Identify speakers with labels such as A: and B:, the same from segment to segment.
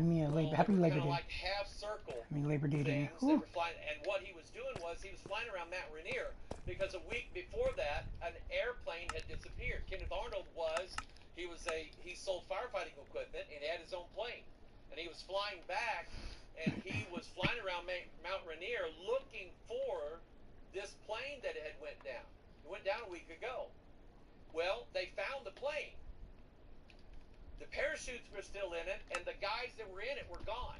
A: me a happy Labor Day.
B: Like half circle.
A: I mean Labor Day Day.
B: That were flying, and what he was doing was he was flying around Mount Rainier because a week before that an airplane had disappeared. Kenneth Arnold he sold firefighting equipment and he had his own plane, and he was flying back, and he was flying around Mount Rainier looking for this plane that had went down. It went down a week ago. Well, they found the plane. The parachutes were still in it, and the guys that were in it were gone.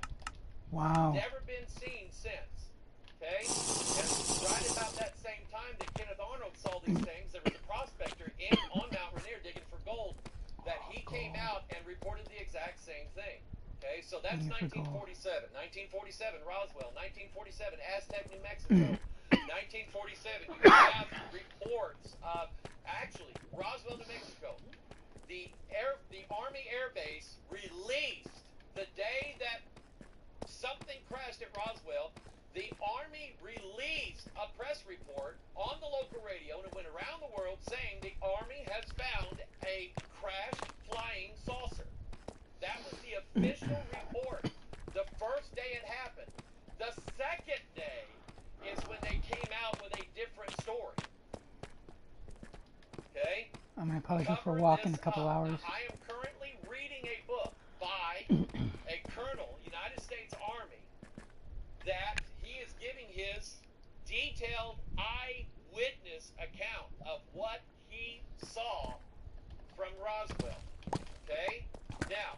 A: Wow.
B: Never been seen since. Okay? And right about that same time that Kenneth Arnold saw these things, there was a prospector on Mount Rainier digging for gold that he came out and reported the exact same thing. Okay? So that's 1947. 1947, Roswell. 1947, Aztec, New Mexico. 1947, you have reports of, actually, Roswell, New Mexico. The Army Air Base released the day that something crashed at Roswell. The Army released a press report on the local radio, and it went around the world saying the Army has found a crashed flying saucer. That was the official report the first day it happened. The second day is when they came out with a different story. Okay?
A: I'm going to probably go for a walk in a couple hours.
B: I am currently reading a book by a colonel, United States Army, that he is giving his detailed eyewitness account of what he saw from Roswell. Okay? Now,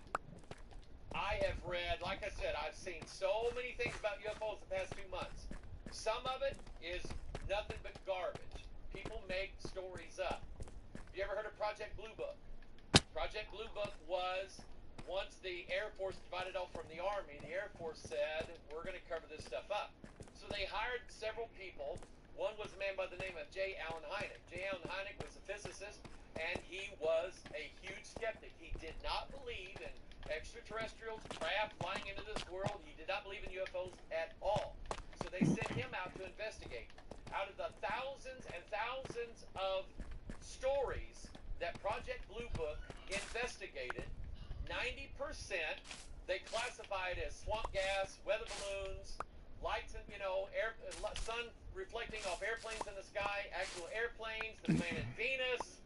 B: I have read, like I said, I've seen so many things about UFOs the past 2 months. Some of it is nothing but garbage. People make stories up. You ever heard of Project Blue Book? Project Blue Book was, once the Air Force divided off from the Army, the Air Force said, we're going to cover this stuff up. So they hired several people. One was a man by the name of J. Allen Hynek. J. Allen Hynek was a physicist, and he was a huge skeptic. He did not believe in extraterrestrials, craft flying into this world. He did not believe in UFOs at all. So they sent him out to investigate. Out of the thousands and thousands of stories that Project Blue Book investigated, 90% they classified as swamp gas, weather balloons, lights, and sun reflecting off airplanes in the sky, actual airplanes, the planet Venus,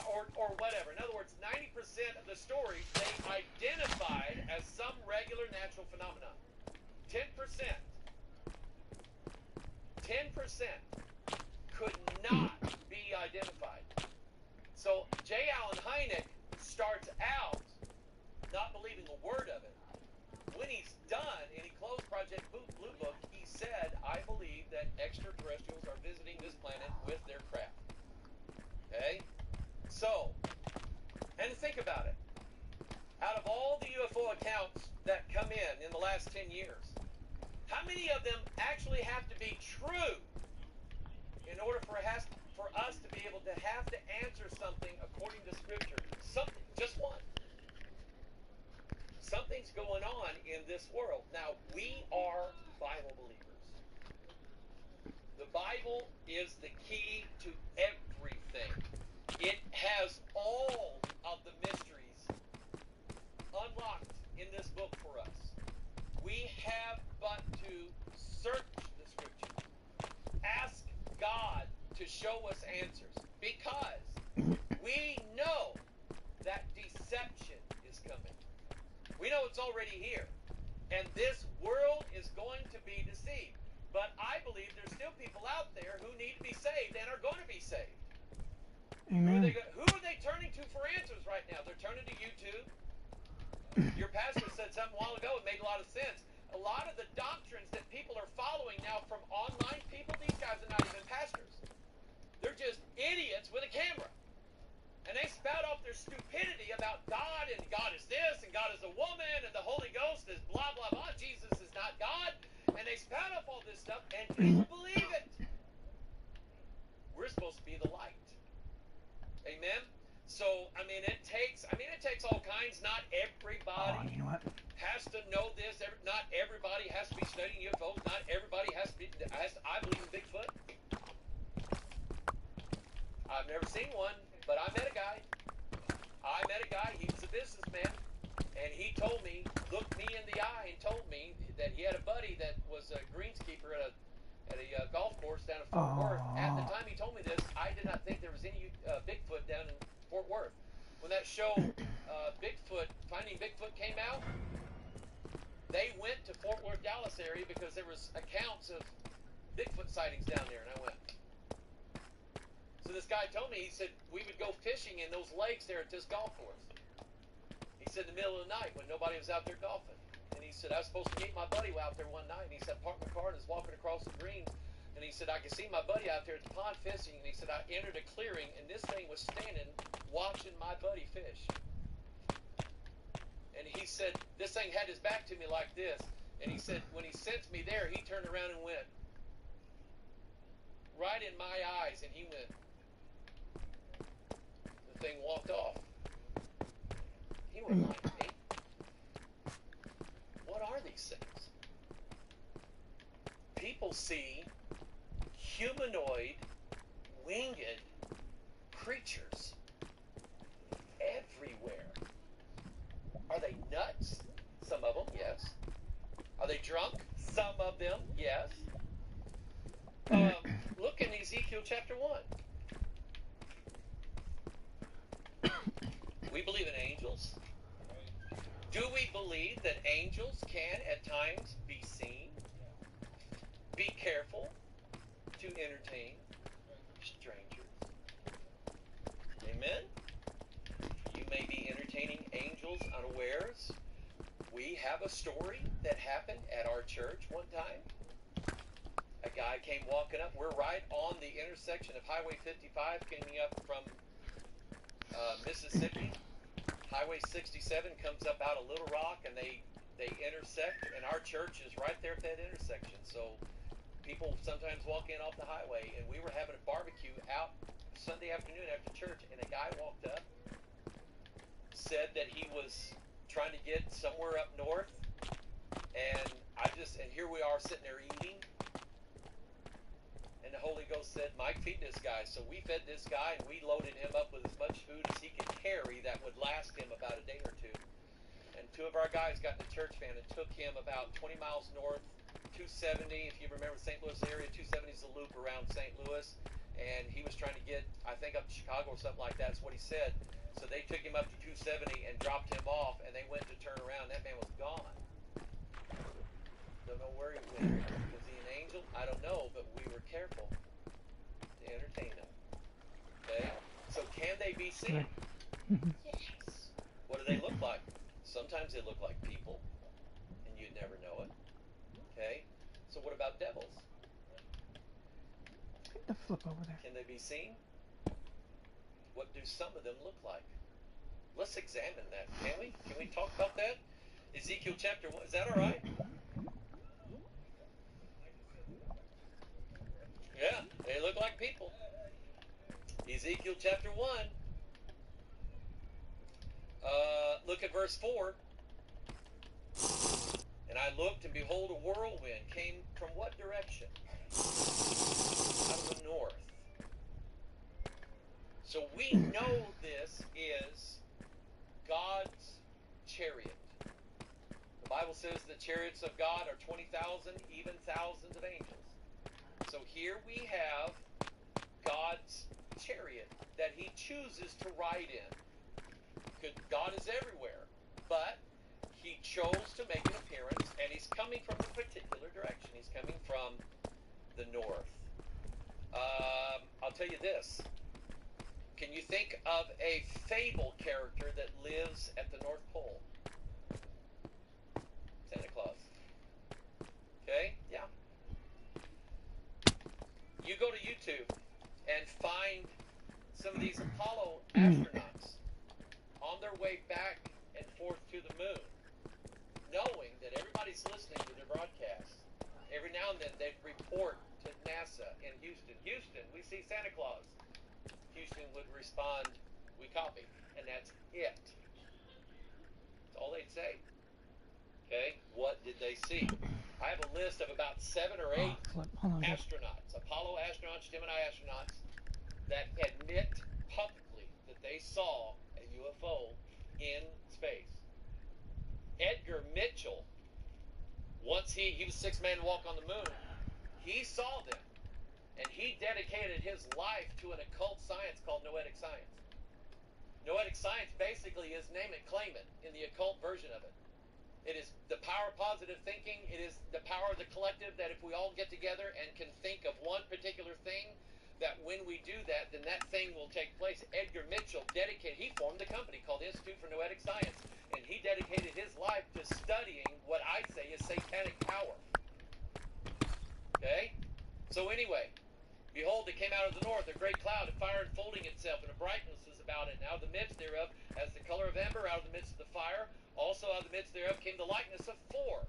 B: or whatever. In other words, 90% of the stories they identified as some regular natural phenomenon. 10% could not be identified. So J. Allen Hynek starts out not believing a word of it. When he's done and he closed Project Blue Book, he said, I believe that extraterrestrials are visiting this planet with their craft. Okay? So, and think about it. Out of all the UFO accounts that come in the last 10 years, how many of them actually have to be true in order for us to be able to have to answer something according to Scripture? Something, just one. Something's going on in this world. Now, we are Bible believers. The Bible is the key to everything. It has all of the mysteries unlocked in this book for us. We have but to search the Scripture. Ask God to show us answers, because we know that deception is coming. We know it's already here, and this world is going to be deceived. But I believe there's still people out there who need to be saved and are going to be saved.
A: Amen.
B: Who are they turning to for answers right now? They're turning to YouTube. Your pastor said something a while ago, it made a lot of sense. A lot of the doctrines that people are following now from online people, these guys are not even pastors. They're just idiots with a camera. And they spout off their stupidity about God, and God is this, and God is a woman, and the Holy Ghost is blah, blah, blah. Jesus is not God. And they spout off all this stuff, and people believe it. We're supposed to be the light. Amen? So, it takes all kinds. Not everybody has to know this. Not everybody has to be studying UFOs. Not everybody has to be... I believe in Bigfoot. I've never seen one, but I met a guy. He was a businessman, and he told me, look me in show Finding Bigfoot came out, they went to Fort Worth, Dallas area because there was accounts of Bigfoot sightings down there, and I went. So this guy told me, he said, we would go fishing in those lakes there at this golf course. He said in the middle of the night when nobody was out there golfing. And he said, I was supposed to meet my buddy out there one night. And he said, parked my car and was walking across the greens. And he said, I could see my buddy out there at the pond fishing. And he said, I entered a clearing, and this thing was standing watching my buddy fish. And he said, this thing had his back to me like this. And he said, when he sensed me there, he turned around and went right in my eyes. And he went, the thing walked off. He wouldn't like me. What are these things? People see humanoid, winged creatures everywhere. Are they nuts? Some of them, yes. Are they drunk? Some of them, yes. Look in Ezekiel chapter 1. We believe in angels. Do we believe that angels can at times be seen? Be careful to entertain strangers. Amen? You may be entertaining angels unawares. We have a story that happened at our church one time. A guy came walking up. We're right on the intersection of Highway 55 coming up from Mississippi. Highway 67 comes up out of Little Rock, and they intersect, and our church is right there at that intersection. So people sometimes walk in off the highway, and we were having a barbecue out Sunday afternoon after church, and a guy walked up, said that he was trying to get somewhere up north, and here we are sitting there eating, and the Holy Ghost said, Mike, feed this guy. So we fed this guy, and we loaded him up with as much food as he could carry that would last him about a day or two. And two of our guys got in the church van and took him about 20 miles north, 270, if you remember St. Louis area, 270 is the loop around St. Louis, and he was trying to get, I think, up to Chicago or something like that. That's what he said. So they took him up to 270 and dropped him off, and they went to turn around. That man was gone. Don't know where he went. Was he an angel? I don't know, but we were careful to entertain him. Okay? So can they be seen? Yes. What do they look like? Sometimes they look like people, and you'd never know it. Okay? So what about devils?
A: Get the flip over there.
B: Can they be seen? What do some of them look like? Let's examine that, can we? Can we talk about that? Ezekiel chapter 1. Is that all right? Yeah, they look like people. Ezekiel chapter 1. Look at verse 4. And I looked, and behold, a whirlwind came from what direction? Out of the north. So we know this is God's chariot. The Bible says the chariots of God are 20,000, even thousands of angels. So here we have God's chariot that he chooses to ride in. God is everywhere, but he chose to make an appearance, and he's coming from a particular direction. He's coming from the north. I'll tell you this. Can you think of a fable character that lives at the North Pole? Santa Claus. Okay? Yeah. You go to YouTube and find some of these Apollo astronauts on their way back and forth to the moon, knowing that everybody's listening to their broadcast. Every now and then they'd report to NASA in Houston. Houston, we see Santa Claus. Houston would respond, we copy. And that's it. That's all they'd say. Okay, what did they see? I have a list of about 7 or 8 astronauts, Apollo astronauts, Gemini astronauts, that admit publicly that they saw a UFO in space. Edgar Mitchell, once he was 6th man to walk on the moon, he saw them. And he dedicated his life to an occult science called noetic science. Noetic science basically is name it, claim it in the occult version of it. It is the power of positive thinking. It is the power of the collective, that if we all get together and can think of one particular thing, that when we do that, then that thing will take place. Edgar Mitchell he formed a company called the Institute for Noetic Science, and he dedicated his life to studying what I say is satanic power. Okay? So anyway, behold, it came out of the north, a great cloud, a fire enfolding itself, and a brightness was about it. And out of the midst thereof, as the color of amber, out of the midst of the fire, also out of the midst thereof came the likeness of 4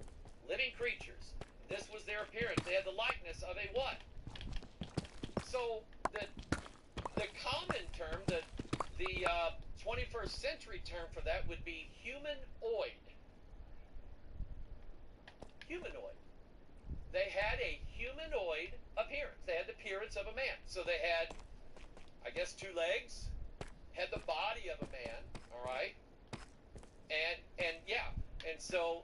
B: living creatures. This was their appearance. They had the likeness of a what? So the common term, the 21st century term for that would be humanoid. Humanoid. They had a humanoid appearance. They had the appearance of a man. So they had, I guess, 2 legs, had the body of a man, all right? And yeah, and so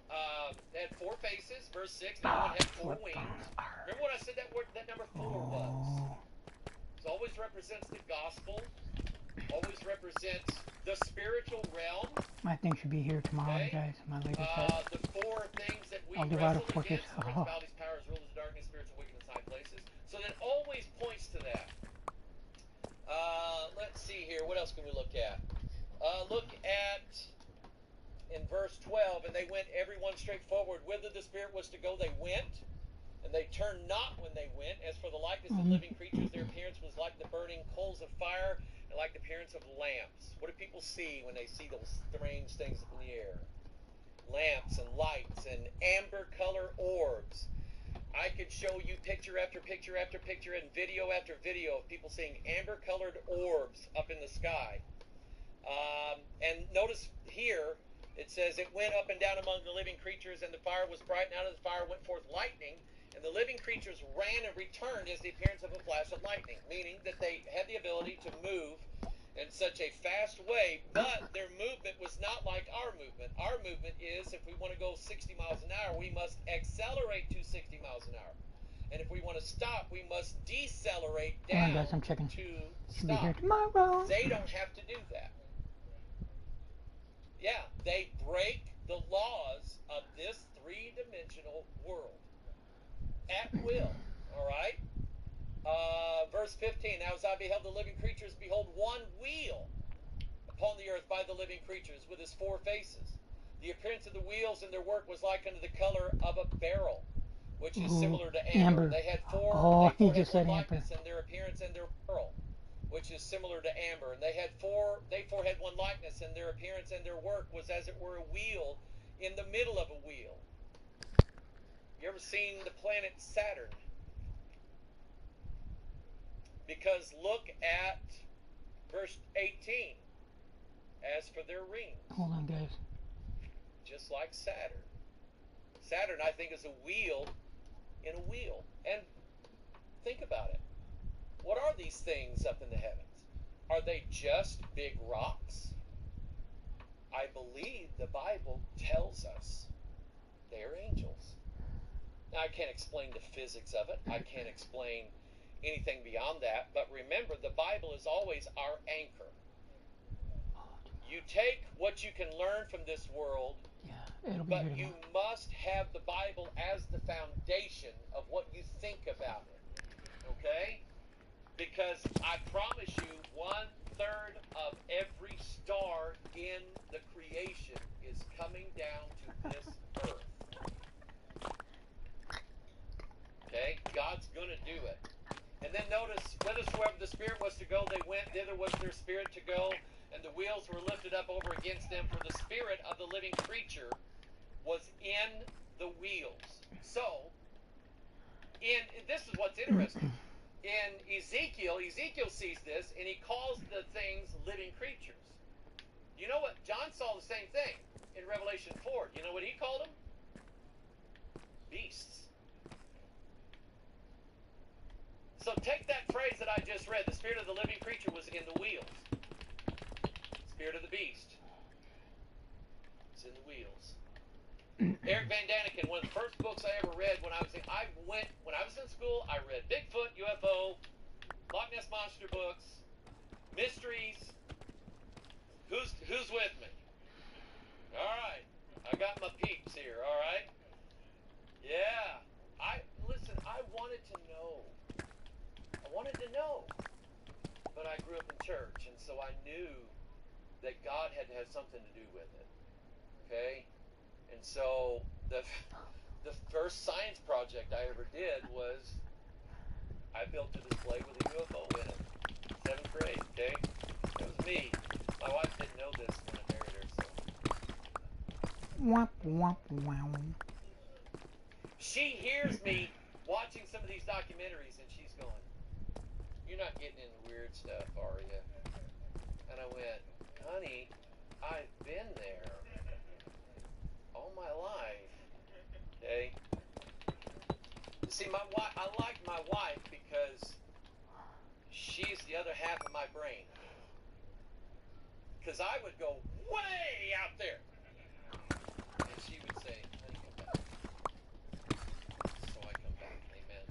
B: they had 4 faces, verse 6, and everyone had 4 wings. Remember what I said that word, that number 4 was? It always represents the gospel, always represents the spiritual realm.
A: My thing should be here tomorrow,
B: Okay?
A: guys. My latest set.
B: The 4 things that we
A: I'll do
B: wrestle
A: out of focus.
B: against, principalities, powers, rulers of darkness, spiritual wickedness in high places. So that always points to that. Let's see here. What else can we look at? Look at in verse 12, and they went every one straight forward. Whither the Spirit was to go, they went. And they turned not when they went. As for the likeness of living creatures, their appearance was like the burning coals of fire, and like the appearance of lamps. What do people see when they see those strange things up in the air? Lamps and lights and amber color orbs. I could show you picture after picture after picture and video after video of people seeing amber colored orbs up in the sky. And notice here, it says, it went up and down among the living creatures, and the fire was bright, and out of the fire went forth lightning, and the living creatures ran and returned as the appearance of a flash of lightning, meaning that they had the ability to move in such a fast way, but their movement was not like our movement. Our movement is, if we want to go 60 miles an hour, we must accelerate to 60 miles an hour. And if we want to stop, we must decelerate down
A: guys, I'm checking.
B: to
A: Should be here
B: stop.
A: tomorrow.
B: They don't have to do that. Yeah, they break the laws of this 3-dimensional world at will. All right? Verse 15, now as I beheld the living creatures, behold, one wheel upon the earth by the living creatures with his 4 faces. The appearance of the wheels and their work was like unto the color of a beryl, which is similar to amber. They had 4,
A: he just said
B: likeness in their appearance and their pearl, which is similar to amber. And they had 4 had one likeness, and their appearance and their work was as it were a wheel in the middle of a wheel. You ever seen the planet Saturn? Because look at verse 18. As for their rings,
A: Hold on, guys.
B: just like Saturn. Saturn, I think, is a wheel in a wheel. And think about it. What are these things up in the heavens? Are they just big rocks? I believe the Bible tells us they're angels. Now, I can't explain the physics of it. I can't explain anything beyond that. But remember, the Bible is always our anchor. You take what you can learn from this world, but you must have the Bible as the foundation of what you think about it. Okay? Because I promise you, 1/3 of every star in the creation is coming down to this earth. Okay? God's going to do it. And then notice, whithersoever the Spirit was to go, they went. Thither was their spirit to go. And the wheels were lifted up over against them, for the spirit of the living creature was in the wheels. So, this is what's interesting. In Ezekiel sees this, and he calls the things living creatures. You know what? John saw the same thing in Revelation 4. You know what he called them? Beasts. So take that phrase that I just read. The spirit of the living creature was in the wheels. Spirit of the beast. It's in the wheels. Eric Van Daniken, one of the first books I ever read when I was in school, I read Bigfoot, UFO, Loch Ness Monster books, mysteries. Who's with me? All right. I got my peeps here. All right. Yeah. Listen. I wanted to know. But I grew up in church, and so I knew that God had to have something to do with it. Okay. And so the first science project I ever did was I built a display with a UFO in it. 7th grade. Okay. It was me. My wife didn't know this when I married her, so.
A: Womp womp wow.
B: She hears me watching some of these documentaries, and she's going, "You're not getting into weird stuff, are you?" And I went, "Honey, I've been there all my life." Okay. See, I like my wife because she's the other half of my brain. Because I would go way out there. And she would say, "Honey, come back." So I come back. Amen.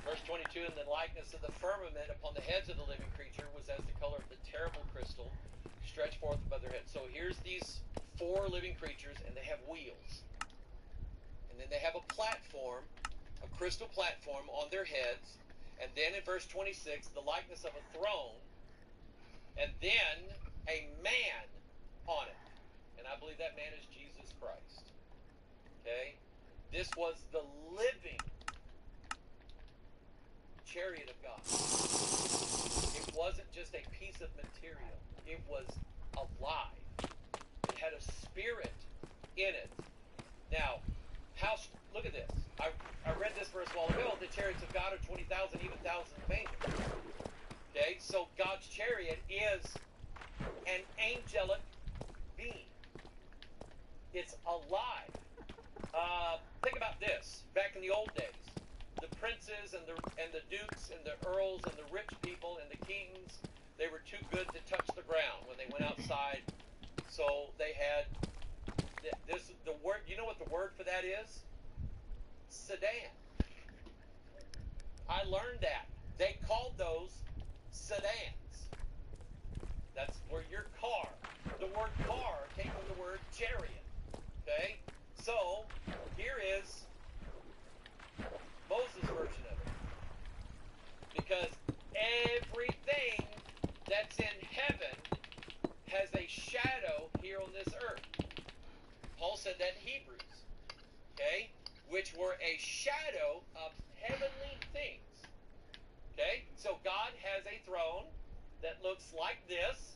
B: Verse 22, "And the likeness of the firmament upon the heads of the living creature was as the color of the terrible crystal stretched forth above their heads." So here's these 4 living creatures, and they have wheels. And then they have a platform, a crystal platform on their heads. And then in verse 26, the likeness of a throne, and then a man on it. And I believe that man is Jesus Christ. Okay? This was the living chariot of God. It wasn't just a piece of material. It was alive. It had a spirit in it. Now, look at this. I read this verse a while ago. The chariots of God are 20,000, even thousands of angels. Okay, so God's chariot is an angelic being. It's alive. Think about this. Back in the old days, the princes and the dukes and the earls and the rich people and the kings, they were too good to touch the ground when they went outside. So they had the word. You know what the word for that is? Sedan. I learned that. They called those sedans. That's where your car. The word car came from the word chariot. Okay? So, here is Moses' version of it. Because everything that's in heaven has a shadow here on this earth. Paul said that in Hebrews. Okay? Which were a shadow of heavenly things. Okay? So God has a throne that looks like this,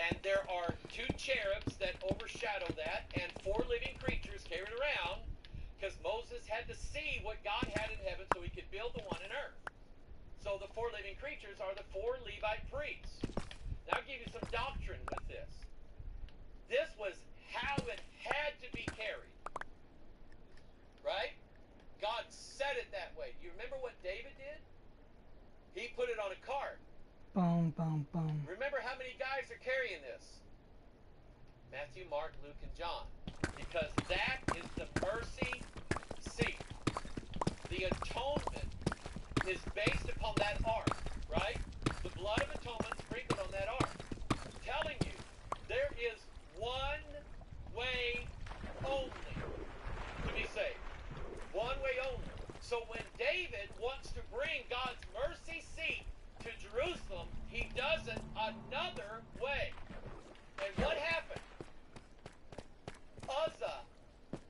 B: and there are 2 cherubs that overshadow that, and 4 living creatures carried around, because Moses had to see what God had in heaven so he could build the one in earth. So the 4 living creatures are the 4 Levite priests. Now I'll give you some doctrine with this. This was how it had to be carried. Right? God said it that way. You remember what David did? He put it on a cart.
A: Boom, boom, boom.
B: Remember how many guys are carrying this? Matthew, Mark, Luke, and John. Because that is the mercy seat. The atonement is based upon that ark, right? The blood of atonement sprinkled on that ark. I'm telling you, there is one way only to be saved. One way only. So when David wants to bring God's mercy seat to Jerusalem, he does it another way. And what happened? Uzzah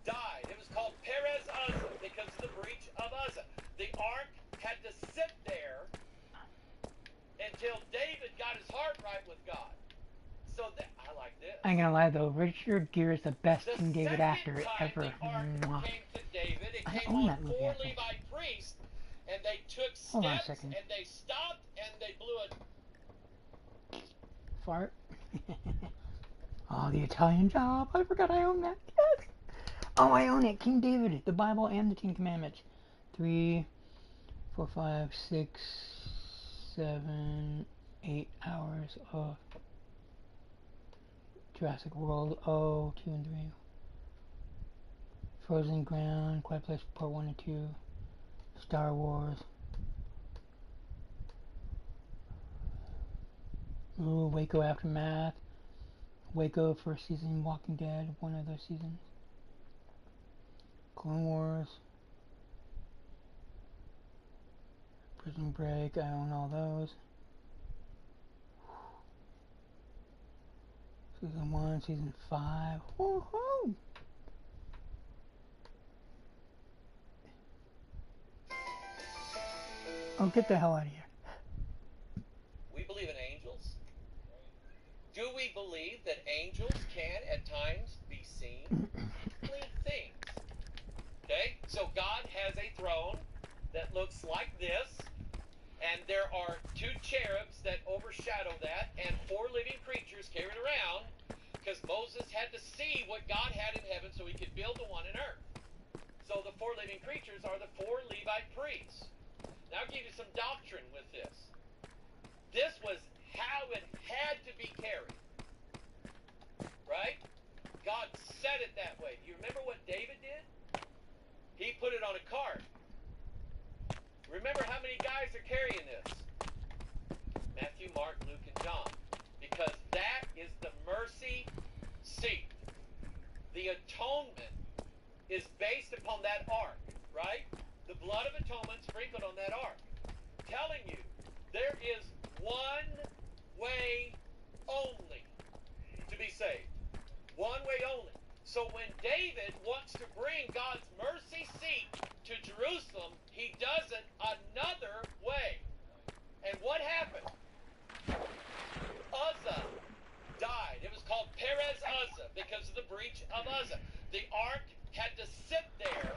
B: died. It was called Perez Uzzah because of the breach of Uzzah. The ark had to sit there until David got his heart right with God. So I like this.
A: I ain't gonna lie though, Richard Gere is the best
B: The
A: King David
B: second
A: actor
B: time
A: ever.
B: the ark
A: Mwah.
B: came to David, it
A: I
B: came
A: own
B: on
A: that movie,
B: 4
A: I think.
B: Levite priests, and they took
A: Hold on a
B: steps,
A: second.
B: and they stopped, and they blew a...
A: Fart. Oh, the Italian Job. I forgot I own that. Yes. Oh, I own it. King David, the Bible, and the 10 Commandments. 3, 4, 5, 6, 7, 8 hours of Jurassic World. 2 and 3. Frozen Ground, Quiet Place Part 1 and 2. Star Wars. Ooh, Waco Aftermath. Waco first season, Walking Dead, one of those seasons. Clone Wars. Prison Break, I own all those. Season 1, Season 5. Woohoo! Oh, get the hell out of here.
B: We believe in angels. Do we believe that angels can at times be seen? Things. Okay? So God has a throne that looks like this, and there are two cherubs that overshadow that, and four living creatures carried around, because Moses had to see what God had in heaven so he could build the one in earth. So the four living creatures are the four Levite priests. Now I'll give you some doctrine with this. This was how it had to be carried. Right? God said it that way. Do you remember what David did? He put it on a cart. Remember how many guys are carrying this? Matthew, Mark, Luke, and John. Because that is the mercy seat. The atonement is based upon that ark, right? The blood of atonement sprinkled on that ark. Telling you, there is one way only to be saved. One way only. So when David wants to bring God's mercy seat to Jerusalem, he does it another way. And what happened? Uzzah died. It was called Perez Uzzah because of the breach of Uzzah. The ark had to sit there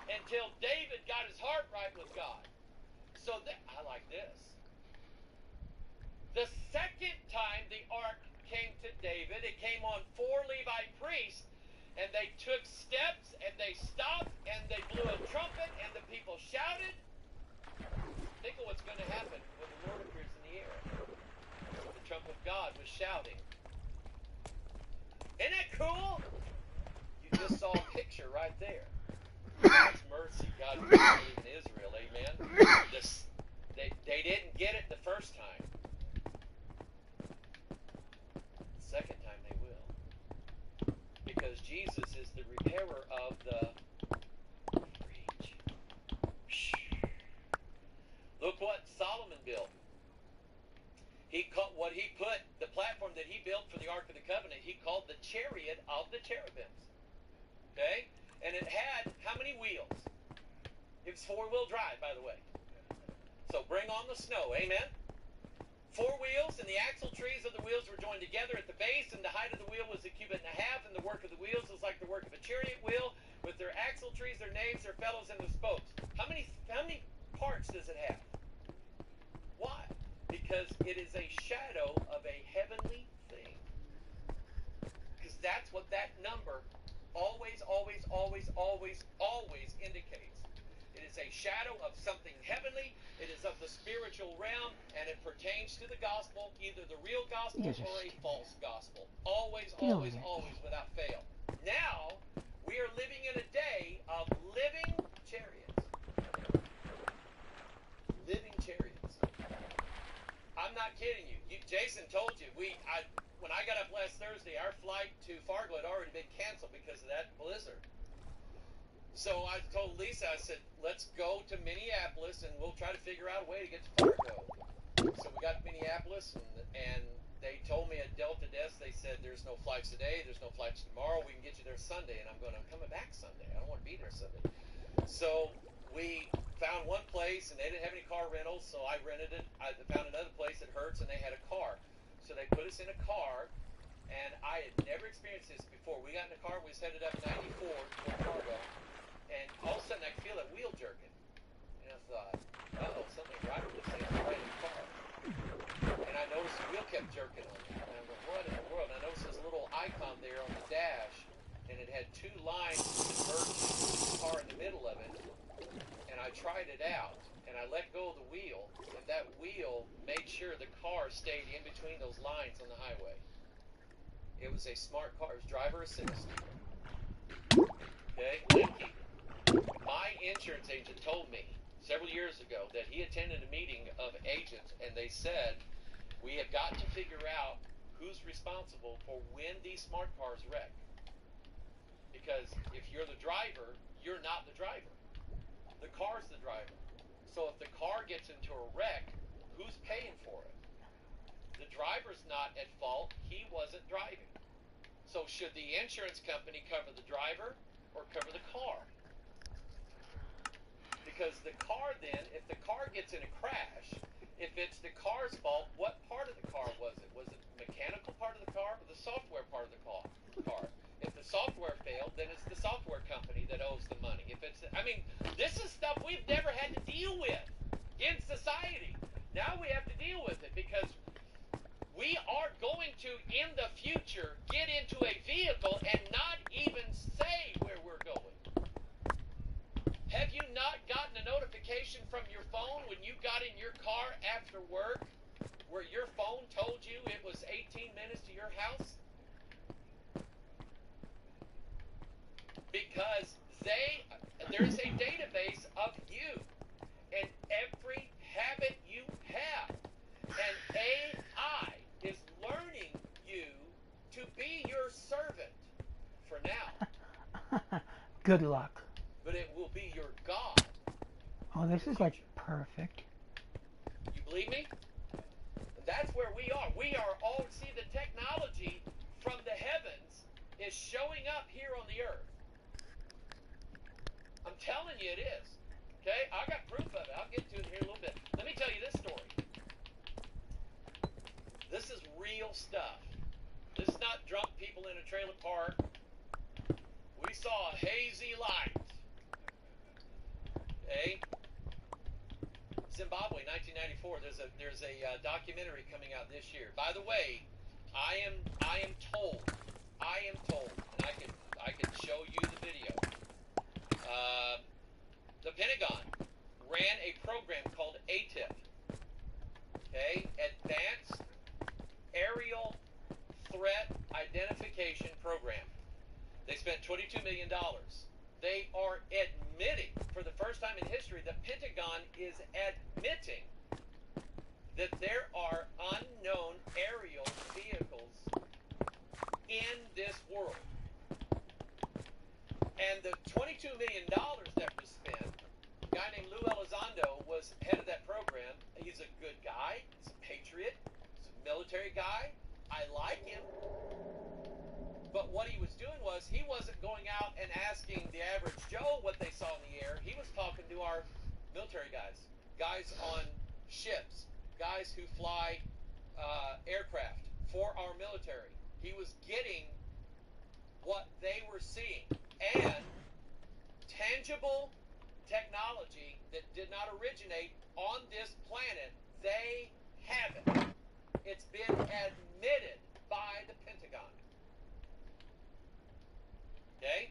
B: until David got his heart right with God. So I like this. The second time the ark came to David, it came on four Levite priests, and they took steps, and they stopped, and they blew a trumpet, and the people shouted. Think of what's going to happen when the Lord appears in the air. The trump of God was shouting. Isn't that cool? You just saw a picture right there. God's mercy, God's mercy in Israel, amen? They didn't get it the first time. The second time they will. Because Jesus is the repairer of the breach. Look what Solomon built. The platform that he built for the Ark of the Covenant, he called the chariot of the cherubims. Okay? And it had how many wheels? It was four-wheel drive, by the way. So bring on the snow, amen? Four wheels, and the axle trees of the wheels were joined together at the base, and the height of the wheel was a cubit and a half, and the work of the wheels was like the work of a chariot wheel, with their axle trees, their naves, their felloes, and their spokes. How many parts does it have? Why? Because it is a shadow of a heavenly thing. Because that's what that number always, always, always, always, always indicates. It is a shadow of something heavenly. It is of the spiritual realm, and it pertains to the gospel, either the real gospel or a false gospel. Always, always, always, without fail. Now, we are living in a day of living chariots. Living chariots. I'm not kidding you. Jason told you. When I got up last Thursday, our flight to Fargo had already been canceled because of that blizzard. So I told Lisa, I said, let's go to Minneapolis and we'll try to figure out a way to get to Fargo. So we got to Minneapolis and they told me at Delta Desk, they said, there's no flights today, there's no flights tomorrow, we can get you there Sunday. And I'm going, I'm coming back Sunday. I don't want to be there Sunday. So we found one place and they didn't have any car rentals, so I rented it. I found another place at Hertz and they had a car. So they put us in a car, and I had never experienced this before. We got in the car, we was headed up 94 toward Fargo, and all of a sudden I could feel that wheel jerking. And I thought, uh-oh, something right with this thing right in the car. And I noticed the wheel kept jerking on me. And I'm like, what in the world? And I noticed this little icon there on the dash, and it had two lines converging the car in the middle of it. And I tried it out, and I let go of the wheel, and that wheel made sure the car stayed in between those lines on the highway. It was a smart car. It was driver assist. Okay? My insurance agent told me several years ago that he attended a meeting of agents, and they said, we have got to figure out who's responsible for when these smart cars wreck. Because if you're the driver, you're not the driver. The car's the driver. So if the car gets into a wreck, who's paying for it? The driver's not at fault. He wasn't driving. So should the insurance company cover the driver or cover the car? Because the car then, if the car gets in a crash, if it's the car's fault, what part of the car was it? Was it the mechanical part of the car or the software part of the car? If the software failed, then it's the software company that owes the money. If it's, I mean, this is stuff we've never had to deal with in society. Now we have to deal with it because we are going to, in the future, get into a vehicle and not even say where we're going. Have you not gotten a notification from your phone when you got in your car after work where your phone told you it was 18 minutes to your house? Because there's a database of you and every habit you have. And AI is learning you to be your servant for now.
A: Good luck.
B: But it will be your God.
A: Oh, this is like perfect.
B: You believe me? That's where we are. We are all, see, the technology from the heavens is showing up here on the earth. I'm telling you it is. Okay? I got proof of it. I'll get to it here in a little bit. Let me tell you this story. This is real stuff. This is not drunk people in a trailer park. We saw a hazy light. Okay? Zimbabwe, 1994. There's a documentary coming out this year. By the way, I am told, and I can show you the video. The Pentagon ran a program called ATIP. Okay, Advanced Aerial Threat Identification Program. They spent $22 million. They are admitting, for the first time in history, the Pentagon is admitting that there are unknown aerial vehicles in this world. And the $22 million that was spent, a guy named Lou Elizondo was head of that program. He's a good guy. He's a patriot. He's a military guy. I like him. But what he was doing was he wasn't going out and asking the average Joe what they saw in the air. He was talking to our military guys on ships, guys who fly aircraft for our military. He was getting what they were seeing. And tangible technology that did not originate on this planet, they have it. It's been admitted by the Pentagon. Okay?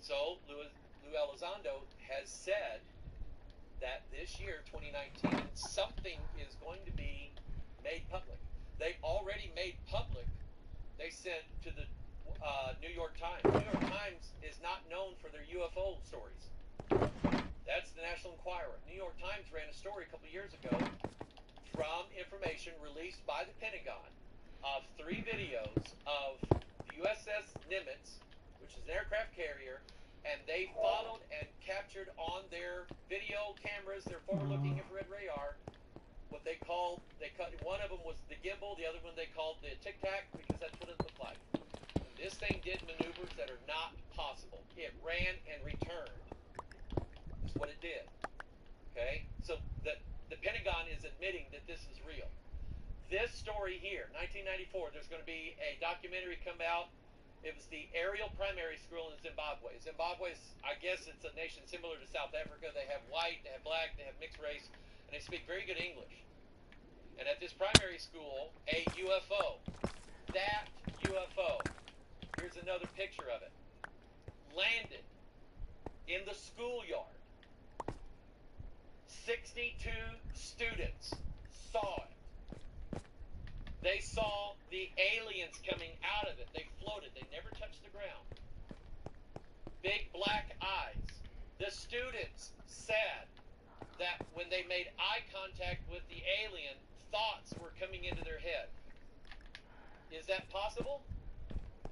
B: So, Lou Elizondo has said that this year, 2019, something is going to be made public. They already made public. They sent to the New York Times. New York Times is not known for their UFO stories. That's the National Enquirer. New York Times ran a story a couple years ago from information released by the Pentagon of 3 videos of the USS Nimitz, which is an aircraft carrier, and they followed and captured on their video cameras, their forward-looking infrared radar, what they called, one of them was the gimbal, the other one they called the tic-tac, because that's what it looked like. This thing did maneuvers that are not possible. It ran and returned. That's what it did. Okay? So the Pentagon is admitting that this is real. This story here, 1994, there's going to be a documentary come out. It was the aerial primary school in Zimbabwe. Zimbabwe is, I guess it's a nation similar to South Africa. They have white, they have black, they have mixed race, and they speak very good English. And at this primary school, a UFO, that UFO, here's another picture of it, landed in the schoolyard. 62 students saw it. They saw the aliens coming out of it. They floated. They never touched the ground. Big black eyes. The students said that when they made eye contact with the alien, thoughts were coming into their head. Is that possible?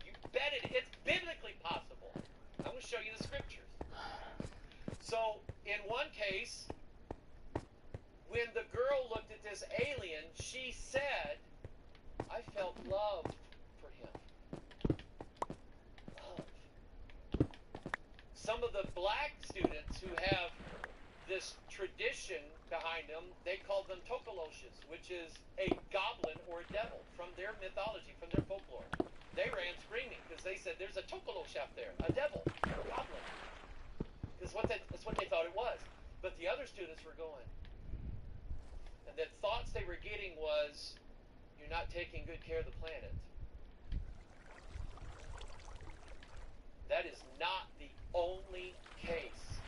B: You bet it. It's biblically possible. I'm going to show you the scriptures. So, in one case, when the girl looked at this alien, she said, I felt love for him. Love. Some of the black students who have this tradition behind them, they called them tokoloshes, which is a goblin or a devil from their mythology, from their folklore. They ran screaming because they said, there's a tokolosh out there, a devil, a goblin. That's what they thought it was. But the other students were going. And the thoughts they were getting was, you're not taking good care of the planet. That is not the only case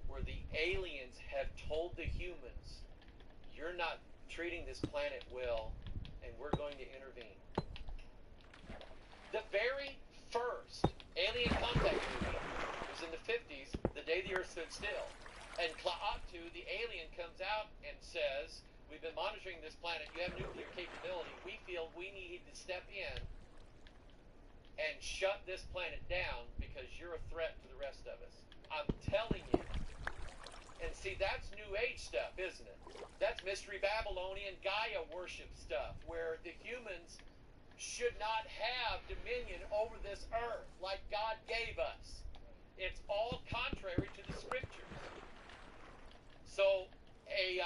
B: where the aliens have told the humans, you're not treating this planet well, and we're going to intervene. The very first alien contact movie was in the 50s, The Day the Earth Stood Still. And Klaatu, the alien, comes out and says, we've been monitoring this planet, you have nuclear capability, we feel we need to step in and shut this planet down because you're a threat to the rest of us. I'm telling you. And see, that's New Age stuff, isn't it? That's Mystery Babylonian Gaia worship stuff, where the humans should not have dominion over this earth like God gave us. It's all contrary to the scriptures. So a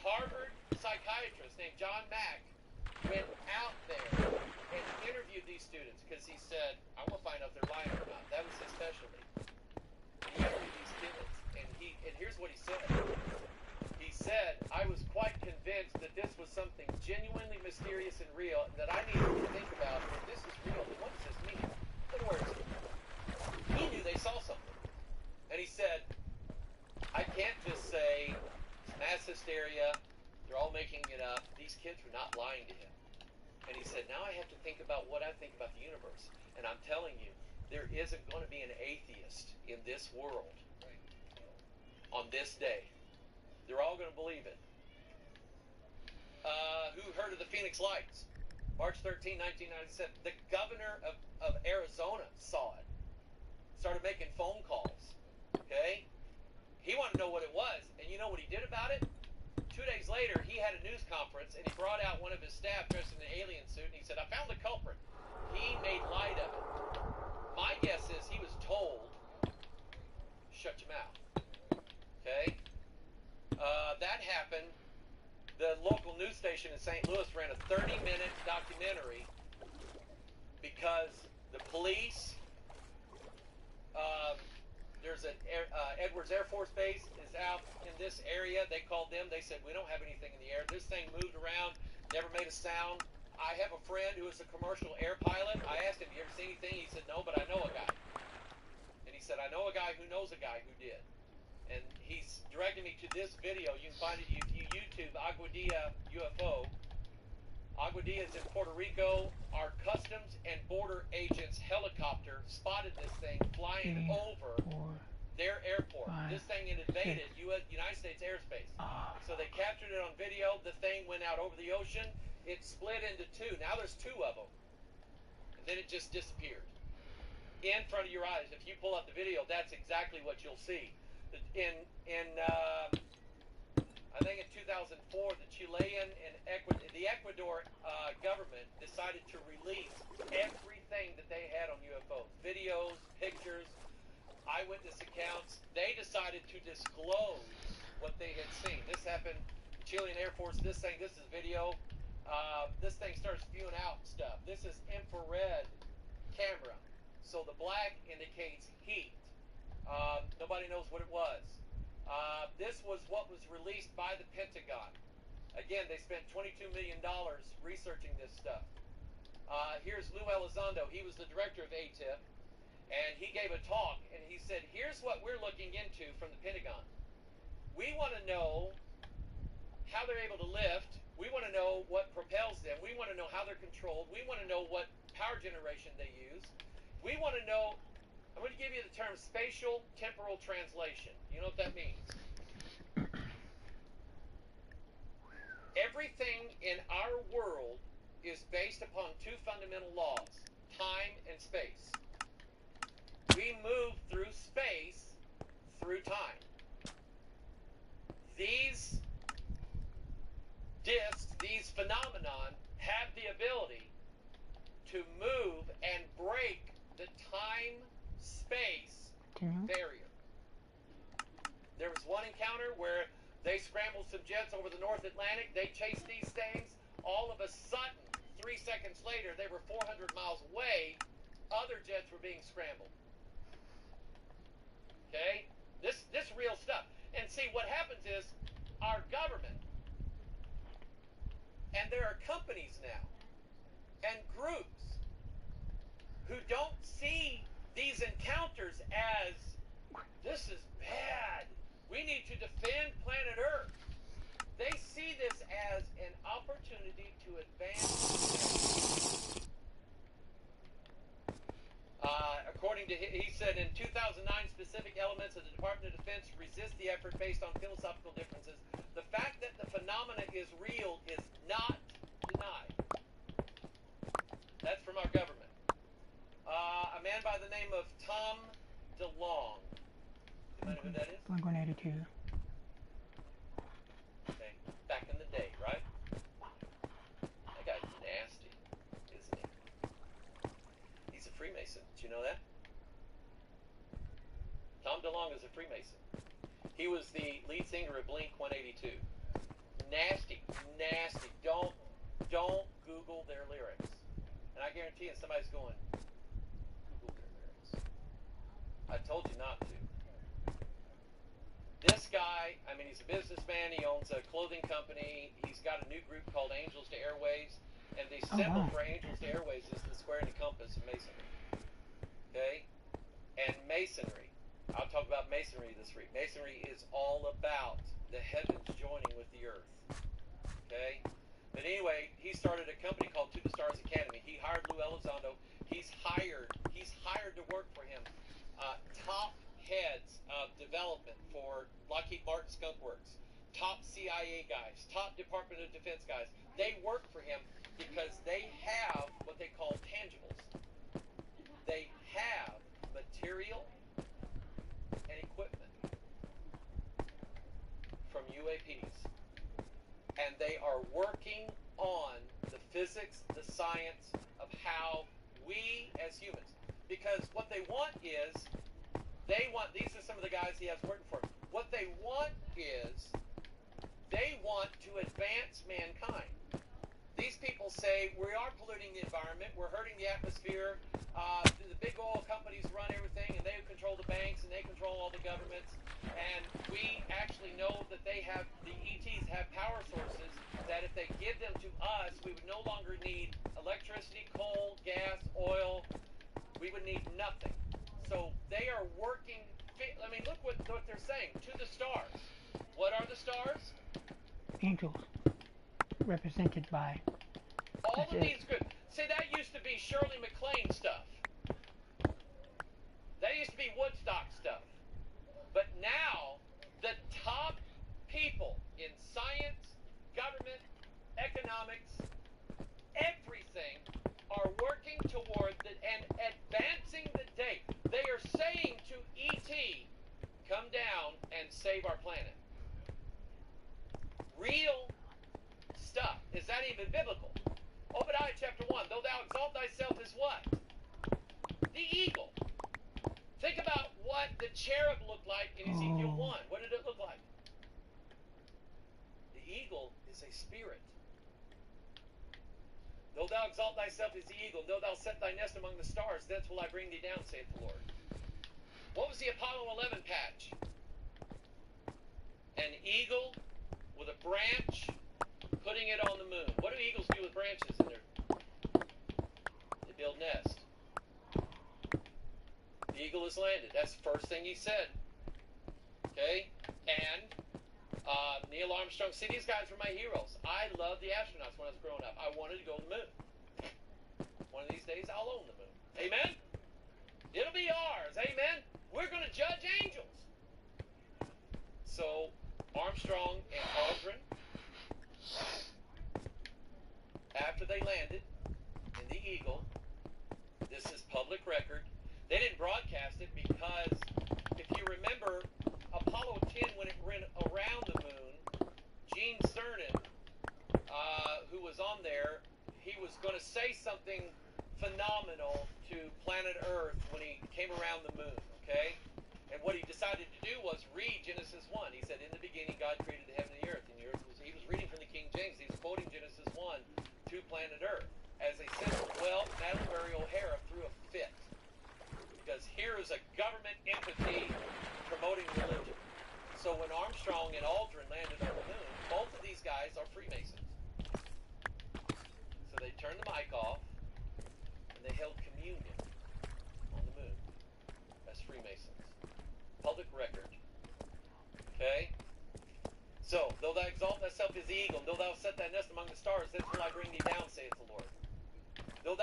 B: Harvard psychiatrist named John Mack went out there and interviewed these students because he said, I want to find out if they're lying or not. That was his specialty. He interviewed these students, and here's what he said. He said, I was quite convinced that this was something genuinely mysterious and real, and that I needed to think about, if this is real, then what does this mean? In other words, he knew they saw something. And he said, I can't just say it's mass hysteria, they're all making it up. These kids were not lying to him. And he said, now I have to think about what I think about the universe. And I'm telling you, there isn't going to be an atheist in this world on this day. They're all going to believe it. Who heard of the Phoenix Lights? March 13, 1997. The governor of Arizona saw it. Started making phone calls. Okay? He wanted to know what it was. And you know what he did about it? 2 days later, he had a news conference, and he brought out one of his staff dressed in an alien suit, and he said, I found the culprit. He made light of it. My guess is he was told, shut your mouth. Okay? That happened. The local news station in St. Louis ran a 30-minute documentary because the police, there's an Edwards Air Force Base is out in this area. They called them. They said, we don't have anything in the air. This thing moved around, never made a sound. I have a friend who is a commercial air pilot. I asked him, you ever see anything? He said, no, but I know a guy. And he said, I know a guy who knows a guy who did. And he's directing me to this video. You can find it if you YouTube Aguadilla UFO. Aguadilla is in Puerto Rico. Our Customs and Border Agents helicopter spotted this thing flying over their airport. This thing had invaded United States airspace. So they captured it on video. The thing went out over the ocean. It split into two. Now there's two of them. And then it just disappeared. In front of your eyes. If you pull up the video, that's exactly what you'll see. I think in 2004, the Chilean and the Ecuador government decided to release everything that they had on UFOs. Videos, pictures, eyewitness accounts. They decided to disclose what they had seen. This happened, Chilean Air Force, this is video. This thing starts spewing out stuff. This is infrared camera. So the black indicates heat. Nobody knows what it was. This was what was released by the Pentagon. Again, they spent $22 million researching this stuff. Here's Lou Elizondo. He was the director of ATIP, and he gave a talk, and he said, here's what we're looking into from the Pentagon. We want to know how they're able to lift. We want to know what propels them. We want to know how they're controlled. We want to know what power generation they use. We want to know, I'm going to give you the term spatial temporal translation. You know what that means? Everything in our world is based upon two fundamental laws, time and space. We move through space through time. These discs, these phenomenon, have the ability to move and break the time-space barrier. There was one encounter where they scrambled some jets over the North Atlantic. They chased these things. All of a sudden, 3 seconds later, they were 400 miles away. Other jets were being scrambled. Okay? This real stuff. And see, what happens is our government, and there are companies now, and groups who don't see these encounters as, this is bad. We need to defend planet Earth. They see this as an opportunity to advance humanity. According to, he said, in 2009, specific elements of the Department of Defense resist the effort based on philosophical differences. The fact that the phenomena is real is not denied. That's from our government. A man by the name of Tom DeLong. Do you know who that is?
A: Blink-182.
B: Okay. Back in the day, right? That guy's nasty, isn't he? He's a Freemason. Did you know that? Tom DeLong is a Freemason. He was the lead singer of Blink-182. Nasty, nasty. Don't Google their lyrics. And I guarantee you, somebody's going, Google their lyrics. I told you not to. This guy, I mean, he's a businessman. He owns a clothing company. He's got a new group called Angels to Airways. And the symbol for Angels to Airways is the square and the compass of masonry. Okay? And masonry. I'll talk about masonry this week. Masonry is all about the heavens joining with the earth. Okay? But anyway, he started a company called To the Stars Academy. He hired Lou Elizondo. He's hired to work for him top heads of development for Lockheed Martin Skunk Works, top CIA guys, top Department of Defense guys. They work for him because they have what they call tangibles. They have material and equipment from UAPs. And they are working on the physics, the science of how we as humans, because what they want is, these are some of the guys he has working for him. What they want is, they want to advance mankind. These people say, we are polluting the environment, we're hurting the atmosphere, the big oil companies run everything, and they control the banks, and they control all the governments, and we actually know that the ETs have power sources, that if they give them to us, we would no longer need electricity, coal, gas, oil, we would need nothing. So they are working, I mean, look what they're saying, to the stars. What are the stars?
A: Angels. Represented by...
B: All of these groups. See, that used to be Shirley MacLaine stuff. That used to be Woodstock stuff. But now, the top people in science, government, economics, everything are working toward and advancing the date. They are saying to E.T., come down and save our planet. Real stuff. Is that even biblical? Obadiah chapter 1, though thou exalt thyself as what? The eagle. Think about what the cherub looked like in Ezekiel 1. What did it look like? The eagle is a spirit. Though thou exalt thyself as the eagle, though thou set thy nest among the stars, thence will I bring thee down, saith the Lord. What was the Apollo 11 patch? An eagle with a branch putting it on the moon. What do eagles do with branches in there? They build nests. The eagle has landed. That's the first thing he said. Okay? And Neil Armstrong. See, these guys were my heroes. I loved the astronauts when I was growing up. I wanted to go to the moon. One of these days, I'll own the moon. Amen? It'll be ours. Amen? We're going to judge angels. So, Armstrong and Aldrin, after they landed, Okay? And what he decided to do was read Genesis 1. He said, in the beginning God created the heaven and the earth. And he was reading from the King James. He was quoting Genesis 1 to planet Earth. As a symbol. Well, Madam Mary O'Hara threw a fit. Because here is a government entity promoting religion. So when Armstrong and Aldrin landed on the moon, both of these guys are Freemasons. So they turned the mic off, and they held communion on the moon as Freemasons. Public record. Okay? So, though thou exalt thyself as the eagle, and though thou set thy nest among the stars, then will I bring thee down, saith the Lord. Though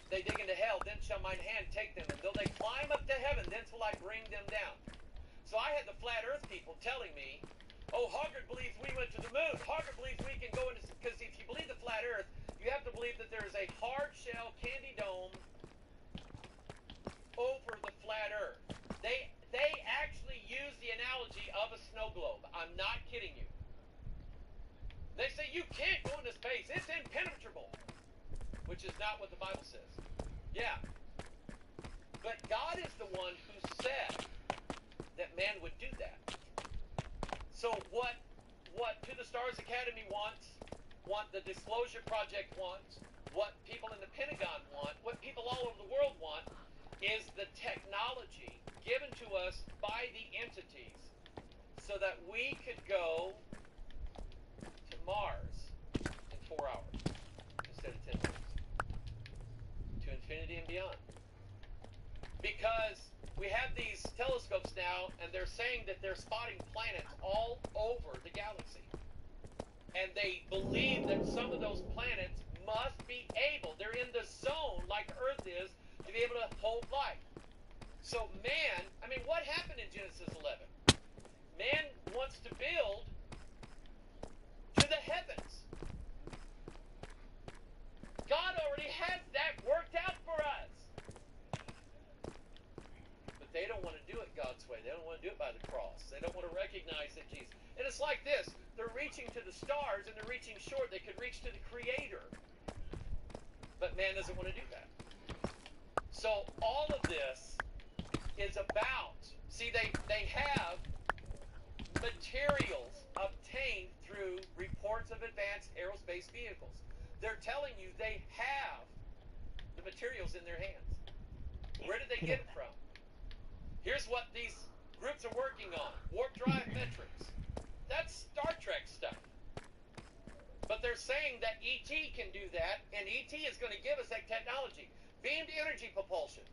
B: they dig into hell, then shall mine hand take them, and though they climb up to heaven, thence will I bring them down. So I had the flat earth people telling me, oh, Hoggard believes we went to the moon. Hoggard believes we can go into... Because if you believe the flat earth, you have to believe that there is a hard shell candy dome over the flat earth. They actually use the analogy of a snow globe. I'm not kidding you. They say you can't go into space. It's impenetrable. Which is not what the Bible says. Yeah. But God is the one who said that man would do that. So what To the Stars Academy wants, what the Disclosure Project wants, what people in the Pentagon want, what people all over the world want, is the technology given to us by the entities so that we could go to Mars in 4 hours instead of 10 minutes. To infinity and beyond. Because we have these telescopes now, and they're saying that they're spotting planets all over the galaxy. And they believe that some of those planets must be able, they're in the zone like Earth is, to be able to hold life. So man, I mean, what happened in Genesis 11? Man wants to build to the heavens. God already has that worked out for us. But they don't want to do it God's way. They don't want to do it by the cross. They don't want to recognize that Jesus. And it's like this. They're reaching to the stars and they're reaching short. They could reach to the Creator. But man doesn't want to do that. So all of this is about, see, they have materials obtained through reports of advanced aerospace vehicles. They're telling you they have the materials in their hands. Where did they get it from? Here's what these groups are working on. Warp drive metrics. That's Star Trek stuff. But they're saying that ET can do that, and ET is going to give us that technology. Beamed energy propulsion.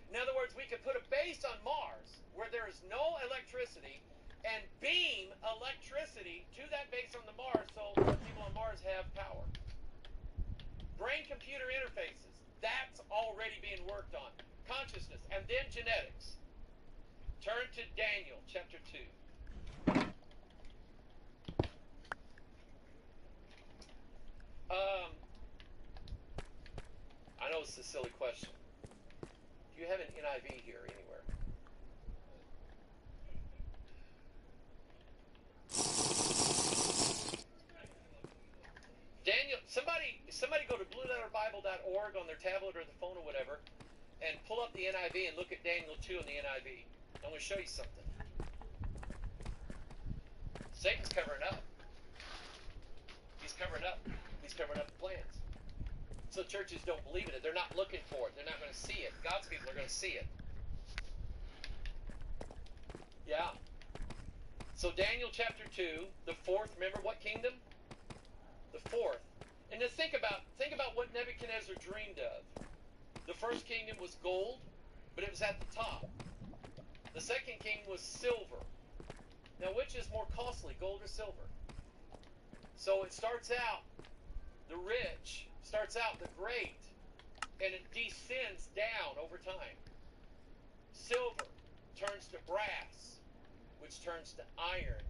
B: In other words, we could put a base on Mars where there is no electricity and beam electricity to that base on the Mars so people on Mars have power. Brain-computer interfaces. That's already being worked on. Consciousness. And then genetics. Turn to Daniel chapter 2. I know it's a silly question. Do you have an NIV here anywhere? Daniel, somebody go to blueletterbible.org on their tablet or the phone or whatever, and pull up the NIV and look at Daniel 2 in the NIV. I'm going to show you something. Satan's covering up. He's covering up. He's covering up the plans. So churches don't believe in it. They're not looking for it. They're not going to see it. God's people are going to see it. Yeah. So Daniel chapter 2, the fourth, remember what kingdom? The fourth. And then think about what Nebuchadnezzar dreamed of. The first kingdom was gold, but it was at the top. The second kingdom was silver. Now, which is more costly, gold or silver? So it starts out, the rich, starts out the great, and it descends down over time. Silver turns to brass, which turns to iron,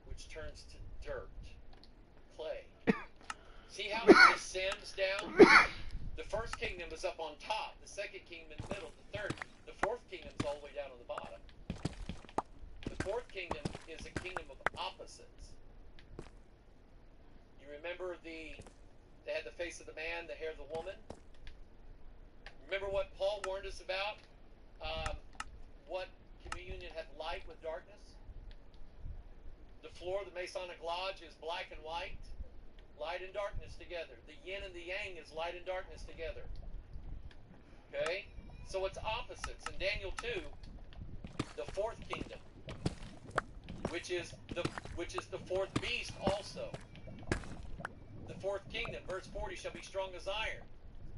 B: which turns to dirt, clay. See how it descends down? The first kingdom is up on top, the second kingdom in the middle, the third, the fourth kingdom's all the way down on the bottom. The fourth kingdom is a kingdom of opposites. You remember they had the face of the man, the hair of the woman? Remember what Paul warned us about? What light with darkness. The floor of the Masonic Lodge is black and white. Light and darkness together. The yin and the yang is light and darkness together. Okay? So it's opposites. In Daniel 2, the fourth kingdom, which is the fourth beast also. The fourth kingdom, verse 40, shall be strong as iron.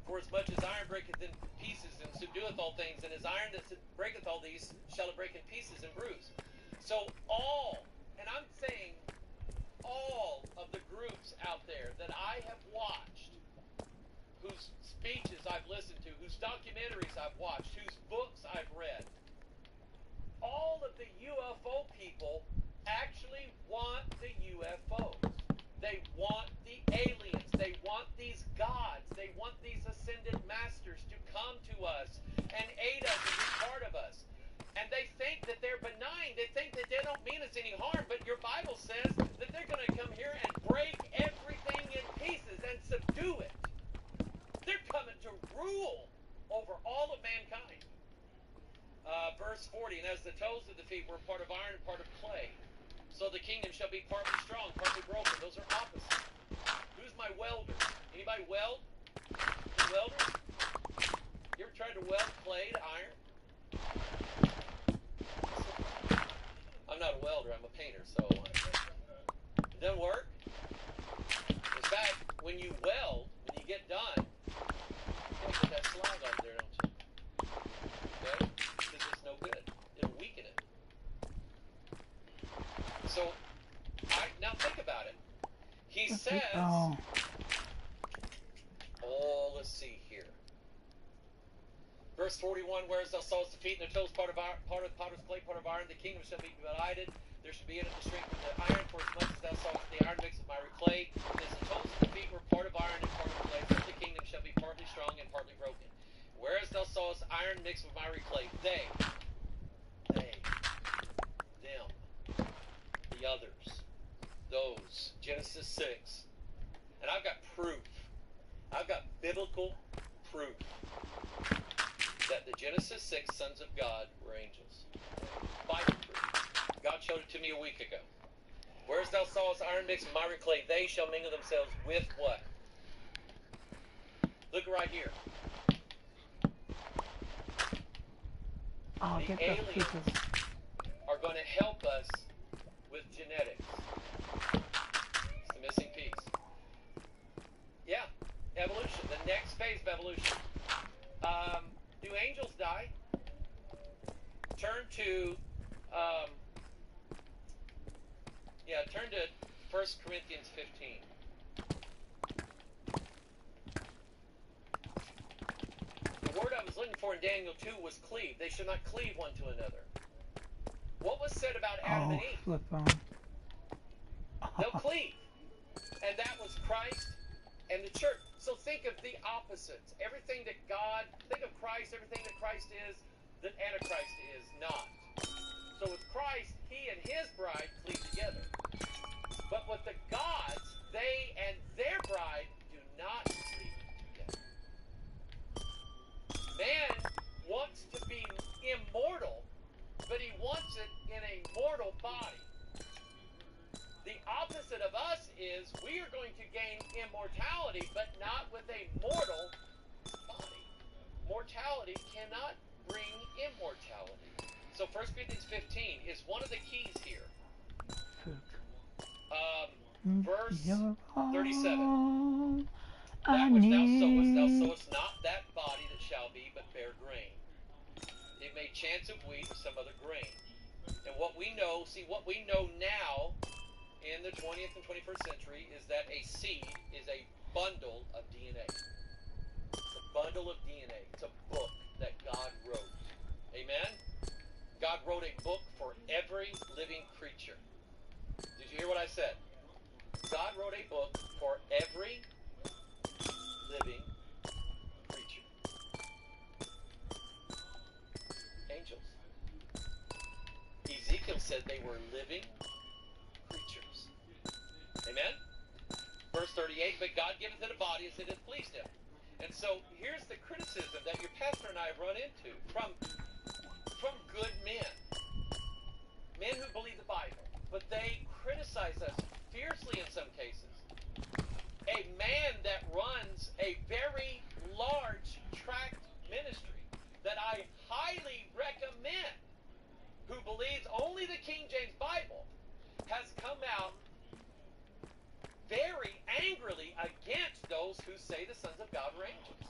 B: For as much as iron breaketh in pieces and subdueth all things, and as iron that breaketh all these, shall it break in pieces and bruise. So all, and I'm saying all of the groups out there that I have watched, whose speeches I've listened to, whose documentaries I've watched, whose books I've read, all of the UFO people actually want the UFOs. They want the aliens. They want these gods. They want these ascended masters to come to us and aid us and be part of us. And they think that they're benign. They think that they don't mean us any harm. But your Bible says that they're going to come here and break everything in pieces and subdue it. They're coming to rule over all of mankind. Verse 40, and as the toes of the feet were part of iron and part of clay, so the kingdom shall be partly strong, partly broken. Those are opposites. Who's my welder? Anybody weld? You welder? You ever tried to weld clay to iron? I'm not a welder, I'm a painter, so it doesn't work. In fact, when you weld, when you get done, you gotta get that slag off there, don't you? Okay? Because it's no good. It'll weaken it. So, now think about it. He says, let's see here. Verse 41, whereas thou sawest the feet and the toes, part of potter's clay, part of iron, the kingdom shall be divided. There shall be in it the strength of the iron, for as much as thou sawest the iron mixed with miry clay, as the toes of the feet were part of iron and part of clay, so the kingdom shall be partly strong and partly broken. Whereas thou sawest iron mixed with miry clay, them, the others, those, Genesis 6. And I've got proof. I've got biblical proof that the Genesis 6 sons of God were angels. Bible proof. God showed it to me a week ago. Whereas thou sawest iron mixed with miry clay, they shall mingle themselves with what? Look right here. The aliens are going to help us with genetics. It's the missing piece. Yeah, evolution, the next phase of evolution. Do angels die? Turn to, turn to 1 Corinthians 15. The word I was looking for in Daniel 2 was cleave. They should not cleave one to another. What was said about Adam and Eve?
A: Flip on.
B: They'll cleave. And that was Christ and the church. So think of the opposites. Everything that think of Christ, everything that Christ is, that Antichrist is not. So with Christ, he and his bride cleave together. But with the gods, they and their bride do not cleave together. Man wants to be immortal, but he wants it in a mortal body. The opposite of us is we are going to gain immortality, but not with a mortal body. Mortality cannot bring immortality. So 1 Corinthians 15 is one of the keys here. Verse 37. That which thou sowest not that body that shall be, but bear grain. It may chance of wheat or some other grain. And what we know now in the 20th and 21st century is that a seed is a bundle of DNA. It's a bundle of DNA. It's a book that God wrote. Amen? God wrote a book for every living creature. Did you hear what I said? God wrote a book for every living creature. Angels. Ezekiel said they were living creatures. Amen? Verse 38, but God giveth it a body as it hath pleased him. And so here's the criticism that your pastor and I have run into from good men. but they criticize us fiercely in some cases. A man that runs a very large tract ministry that I highly recommend, who believes only the King James Bible, has come out very angrily against those who say the sons of God were angels.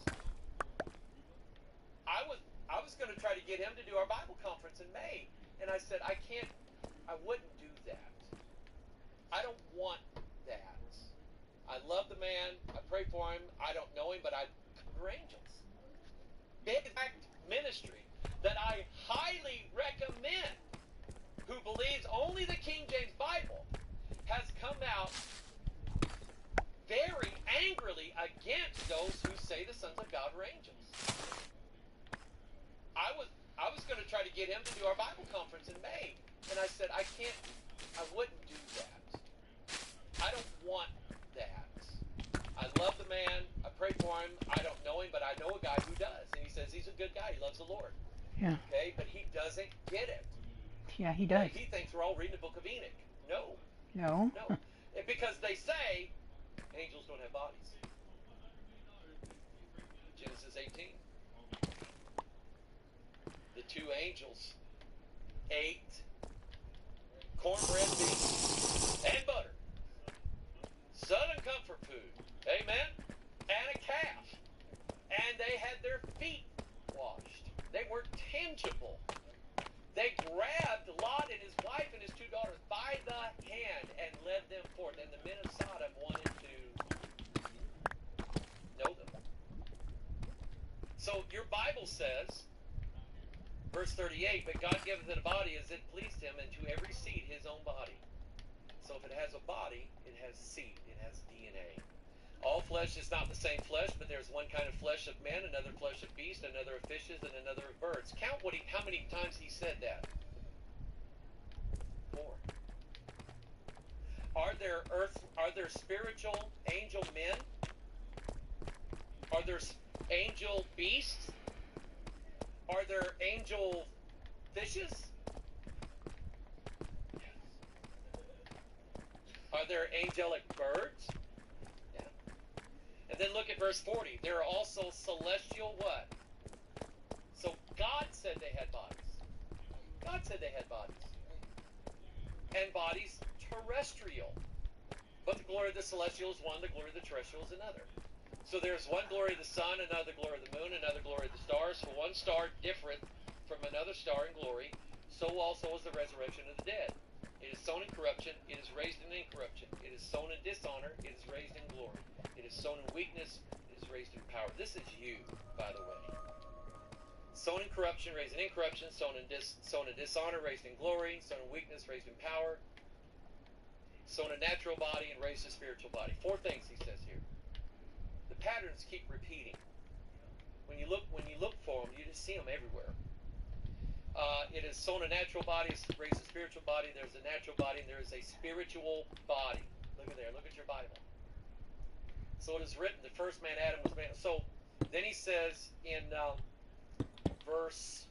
B: I was going to try to get him to do our Bible conference in May, and I said I wouldn't do that. I don't want that. I love the man. I pray for him. I don't know him, but we're angels. Big act ministry that I highly recommend, who believes only the King James Bible, has come out very angrily against those who say the sons of God were angels. I was going to try to get him to do our Bible conference in May, and I said I wouldn't do that. I don't want that. I love the man. I pray for him. I don't know him, but I know a guy who does, and he says he's a good guy. He loves the Lord.
A: Yeah.
B: Okay, but he doesn't get it.
A: Yeah, he does.
B: He thinks we're all reading the book of Enoch. No.
A: No.
B: Because they say angels don't have bodies. Genesis 18. The two angels ate cornbread beef and butter. Southern comfort food. Amen? And a calf. And they had their feet washed. They were tangible. They grabbed Lot and his wife and his two daughters by the hand and led them forth. And the men of Sodom wanted to know them. So your Bible says, verse 38, but God giveth it a body as it pleased him, and to every seed his own body. So if it has a body, it has seed, it has DNA. All flesh is not the same flesh, but there's one kind of flesh of men, another flesh of beasts, another of fishes, and another of birds. Count how many times he said that. 4. Are there spiritual angel men? Are there angel beasts? Are there angel fishes? Are there angelic birds? Yeah. And then look at verse 40. There are also celestial what? So God said they had bodies. God said they had bodies. And bodies terrestrial. But the glory of the celestial is one, the glory of the terrestrial is another. So there's one glory of the sun, another glory of the moon, another glory of the stars. For one star different from another star in glory, so also is the resurrection of the dead. It is sown in corruption, it is raised in incorruption. It is sown in dishonor, it is raised in glory. It is sown in weakness, it is raised in power. This is you, by the way. Sown in corruption, raised in incorruption. Sown in dishonor, raised in glory. Sown in weakness, raised in power. Sown a natural body and raised a spiritual body. 4 things he says here. The patterns keep repeating. When you look for them, you just see them everywhere. It is sown a natural body, it's raised a spiritual body. There's a natural body, and there is a spiritual body. Look at there. Look at your Bible. So it is written, the first man, Adam, was man. So then he says in verse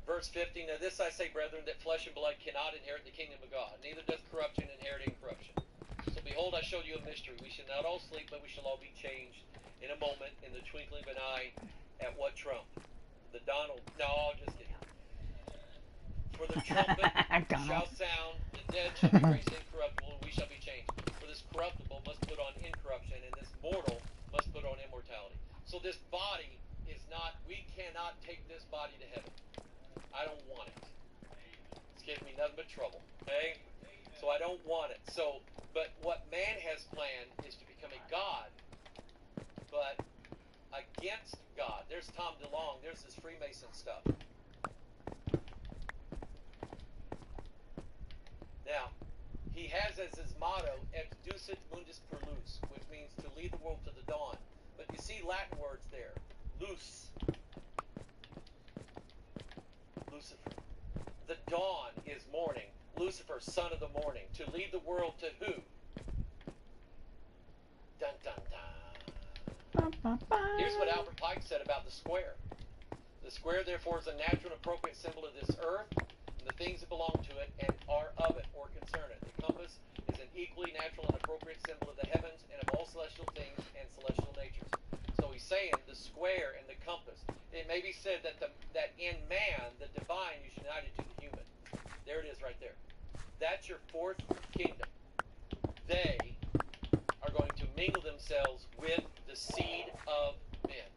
B: 50, now this I say, brethren, that flesh and blood cannot inherit the kingdom of God, neither doth corruption inherit incorruption. So behold, I showed you a mystery. We shall not all sleep, but we shall all be changed in a moment, in the twinkling of an eye. At what trump? The Donald. No, just kidding. For the trumpet shall sound, the dead shall be raised incorruptible, and we shall be changed. For this corruptible must put on incorruption, and this mortal must put on immortality. So this body is not, we cannot take this body to heaven. I don't want it. It's giving me nothing but trouble. Okay? So I don't want it. So, but what man has planned is to become a god, but against God. There's Tom DeLonge. There's this Freemason stuff. Now, he has as his motto, ex ducit mundus per lus, which means to lead the world to the dawn. But you see Latin words there. Lus. Lucifer. The dawn is morning. Lucifer, son of the morning. To lead the world to who? Dun, dun, dun. Here's what Albert Pike said about the square. The square, therefore, is a natural and appropriate symbol of this earth, and the things that belong to it and are of it or concern it. The compass is an equally natural and appropriate symbol of the heavens and of all celestial things and celestial natures. So he's saying the square and the compass. It may be said that that in man, the divine is united to the human. There it is right there. That's your fourth kingdom. They are going to mingle themselves with the seed of men.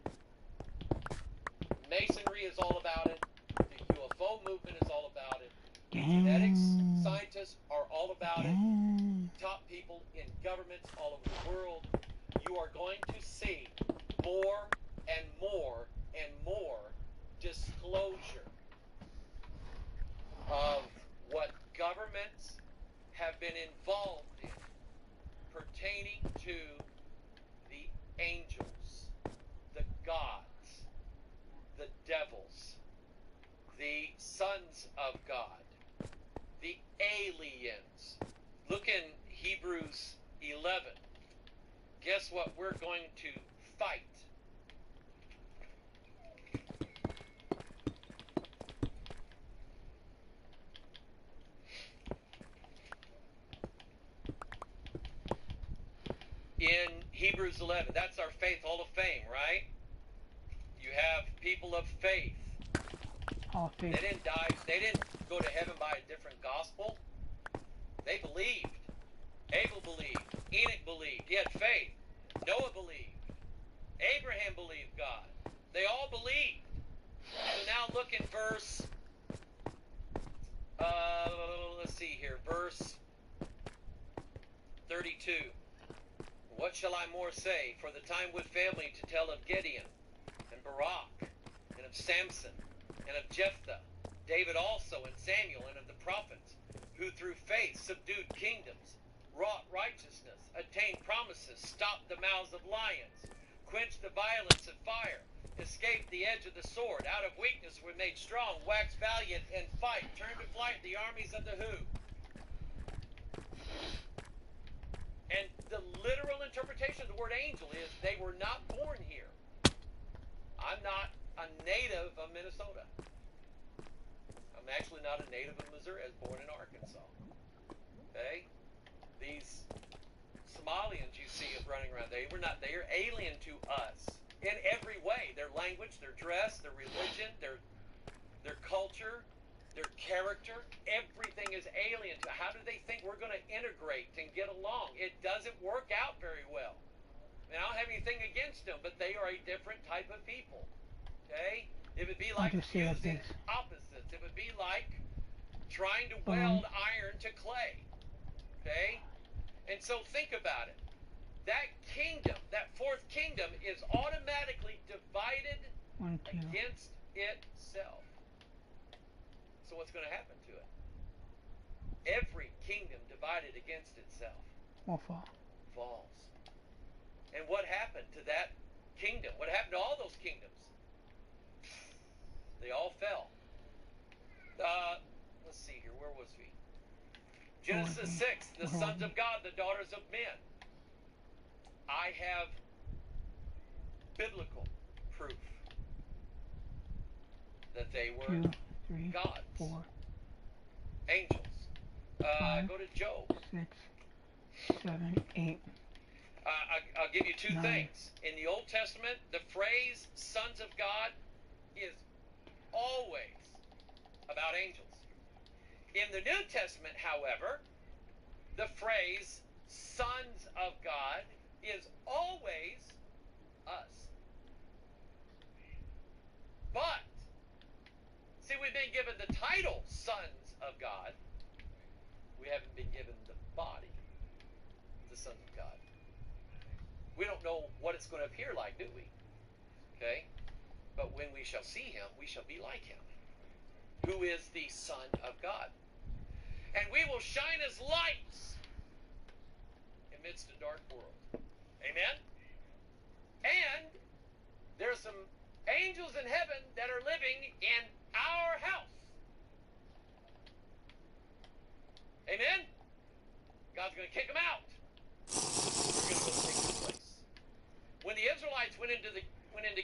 B: Masonry is all about it. The UFO movement is all about it. Genetics scientists are all about it. Top people in governments all over the world. You are going to see more and more and more disclosure of what governments have been involved in pertaining to the angels, the gods, the devils, the sons of God, the aliens. Look in Hebrews 11. Guess what we're going to fight? In Hebrews 11, that's our Faith Hall of Fame, right? You have people of faith.
A: Hall of Faith.
B: They didn't die. They didn't go to heaven by a different gospel. They believed. Abel believed. Enoch believed. He had faith. Noah believed. Abraham believed God. They all believed. So now look in verse, let's see here, verse 32. What shall I more say? For the time would fail me to tell of Gideon, and Barak, and of Samson, and of Jephthah, David also, and Samuel, and of the prophets, who through faith subdued kingdoms, wrought righteousness, attained promises, stopped the mouths of lions, quenched the violence of fire, escaped the edge of the sword, out of weakness were made strong, waxed valiant in fight, turned to flight the armies of the who? And the literal interpretation of the word angel is they were not born here. I'm not a native of Minnesota. I'm actually not a native of Missouri. I was born in Arkansas. Okay? These Somalians you see running around, they are alien to us in every way. Their language, their dress, their religion, their culture, their character, everything is alien to. How do they think we're going to integrate and get along? It doesn't work out very well. And I don't have anything against them, but they are a different type of people. Okay? It would be like fusing opposites. It would be like trying to weld iron to clay. Okay? And so think about it. That kingdom, that fourth kingdom, is automatically divided against itself. So what's going to happen to it? Every kingdom divided against itself
A: will fall.
B: Falls. And what happened to that kingdom? What happened to all those kingdoms? They all fell. Let's see here. Where was we? Genesis 6, the sons of God, the daughters of men. I have biblical proof that they were
A: 2, 3,
B: gods,
A: 4,
B: angels.
A: 5,
B: Go to Job.
A: 6, 7, 8.
B: I'll give you two
A: 9.
B: things. In the Old Testament, the phrase sons of God is always about angels. In the New Testament, however, the phrase sons of God is always us. But, see, we've been given the title sons of God. We haven't been given the body, the sons of God. We don't know what it's going to appear like, do we? Okay? But when we shall see him, we shall be like him, who is the Son of God. And we will shine as lights amidst a dark world. Amen? And there's some angels in heaven that are living in our house. Amen? God's going to kick them out. We're going to go take their place. When the Israelites went into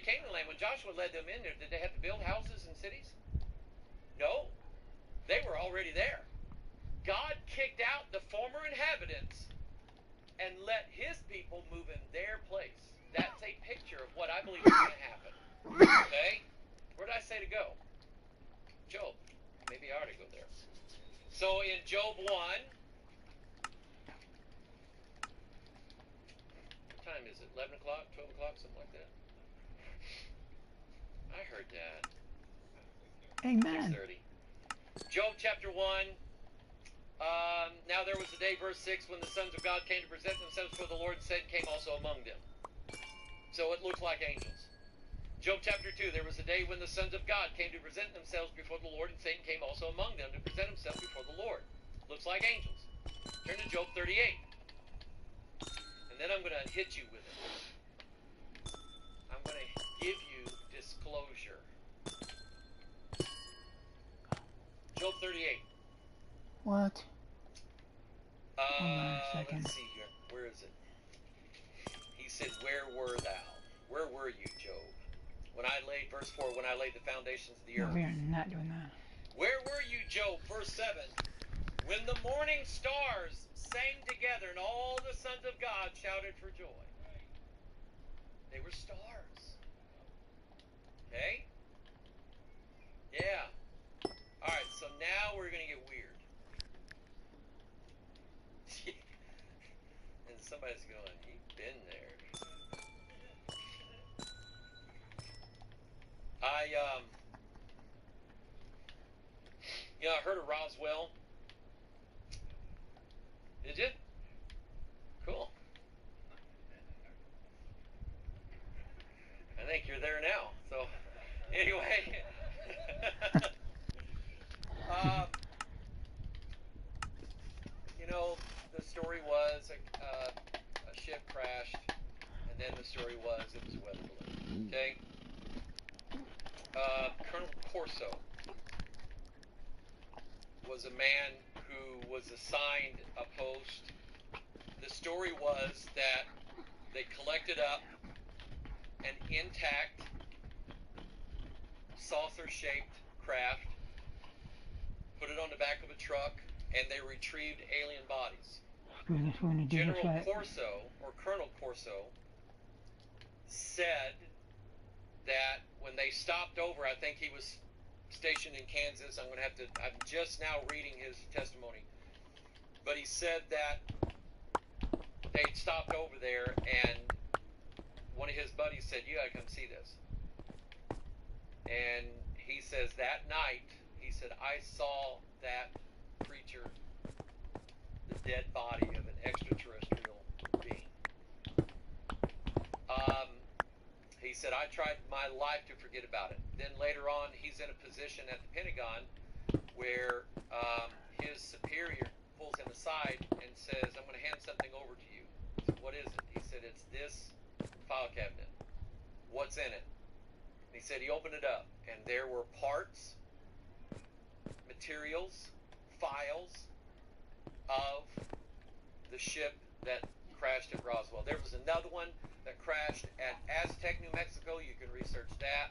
B: Canaan land, when Joshua led them in there, did they have to build houses? cities? No, they were already there. God kicked out the former inhabitants and let his people move in their place. That's a picture of what I believe is going to happen. Okay? Where did I say to go? Job. Maybe I ought to go there. So in Job 1, what time is it? 11 o'clock? 12 o'clock? Something like that? I heard that.
A: Amen.
B: 6:30. Job chapter 1. Now there was a day, verse 6, when the sons of God came to present themselves before the Lord, and Satan came also among them. So it looks like angels. Job chapter 2, there was a day when the sons of God came to present themselves before the Lord, and Satan came also among them to present himself before the Lord. Looks like angels. Turn to Job 38. And then I'm going to hit you with it. I'm going to give you disclosure. Job 38.
A: What? Hold on a second.
B: Let's see here. Where is it? He said, where were thou? Where were you, Job? When I laid, verse 4, when I laid the foundations of the
A: No,
B: earth.
A: we are not doing that.
B: Where were you, Job? Verse 7. When the morning stars sang together and all the sons of God shouted for joy. They were stars. Okay? Yeah. Alright, so now we're going to get weird. And somebody's going, you've been there. I heard of Roswell. Did you? Cool. I think you're there now. So, anyway. The story was a ship crashed, and then the story was it was a weather balloon. Okay? Colonel Corso was a man who was assigned a post. The story was that they collected up an intact saucer-shaped craft, put it on the back of a truck, and they retrieved alien bodies.
A: Screw this, we're gonna do this
B: General
A: right.
B: Corso, or Colonel Corso, said that when they stopped over, I think he was stationed in Kansas. I'm just now reading his testimony. But he said that they stopped over there, and one of his buddies said, you gotta come see this. And he says that night, he said, I saw that creature, the dead body of an extraterrestrial being. He said, I tried my life to forget about it. Then later on, he's in a position at the Pentagon where his superior pulls him aside and says, I'm going to hand something over to you. He said, what is it? He said, it's this file cabinet. What's in it? He said he opened it up, and there were parts, materials, files of the ship that crashed at Roswell. There was another one that crashed at Aztec, New Mexico. You can research that.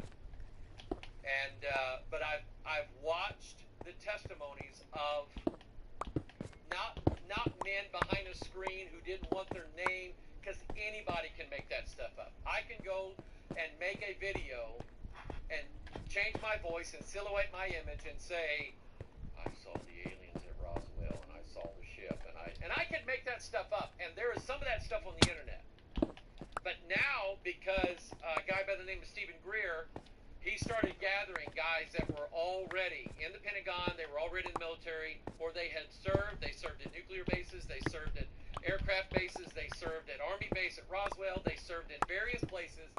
B: And but I've watched the testimonies of not men behind a screen who didn't want their name, because anybody can make that stuff up. I can go and make a video and change my voice and silhouette my image and say, I saw the aliens at Roswell and I saw the ship, and I can make that stuff up, and there is some of that stuff on the internet. But now, because a guy by the name of Stephen Greer, he started gathering guys that were already in the Pentagon, they were already in the military, or they served at nuclear bases, they served at aircraft bases, they served at Army base at Roswell, they served in various places,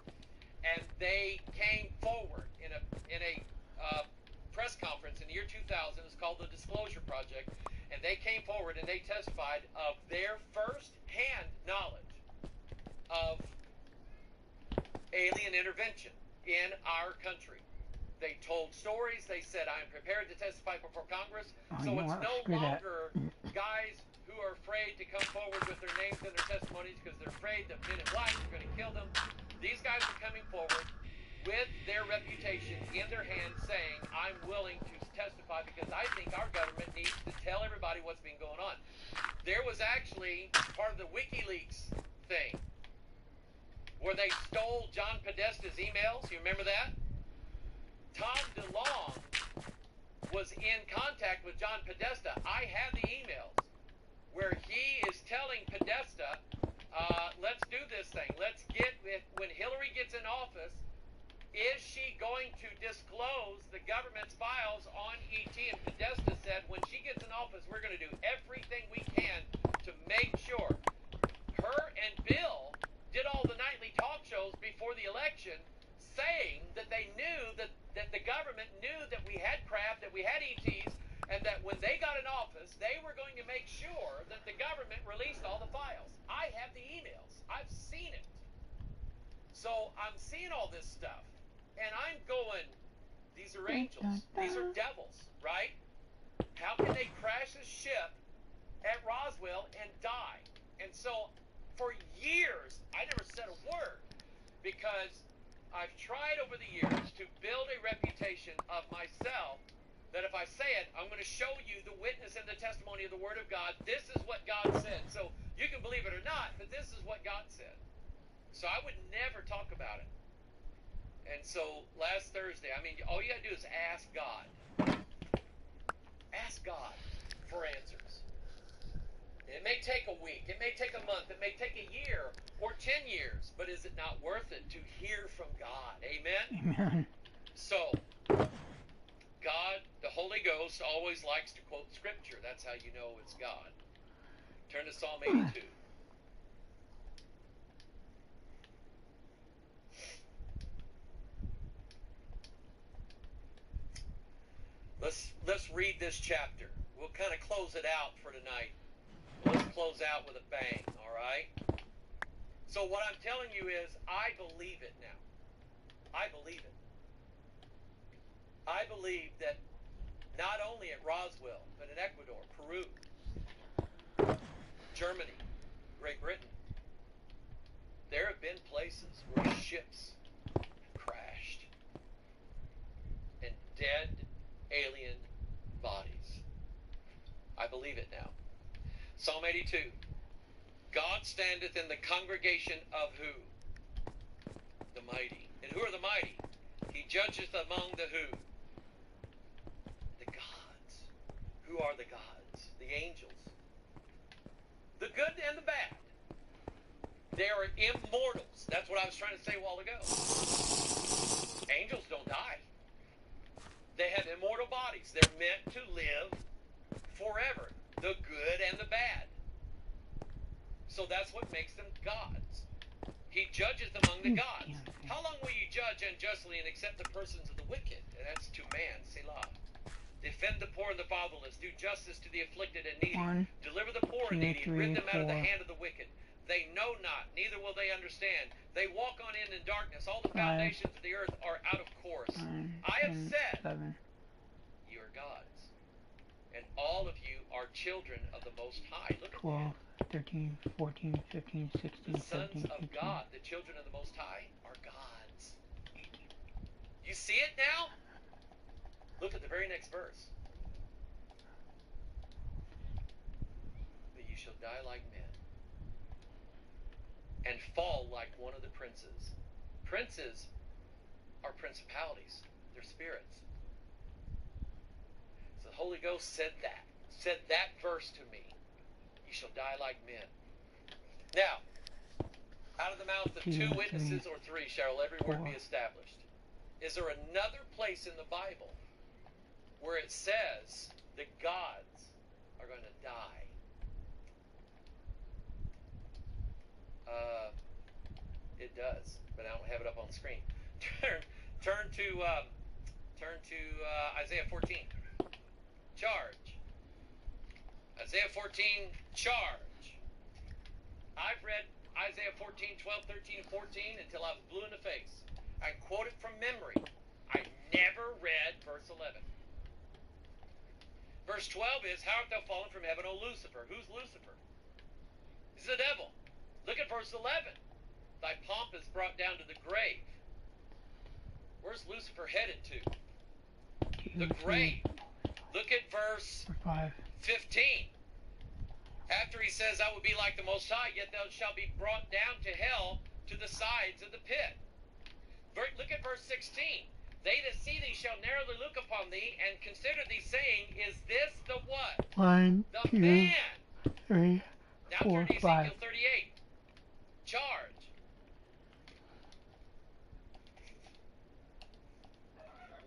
B: and they came forward in a press conference in the year 2000. It's called the Disclosure Project, and they came forward and they testified of their first-hand knowledge of alien intervention in our country. They told stories. They said, I am prepared to testify before Congress. So it's no longer guys who are afraid to come forward with their names and their testimonies because they're afraid the Men in Black are going to kill them. These guys are coming forward, with their reputation in their hands saying, I'm willing to testify because I think our government needs to tell everybody what's been going on. There was actually part of the WikiLeaks thing where they stole John Podesta's emails. You remember that? Tom DeLonge was in contact with John Podesta. I have the emails where he is telling Podesta, let's do this thing. Let's get, when Hillary gets in office, is she going to disclose the government's files on ET? And Podesta said, when she gets in office, we're going to do everything we can to make sure. Her and Bill did all the nightly talk shows before the election saying that they knew that the government knew that we had crap, that we had ETs, and that when they got in office, they were going to make sure that the government released all the files. I have the emails. I've seen it. So I'm seeing all this stuff. And I'm going, these are angels. These are devils, right? How can they crash a ship at Roswell and die? And so for years, I never said a word because I've tried over the years to build a reputation of myself that if I say it, I'm going to show you the witness and the testimony of the Word of God. This is what God said. So you can believe it or not, but this is what God said. So I would never talk about it. And so last Thursday, I mean, all you got to do is ask God. Ask God for answers. It may take a week. It may take a month. It may take a year or 10 years. But is it not worth it to hear from God? Amen?
A: Amen.
B: So, God, the Holy Ghost, always likes to quote Scripture. That's how you know it's God. Turn to Psalm 82. Let's read this chapter. We'll kind of close it out for tonight. Let's close out with a bang, all right? So what I'm telling you is, I believe it now. I believe it. I believe that not only at Roswell, but in Ecuador, Peru, Germany, Great Britain, there have been places where ships have crashed and dead alien bodies. I believe it now. Psalm 82. God standeth in the congregation of who? The mighty. And who are the mighty? He judgeth among the who? The gods. Who are the gods? The angels. The good and the bad. They are immortals. That's what I was trying to say a while ago. Angels don't die. They have immortal bodies. They're meant to live forever. The good and the bad. So that's what makes them gods. He judgeth among the gods. How long will you judge unjustly and accept the persons of the wicked? And that's to man, Selah. Defend the poor and the fatherless. Do justice to the afflicted and needy. Deliver the poor and needy. Rid them out of the hand of the wicked. They know not, neither will they understand. They walk on in darkness. All the foundations of the earth are out of course. I have said, you are gods. And all of you are children of the Most High. Look at
A: 12, 13, 14, 15, 16,
B: the sons
A: 17,
B: of
A: 18.
B: God, the children of the Most High, are gods. You see it now? Look at the very next verse. But you shall die like men, and fall like one of the princes. Princes are principalities. They're spirits. So the Holy Ghost said that verse to me. You shall die like men. Now, out of the mouth of two witnesses or three shall every word be established. Is there another place in the Bible where it says the gods are going to die? It does, but I don't have it up on the screen. Turn to Isaiah 14. Charge. Isaiah 14, charge. I've read Isaiah 14, 12, 13, and 14 until I was blue in the face. I quote it from memory. I never read verse 11. Verse 12 is, how art thou fallen from heaven, O Lucifer? Who's Lucifer? He's the devil. Look at verse 11. Thy pomp is brought down to the grave. Where's Lucifer headed to?
A: 2,
B: The
A: 3,
B: grave. Look at verse
A: 4, 5.
B: 15. After he says, I will be like the Most High, yet thou shalt be brought down to hell to the sides of the pit. Look at verse 16. They that see thee shall narrowly look upon thee and consider thee, saying, is this the what?
A: 1,
B: The
A: 2,
B: man.
A: 3,
B: Now
A: 4,
B: turn to
A: 5.
B: Ezekiel 38. Charge.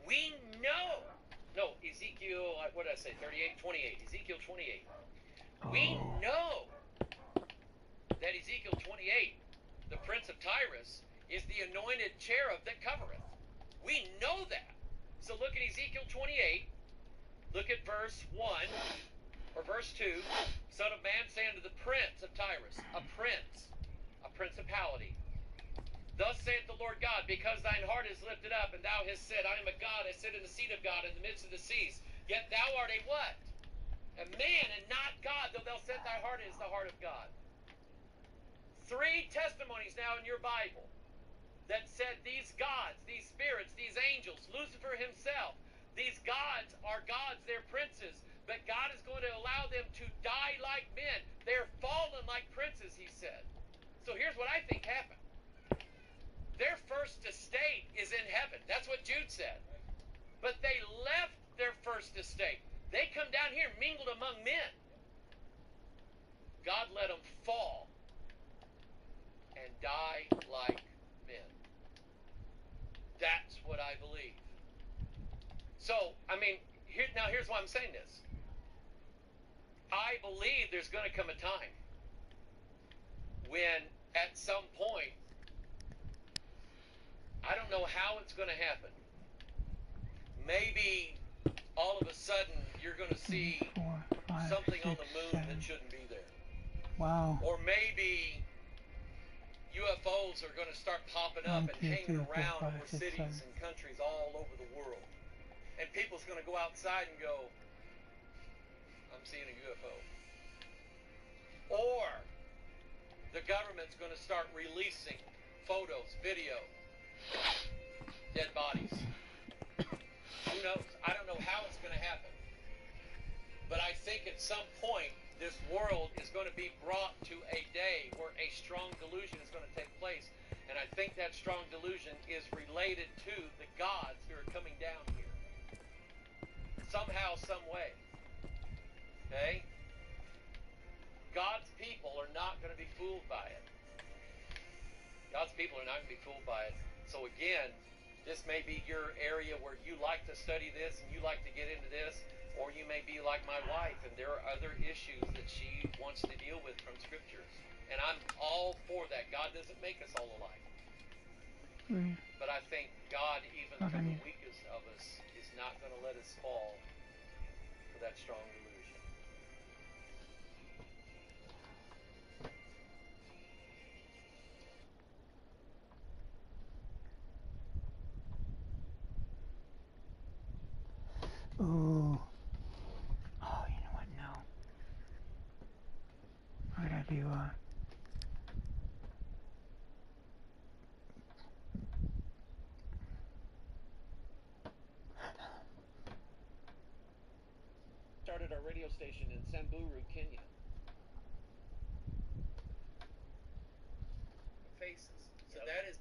B: We know. No, Ezekiel, what did I say? 38, 28. Ezekiel 28. We know that Ezekiel 28, the prince of Tyrus, is the anointed cherub that covereth. We know that. So look at Ezekiel 28. Look at verse 1 or verse 2. Son of man, say unto the prince of Tyrus, a principality. Thus saith the Lord God, because thine heart is lifted up, and thou hast said, I am a God, I sit in the seat of God in the midst of the seas. Yet thou art a what? A man and not God, though thou set thy heart is the heart of God. 3 testimonies now in your Bible that said these gods, these spirits, these angels, Lucifer himself, these gods are gods, they're princes, but God is going to allow them to die like men. They're fallen like princes, he said. So here's what I think happened. Their first estate is in heaven. That's what Jude said. But they left their first estate. They come down here, mingled among men. God let them fall and die like men. That's what I believe. So, I mean, here's why I'm saying this. I believe there's going to come a time when, at some point, I don't know how it's going to happen. Maybe all of a sudden you're going to see
A: 4, 5,
B: something
A: 6,
B: on the moon
A: 7.
B: that shouldn't be there.
A: Wow.
B: Or maybe UFOs are going to start popping up
A: 1,
B: and
A: 2,
B: hanging
A: 3, 4,
B: around
A: 5,
B: over
A: 6,
B: cities
A: 7.
B: and countries all over the world. And people's going to go outside and go, I'm seeing a UFO. Or the government's going to start releasing photos, video, dead bodies. Who knows? I don't know how it's going to happen. But I think at some point, this world is going to be brought to a day where a strong delusion is going to take place. And I think that strong delusion is related to the gods who are coming down here. Somehow, some way. Okay? God's people are not going to be fooled by it. God's people are not going to be fooled by it. So again, this may be your area where you like to study this and you like to get into this, or you may be like my wife and there are other issues that she wants to deal with from scriptures. And I'm all for that. God doesn't make us all alike. But I think God, even from the weakest of us, is not going to let us fall for that strong delusion.
A: Ooh. Oh, you know what? No. I gotta do,
B: Started our radio station in Samburu, Kenya. Faces. So that is.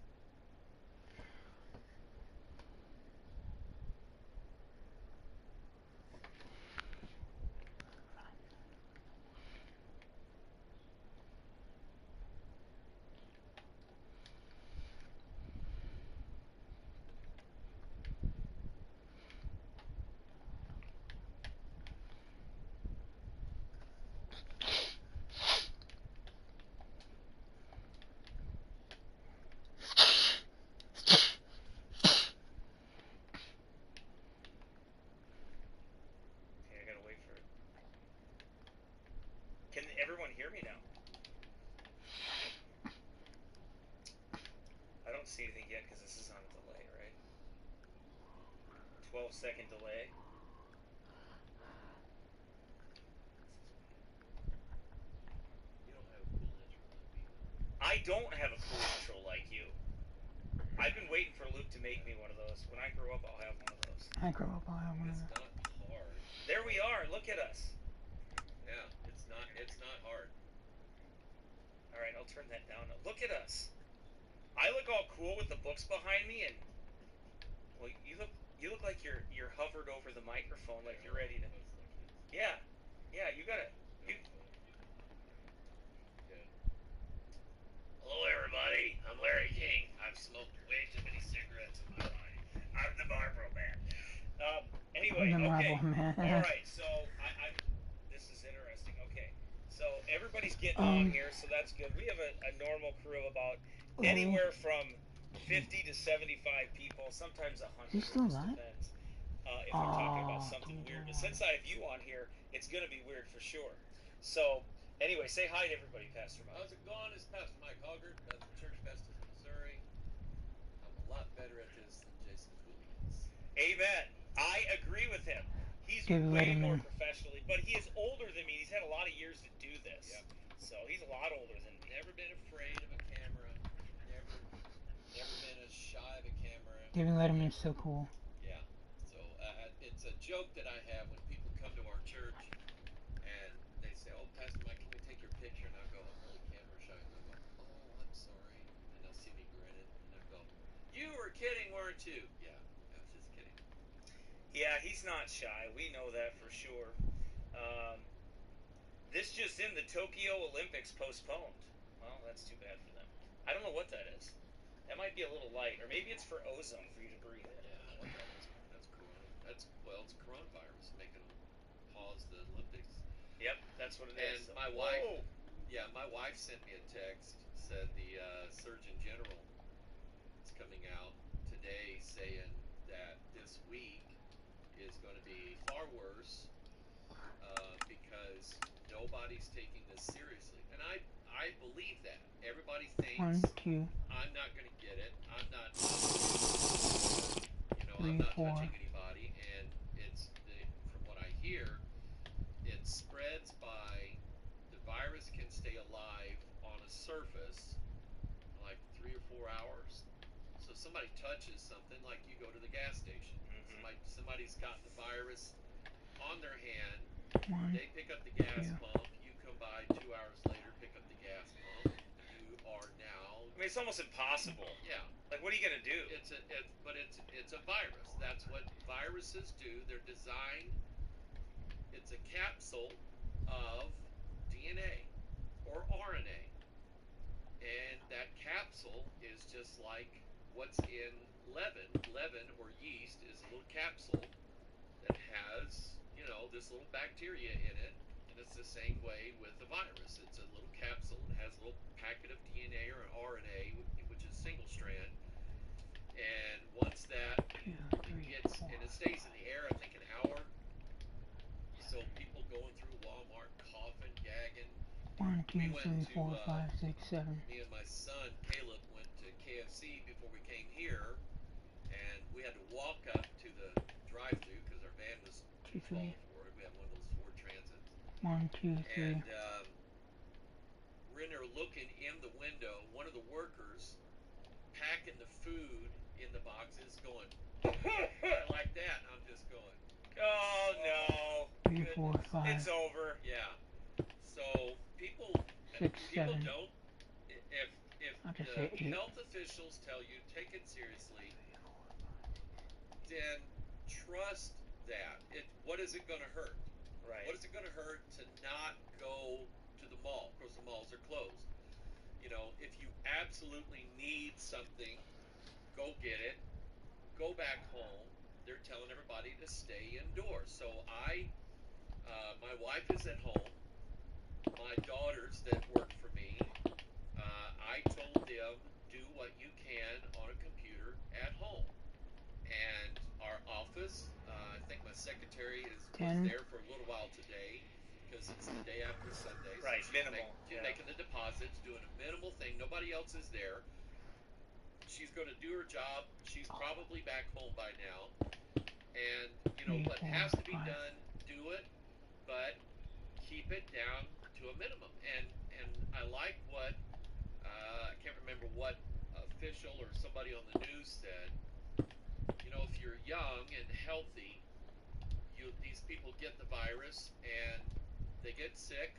C: Everyone hear me now? I don't see anything yet because this is on a delay, right? 12-second delay.
B: You don't have a cool intro like me.
C: I don't have a cool intro like you. I've been waiting for Luke to make me one of those. When I grow up, I'll have one of those.
A: I grow up, I have one of
B: It's
A: those.
B: not hard.
C: There we are. Look at us.
B: Yeah, it's not hard.
C: All right, I'll turn that down. Look at us. I look all cool with the books behind me, and well, you look like you're hovered over the microphone, like you're ready to. Yeah, you gotta. You. Hello, everybody. I'm Larry King. I've smoked way too many cigarettes in my life. I'm the Marlboro Man. Anyway,
A: I'm the
C: okay.
A: Marlboro Man.
C: All right, so I this is interesting. Okay, so everybody's getting on here, so that's good. We have a normal crew of about anywhere from 50 to 75 people, sometimes 100.
A: Is he still
C: It just
A: alive?
C: depends. If we're talking about something weird, but since I have you on here, it's gonna be weird for sure. So. Anyway, say hi to everybody, Pastor Mike.
B: How's it going? It's Pastor Mike Hoggard, Bethel Church, Festus, Missouri. I'm a lot better at this than Jason Cooley.
C: Amen. I agree with him. He's
A: David
C: way more
A: Letterman.
C: professionally, but he is older than me. He's had a lot of years to do this.
B: Yep.
C: So he's a lot older than me.
B: Never been afraid of a camera. Never been as shy of a camera.
A: David Letterman's so cool.
B: Yeah. So it's a joke that I have when people come to our church and they say, "Oh, Pastor Mike, can we take your picture?" And I go, "I'm really camera shy." And they'll go, "Oh, I'm sorry." And they'll see me grinning, and they'll go, "You were kidding, weren't you?" Yeah, I was just kidding.
C: Yeah, he's not shy. We know that for sure. This just in, the Tokyo Olympics postponed. Well, that's too bad for them. I don't know what that is. That might be a little light, or maybe it's for ozone for you to breathe in.
B: Yeah, that's corona. It's coronavirus making them pause the Olympics.
C: Yep, that's what it is.
B: And my wife sent me a text, said the Surgeon General is coming out today saying that this week is going to be far worse because nobody's taking this seriously. And I believe that. Everybody thinks
A: 1, 2,
B: I'm not going to get it. I'm not or,
A: 3,
B: I'm not
A: 4.
B: touching anybody. And from what I hear, it spreads by the virus can stay alive on a surface like 3 or 4 hours. So if somebody touches something, like you go to the gas station, somebody's got the virus on their hand.
A: 1,
B: They pick up the gas
A: 2.
B: pump. You come by 2 hours later, pick up the gas pump. You are now.
C: I mean, it's almost impossible.
B: Yeah.
C: Like, what are you gonna do?
B: It's a virus. That's what viruses do. They're designed. It's a capsule of DNA or RNA, and that capsule is just like what's in leaven. Leaven or yeast is a little capsule that has this little bacteria in it, and it's the same way with the virus. It's a little capsule. It has a little packet of DNA or an RNA, which is single strand. And once that
A: 2, 3,
B: gets,
A: 4.
B: and it stays in the air, I think an hour. So people going through Walmart, coughing, gagging.
A: 1, 2,
B: We
A: 3,
B: went
A: 4,
B: to,
A: 5, 6, 7.
B: Me and my son Caleb went to KFC before we came here, and we had to walk up to the drive-thru because our van was too
A: 2, 3.
B: small for it. We had one of those Ford Transits.
A: 1, 2, 3.
B: And we're in there looking in the window. One of the workers packing the food in the boxes going like that. And I'm just going,
C: Oh no!
A: 3, 4, 5.
C: It's over.
B: yeah. So people
A: 6, 7.
B: don't. If
A: I'll just
B: the
A: say 8.
B: health officials tell you take it seriously, then trust that. What is it going to hurt?
C: Right.
B: What is it going to hurt to not go to the mall? Of course, the malls are closed. If you absolutely need something, go get it. Go back home. They're telling everybody to stay indoors. So my wife is at home. My daughters that work for me, I told them do what you can on a computer at home. And our office, I think my secretary was
A: 10.
B: there for a little while today because it's the day after Sunday. So
C: Right,
B: she's
C: minimal.
B: She's making the deposits, doing a minimal thing. Nobody else is there. She's going to do her job. She's probably back home by now. And,
A: 3,
B: what
A: 4,
B: has to be
A: 5.
B: done, do it, but keep it down to a minimum. And I like what, I can't remember what official or somebody on the news said, you know, if you're young and healthy, these people get the virus and they get sick,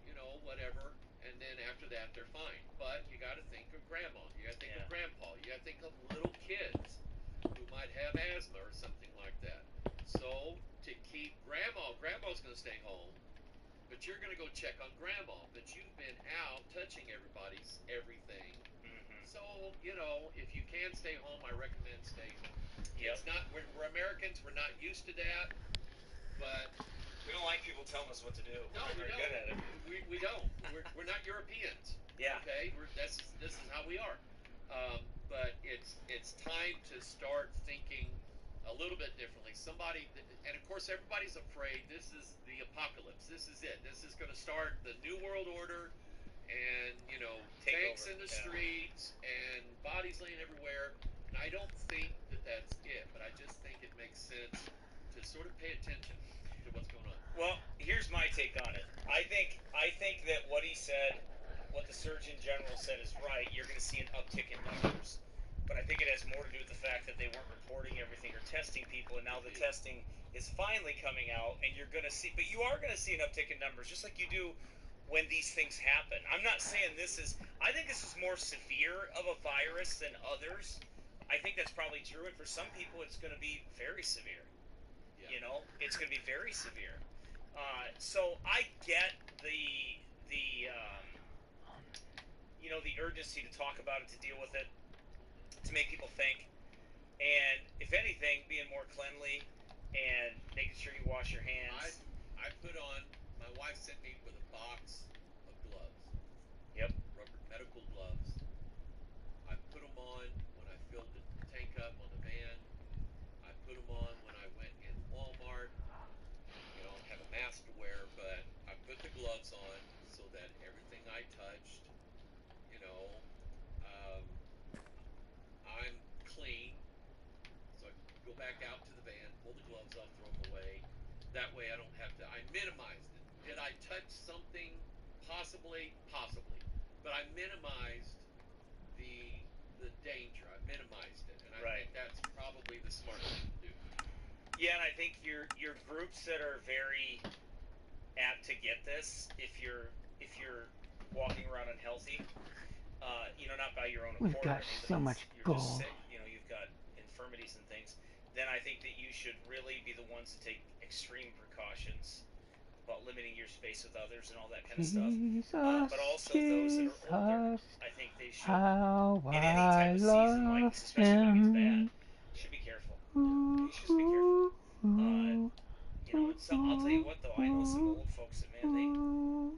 B: you know, whatever, and then after that they're fine. But you got to think of grandma, you got to think of grandpa, you got to think of little kids who might have asthma or something like that. So to keep grandma's going to stay home, but you're going to go check on grandma. But you've been out touching everybody's everything. So, you know, if you can stay home, I recommend staying home.
C: Yep.
B: It's not, we're Americans, we're not used to that, but
C: we don't like people telling us what to do.
B: No,
C: we're
B: we
C: very
B: don't.
C: good at it.
B: We don't. We're not Europeans.
C: Yeah.
B: Okay. This is how we are. But it's time to start thinking a little bit differently. And of course everybody's afraid. This is the apocalypse. This is it. This is going to start the new world order, and you know, tanks in the streets and bodies laying everywhere. And I don't think that that's it. But I just think it makes sense to sort of pay attention to what's going on.
C: Well, here's my take on it. I think that what he said, what the Surgeon General said is right. You're going to see an uptick in numbers. But I think it has more to do with the fact that they weren't reporting everything or testing people, and now the testing is finally coming out, and you're going to see, but you are going to see an uptick in numbers, just like you do when these things happen. I'm not saying I think this is more severe of a virus than others. I think that's probably true, and for some people it's going to be very severe. You know, it's going to be very severe. So I get the you know, the urgency to talk about it, to deal with it, to make people think, and if anything, being more cleanly and making sure you wash your hands.
B: I put on. My wife sent me with a box of gloves.
C: Yep.
B: Rubber medical gloves. I put them on when I filled the tank up on the van. I put them on when I went in Walmart. You know, I have a mask to wear, but I put the gloves on so that everything I touched, you know, I'm clean. So I go back out to the van, pull the gloves off, throw them away. That way I don't have to. I minimized it. Did I touch something? Possibly. But I minimized the danger. I minimized it, and I think that's probably the smart thing to do.
C: Yeah, and I think your groups that are very apt to get this, if you're walking around unhealthy, you know, not by your own accord.
A: We've got so much
C: you're just sick, you know, you've got infirmities and things. Then I think that you should really be the ones to take extreme precautions about limiting your space with others and all that kind of stuff. But also those that are older, I think they should, in any type of season like this, especially when it gets bad, should be careful. You should just be careful. You know, I'll tell you what though, I know some old folks that, man,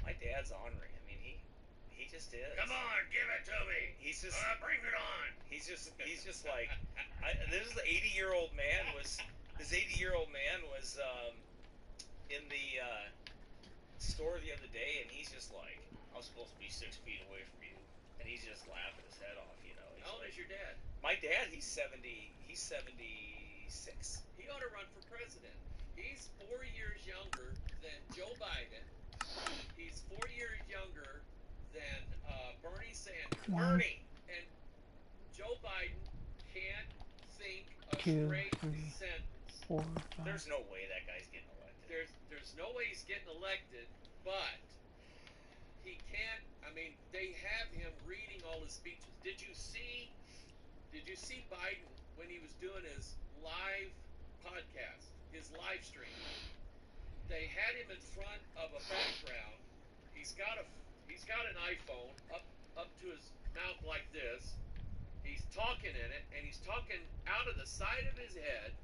C: my dad's ornery. I mean, he just is.
B: Come on, give it to me.
C: He's just
B: bring it on.
C: He's just like, this is the 80-year-old man was. This 80-year-old man was in the store the other day, and he's just like, I'm supposed to be 6 feet away from you, and he's just laughing his head off. You know.
B: How old is your dad?
C: My dad, he's 70. He's 76.
B: He ought to run for president. He's 4 years younger than Joe Biden. He's 4 years younger than Bernie Sanders.
C: Bernie!
B: And Joe Biden can't think a
A: 2,
B: straight
A: 3,
B: sentence.
A: 4, 5.
C: There's no way that guy's getting elected.
B: There's no way he's getting elected, but he can't. I mean, they have him reading all his speeches. Did you see Biden when he was doing his live podcast, his live stream? They had him in front of a background. He's got an iPhone up to his mouth like this. He's talking in it, and he's talking out of the side of his head,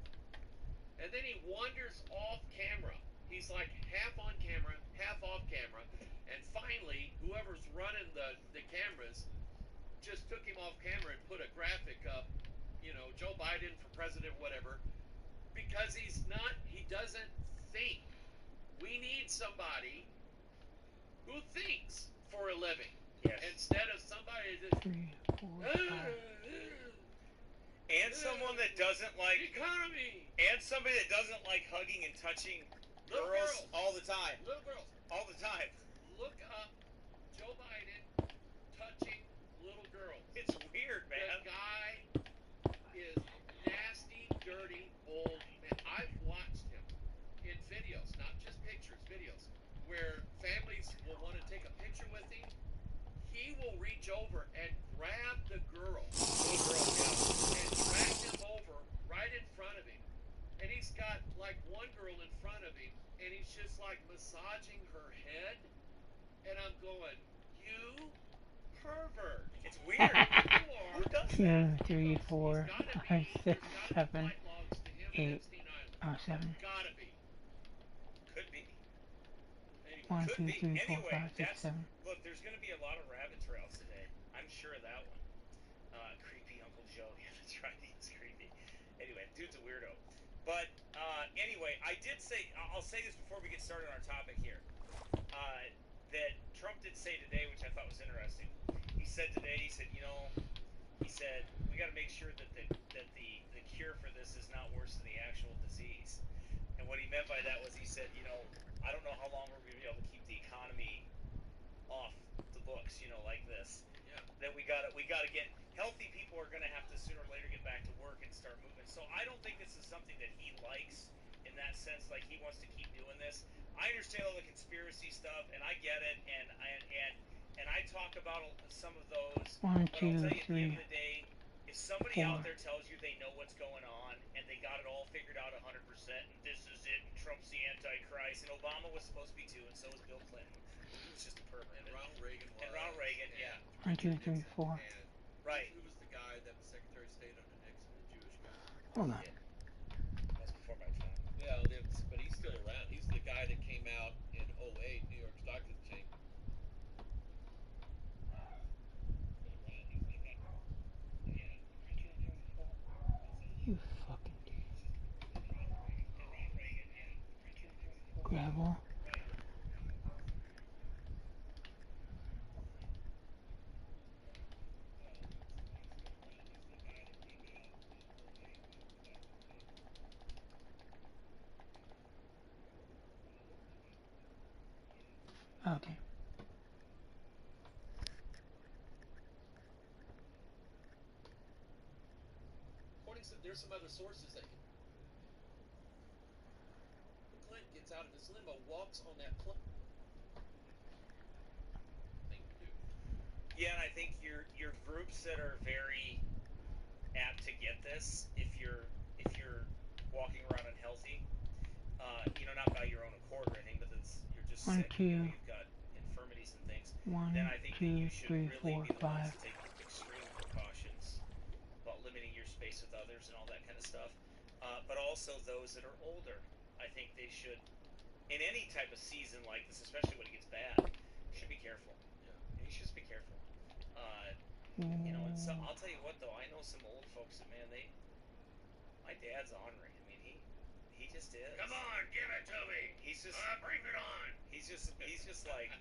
B: and then he wanders off camera. He's like half on camera, half off camera, and finally, whoever's running the cameras just took him off camera and put a graphic up, you know, Joe Biden for president, whatever, because he doesn't think. We need somebody who thinks for a living.
C: Yes.
B: Instead of somebody that
A: 3, 4, 5.
C: And someone that doesn't like
B: economy.
C: And somebody that doesn't like hugging and touching girls all the time.
B: Little girls.
C: All the time.
B: Look up Joe Biden touching little girls.
C: It's weird,
B: The
C: man.
B: guy is nasty, dirty, old man. I've watched him in videos, not just pictures, videos, where families will want to take a picture with him. He will reach over and grab the girl
C: Little girls, yeah.
B: and drag them over right in front of him. And he's got like one girl in front of him, and he's just like massaging her head. And I'm going, you pervert.
C: It's weird.
B: You
C: Who
B: are.
C: does
A: 2,
C: that?
A: 3, 4,
B: He's gotta
A: 5,
B: be,
A: 6,
B: there's gotta
A: 7,
B: be flight logs to him
A: 8,
B: in Epstein Island.
A: 7.
B: Gotta be.
C: Could be.
B: Anyway,
A: 1,
C: Could
A: 2,
C: be.
A: 3, 4,
C: Anyway,
A: 5, 6,
C: that's
A: 7.
C: look. There's going to be a lot of rabbit trails today. I'm sure of that one. Creepy Uncle Joe. Yeah, that's right. He's creepy. Anyway, dude's a weirdo. But anyway, I did say. I'll say this before we get started on our topic here. That Trump did say today, which I thought was interesting. He said today. He said, he said we got to make sure that the cure for this is not worse than the actual disease. And what he meant by that was he said, I don't know how long we're going to be able to keep the economy off the books, like this.
B: yeah.
C: That we got to get healthy people are going to have to sooner or later get back to work and start moving. So I don't think this is something that he likes in that sense. Like he wants to keep doing this. I understand all the conspiracy stuff, and I get it, and I talk about some of those.
A: 1,
C: But I'll
A: 2,
C: tell you, at the
A: 3,
C: end of the day, if somebody
A: 4.
C: out there tells you they know what's going on and they got it all figured out 100%, and this is it, and Trump's the Antichrist, and Obama was supposed to be too, and so was Bill Clinton. He was just a pervert.
B: And Ronald Reagan was.
C: And Ronald Reagan, yeah.
A: 1, 2, 3, 4.
B: And
C: Right.
B: who was the guy that was Secretary of State under Nixon, the Jewish guy?
A: Hold on.
C: That's before my time.
B: Yeah, but he's still around. He's the guy that came out in 2008, New York Stock Exchange.
A: You fucking dude. Gravel. Okay.
B: There's some other sources that Clinton gets out of his limo, walks on that plane. Thing to do.
C: Yeah, and I think your groups that are very apt to get this, if you're walking around unhealthy, not by your own accord or anything, but you're just
A: 1,
C: sick,
A: 2.
C: You've got infirmities and things,
A: 1,
C: then I think
A: 2,
C: that you should
A: 3,
C: really
A: 4,
C: be the ones
A: 5.
C: to take extreme precautions about limiting your space with others and all that kind of stuff. But also those that are older, I think they should, in any type of season like this, especially when it gets bad, should be careful.
B: Yeah.
C: You should just be careful. And I'll tell you what though, I know some old folks that my dad's ornery. I mean, he just is.
B: Come on, give it to me.
C: He's just
B: bring it on.
C: He's just like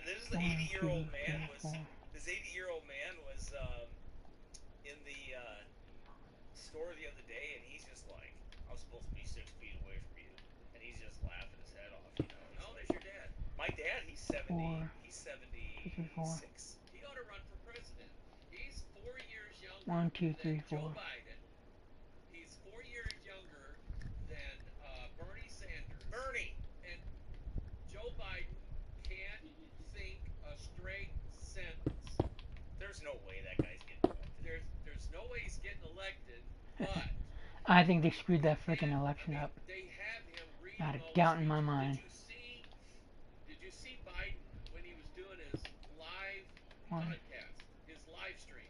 C: this
A: 1,
C: 80-year-old
A: 2,
C: man
A: 3, 4.
C: was in the store the other day, and he's just like, I was supposed to be 6 feet away from you, and he's just laughing his head off.
B: How old is your dad?
C: My dad, he's 70.
A: 4.
C: He's
A: 4.
C: 76.
B: He ought to run for president. He's 4 years younger
A: 1, 2, 3,
B: than
A: 4.
B: Joe Biden. He's 4 years younger than Bernie Sanders.
C: Bernie.
B: And Joe Biden can't think a straight sentence.
C: There's no way that guy's getting elected.
B: There's no way he's getting elected, but
A: I think they screwed that freaking election up.
B: they have him reading
A: Not a
B: all the
A: doubt in my
B: speeches.
A: mind.
B: Did you see Biden when he was doing his live podcast, his live stream?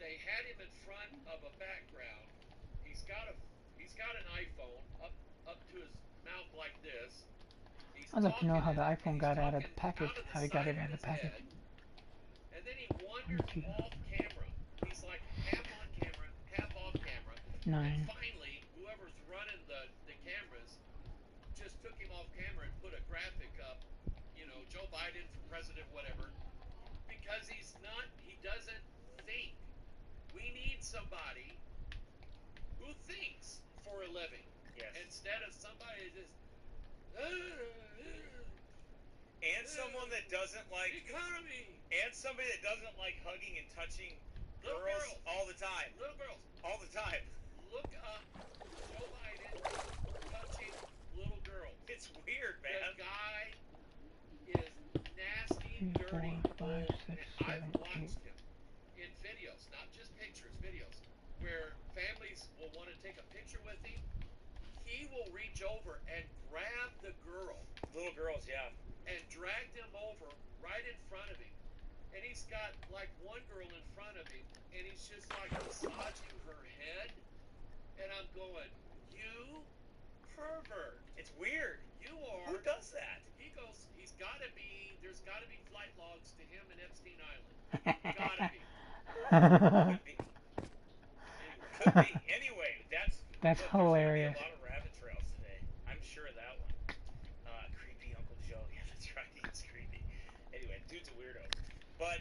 B: They had him in front of a background. He's got an iPhone up to his mouth like this.
A: I'd like to know how the iPhone got out of the package. How he got it out of the package.
B: And then he wanders off camera. He's like half on camera, half off camera.
A: 9.
B: And finally, whoever's running the cameras just took him off camera and put a graphic up, Joe Biden for president, whatever, because he doesn't think. We need somebody who thinks for a living.
C: Yes.
B: Instead of somebody just.
C: And someone that doesn't like
B: economy.
C: And somebody that doesn't like hugging and touching
B: Little
C: girls
B: girls.
C: all the time.
B: Little girls.
C: All the time.
B: Look up Joe Biden touching little girls.
C: It's weird, man.
B: The guy is nasty,
A: 3, 4,
B: dirty,
A: 5,
B: old.
A: 6,
B: I've
A: 7, 8.
B: watched him in videos, not just pictures, videos, where families will want to take a picture with him. He will reach over and grab the girl.
C: Little girls, yeah.
B: And drag them over right in front of him. And he's got like one girl in front of him, and he's just like massaging her head. And I'm going, you pervert.
C: It's weird.
B: You are.
C: Who does that?
B: He goes, there's got to be flight logs to him and Epstein Island. Gotta be.
C: Could be. Could be. Anyway,
A: That's
C: look,
A: hilarious.
C: There's gonna be a lot of rabbit trails today. I'm sure of that one. Creepy Uncle Joe. Yeah, that's right. He's creepy. Anyway, dude's a weirdo. But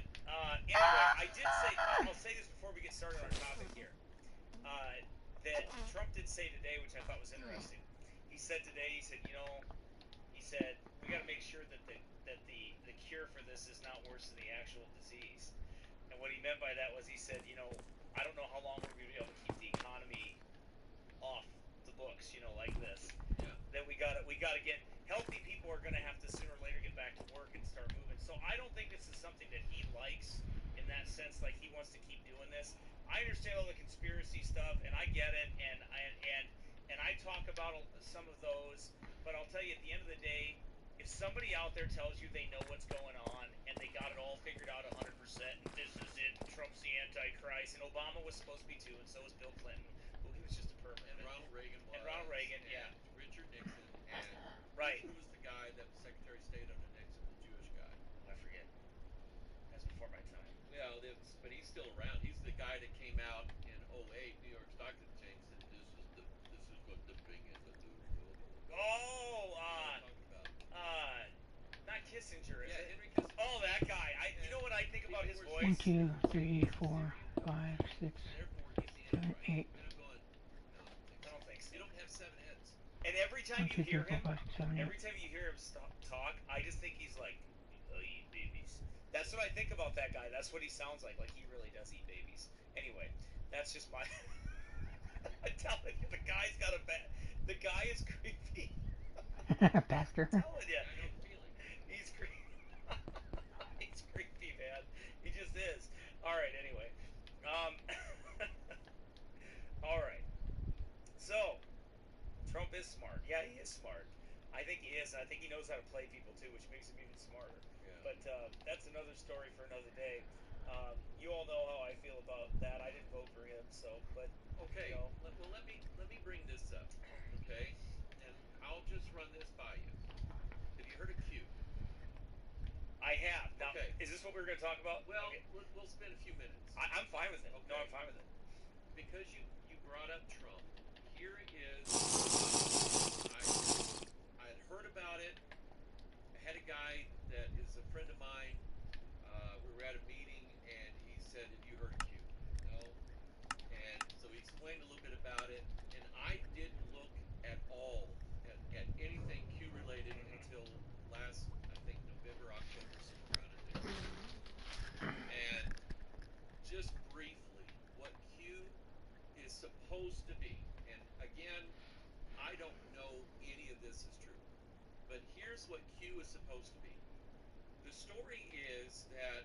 C: anyway, I did say, I'll say this before we get started on our topic here, that Trump did say today, which I thought was interesting. He said today, he said, we got to make sure that the cure for this is not worse than the actual disease. And what he meant by that was, he said, I don't know how long we're going to be able to keep the economy off the books, like this.
B: Yeah.
C: That we got to get healthy people are going to have to sooner or later get back to work and start moving. So I don't think this is something that he likes in that sense. Like, he wants to keep doing this. I understand all the conspiracy stuff, and I get it, and I talk about some of those. But I'll tell you, at the end of the day, if somebody out there tells you they know what's going on and they got it all figured out 100%, and this is it, Trump's the Antichrist, and Obama was supposed to be too, and so was Bill Clinton. Well, he was just a pervert.
B: And Ronald Reagan was.
C: And Ronald Reagan, yeah.
B: Richard Nixon. And
C: right.
B: Who was the guy that was Secretary of State under Nixon, the Jewish guy?
C: I forget. That's before my time.
B: Yeah, but he's still around. He's the guy that came out in '08, New York Stock Exchange, said this is what the thing is.
C: Oh, not Kissinger, is it?
B: Henry Kissinger.
C: Oh, that guy. You know what I think about his voice?
A: 1, 2, 3, 4, 5, 6, 7, 8.
C: I don't think so.
B: You don't have 7 heads.
C: And every time
A: 1,
C: you
A: 2, 3,
C: hear
A: 4,
C: him,
A: 5, 6, 7, 8.
C: every time you hear him talk, I just think he's like, I eat babies. That's what I think about that guy. That's what he sounds like he really does eat babies. Anyway, that's just my... I'm telling you, the guy's got a bad... The guy is creepy.
A: Pastor.
C: I'm telling you. He's creepy. He's creepy, man. He just is. All right, anyway. All right. So, Trump is smart. Yeah, he is smart. I think he is. I think he knows how to play people, too, which makes him even smarter.
B: Yeah.
C: But that's another story for another day. You all know how I feel about that. I didn't vote for him, so, but...
B: Okay,
C: You know.
B: well, let me bring this up, okay? And I'll just run this by you. Have you heard of Q?
C: I have. Now,
B: Okay.
C: is this what we were going to talk about?
B: Well,
C: Okay.
B: we'll spend a few minutes.
C: I'm fine with it.
B: Okay.
C: No, I'm fine with it.
B: Because you brought up Trump, here is, I had heard about it. I had a guy that is a friend of mine. We were at a meeting, and he said, have you heard of Q? No. And so he explained a little bit about it, and I didn't look at all at anything Q related until last, I think, November, October, somewhere around in there. And just briefly, what Q is supposed to be, and again, I don't know any of this is true, but here's what Q is supposed to be. The story is that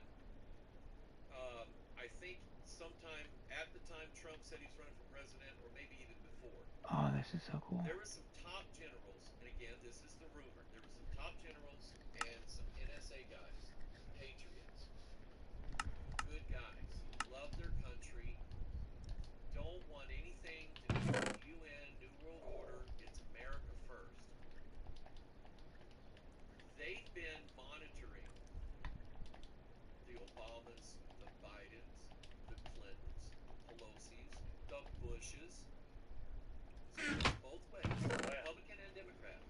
B: I think sometime at the time Trump said he's running for president, or maybe even before,
A: Oh, this is so cool.
B: there were some top generals, and again, this is the rumor, there were some top generals and some NSA guys, patriots, good guys, love their country, don't want anything to do with UN, New World Order, it's America first. They've been monitoring the Obamas, the Bidens, the Clintons, Pelosi's, the Bushes. Both ways, Republican and Democrat.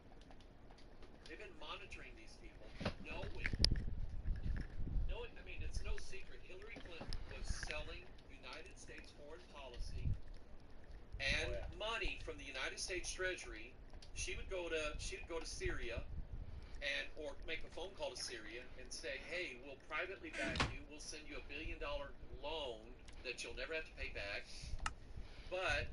B: They've been monitoring these people, knowing, I mean, it's no secret, Hillary Clinton was selling United States foreign policy and money from the United States Treasury. She would go to Syria or make a phone call to Syria and say, hey, we'll privately back you. We'll send you $1 billion loan that you'll never have to pay back, but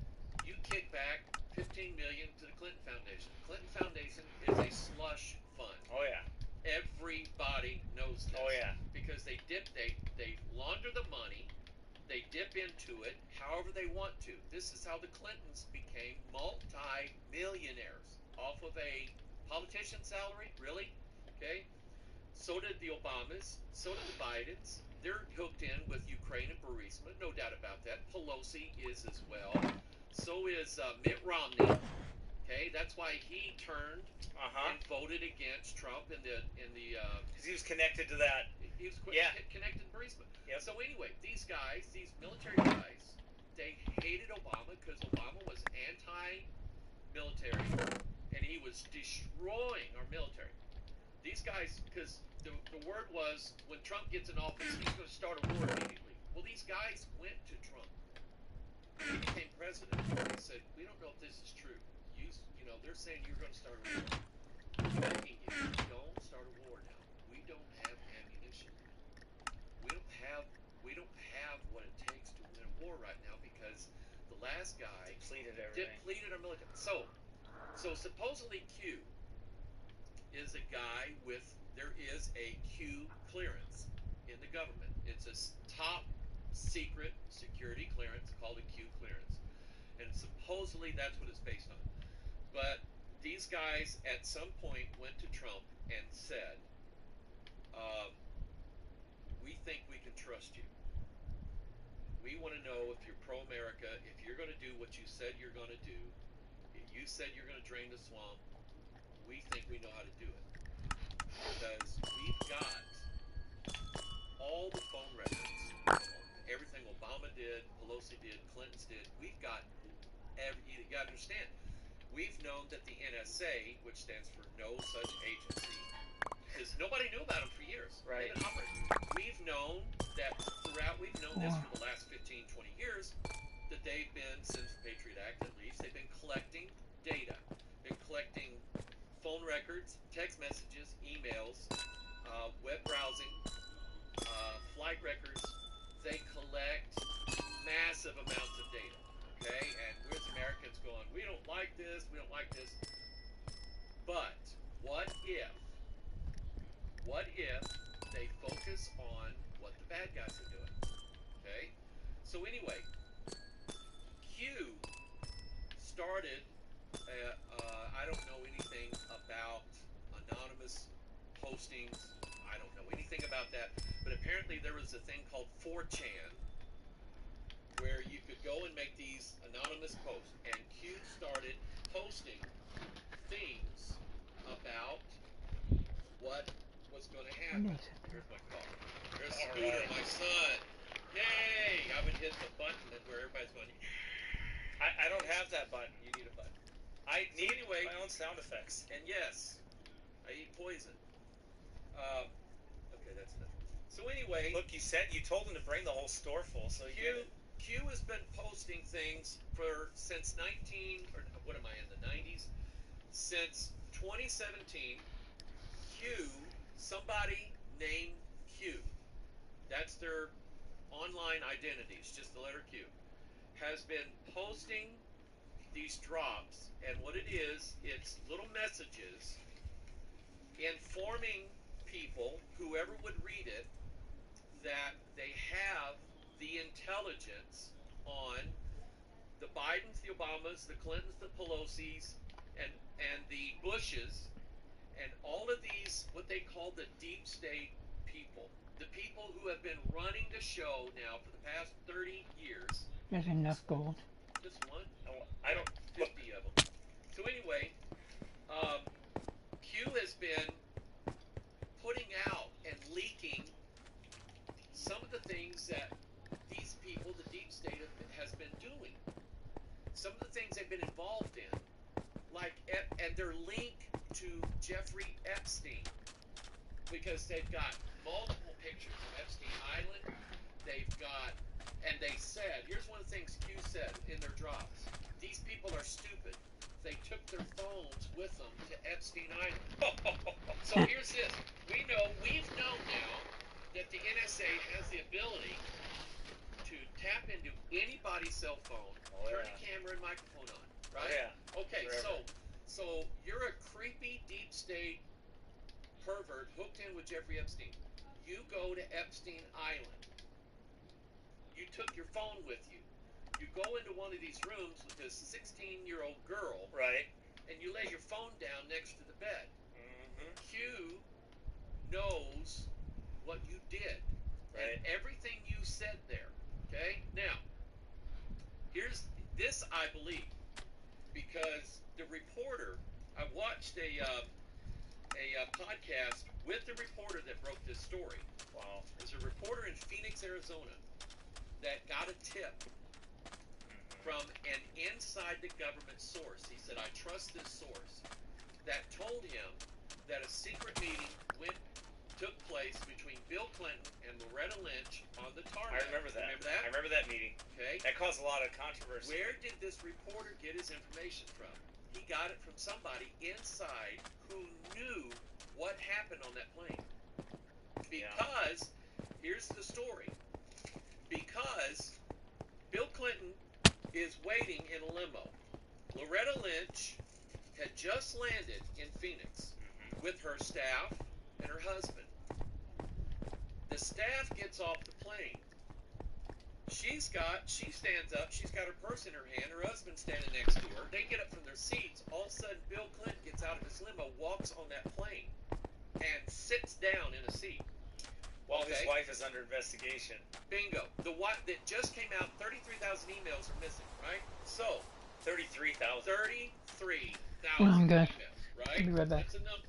B: you kick back $15 million to the Clinton Foundation. The Clinton Foundation is a slush fund.
C: Oh yeah.
B: Everybody knows this.
C: Oh yeah.
B: Because they launder the money, they dip into it however they want to. This is how the Clintons became multi-millionaires off of a politician's salary, really? Okay? So did the Obamas, so did the Bidens. They're hooked in with Ukraine and Burisma, no doubt about that. Pelosi is as well. So is Mitt Romney. Okay, that's why he turned and voted against Trump in the
C: because he was connected to that.
B: He was connected to Burisma.
C: Yep.
B: So anyway, these guys, these military guys, they hated Obama because Obama was anti-military and he was destroying our military. These guys, because the word was when Trump gets in office, he's going to start a war immediately. Well, these guys went to Trump. He became president. They said, we don't know if this is true. They're saying you're going to start a war. Begging you, don't start a war now. We don't have ammunition. We don't have what it takes to win a war right now because the last guy
C: depleted everything.
B: Depleted our military. So supposedly Q is a guy there is a Q clearance in the government. It's a top secret security clearance called a Q clearance. And supposedly that's what it's based on. But these guys at some point went to Trump and said, we think we can trust you. We want to know if you're pro-America, if you're going to do what you said you're going to do. If you said you're going to drain the swamp, we think we know how to do it. Because we've got all the phone records, everything Obama did, Pelosi did, Clinton's did. We've got you got to understand. We've known that the NSA, which stands for No Such Agency, because nobody knew about them for years.
C: Right.
B: They've been operating. We've known that we've known this for the last 15, 20 years, that they've been, since the Patriot Act at least, they've been collecting data. Been collecting phone records, text messages, emails, web browsing, flight records. They collect massive amounts of data. Okay, and we're as Americans going, we don't like this, but what if they focus on what the bad guys are doing? Okay, so anyway, Q started, I don't know anything about anonymous postings, I don't know anything about that, but apparently there was a thing called 4chan, where you could go and make these anonymous posts, and Q started posting things about what was going to happen. Here's my car. There's Scooter, my son. Yay! I would hit the button where everybody's going.
C: I don't have that button.
B: You need a button.
C: I need my own sound effects.
B: And yes, I eat poison. Okay, that's enough. So anyway,
C: look, you told him to bring the whole store full, so
B: Q has been posting things since the 90s? Since 2017, somebody named Q, that's their online identities, just the letter Q, has been posting these drops, and what it is, it's little messages informing people, whoever would read it, that they have the intelligence on the Bidens, the Obamas, the Clintons, the Pelosi's, and the Bushes, and all of these, what they call the deep state people, the people who have been running the show now for the past 30 years.
A: There's enough gold.
B: Just one?
C: I don't.
B: 50 of them. So anyway, Q has been putting out and leaking some of the things that these people, the deep state, has been doing. Some of the things they've been involved in, and they're linked to Jeffrey Epstein, because they've got multiple pictures of Epstein Island. They've got, and they said, here's one of the things Q said in their drops: these people are stupid. they took their phones with them to Epstein Island. So here's this. We've known now that the NSA has the ability to tap into anybody's cell phone, turn the camera and microphone on, right? Okay, so you're a creepy deep state pervert hooked in with Jeffrey Epstein. You go to Epstein Island. You took your phone with you. You go into one of these rooms with this 16-year-old girl,
C: Right.
B: and you lay your phone down next to the bed.
C: Mm-hmm.
B: Q knows what you did,
C: Right.
B: and everything you said there. Okay? Now, here's this I believe, because the reporter, I watched a podcast with the reporter that broke this story.
C: Wow.
B: There's a reporter in Phoenix, Arizona, that got a tip from an inside the government source. He said, I trust this source, that told him that a secret meeting took place between Bill Clinton and Loretta Lynch on the tarmac.
C: I remember that.
B: Remember that?
C: I remember that meeting.
B: Okay.
C: That caused a lot of controversy.
B: Where did this reporter get his information from? He got it from somebody inside who knew what happened on that plane. Because, here's the story. Because Bill Clinton is waiting in a limo. Loretta Lynch had just landed in Phoenix with her staff and her husband. The staff gets off the plane. She stands up, she's got her purse in her hand, her husband's standing next to her. They get up from their seats. All of a sudden, Bill Clinton gets out of his limo, walks on that plane, and sits down in a seat.
C: While his wife is under investigation.
B: Bingo. The wife that just came out, 33,000 emails are missing, right? So,
C: 33,000.
B: 33,000
A: Well, I'm good.
B: emails, right?
A: I'll be right back.
B: That's a number.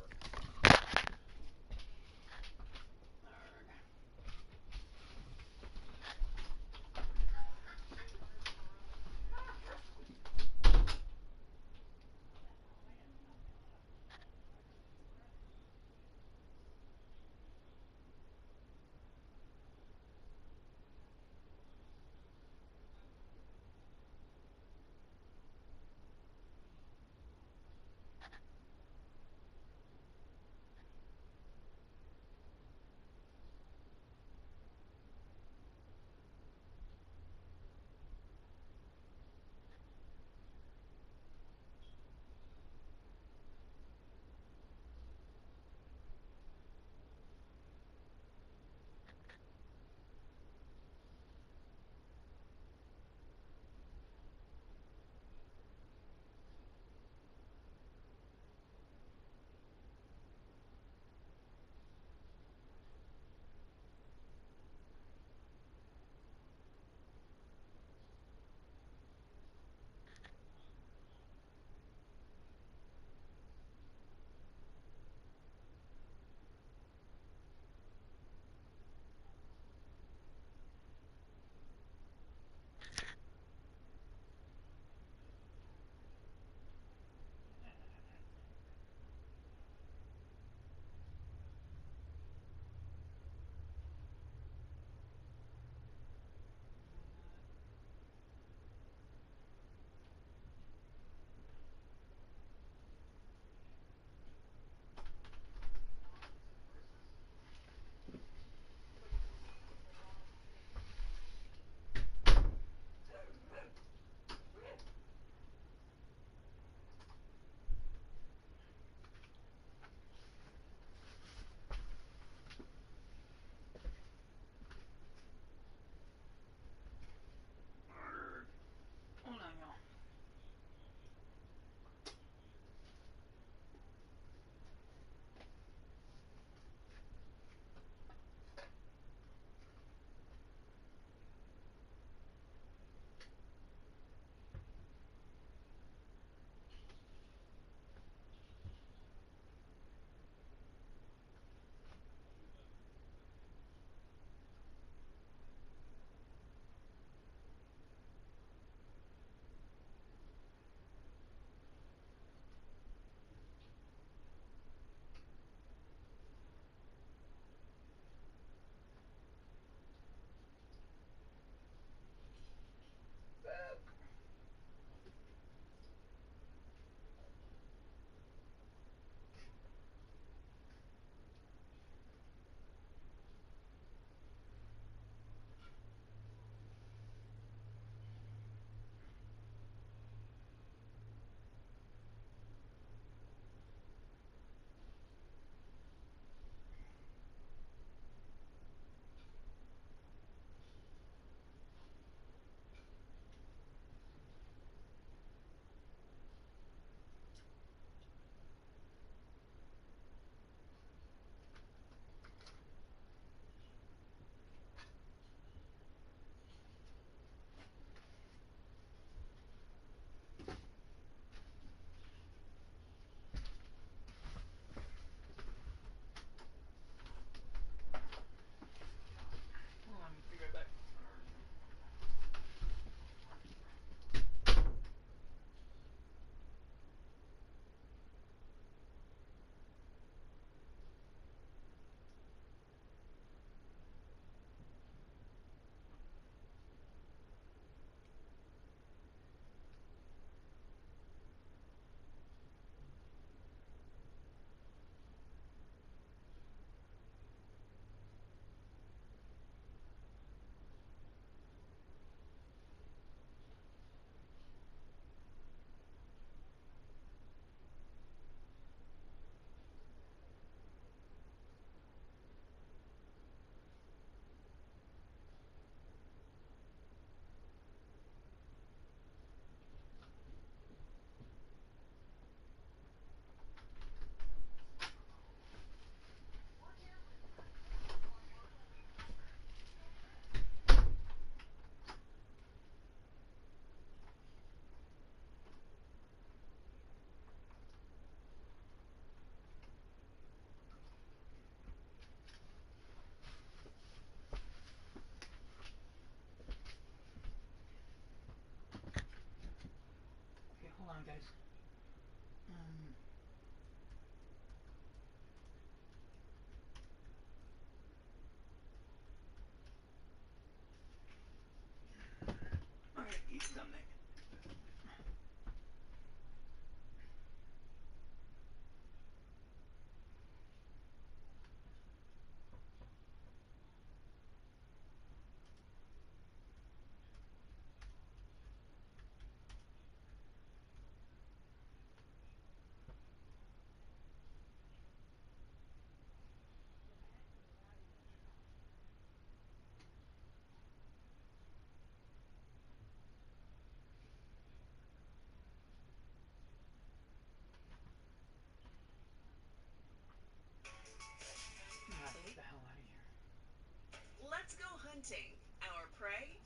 D: hunting. Our prey?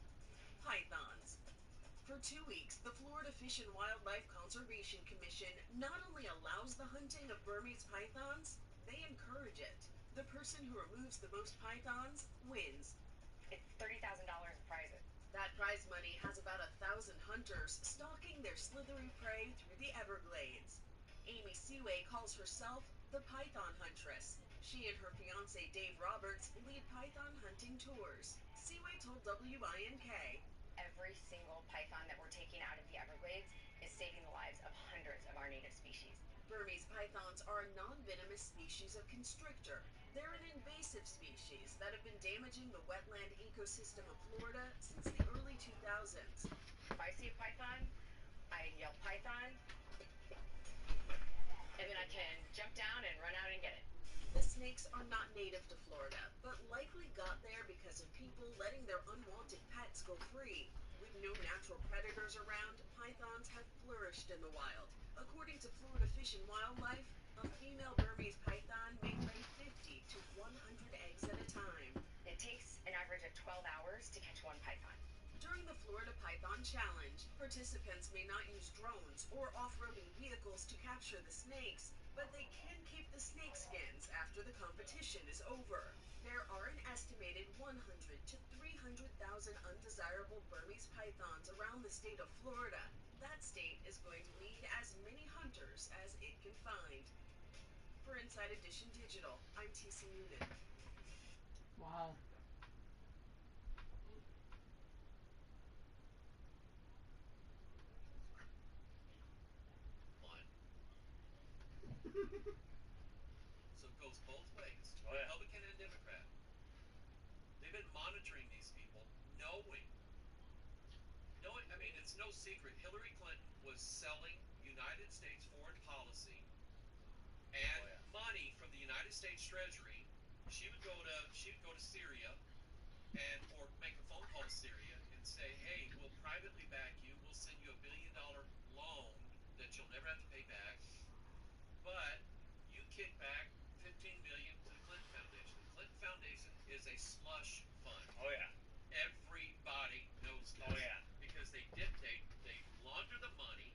D: Pythons. For 2 weeks, the Florida Fish and Wildlife Conservation Commission not only allows the hunting of Burmese pythons, they encourage it. The person who removes the most pythons wins.
E: It's $30,000 in prizes.
D: That prize money has about 1,000 hunters stalking their slithery prey through the Everglades. Amy Seaway calls herself the Python Huntress. She and her fiancé Dave Roberts lead python hunting tours. Seaway told WINK,
E: Every single python that we're taking out of the Everglades is saving the lives of hundreds of our native species.
D: Burmese pythons are a non-venomous species of constrictor. They're an invasive species that have been damaging the wetland ecosystem of Florida since the early 2000s.
E: If I see a python, I yell python, and then I can jump down and run out and get it.
D: The snakes are not native to Florida, but likely got there because of people letting their unwanted pets go free. With no natural predators around, pythons have flourished in the wild. According to Florida Fish and Wildlife, a female Burmese python may lay 50 to 100 eggs at a time.
E: It takes an average of 12 hours to catch one python.
D: During the Florida Python Challenge, participants may not use drones or off-roading vehicles to capture the snakes, but they can keep the snake skins after the competition is over. There are an estimated 100 to 300,000 undesirable Burmese pythons around the state of Florida. That state is going to need as many hunters as it can find. For Inside Edition Digital, I'm TC Noonan.
A: Wow.
B: One. So it goes both ways,
C: Oh, yeah.
B: Republican and Democrat. They've been monitoring these people, knowing. I mean, it's no secret. Hillary Clinton was selling United States foreign policy and money from the United States Treasury. She would go to Syria or make a phone call to Syria and say, "Hey, we'll privately back you. We'll send you $1 billion loan that you'll never have to pay back, but you kick back 15 million to the Clinton Foundation." The Clinton Foundation is a slush fund.
C: Oh yeah.
B: Everybody knows this.
C: Oh yeah.
B: Because they launder the money,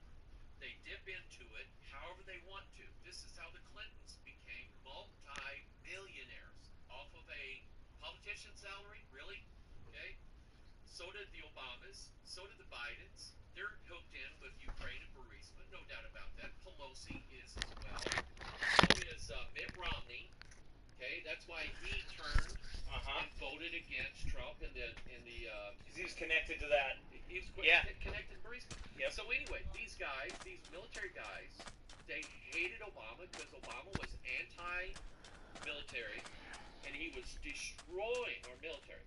B: they dip into it however they want to. This is how the Clintons became multi-millionaires off of a politician's salary, really? Okay? So did the Obamas, so did the Bidens. They're hooked in with Ukraine and Burisma, no doubt about that. Pelosi is as well. So is Mitt Romney. Okay, that's why he turned and voted against Trump in the
C: He's connected to that.
B: he was connected to Burisma.
C: Yep.
B: So anyway, these guys, these military guys, they hated Obama because Obama was anti-military and he was destroying our military.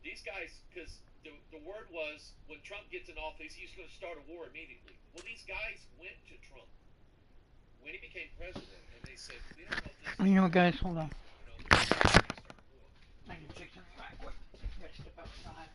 B: These guys, because the word was when Trump gets in office, he's going to start a war immediately. Well, these guys went to Trump when he became president, and they said, "We don't know if this."
A: You know what, guys? Hold on.
B: You know, start a war.
A: I can fix it right quick. Gotta step outside.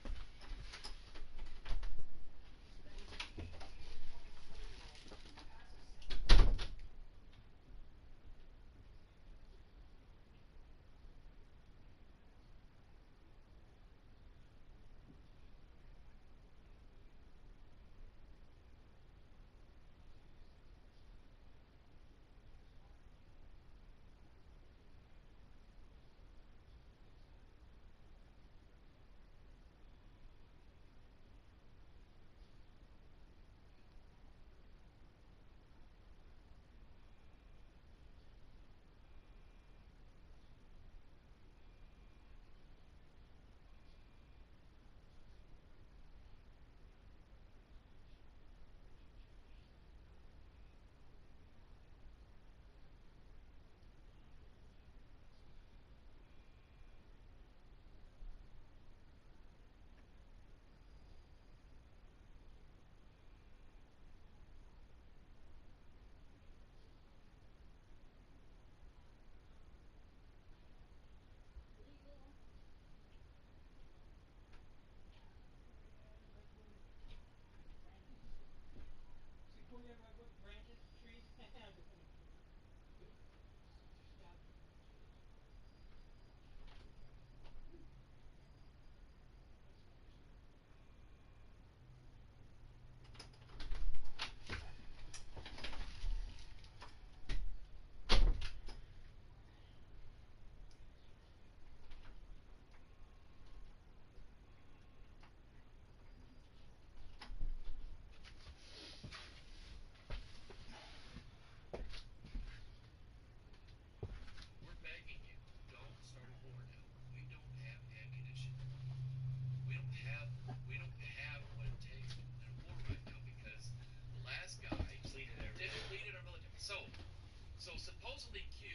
B: supposedly Q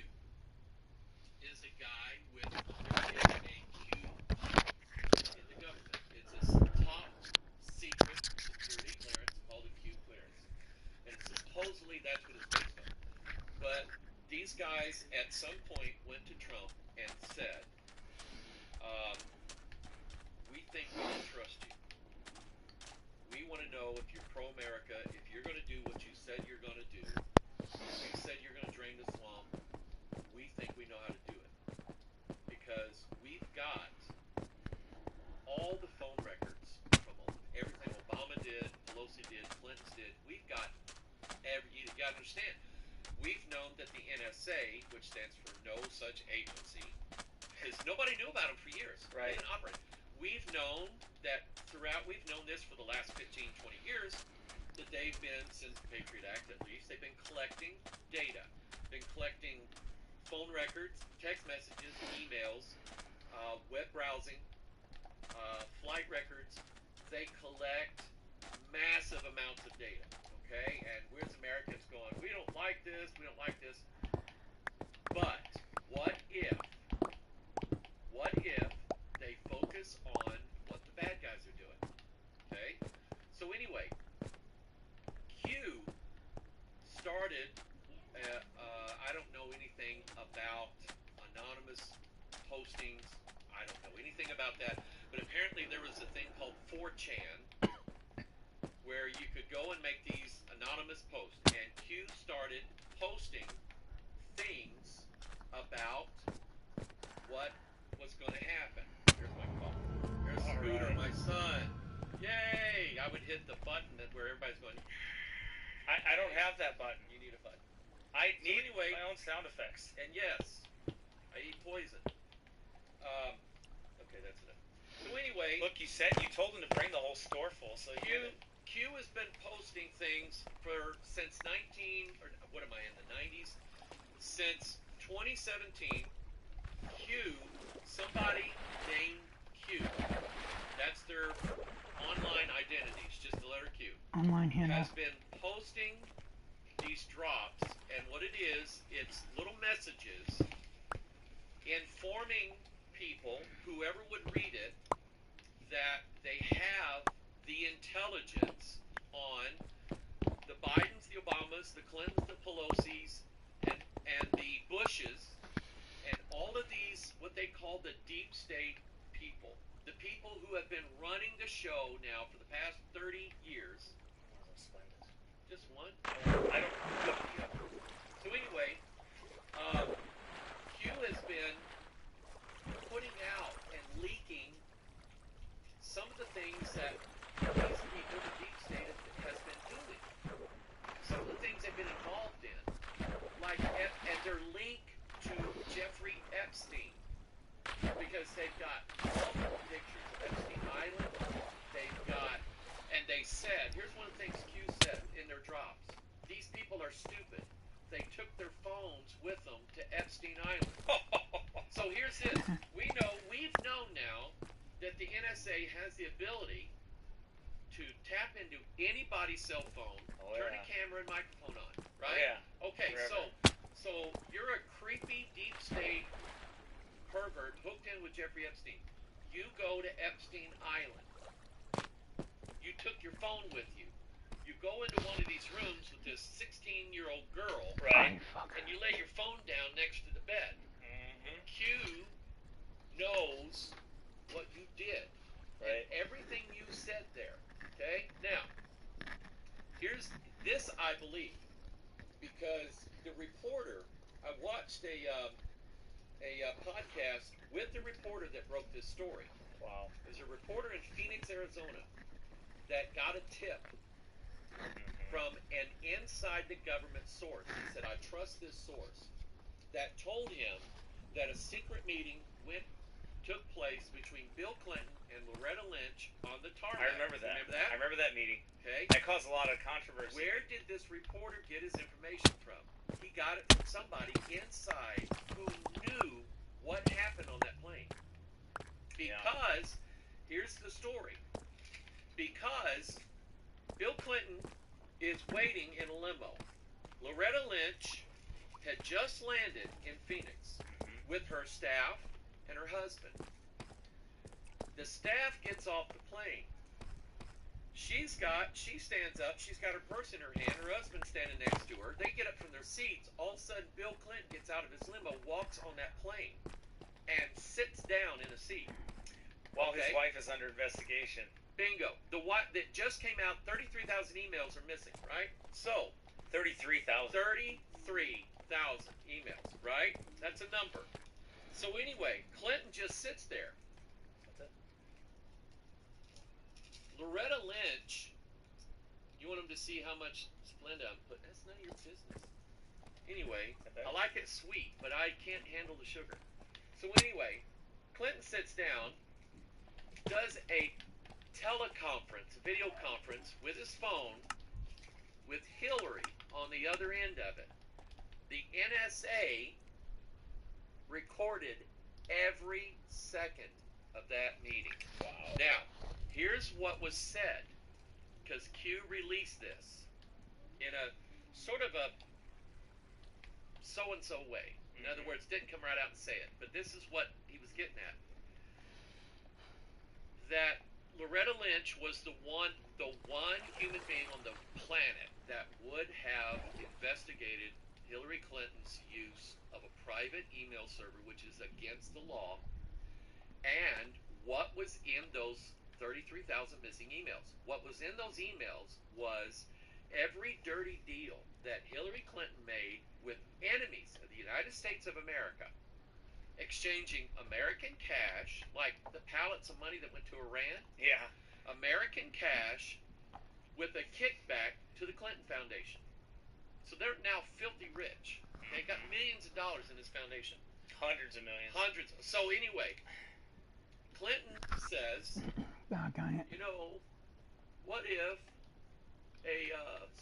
B: is a guy with there is a Q in the government. It's a top secret security clearance called a Q clearance, and supposedly that's what it's based on. But these guys at some point went to Trump and said, "We think we can trust you. We want to know if you're pro-America, if you're going to do what you said you're going to do. You said you're going to drain the swamp. We think we know how to do it. Because we've got all the phone records from everything Obama did, Pelosi did, Clinton did. We've got you got to understand, we've known that the NSA, which stands for No Such Agency, because nobody knew about them for years.
C: Right.
B: They didn't operate. We've known that we've known this for the last 15, 20 years, that they've been, since the Patriot Act at least, they've been collecting data. Been collecting phone records, text messages, emails, web browsing, flight records. They collect massive amounts of data, okay? And we're as Americans going, we don't like this, we don't like this. But what if they focus on what the bad guys are doing, okay? So anyway, Q started, I don't know anything about anonymous postings. I don't know anything about that. But apparently there was a thing called 4chan where you could go and make these anonymous posts. And Q started posting things about what was going to happen. Here's my phone. There's Scooter, my son. Yay! I would hit the button where everybody's going.
C: I don't have that button.
B: You need a button.
C: I need
B: anyway,
C: my own sound effects.
B: And yes, I eat poison. Okay, that's enough. So anyway,
C: look, you told him to bring the whole store full, so
B: Q has been posting things since the 90s, since 2017. Somebody named Q. That's their online identity. It's just the letter Q.
A: Online handle.
B: Has been posting these drops, and what it is, it's little messages informing people, whoever would read it, that they have the intelligence on the Bidens, the Obamas, the Clintons, the Pelosi's, and the Bushes, and all of these, what they call the deep state people, the people who have been running the show now for the past 30 years. Just one?
C: I don't know.
B: So anyway, Q has been putting out and leaking some of the things that these people, the deep state, has been doing. Some of the things they've been involved in. Like, and their link to Jeffrey Epstein. Because they've got multiple pictures of Epstein Island. They've got, and they said, here's one of the things Q said in their drops. These people are stupid. They took their phones with them to Epstein Island. So here's this. We've known now that the NSA has the ability to tap into anybody's cell phone, turn a camera and microphone on, right?
C: Yeah.
B: Okay,
C: Forever.
B: so you're a creepy deep state pervert hooked in with Jeffrey Epstein. You go to Epstein Island. You took your phone with you. You go into one of these rooms with this 16-year-old girl,
C: right?
B: And you lay your phone down next to the bed.
C: Mm-hmm.
B: Q knows what you did,
C: right?
B: And everything you said there. Okay. Now, here's this. I believe because the reporter. I watched a podcast with the reporter that broke this story.
C: Wow.
B: There's a reporter in Phoenix, Arizona, that got a tip from an inside the government source. He said, I trust this source, that told him that a secret meeting took place between Bill Clinton and Loretta Lynch on the tarmac.
C: I remember that.
B: Remember that?
C: I remember that meeting.
B: Okay.
C: That caused a lot of controversy.
B: Where did this reporter get his information from? He got it from somebody inside who knew what happened on that plane. Because, here's the story. Because Bill Clinton is waiting in a limo. Loretta Lynch had just landed in Phoenix with her staff and her husband. The staff gets off the plane. She stands up, she's got her purse in her hand, her husband's standing next to her. They get up from their seats. All of a sudden, Bill Clinton gets out of his limo, walks on that plane, and sits down in a seat.
C: While his wife is under investigation.
B: Bingo. The wife that just came out, 33,000 emails are missing, right? So,
C: 33,000.
B: 33,000 emails, right? That's a number. So anyway, Clinton just sits there. Loretta Lynch, you want them to see how much Splenda I'm putting? That's none of your business. Anyway, I like it sweet, but I can't handle the sugar. So anyway, Clinton sits down, does a teleconference, a video conference with his phone with Hillary on the other end of it. The NSA recorded every second of that meeting.
C: Wow.
B: Now, here's what was said, because Q released this in a sort of a so-and-so way. In other words, didn't come right out and say it, but this is what he was getting at. That Loretta Lynch was the one human being on the planet that would have investigated Hillary Clinton's use of a private email server, which is against the law, and what was in those 33,000 missing emails. What was in those emails was every dirty deal that Hillary Clinton made with enemies of the United States of America, exchanging American cash, like the pallets of money that went to Iran.
C: Yeah.
B: American cash with a kickback to the Clinton Foundation. So they're now filthy rich. They got millions of dollars in this foundation.
C: Hundreds of millions.
B: Hundreds. So anyway, Clinton says, you know, what if a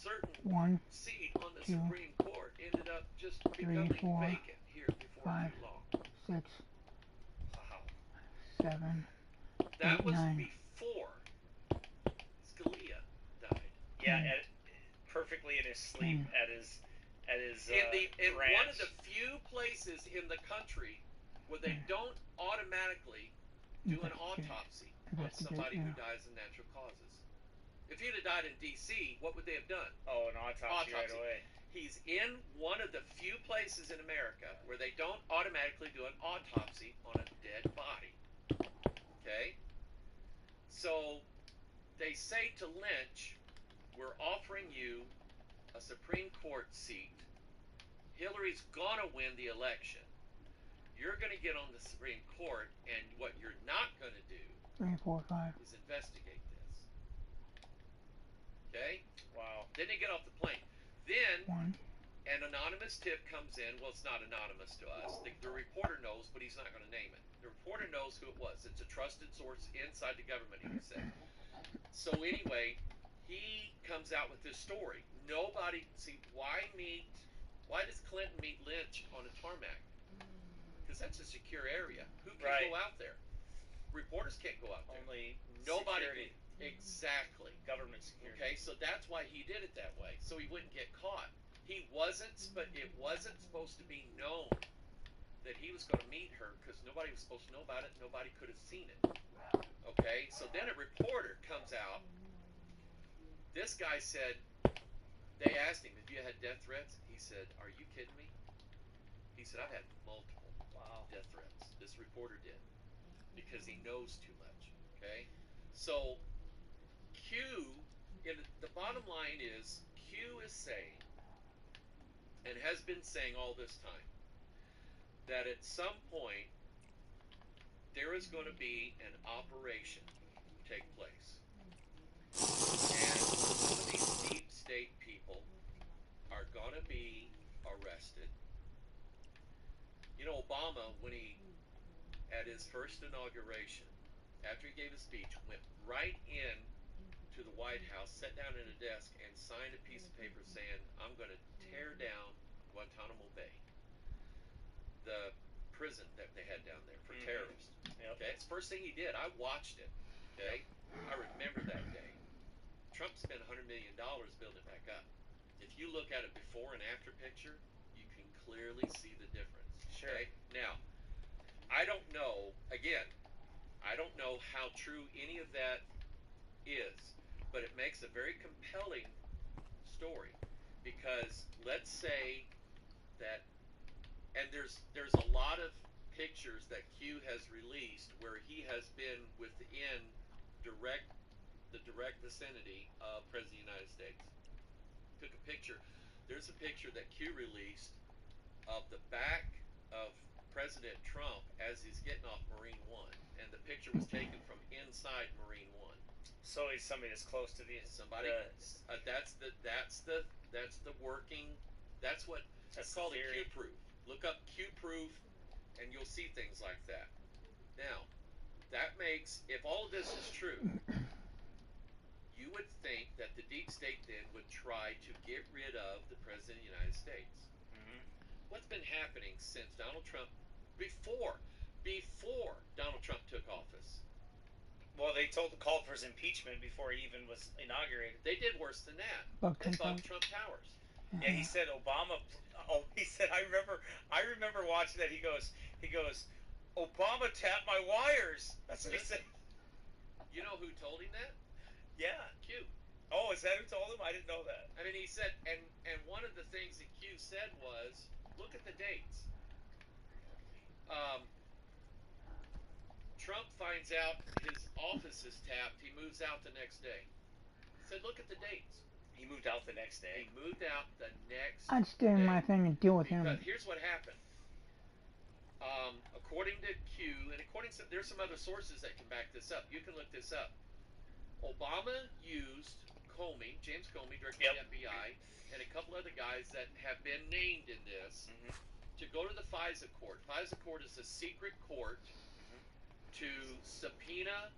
B: certain seat on the Supreme Court ended up just becoming vacant here before too long?
A: 6,
B: Wow.
A: 7,
B: That
A: 8,
B: was
A: 9.
B: before Scalia died.
C: Yeah, perfectly in his sleep at his
B: in
C: ranch.
B: one of the few places in the country where they don't automatically do an autopsy on somebody who dies of natural causes. If he'd have died in D.C., what would they have done?
C: Oh, an autopsy right away.
B: He's in one of the few places in America where they don't automatically do an autopsy on a dead body. Okay? So they say to Lynch, we're offering you a Supreme Court seat. Hillary's gonna win the election. You're gonna get on the Supreme Court, and what you're not gonna do
A: 3, 4, 5.
B: is investigate this. Okay?
C: Wow.
B: Then they get off the plane. Then
A: 1.
B: an anonymous tip comes in. Well, it's not anonymous to us. The reporter knows, but he's not going to name it. The reporter knows who it was. It's a trusted source inside the government, he said. So anyway, he comes out with this story. Nobody, see, why does Clinton meet Lynch on a tarmac? Because that's a secure area. Who can go out there? Reporters can't go out there.
C: Only
B: nobody.
C: security.
B: Exactly.
C: Government security.
B: Okay, so that's why he did it that way, so he wouldn't get caught. It wasn't supposed to be known that he was going to meet her, because nobody was supposed to know about it. Nobody could have seen it. Okay, so then a reporter comes out. This guy said, they asked him, have you had death threats? He said, are you kidding me? He said, I've had multiple death threats. This reporter did, because he knows too much. Okay, so the bottom line is, Q is saying, and has been saying all this time, that at some point there is going to be an operation take place. And some of these deep state people are going to be arrested. You know, Obama, when he, at his first inauguration, after he gave his speech, went right in to the White House, sat down at a desk, and signed a piece of paper saying, I'm going to tear down Guantanamo Bay, the prison that they had down there for terrorists.
C: Yep.
B: Okay, it's the first thing he did. I watched it. Okay, I remember that day. Trump spent $100 million building it back up. If you look at it before and after picture, you can clearly see the difference.
C: Sure.
B: Okay? Now, I don't know, again, I don't know how true any of that is, but it makes a very compelling story, because let's say that, and there's a lot of pictures that Q has released where he has been within the direct vicinity of President of the United States. Took a picture. There's a picture that Q released of the back of President Trump as he's getting off Marine One, and the picture was taken from inside Marine One.
C: So he's somebody that's close to the
B: Somebody. That's the working. That's what. That's called a Q-proof. Look up Q-proof, and you'll see things like that. Now, that makes, if all of this is true, you would think that the deep state then would try to get rid of the President of the United States.
C: Mm-hmm.
B: What's been happening since Donald Trump, before Donald Trump took office?
C: Well, they called for his impeachment before he even was inaugurated.
B: They did worse than that. They bugged Trump Towers.
C: Yeah, he said Obama. Oh, he said I remember watching that. He goes, Obama tapped my wires. That's what he said.
B: You know who told him that?
C: Yeah.
B: Q.
C: Oh, is that who told him? I didn't know that.
B: I mean, he said, and one of the things that Q said was, look at the dates. Trump finds out his office is tapped. He moves out the next day. He said, look at the dates.
C: He moved out the next day.
B: He moved out the next
A: I'd stay in my thing and deal with him.
B: Here's what happened. According to Q, and according to, there's some other sources that can back this up. You can look this up. Obama used James Comey, director of the FBI, and a couple other guys that have been named in this, to go to the FISA court. FISA court is a secret court to subpoena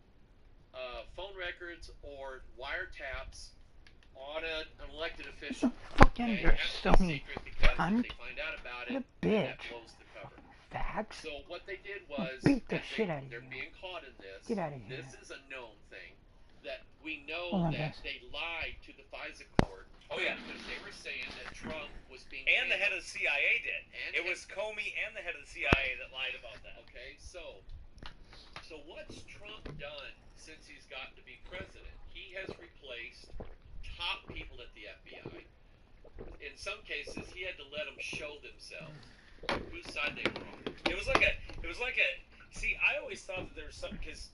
B: phone records or wiretaps on an elected official.
A: Fucking, you're so
B: secret because if they find out about it, that blows the cover.
A: Facts.
B: So what they did was,
A: beat the shit out of
B: they're
A: you.
B: being caught in this.
A: Get out of here.
B: This is a known thing. That we know that they lied to the FISA court.
C: Oh yeah,
B: because they were saying that Trump was being.
C: And the head of the CIA did. It was Comey and the head of the CIA that lied about that.
B: Okay, so what's Trump done since he's gotten to be president? He has replaced top people at the FBI. In some cases, he had to let them show themselves whose side they were on.
C: It was like a. See, I always thought that there was something, because,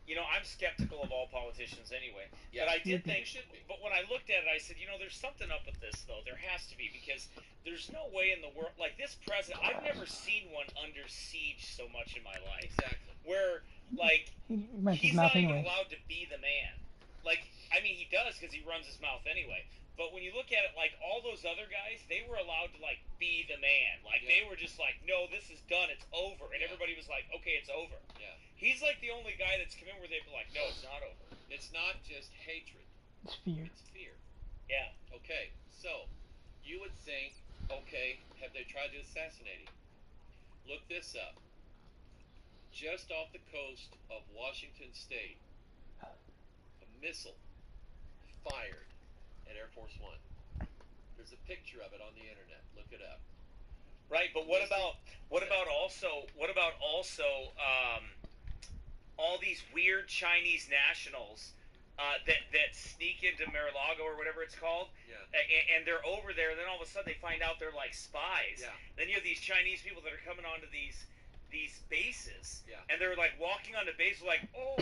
C: you know, I'm skeptical of all politicians anyway.
B: Yeah,
C: but I did think,
B: should be.
C: But when I looked at it, I said, you know, there's something up with this, though. There has to be, because there's no way in the world, like this president, I've never seen one under siege so much in my life.
B: Exactly.
C: Where, like, he's not even allowed to be the man. Like, I mean, he does because he runs his mouth anyway. But when you look at it, like, all those other guys, they were allowed to, like, be the man. Like, they were just like, no, this is done, it's over. And everybody was like, okay, it's over.
B: Yeah.
C: He's, like, the only guy that's come in where they'd be like, no, it's not over.
B: It's not just hatred.
A: It's fear.
B: It's fear.
C: Yeah.
B: Okay, so, you would think, okay, have they tried to assassinate him? Look this up. Just off the coast of Washington State, a missile fired at Air Force One. There's a picture of it on the internet. Look it up.
C: Right, but what about also all these weird Chinese nationals that sneak into Mar-a-Lago or whatever it's called, and they're over there, and then all of a sudden they find out they're like spies.
B: Yeah.
C: Then you have these Chinese people that are coming onto these bases,
B: Yeah.
C: and they're like walking on the base like, oh,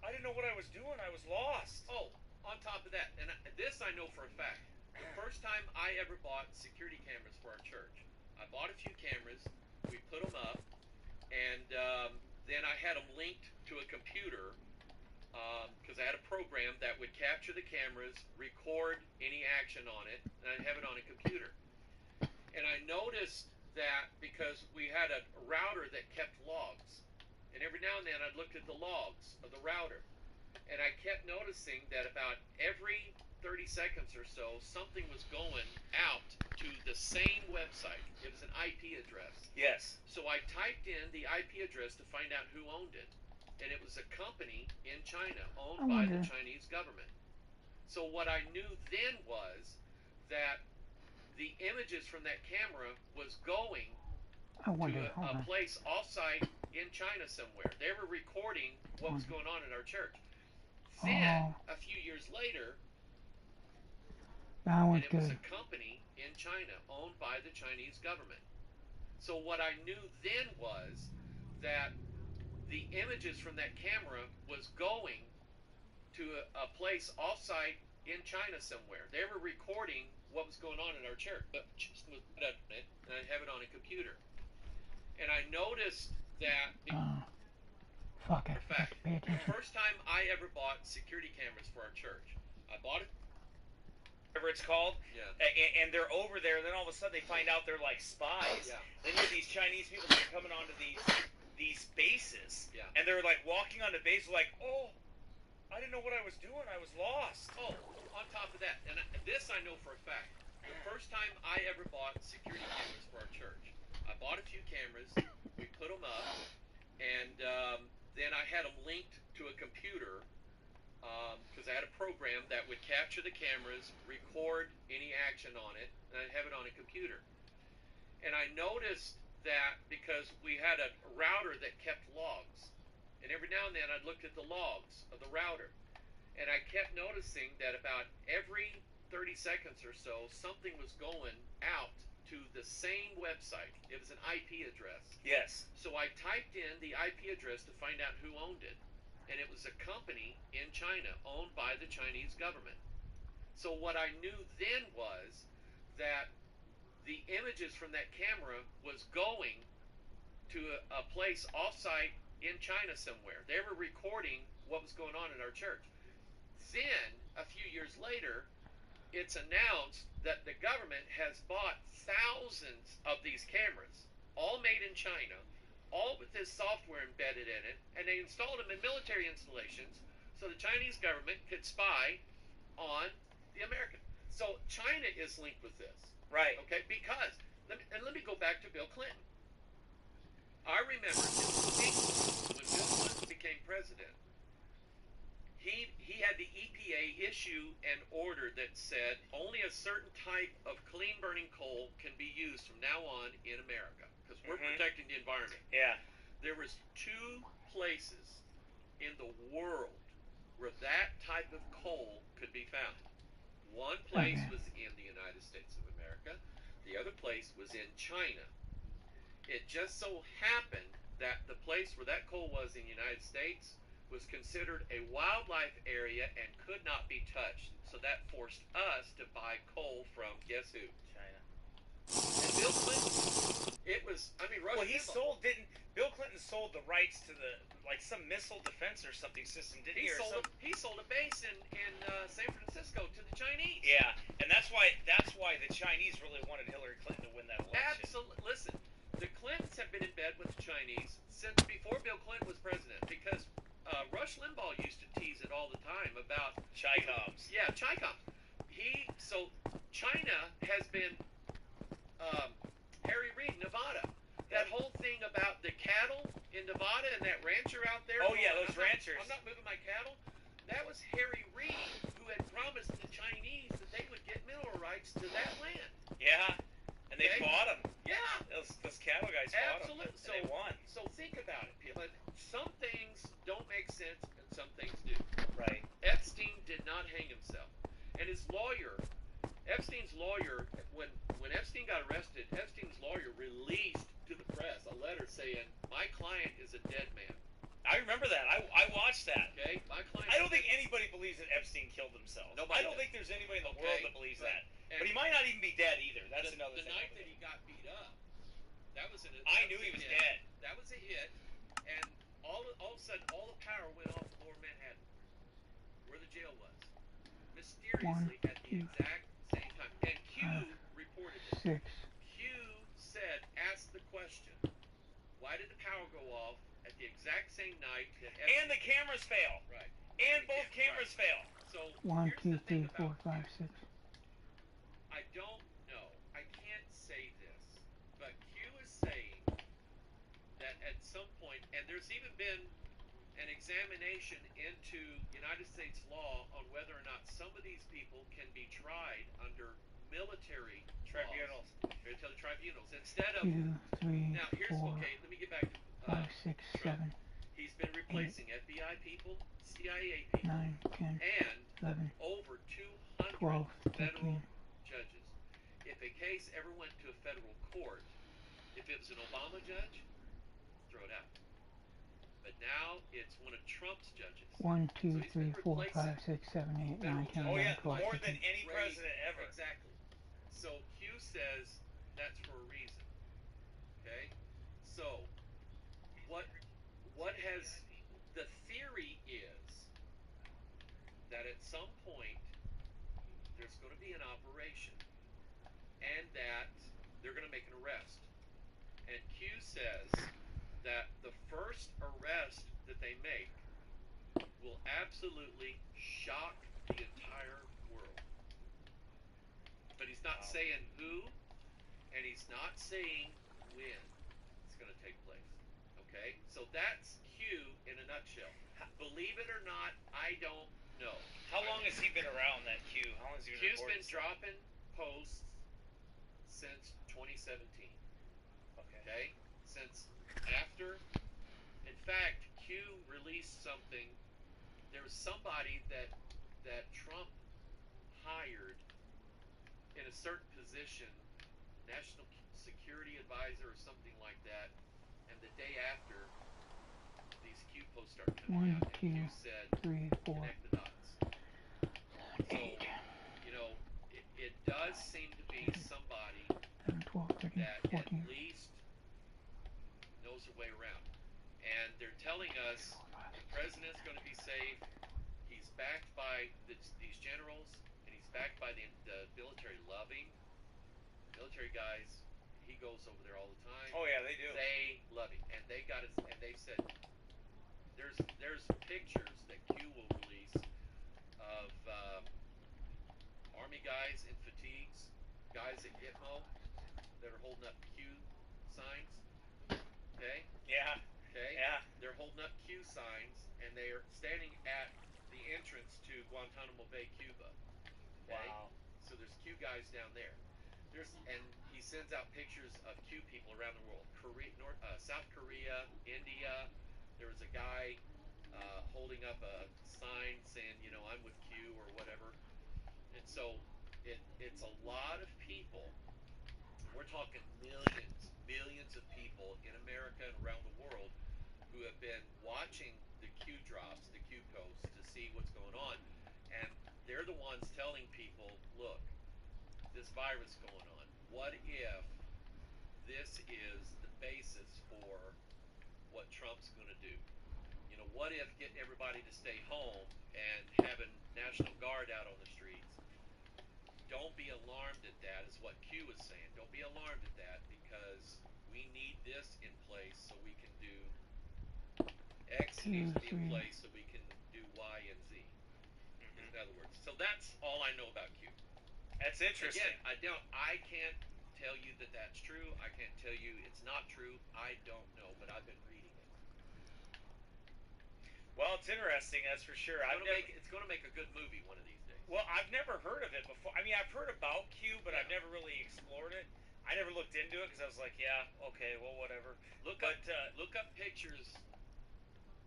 C: I didn't know what I was doing. I was lost.
B: Oh, on top of that, and this I know for a fact. The first time I ever bought security cameras for our church, I bought a few cameras, we put them up, and then I had them linked to a computer because I had a program that would capture the cameras, record any action on it, and I'd have it on a computer. And I noticed that because we had a router that kept logs, and every now and then I'd look at the logs of the router, and I kept noticing that about every 30 seconds or so, something was going out to the same website. It was an IP address.
C: Yes.
B: So I typed in the IP address to find out who owned it, and it was a company in China owned by the Chinese government. So what I knew then was that the images from that camera was going
A: I wonder.
B: to a place offsite in China somewhere. They were recording what was going on in our church. Then, a few years later,
A: That one's
B: and it was
A: good.
B: a company in China owned by the Chinese government. So what I knew then was that the images from that camera was going to a place offsite in China somewhere. They were recording what was going on in our church. And I have it on a computer. And I noticed that
A: Fuck it.
B: in fact,
A: Pay attention.
B: the first time I ever bought security cameras for our church, I bought it.
C: Whatever it's called.
B: Yeah.
C: And they're over there, and then all of a sudden they find out they're like spies.
B: Yeah.
C: Then you have these Chinese people that are coming onto these bases.
B: Yeah.
C: And they're like walking on the base like, oh, I didn't know what I was doing. I was lost.
B: Oh, on top of that, and this I know for a fact. The first time I ever bought security cameras for our church, I bought a few cameras, we put them up, and then I had them linked to a computer because I had a program that would capture the cameras, record any action on it, and I'd have it on a computer. And I noticed that because we had a router that kept logs, and every now and then I'd look at the logs of the router, and I kept noticing that about every 30 seconds or so, something was going out to the same website. It was an IP address.
C: Yes.
B: So I typed in the IP address to find out who owned it, and it was a company in China owned by the Chinese government. So what I knew then was that the images from that camera was going to a place offsite in China somewhere. They were recording what was going on in our church. Then, a few years later, it's announced that the government has bought thousands of these cameras, all made in China, all with this software embedded in it, and they installed them in military installations so the Chinese government could spy on the American. So China is linked with this.
C: Right.
B: Okay, because, let me go back to Bill Clinton. I remember in the speech when Bill Clinton became president, he had the EPA issue an order that said only a certain type of clean burning coal can be used from now on in America because we're protecting the environment.
C: Yeah.
B: There was 2 places in the world where that type of coal could be found. One place was in the United States of America. The other place was in China. It just so happened that the place where that coal was in the United States was considered a wildlife area and could not be touched. So that forced us to buy coal from, guess who?
C: China.
B: And Bill Clinton, it was, I mean, Rush Limbaugh.
C: Bill Clinton sold the rights to some missile defense or something system, didn't he?
B: He sold a base in San Francisco to the Chinese.
C: Yeah, and that's why the Chinese really wanted Hillary Clinton to win that election.
B: Absolutely. Listen, the Clintons have been in bed with the Chinese since before Bill Clinton was president because Rush Limbaugh used to tease it all the time about
C: Chi-coms.
B: Yeah, Chi-coms. So China has been Harry Reid, Nevada. That whole thing about the cattle in Nevada and that rancher out there.
C: Oh yeah, those ranchers.
B: I'm not moving my cattle. That was Harry Reid who had promised the Chinese that they would get mineral rights to that land.
C: Yeah, and they fought them.
B: Yeah.
C: Those cattle guys fought them.
B: Absolutely.
C: And they won.
B: So think about it, people. Some things don't make sense and some things do.
C: Right.
B: Epstein did not hang himself. And his lawyer, Epstein's lawyer, when Epstein got arrested, Epstein's lawyer released to the press a letter saying, my client is a dead man.
C: I remember that. I watched that.
B: Okay? My client.
C: I don't think anybody believes that Epstein killed himself.
B: Nobody
C: I don't
B: does.
C: think there's anybody in the world that believes that.
B: And
C: But he might not even be dead either. That's another
B: the
C: thing.
B: night that he got beat up, that was
C: I knew he was dead.
B: That was a hit, and all of a sudden, all the power went off Lower Manhattan, where the jail was, mysteriously at the exact same time. And Q reported it. Q said, ask the question, why did the power go off at the exact same night that
C: And the cameras fail.
B: Right.
C: And both cameras fail.
B: So
A: 1, 2, 3, 4, 5, 6.
B: I don't know. I can't say this, but Q is saying that at some point, and there's even been an examination into United States law on whether or not some of these people can be tried under military
C: Tribunals.
B: military tribunals instead of.
A: 2, 3,
B: Now here's
A: 4,
B: okay. Let me get back to
A: 5, 6,
B: Trump.
A: 7,
B: He's been replacing FBI people, CIA people,
A: 9, 10,
B: and
A: 11,
B: over 200
A: 12,
B: federal
A: 13.
B: judges. If a case ever went to a federal court, if it was an Obama judge, throw it out. But now it's one of Trump's judges.
A: 1, 2,
B: So he's been
A: 3, 4,
B: replacing
A: 5, 6, 7, 8, 9, 10,
C: Oh
A: 11,
C: yeah,
A: 12,
C: more
A: 13.
C: than any
B: Great.
C: president ever.
B: Exactly. So Q says that's for a reason. Okay? So what has the theory is that at some point there's going to be an operation and that they're going to make an arrest. And Q says that the first arrest that they make will absolutely shock the entire world. But he's not saying who, and he's not saying when it's going to take place. Okay? So that's Q in a nutshell. Believe it or not, I don't know.
C: How long has he been around, that Q? How long has he been
B: Q's
C: reporting
B: been dropping posts since 2017. Okay? Since after, in fact, Q released something. There was somebody that Trump hired in a certain position, national security advisor or something like that, and the day after, these Q posts start coming
A: 1,
B: out, and
A: 2,
B: Q said,
A: 3, 4,
B: connect the dots. So,
A: 8,
B: you know, it does seem to be somebody
A: 11, 12, 13,
B: that
A: 14.
B: at least knows their way around. And they're telling us the president's going to be safe. He's backed by these generals, and he's backed by the military. Loving military guys. He goes over there all the time.
C: Oh yeah, they do.
B: They love him, and they got it. And they said there's pictures that Q will release of army guys in fatigues, guys at Gitmo that are holding up Q signs. Okay.
C: Yeah.
B: Okay.
C: Yeah.
B: They're holding up Q signs, and they are standing at the entrance to Guantanamo Bay, Cuba. Okay?
C: Wow.
B: So there's Q guys down there. And he sends out pictures of Q people around the world. South Korea, India. There was a guy holding up a sign saying, you know, I'm with Q or whatever. And so it's a lot of people. We're talking millions of people in America and around the world who have been watching the Q drops, the Q posts to see what's going on. And they're the ones telling people, look, this virus going on. What if this is the basis for what Trump's going to do? You know, what if getting everybody to stay home and having National Guard out on the streets? Don't be alarmed at that, is what Q was saying. Don't be alarmed at that, because we need this in place so we can do X needs to be in place so we can do Y and Z. In other words, so that's all I know about Q.
C: That's interesting.
B: Again, I can't tell you that that's true. I can't tell you it's not true. I don't know, but I've been reading it.
C: Well, it's interesting, that's for sure.
B: It's going to make a good movie one of these days.
C: Well, I've never heard of it before. I mean, I've heard about Q, but I've never really explored it. I never looked into it because I was like, yeah, okay, well, whatever.
B: Look up pictures.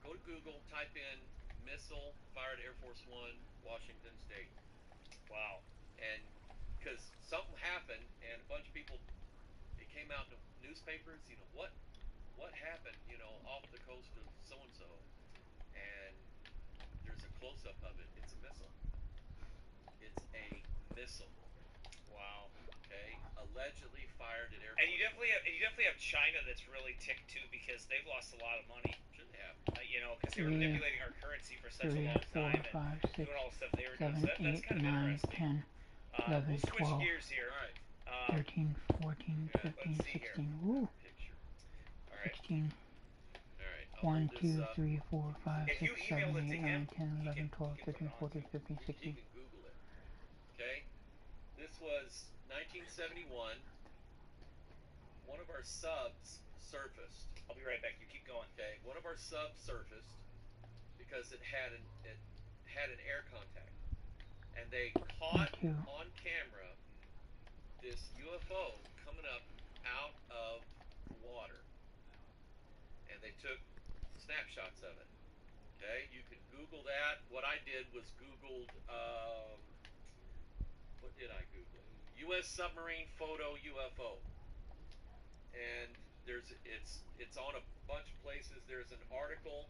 B: Go to Google, type in missile fired Air Force One, Washington State.
C: Wow.
B: And because something happened, and a bunch of people, it came out in the newspapers. You know what happened? You know, off the coast of so and so, and there's a close-up of it. It's a missile. It's a missile.
C: Wow.
B: Okay, allegedly fired at Air Force.
C: And you definitely have China that's really ticked too, because they've lost a lot of money.
B: Should have.
C: You know, because they were manipulating our currency for such a long
A: 4,
C: time
A: 5, 6,
C: and doing all the stuff they were
A: 7,
C: doing. So that's
A: 8,
C: kind of
A: 9,
C: interesting.
A: 10, 11,
C: We'll switch
A: 12,
C: gears here.
B: All right.
A: 13, 14, 15,
C: let's see here.
A: 16. Woo!
B: Picture.
C: All right.
A: 16.
B: All right.
A: 1, 2, 3, 4, 5,
C: If you
A: 6,
C: email
A: 7,
C: it to
A: 8,
C: him,
A: 9, 10,
C: he
A: 11, 12,
C: can put
A: 13,
C: it on
A: 14,
C: too.
A: 15,
B: You
A: 16.
B: can Google it. Okay. This was 1971. One of our subs surfaced.
C: I'll be right back. You keep going.
B: Okay, one of our subs surfaced because it had an air contact, and they caught
A: Thank you.
B: on camera this UFO coming up out of the water, and they took snapshots of it. Okay, you can Google that. What I did was Googled, what did I Google? U.S. submarine photo UFO, and it's on a bunch of places. There's an article,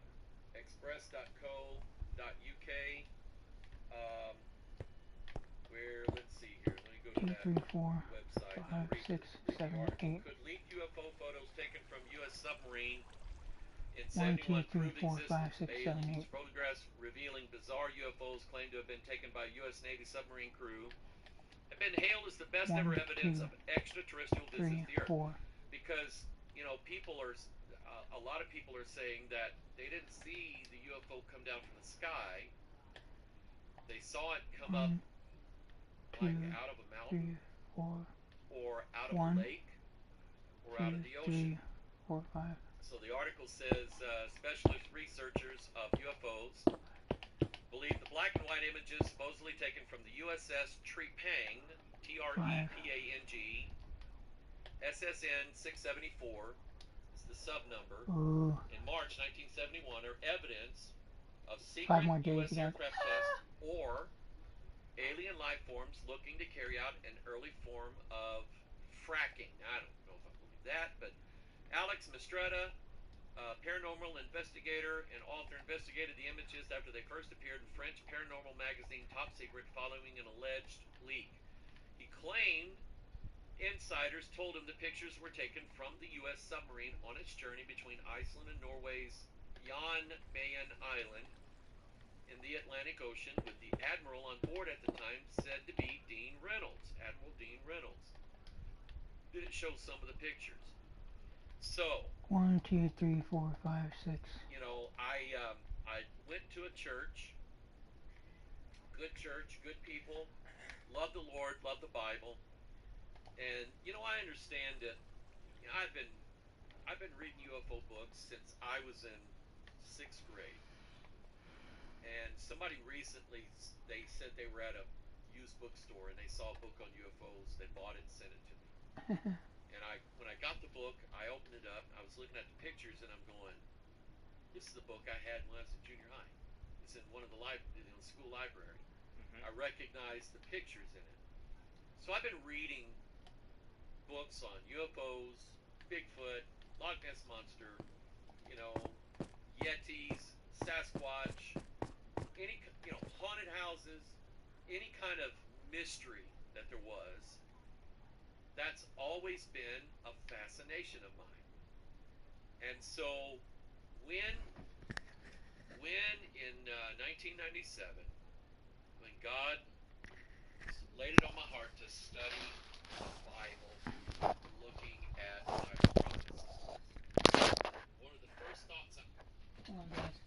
B: express.co.uk, where, let's see here, let me go to
A: 2,
B: that
A: 3, 4,
B: website.
A: 5, 6, 7, 8.
B: Could leaked UFO photos taken from U.S. submarine in
A: 1, 2,
B: 71
A: 3,
B: prove
A: 4, 5,
B: existence
A: 6,
B: of
A: 7,
B: aliens.
A: 8.
B: Photographs revealing bizarre UFOs claimed to have been taken by U.S. Navy submarine crew have been hailed as the best
A: 1,
B: ever evidence
A: 2,
B: of extraterrestrial visits
A: 3,
B: to the Earth.
A: 4.
B: Because, people are, a lot of people are saying that they didn't see the UFO come down from the sky. They saw it come up
A: 2,
B: like out of a mountain,
A: 3, 4.
B: or out of
A: 1,
B: a lake, or
A: 2,
B: out of the ocean.
A: 3, 4, 5.
B: So the article says specialist researchers of UFOs believe the black and white images supposedly taken from the USS Trepang, Trepang, SSN 674 is the sub number,
A: Ooh.
B: in March 1971 are evidence of
A: 5
B: secret
A: more days,
B: U.S.
A: guys.
B: aircraft tests or alien life forms looking to carry out an early form of fracking. I don't know if I believe that, but Alex Mastretta, paranormal investigator and author, investigated the images after they first appeared in French paranormal magazine Top Secret following an alleged leak. He claimed insiders told him the pictures were taken from the U.S. submarine on its journey between Iceland and Norway's Jan Mayen Island in the Atlantic Ocean, with the admiral on board at the time said to be Dean Reynolds, Admiral Dean Reynolds. Then it shows some of the pictures. So,
A: 1, 2, 3, 4, 5, 6.
B: I went to a church, good people, love the Lord, love the Bible, and I understand that. I've been reading UFO books since I was in 6th grade, and somebody recently, they said they were at a used bookstore and they saw a book on UFOs. They bought it and sent it to me. And when I got the book, I opened it up. I was looking at the pictures, and I'm going, "This is the book I had when I was in junior high. It's in one of the school library." I recognized the pictures in it. So I've been reading books on UFOs, Bigfoot, Loch Ness Monster, Yetis, Sasquatch, any haunted houses, any kind of mystery that there was. That's always been a fascination of mine. And so when in 1997, when God laid it on my heart to study the Bible, looking at Bible prophecies, one of the first thoughts
A: Hold on, guys.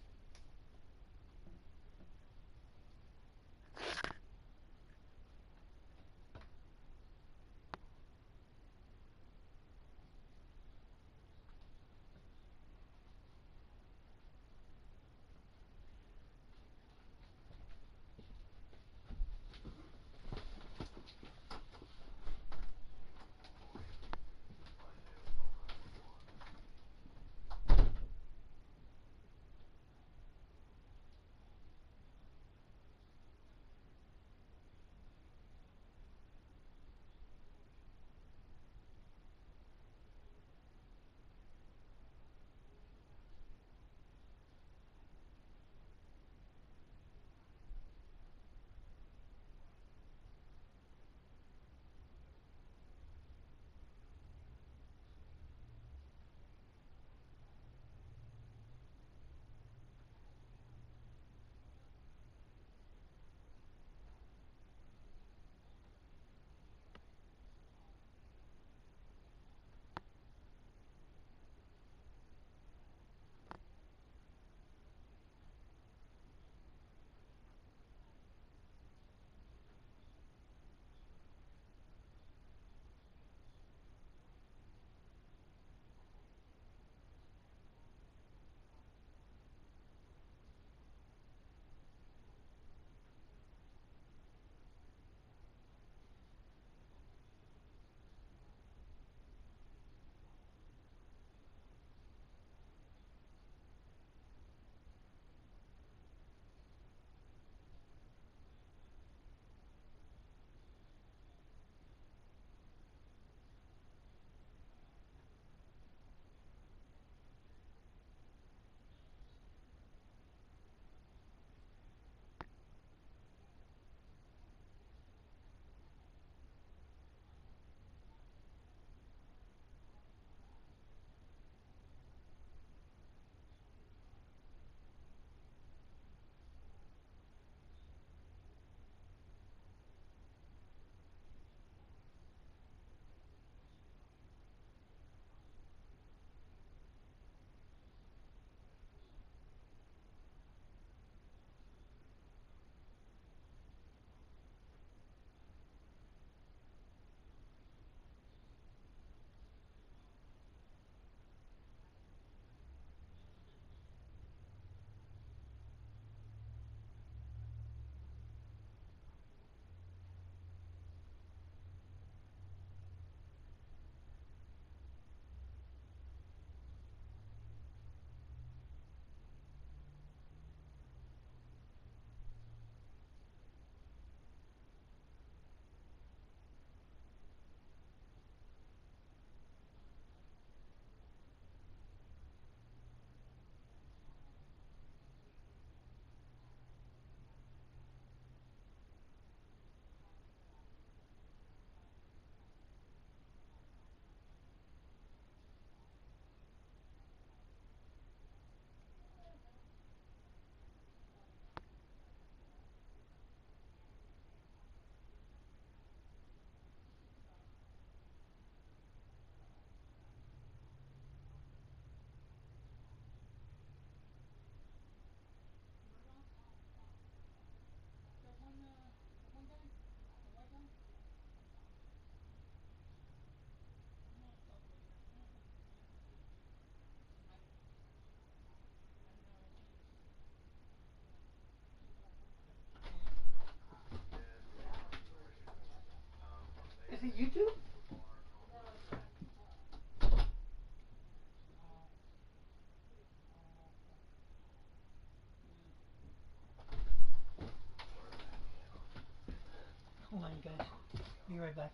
A: be right back.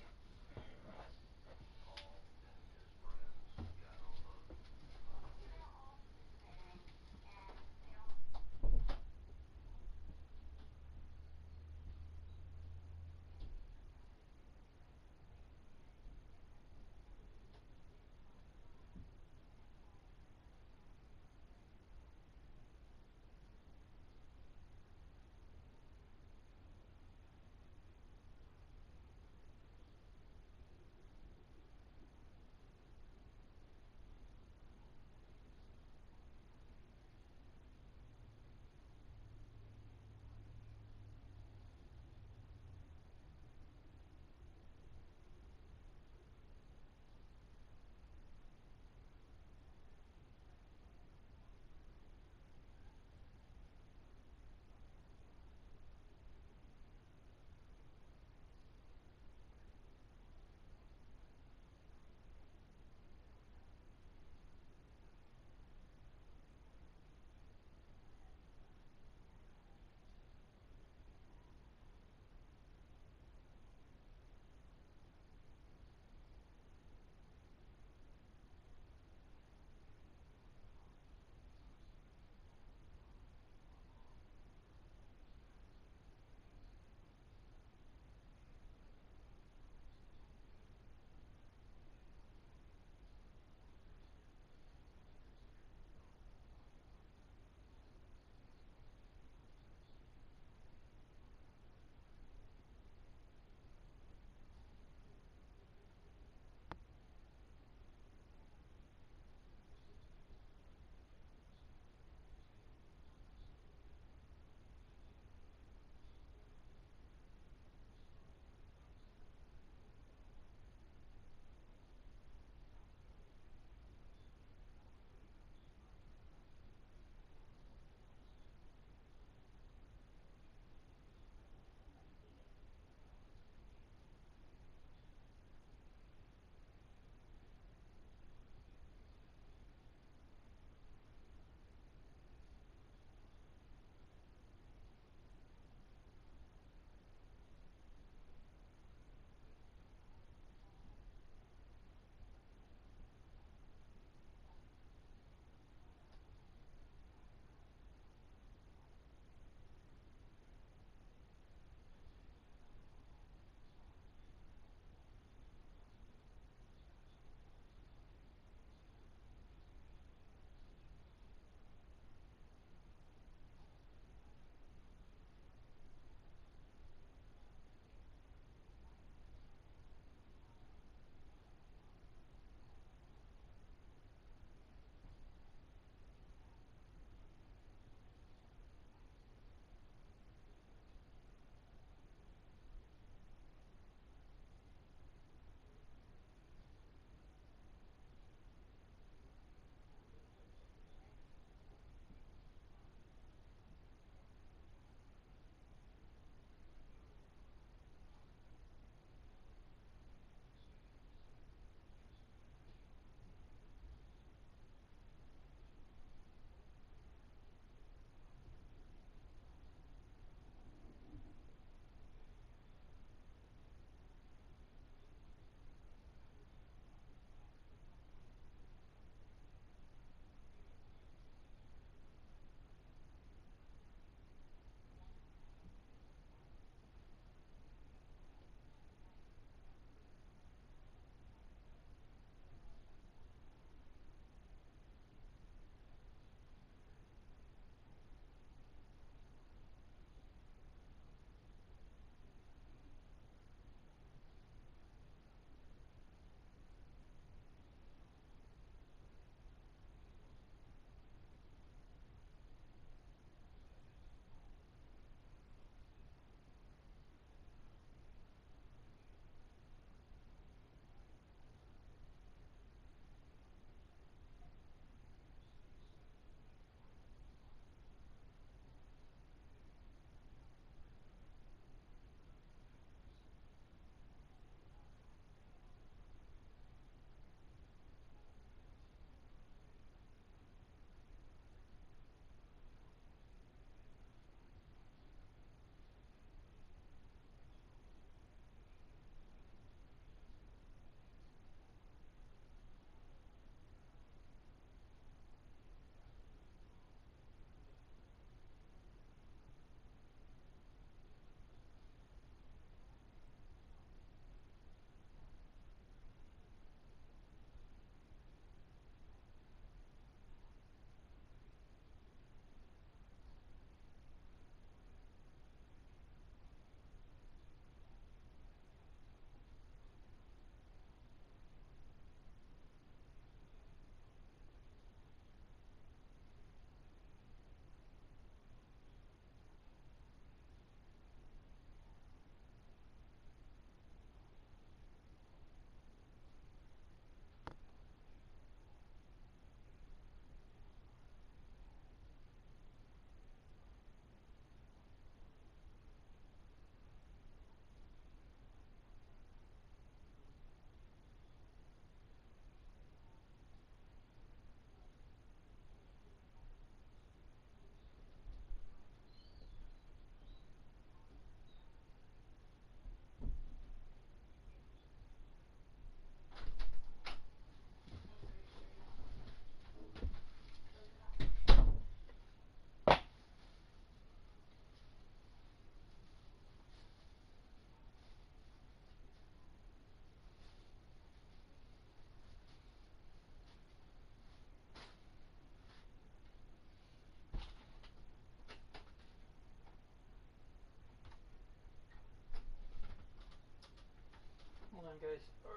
A: on, guys. Arr.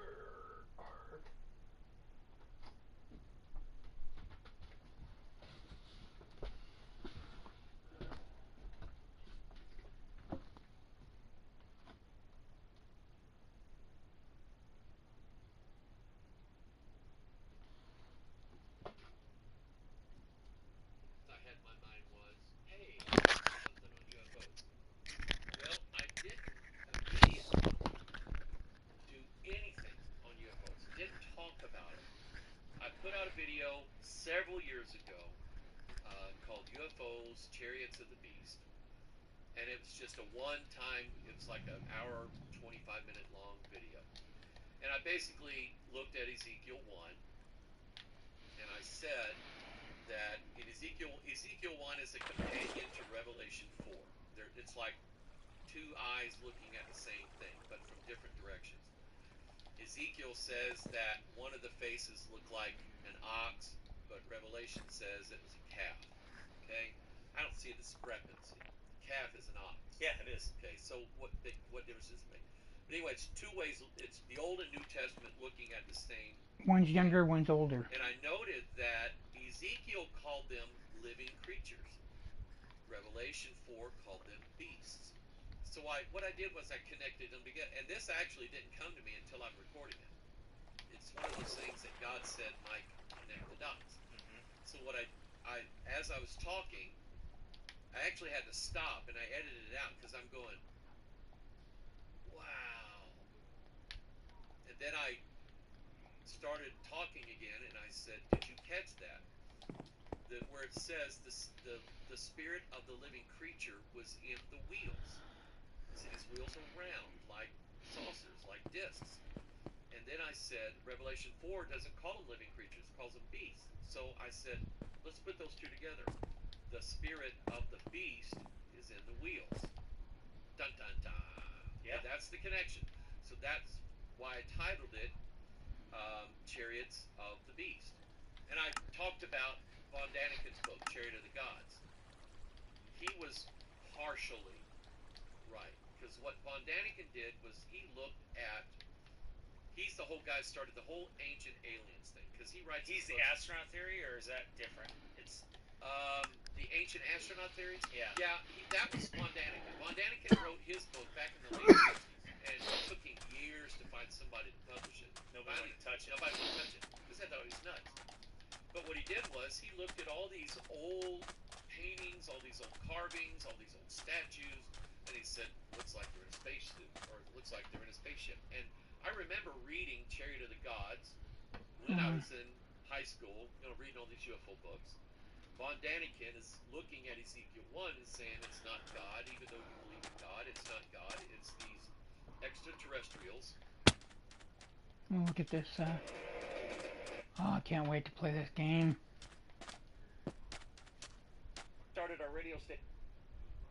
B: I had in my mind was, hey, something on UFOs. Well, I didn't immediately do anything on UFOs. Didn't talk about it. I put out a video several years ago called UFOs, Chariots of the Beast. And it was just a one-time, it was like an hour, 25-minute long video. And I basically looked at Ezekiel 1, and I said that in Ezekiel 1 is a companion to Revelation 4. It's like two eyes looking at the same thing, but from different directions. Ezekiel says that one of the faces looked like an ox, but Revelation says it was a calf. Okay? I don't see a discrepancy. Calf is an ox.
C: Yeah, it is.
B: Okay, so what difference does it make? But anyway, it's two ways. It's the Old and New Testament looking at the same.
A: One's younger, one's older.
B: And I noted that Ezekiel called them living creatures. Revelation 4 called them beasts. So what I did was I connected them together. And this actually didn't come to me until I'm recording it. It's one of those things that God said, Mike, connect the dots.
C: Mm-hmm.
B: So as I was talking, I actually had to stop and I edited it out because I'm going, wow. And then I started talking again and I said, did you catch that? Where it says the spirit of the living creature was in the wheels. See, these wheels are round like saucers, like discs. And then I said, Revelation 4 doesn't call them living creatures, it calls them beasts. So I said, let's put those two together. The spirit of the beast is in the wheels. Dun dun dun.
C: Yeah.
B: And that's the connection. So that's why I titled it Chariots of the Beast. And I talked about Von Daniken's book, Chariot of the Gods. He was partially right. Because what Von Daniken did was he's the whole guy who started the whole ancient aliens thing. Because he writes.
C: He's the astronaut theory, or is that different? It's
B: the ancient astronaut theory.
C: Yeah.
B: Yeah, that was Von Daniken. Von Daniken wrote his book back in the late 60s, and it took him years to find somebody to publish it.
C: Nobody would touch it.
B: Nobody would touch it because they thought he was nuts. But what he did was he looked at all these old paintings, all these old carvings, all these old statues, and he said, looks like they're in a spacesuit, or it looks like they're in a spaceship. And I remember reading Chariot of the Gods when I was in high school, reading all these UFO books. Von Daniken is looking at Ezekiel 1 and saying it's not God, even though you believe in God, it's not God, it's these extraterrestrials.
A: Oh, look at this. I can't wait to play this game.
F: Started our radio station.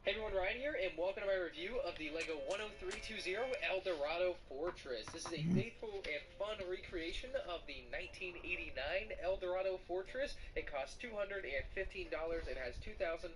F: Hey everyone, Ryan here, and welcome to my review of the LEGO 10320 El Dorado Fortress. This is a faithful and fun recreation of the 1989 El Dorado Fortress. It costs $215. It has 2,509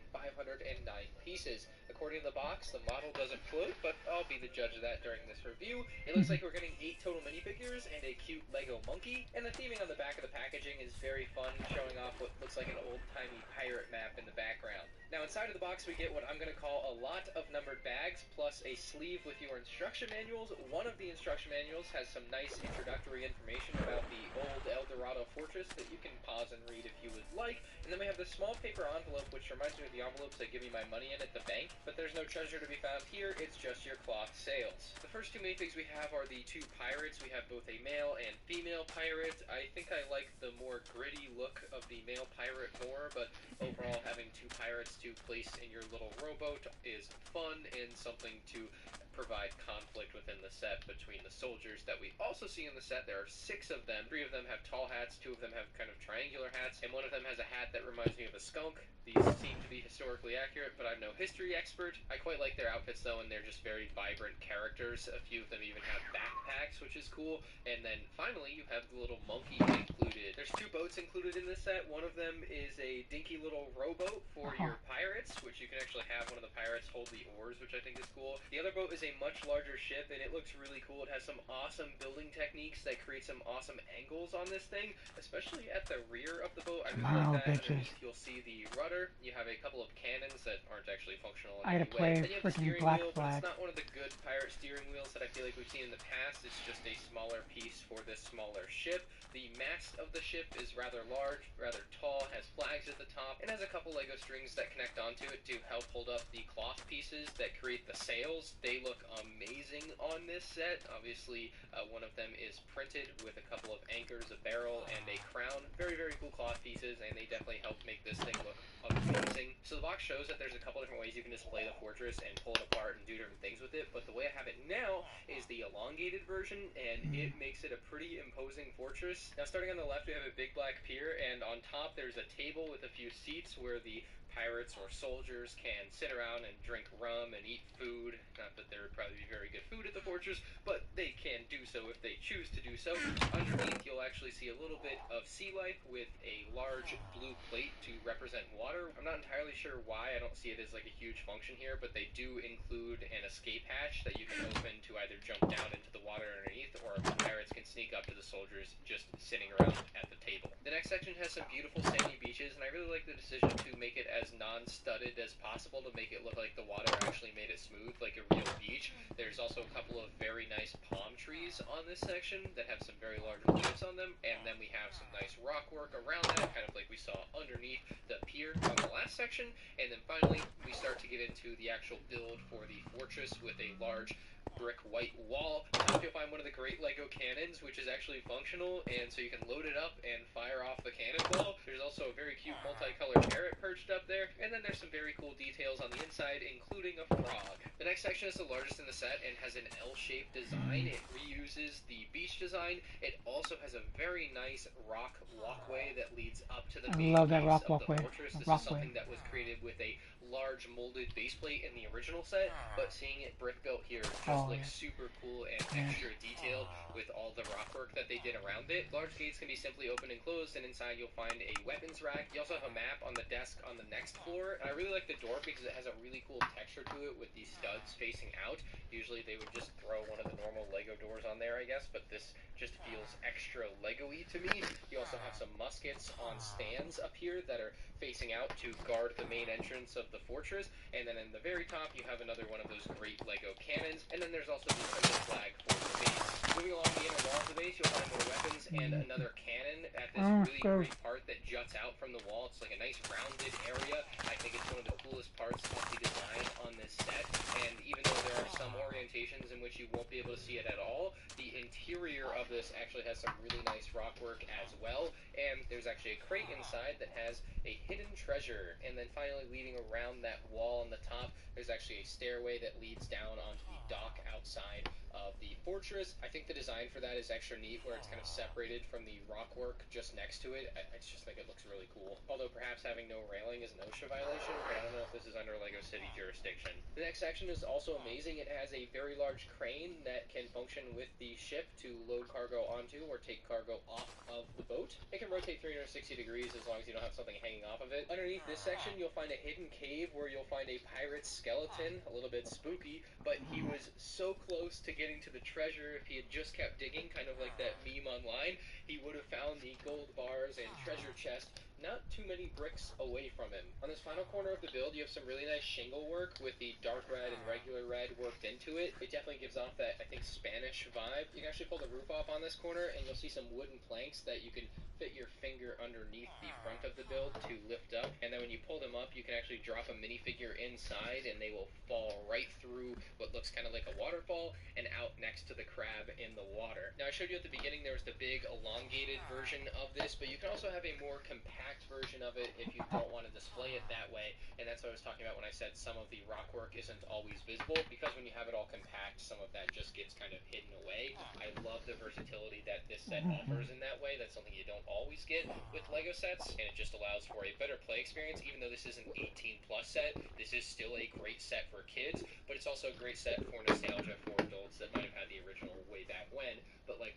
F: pieces. According to the box, the model doesn't float, but I'll be the judge of that during this review. It looks like we're getting 8 total minifigures and a cute Lego monkey, and the theming on the back of the packaging is very fun, showing off what looks like an old-timey pirate map in the background. Now inside of the box we get what I'm going to call a lot of numbered bags, plus a sleeve with your instruction manuals. One of the instruction manuals has some nice introductory information about the old El Dorado Fortress that you can pause and read if you would like. And then we have this small paper envelope, which reminds me of the envelopes that give me my money in at the bank, but there's no treasure to be found here, it's just your cloth sails. The first two minifigs we have are the two pirates. We have both a male and female pirate. I think I like the more gritty look of the male pirate more, but overall having two pirates to place in your little rowboat is fun and something to provide conflict within the set between the soldiers that we also see in the set. There are 6 of them. 3 of them have tall hats, 2 of them have kind of triangular hats, and one of them has a hat that reminds me of a skunk. These seem to be historically accurate, but I'm no history expert. I quite like their outfits though, and they're just very vibrant characters. A few of them even have backpacks, which is cool. And then finally you have the little monkey included. There's 2 boats included in this set. One of them is a dinky little rowboat for your pirates, which you can actually have one of the pirates hold the oars, which I think is cool. The other boat is a a much larger ship, and it looks really cool. It has some awesome building techniques that create some awesome angles on this thing, especially at the rear of the boat. I really
A: Tomorrow,
F: like that.
A: bitches.
F: Underneath, you'll see the rudder. You have a couple of cannons that aren't actually functional
A: I
F: in
A: gotta
F: any way.
A: play
F: Then you have the
A: freaking
F: steering
A: Black
F: wheel, but
A: Flag.
F: it's not one of the good pirate steering wheels that I feel like we've seen in the past. It's just a smaller piece for this smaller ship. The mast of the ship is rather large, rather tall, has flags at the top, and has a couple Lego strings that connect onto it to help hold up the cloth pieces that create the sails. They look amazing on this set. Obviously, one of them is printed with a couple of anchors, a barrel, and a crown. Very, very cool cloth pieces, and they definitely help make this thing look amazing. So the box shows that there's a couple different ways you can display the fortress and pull it apart and do different things with it, but the way I have it now is the elongated version, and it makes it a pretty imposing fortress. Now, starting on the left, we have a big black pier, and on top there's a table with a few seats where the pirates or soldiers can sit around and drink rum and eat food. Not that there would probably be very good food at the fortress, but they can do so if they choose to do so. Underneath, you'll actually see a little bit of sea life with a large blue plate to represent water. I'm not entirely sure why. I don't see it as like a huge function here, but they do include an escape hatch that you can open to either jump down into the water underneath, or pirates can sneak up to the soldiers just sitting around at the table. The next section has some beautiful sandy beaches, and I really like the decision to make it as non-studded as possible to make it look like the water actually made it smooth, like a real beach. There's also a couple of very nice palm trees on this section that have some very large leaves on them, and then we have some nice rock work around that, kind of like we saw underneath the pier on the last section. And then finally, we start to get into the actual build for the fortress with a large brick white wall. On top, you'll find one of the great Lego cannons, which is actually functional, and so you can load it up and fire off the cannonball. There's also a very cute multicolored parrot perched up there, and then there's some very cool details on the inside, including a frog. The next section is the largest in the set and has an L-shaped design. It reuses the beach design. It also has a very nice rock walkway that leads up to the main
A: love that
F: base
A: rock
F: of
A: walkway.
F: the fortress. This is something that was created with a large molded base plate in the original set, but seeing it brick built here just looks super cool and extra detailed with all the rock work that they did around it. Large gates can be simply opened and closed, and inside you'll find a weapons rack. You also have a map on the desk on the next floor, and I really like the door because it has a really cool texture to it with these studs facing out. Usually they would just throw one of the normal Lego doors on there, I guess, but this just feels extra Lego-y to me. You also have some muskets on stands up here that are facing out to guard the main entrance of the fortress, and then in the very top you have another one of those great Lego cannons, and then there's also the Prince's flag for the base. Moving along the inner wall of the base, you'll find more weapons and another cannon at this really great part that juts out from the wall. It's like a nice rounded area. I think it's one of the coolest parts of the design on this set, and even though there are some orientations in which you won't be able to see it at all, the interior of this actually has some really nice rock work as well, and there's actually a crate inside that has a hidden treasure. And then finally, leading around that wall on the top, there's actually a stairway that leads down onto the dock outside of the fortress. I think the design for that is extra neat, where it's kind of separated from the rock work just next to it. I just think it looks really cool. Although perhaps having no railing is an OSHA violation, but I don't know if this is under Lego City jurisdiction. The next section is also amazing. It has a very large crane that can function with the ship to load cargo onto or take cargo off of the boat. It can rotate 360 degrees as long as you don't have something hanging off of it. Underneath this section, you'll find a hidden cave where you'll find a pirate's skeleton. A little bit spooky, but he was so close to getting to the treasure. If he had just kept digging, kind of like that meme online, he would have found the gold bars and treasure chest not too many bricks away from him. On this final corner of the build, you have some really nice shingle work with the dark red and regular red worked into it. It definitely gives off that, I think, Spanish vibe. You can actually pull the roof off on this corner, and you'll see some wooden planks that you can fit your finger underneath the front of the build to lift up, and then when you pull them up, you can actually drop a minifigure inside, and they will fall right through what looks kind of like a waterfall and out next to the crab in the water. Now, I showed you at the beginning there was the big elongated version of this, but you can also have a more compact version of it if you don't want to display it that way, and that's what I was talking about when I said some of the rock work isn't always visible, because when you have it all compact, some of that just gets kind of hidden away. I love the versatility that this set offers in that way. That's something you don't always get with Lego sets, and it just allows for a better play experience. Even though this is an 18+ set, this is still a great set for kids, but it's also a great set for nostalgia for adults that might have had the original way back when. But like,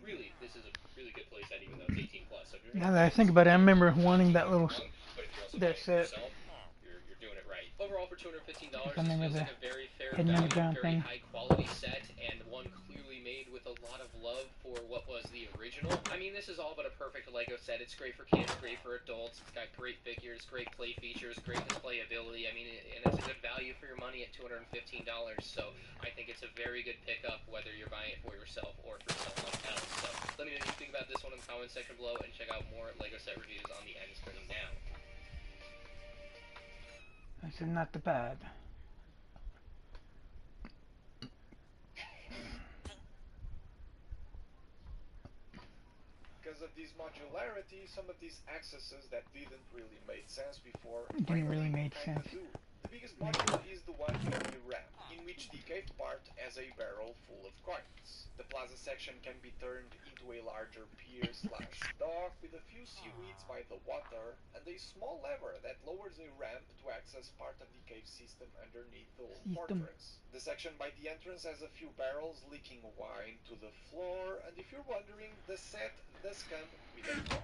F: really, this is a really good play set, even though it's 18+. So if you're
A: Now that I think about it, I remember wanting that little
B: but if you're also
A: that
B: playing
A: set.
B: yourself, you're doing it right.
F: overall for $215, this
A: Something
F: feels
A: with
F: like a very fair
A: hidden
F: value,
A: underground
F: very
A: thing.
F: high quality set, and one clearly made with a lot of love for what was the original. I mean, this is all but a perfect Lego set. It's great for kids, great for adults. It's got great figures, great play features, great display ability. I mean, and it's a good value for your money at $215. So I think it's a very good pickup, whether you're buying it for yourself or for someone else. So let me know what you think about this one in the comment section below, and check out more Lego set reviews on the end screen now.
A: This is not the bad.
G: Because of this modularity, some of these accesses that didn't really make sense before
A: Didn't really
G: finally
A: make
G: kinda
A: sense.
G: do. The biggest module is the one in the ramp, in which the cave part has a barrel full of coins. The plaza section can be turned into a larger pier/dock with a few seaweeds by the water and a small lever that lowers a ramp to access part of the cave system underneath the old fortress. The section by the entrance has a few barrels leaking wine to the floor, and if you're wondering, the set does come with a bar.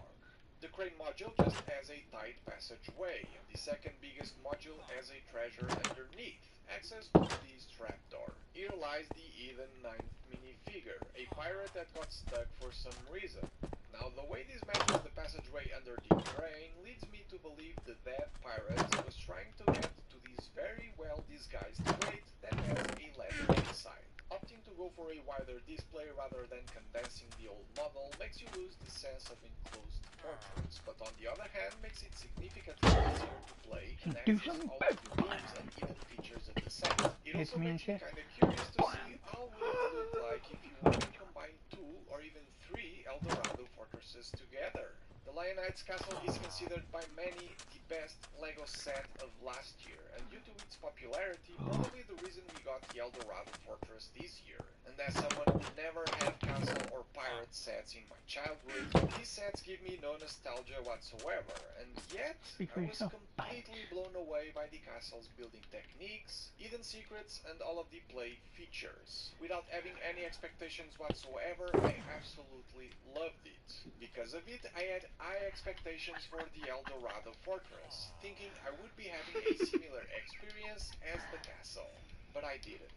G: The crane module just has a tight passageway, and the second biggest module has a treasure underneath, access to this trapdoor. Here lies the hidden 9th minifigure, a pirate that got stuck for some reason. Now, the way this matches the passageway under the crane leads me to believe that that pirate was trying to get to this very well disguised crate that has a letter inside. Opting to go for a wider display rather than condensing the old model makes you lose the sense of enclosed fortress, but on the other hand makes it significantly easier to play and access all of the rooms and hidden features of the set. It also makes me kinda curious to see how would it look like if you were to combine 2 or even 3 Eldorado fortresses together. The Lionites Castle is considered by many the best Lego set of last year, and due to its popularity, probably the reason we got the Eldorado Fortress this year. And as someone who never had castle or pirate sets in my childhood, these sets give me no nostalgia whatsoever, and yet I was completely blown away by the castle's building techniques, hidden secrets, and all of the play features. Without having any expectations whatsoever, I absolutely loved it. Because of it, I had high expectations for the Eldorado Fortress, thinking I would be having a similar experience as the castle, but I didn't.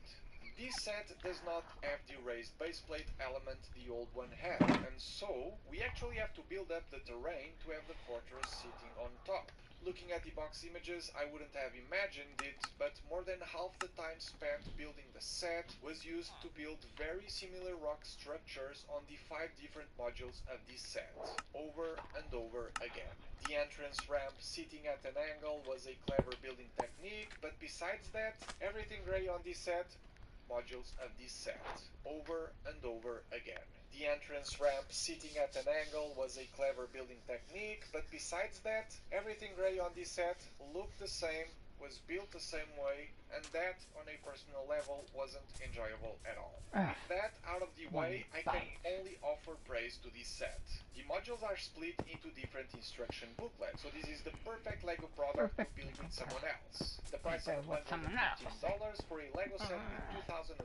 G: This set does not have the raised baseplate element the old one had, and so we actually have to build up the terrain to have the fortress sitting on top. Looking at the box images, I wouldn't have imagined it, but more than half the time spent building the set was used to build very similar rock structures on the 5 different modules of this set, over and over again. The entrance ramp sitting at an angle was a clever building technique, but besides that, everything gray on this set, modules of this set, over and over again. The entrance ramp sitting at an angle was a clever building technique, but besides that, everything gray on this set looked the same, was built the same way, and that, on a personal level, wasn't enjoyable at all. With that out of the way, I can only offer praise to this set. The modules are split into different instruction booklets, so this is the perfect Lego product to build with someone else. The price of $115 for a Lego set with 2,500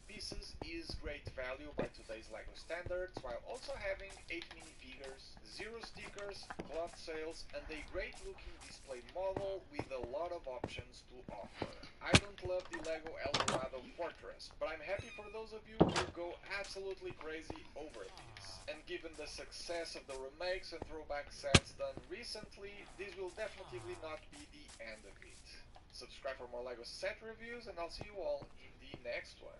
G: pieces is great value by today's Lego standards, while also having 8 minifigures, 0 stickers, cloth sales, and a great looking display model with a lot of options to offer. I don't love the Lego Eldorado Fortress, but I'm happy for those of you who go absolutely crazy over this. And given the success of the remakes and throwback sets done recently, this will definitely not be the end of it. Subscribe for more Lego set reviews, and I'll see you all in the next one.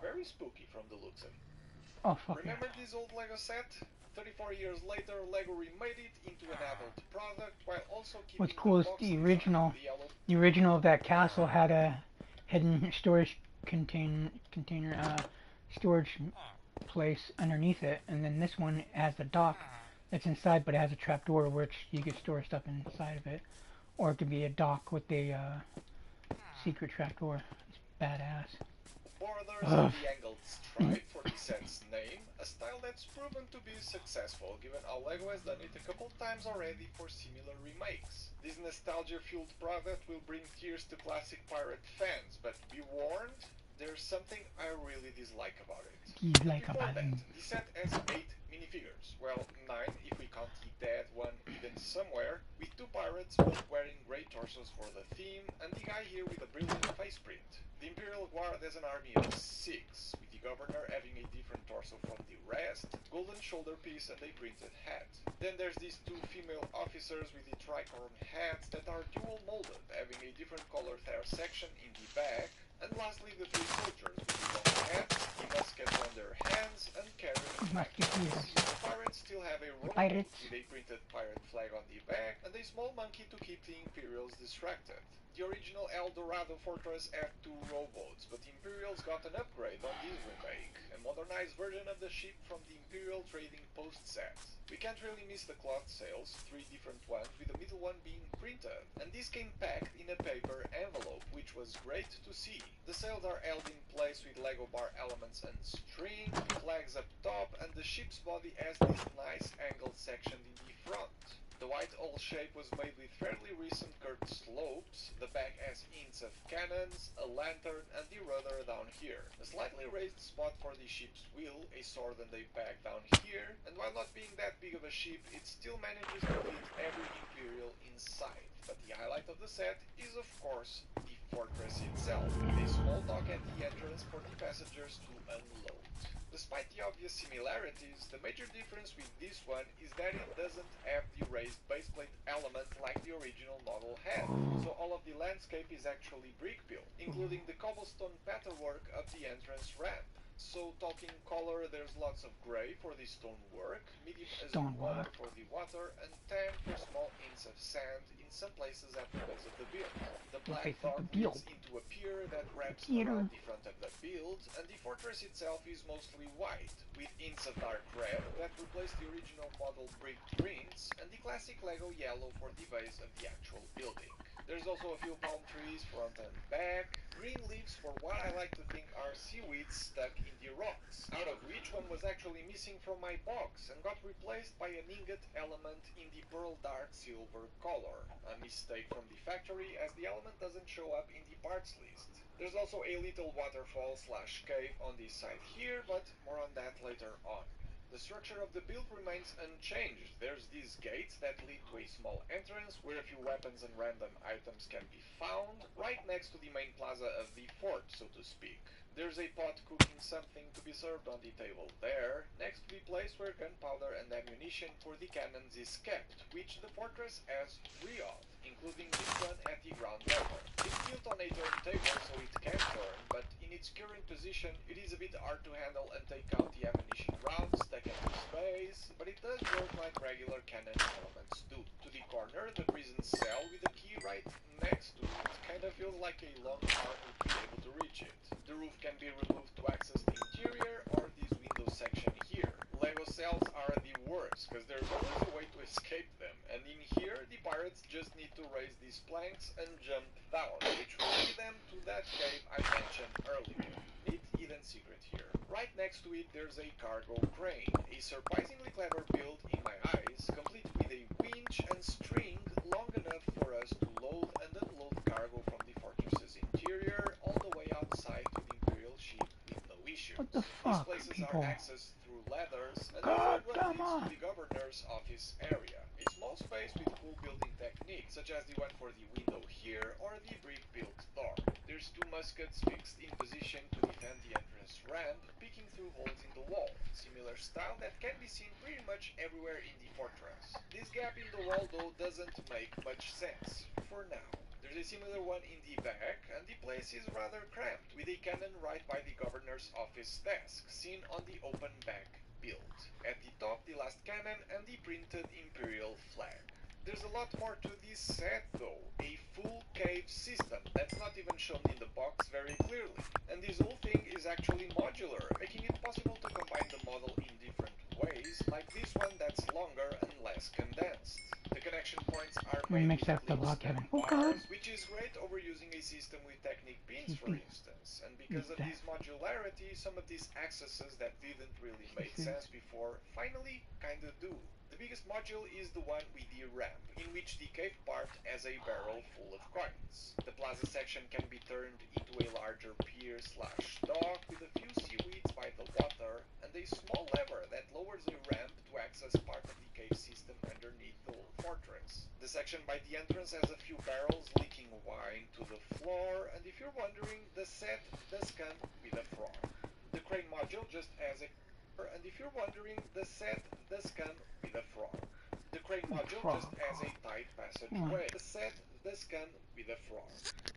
G: Very spooky from the looks of it.
A: Oh, fuck yeah.
G: Remember this old Lego set? 34 years later, Lego remade it into an adult product while also keeping
A: What's cool is
G: box
A: the
G: design,
A: original of that castle had a hidden storage storage place underneath it, and then this one has a dock that's inside, but it has a trapdoor which you can store stuff inside of it, or it could be a dock with a secret trapdoor. It's badass.
G: Borders and the angled stripe for the set's name, a style that's proven to be successful given how Lego has done it a couple times already for similar remakes. This nostalgia-fueled product will bring tears to classic pirate fans, but be warned, there's something I really dislike about it. Before that, the set has 8 minifigures, well 9 if we count the dead one hidden somewhere, with 2 two pirates, both wearing grey torsos for the theme, and the guy here with a brilliant face print. The Imperial Guard has an army of 6, with the governor having a different torso from the rest, golden shoulder piece and a printed hat. Then there's these two female officers with the tricorn hats that are dual molded, having a different colored hair section in the back, and lastly the 3 soldiers with the long hats, the muskets on their hands, and carrying
A: Musketeers.
G: The pirates still have a rowboat
A: Pirates.
G: with a printed pirate flag on the back, and a small monkey to keep the Imperials distracted. The original El Dorado fortress had 2 rowboats, but the Imperials got an upgrade on this remake, a modernized version of the ship from the Imperial Trading Post set. We can't really miss the cloth sails, 3 different ones, with the middle one being printed, and this came packed in a paper envelope, which was great to see. The sails are held in place with Lego bar elements and string, flags up top, and the ship's body has this nice angled section in the front. The white hull shape was made with fairly recent curved slopes, the back has hints of cannons, a lantern, and the rudder down here. A slightly raised spot for the ship's wheel, a sword and a bag down here, and while not being that big of a ship, it still manages to fit every Imperial inside. But the highlight of the set is of course the fortress itself, with a small dock at the entrance for the passengers to unload. Despite the obvious similarities, the major difference with this one is that it doesn't have the raised baseplate element like the original model had, so all of the landscape is actually brick built, including the cobblestone patternwork of the entrance ramp. So talking color, there's lots of grey for the stonework, medium azure for the water, and tan for small hints of sand in some places at the base of the build. The black dock leads into a pier that wraps around the front of the build, and the fortress itself is mostly white, with hints of dark red that replace the original model brick prints, and the classic Lego yellow for the base of the actual building. There's also a few palm trees front and back, green leaves for what I like to think are seaweeds stuck in the rocks, out of which one was actually missing from my box and got replaced by an ingot element in the pearl dark silver color. A mistake from the factory, as the element doesn't show up in the parts list. There's also a little waterfall / cave on this side here, but more on that later on. The structure of the build remains unchanged. There's these gates that lead to a small entrance where a few weapons and random items can be found, right next to the main plaza of the fort, so to speak. There's a pot cooking something to be served on the table there, next to the place where gunpowder and ammunition for the cannons is kept, which the fortress has 3 of, including this one at the ground level. It's built on a turntable so it can turn, but in its current position it is a bit hard to handle and take out the ammunition rounds stuck into space, but it does work like regular cannon elements do. To the corner, the prison cell with the key right next to it kind of feels like a long arm would be able to reach it. The roof can be removed to access the interior or this window section here. Lego cells are the worst, because there's always a way to escape them, and in here the pirates just need to raise these planks and jump down, which will lead them to that cave I mentioned earlier. Neat hidden secret here. Right next to it there's a cargo crane, a surprisingly clever build in my eyes, complete with a winch and string long enough for us to load and unload cargo from the fortress's interior all the way outside to the Imperial ship with no issues.
A: What the fuck,
G: These places
A: people?
G: are accessed through ladders, and
A: God,
G: the third
A: come
G: one leads
A: on.
G: to the governor's office area. A small space with cool building techniques, such as the one for the window here or the brick-built door. There's 2 muskets fixed in position to defend the entrance ramp, peeking through holes in the wall, similar style that can be seen pretty much everywhere in the fortress. This gap in the wall though doesn't make much sense, for now. There's a similar one in the back, and the place is rather cramped, with a cannon right by the governor's office desk, seen on the open back build. At the top, the last cannon and the printed Imperial flag. There's a lot more to this set though, a full cave system that's not even shown in the box very clearly, and this whole thing is actually modular, making it possible to combine the model in different ways, like this one that's longer and less condensed. The connection points are made
A: Mix
G: with
A: up the
G: clips
A: block,
G: and
A: Kevin. Oh God.
G: bars, which is great over using a system with Technic pins, for instance, and because of this modularity, some of these accesses that didn't really make sense before finally kinda do. The biggest module is the one with the ramp, in which the cave part has a barrel full of coins. The plaza section can be turned into a larger pier / dock with a few seaweeds by the water, and a small lever that lowers a ramp to access part of the cave system underneath the whole fortress. The section by the entrance has a few barrels leaking wine to the floor, and if you're wondering, the set does come with a frog. The crane module just has a and if you're wondering, the set does come with a frog. The crane module just has a tight passageway. The set does come with a frog.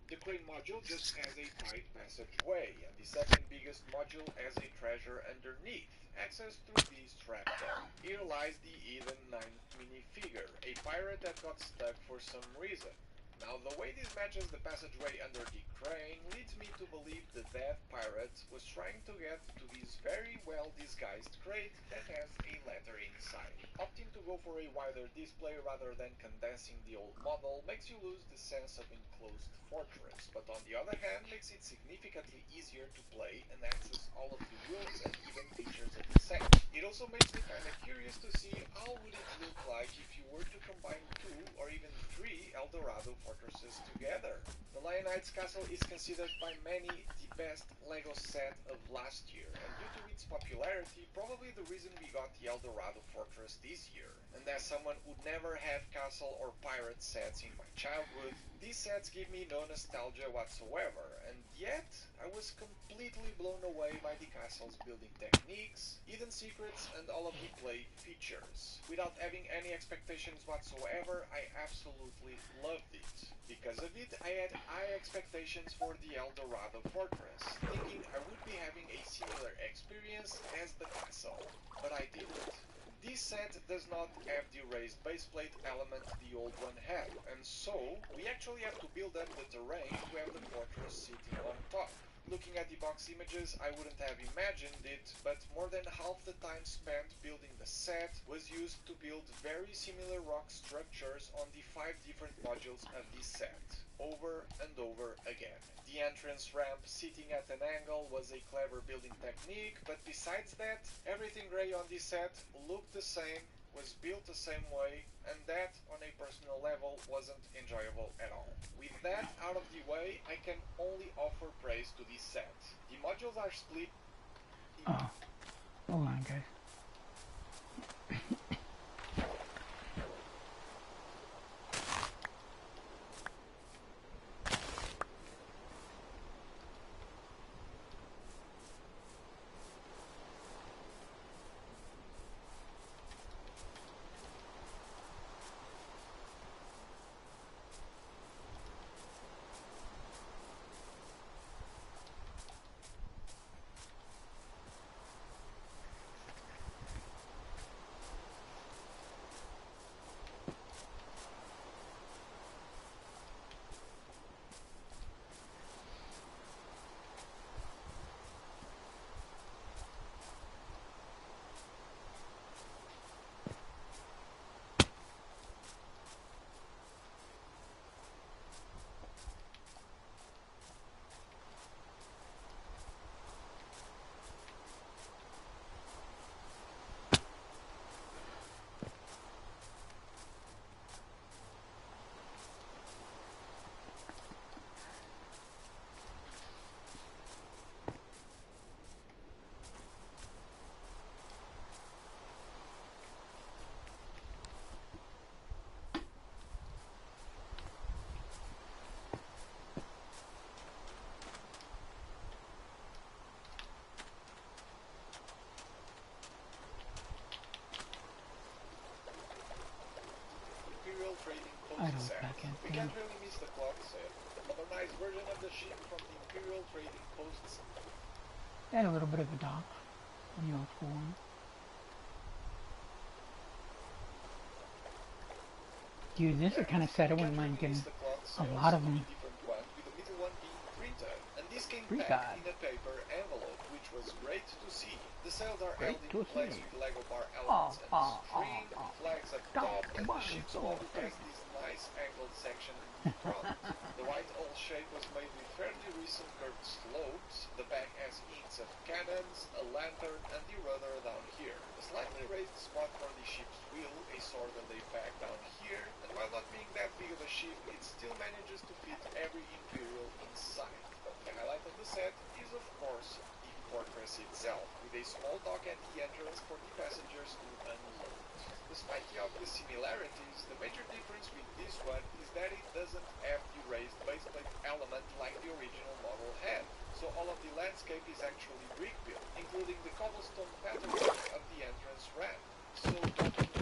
G: The crane module just has a tight passageway, and the second biggest module has a treasure underneath, accessed through this trapdoor. Here lies the hidden 9th minifigure, a pirate that got stuck for some reason. Now, the way this matches the passageway under the crane leads me to believe the dead pirate was trying to get to this very well-disguised crate that has a letter inside. Opting to go for a wider display rather than condensing the old model makes you lose the sense of enclosed fortress, but on the other hand makes it significantly easier to play and access all of the rules and hidden features of the set. It also makes me kinda curious to see how would it look like if you were to combine 2 or even 3 Eldorado fortresses together. The Lionites Castle is considered by many the best LEGO set of last year, and due to its popularity, probably the reason we got the Eldorado Fortress this year. And as someone who never had castle or pirate sets in my childhood, these sets give me no nostalgia whatsoever, and yet I was completely blown away by the castle's building techniques, hidden secrets, and all of the play features. Without having any expectations whatsoever, I absolutely loved it. Because of it, I had high expectations for the Eldorado Fortress, thinking I would be having a similar experience as the castle, but I didn't. This set does not have the raised baseplate element the old one had, and so we actually have to build up the terrain to have the fortress sitting on top. Looking at the box images, I wouldn't have imagined it, but more than half the time spent building the set was used to build very similar rock structures on the 5 different modules of this set, over and over again. The entrance ramp sitting at an angle was a clever building technique, but besides that, everything gray on this set looked the same, was built the same way, and that, on a personal level, wasn't enjoyable at all. With that out of the way, I can only offer praise to this set. The modules are split.
A: Oh, hold on, guys. I don't fucking
G: We can't really miss the clock set, the modernized version of the ship from the Imperial Trading Posts.
A: Had a little bit of a dock on the old school one. Dude, this is kind of sad. I wouldn't mind getting a lot of them.
G: With the middle one being printed, and this came
A: Pretty
G: back
A: bad.
G: in a paper envelope, which was great to see. The sails are
A: Great
G: held
A: to
G: in place
A: see.
G: with Lego bar elements and string,
A: oh.
G: flags up
A: Don't
G: top, and the
A: worry,
G: ship's
A: so
G: logo has this nice angled section in the front. The white hull shape was made with fairly recent curved slopes. The back has hints of cannons, a lantern, and the rudder down here. A slightly raised spot for the ship's wheel, a sword and a bag down here, and while not being that big of a ship, it still manages to fit every Imperial inside. But the highlight of the set is, of course, the fortress itself, with a small dock at the entrance for the passengers to unload. Despite the obvious similarities, the major difference with this one is that it doesn't have the raised baseplate element like the original model had. So all of the landscape is actually brick built, including the cobblestone pattern of the entrance ramp. So in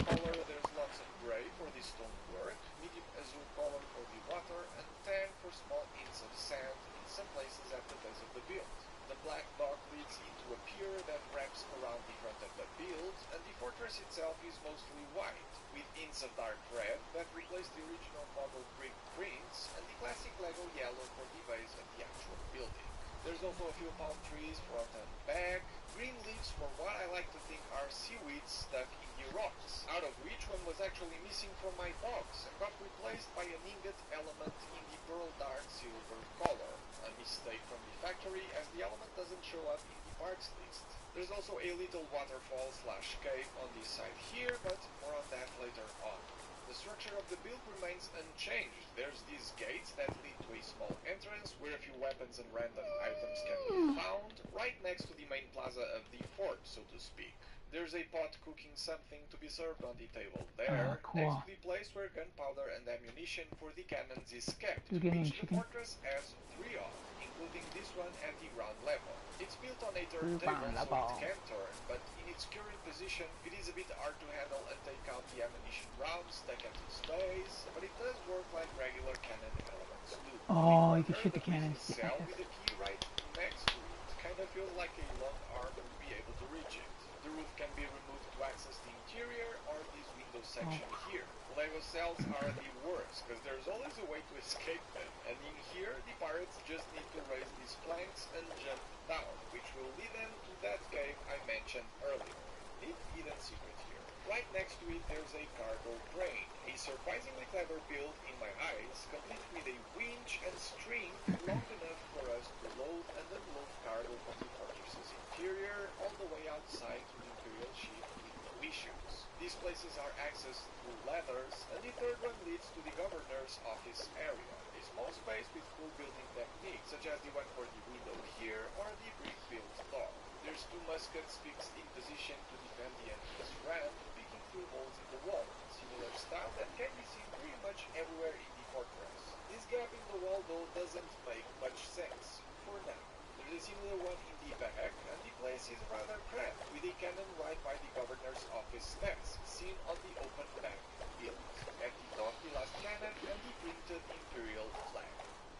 G: color there's lots of grey for the stonework, medium azure color for the water, and tan for small hints of sand in some places at the base of the build. The black dock leads into a pier that wraps around the front of the build, and the fortress itself is mostly white, with hints of dark red that replace the original model brick prints, and the classic Lego yellow for the base of the actual building. There's also a few palm trees front and back, green leaves for what I like to think are seaweeds stuck in the rocks, out of which one was actually missing from my box and got replaced by an ingot element in the pearl dark silver color, a mistake from the factory as the element doesn't show up in the parts list. There's also a little waterfall / cave on this side here, but more on that later on. The structure of the build remains unchanged. There's these gates that lead to a small entrance where a few weapons and random items can be found, right next to the main plaza of the fort, so to speak. There's a pot cooking something to be served on the table there,
A: cool.
G: next to the place where gunpowder and ammunition for the cannons is kept,
A: You getting
G: which the
A: chicken?
G: fortress has 3 of, including this one at the ground level. It's built on a turntable so it can turn, but in its current position it is a bit hard to handle and take out the ammunition rounds stuck at its base, but it does work like regular cannon elements do.
A: Oh, you can shoot the cannons.
G: Cell with a key right next to it kind of feels like a long arm would be able to reach it. The roof can be removed to access the interior or this window section here. Lego cells are the worst, because there's always a way to escape them, and in here the pirates just need to raise these planks and jump down, which will lead them to that cave I mentioned earlier. Neat hidden secret here. Right next to it there's a cargo crane, a surprisingly clever build in my eyes, complete with a winch and string long enough for us to load and unload cargo from the fortress's interior all the way outside to the Imperial ship with no issues. These places are accessed through ladders, and the third one leads to the governor's office area, a small space with cool building techniques, such as the one for the window here or the brick-built door. There's 2 muskets fixed in position to defend the entrance ramp, peeking through holes in the wall, similar style that can be seen pretty much everywhere in the fortress. This gap in the wall though doesn't make much sense, for now. There's a similar one in the back, and the place is rather cramped, with a cannon right by the governor's office desk, seen on the open back build. At the top, the last cannon and the printed Imperial flag.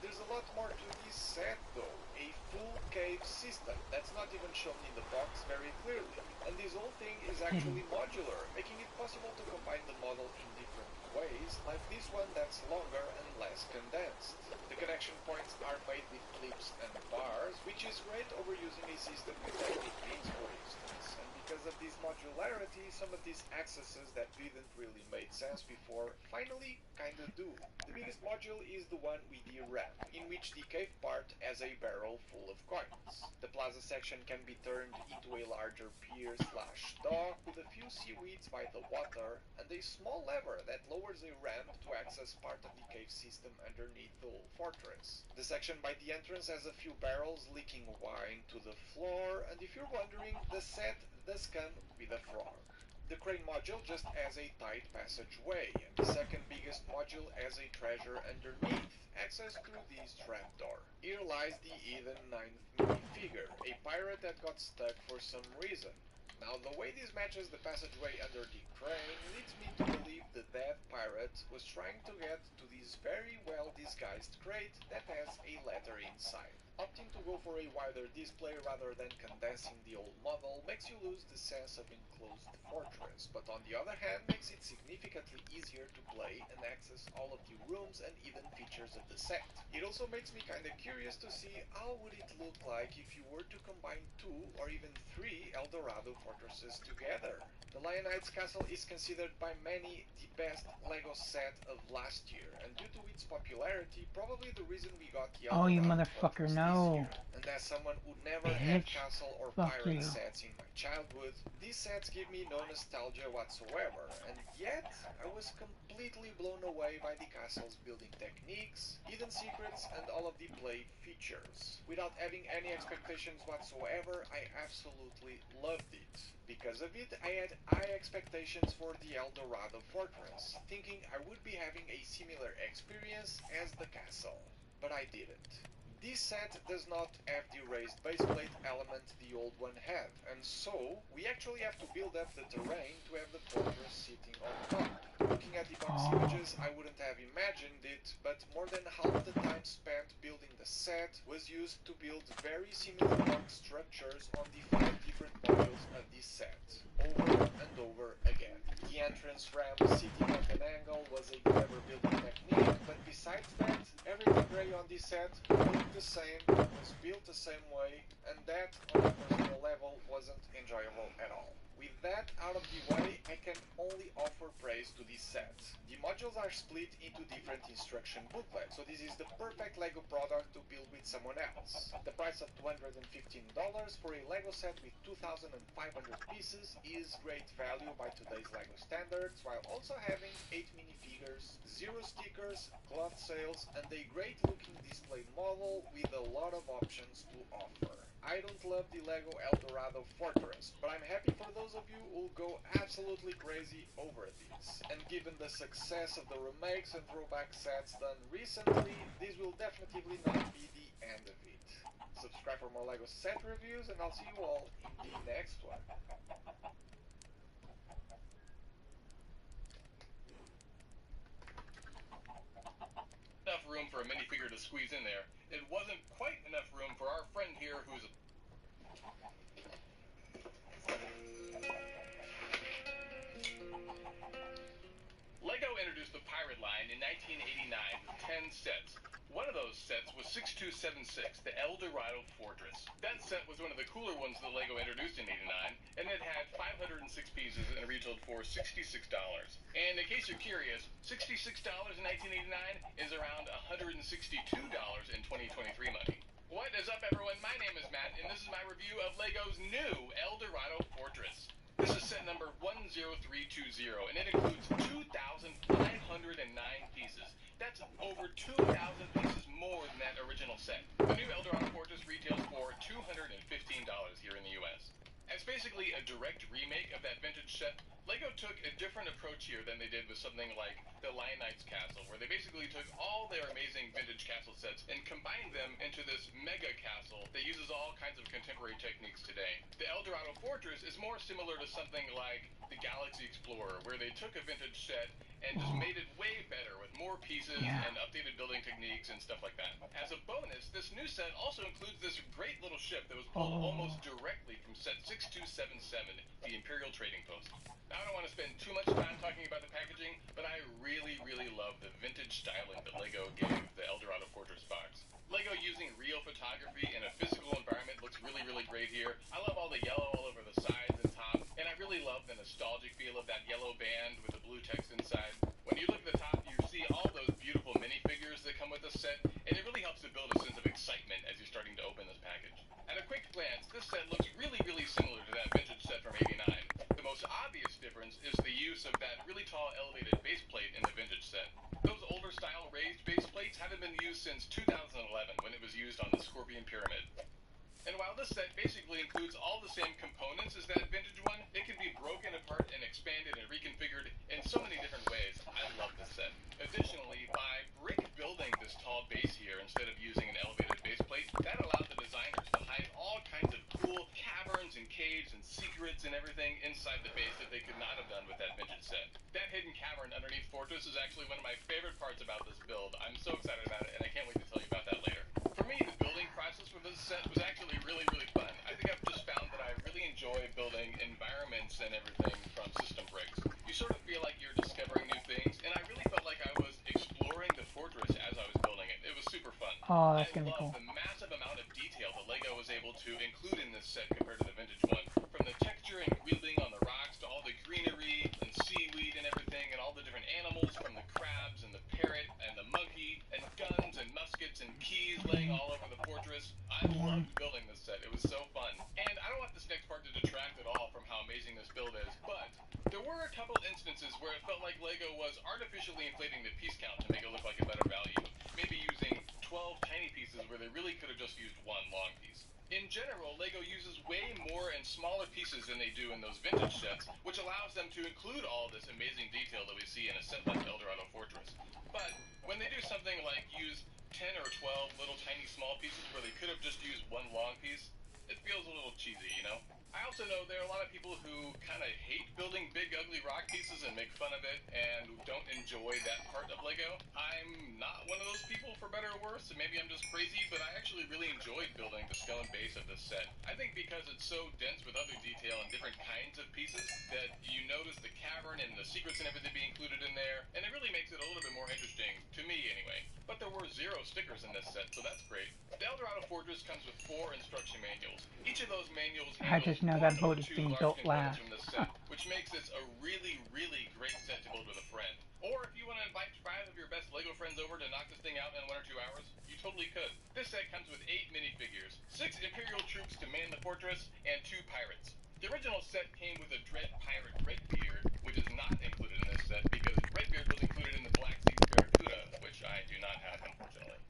G: There's a lot more to this set though, a full cave system that's not even shown in the box very clearly, and this whole thing is actually modular, making it possible to combine the model in different ways, like this one that's longer and less condensed. The connection points are made with clips and bars, which is great over using a system with magnetic pins, for instance, and because of this modularity, some of these accesses that didn't really make sense before finally kinda do. The biggest module is the one with the ramp, in which the cave part has a barrel full of coins. The plaza section can be turned into a larger pier / dock with a few seaweeds by the water, and a small lever that lowers a ramp to access part of the cave system underneath the whole fortress. The section by the entrance has a few barrels leaking wine to the floor, and if you're wondering, the set does come with a frog. The crane module just has a tight passageway, and the second biggest module has a treasure underneath, accessed through this trapdoor. Here lies the hidden 9th minifigure, a pirate that got stuck for some reason. Now, the way this matches the passageway under the crane leads me to believe the dead pirate was trying to get to this very well disguised crate that has a letter inside. Opting to go for a wider display rather than condensing the old model makes you lose the sense of enclosed fortress, but on the other hand makes it significantly easier to play and access all of the rooms and hidden features of the set. It also makes me kinda curious to see how would it look like if you were to combine 2 or even 3 El Dorado fortresses together. The Lionites Castle is considered by many the best Lego set of last year, and due to its popularity, probably the reason we got the El
A: Oh, you
G: Dorado
A: motherfucker,
G: Fortress
A: no. No.
G: year. And as someone who never had
A: Bitch.
G: castle or
A: Fuck
G: pirate
A: you.
G: sets in my childhood, these sets give me no nostalgia whatsoever, and yet I was completely blown away by the castle's building techniques, hidden secrets, and all of the play features. Without having any expectations whatsoever, I absolutely loved it. Because of it, I had high expectations for the El Dorado Fortress, thinking I would be having a similar experience as the castle. But I didn't. This set does not have the raised baseplate element the old one had, and so we actually have to build up the terrain to have the fortress sitting on top. Looking at the box images, I wouldn't have imagined it, but more than half the time spent building the set was used to build very similar box structures on the 5 different modules of this set, over and over again. The entrance ramp sitting at an angle was a clever building technique, but besides that, everything gray on this set looked the same, was built the same way, and that, on a personal level, wasn't enjoyable at all. With that out of the way, I can only offer praise to this set. The modules are split into different instruction booklets, so this is the perfect LEGO product to build with someone else. The price of $215 for a LEGO set with 2,500 pieces is great value by today's LEGO standards, while also having 8 minifigures, 0 stickers, cloth sales, and a great looking display model with a lot of options to offer. I don't love the LEGO El Dorado Fortress, but I'm happy for those of you who'll go absolutely crazy over this. And given the success of the remakes and throwback sets done recently, this will definitely not be the end of it. Subscribe for more LEGO set reviews, and I'll see you all in the next one.
H: Enough room for a minifigure to squeeze in there. It wasn't quite enough room for our friend here who's LEGO introduced the Pirate line in 1989 with 10 sets. One of those sets was 6276, the El Dorado Fortress. That set was one of the cooler ones that LEGO introduced in '89, and it had 506 pieces and retailed for $66. And in case you're curious, $66 in 1989 is around $162 in 2023 money. What is up, everyone? My name is Matt, and this is my review of LEGO's new El Dorado Fortress. This is set number 10320, and it includes 2,509 pieces. That's over 2,000 pieces more than that original set. The new El Dorado Fortress retails for $215 here in the US. As basically a direct remake of that vintage set, LEGO took a different approach here than they did with something like the Lion Knight's Castle, where they basically took all their amazing vintage castle sets and combined them into this mega castle that uses all kinds of contemporary techniques today. The El Dorado Fortress is more similar to something like the Galaxy Explorer, where they took a vintage set and just made it way better with more pieces and updated building techniques and stuff like that. As a bonus, this new set also includes this great little ship that was pulled almost directly from set 6277, the Imperial Trading Post. Now, I don't want to spend too much time talking about the packaging, but I really love the vintage styling that LEGO gave the El Dorado Fortress box. LEGO using real photography in a physical environment looks really great here. I love all the yellow all over the sides and top, and I really love the nostalgic feel of that yellow band with the blue text inside. When you look at the top, you see all those beautiful minifigures that come with the set, and it really helps to build a sense of excitement as you're starting to open this package. At a quick glance, this set looks really similar to that vintage set from '89. The most obvious difference is the use of that really tall elevated base plate in the vintage set. Those older style raised base plates haven't been used since 2011 when it was used on the Scorpion Pyramid. And while this set basically includes all the same components as that vintage one, it can be broken apart and expanded and reconfigured in so many different ways. I love this set. Additionally, by brick building this tall base here instead of using an elevated base plate, that allowed the designers to hide all kinds of cool caverns and caves and secrets and everything inside the base that they could not have done with that vintage set. That hidden cavern underneath Fortress is actually one of my favorite parts about this build. I'm so excited about it, and I can't wait to tell you about that later. For me, the building process for this set was actually really fun. I think I've just found that I really enjoy building environments and everything from system bricks. You sort of feel like you're discovering new things, and I really felt like I was exploring the fortress as I was building it. It was super fun.
A: Oh, that's gonna be
H: I
A: cool.
H: love the massive amount of detail that LEGO was able to include in this set compared to the vintage one. From the texture and weaving on the rocks to all the greenery and seaweed and everything, and all the different animals, from the crabs and the parrot and the monkey, and guns and muskets and keys laying all over the fortress. I loved building this set. It was so fun. And I don't want this next part to detract at all from how amazing this build is, but there were a couple instances where it felt like LEGO was artificially inflating the piece count to make it look like a better value. Maybe using 12 tiny pieces where they really could have just used one long piece. In general, LEGO uses way more and smaller pieces than they do in those vintage sets, which allows them to include all this amazing detail that we see in a set like Eldorado Fortress. But when they do something like use 10 or 12 little tiny small pieces where they could have just used one long piece, it feels a little cheesy, you know? I also know there are a lot of people who kind of hate building big ugly rock pieces and make fun of it and don't enjoy that part of LEGO. I'm not one of those people, for better or worse, and maybe I'm just crazy, but I actually really enjoyed building the stone base of this set. I think because it's so dense with other detail and different kinds of pieces that you notice the cavern and the secrets and everything being included in there, and it really makes it a little bit more interesting, to me anyway. But there were 0 stickers in this set, so that's great. The Eldorado Fortress comes with 4 instruction manuals. Each of those manuals
A: I just know that boat is being built last.
H: from this set, which makes this a really, really great set to build with a friend. Or if you want to invite 5 of your best LEGO friends over to knock this thing out in 1 or 2 hours, you totally could. This set comes with 8 minifigures, 6 Imperial troops to man the fortress, and 2 pirates. The original set came with a Dread Pirate Redbeard, which is not included in this set because Redbeard was included in the Black Sea Barracuda, which I do not have, unfortunately.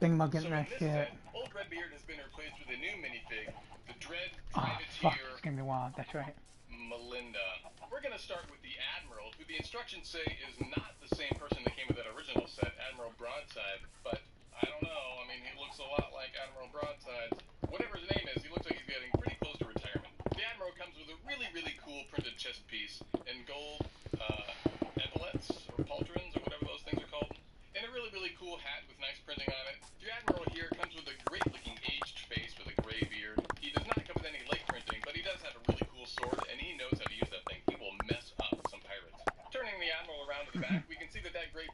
A: Think about getting that shit.
H: Set, old Redbeard has been replaced with a new minifig, the Dread
A: Oh, fuck,
H: Privateer
A: it's gonna be wild, that's right.
H: Melinda. We're gonna start with the Admiral, who the instructions say is not the same person that came with that original set, Admiral Broadside, but I don't know, I mean, he looks a lot like Admiral Broadside. Whatever his name is, he looks like he's getting pretty close to retirement. The Admiral comes with a really, really cool printed chest piece in gold, epaulets, or pauldrons, or whatever those things are called, and a really, really cool hat with nice printing on it. The Admiral here comes with a great-looking aged face with a gray beard. He does not come with any lake printing, but he does have a really cool sword, and he knows how to use that thing. He will mess up some pirates. Turning the Admiral around to the back, we can see that great...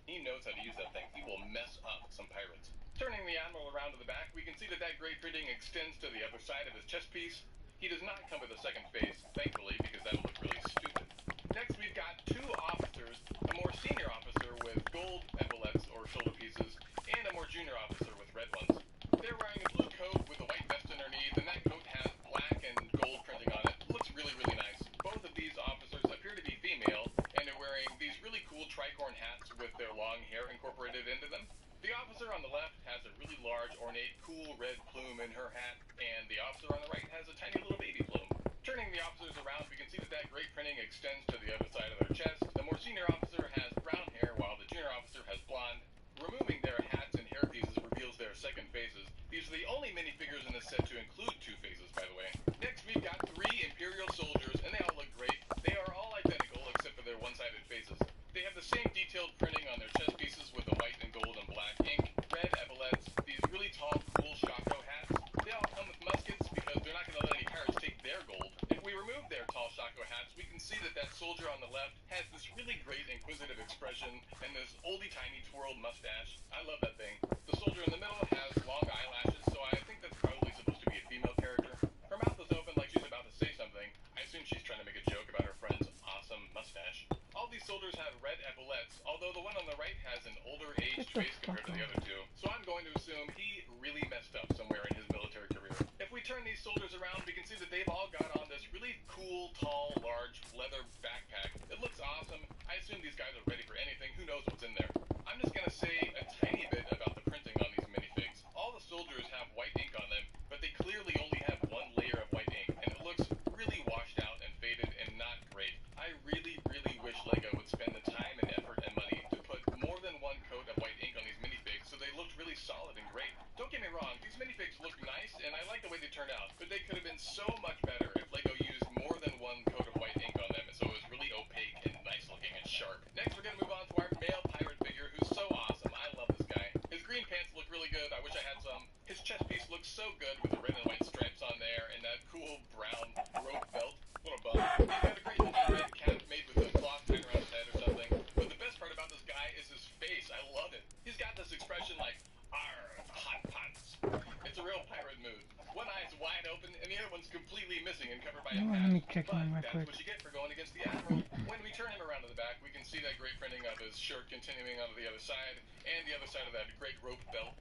H: He knows how to use that thing. He will mess up some pirates. Turning the Admiral around to the back, we can see that gray printing extends to the other side of his chest piece. He does not come with a second face, thankfully, because that would look really stupid. Next, we've got 2 officers, a more senior officer with gold epaulets or shoulder pieces, and a more junior officer with red ones. They're wearing a blue coat with a white vest underneath, and that coat has black and gold printing on it. It looks really, really nice. Both of these officers appear to be female, and they're wearing these really cool tricorn hats with their long hair incorporated into them. The officer on the left has a really large, ornate, cool red plume in her hat, and the officer on the right has a tiny little baby plume. Turning the officers around, we can see that great printing extends to the other side of their chest. The more senior officer has brown hair, while the junior officer has blonde. Removing their hats and hair pieces reveals their second faces. These are the only minifigures in this set to include 2 faces, by the way. Next, we've got 3 Imperial soldiers, and they all look great. They are all identical except for their one-sided faces. They have the same detailed printing on their chest pieces with the white and gold and black ink, red epaulets, these really tall, cool Shako hats. They all come with muskets because they're not going to let any pirates take their gold. If we remove their tall Shako hats, we can see that soldier on the left has this really great inquisitive expression and this oldie-tiny twirled mustache. I love that thing. The soldier in the middle has long eyelashes, so I think that's probably supposed to be a female character. Her mouth is open like she's about to say something. I assume she's trying to make a joke about her friend's awesome mustache. All these soldiers have red epaulets, although the one on the right has an older aged face compared to the other 2. So I'm going to assume he really messed up somewhere in his military career. If we turn these soldiers around, we can see that they've all got on this really cool, tall, large leather backpack. It looks awesome. I assume these guys are ready for anything. Who knows what's in there? I'm just going to say a tiny bit about the printing on these minifigs. All the soldiers have white ink on them, but they clearly only have one layer of white ink, and it looks really washed out and faded and not great. I really, really wish LEGO would spend the time and effort and money to put more than one coat of white ink on these minifigs so they looked really solid and great. Don't get me wrong, these minifigs look nice, and I like the way they turned out, but they could have been so much better if LEGO used more than one coat of white ink on them, and so it was really opaque and nice looking and sharp. Next, we're going to move on to our male pirate figure, who's so awesome. I love this guy. His green pants look really good. I wish I had some. His chest piece looks so good with the red and white stripes on there and that cool brown rope belt. What a bum. He's got a great looking red cap made with a cloth tied around his head or something. But the best part about this guy is his face. I love it. He's got this expression like, "Arr, hot pots." It's a real pirate mood. One eye's wide open and the other one's completely missing and covered by a patch.
A: Let me check
H: But
A: mine right
H: that's
A: quick.
H: what you get for going against the Admiral. When we turn him around to the back, we can see that great printing of his shirt continuing onto the other side, and the other side of that great rope belt.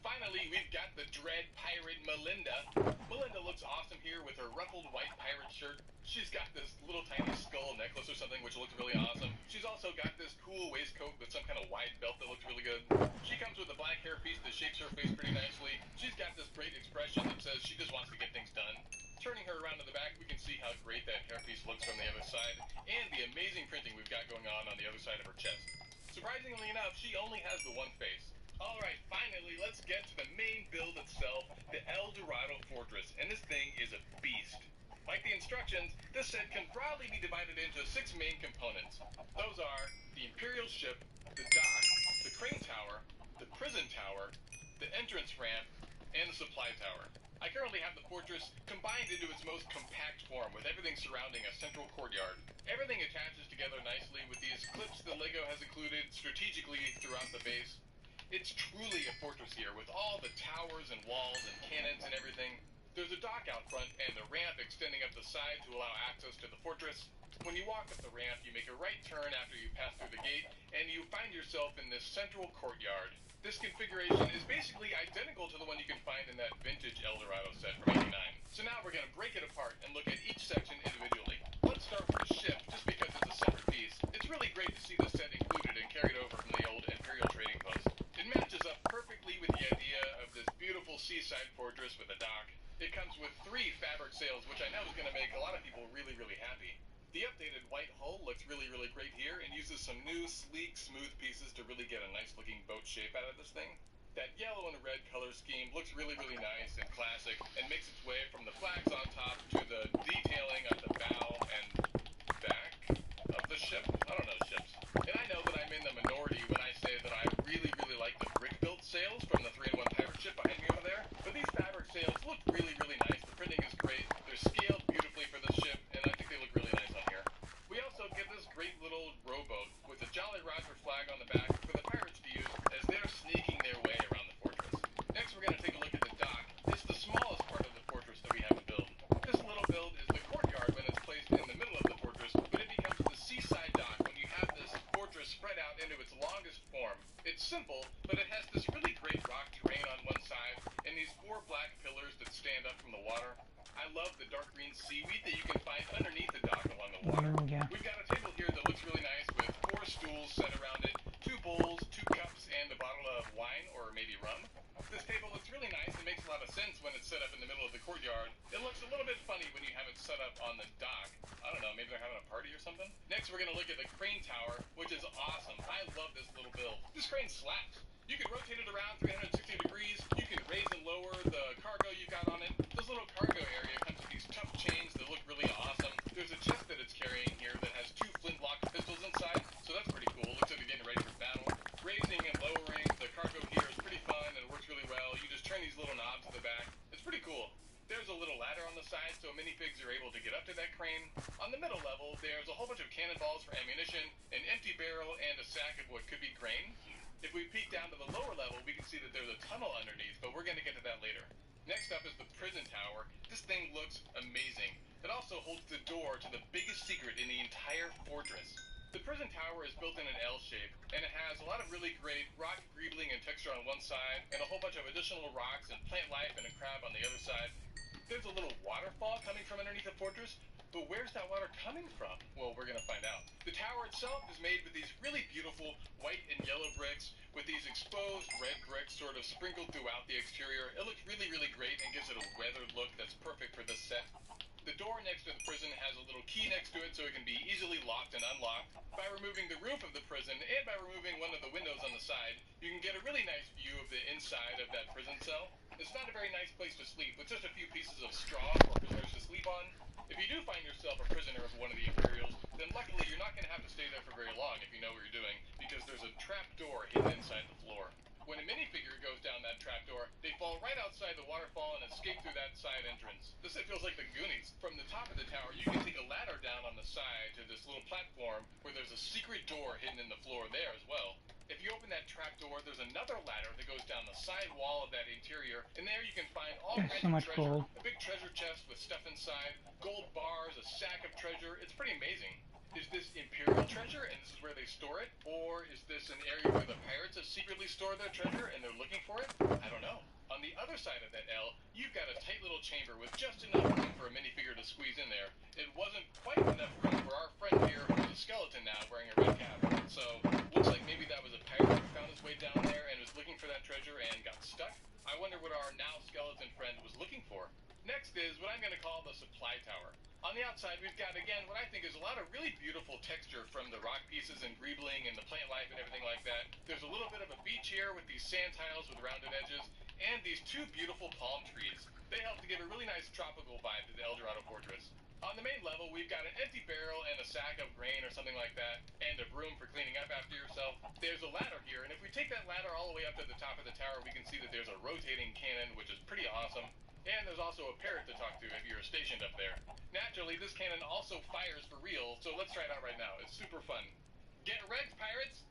H: Finally, we've got the Dread Pirate Melinda. Melinda looks awesome here with her ruffled white pirate shirt. She's got this little tiny skull necklace or something, which looks really awesome. She's also got this cool waistcoat with some kind of wide belt that looks really good. She comes with a black hairpiece that shapes her face pretty nicely. She's got this great expression that says she just wants to get things done. Turning her around to the back, we can see how great that hairpiece looks from the other side, and the amazing printing we've got going on the other side of her chest. Surprisingly enough, she only has the one face. Alright, finally, let's get to the main build itself, the El Dorado Fortress, and this thing is a beast. Like the instructions, this set can broadly be divided into 6 main components. Those are the Imperial ship, the dock, the crane tower, the prison tower, the entrance ramp, and the supply tower. I currently have the fortress combined into its most compact form, with everything surrounding a central courtyard. Everything attaches together nicely with these clips that LEGO has included strategically throughout the base. It's truly a fortress here, with all the towers and walls and cannons and everything. There's a dock out front and a ramp extending up the side to allow access to the fortress. When you walk up the ramp, you make a right turn after you pass through the gate, and you find yourself in this central courtyard. This configuration is basically identical to the one you can find in that vintage El Dorado set from '89. So now we're going to break it apart and look at each section individually. Let's start with the ship, just because it's a separate piece. It's really great to see this set included and carried over from the old Imperial trading post. It matches up perfectly with the idea of this beautiful seaside fortress with a dock. It comes with 3 fabric sails, which I know is going to make a lot of people really, really happy. The updated white hull looks really, really great here and uses some new, sleek, smooth pieces to really get a nice-looking boat shape out of this thing. That yellow and red color scheme looks really, really nice and classic and makes its way from the flags on top to the detailing of the bow and back of the ship. I don't know ships. And I know that I'm in the minority when I say that I really, really like the brick-built sails from the 3-in-1 pirate ship behind me over there. But these fabric sails look really, really nice. The printing is great. They're scaled beautifully for this ship, and I think they look really nice on here. We also get this great little rowboat with a Jolly Roger flag on the back for the pirates to use as they're sneaking their way around the fortress. Next, we're going to take a look at the dock. It's the smallest part of the fortress that we have to build. This little build is the courtyard when it's placed in the middle of the fortress, but it becomes the seaside dock when you have this fortress spread out into its longest form. It's simple, but it has this really great rock terrain on one side and these 4 black pillars that stand up from the water. I love the dark green seaweed that you can find underneath the dock along the water. We've got a table here that looks really nice with 4 stools set around it, 2 bowls, 2 cups, and a bottle of wine or maybe rum. This table looks really nice and makes a lot of sense when it's set up in the middle of the courtyard. It looks a little bit funny when you have it set up on the dock. I don't know, maybe they're having a party or something? Next, we're going to look at the crane tower, which is awesome. I love this little build. This crane slaps. You can rotate it around 360 degrees. You can raise and lower the cargo you got on it. This little cargo area comes with these tough chains that look really awesome. There's a chest that it's carrying here that has 2 flintlock pistols inside, so that's pretty cool. Looks like they're getting ready for battle. Raising and lowering the cargo here is pretty fun and works really well. You just turn these little knobs at the back. It's pretty cool. There's a little ladder on the side, so minifigs are able to get up to that crane. On the middle level, there's a whole bunch of cannonballs for ammunition, an empty barrel, and a sack of what could be grain. If we peek down to the lower level, we can see that there's a tunnel underneath, but we're going to get to that later. Next up is the prison tower. This thing looks amazing. It also holds the door to the biggest secret in the entire fortress. The prison tower is built in an L shape, and it has a lot of really great rock greebling and texture on one side, and a whole bunch of additional rocks and plant life and a crab on the other side. There's a little waterfall coming from underneath the fortress, but where's that water coming from? Well, we're going to find out. The tower itself is made with these really beautiful white and yellow bricks with these exposed red bricks sort of sprinkled throughout the exterior. It looks really, really great and gives it a weathered look that's perfect for this set. The door next to the prison has a little key next to it so it can be easily locked and unlocked. By removing the roof of the prison and by removing one of the windows on the side, you can get a really nice view of the inside of that prison cell. It's not a very nice place to sleep, with just a few pieces of straw for prisoners to sleep on. If you do find yourself a prisoner of one of the Imperials, then luckily you're not going to have to stay there for very long if you know what you're doing, because there's a trap door hidden inside the floor. When a minifigure goes down that trapdoor, they fall right outside the waterfall and escape through that side entrance. This feels like the Goonies. From the top of the tower, you can take a ladder down on the side to this little platform where there's a secret door hidden in the floor there as well. If you open that trapdoor, there's another ladder that goes down the side wall of that interior, and there you can find all kinds of treasure. A big treasure chest with stuff inside, gold bars, a sack of treasure. It's pretty amazing. Is this Imperial treasure and this is where they store it? Or is this an area where the pirates have secretly stored their treasure and they're looking for it? I don't know. On the other side of that L, you've got a tight little chamber with just enough room for a minifigure to squeeze in there. It wasn't quite enough room for our friend here who's a skeleton now wearing a red cap. So, looks like maybe that was a pirate who found his way down there and was looking for that treasure and got stuck. I wonder what our now skeleton friend was looking for. Next is what I'm going to call the supply tower. On the outside, we've got, again, what I think is a lot of really beautiful texture from the rock pieces and greebling and the plant life and everything like that. There's a little bit of a beach here with these sand tiles with rounded edges, and these two beautiful palm trees. They help to give a really nice tropical vibe to the El Dorado Fortress. On the main level, we've got an empty barrel and a sack of grain or something like that, and a broom for cleaning up after yourself. There's a ladder here, and if we take that ladder all the way up to the top of the tower, we can see that there's a rotating cannon, which is pretty awesome. And there's also a parrot to talk to if you're stationed up there. Naturally, this cannon also fires for real, so let's try it out right now. It's super fun. Get wrecked, pirates!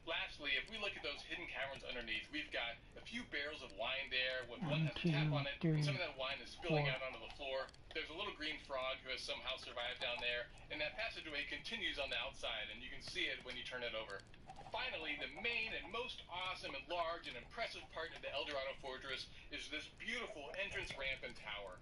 H: Lastly, if we look at those hidden caverns underneath, we've got a few barrels of wine there with one has a tap on it, and some of that wine is spilling out onto the floor. There's a little green frog who has somehow survived down there, and that passageway continues on the outside, and you can see it when you turn it over. Finally, the main and most awesome and large and impressive part of the El Dorado Fortress is this beautiful entrance ramp and tower.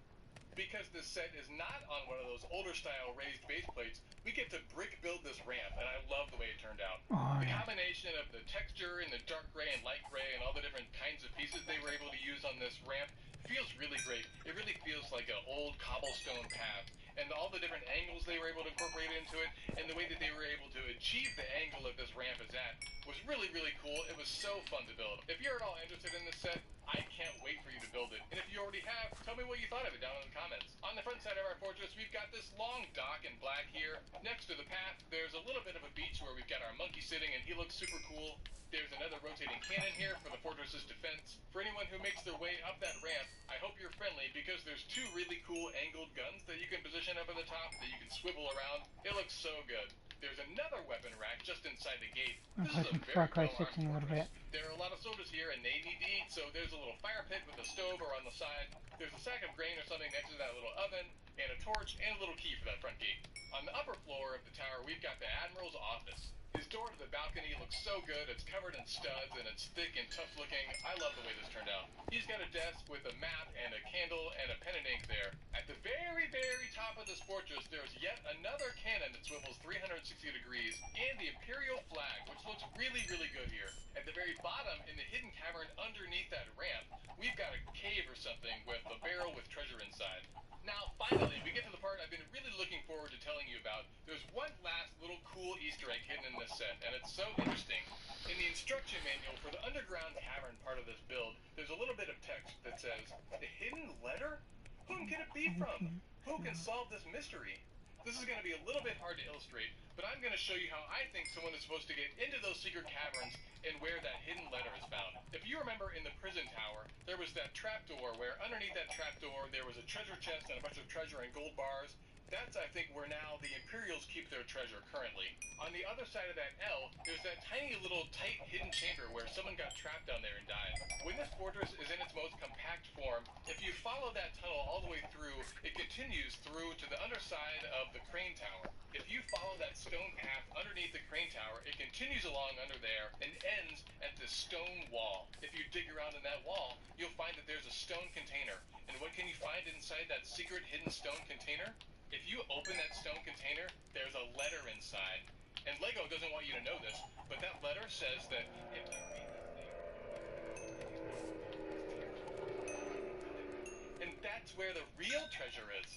H: Because this set is not on one of those older style raised base plates, we get to brick build this ramp, and I love the way it turned out. The combination of the texture and the dark gray and light gray and all the different kinds of pieces they were able to use on this ramp feels really great. It really feels like an old cobblestone path. And all the different angles they were able to incorporate into it, and the way that they were able to achieve the angle that this ramp is at was really, really cool. It was so fun to build. If you're at all interested in this set, I can't wait for you to build it. And if you already have, tell me what you thought of it down in the comments. On the front side of our fortress, we've got this long dock in black here. Next to the path, there's a little bit of a beach where we've got our monkey sitting, and he looks super cool. There's another rotating cannon here for the fortress's defense. For anyone who makes their way up that ramp, I hope you're friendly because there's two really cool angled guns that you can position up at the top that you can swivel around. It looks so good. There's another weapon rack just inside the gate. This is a very well-armed fortress. There are a lot of soldiers here and they need to eat, so there's a little fire pit with a stove or on the side. There's a sack of grain or something next to that little oven, and a torch and a little key for that front gate. On the upper floor of the tower, we've got the Admiral's office. His door to the balcony looks so good. It's covered in studs and it's thick and tough looking. I love the way this turned out. He's got a desk with a map and a candle and a pen and ink there. At the very, very top of this fortress, there's yet another cannon that swivels 360 degrees and the Imperial flag, which looks really, really good here. At the very bottom, in the hidden cavern underneath that ramp, we've got a cave or something with a barrel with treasure inside. Now, finally, we get to the part I've been really looking forward to telling you about. There's one last little cool Easter egg hidden in this set, and it's so interesting. In the instruction manual for the underground cavern part of this build, there's a little bit of text that says, "The hidden letter? Whom can it be from? Who can solve this mystery?" This is going to be a little bit hard to illustrate, but I'm going to show you how I think someone is supposed to get into those secret caverns and where that hidden letter is found. If you remember in the prison tower, there was that trapdoor where underneath that trapdoor there was a treasure chest and a bunch of treasure and gold bars. That's, I think, where now the Imperials keep their treasure currently. On the other side of that L, there's that tiny little tight hidden chamber where someone got trapped down there and died. When this fortress is in its most compact form, if you follow that tunnel all the way through, it continues through to the underside of the crane tower. If you follow that stone path underneath the crane tower, it continues along under there and ends at this stone wall. If you dig around in that wall, you'll find that there's a stone container. And what can you find inside that secret hidden stone container? If you open that stone container, there's a letter inside. And LEGO doesn't want you to know this, but that letter says that if you read this, and that's where the real treasure is.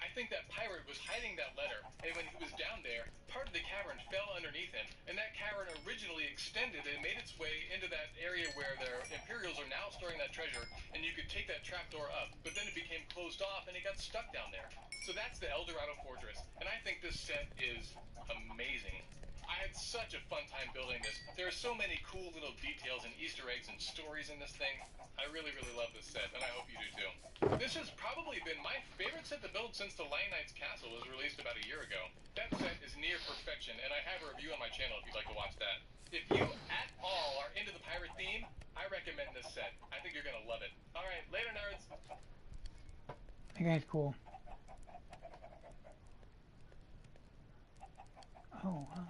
H: I think that pirate was hiding that letter, and when he was down there, part of the cavern fell underneath him, and that cavern originally extended and made its way into that area where the Imperials are now storing that treasure, and you could take that trapdoor up, but then it became closed off, and it got stuck down there. So that's the El Dorado Fortress, and I think this set is amazing. I had such a fun time building this. There are so many cool little details and Easter eggs and stories in this thing. I really, really love this set, and I hope you do too. This has probably been my favorite set to build since the Lion Knight's Castle was released about a year ago. That set is near perfection, and I have a review on my channel if you'd like to watch that. If you at all are into the pirate theme, I recommend this set. I think you're going to love it. Alright, later nerds!
A: That guy's cool. Oh, wow.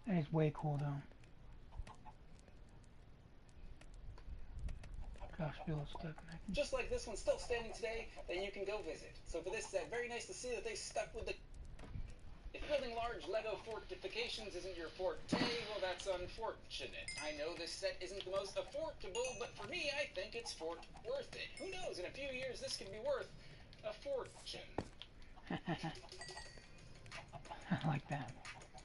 A: That is way cool though. Gosh, Bill's stuck connecting.
F: Just like this one still standing today, then you can go visit. So for this set, very nice to see that they stuck with the... If building large Lego fortifications isn't your forte, well, that's unfortunate. I know this set isn't the most affordable, but for me, I think it's worth it. Who knows, in a few years, this could be worth a fortune.
A: I like that.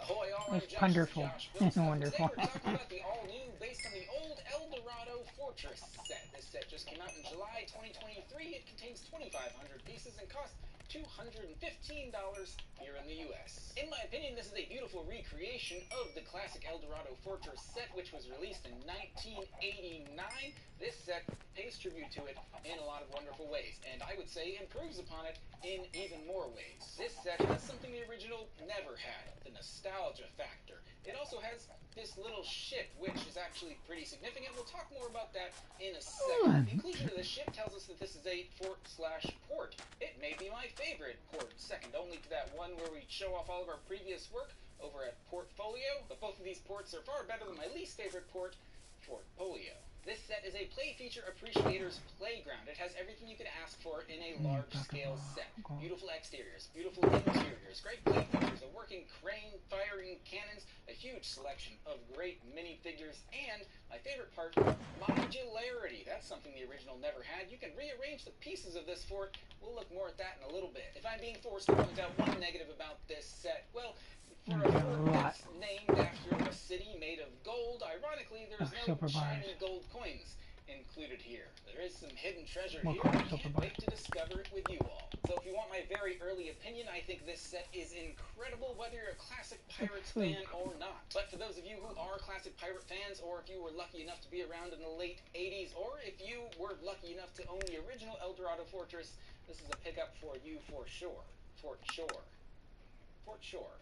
F: Ahoy, all,
A: It's
F: I'm Josh,
A: wonderful.
F: Josh Wilson.
A: Wonderful.
F: Today we're talking about the all-new, based on the old El Dorado Fortress set. This set just came out in July 2023. It contains 2,500 pieces and costs $215 here in the US. In my opinion, this is a beautiful recreation of the classic El Dorado Fortress set, which was released in 1989. This set pays tribute to it in a lot of wonderful ways, and I would say improves upon it in even more ways. This set has something the original never had, the nostalgia factor. It also has this little ship, which is actually pretty significant. We'll talk more about that in a second. The inclusion of the ship tells us that this is a fort/port. It may be my favorite port, second only to that one where we show off all of our previous work over at Portfolio, but both of these ports are far better than my least favorite port, Portfolio. This set is a play feature appreciator's playground. It has everything you could ask for in a large-scale set. Beautiful exteriors, beautiful interiors, great play features, a working crane, firing cannons, a huge selection of great minifigures, and my favorite part, modularity. That's something the original never had. You can rearrange the pieces of this fort. We'll look more at that in a little bit. If I'm being forced to point out one negative about this set, well, for a fort that's named after a city made of gold, ironically, there's no shiny gold coins included here. There is some hidden treasure here. I can't wait to discover it with you all. So if you want my very early opinion, I think this set is incredible, whether you're a classic Pirates fan or not. But for those of you who are classic pirate fans, or if you were lucky enough to be around in the late 80s, or if you were lucky enough to own the original El Dorado Fortress, this is a pickup for you for sure. Fort Shore. Fort Shore.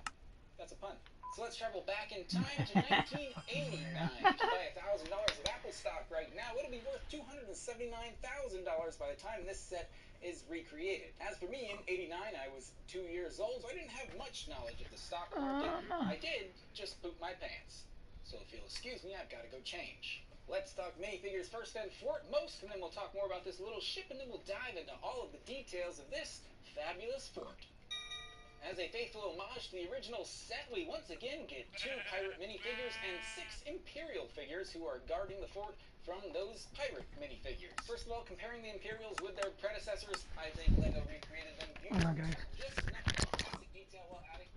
F: That's a pun. So let's travel back in time to 1989. To buy $1,000 of Apple stock right now, it'll be worth $279,000 by the time this set is recreated. As for me, in '89, I was 2 years old, so I didn't have much knowledge of the stock market. I did just poop my pants. So if you'll excuse me, I've got to go change. Let's talk minifigures first and foremost, and then we'll talk more about this little ship, and then we'll dive into all of the details of this fabulous fort. As a faithful homage to the original set, we once again get 2 pirate minifigures and 6 Imperial figures who are guarding the fort from those pirate minifigures. First of all, comparing the Imperials with their predecessors, I think LEGO recreated them beautifully. Just enough classic detail while adding...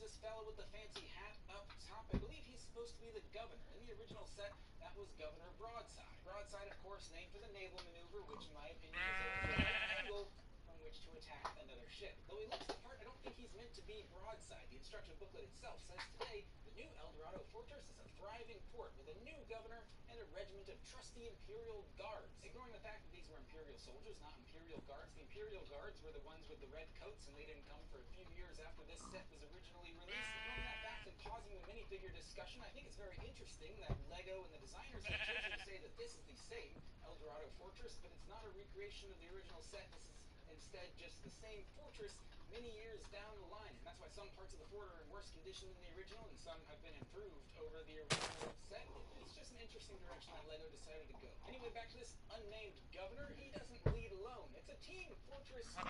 I: this fellow with the fancy hat up top. I believe he's supposed to be the governor. In the original set, that was Governor Broadside. Broadside, of course, named for the naval maneuver, which in my opinion is a right angle from which to attack another ship. Though he looks the part, I don't think he's meant to be Broadside. The instruction booklet itself says today, the new El Dorado Fortress is a thriving port with a new governor and a regiment of trusty Imperial Guards. Ignoring the fact that these were Imperial soldiers, not Imperial Guards. The Imperial Guards were the ones with the red coats, and they didn't come for a few years after this set was originally released. Ignoring that fact and pausing the minifigure discussion, I think it's very interesting that LEGO and the designers have chosen to say that this is the same El Dorado Fortress, but it's not a recreation of the original set. This is instead just the same fortress many years down the line, and that's why some parts of the fort are in worse condition than the original, and some have been improved over the original set. It's just an interesting direction that LEGO decided to go. Anyway, back to this unnamed governor. He doesn't lead alone. It's a team fortress too.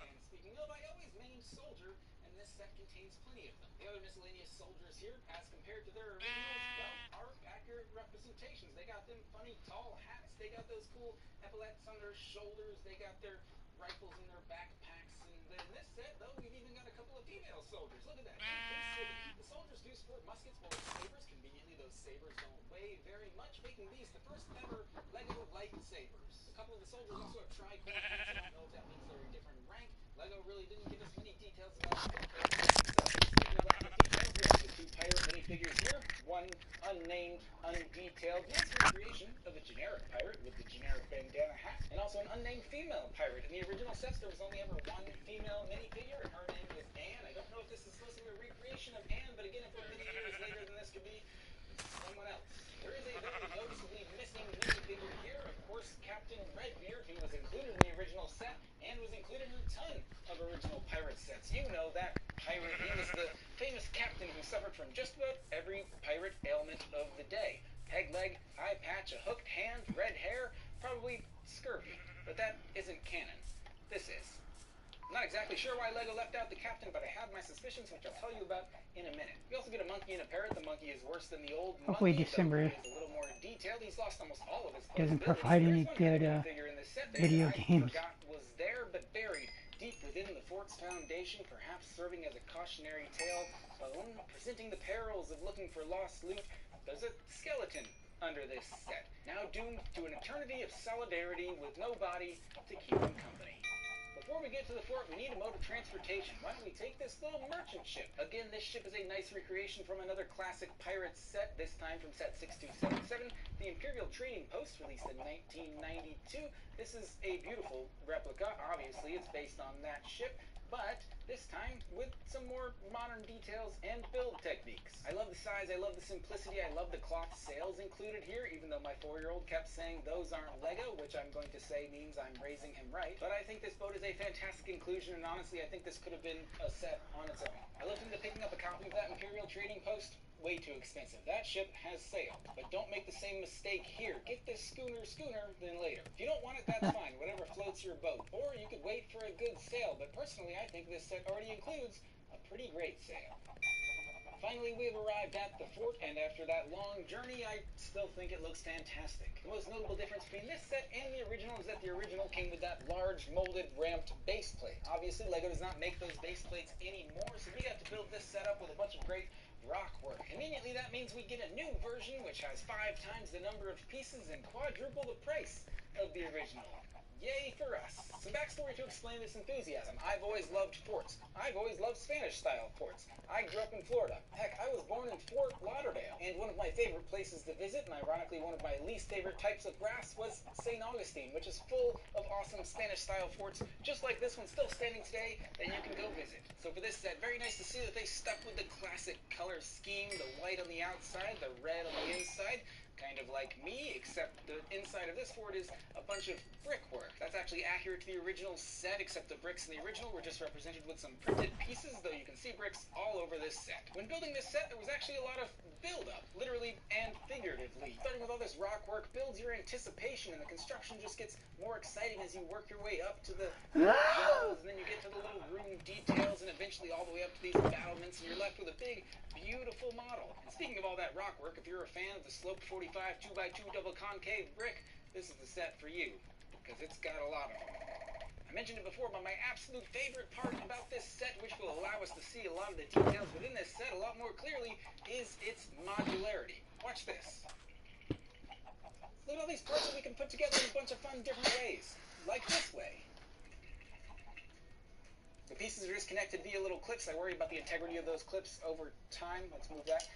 I: And speaking of, I always named soldier, and this set contains plenty of them. The other miscellaneous soldiers here, as compared to their originals, well, are accurate representations. They got them funny tall hats. They got those cool epaulets on their shoulders. They got their rifles in their backpacks. And in this set, though, we've even got a couple of female soldiers. Look at that. Inclusivity. The soldiers do sport muskets or sabers. Conveniently, those sabers don't weigh very much, making these the first ever LEGO lightsabers. A couple of the soldiers also have tricorn hats. I don't know if that means they're a different rank. LEGO really didn't give us many details about it. So, speaking of lack of details, we have the two pirate minifigures here. One unnamed, undetailed, nice recreation of a generic pirate with the generic bandana hat, and also an unnamed female pirate. In the original sets, there was only ever one female minifigure, and her name was Anne. I don't know if this is supposed to be a recreation of Anne, but again, if we're many years later, then this could be someone else. There is a very noticeably missing minifigure here. Of course, Captain Redbeard, who was included in the original set and was included in a ton of original pirate sets. You know that pirate. He was the famous captain who suffered from just about every pirate ailment of the day. Peg leg, eye patch, a hooked hand, red hair, probably scurvy. But that isn't canon. This is. I'm not exactly sure why LEGO left out the captain, but I have my suspicions, which I'll tell you about in a minute. We also get a monkey and a parrot. The monkey is worse than the old
A: Hopefully
I: monkey.
A: December
I: Is a little more detailed. He's lost almost all of his
A: doesn't
I: possibilities.
A: provide any
I: There's
A: good
I: one figure in this set that
A: video
I: I
A: games.
I: forgot was there, but buried deep within the fort's foundation, perhaps serving as a cautionary tale, presenting the perils of looking for lost loot. There's a skeleton under this set, now doomed to an eternity of solidarity with no body to keep him company. Before we get to the fort, we need a mode of transportation. Why don't we take this little merchant ship? Again, this ship is a nice recreation from another classic pirate set, this time from set 6277, the Imperial Trading Post, released in 1992. This is a beautiful replica. Obviously, it's based on that ship, but this time with some more modern details and build techniques. I love the size, I love the simplicity, I love the cloth sails included here, even though my 4-year-old kept saying those aren't LEGO, which I'm going to say means I'm raising him right. But I think this boat is a fantastic inclusion, and honestly, I think this could have been a set on its own. I looked into picking up a copy of that Imperial Trading Post. Way too expensive. That ship has sailed. But don't make the same mistake here. Get this schooner then later. If you don't want it, that's fine. Whatever floats your boat. Or you could wait for a good sail. But personally, I think this set already includes a pretty great sail. Finally, we have arrived at the fort, and after that long journey, I still think it looks fantastic. The most notable difference between this set and the original is that the original came with that large, molded, ramped base plate. Obviously, LEGO does not make those base plates anymore, so we got to build this setup with a bunch of great rock work. Conveniently, that means we get a new version, which has 5 times the number of pieces and quadruple the price of the original. Yay for us. Some backstory to explain this enthusiasm. I've always loved forts. I've always loved Spanish-style forts. I grew up in Florida. Heck, I was born in Fort Lauderdale. And one of my favorite places to visit, and ironically one of my least favorite types of grass, was St. Augustine, which is full of awesome Spanish-style forts, just like this one still standing today, that you can go visit. So for this set, very nice to see that they stuck with the classic color scheme, the white on the outside, the red on the inside. Kind of like me, except the inside of this fort is a bunch of brickwork. That's actually accurate to the original set, except the bricks in the original were just represented with some printed pieces, though you can see bricks all over this set. When building this set, there was actually a lot of build-up, literally and figuratively. Starting with all this rock work builds your anticipation, and the construction just gets more exciting as you work your way up to the walls, and then you get to the little room details, and eventually all the way up to these battlements, and you're left with a big, beautiful model. And speaking of all that rock work, if you're a fan of the sloped 45 2x2 double concave brick, this is the set for you, because it's got a lot of them. I mentioned it before, but my absolute favorite part about this set, which will allow us to see a lot of the details within this set a lot more clearly, is its modularity. Watch this. Look at all these parts that we can put together in a bunch of fun different ways. Like this way. The pieces are just connected via little clips. I worry about the integrity of those clips over time. Let's move that.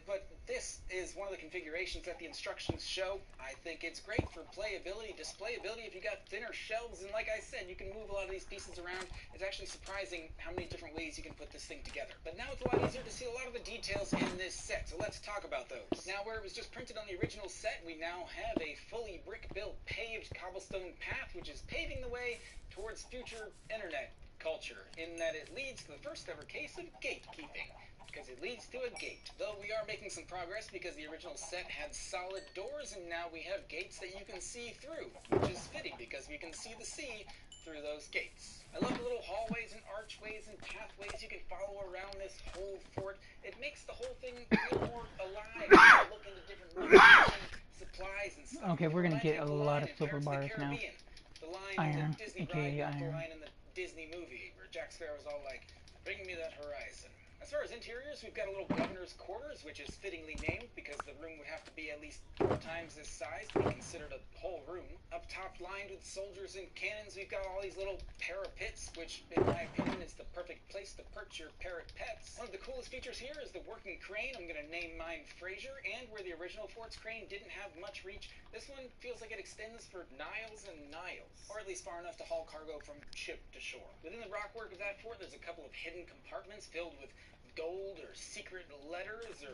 I: But this is one of the configurations that the instructions show. I think it's great for playability, displayability. If you got thinner shelves, and like I said, you can move a lot of these pieces around. It's actually surprising how many different ways you can put this thing together. But now it's a lot easier to see a lot of the details in this set, so let's talk about those. Now, where it was just printed on the original set, we now have a fully brick-built paved cobblestone path, which is paving the way towards future internet culture, in that it leads to the first ever case of gatekeeping. Because it leads to a gate. Though we are making some progress because the original set had solid doors and now we have gates that you can see through, which is fitting because we can see the sea through those gates. I love the little hallways and archways and pathways you can follow around this whole fort. It makes the whole thing feel more alive. Look into different movies and supplies and stuff.
A: Okay, we're gonna get a lot of silver
I: Pirates of the
A: bars now.
I: Caribbean. The line
A: Iron,
I: in the Disney
A: aka
I: ride, not the
A: iron.
I: line in the Disney movie, where Jack Sparrow's all like, "Bring me that horizon." As far as interiors, we've got a little governor's quarters, which is fittingly named because the room would have to be at least 4 times this size to be considered a whole room. Up top, lined with soldiers and cannons, we've got all these little parapets, which, in my opinion, is the perfect place to perch your parrot pets. One of the coolest features here is the working crane. I'm going to name mine Fraser, and where the original fort's crane didn't have much reach, this one feels like it extends for miles and miles, or at least far enough to haul cargo from ship to shore. Within the rockwork of that fort, there's a couple of hidden compartments filled with gold or secret letters or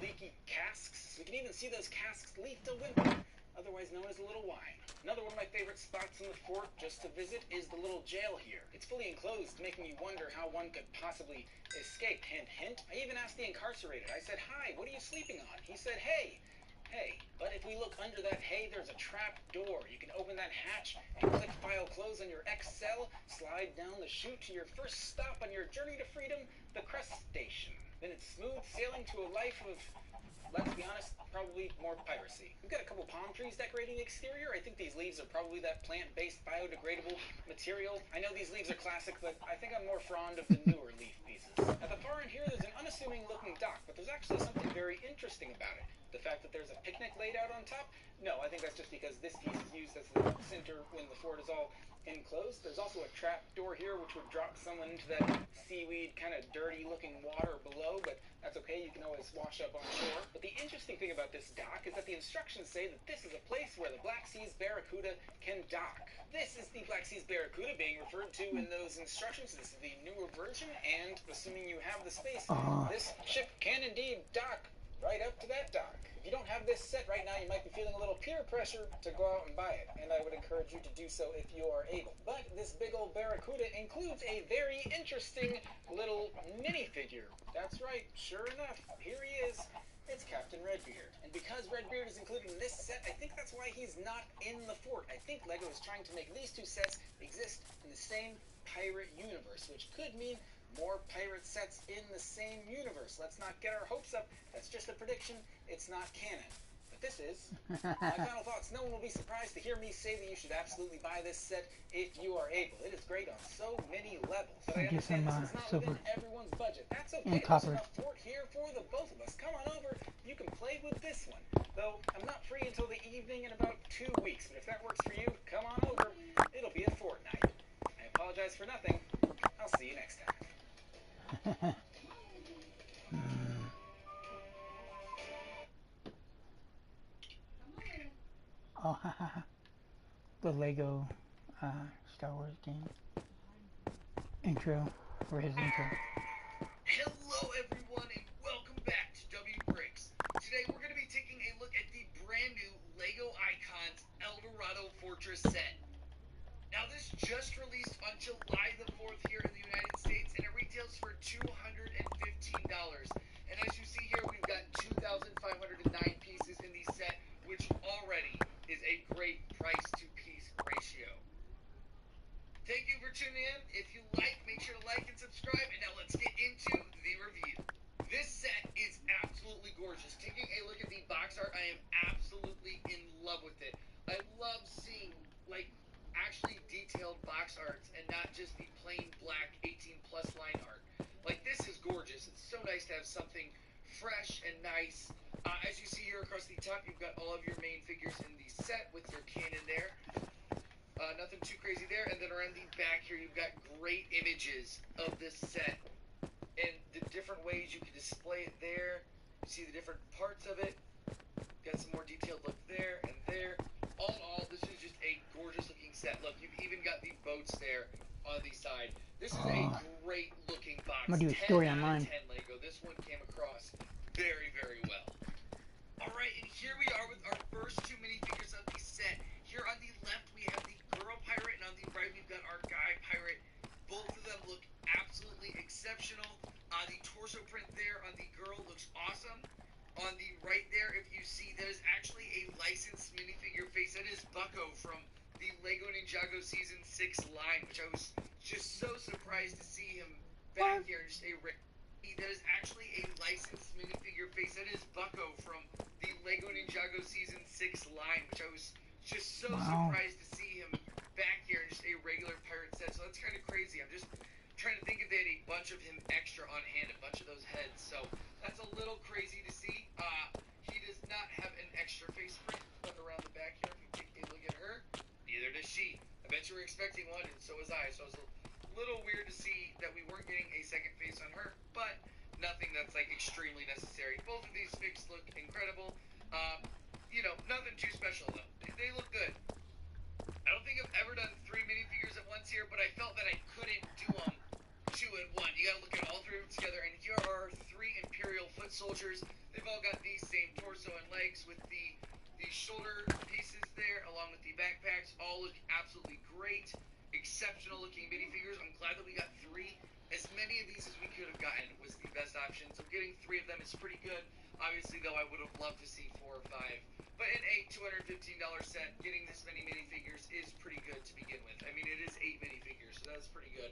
I: leaky casks. We can even see those casks leak to whimper, otherwise known as a little wine. Another one of my favorite spots in the fort just to visit is the little jail here. It's fully enclosed, making you wonder how one could possibly escape. Hint, hint. I even asked the incarcerated. I said, "Hi, what are you sleeping on?" He said, "Hey." Hey, but if we look under that hay, there's a trap door. You can open that hatch and click File Close on your Excel, slide down the chute to your first stop on your journey to freedom, the Crest Station. Then it's smooth sailing to a life of, let's be honest, probably more piracy. We've got a couple palm trees decorating the exterior. I think these leaves are probably that plant-based biodegradable material. I know these leaves are classic, but I think I'm more fond of the newer leaf pieces. At the far end here, there's an unassuming looking dock, but there's actually something very interesting about it. The fact that there's a picnic laid out on top? No, I think that's just because this piece is used as the center when the fort is all enclosed. There's also a trap door here which would drop someone into that seaweed kind of dirty looking water below, but that's okay, you can always wash up on shore. But the interesting thing about this dock is that the instructions say that this is a place where the Black Sea's Barracuda can dock. This is the Black Sea's Barracuda being referred to in those instructions. This is the newer version, and assuming you have the space, this ship can indeed dock right up to that dock. If you don't have this set right now, you might be feeling a little peer pressure to go out and buy it, and I would encourage you to do so if you are able. But this big old Barracuda includes a very interesting little minifigure. That's right, sure enough, here he is. It's Captain Redbeard. And because Redbeard is included in this set, I think that's why he's not in the fort. I think LEGO is trying to make these two sets exist in the same pirate universe, which could mean more pirate sets in the same universe. Let's not get our hopes up. That's just a prediction. It's not canon. But this is. My final thoughts. No one will be surprised to hear me say that you should absolutely buy this set if you are able. It is great on so many levels. But I understand this is not within everyone's budget. That's okay. There's enough fort here for the both of us. Come on over. You can play with this one. Though I'm not free until the evening in about 2 weeks. But if that works for you, come on over. It'll be a fortnight. I apologize for nothing. I'll see you next time.
A: Oh, haha. The Lego Star Wars game intro for his intro.
B: Hello everyone and welcome back to W Bricks. Today we're going to be taking a look at the brand new Lego Icons El Dorado Fortress set. Now this just released on July the 4th here in the United States and it retails for $215. And as you see here, we've got 2,509 pieces in the set, which already is a great price to piece ratio. Thank you for tuning in. If you like, make sure to like and subscribe. And now let's get into the review. This set is absolutely gorgeous. Taking a look at the box art, I am absolutely in love with it. I love seeing, like, actually detailed
F: box arts and not just the plain black 18 plus line art. Like, this is gorgeous. It's so nice to have something fresh and nice. As you see here across the top, you've got all of your main figures in the set with your cannon there. Nothing too crazy there. And then around the back here, you've got great images of this set and the different ways you can display it there. You see the different parts of it. Got some more detailed look there and there. All in all, this is just a gorgeous looking set. Look, you've even got the boats there on the side. This is a great looking box.
A: I'm gonna do a story
F: 10
A: online.
F: out of 10 Lego. This one came across very, very well. Alright, and here we are with our first two minifigures of the set. Here on the left, we have the girl pirate, and on the right, we've got our guy pirate. Both of them look absolutely exceptional. The torso print there on the girl looks awesome. On the right there, if you see, there's actually a licensed minifigure face. That is Bucko from the Lego Ninjago Season 6 line, which I was just so surprised to see him back here. Just that is actually a licensed minifigure face. That is Bucko from the Lego Ninjago Season 6 line, which I was just so surprised to see him back here in just a regular pirate set. So that's kind of crazy. I'm just trying to think if they had a bunch of him extra on hand, a bunch of those heads. So that's a little crazy to see. He does not have an extra face print, but around the back here, if you take a look at her, neither does she. I bet you were expecting one, and so was I. So it was a little weird to see that we weren't getting a second face on her, but nothing that's like extremely necessary. Both of these figs look incredible. You know, nothing too special though. They look good. I don't think I've ever done 3 minifigures at once here, but I felt that I couldn't do them 2 in 1. You gotta look at all 3 of them together, and here are 3 Imperial foot soldiers. They've all got the same torso and legs with the shoulder pieces there, along with the backpacks. All look absolutely great. Exceptional looking minifigures. I'm glad that we got 3. As many of these as we could have gotten was the best option. So getting 3 of them is pretty good. Obviously, though, I would have loved to see 4 or 5. But in a $215 set, getting this many minifigures is pretty good to begin with. I mean, it is 8 minifigures, so that's pretty good.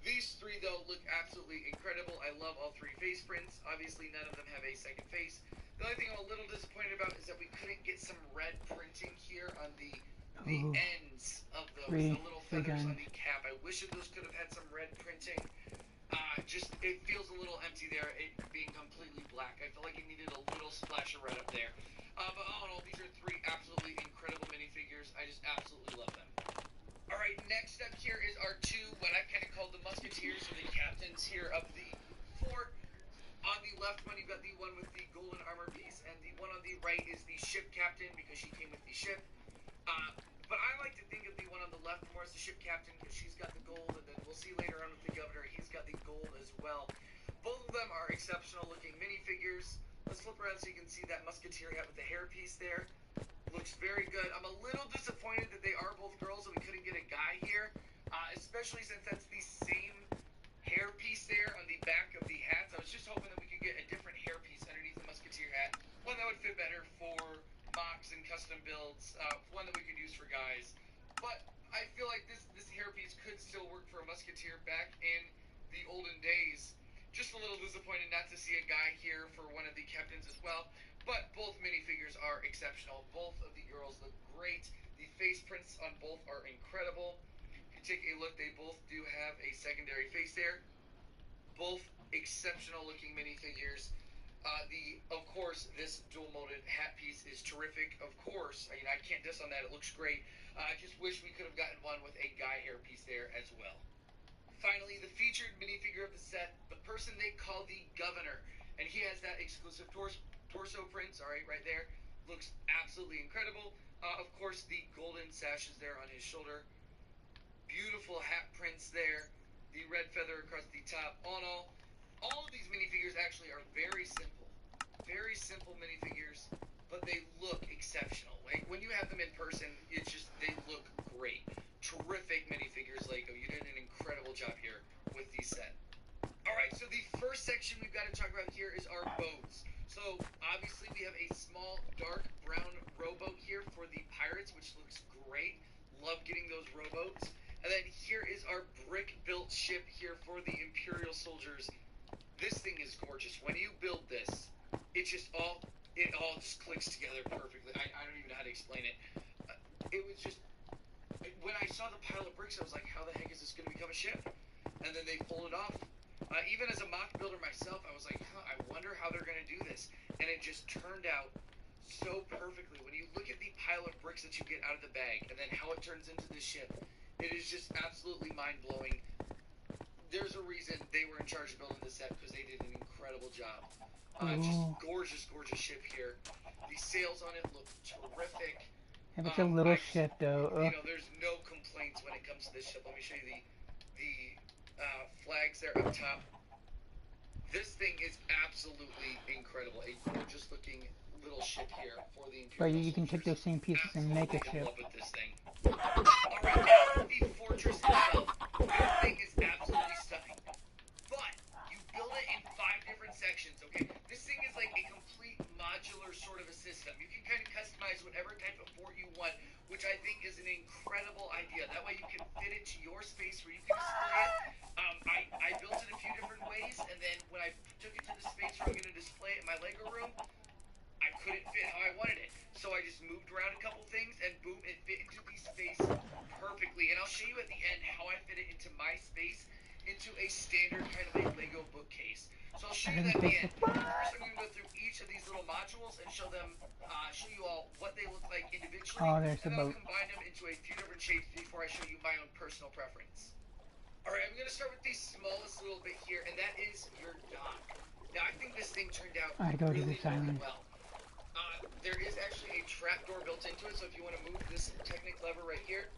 F: These 3, though, look absolutely incredible. I love all 3 face prints. Obviously, none of them have a second face. The only thing I'm a little disappointed about is that we couldn't get some red printing here on the ends of those, the little feathers on the cap. I wish that those could have had some red printing. It feels a little empty there, it being completely black. I feel like it needed a little splash of red up there. But all in all, these are 3 absolutely incredible minifigures. I just absolutely love them. Alright, next up here is our 2, what I've kind of called the musketeers, or the captains here of the fort. On the left one, you've got the one with the golden armor piece, and the one on the right is the ship captain, because she came with the ship. But I like to think of the one on the left more as the ship captain, because she's got the gold, and then we'll see later on with the governor, he's got the gold as well. Both of them are exceptional looking minifigures. Let's flip around so you can see that musketeer hat with the hairpiece there. Looks very good. I'm a little disappointed that they are both girls and we couldn't get a guy here, especially since that's the same hairpiece there on the back of the hats. I was just hoping that we could get a different hairpiece underneath the musketeer hat, one that would fit better for mocks and custom builds, one that we could use for guys. But I feel like this hairpiece could still work for a musketeer back in the olden days. Just a little disappointed not to see a guy here for one of the captains as well. But both minifigures are exceptional. Both of the girls look great. The face prints on both are incredible. If you take a look, they both do have a secondary face there. Both exceptional looking minifigures. Of course, this dual molded hat piece is terrific. Of course, I mean, I can't diss on that. It looks great. I just wish we could have gotten one with a guy hair piece there as well. Finally, the featured minifigure of the set, the person they call the governor, and he has that exclusive torso print, right there. Looks absolutely incredible. Of course, the golden sash is there on his shoulder. Beautiful hat prints there. The red feather across the top. All of these minifigures actually are very simple. Very simple minifigures, but they look exceptional. Like, when you have them in person, they look great. Terrific minifigures, Lego. You did an incredible job here with the set. Alright, so the first section we've got to talk about here is our boats. So, obviously, we have a small, dark brown rowboat here for the pirates, which looks great. Love getting those rowboats. And then here is our brick-built ship here for the Imperial soldiers. This thing is gorgeous. When you build this, it all just clicks together perfectly. I don't even know how to explain it. It was just
B: when I saw the pile of bricks, I was like, how the heck is this going to become a ship? And then they pull it off. Even as a mock builder myself, I was like, I wonder how they're going to do this. And it just turned out so perfectly. When you look at the pile of bricks that you get out of the bag and then how it turns into this ship, it is just absolutely mind-blowing. There's a reason they were in charge of building this set, because they did an incredible job. Just gorgeous, gorgeous ship here. The sails on it look terrific.
A: If it's a little ship, though.
B: You know, there's no complaints when it comes to this ship. Let me show you the flags there up top. This thing is absolutely incredible. A gorgeous looking little ship here for the Imperial
A: But you can take those same pieces and make a ship.
B: in love with this thing. Alright, now the fortress itself. This thing is absolutely stunning. But you build it in 5 different sections, okay? This thing is like a complete modular sort of a system. You can kind of customize whatever type of fort you want, which I think is an incredible idea. That way you can fit it to your space where you can display it. I built it a few different ways, and then when I took it to the space where I'm going to display it in my Lego room, I couldn't fit how I wanted it. So I just moved around a couple things, and boom, it fit into the space perfectly. And I'll show you at the end how I fit it into my space, into a standard kind of a Lego bookcase. So I'll show you that at the end. First, I'm going to go through each of these little modules and show you all what they look like individually.
A: Oh, there's the
B: and then
A: boat.
B: I'll combine them into a few different shapes before I show you my own personal preference. Alright, I'm going to start with the smallest little bit here, and that is your dock. Now, I think this thing turned out really well. There is actually a trap door built into it, so if you want to move this Technic lever right here,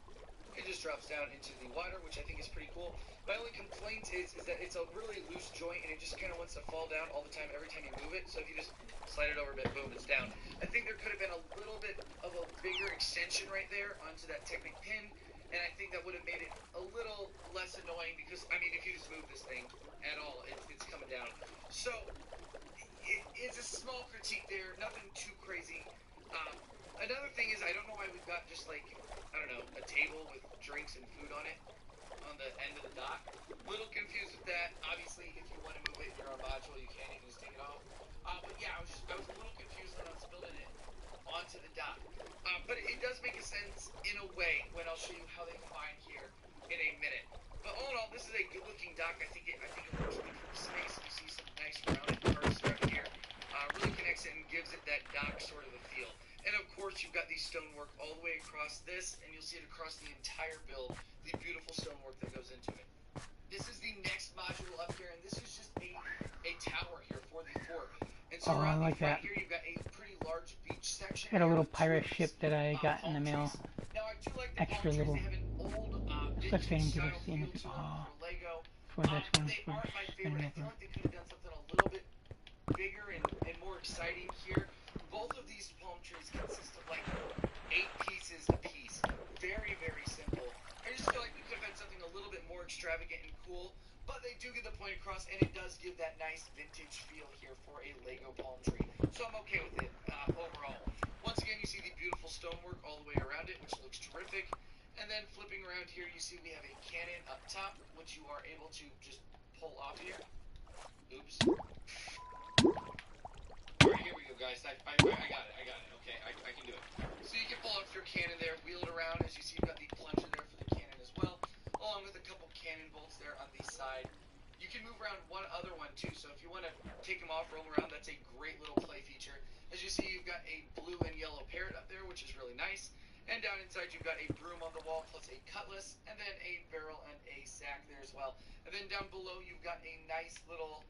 B: it just drops down into the water, which I think is pretty cool. My only complaint is that it's a really loose joint, and it just kind of wants to fall down all the time every time you move it. So if you just slide it over a bit, boom, it's down. I think there could have been a little bit of a bigger extension right there onto that Technic pin, and I think that would have made it a little less annoying because, I mean, if you just move this thing at all, it's coming down. So it's a small critique there, nothing too crazy. Another thing is, I don't know why we've got just like, I don't know, a table with drinks and food on it on the end of the dock. Little confused with that. Obviously, if you want to move it in your own module, you can just take it off. But yeah, I was a little confused when I was building it onto the dock. But it does make a sense in a way when I'll show you how they combine here in a minute. But all in all, this is a good-looking dock. I think it works good for the space. You see some nice rounded parts right here. Really connects it and gives it that dock sort of a feel. And of course, you've got the stonework all the way across this, and you'll see it across the entire build, the beautiful stonework that goes into it. This is the next module up here, and this is just a tower here for the fort. And so
A: I like that.
B: Here, you've got a pretty large beach section.
A: Got a little pirate ship that I got in the mail.
B: Now, I do like the
A: Extra little.
B: They have an old
A: Let's get into
B: style
A: this
B: feel
A: image.
B: to them for Lego.
A: For this one,
B: They
A: for
B: aren't my
A: spinning
B: favorite. I feel
A: over.
B: like they could have done something a little bit bigger and more exciting here. Both of these palm trees consist of like 8 pieces apiece. Very, very simple. I just feel like we could have had something a little bit more extravagant and cool, but they do get the point across, and it does give that nice vintage feel here for a Lego palm tree. So I'm okay with it overall. Once again, you see the beautiful stonework all the way around it, which looks terrific. And then flipping around here, you see we have a cannon up top, which you are able to just pull off here. Oops. Alright, here we go, guys. I got it. Okay, I can do it. So you can pull off your cannon there, wheel it around. As you see, you've got the plunger there for the cannon as well, along with a couple cannon bolts there on the side. You can move around one other one too, so if you want to take them off, roll around, that's a great little play feature. As you see, you've got a blue and yellow parrot up there, which is really nice. And down inside, you've got a broom on the wall, plus a cutlass, and then a barrel and a sack there as well. And then down below, you've got a nice little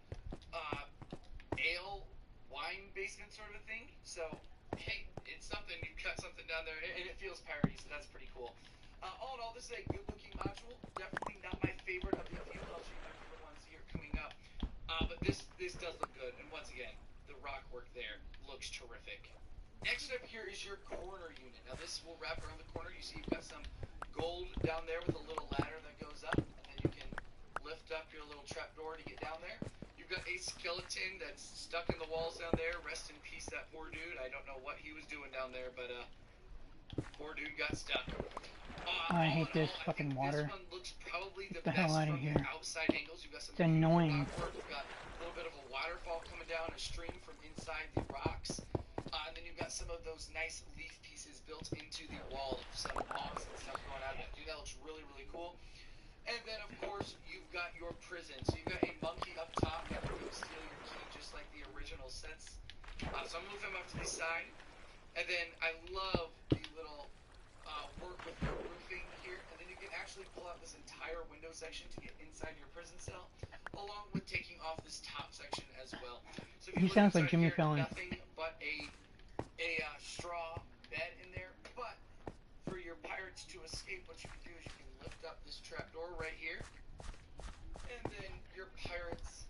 B: ale wine basement sort of a thing. So, hey, it's something. You cut something down there, and it feels piratey, so that's pretty cool. All in all, this is a good-looking module. Definitely not my favorite of the few. I'll show you my favorite ones here coming up. But this does look good. And once again, the rock work there looks terrific. Next up here is your corner unit. Now this will wrap around the corner. You see you've got some gold down there with a little ladder that goes up, and then you can lift up your little trapdoor to get down there. You've got a skeleton that's stuck in the walls down there. Rest in peace, that poor dude. I don't know what he was doing down there, but poor dude got stuck.
A: I hate this fucking water.
B: This one looks probably the
A: Get the hell
B: best
A: out of
B: from
A: here.
B: the outside angles. You've got some
A: It's annoying.
B: rock work. You've got a little bit of a waterfall coming down, a stream from inside the rocks.
J: And then you've got some of those nice leaf pieces built into the wall, some moss and stuff going out of it. Dude, that looks really, really cool. And then, of course, you've got your prison. So you've got a monkey up top that will steal your key, just like the original sets. So I'm going to move him up to the side. And then I love the little work with the roofing here. And then you can actually pull out this entire window section to get inside your prison cell, along with taking off this top section as well. So if
A: He
J: you look
A: sounds like
J: inside
A: Jimmy
J: here,
A: Fallon.
J: nothing but a straw bed in there. But for your pirates to escape, what you can do is you can lift up this trapdoor right here, and then your pirates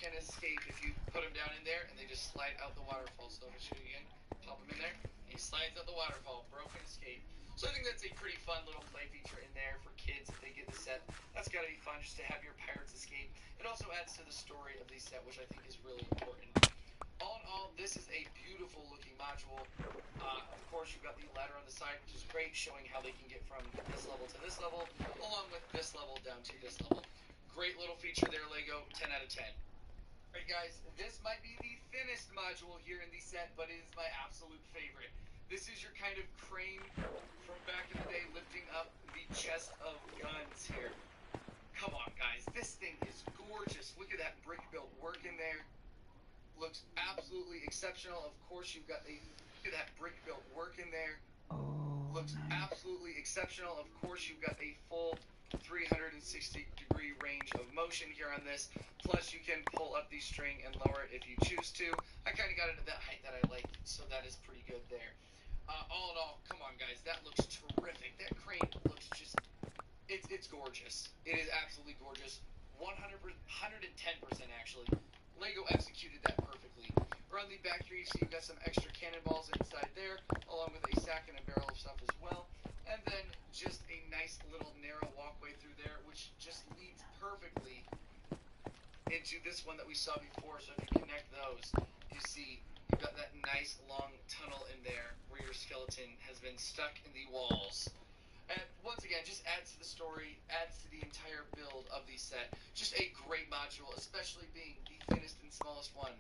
J: can escape if you put them down in there, and they just slide out the waterfall. So let me show you again. Pop them in there. He slides out the waterfall. Broken escape. So I think that's a pretty fun little play feature in there for kids if they get the set. That's got to be fun just to have your pirates escape. It also adds to the story of the set, which I think is really important. All in all, this is a beautiful looking module. Of course, you've got the ladder on the side, which is great, showing how they can get from this level to this level, along with this level down to this level. Great little feature there, LEGO. 10 out of 10. Alright guys, this might be the thinnest module here in the set, but it is my absolute favorite. This is your kind of crane from back in the day lifting up the chest of guns here. Come on guys, this thing is gorgeous. Look at that brick built work in there. Looks absolutely exceptional. Of course, you've got look at that brick built work in there.
A: Oh,
J: Looks
A: nice.
J: absolutely exceptional. Of course, you've got a full 360-degree range of motion here on this. Plus, you can pull up the string and lower it if you choose to. I kind of got it at that height that I like, so that is pretty good there. All in all, come on, guys, that looks terrific. That crane looks just, it's gorgeous. It is absolutely gorgeous. 110% actually. LEGO executed that perfectly. Around the back here, you see you've got some extra cannonballs inside there, along with a sack and a barrel of stuff as well. And then just a nice little narrow walkway through there, which just leads perfectly into this one that we saw before. So if you connect those, you see you've got that nice long tunnel in there where your skeleton has been stuck in the walls. And once again, just adds to the story, adds to the entire build of the set. Just a great module, especially being the thinnest and smallest one.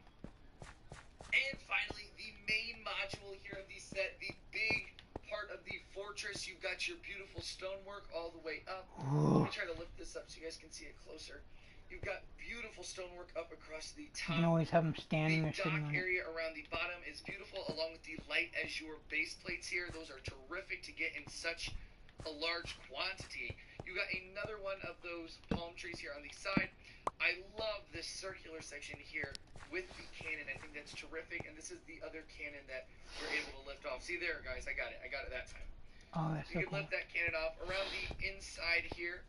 J: And finally, the main module here of the set, the big part of the fortress. You've got your beautiful stonework all the way up. Let me try to lift this up so you guys can see it closer. You've got beautiful stonework up across the top.
A: You can always have them standing or
J: The
A: sitting
J: dock
A: on it.
J: area around the bottom is beautiful, along with the light azure base plates here. Those are terrific to get in such a large quantity. You got another one of those palm trees here on the side. I love this circular section here with the cannon. I think that's terrific, and this is the other cannon that you're able to lift off. See there, guys, I got it that time.
A: Oh, that's
J: You
A: so
J: can
A: cool.
J: lift that cannon off. Around the inside here,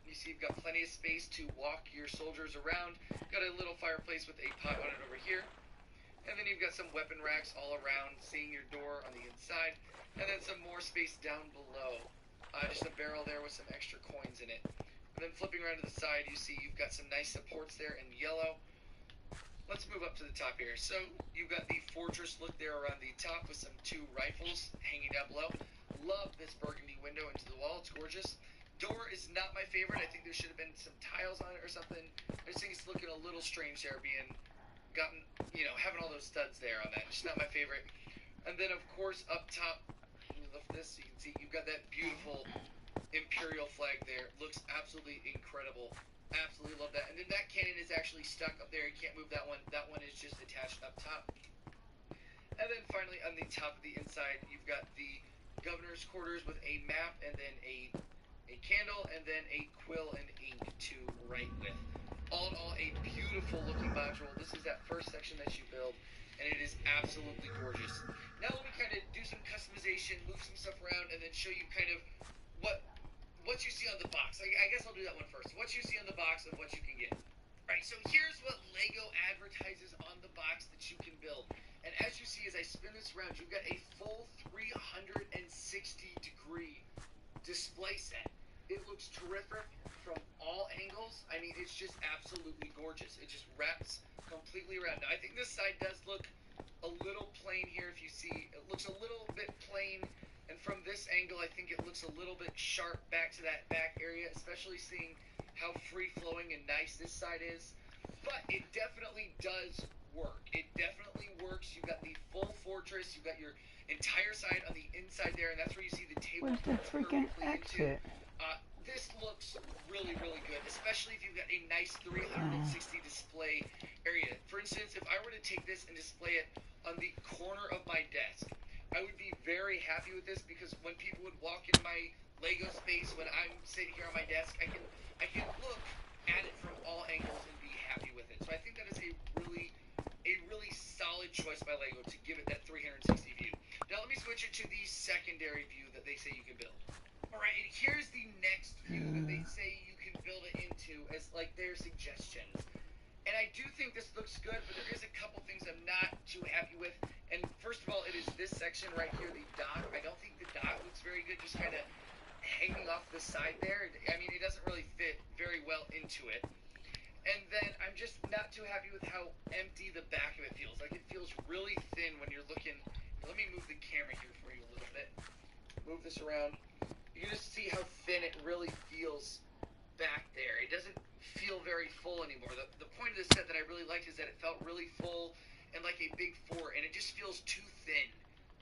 J: you see you've got plenty of space to walk your soldiers around. Got a little fireplace with a pot on it over here. And then you've got some weapon racks all around, seeing your door on the inside. And then some more space down below. Just a barrel there with some extra coins in it. And then flipping around to the side, you see you've got some nice supports there in yellow. Let's move up to the top here. So you've got the fortress look there around the top with some 2 rifles hanging down below. Love this burgundy window into the wall. It's gorgeous. Door is not my favorite. I think there should have been some tiles on it or something. I just think it's looking a little strange there, having all those studs there on that. Just not my favorite. And then, of course, up top, lift this so you can see you've got that beautiful Imperial flag there. Looks absolutely incredible. Absolutely love that. And then that cannon is actually stuck up there. You can't move that one. That one is just attached up top. And then finally, on the top of the inside, you've got the governor's quarters with a map and then a candle and then a quill and ink to write with. All in all, a beautiful looking module. This is that first section that you build, and it is absolutely gorgeous. Now let me kind of do some customization, move some stuff around, and then show you kind of what you see on the box. I guess I'll do that one first. What you see on the box of what you can get. Alright, so here's what LEGO advertises on the box that you can build. And as you see, as I spin this around, you've got a full 360-degree display set. It looks terrific from all angles. I mean, it's just absolutely gorgeous. It just wraps completely around. Now, I think this side does look a little plain here. If you see, it looks a little bit plain. And from this angle, I think it looks a little bit sharp back to that back area, especially seeing how free-flowing and nice this side is. But it definitely does work. It definitely works. You've got the full fortress. You've got your entire side on the inside there, and that's where you see the table.
A: Where's the freaking exit?
J: This looks really, really good, especially if you've got a nice 360 display area. For instance, if I were to take this and display it on the corner of my desk, I would be very happy with this, because when people would walk in my Lego space when I'm sitting here on my desk, I can look at it from all angles and be happy with it. So I think that is a really solid choice by Lego to give it that 360 view. Now let me switch it to the secondary view that they say you can build. Alright, and here's the next view that they say you can build it into as like their suggestions. And I do think this looks good, but there is a couple things I'm not too happy with. And first of all, it is this section right here, the dock. I don't think the dock looks very good, just kind of hanging off the side there. I mean, it doesn't really fit very well into it. And then I'm just not too happy with how empty the back of it feels. Like, it feels really thin when you're looking. Let me move the camera here for you a little bit. Move this around. You can just see how thin it really feels back there. It doesn't feel very full anymore. The point of this set that I really liked is that it felt really full and like a big four, and it just feels too thin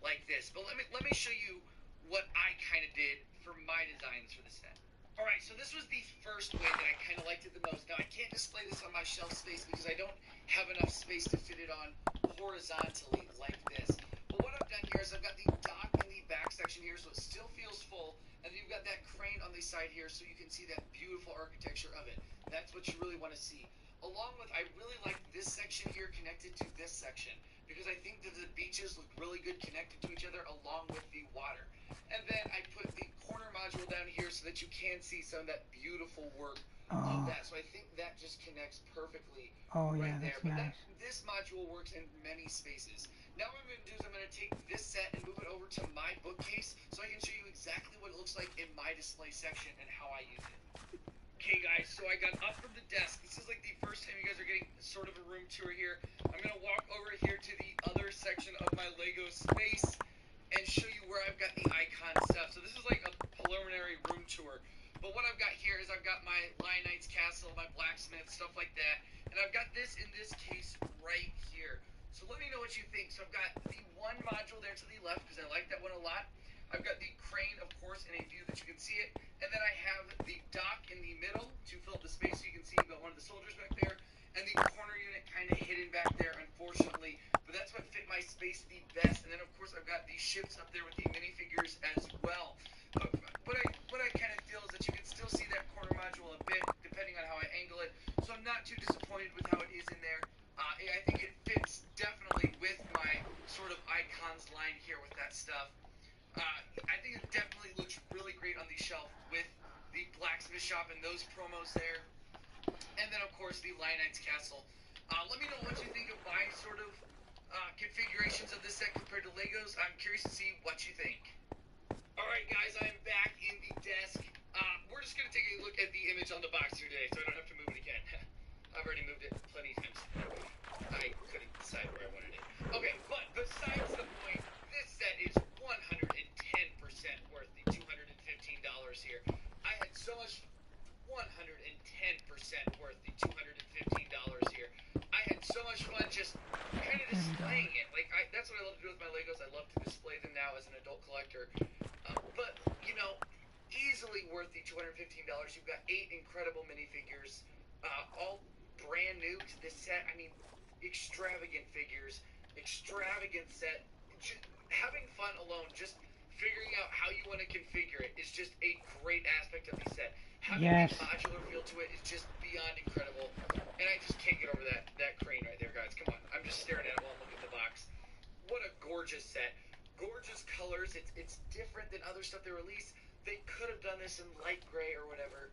J: like this. But let me show you what I kind of did for my designs for the set. Alright, so this was the first way that I kind of liked it the most. Now, I can't display this on my shelf space because I don't have enough space to fit it on horizontally like this. But what I've done here is I've got the dock in the back section here, so it still feels full, and then you've got that crane on the side here so you can see that beautiful architecture of it. That's what you really want to see. Along with, I really like this section here connected to this section, because I think that the beaches look really good connected to each other along with the water. And then I put the corner module down here so that you can see some of that beautiful work of that. So I think that just connects perfectly right there. But
A: nice.
J: This module works in many spaces. Now what I'm going to do is I'm going to take this set and move it over to my bookcase so I can show you exactly what it looks like in my display section and how I use it. Okay guys, so I got up from the desk. This is like the first time you guys are getting sort of a room tour here. I'm going to walk over here to the other section of my Lego space and show you where I've got the icon stuff. So this is like a preliminary room tour. But what I've got here is I've got my Lion Knight's castle, my blacksmith, stuff like that. And I've got this in this case right here. So let me know what you think. So I've got the one module there to the left because I like that one a lot. I've got the crane, of course, in a view that you can see it. And then I have the dock in the middle to fill up the space so you can see you've got one of the soldiers back there. And the corner unit kind of hidden back there, unfortunately. But that's what fit my space the best. And then, of course, I've got the ships up there with the minifigures as well. But what I kind of feel is that you can still see that corner module a bit, depending on how I angle it. So I'm not too disappointed with how it is in there. I think it fits definitely with my sort of icons line here with that stuff. I think it definitely looks really great on the shelf with the blacksmith shop and those promos there. And then, of course, the Lion Knight's castle. Let me know what you think of my sort of configurations of this set compared to Legos. I'm curious to see what you think. Alright, guys, I'm back in the desk. We're just going to take a look at the image on the box here today, so I don't have to move it again. I've already moved it plenty of times. I couldn't decide where I wanted it. Okay, but besides the point, this set is 110% worth the $215 here. I had so much 110% worth the $215 here. I had so much fun just kind of displaying it. Like, that's what I love to do with my Legos. I love to display them now as an adult collector. But, you know, easily worth the $215. You've got 8 incredible minifigures, all brand new to this set. I mean, extravagant figures, extravagant set. Just having fun alone, just figuring out how you want to configure it is just a great aspect of the set. Having a modular feel to it is just beyond incredible. And I just can't get over that crane right there, guys. Come on. I'm just staring at it while I'm looking at the box. What a gorgeous set. Gorgeous colors. It's different than other stuff they released. They could have done this in light gray or whatever,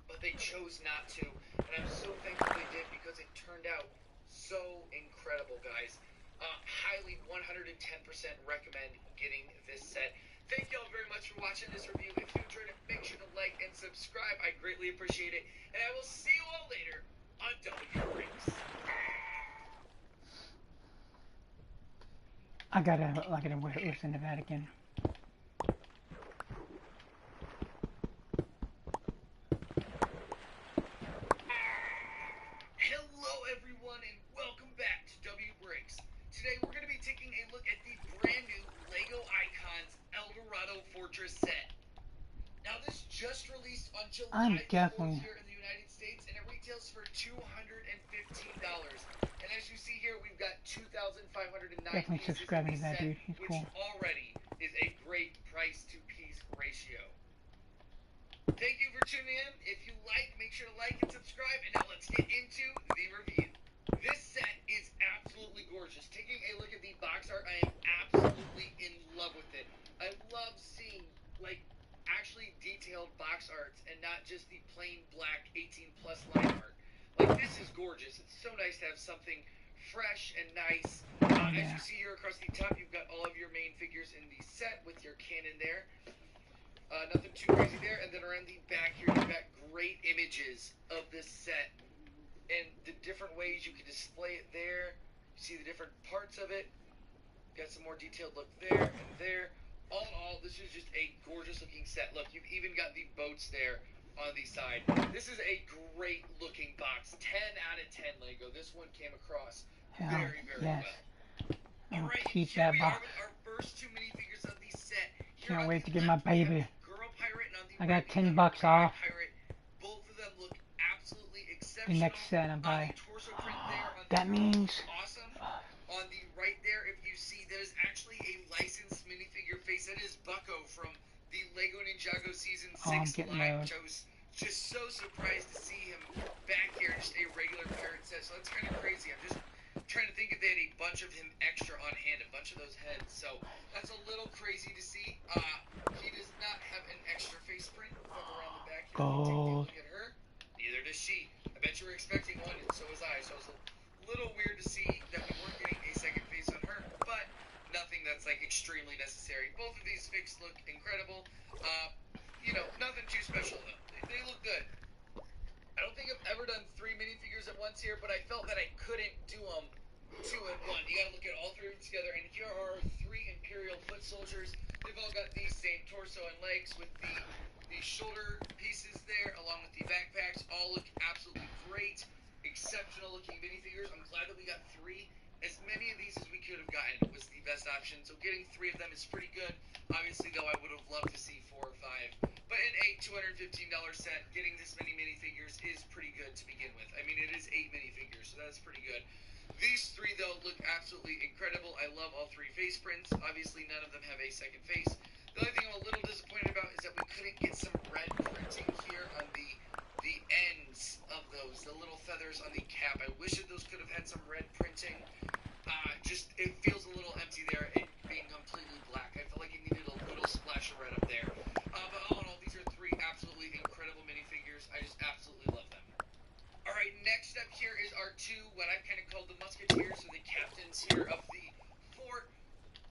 J: but they chose not to. And I'm so thankful they did because it turned out so incredible, guys. Highly 110% recommend getting this set. Thank you all very much for watching this review. If you enjoyed it, make sure to like and subscribe. I greatly appreciate it. And I will see you all later on W Ranks.
A: I gotta listen to that again.
J: Hello, everyone, and welcome back on July
A: I'm
J: 4th
A: definitely
J: here in the United States, and it retails for $215. And as you see here, we've got 2,509
A: definitely
J: pieces
A: subscribing
J: in
A: to
J: the
A: that
J: set,
A: dude. He's
J: which
A: cool.
J: already is a great price to piece ratio. Thank you for tuning in. If you like, make sure to like and subscribe. And now let's get into the review. This set is absolutely gorgeous. Taking a look at the box art, I am absolutely in love with it. I love seeing, like, actually detailed box arts and not just the plain black 18+ line art. Like, this is gorgeous. It's so nice to have something fresh and nice. As you see here across the top, you've got all of your main figures in the set with your cannon there. Nothing too crazy there. And then around the back here, you've got great images of this set and the different ways you can display it there. You see the different parts of it. Got some more detailed look there and there. All in all, this is just a gorgeous looking set. Look, you've even got the boats there on the side. This is a great looking box. 10 out of 10 Lego. This one came across very, very well.
A: I'm
J: Alright,
A: keep
J: here
A: that
J: we
A: box.
J: are with our first two minifigures of the set.
A: Can't wait to get my baby. I got $10 off.
J: Both of them look absolutely
A: The
J: exceptional.
A: next set I'm buying.
J: Torso print there on
A: That means
J: awesome. On the right there, if you see, there's actually a licensed minifigure face. That is Bucko from the Lego Ninjago Season 6 Live, which I was just so surprised to see him back here, just a regular pirate set. So that's kind of crazy. I'm just trying to think if they had a bunch of him extra on hand, a bunch of those heads. So that's a little crazy to see. He does not have an extra face print from around the back here.
A: gold.
J: Take a look at her. Neither does she. I bet you were expecting one, and so was I. So it was a little weird to see that we weren't getting a second face on her, but nothing that's like extremely necessary. Both of these figs look incredible. You know, nothing too special though. They look good. I don't think I've ever done 3 minifigures at once here, but I felt that I couldn't do them 2 in 1. You gotta look at all 3 of them together, and here are 3 Imperial foot soldiers. They've all got the same torso and legs with the shoulder pieces there, along with the backpacks. All look absolutely great. Exceptional looking minifigures. I'm glad that we got 3. As many of these as we could have gotten was the best option, so getting 3 of them is pretty good. Obviously, though, I would have loved to see 4 or 5. But in a $215 set, getting this many minifigures is pretty good to begin with. I mean, it is 8 minifigures, so that's pretty good. These 3, though, look absolutely incredible. I love all 3 face prints. Obviously, none of them have a second face. The only thing I'm a little disappointed about is that we couldn't get some red printing here on the ends of those, the little feathers on the cap. I wish that those could have had some red printing. Just, it feels a little empty there, it being completely black. I feel like it needed a little splash of red up there. But all in all, these are 3 absolutely incredible minifigures. I just absolutely love them. Alright, next up here is our 2, what I've kind of called the musketeers, or the captains here of the fort.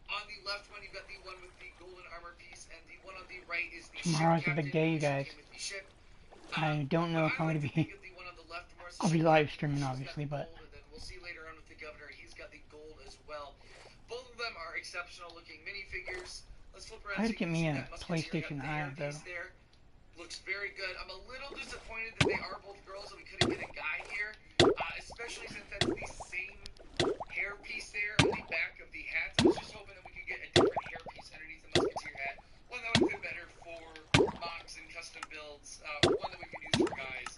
J: On the left one, you've got the one with the golden armor piece, and the one on the right is the
A: Tomorrow's
J: ship
A: a big
J: captain,
A: day, you guys. I don't know if I'm going to be... I'll be live streaming, obviously, but...
J: And then we'll see later on with the governor, he's got the gold as well. Both of them are exceptional looking minifigures. Let's flip around.
A: I had to get me a PlayStation High, though.
J: Looks very good. I'm a little disappointed that they are both girls and we couldn't get a guy here, especially since that's the same hairpiece there on the back of the hat. I was just hoping that we could get a different hairpiece underneath the musketeer hat. One that would fit better for mocks and custom builds, one that we could use for guys.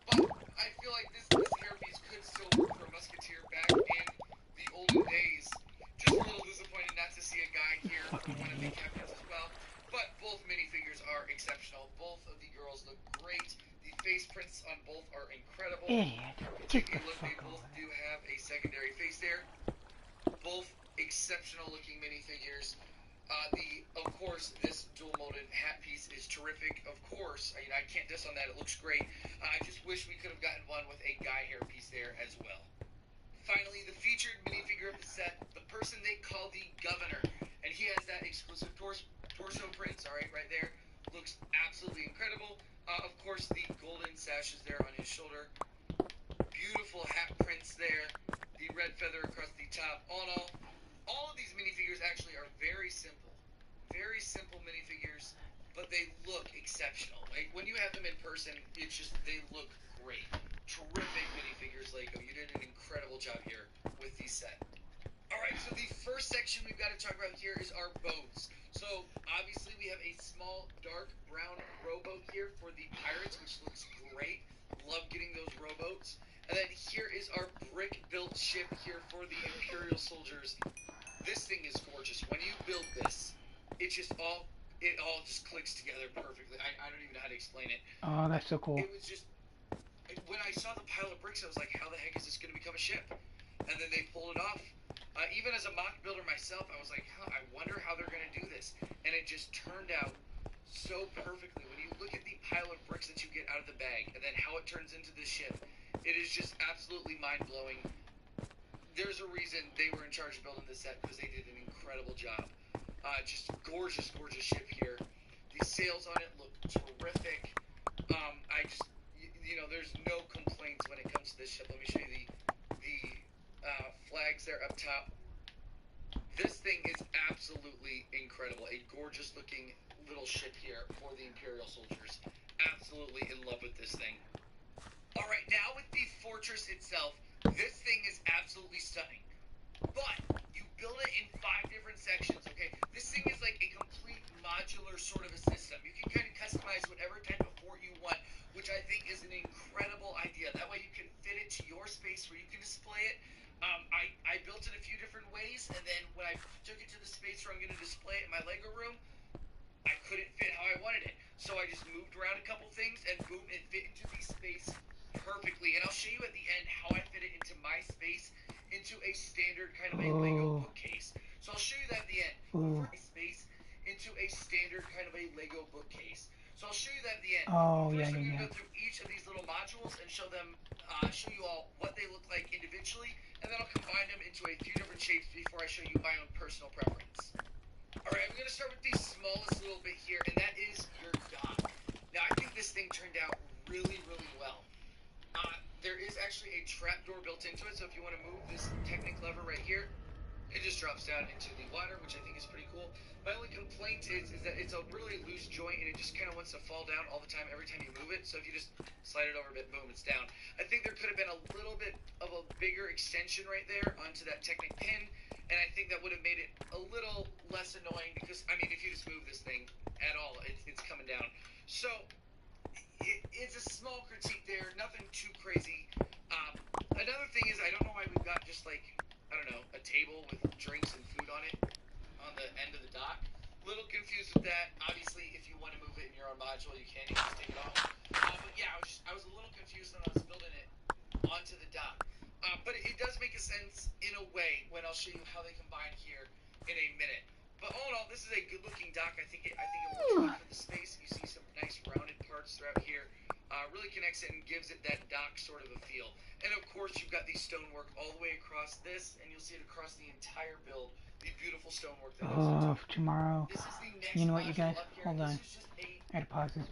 J: But I feel like this hairpiece could still work for a musketeer back in the olden days. Just a little disappointed not to see a guy here for one of the captains as well. But both minifigures are exceptional. Both of the girls look great. The face prints on both are incredible. Take a look, they both do have a secondary face there. Both exceptional looking minifigures. Of course, this dual molded hat piece is terrific. Of course, I can't diss on that. It looks great. I just wish we could have gotten one with a guy hair piece there as well. Finally, the featured minifigure of the set, the person they call the governor, and he has that exclusive torso print, right there. Looks absolutely incredible. Of course, the golden sash is there on his shoulder. Beautiful hat prints there. The red feather across the top. All of these minifigures actually are very simple. Very simple minifigures, but they look exceptional. Like, when you have them in person, it's just, they look great. Terrific minifigures, Lego. You did an incredible job here with the set. Alright, so the first section we've got to talk about here is our boats. So, obviously we have a small, dark brown rowboat here for the pirates, which looks great. Love getting those rowboats. And then here is our brick-built ship here for the Imperial soldiers. This thing is gorgeous. When you build this, it all just clicks together perfectly. I don't even know how to explain it.
A: Oh, that's so cool.
J: It was just, when I saw the pile of bricks, I was like, how the heck is this going to become a ship? And then they pulled it off. Even as a mock builder myself, I was like, I wonder how they're going to do this. And it just turned out so perfectly. When you look at the pile of bricks that you get out of the bag, and then how it turns into this ship, it is just absolutely mind-blowing. There's a reason they were in charge of building this set, because they did an incredible job. Just gorgeous, gorgeous ship here. The sails on it look terrific. There's no complaints when it comes to this ship. Let me show you the flags there up top. This thing is absolutely incredible. A gorgeous looking little ship here for the Imperial soldiers. Absolutely in love with this thing. Alright, now with the fortress itself, this thing is absolutely stunning. But you build it in 5 different sections, okay? This thing is like a complete modular sort of a system. You can kind of customize whatever type of fort you want, which I think is an incredible idea. That way you can fit it to your space where you can display it. I built it a few different ways, and then when I took it to the space where I'm going to display it in my Lego room, I couldn't fit how I wanted it. So I just moved around a couple things, and boom, it fit into the space perfectly. And I'll show you at the end how I fit it into my space, into a standard kind of a Lego bookcase. So I'll show you that at the end. For my space, into a standard kind of a Lego bookcase. So I'll show you that at the end. First, I'm going to go through each of these little modules and show you all what they look like individually, and then I'll combine them into a few different shapes before I show you my own personal preference. Alright, I'm going to start with the smallest little bit here, and that is your dock. Now, I think this thing turned out really, really well. There is actually a trapdoor built into it, so if you want to move this Technic lever right here, it just drops down into the water, which I think is pretty cool. My only complaint is that it's a really loose joint, and it just kind of wants to fall down all the time every time you move it. So if you just slide it over a bit, boom, it's down. I think there could have been a little bit of a bigger extension right there onto that Technic pin, and I think that would have made it a little less annoying because, I mean, if you just move this thing at all, it's coming down. So it's a small critique there, nothing too crazy. Another thing is, I don't know why we've got just like, I don't know, a table with drinks and food on it on the end of the dock. Little confused with that. Obviously, if you want to move it in your own module, you can. You can just take it off. But yeah, I was a little confused when I was building it onto the dock. But it does make a sense in a way when I'll show you how they combine here in a minute. But all in all, this is a good-looking dock. I think it works well for the space. You see some nice rounded parts throughout here. Really connects it and gives it that dock sort of a feel. And of course, you've got the stonework all the way across this, and you'll see it across the entire build. The beautiful stonework that goes into it.
A: Tomorrow.
J: This is the next
A: You know what, you guys?
J: module up here.
A: Hold on.
J: This is just
A: I gotta pause this.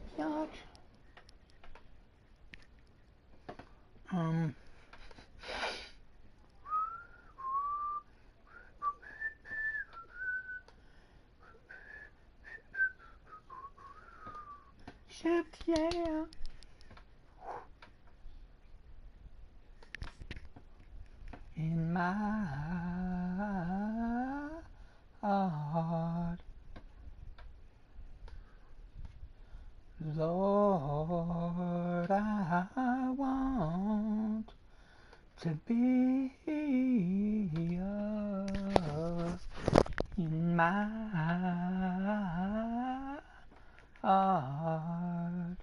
A: Shift, yeah. In my heart, Lord, I want to be yours. In my heart.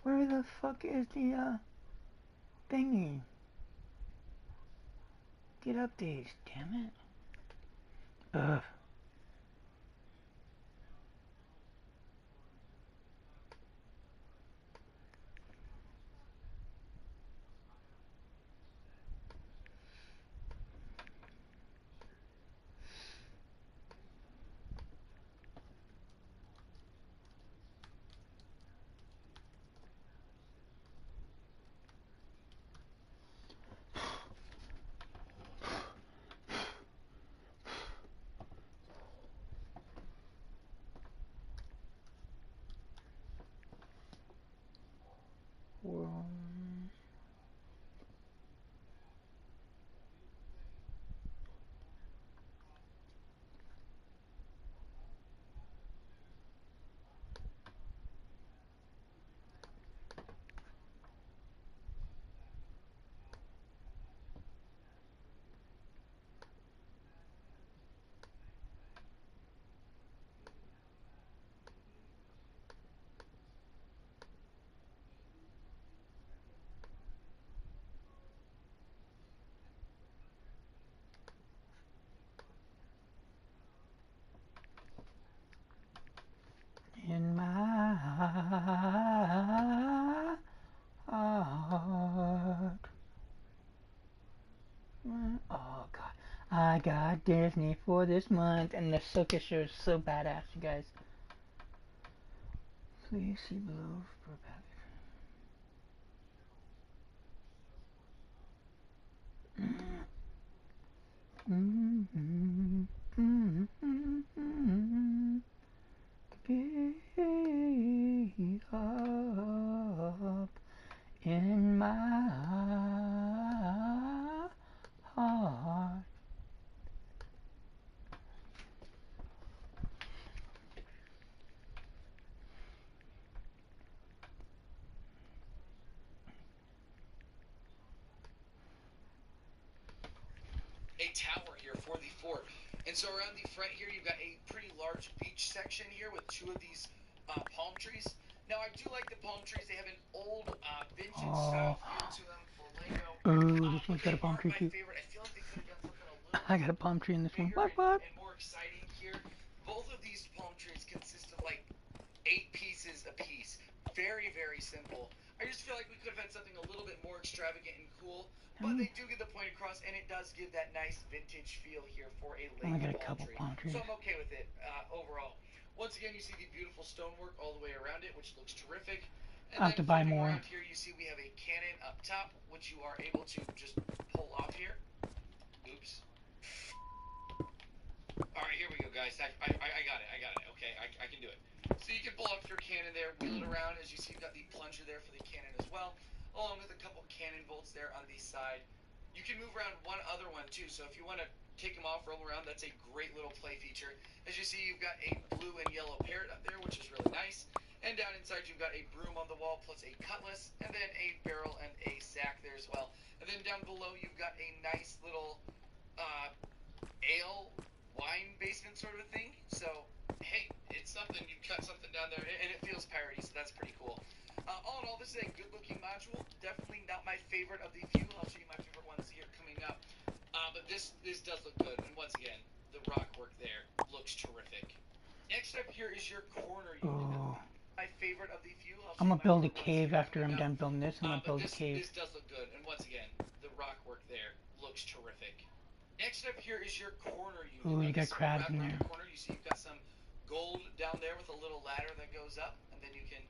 A: Where the fuck is the thingy? Get updates, damn it. Ugh. I got Disney for this month, and the Soka shirt is so badass, you guys. Please see below for be up in my heart.
J: A tower here for the fort. And so around the front here, you've got a pretty large beach section here with two of these palm trees. Now, I do like the palm trees. They have an old vintage style feel to them for Lego.
A: Ooh, this one's got a palm tree
J: My
A: too.
J: favorite. I feel like they could have done something a little
A: I got a palm tree in this one.
J: bigger
A: What?
J: and more exciting here. Both of these palm trees consist of like 8 pieces apiece. Very, very simple. I just feel like we could have had something a little bit more extravagant and cool, but they do get the point across, and it does give that nice vintage feel here for a
A: I got
J: Lego
A: a couple palm trees.
J: So I'm okay with it overall. Once again, you see the beautiful stonework all the way around it, which looks terrific. And
A: I have to buy more.
J: Around here, you see we have a cannon up top, which you are able to just pull off here. Oops. All right, here we go, guys. I got it. Okay, I can do it. So you can pull up your cannon there, wheel it around. As you see, you've got the plunger there for the cannon as well, along with a couple cannon bolts there on the side. You can move around one other one too, so if you want to take them off, roll around, that's a great little play feature. As you see, you've got a blue and yellow parrot up there, which is really nice. And down inside, you've got a broom on the wall, plus a cutlass, and then a barrel and a sack there as well. And then down below, you've got a nice little ale wine basement sort of a thing. So, hey, it's something. You cut something down there, and it feels piratey, so that's pretty cool. All in all, this is a good-looking module. Definitely not my favorite of the few. I'll show you my favorite ones here coming up. But this does look good. And once again, the rock work there looks terrific. Next up here is your corner unit.
A: Oh.
J: My favorite of the few.
A: I'm gonna build a cave after I'm done building this. I'm gonna build a cave.
J: This does look good. And once again, the rock work there looks terrific. Next up here is your corner unit.
A: Ooh, you got crabs in there.
J: Corner, you see you've got some gold down there with a little ladder that goes up, and then you can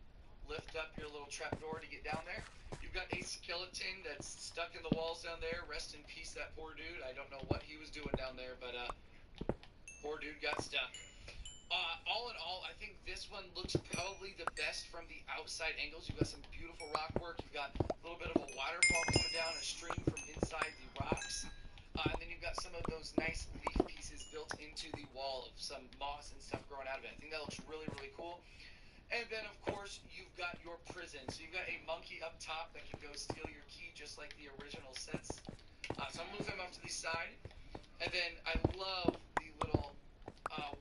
J: lift up your little trapdoor to get down there. You've got a skeleton that's stuck in the walls down there. Rest in peace, that poor dude. I don't know what he was doing down there, but poor dude got stuck. All in all, I think this one looks probably the best from the outside angles. You've got some beautiful rock work. You've got a little bit of a waterfall coming down, a stream from inside the rocks. And then you've got some of those nice leaf pieces built into the wall of some moss and stuff growing out of it. I think that looks really, really cool. And then, of course, you've got your prison. So you've got a monkey up top that can go steal your key just like the original sets. So I'll move him off to the side. And then I love the little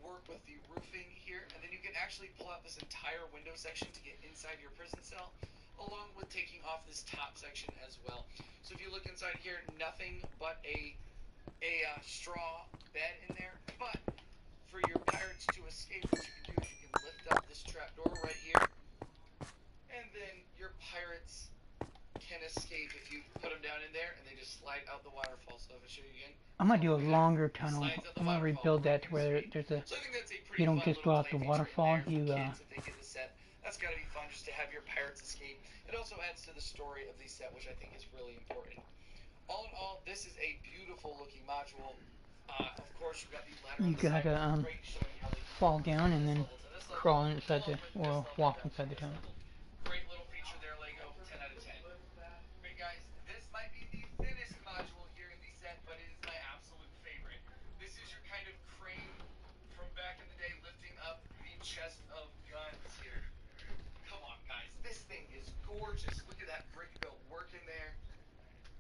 J: work with the roofing here. And then you can actually pull out this entire window section to get inside your prison cell, along with taking off this top section as well. So if you look inside here, nothing but a straw bed in there. But for your pirates to escape, what you can do is you can lift up this trapdoor right here, and then your pirates can escape if you put them down in there, and they just slide out the waterfall. So if I show you again,
A: I'm gonna do a longer tunnel. I'm gonna rebuild that to where there's a.
J: so I think that's a pretty
A: You don't
J: fun
A: just go
J: little
A: out the
J: play feature
A: waterfall.
J: in there
A: You
J: for kids if they get the set. That's gotta be fun just to have your pirates escape. It also adds to the story of the set, which I think is really important. All in all, this is a beautiful looking module. Of course, you've got the ladder.
A: You gotta fall down and then crawl inside the or walk inside the tunnel.
J: Great little feature there, Lego. 10 out of 10. Great guys, this might be the thinnest module here in the set, but it is my absolute favorite. This is your kind of crane from back in the day lifting up the chest of guns here. Come on, guys. This thing is gorgeous. Look at that brick built work in there.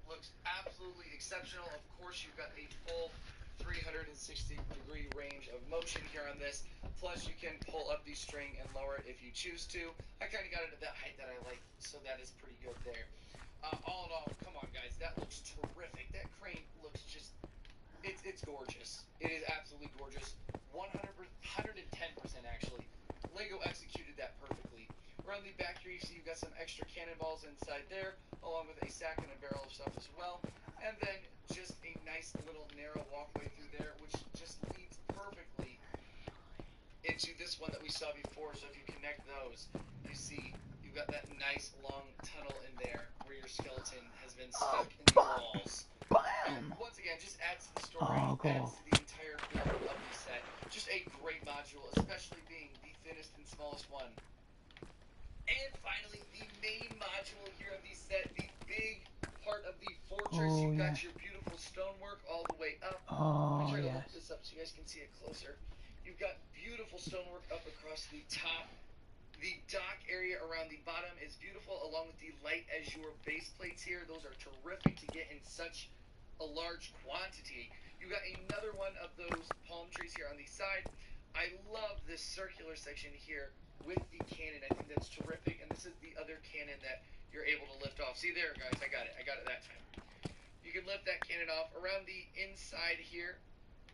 J: Looks absolutely exceptional. Of course, you've got a full 360-degree range of motion here on this. Plus, you can pull up the string and lower it if you choose to. I kind of got it at that height that I like, so that is pretty good there. All in all, come on, guys. That looks terrific. That crane looks just... It's gorgeous. It is absolutely gorgeous. 110% actually. Lego executed that perfectly. Around the back here, you see you've got some extra cannonballs inside there, along with a sack and a barrel of stuff as well. And then just a nice little narrow walkway through there, which just leads perfectly into this one that we saw before. So if you connect those, you see you've got that nice long tunnel in there where your skeleton has been stuck in the walls.
A: Bam!
J: Once again, just adds to the story,
A: Cool.
J: adds to the entire build of the set. Just a great module, especially being the thinnest and smallest one. And finally, the main module here of the set, the big part of the fortress.
A: Oh,
J: You've got
A: yes.
J: your beautiful stonework all the way up.
A: Oh,
J: Let me try to
A: yes.
J: lift this up so you guys can see it closer. You've got beautiful stonework up across the top. The dock area around the bottom is beautiful, along with the light azure base plates here. Those are terrific to get in such a large quantity. You got another one of those palm trees here on the side. I love this circular section here with the cannon. I think that's terrific, and this is the other cannon that you're able to lift off. See there, guys, I got it that time. You can lift that cannon off. Around the inside here,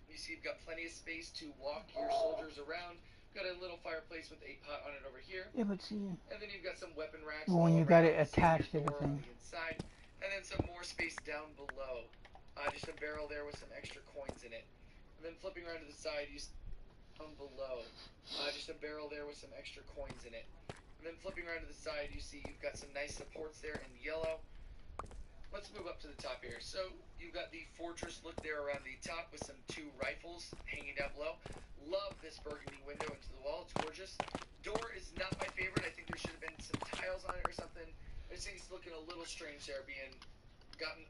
J: you see you've got plenty of space to walk your soldiers around. Got a little fireplace with a pot on it over here.
A: Yeah, but see,
J: And then you've got some weapon racks
A: when
J: all
A: you got
J: around.
A: it attached to
J: Your
A: the
J: door on
A: thing.
J: the inside. And then some more space down below. Just a barrel there with some extra coins in it. And then flipping around to the side, you see down below. Just a barrel there with some extra coins in it. And then flipping around to the side, you see you've got some nice supports there in yellow. Let's move up to the top here. So you've got the fortress look there around the top with some 2 rifles hanging down below. Love this burgundy window into the wall. It's gorgeous. Door is not my favorite. I think there should have been some tiles on it or something. I just think it's looking a little strange there, being gotten,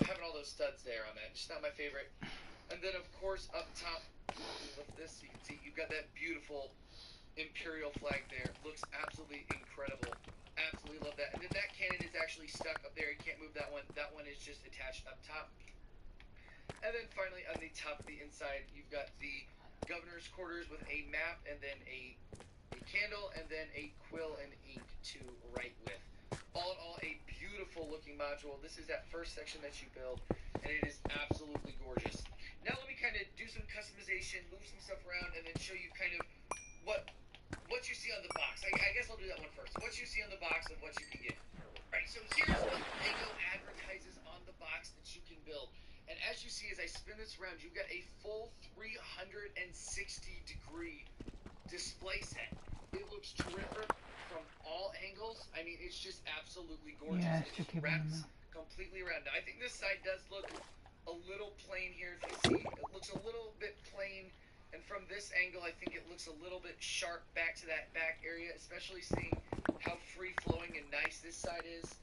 J: having all those studs there on that. Just not my favorite. And then of course up top, lift this so you can see you've got that beautiful Imperial flag there. Looks absolutely incredible. Absolutely love that. And then that cannon is actually stuck up there. You can't move that one. That one is just attached up top. And then finally on the top of the inside, you've got the governor's quarters with a map and then a candle and then a quill and ink to write with. All in all, a beautiful looking module. This is that first section that you build, and it is absolutely gorgeous. Now let me kind of do some customization, move some stuff around, and then show you kind of what you see on the box. I guess I'll do that one first. What you see on the box and what you can get. Right, so here's what LEGO advertises on the box that you can build. And as you see, as I spin this around, you've got a full 360-degree display set. It looks terrific from all angles. I mean, it's just absolutely gorgeous.
A: Yes,
J: it just
A: to keep
J: wraps completely around. Now, I think this side does look a little plain here. If you see, it looks a little bit plain. And from this angle, I think it looks a little bit sharp back to that back area, especially seeing how free-flowing and nice this side is.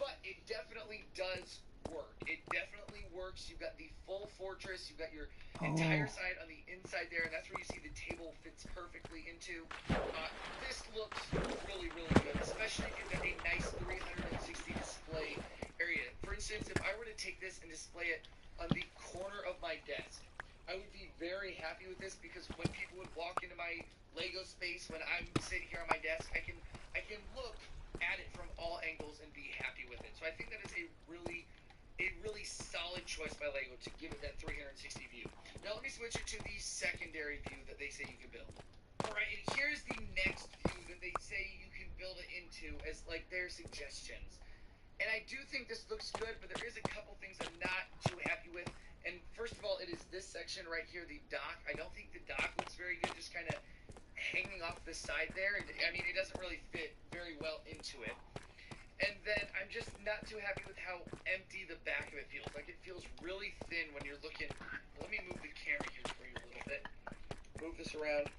J: But it definitely does work. It definitely works. You've got the full fortress. You've got your entire side on the inside there, and that's where you see the table fits perfectly into. This looks really, really good, especially if you've got a nice 360 display area. For instance, if I were to take this and display it on the corner of my desk, I would be very happy with this, because when people would walk into my Lego space, when I'm sitting here on my desk, I can look at it from all angles and be happy with it. So I think that is a really solid choice by Lego to give it that 360 view. Now let me switch it to the secondary view that they say you can build. Alright, and here's the next view that they say you can build it into as like their suggestions. And I do think this looks good, but there is a couple things I'm not too happy with. And first of all, it is this section right here, the dock. I don't think the dock looks very good, just kind of hanging off the side there. I mean, it doesn't really fit very well into it. And then I'm just not too happy with how empty the back of it feels. Like, it feels really thin when you're looking. Let me move the camera here for you a little bit. Move this around.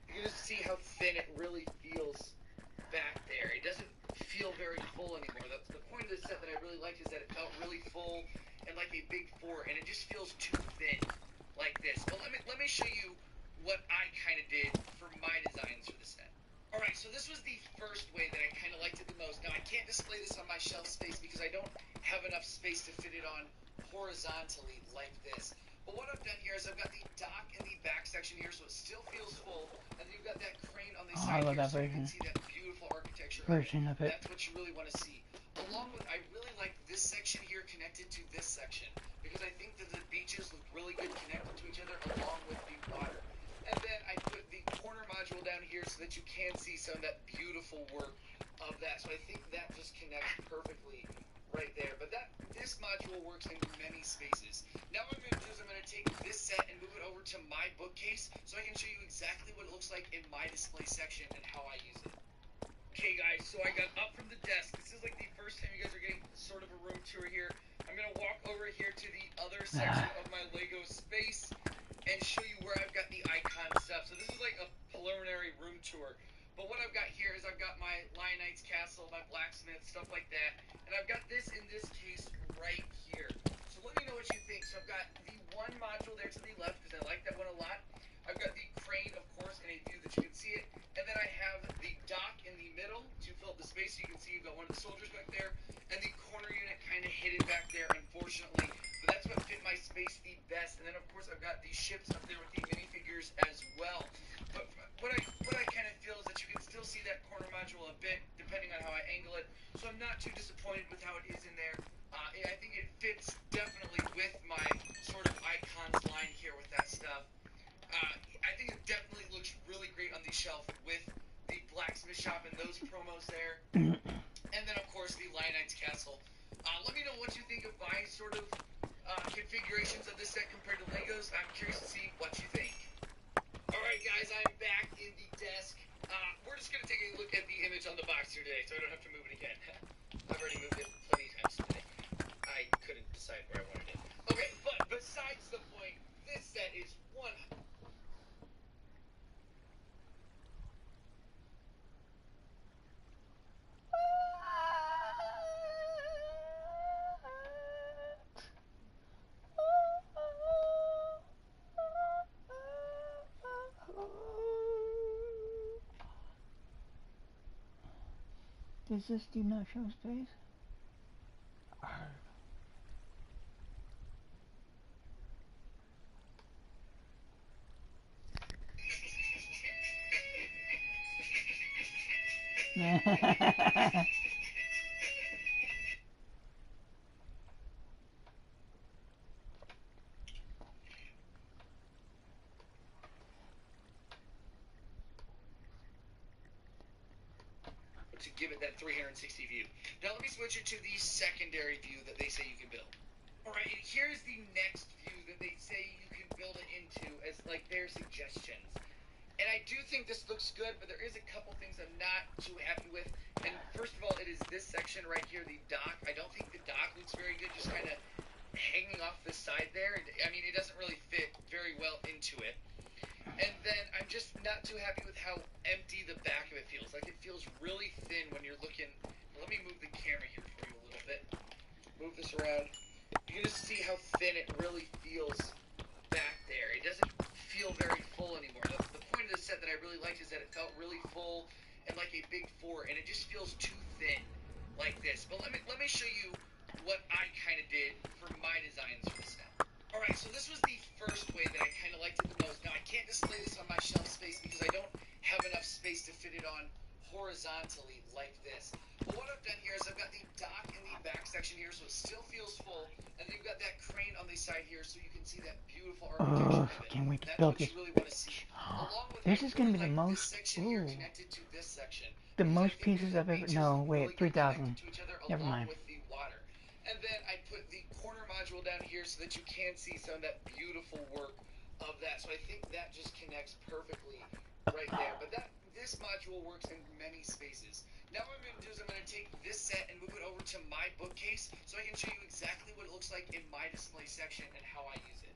J: You can just see how thin it really feels back there. It doesn't feel very full anymore. The point of this set that I really liked is that it felt really full and like a big fort, and it just feels too thin like this. But let me show you what I kind of did for my designs for the set. Alright, so this was the first way that I kind of liked it the most. Now, I can't display this on my shelf space because I don't have enough space to fit it on horizontally like this. But what I've done here is I've got the dock in the back section here, so it still feels full, and then you've got that crane on the side here, so you can see that beautiful architecture. That's what you really want to see. Along with, I really like this section here connected to this section, because I think that the beaches look really good connected to each other along with the water. And then I put the corner module down here so that you can see some of that beautiful work of that. So I think that just connects perfectly right there. But this module works in many spaces. Now what I'm going to do is I'm going to take this set and move it over to my bookcase so I can show you exactly what it looks like in my display section and how I use it. Okay guys, so I got up from the desk. This is like the first time you guys are getting sort of a room tour here. I'm going to walk over here to the other section of my Lego space and show you where I've got the icon stuff. So this is like a preliminary room tour. But what I've got here is I've got my Lion Knight's castle, my blacksmith, stuff like that. And I've got this in this case right here. So let me know what you think. So I've got the one module there to the left because I like that one a lot. I've got the crane, of course, in a view that you can see it. And then I have the dock in the middle to fill up the space. So you can see you've got one of the soldiers back there. And the corner unit kind of hidden back there, unfortunately. But that's what fit my space the best. And then, of course, I've got the ships up there with the minifigures as well. But what I kind of feel is that you can still see that corner module a bit, depending on how I angle it. So I'm not too disappointed with how it is in there. I think it fits definitely with my sort of icons line here with that stuff. I think it definitely looks really great on the shelf with the blacksmith shop and those promos there. And then, of course, the Lion Knight's castle. Let me know what you think of my sort of configurations of this set compared to Legos. I'm curious to see what you think. Alright guys, I'm back in the desk. We're just going to take a look at the image on the box here today, so I don't have to move it again. I've already moved it plenty of times today. I couldn't decide where I wanted it. Okay, but besides the point, this set is one...
A: Does this do not show space?
J: to give it that 360 view. Now let me switch it to the secondary view that they say you can build. Alright, and here's the next view that they say you can build it into as like their suggestions. And I do think this looks good, but there is a couple things I'm not too happy with. And first of all, it is this section right here, the dock. I don't think the dock looks very good, just kind of hanging off the side there. I mean, it doesn't really fit very well into it. And then I'm just not too happy with how empty the back of it feels. Like it feels really thin when you're looking. Let me move the camera here for you a little bit. Move this around. You can just see how thin it really feels back there. It doesn't feel very full anymore. The point of the set that I really liked is that it felt really full and like a big four, and it just feels too thin like this. But let me show you what I kind of did for my designs for the set. Alright, so this was the first way that I kind of liked it the most. Now, I can't display this on my shelf space because I don't have enough space to fit it on horizontally like this. But what I've done here is I've got the dock in the back section here, so it still feels full. And then you've got that crane on the side here, so you can see that beautiful architecture of it.
A: Can't wait to
J: That's
A: build
J: what
A: this.
J: you really want to see. Along with
A: This is going to be the
J: like
A: most.
J: this section here connected to this section.
A: The
J: Because I
A: most
J: think
A: pieces
J: that
A: I've ever.
J: beaches
A: No, wait,
J: really get
A: 3,000.
J: connected to each other
A: Never
J: along
A: mind.
J: with the water. And then I put the corner module down here so that you can see some of that beautiful work of that. So I think that just connects perfectly right there. But this module works in many spaces. Now what I'm going to do is I'm going to take this set and move it over to my bookcase so I can show you exactly what it looks like in my display section and how I use it.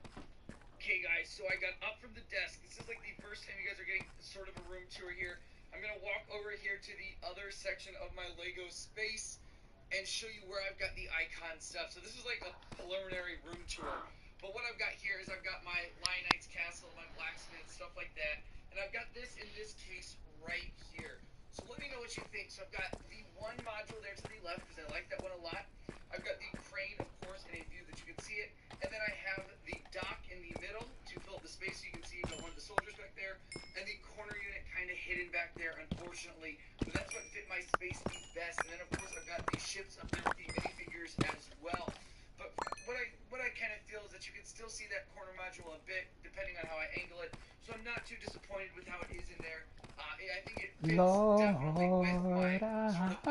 J: Okay guys, so I got up from the desk. This is like the first time you guys are getting sort of a room tour here. I'm going to walk over here to the other section of my Lego space and show you where I've got the icon stuff. So this is like a preliminary room tour. But what I've got here is I've got my Lion Knight's castle, my blacksmith, stuff like that. And I've got this in this case right here. So let me know what you think. So I've got the one module there to the left because I like that one a lot. I've got the crane, of course, in a view that you can see it. And then I have the dock in the middle to fill up the space so you can see you've got one of the soldiers back there. And the corner unit kind of hidden back there, unfortunately. But that's what fit my space the best. And then, of course, I've got the ships up there with the minifigures as well. But what I kind of feel is that you can still see that corner module a bit, depending on how I angle it. So I'm not too disappointed with how it is in there. I think it fits definitely with my sort of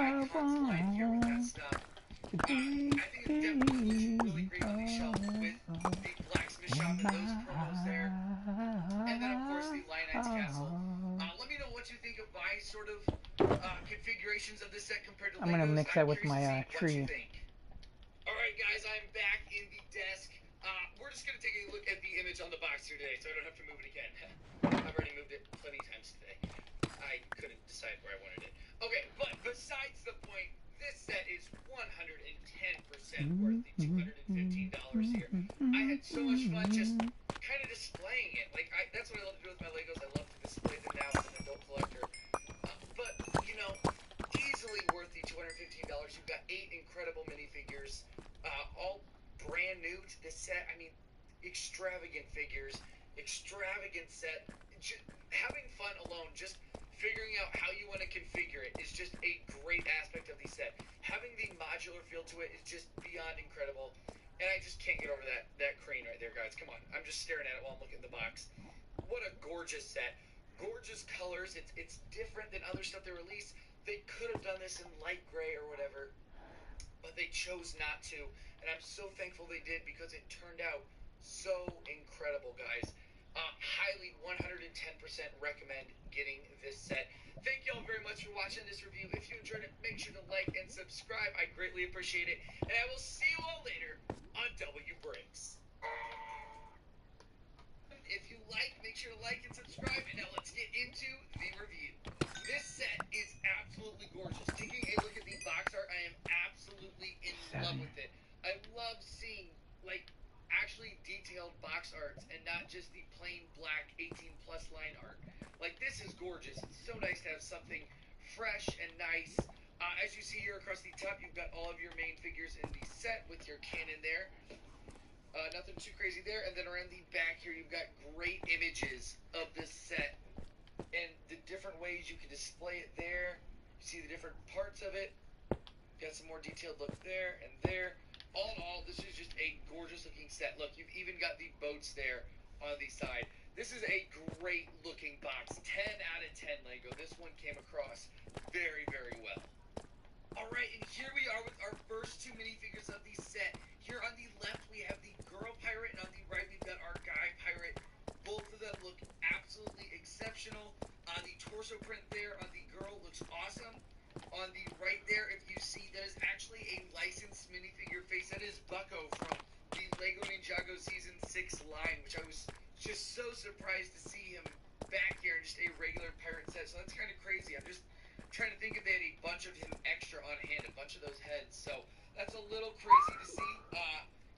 J: I think it definitely looks really great on the shelf with the blacksmith shop and those promos there. And then, of course, the Lionites Castle. Let me know what you think of my sort of configurations of this set compared to
A: I'm gonna
J: Legos.
A: mix that with my
J: tree.
A: tree.
J: Alright, guys, I'm back in the desk. We're just going to take a look at the image on the box here today, so I don't have to move it again. I've already moved it plenty of times today. I couldn't decide where I wanted it. Okay, but besides the point, this set is 110% worth the $215 here. I had so much fun just kind of displaying it. Like, that's what I love to do with my Legos. I love to display them now as an adult collector. But, you know, easily worth the $215. You've got 8 incredible minifigures, all brand new to this set. I mean, extravagant figures, extravagant set. Having fun alone, just figuring out how you want to configure it is just a great aspect of the set. Having the modular feel to it is just beyond incredible. And I just can't get over that crane right there, guys. Come on. I'm just staring at it while I'm looking at the box. What a gorgeous set. Gorgeous colors. It's different than other stuff they released. They could have done this in light gray or whatever, but they chose not to. And I'm so thankful they did because it turned out so incredible, guys. Highly 110% recommend getting this set. Thank you all very much for watching this review. If you enjoyed it, make sure to like and subscribe. I greatly appreciate it. And I will see you all later on W Breaks. If you like, make sure to like and subscribe. And now let's get into the review. This set is absolutely gorgeous. Taking a look at the box art, I am absolutely in love with it. I love seeing, like, actually detailed box arts and not just the plain black 18+ line art. Like, this is gorgeous. It's so nice to have something fresh and nice. As you see here across the top, you've got all of your main figures in the set with your cannon there. Nothing too crazy there. And then around the back here, you've got great images of this set and the different ways you can display it there. You see the different parts of it. Got some more detailed look there and there. All in all, this is just a gorgeous looking set. Look, you've even got the boats there on the side. This is a great looking box. 10 out of 10 Lego. This one came across very, very well. Alright, and here we are with our first 2 minifigures of the set. Here on the left, we have the girl pirate, and on the right, we've got our guy pirate. Both of them look absolutely exceptional. The torso print there on the girl looks awesome. On the right there, if you see, that is actually a licensed minifigure face. That is Bucko from the Lego Ninjago Season 6 line, which I was just so surprised to see him back here in just a regular pirate set. So that's kind of crazy. I'm just trying to think if they had a bunch of him extra on hand, a bunch of those heads. So that's a little crazy to see.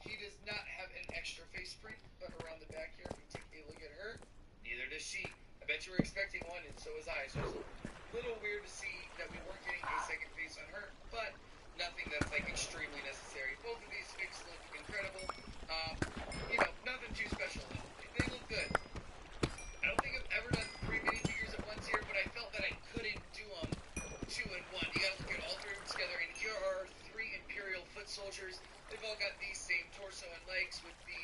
J: He does not have an extra face print, but around the back here, if we take a look at her, neither does she. I bet you were expecting one, and so was I. So it's a little weird to see that we weren't getting a second face on her, but nothing that's like extremely necessary. Both of these figs look incredible. You know, nothing too special though. They look good. I don't think I've ever done 3 minifigures at once here, but I felt that I couldn't do them 2 in 1. You gotta look at all 3 of them together, and here are 3 Imperial foot soldiers. They've all got the same torso and legs with the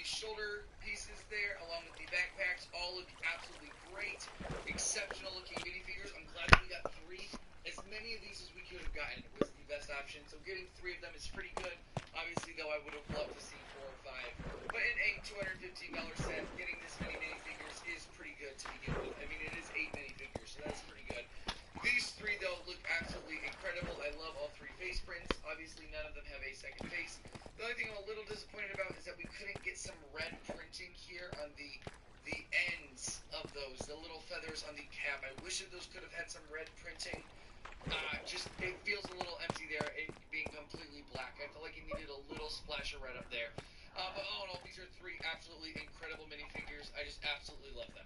J: shoulder pieces there, along with the backpacks. All look absolutely great. Exceptional looking minifigures. I'm glad that we got 3. As many of these as we could have gotten was the best option. So getting 3 of them is pretty good. Obviously, though, I would have loved to see 4 or 5. But in a $215 set, getting this many minifigures is pretty good to begin with. I mean, it is 8 minifigures, so that's pretty good. These 3, though, look absolutely incredible. I love all 3 face prints. Obviously, none of them have a second face. The only thing I'm a little disappointed about is that we couldn't get some red printing here on the ends of those, the little feathers on the cap. I wish that those could have had some red printing. Just, it feels a little empty there, it being completely black. I felt like it needed a little splash of red up there. But all in all, these are 3 absolutely incredible minifigures. I just absolutely love them.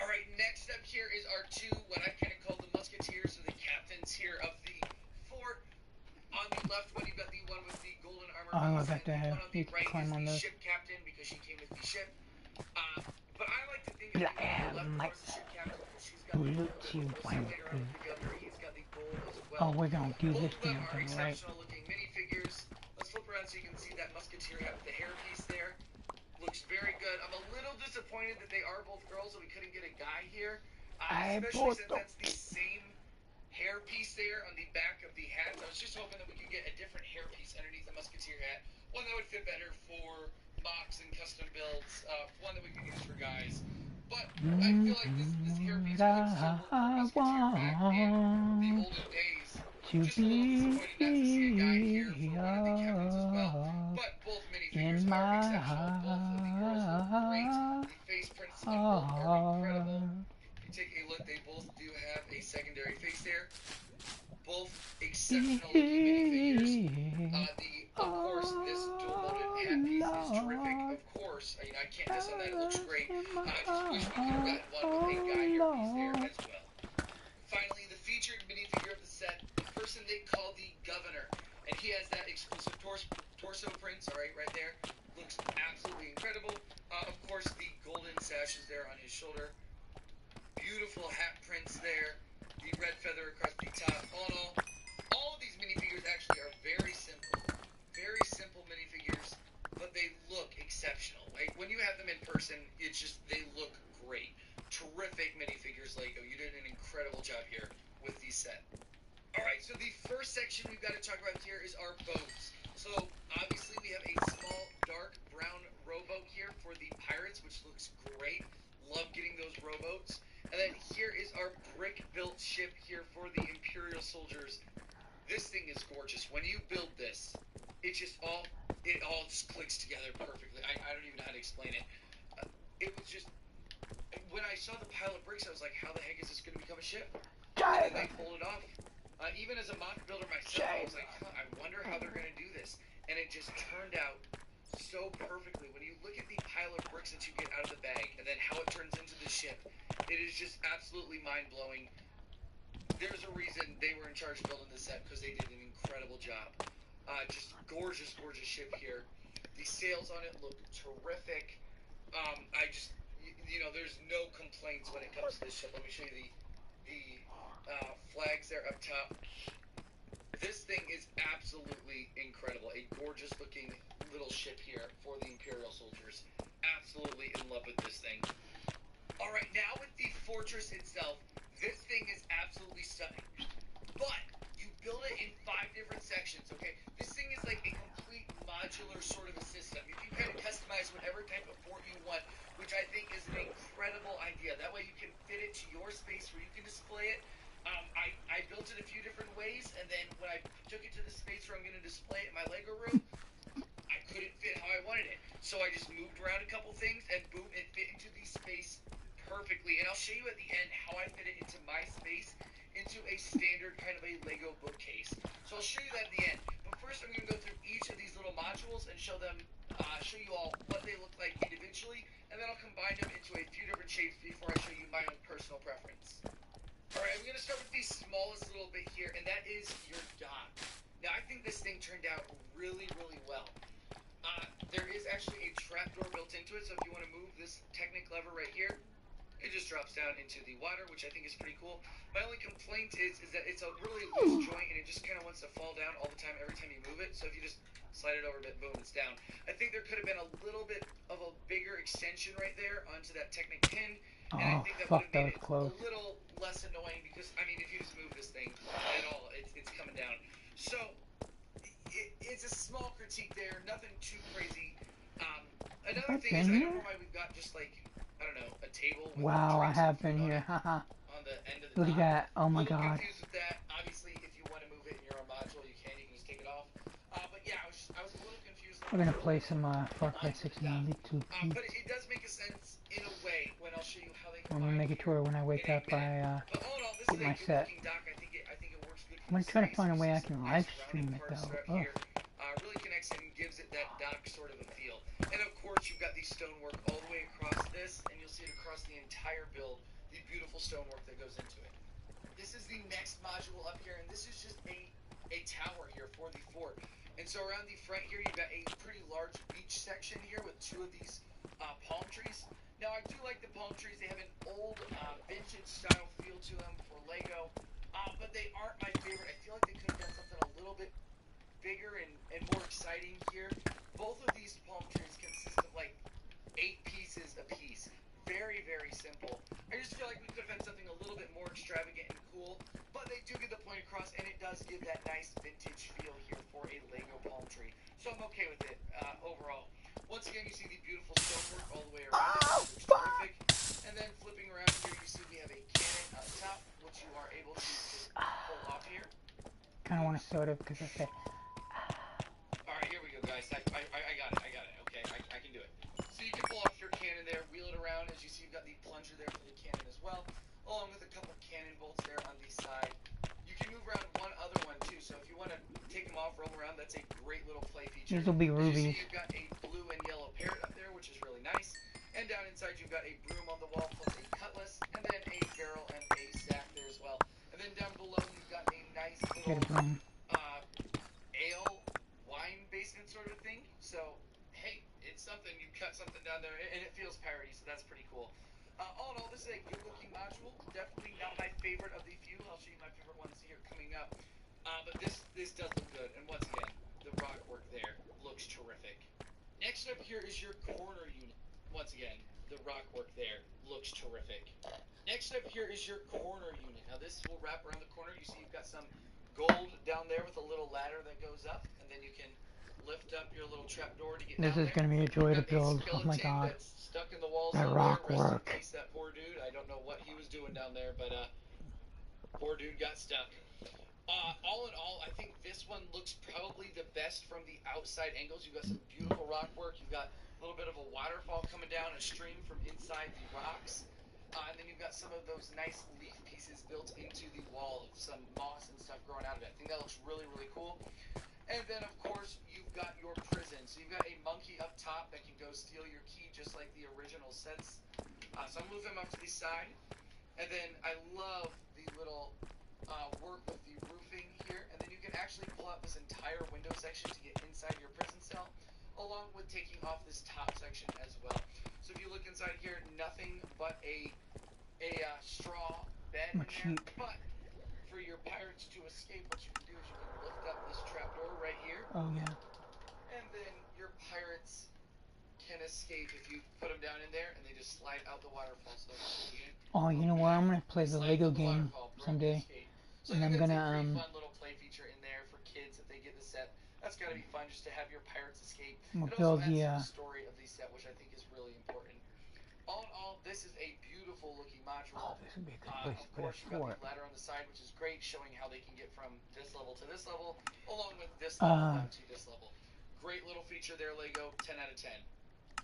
J: Alright, next up here is our 2, what I kind of call the musketeers, or the captains here of the fort. On the left one, you've got the one with the golden armor.
A: I love that to
J: the
A: have.
J: one on the
A: You can
J: right
A: climb
J: is
A: on
J: the
A: those.
J: ship captain, because she came with the ship. But I like to think of the one on the left as the ship captain, because she's got the gold. We'll see later on with the governor, he's got the gold as well.
A: Oh, we're gonna do this
J: Both of them
A: damn
J: are
A: thing, right?
J: exceptional looking minifigures. Let's flip around so you can see that musketeer hat with the hairpiece there. Looks very good. I'm a little disappointed that they are both girls, so we couldn't get a guy here. Especially since that's the same hairpiece there on the back of the hat. I was just hoping that we could get a different to your hat. One that would fit better for mocks and custom builds. One that we could use for guys. But I feel like this hairpiece could still work for a musketeer back in the olden days. Just a little disappointed not to see a guy here for one of the captains as well. But both minifigures are exceptional. Both of the girls look great. The face prints on both are incredible. If you take a look, they both do have a secondary face there. Both exceptional looking minifigures. Of course, this dual molded hat piece is terrific. Of course, I can't diss on that. It looks great. I just wish we could have gotten one with a guy hairpiece there as well. Finally, the featured minifigure of the set, the person they call the Governor, and he has that exclusive torso print. Right there, looks absolutely incredible. Of course, the golden sash is there on his shoulder. Beautiful hat prints there. The red feather across the top. All of these minifigures actually are very simple minifigures, but they look exceptional. Like when you have them in person, it's just they look great. Terrific minifigures, Lego. You did an incredible job here with these set. All right, so the first section we've got to talk about here is our boats. So obviously we have a small dark brown rowboat here for the pirates, which looks great. Love getting those rowboats. And then here is our brick-built ship here for the Imperial soldiers. This thing is gorgeous. When you build this, it all just clicks together perfectly. I don't even know how to explain it. It was just, when I saw the pile of bricks, I was like, how the heck is this going to become a ship? And then they pulled it off. Even as a mock builder myself, I was like, I wonder how they're going to do this. And it just turned out so perfectly. When you look at the pile of bricks that you get out of the bag, and then how it turns into the ship, it is just absolutely mind-blowing. There's a reason they were in charge of building this set, because they did an incredible job. Just gorgeous ship here. The sails on it look terrific. There's no complaints when it comes to this ship. Let me show you the flags there up top. This thing is absolutely incredible. A gorgeous looking little ship here for the Imperial soldiers. Absolutely in love with this thing. All right, now with the fortress itself, this thing is absolutely stunning. But you build it in 5 different sections, okay? This thing is like a complete modular sort of a system. You can kind of customize whatever type of fort you want, which I think is an incredible idea. That way you can fit it to your space where you can display it. I built it a few different ways, and then when I took it to the space where I'm going to display it in my Lego room, I couldn't fit how I wanted it. So I just moved around a couple things, and boom, it fit into the space perfectly. And I'll show you at the end how I fit it into my space, into a standard kind of a Lego bookcase. So I'll show you that at the end. But first I'm going to go through each of these little modules and show you all what they look like individually, and then I'll combine them into a few different shapes before I show you my own personal preference. Alright, I'm going to start with the smallest little bit here, and that is your dock. Now, I think this thing turned out really well. There is actually a trapdoor built into it, so if you want to move this Technic lever right here, it just drops down into the water, which I think is pretty cool. My only complaint is that it's a really loose joint, and it just kind of wants to fall down all the time every time you move it. So if you just slide it over a bit, boom, it's down. I think there could have been a little bit of a bigger extension right there onto that Technic pin. And I think that would have made it a little less annoying because, I mean, if you just move this thing at all, it's coming down. So, it's a small critique there, nothing too crazy. Another thing is, I don't know why we've got just like, I don't know, a table with
A: I have been here, haha.
J: On the end of the
A: Look at that, oh my god.
J: I'm confused with that. Obviously, if you want to move it in your own module, you can just take it off. But yeah, I was a little confused.
A: We're gonna play some Far Cry 6 on YouTube.
J: But it does make a sense in a way when I'll show you how they
A: I'm gonna make a tour when I wake up. I get my set. I'm gonna try to find a way I can live stream it though. Oh.
J: Really connects it and gives it that dock sort of a feel. And of course, you've got the stonework all the way across this, and you'll see it across the entire build. The beautiful stonework that goes into it. This is the next module up here, and this is just a tower here for the fort. And so around the front here, you've got a pretty large beach section here with 2 of these palm trees. Now, I do like the palm trees. They have an old vintage style feel to them for Lego, but they aren't my favorite. I feel like they could have done something a little bit bigger and more exciting here. Both of these palm trees consist of like 8 pieces apiece. Very simple. I just feel like we could have had something a little bit more extravagant and cool, but they do get the point across, and it does give that nice vintage feel here for a Lego palm tree. So I'm Once again, you see the beautiful stonework all the way around it, which is terrific. And then flipping around here, you see we have a cannon on top, which you are able to just pull off here.
A: Kind of want to soda because I said.
J: Alright, here we go, guys. I got it. Okay, I can do it. So you can pull off your cannon there, wheel it around. As you see, you've got the plunger there for the cannon as well, along with a couple cannon bolts there on the side. You can move around one other one too, so if you want to take them off, roll around, that's a great little play feature.
A: These will be
J: As
A: rubies.
J: you see, you've got a blue and yellow parrot up there, which is really nice. And down inside, you've got a broom on the wall plus a cutlass, and then a barrel and a stack there as well. And then down below, you've got a nice
A: Get a
J: little
A: broom.
J: ale, wine basement sort of thing. So, hey, it's something. You cut something down there, and it feels piratey, so that's pretty cool. All in all, this is a good-looking module. Definitely not my favorite of the few. I'll show you my favorite ones here coming up. But this does look good. And once again, the rock work there looks terrific. Next up here is your corner unit. Once again, the rock work there looks terrific. Next up here is your corner unit. Now this will wrap around the corner. You see you've got some gold down there with a little ladder that goes up, and then you can lift up your little trap door to get
A: This
J: down
A: is
J: there.
A: going to be a joy to
J: You've got
A: build. Oh my
J: skeleton
A: god.
J: that's stuck in the walls
A: That
J: down
A: rock
J: there. Rest in
A: work.
J: peace, that poor dude. I don't know what he was doing down there, but poor dude got stuck. All in all, I think this one looks probably the best from the outside angles. You've got some beautiful rock work. You've got a little bit of a waterfall coming down, a stream from inside the rocks. And then you've got some of those nice leaf pieces built into the wall, some moss and stuff growing out of it. I think that looks really, really cool. And then, of course, you've got your prison. So you've got a monkey up top that can go steal your key just like the original sets. So I'll move him up to the side. And then I love the little work with the roofing here. And then you can actually pull out this entire window section to get inside your prison cell, along with taking off this top section as well. So if you look inside here, nothing but a straw bed in there. But for your pirates to escape, what you can do is you can lift up this trapdoor right here.
A: Oh yeah.
J: And then your pirates can escape if you put them down in there, and they just slide out the waterfall. So
A: Oh, you know what? I'm gonna play the Lego game someday, and I'm gonna
J: a pretty fun little play feature in there for kids if they get the set. That's gotta be fun just to have your pirates escape.
A: I'm
J: It
A: gonna
J: also
A: build
J: adds to
A: the
J: the story of the set, which I think is really important. All in all, this is a beautiful looking module.
A: Oh, this would be a good place
J: Of
A: to put
J: course,
A: a
J: you've got
A: fort.
J: the ladder on the side, which is great, showing how they can get from this level to this level, along with this level down to this level. Great little feature there, Lego. 10 out of 10.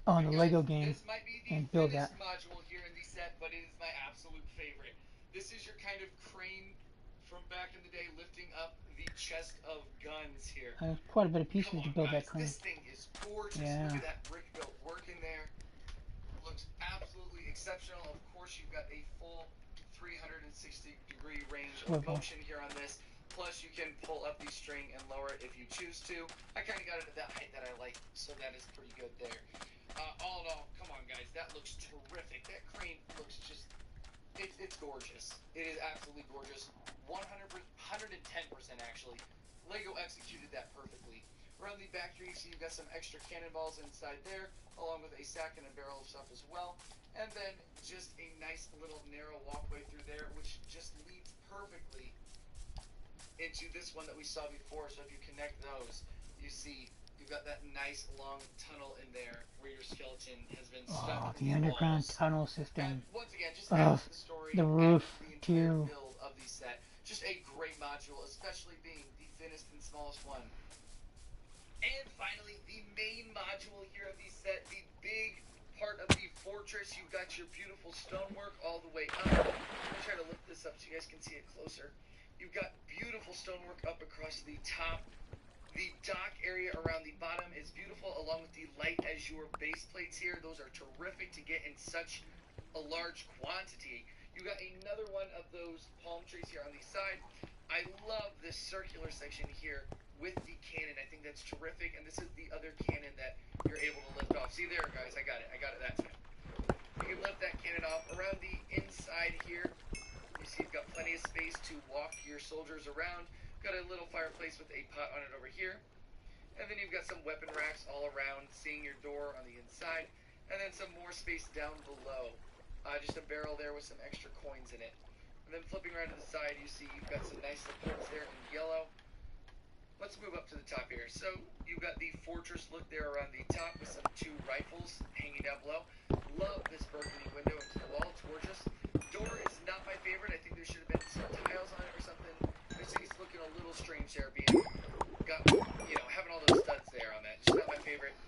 A: On the
J: Guys,
A: Lego game
J: this might be the
A: and build
J: thinnest
A: that.
J: module here in the set, but it is my absolute favorite. This is your kind of crane from back in the day, lifting up the chest of guns here.
A: There's quite a bit of pieces
J: Come
A: to
J: on,
A: build
J: guys,
A: that crane.
J: this thing is gorgeous.
A: Yeah.
J: Look at that brick built work in there. Looks absolutely exceptional. Of course, you've got a full 360-degree range of motion here on this. Plus, you can pull up the string and lower it if you choose to. I kind of got it at that height that I like, so that is pretty good there. All in all, come on, guys, that looks terrific. That crane looks just, it's gorgeous. It is absolutely gorgeous. 110% actually. Lego executed that perfectly. Around the back here, you see you've got some extra cannonballs inside there, along with a sack and a barrel of stuff as well. And then just a nice little narrow walkway through there, which just leads perfectly into this one that we saw before. So if you connect those, you see you've got that nice long tunnel in there where your skeleton has been stuck.
A: The underground tunnel system.
J: And once again, just adds to the story,
A: the roof
J: the entire
A: too.
J: build of the set. Just a great module, especially being the thinnest and smallest one. And finally, the main module here of the set, the big part of the fortress. You've got your beautiful stonework all the way up. I'm going to try to lift this up so you guys can see it closer. You've got beautiful stonework up across the top. The dock area around the bottom is beautiful, along with the light azure base plates here. Those are terrific to get in such a large quantity. You got another one of those palm trees here on the side. I love this circular section here with the cannon. I think that's terrific, and this is the other cannon that you're able to lift off. See there, guys, I got it that time. You can lift that cannon off. Around the inside here, you see you've got plenty of space to walk your soldiers around. Got a little fireplace with a pot on it over here. And then you've got some weapon racks all around, seeing your door on the inside. And then some more space down below. Just a barrel there with some extra coins in it. And then flipping around to the side, you see you've got some nice supports there in yellow. let's move up to the top here. So you've got the fortress look there around the top with some 2 rifles hanging down below. Love this burgundy window into the wall. It's gorgeous. Door is not my favorite. I think there should have been some tiles on it or something. This thing's looking a little strange there, being got, you know, having all those studs there on that. Just not my favorite.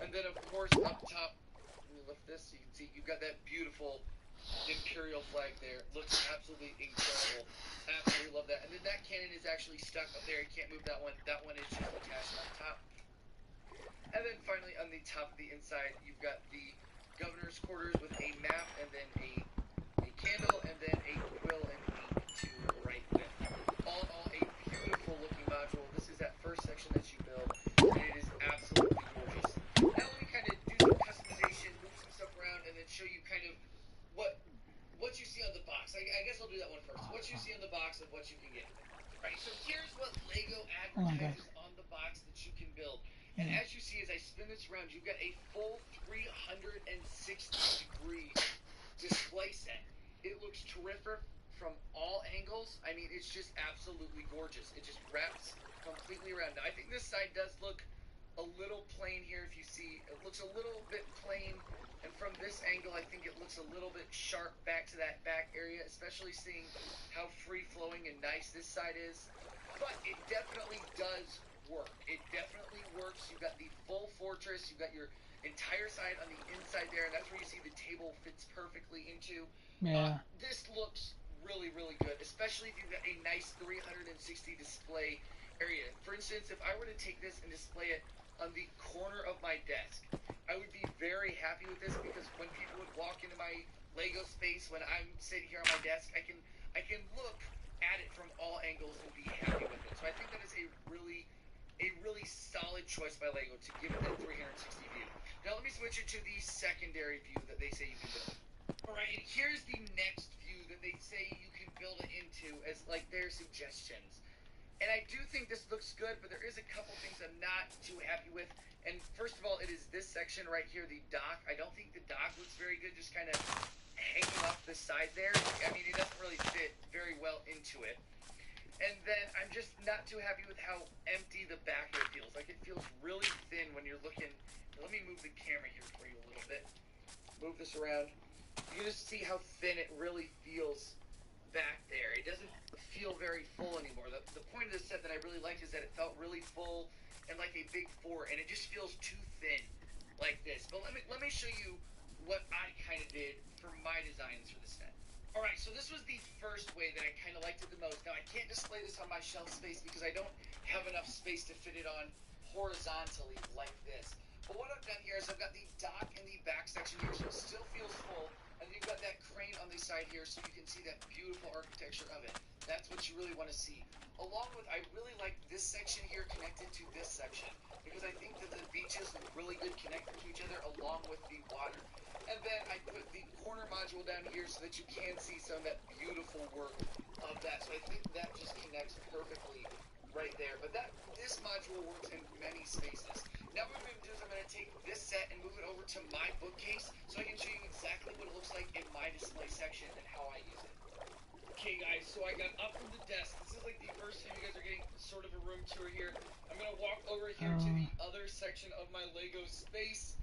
J: And then of course up top, let me lift this so you can see you've got that beautiful Imperial flag there. Looks absolutely incredible. Absolutely love that. And then that cannon is actually stuck up there. You can't move that one. That one is just attached up top. And then finally on the top of the inside, you've got the governor's quarters with a map and then a candle and then a quill and ink to write with. All in all, a beautiful looking module. This is that first section that you build, and it is absolutely gorgeous. Now let me kind of do some customization, move some stuff around, and then show you kind of what you see on the box. I guess I'll do that one first. What you see on the box and what you can get. Right, so here's what Lego advertises on the box that you can build. And as you see, as I spin this around, you've got a full 360-degree display set. It looks terrific from all angles. I mean, it's just absolutely gorgeous. It just wraps completely around. Now, I think this side does look a little plain here. If you see, it looks a little bit plain. And from this angle, I think it looks a little bit sharp back to that back area, especially seeing how free-flowing and nice this side is. But it definitely does work. It definitely works. You've got the full fortress. You've got your entire side on the inside there, and that's where you see the table fits perfectly into.
A: Yeah.
J: This looks really, really good, especially if you've got a nice 360 display area. For instance, if I were to take this and display it on the corner of my desk, I would be very happy with this, because when people would walk into my Lego space when I'm sitting here on my desk, I can look at it from all angles and be happy with it. So I think that is a really solid choice by Lego to give it that 360 view. Now let me switch it to the secondary view that they say you can build. Alright, and here's the next view that they say you can build it into as like their suggestions. And I do think this looks good, but there is a couple things I'm not too happy with. And first of all, it is this section right here, the dock. I don't think the dock looks very good, just kind of hanging off the side there. I mean, it doesn't really fit very well into it. And then I'm just not too happy with how empty the back here feels. Like, it feels really thin when you're looking. Let me move the camera here for you a little bit. Move this around. You can just see how thin it really feels back there. It doesn't feel very full anymore. The point of this set that I really liked is that it felt really full and like a big fort, and it just feels too thin like this. But let me show you what I kind of did for my designs for the set. Alright, so this was the first way that I kind of liked it the most. Now, I can't display this on my shelf space because I don't have enough space to fit it on horizontally like this. But what I've done here is I've got the dock in the back section here, so it still feels full. And you've got that crane on the side here, so you can see that beautiful architecture of it. That's what you really want to see. Along with, I really like this section here connected to this section, because I think that the beaches look really good connected to each other along with the water. And then I put the corner module down here so that you can see some of that beautiful work of that. So I think that just connects perfectly right there. But this module works in many spaces. Now what I'm going to do is I'm going to take this set and move it over to my bookcase so I can show you exactly what it looks like in my display section and how I use it. Okay guys, so I got up from the desk. This is like the first time you guys are getting sort of a room tour here. I'm going to walk over here to the other section of my Lego space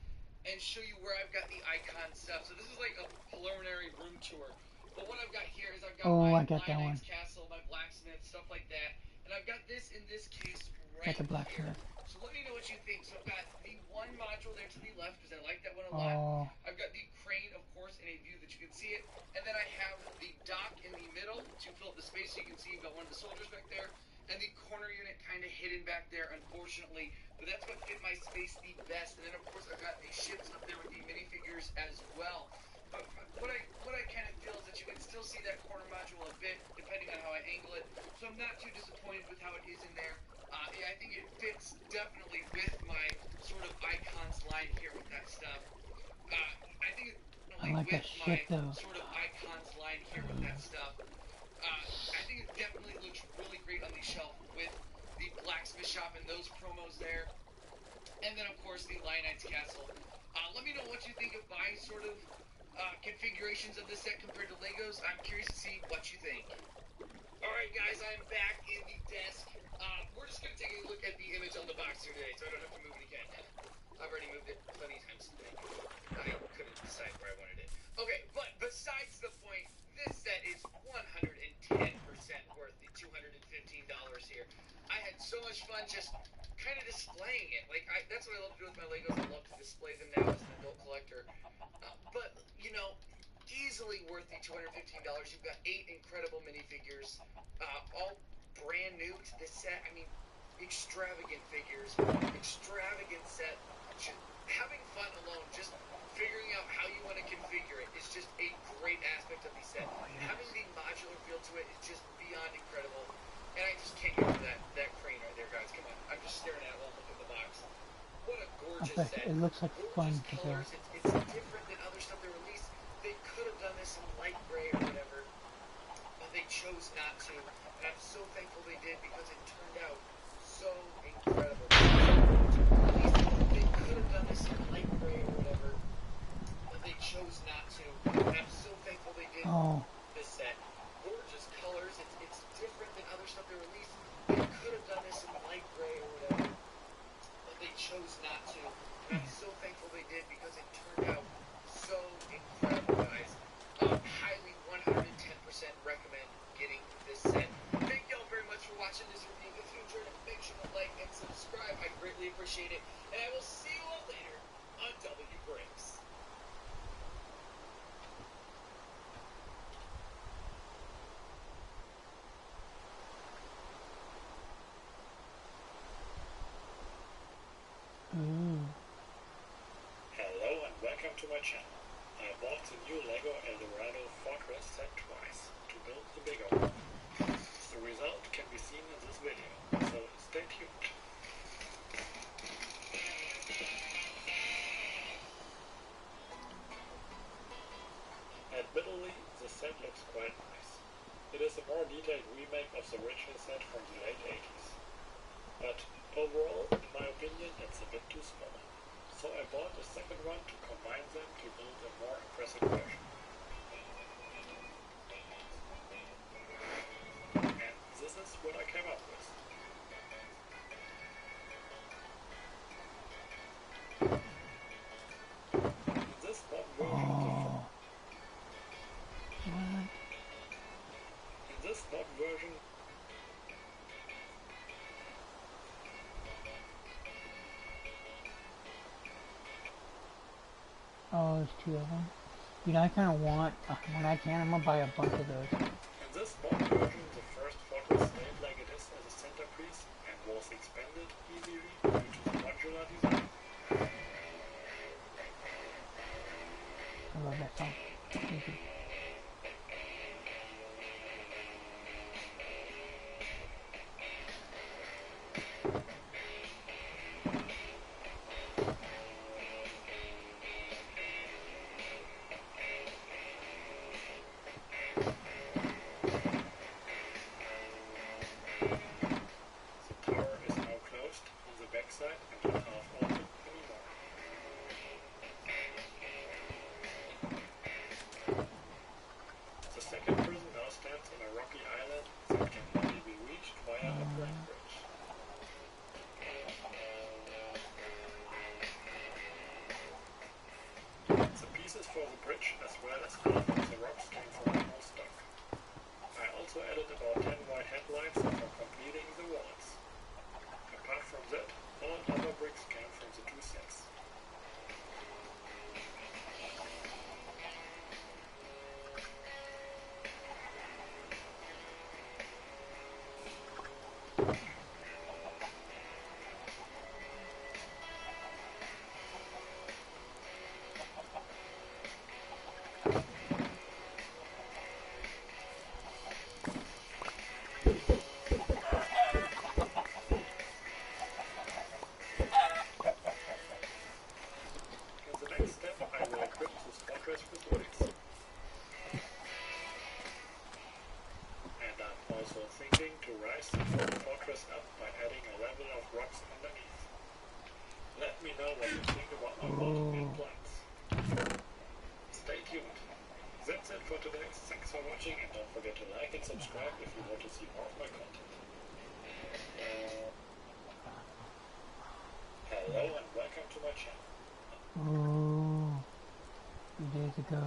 J: and show you where I've got the icon stuff. So this is like a preliminary room tour. But what I've got here is I've got my Knight's Castle, my blacksmith, stuff like that. And I've got this in this case right here. So let me know what you think. So I've got the one module there to the left, because I like that one a lot. I've got the crane, of course, in a view that you can see it. And then I have the dock in the middle to fill up the space so you can see you've got one of the soldiers back there. And the corner unit kind of hidden back there, unfortunately. But that's what fit my space the best. And then, of course, I've got the ships up there with the minifigures as well. But what I kind of feel is that you can still see that corner module a bit, depending on how I angle it. So I'm not too disappointed with how it is in there. I think it fits definitely with my sort of icons line here with that stuff. I think it's definitely with my sort of icons line here with that stuff. I think it definitely looks really great on the shelf with the blacksmith shop and those promos there. And then, of course, the Knight's Castle. Let me know what you think of my sort of configurations of this set compared to Legos. I'm curious to see what you think. Alright guys, I'm back in the desk. We're just going to take a look at the image on the box here today, so I don't have to move it again. I've already moved it plenty of times today. I couldn't decide where I wanted it. Okay, but besides the point, this set is 110% worth the $215 here. I had so much fun just kind of displaying it. Like, that's what I love to do with my Legos. I love to display them now as an adult collector. But, you know, easily worth the $215. You've got 8 incredible minifigures, all brand new to this set. I mean, extravagant figures, extravagant set. Having fun alone, just figuring out how you want to configure it is just a great aspect of the set. Having the modular feel to it is just beyond incredible. And I just can't get over that crane right there, guys. Come on, I'm just staring at it while I'm looking at the box. What a gorgeous set.
A: It looks like fun to do.
J: It's different than other stuff they released. They could have done this in light gray or whatever, but they chose not to. And I'm so thankful they did because it turned out so incredible. They could have done this in light gray or whatever, but they chose not to. And I'm so thankful they did this set. Gorgeous colors. It's different than other stuff they released. They could have done this in light gray or whatever, but they chose not to. And I'm so thankful they did because it turned out so incredible, guys. Highly 110% recommend getting this set. Thank y'all very much for watching this review. If you enjoyed it, make sure to like and subscribe. I greatly appreciate it. And I will see you all later on W Breaks.
K: Hello and welcome to my channel. I bought the new LEGO Eldorado Fortress set twice to build the bigger one. The result can be seen in this video, so stay tuned. Admittedly, the set looks quite nice. It is a more detailed remake of the original set from the late 80s. But overall, in my opinion, it's a bit too small. So I bought a second one to combine them to build a more impressive version. And this is what I came up with. In this mod version,
A: Oh, there's 2 of them. You know, I kind of want, when I can, I'm going to buy a bunch of those.
K: In this mod version, the first fortress stayed like it is as a centerpiece and was expanded easily due to the modular design.
A: I love that song. Thank you. For the bridge as well as half of the rocks came from my own stock. I also added about 10 white headlights for completing the walls. Apart from that, all other bricks came from the 2 sets. Thinking to rise the fortress up by adding a level of rocks underneath. Let me know what you think about my multiple plans. Stay tuned. That's it for
K: for today. Thanks for watching, and don't forget to like and subscribe if you want to see more of my content. Hello and welcome to my channel.
A: Oh, 2 days ago.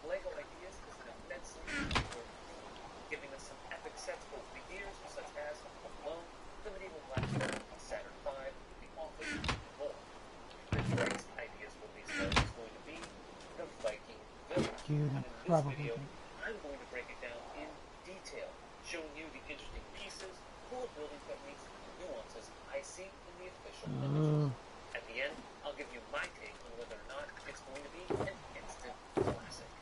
F: LEGO Ideas is an immensely important team, giving us some epic sets over the years, such as Alone, the Medieval Black Star, Saturn V, The Office, and more. The next Ideas release though is going to be the Viking Village.
A: Dude,
F: And in this
A: probably
F: video,
A: think.
F: I'm going to break it down in detail, showing you the interesting pieces, cool building techniques, and nuances I see in the official images. At the end, I'll give you my take on whether or not it's going to be an instant classic.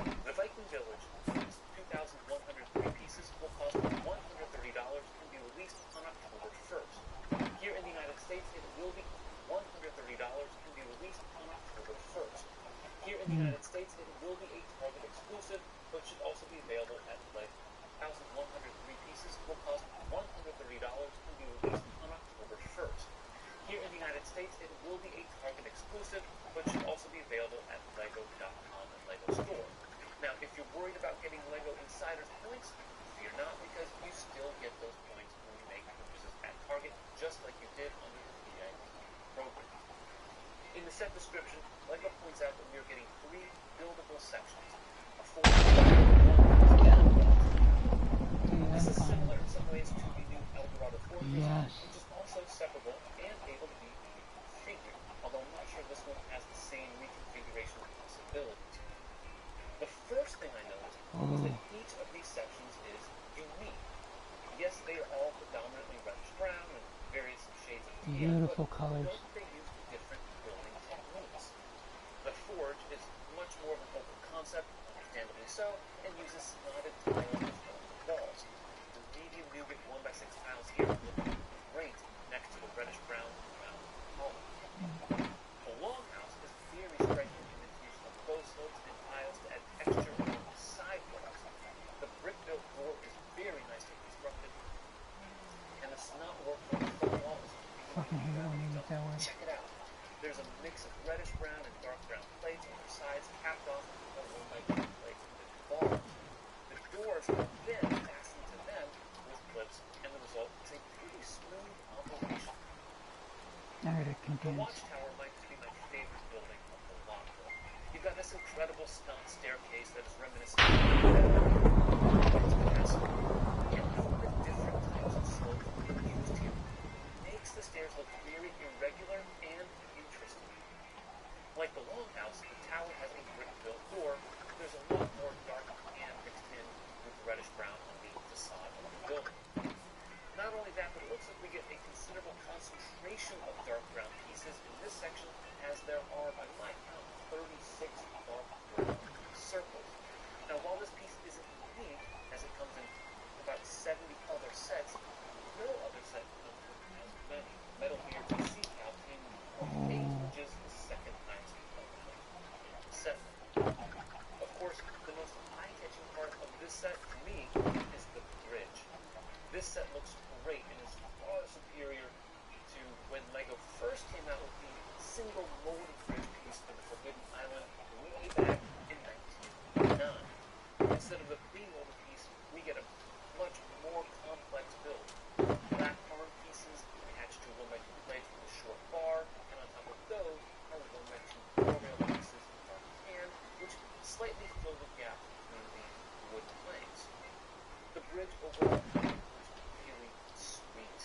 F: The Viking Village, its 2,103 pieces, will cost $130 and be released on October 1st. Here in the United States, it will be $130 and be released on October 1st. Here in the United States, it will be a Target exclusive, but should also be available at LEGO. 1,103 pieces will cost $130 and be released on October 1st. Here in the United States, it will be a Target exclusive, but should also be available at LEGO.com and LEGO Store. Now, if you're worried about getting LEGO Insider's points, fear not, because you still get those points when you make purchases at Target, just like you did under the VIP program. In the set description, LEGO points out that we are getting 3 buildable sections. A 4 This is similar in some ways to the new Eldorado Fortress, which is also separable and able to be reconfigured, although I'm not sure this one has the same reconfiguration possibilities. The first thing I noticed was that each of these sections is unique. Yes, they are all predominantly reddish brown and various shades of tan,
A: Beautiful
F: but
A: colors.
F: note they use different building techniques. The forge is much more of an open concept, understandably so, and uses slotted tile to fill the walls. The medium Nubic 1x6 tiles here look great next to the reddish brown round column. The longhouse is very striking in its use of bow slopes and tiles to add texture along the side walls. The brick-built door is very nicely constructed, and the snot work for the front wall is really done. Check it out. There's a mix of reddish brown and dark brown plates on their sides, capped off with 1x1 plates with bars. The doors are then fastened to them with clips, and the result is a pretty smooth operation. The watchtower might be my favorite building of the lot, though. You've got this incredible stunt staircase that is reminiscent of its castle, and all the different types of slopes that are used here makes the stairs look very irregular and interesting. Like the longhouse, the tower has a brick-built door, but there's a lot more dark tan mixed in with reddish brown on the facade of the building. Not only that, but it looks like we get a considerable concentration of dark brown pieces in this section, as there are, by my count, 36 dark brown circles. Now, while this piece isn't unique, as it comes in about 70 other sets, no other set comes with as many. Metal Beards and Sea Cow came with 8, which is the second highest of the set. Of course, the most eye-catching part of this set, to me, is the bridge. This set looks great and is far superior to when LEGO first came out with the single molded bridge piece for the Forbidden Island way back in 1989. Instead of the pre-molded piece, we get a much more complex build. Black arm pieces attached to 1x2 plates with a short bar, and on top of those are 1x2 four-rail pieces in dark tan, which slightly fill the gap between the wood planks. The bridge overall really sweet.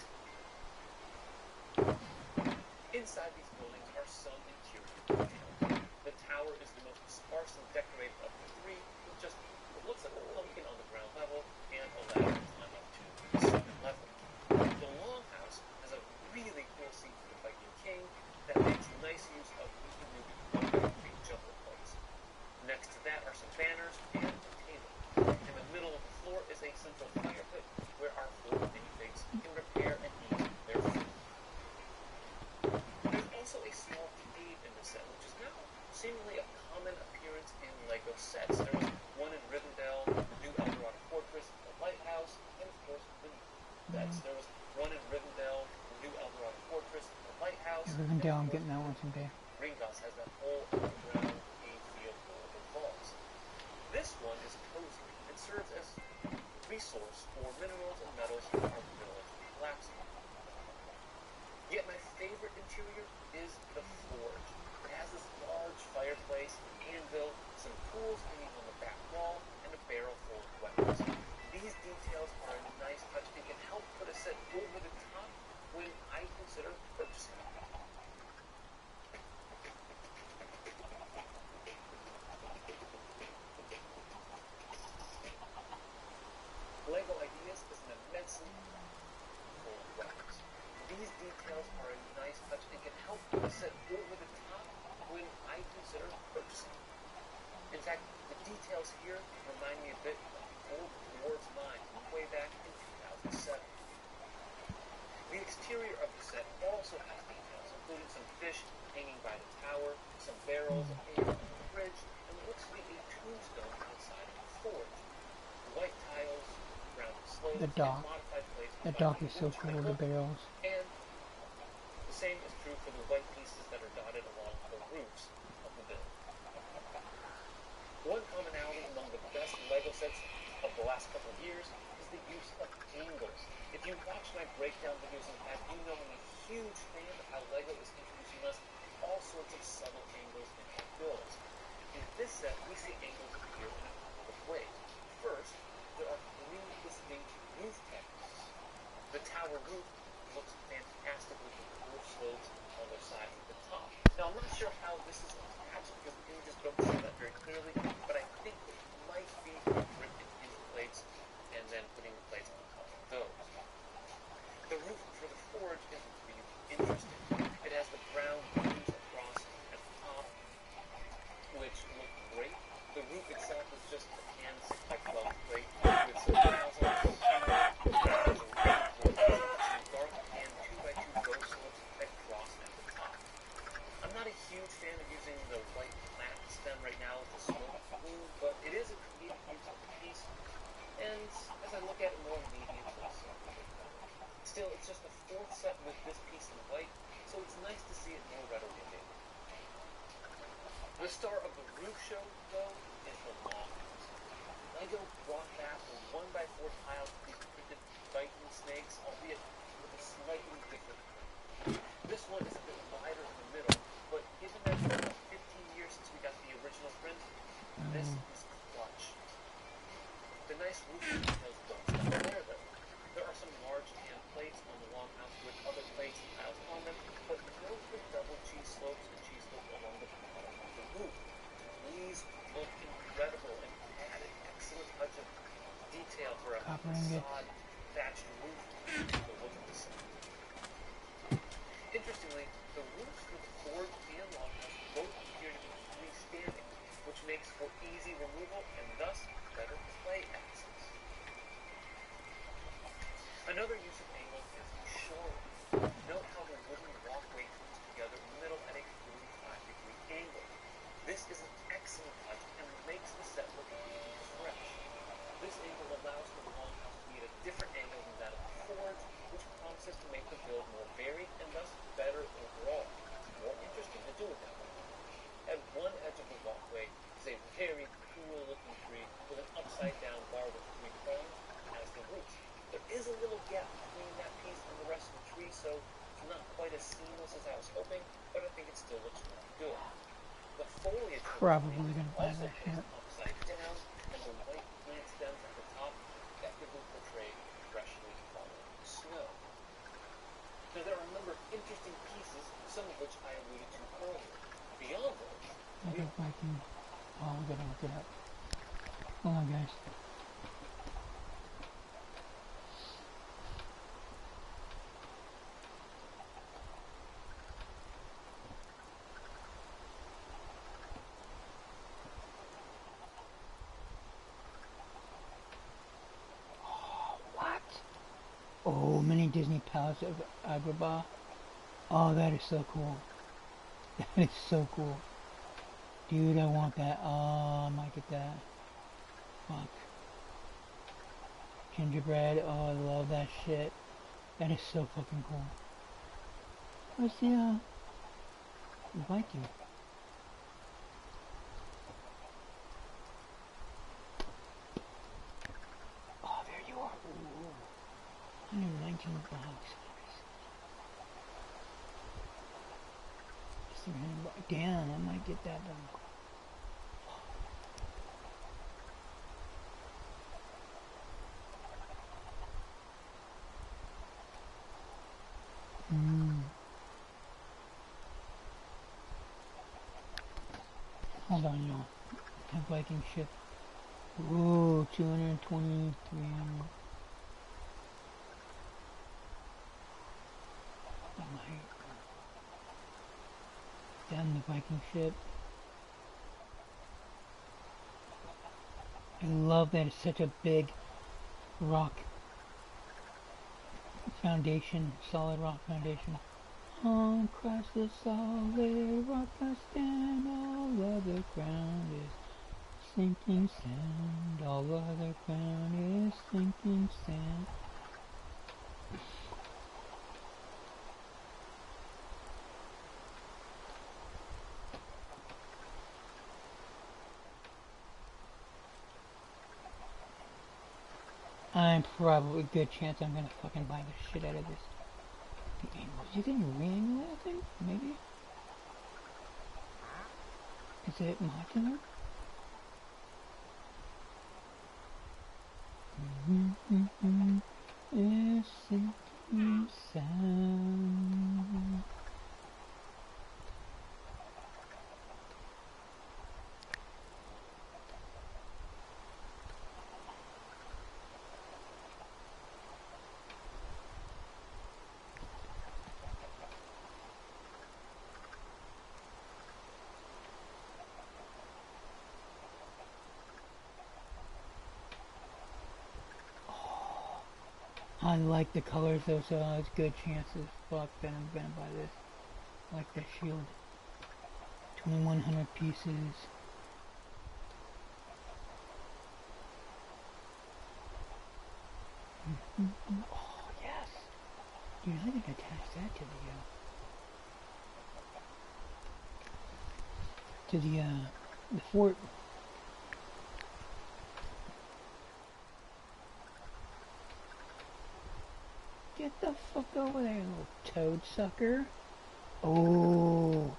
F: Inside these buildings are some interior details. The tower is the most sparsely decorated of the 3, with just what looks like a pumpkin on the ground level and a ladder to climb up to the second level. The longhouse has a really cool seat for the Viking King that makes nice use of medium Nubic 1x3 jumper plates. Next to that are some banners and a table. In the middle of the floor is a central fire pit where our 4 minifigs can repair and eat their food. There's also a small cave in the set, which is now seemingly a common appearance in LEGO sets. There was one in Rivendell, the new Eldorado Fortress, the lighthouse, and of course the new sets. There was one in Rivendell, the new Eldorado Fortress, the lighthouse.
A: Rivendell, I'm getting that one someday.
F: Gringotts resource for minerals and metals in our village of Alaskan. Yet my favorite interior is the forge. It has this large fireplace, an anvil, some tools hanging on the back wall, and a barrel full of weapons. These details are a nice touch and can help put a set over the top when I consider purchasing it. LEGO Ideas is an immensely full of weapons. These details are a nice touch and can help put a set over the top when I consider purchasing it. In fact, the details here remind me a bit of old Dwarves Mine from way back in 2007. The exterior of the set also has details, including some fish hanging by the tower, some barrels of ale on the bridge, and what looks to be a tombstone outside of the forge. White tiles, rounded slates,
A: The dock.
F: and modified plates.
A: The dock is so cool, the barrels.
F: And the same is true for the white pieces that are dotted along the roofs of the building. One commonality among the best LEGO sets of the last couple of years is the use of angles. If you watch my breakdown videos in the past, you know I'm a huge fan of how LEGO is introducing us all sorts of subtle angles in our builds. In this set, we see angles appear in a couple of ways. First, there are three distinct roof textures. The tower roof looks fantastic with the curved slopes on the side of the top. Now, I'm not sure how this is attached because the images don't show that very clearly, but I think it might be ripping into plates and then putting the plates on top of those. The roof for the forge is really interesting. It has the brown beams across at the top, which look great. The roof itself is just a hand spike-weld plate with some tiles on it. There's a dark tan 2x2 bow slopes that cross at the top. I'm not a huge fan of using the white flat stem right now with the smoke blue, but it is a creative use of the piece, and as I look at it more, maybe it looks a little bit better. Still, it's just the fourth set with this piece in white, so it's nice to see it more readily available. The star of the roof show, though, is the longhouse. LEGO brought back the 1x4 tiles with these printed Viking snakes, albeit with a slightly different print. This one is a bit wider in the middle, but given that it's been 15 years since we got the original print, this is clutch. The nice roof details don't stop there, though. There are some large tan plates on the longhouse with other plates and tiles on them, but note the double cheese slopes and cheese slopes along the bottom of the roof. These look incredible and add an excellent touch of detail for a facade thatched roof to the look of the set. Interestingly, the roofs for the forge and longhouse both appear to be freestanding, which makes for easy removal and thus better play access. Another use of angles is the shoreline. Note how the wooden walkway comes together in the middle at a 45-degree angle. This is an excellent touch and makes the set look really fresh. This angle allows for the longhouse to be at a different angle than that of the forge, which promises to make the build more varied and thus better overall. More interesting to do it that way. At one edge of the walkway is a very cool looking tree with an upside down bar with 3 prongs as the roots. There is a little gap between that piece and the rest of the tree, so it's not quite as seamless as I was hoping, but I think it still looks really good. The foliage
A: Probably gonna buy
F: also
A: that shit.
F: upside down, and the white plant stems at the top effectively portray freshly fallen snow. Now there are a number of interesting pieces, some of which I alluded to earlier. Beyond those,
A: Look at Viking. Oh, we gotta look it up. Hold on, guys. Oh, mini Disney Palace of Agrabah. Oh, that is so cool. That is so cool. Dude, I want that. Oh, I might get that. Fuck. Gingerbread. Oh, I love that shit. That is so fucking cool. Where's the, Viking? Oh, there 119 bucks. 300 bucks. Damn, I might get that done. Hold on, y'all. That Viking ship. Whoa, 220, 300. That might. Damn, the Viking ship. I love that it's such a big rock foundation, solid rock foundation. On Christ the solid rock I stand, all other ground is sinking sand, all other ground is sinking sand. I'm probably a good chance I'm gonna fucking buy the shit out of this. The angle. You can re-angle that thing? Maybe? Is it modular? It's sinking sound. I like the colors though, so it's good chances. Fuck that I'm gonna buy this. I like that shield. 2,100 pieces. Oh yes! Dude, I think I attach that to the fort. Get the fuck over there, little toad sucker. Oh.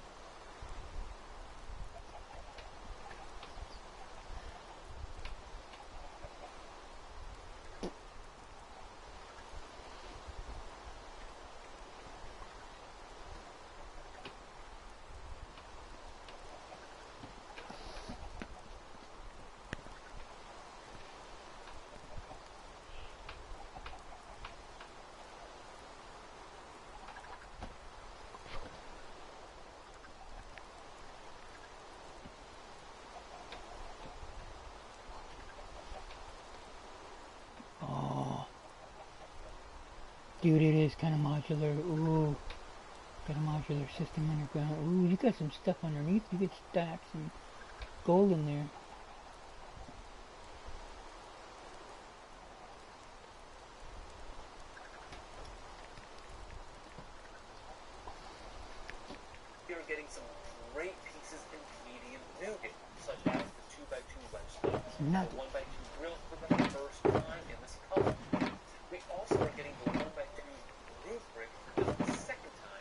A: Dude, it is kind of modular. Ooh. Got a modular system underground. Ooh, you got some stuff underneath. You could stack some gold in there.
C: You're getting some great pieces in medium nougat, such as the 2x2 wedge studs, the 1x2 grill for the first time in this color. We also are getting the 1x2 roof brick for just the second time,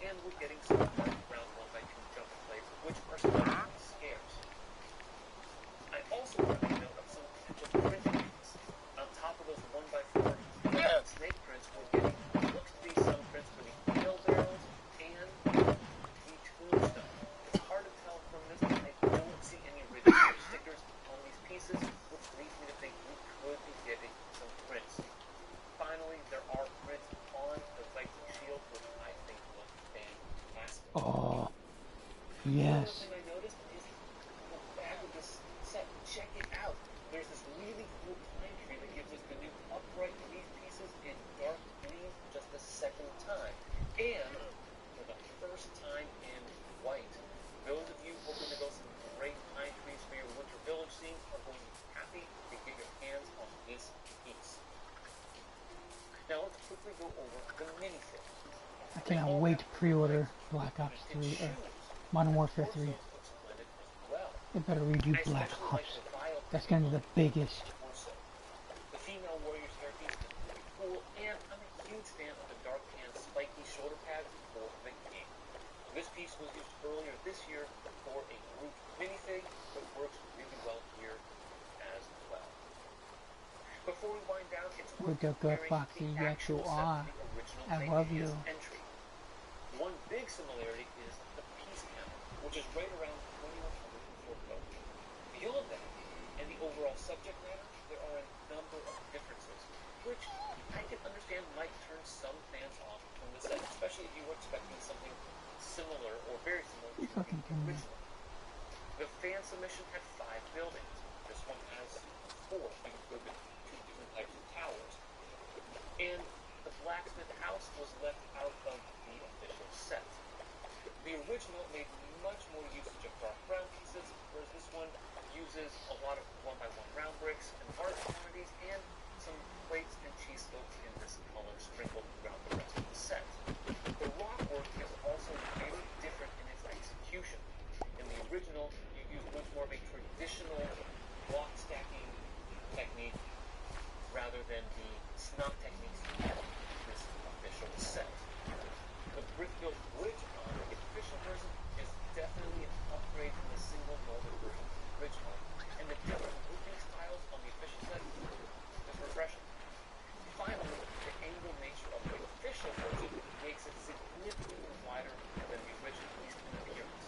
C: and we're getting some round 1x2 jumper plates, which are still scarce. I also want to make note of some potential printing needs. On top of those 1x4 snake prints, we're getting what looks to be some prints for the oil barrels and the tombstone. It's hard to tell from this, but I don't see any rigid stickers on these pieces, which leads me to think we could be getting some prints. Finally, there are prints on the Viking shield, which I think look fantastic.
A: Oh,
C: Another
A: yes.
C: thing I noticed is the back of this set. Check it out. There's this really cool pine tree that gives us the new upright leaf pieces in dark green for just the second time. And for the first time in white. Those of you hoping to go some great pine trees for your winter village scene are going to be happy to get your hands on this piece. Now let's quickly go over the minifig.
A: I cannot wait to pre-order Black Ops 3 or Modern Warfare 3. They better redo Black Ops. That's gonna be the biggest.
C: The female warrior's hairpiece is pretty cool, and
F: And I'm a huge fan of the dark tan spiky shoulder pads for the King. This piece was used earlier this year for a group minifig, but works really well here as well. Before we wind down, it's worth comparing
A: Foxy,
F: the
A: yes
F: actual
A: you
F: set
A: are.
F: to the original
A: I love you.
F: entry. One big similarity is the piece count, which is right around 2,104 votes. Beyond that, and the overall subject matter, there are a number of differences, which I can understand might turn some fans off from the set, especially if you were expecting something similar or very similar to the original. The fan submission had 5 buildings. This one has 4, with 2 different types of towers. And the blacksmith house was left out of the official set. The original made much more usage of dark brown pieces, whereas this one uses a lot of 1x1 round bricks in large quantities and some plates and cheese scopes in this color sprinkled throughout the rest of the set. The rock work is also very different in its execution. In the original, you use much more of a traditional block stacking technique rather than the snot techniques in this official set. The brick-built bridge on the official version is definitely an upgrade from the single molded version of the original, and the different roofing styles on the official set is refreshing. Finally, the angle nature of the official version makes it significantly wider than the original, at least in appearance.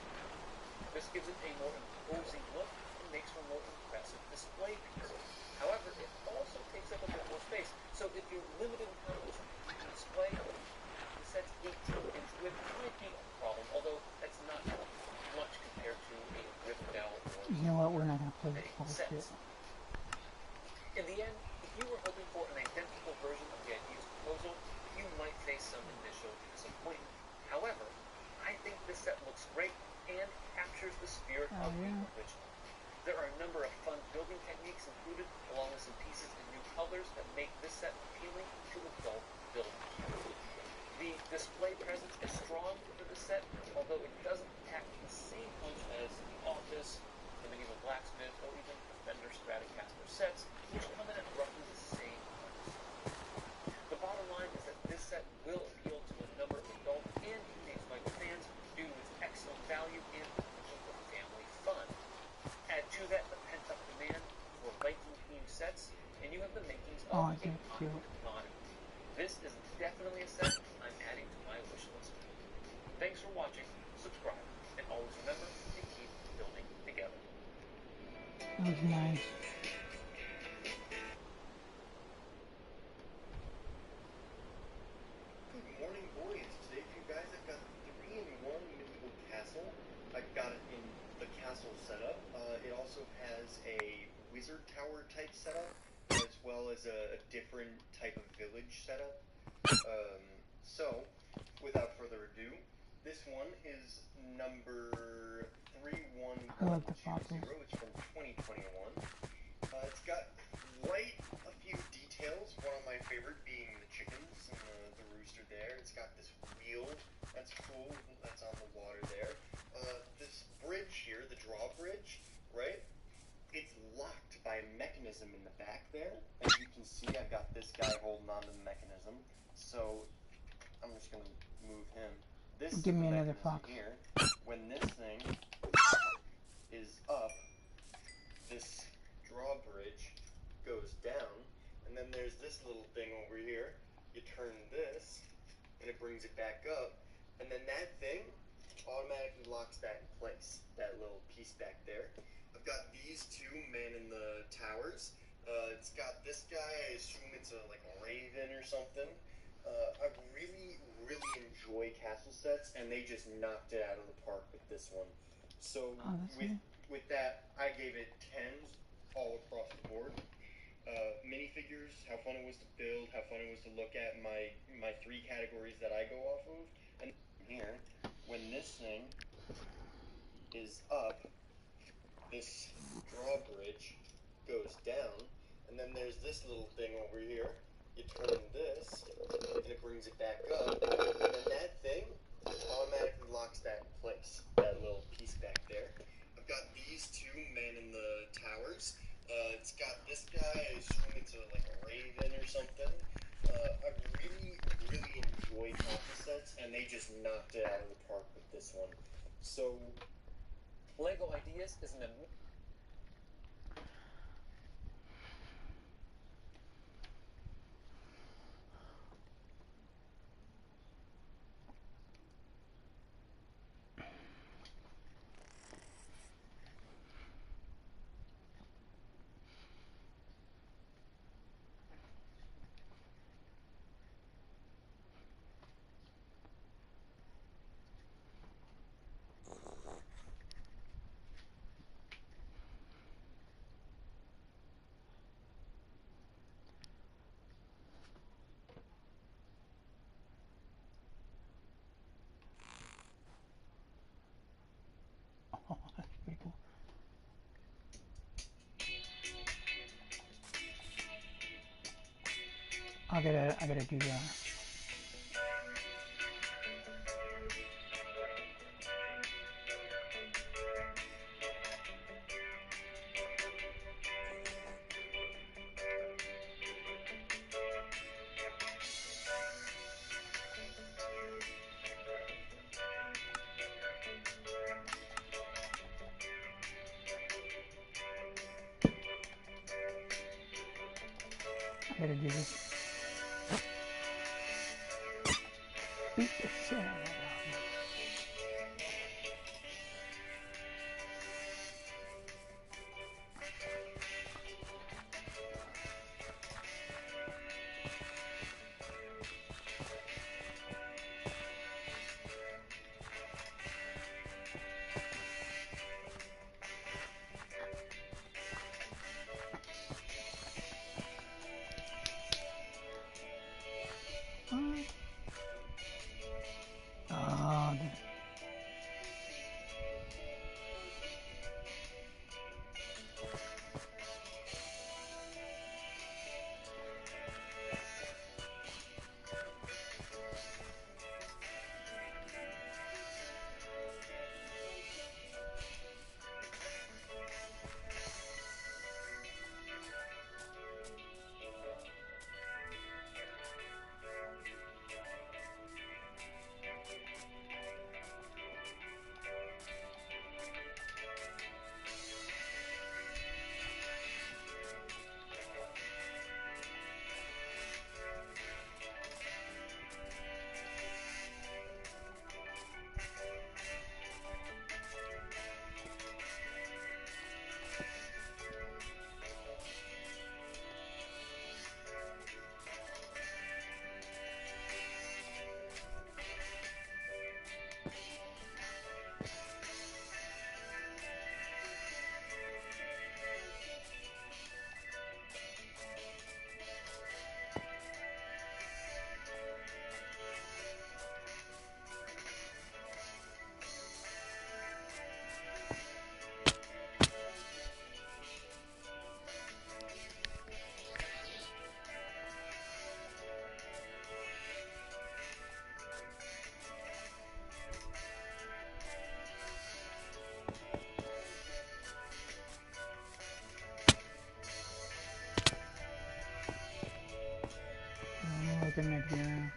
F: This gives it a more imposing look and makes for a more impressive display piece. However, it also takes up a bit more space, so if you're limited in how much you can display, the set's 18-inch width might be a problem, although that's not much compared to a Rivendell or
A: You know what? We're not going to play this bullshit.
F: In the end, if you were hoping for an identical version of the idea's proposal, you might face some initial disappointment. However, I think this set looks great and captures the spirit of the original. There are a number of fun building techniques included, along with some pieces in new colors that make this set appealing to adult builders. The display presence is strong for the set, although it doesn't pack the same punch as the Office, the Medieval Blacksmith, or even the Fender Stratocaster sets, which come in at roughly the same price. The bottom line is that this set will appeal to a number of adult and teenage-like fans due to its excellent value and potential for family fun. Add to that the pent-up demand for Viking-themed sets, and you have the makings of a pocket commodity. This is definitely a set I'm adding to my wish list. Thanks for watching, subscribe, and always remember to keep building together.
A: That was nice.
L: Good morning, boys. Today for you guys, I've got 3-in-1 medieval castle. I've got it in the castle setup. It also has a wizard tower type setup, as well as a different type of village setup. So, without further ado, this one is number 31120. It's from 2021. It's got quite a few details. One of my favorite being the chickens and the rooster there. It's got this wheel that's cool, that's on the water there. This bridge here, the drawbridge, right? It's locked by a mechanism in the back there. As you can see, I've got this guy holding on to the mechanism. So I'm just gonna move him. This
A: Give me another fox
L: here. When this thing is up, this drawbridge goes down, and then there's this little thing over here. You turn this, and it brings it back up, and then that thing automatically locks that in place, that little piece back there. I've got these 2 men in the towers. It's got this guy, I assume it's like a raven or something. I really enjoy castle sets, and they just knocked it out of the park with this one. So with that, I gave it 10s all across the board. Minifigures, how fun it was to build, how fun it was to look at, my 3 categories that I go off of. And here, when this thing is up, this drawbridge goes down, and then there's this little thing over here. You turn this, and it brings it back up, and then that thing automatically locks that in place, that little piece back there. I've got these 2 men in the towers. It's got this guy, I assume it's like a raven or something. I
M: knocked it out of the park with this one. So, Lego Ideas is an
A: Oh, that's pretty cool. I gotta do that. I gotta do this. Beat the shit out of that dog. Oh, looking at you.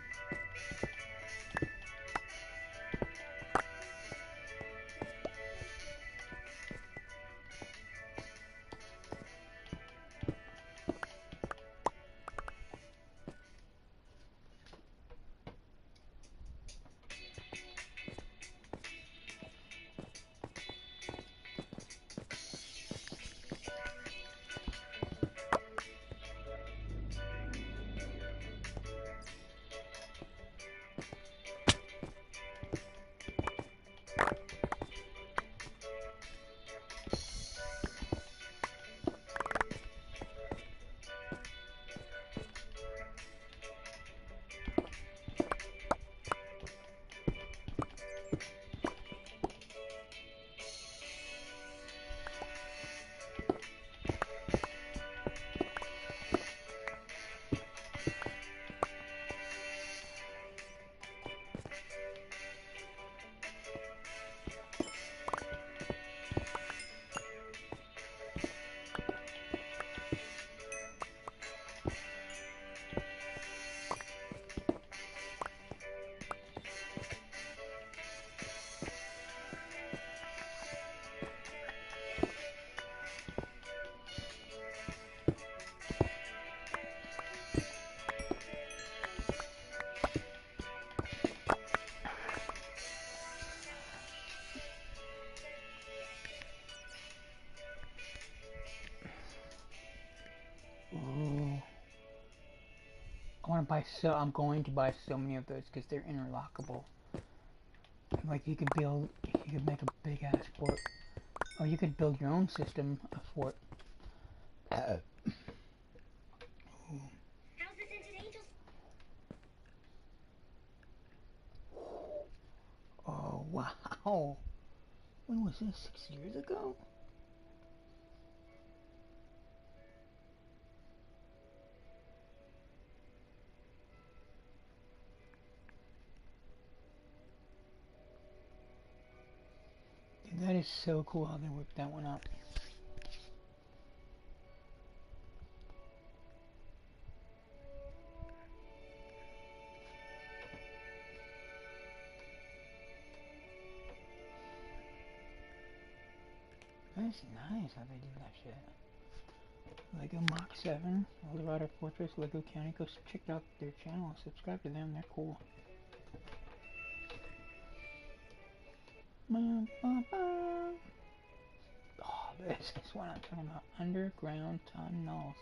A: I'm going to buy so many of those because they're interlockable. Like you could make a big ass fort, or you could build your own system of fort.
N: How's the Scented Angels?
A: Oh wow! When was this? 6 years ago? Dude, that is so cool how they worked that one out. That's nice how they did that shit. Lego Mach 7, Eldorado Fortress, Lego County. Go check out their channel. Subscribe to them. They're cool. Oh, this is what I'm talking about. Underground tunnels.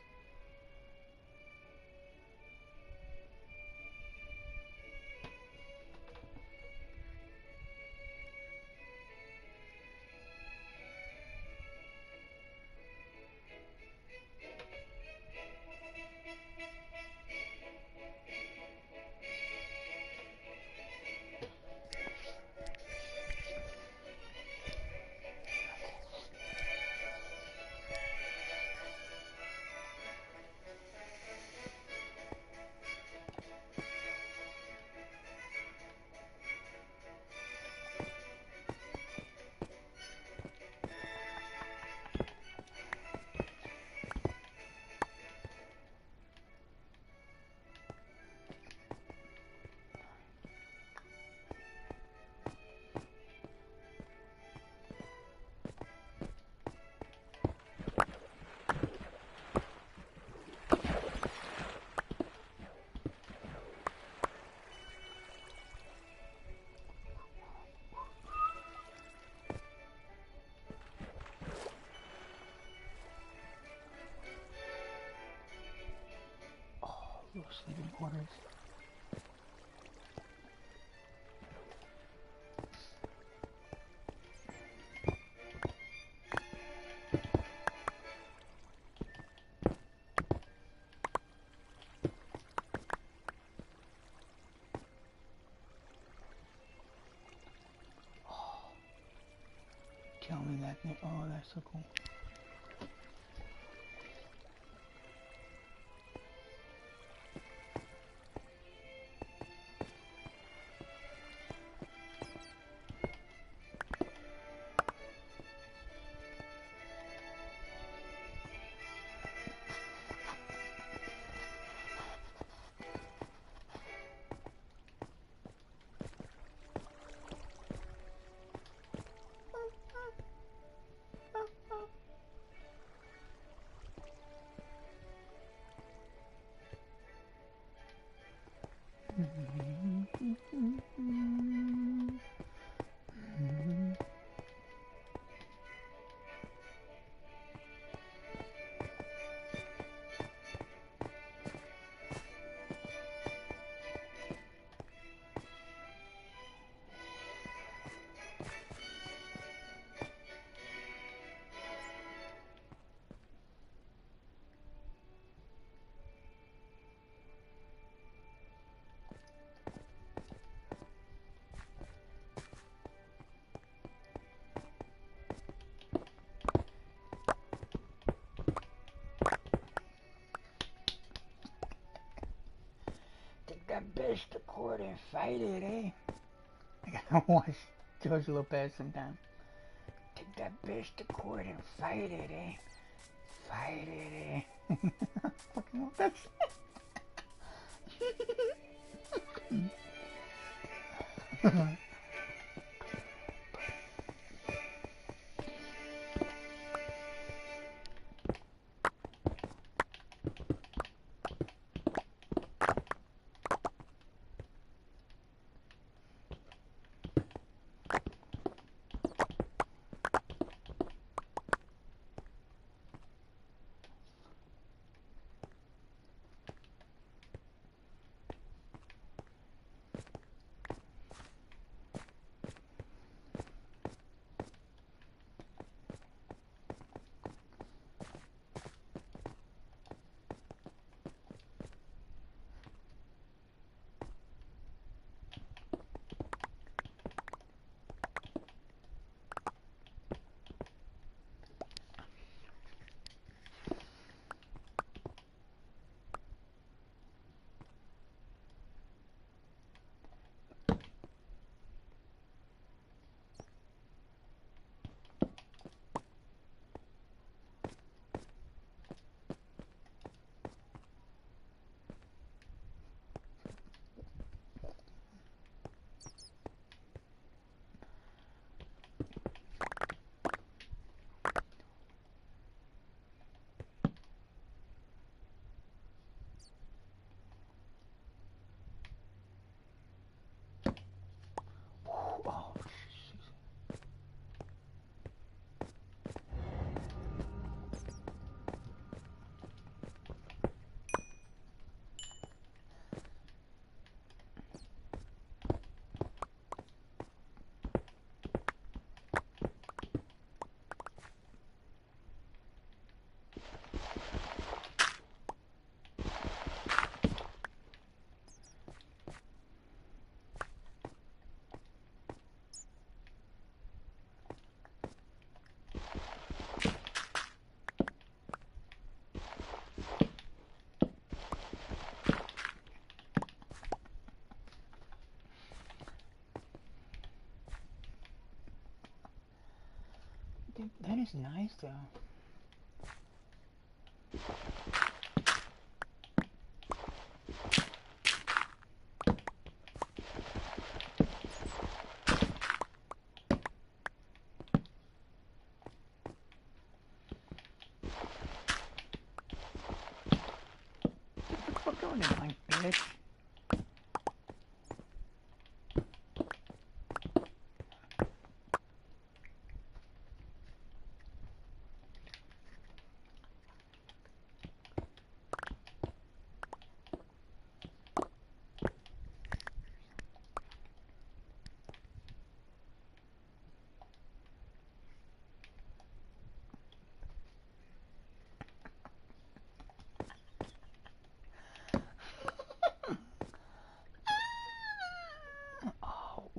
A: Little sleeping quarters. Oh, tell me that thing. Oh, that's so cool. That bitch to court and fight it, eh? I gotta watch George Lopez sometime. Take that bitch to court and fight it, eh? Fight it, eh? Fucking love that shit. Dude, that is nice though. What's going on, bitch?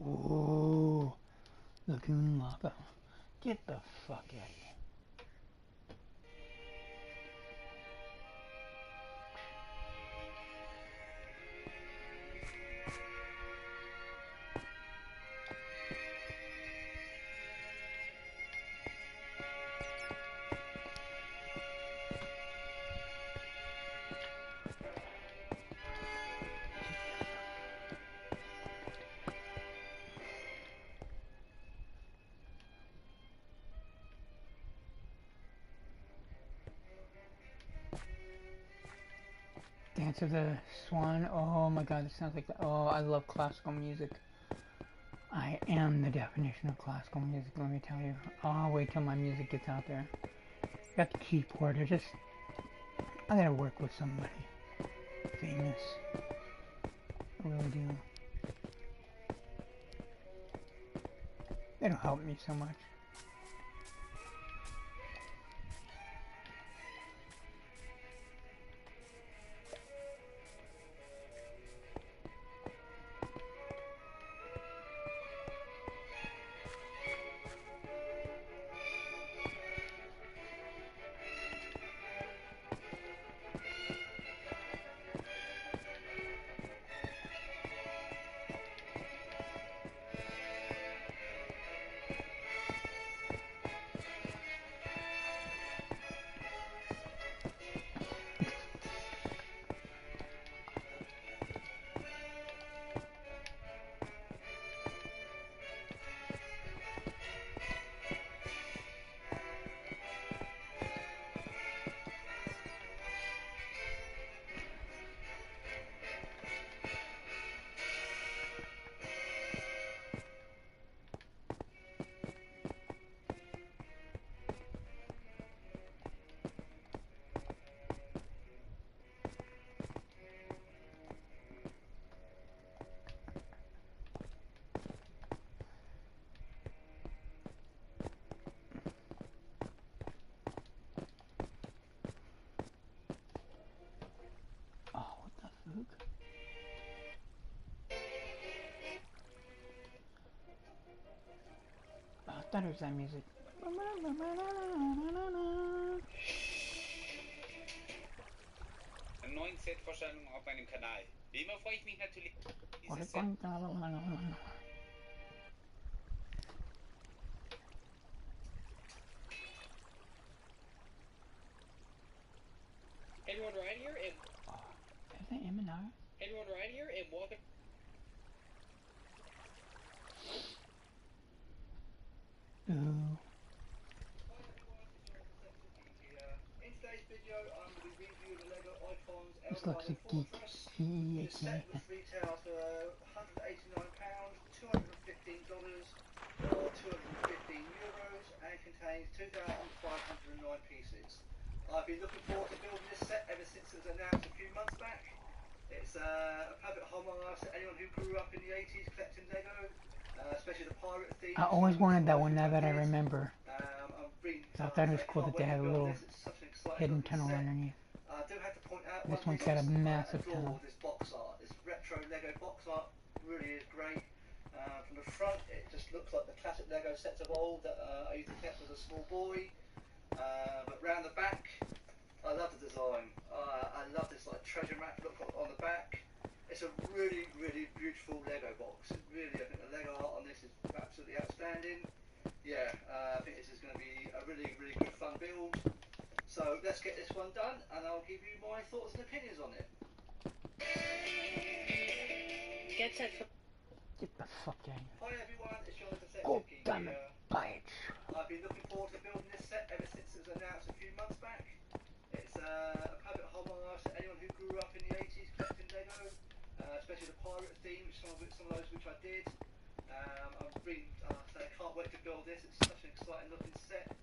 A: Ooh, Lagoon Lava. Get the fuck out of here. Dance of the Swan. Oh my god, this sounds like that. Oh, I love classical music. I am the definition of classical music, let me tell you. I'll wait till my music gets out there. Got the keyboard. I gotta work with somebody famous. I really do. It'll help me so much. I thought it was that music.
I: Einen neuen Set-Vorstellung auf meinem Kanal. Wie immer freue ich mich natürlich. Dieses Set.
F: Hey everyone, Ryan here, and
A: Is that Eminar?
F: hey everyone, Ryan here, and welcome.
A: Ooh.
O: In today's video, I'm going to be reviewing the LEGO Icons
A: This looks a
O: Eldorado
A: geek.
O: Fortress. The set was retailed for £189, $215 or €215 and contains 2,509 pieces. I've been looking forward to building this set ever since it was announced a few months back. It's a perfect homage to anyone who grew up in the 80s collecting LEGO, especially the pirate theme.
A: I always wanted that one now that I remember. I thought it was cool that they had a little hidden tunnel underneath.
O: I do have to point out
A: This one's got a massive tunnel.
O: This box art, this retro Lego box art really is great. From the front, it just looks like the classic Lego sets of old that I used to collect as a small boy. But round the back, I love the design. I love this like treasure map look on the back. It's a really, really beautiful Lego box. Really, I think the Lego art on this is absolutely outstanding. yeah, I think this is going to be a really, really good fun build. So let's get this one done, and I'll give you my thoughts and opinions on it.
A: Get the fuck out.
O: Hi everyone, it's Jonathan Set
A: Oh,
O: King
A: damn it,
O: here.
A: bitch.
O: I've been looking forward to building this set ever since it was announced a few months back. It's a perfect homage to anyone who grew up in the 80s collecting Lego, especially the pirate theme, which some of those which I did. I can't wait to build this. It's such an exciting looking set.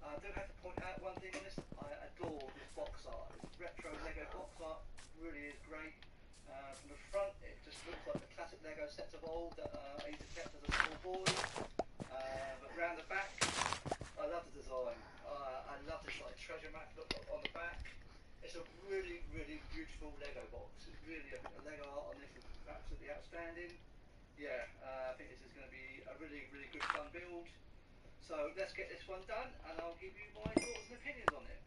O: I do have to point out one thing on this. I adore this box art. It's retro Lego box art. Really is great. From the front, it just looks like the classic Lego sets of old that I used to collect as a small boy. But round the back, I love the design. I love this like treasure map look on the back. It's a really, really beautiful Lego box. It's really, I think the Lego art on this is absolutely outstanding. Yeah, I think this is going to be a really, really good fun build. So let's get this one done, and I'll give you my thoughts and opinions on it.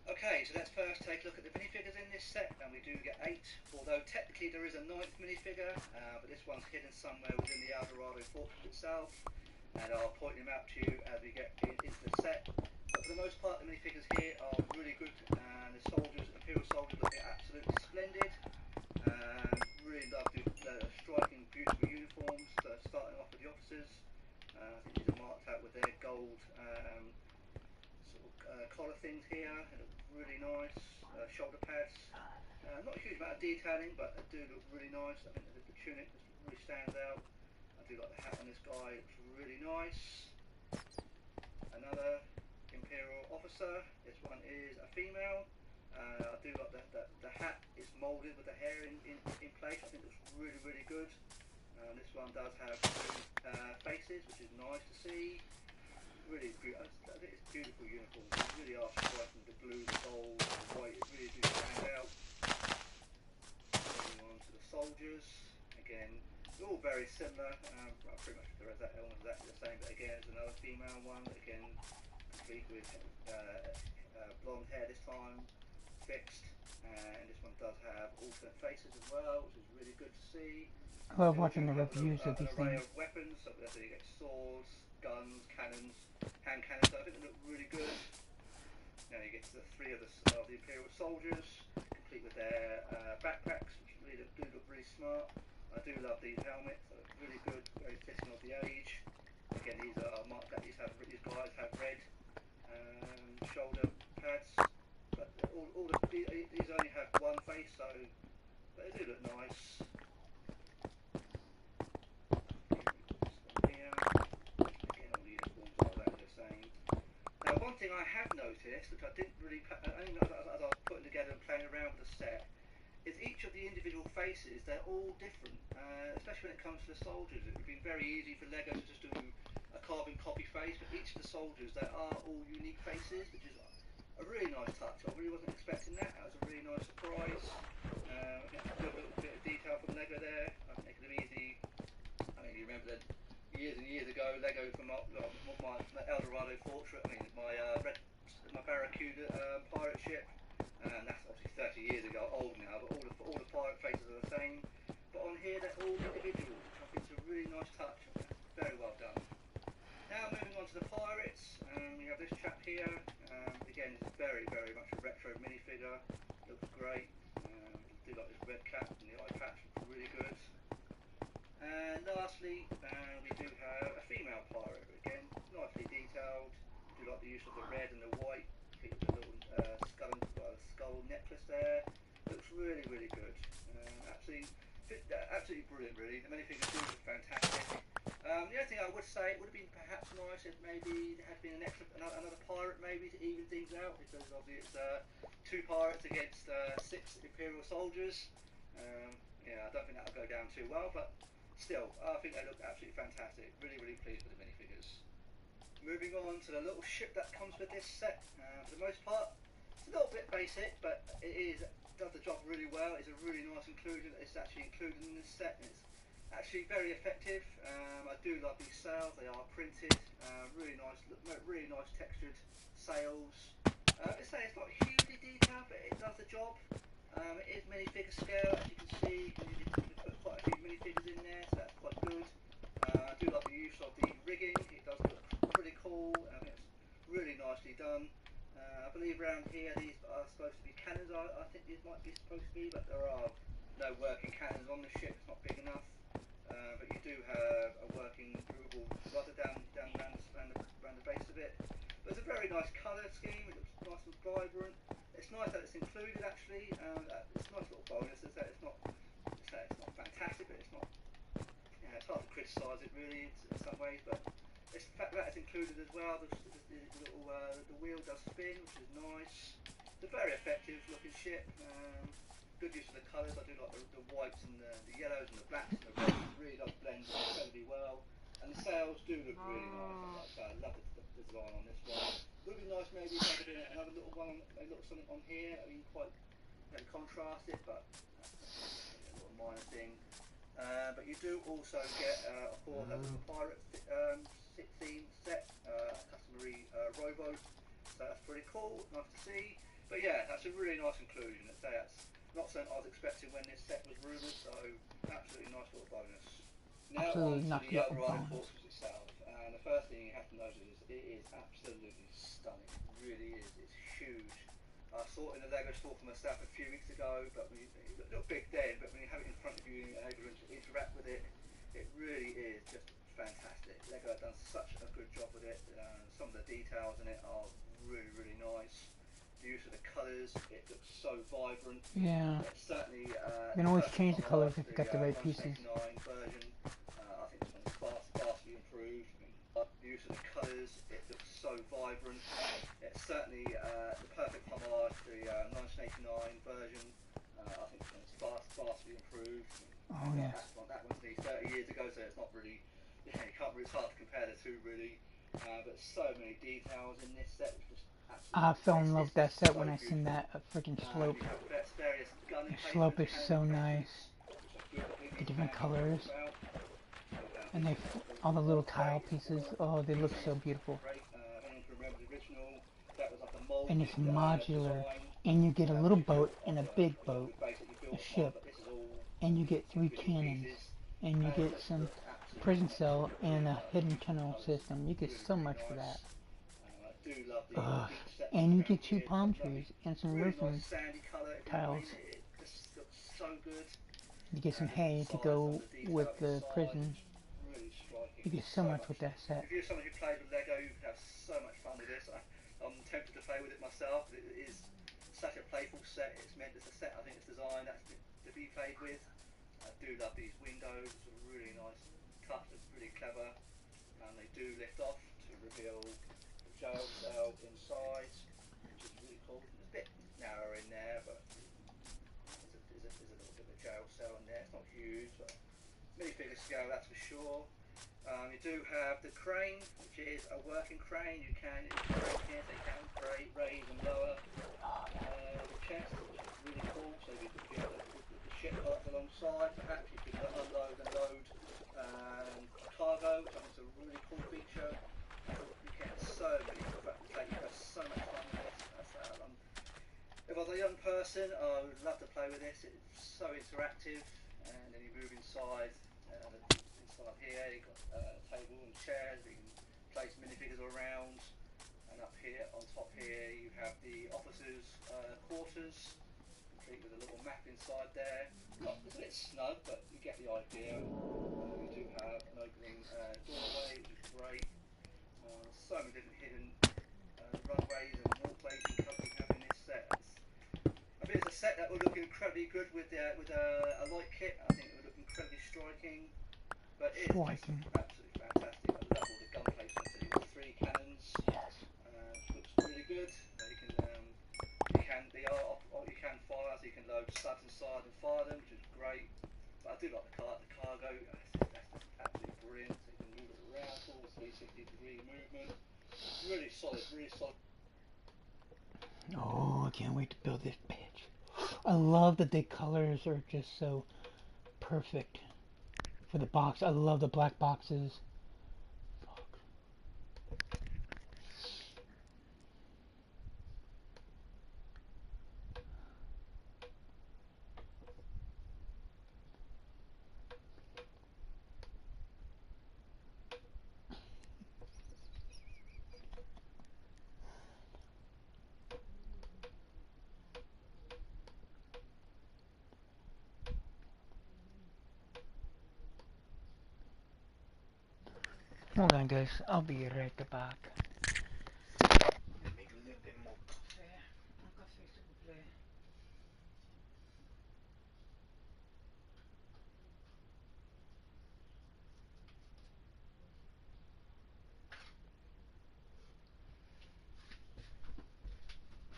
O: Okay, so let's first take a look at the minifigures in this set, and we do get 8, although technically there is a 9th minifigure, but this one's hidden somewhere within the Eldorado Fortress itself, and I'll point them out to you as we get into the set. But for the most part, the minifigures here are really good, and the soldiers, Imperial soldiers, look absolutely splendid. Really love the striking, beautiful uniforms, starting off with the officers. I think these are marked out with their gold collar things here. They look really nice. Shoulder pads. Not a huge amount of detailing, but they do look really nice. I think the tunic just really stands out. I do like the hat on this guy. It's really nice. Another Imperial officer. This one is a female. I do like the hat is moulded with the hair in place. I think it looks really, really good. This one does have faces, which is nice to see. Really beautiful. I think it's beautiful uniforms. They really are striking. The blue, the gold, the white. It really do stand out. Moving on to the soldiers. Again, they're all very similar. Pretty much they're almost exactly the same. But again, there's another female one. Again, complete with blonde hair this time, fixed. And this one does have alternate faces as well, which is really good to see.
A: I love watching the reviews of these
O: An array
A: things.
O: of weapons, so you get swords, guns, cannons, hand cannons. So I think they look really good. Now you get to the 3 of the Imperial soldiers, complete with their backpacks, which really do look really smart. I do love these helmets. They look really good, very fitting of the age. Again, these are marked out. These guys have red shoulder pads, but these only have one face, so but they do look nice. One thing I have noticed, which I didn't really, only noticed as I was putting together and playing around with the set, is each of the individual faces, they're all different, especially when it comes to the soldiers. It would have been very easy for Lego to just do a carbon copy face, but each of the soldiers, they are all unique faces, which is a really nice touch. I really wasn't expecting that. That was a really nice surprise. A little bit of detail from Lego there. I think it could have easy. I mean, you remember that years and years ago, Lego from my Eldorado Fortress, my Barracuda pirate ship, and that's obviously 30 years ago, old now, but all the pirate faces are the same. But on here, they're all individuals, which I think is a really nice touch. Very well done. Now moving on to the pirates, we have this chap here. Again, it's very, very much a retro minifigure. Looks great. Do like this red cap and the eye patch, looks really good. And lastly, we do have a female pirate. Again, nicely detailed. Do like the use of the red and the white. The little skull necklace there. Looks really, really good. Absolutely brilliant, really. The minifigures do look fantastic. The only thing I would say, it would have been perhaps nice if maybe there had been another pirate maybe to even things out, because obviously it's 2 pirates against 6 Imperial soldiers. Yeah, I don't think that'll go down too well, but still, I think they look absolutely fantastic. Really, really pleased with the minifigures. Moving on to the little ship that comes with this set. For the most part, it's a little bit basic, but it does the job really well. It's a really nice inclusion that it's actually included in this set. It's actually very effective. I do love these sails. They are printed. Really nice textured sails. It's not hugely detailed, but it does the job. It is minifigure scale, as you can see. You can put quite a few minifigures in there, so that's quite good. I do like the use of the rigging. It does look supposed to be, but there are no working cannons on the ship. It's not big enough. But you do have a working movable rudder down around the base of it. But it's a very nice colour scheme. It looks nice and vibrant. It's nice that it's included actually. It's a nice little bonus. Is that it's not fantastic, but it's not. It's hard to criticise it really in some ways, but it's the fact that it's included as well. The wheel does spin, which is nice. It's a very effective looking ship. Good use of the colours. I do like the whites and the yellows and the blacks and the reds. It really does blend incredibly well. And the sails do look really nice. I love the design on this one. It would be nice maybe if I could do another little one, a little something on here. I mean, quite contrast it, but that's a little minor thing. But you do also get, of course, a little pirate theme set, customary rowboat. So that's pretty cool, nice to see. But yeah, that's a really nice inclusion. That's not something I was expecting when this set was rumoured, so absolutely nice little bonus. Now on to the Eldorado Fortress itself, and the first thing you have to notice is it is absolutely stunning. It really is. It's huge. I saw it in the Lego store for myself a few weeks ago, but it looked big then, but when you have it in front of you and able to interact with it, it really is just fantastic. Lego have done such a good job with it. Some of the details in it are really, really nice. The use of the colours, it looks so vibrant.
A: Yeah.
O: Certainly,
A: you can always change the colours if you've got the right pieces.
O: Version, I think this one is vastly improved. The use of the colours, it looks so vibrant. It's certainly the perfect homage to the 1989 version. I think this one is vastly improved.
A: Oh yes.
O: That one's nearly 30 years ago, so it's not really, you can't really, it's hard to compare the two really. But so many details in this set, which just I
A: fell in love with that set when I seen that freaking slope. The slope is so nice. The different colors. And all the little tile pieces, oh, they look so beautiful. And it's modular. And you get a little boat and a big boat, a ship. And you get 3 cannons. And you get some prison cell and a hidden tunnel system. You get so much for that. And you get 2 palm trees and some roofing tiles. You get some hay to go with the prison. You get so much with that set.
O: If you're someone who plays with Lego, you can have so much fun with this. I'm tempted to play with it myself. It is such a playful set. It's a set I think it's designed to be played with. I do love these windows. It's a really nice touch. It's really clever. And they do lift off to reveal the jail cell inside, which is really cool. It's a bit narrow in there, but there's a little bit of a jail cell in there. It's not huge, but minifigure scale, that's for sure. You do have the crane, which is a working crane. You can raise and lower the chest, which is really cool. So you could be able to put the ship parts alongside. Perhaps you could unload and load cargo, which I think is a really cool feature. You get so many, you have so much fun with this. If I was a young person, I would love to play with this. It's so interactive, and then you move inside. Inside here, you've got a table and chairs that you can place minifigures around. And up here, on top here, you have the officers' quarters, complete with a little map inside there. It's a bit snug, but you get the idea. You do have an opening doorway, which is great. So many different hidden runways and walkways you can have in this set. I think it's a set that would look incredibly good with a light kit. I think it would look incredibly striking. But it is absolutely fantastic. I love all the gun placements. You've got 3 cannons. Yes. Looks really good. You can fire, so you can load studs inside and fire them, which is great. But I do like the cargo. That's just absolutely brilliant. So you can move it around, full 360-degree movement. Really solid, really solid.
A: Oh, I can't wait to build this bitch. I love that the colors are just so perfect. For the box, I love the black boxes. Fuck. Hold on, guys. I'll be right back. Make a little bit more coffee. Coffee, s'il vous plaît.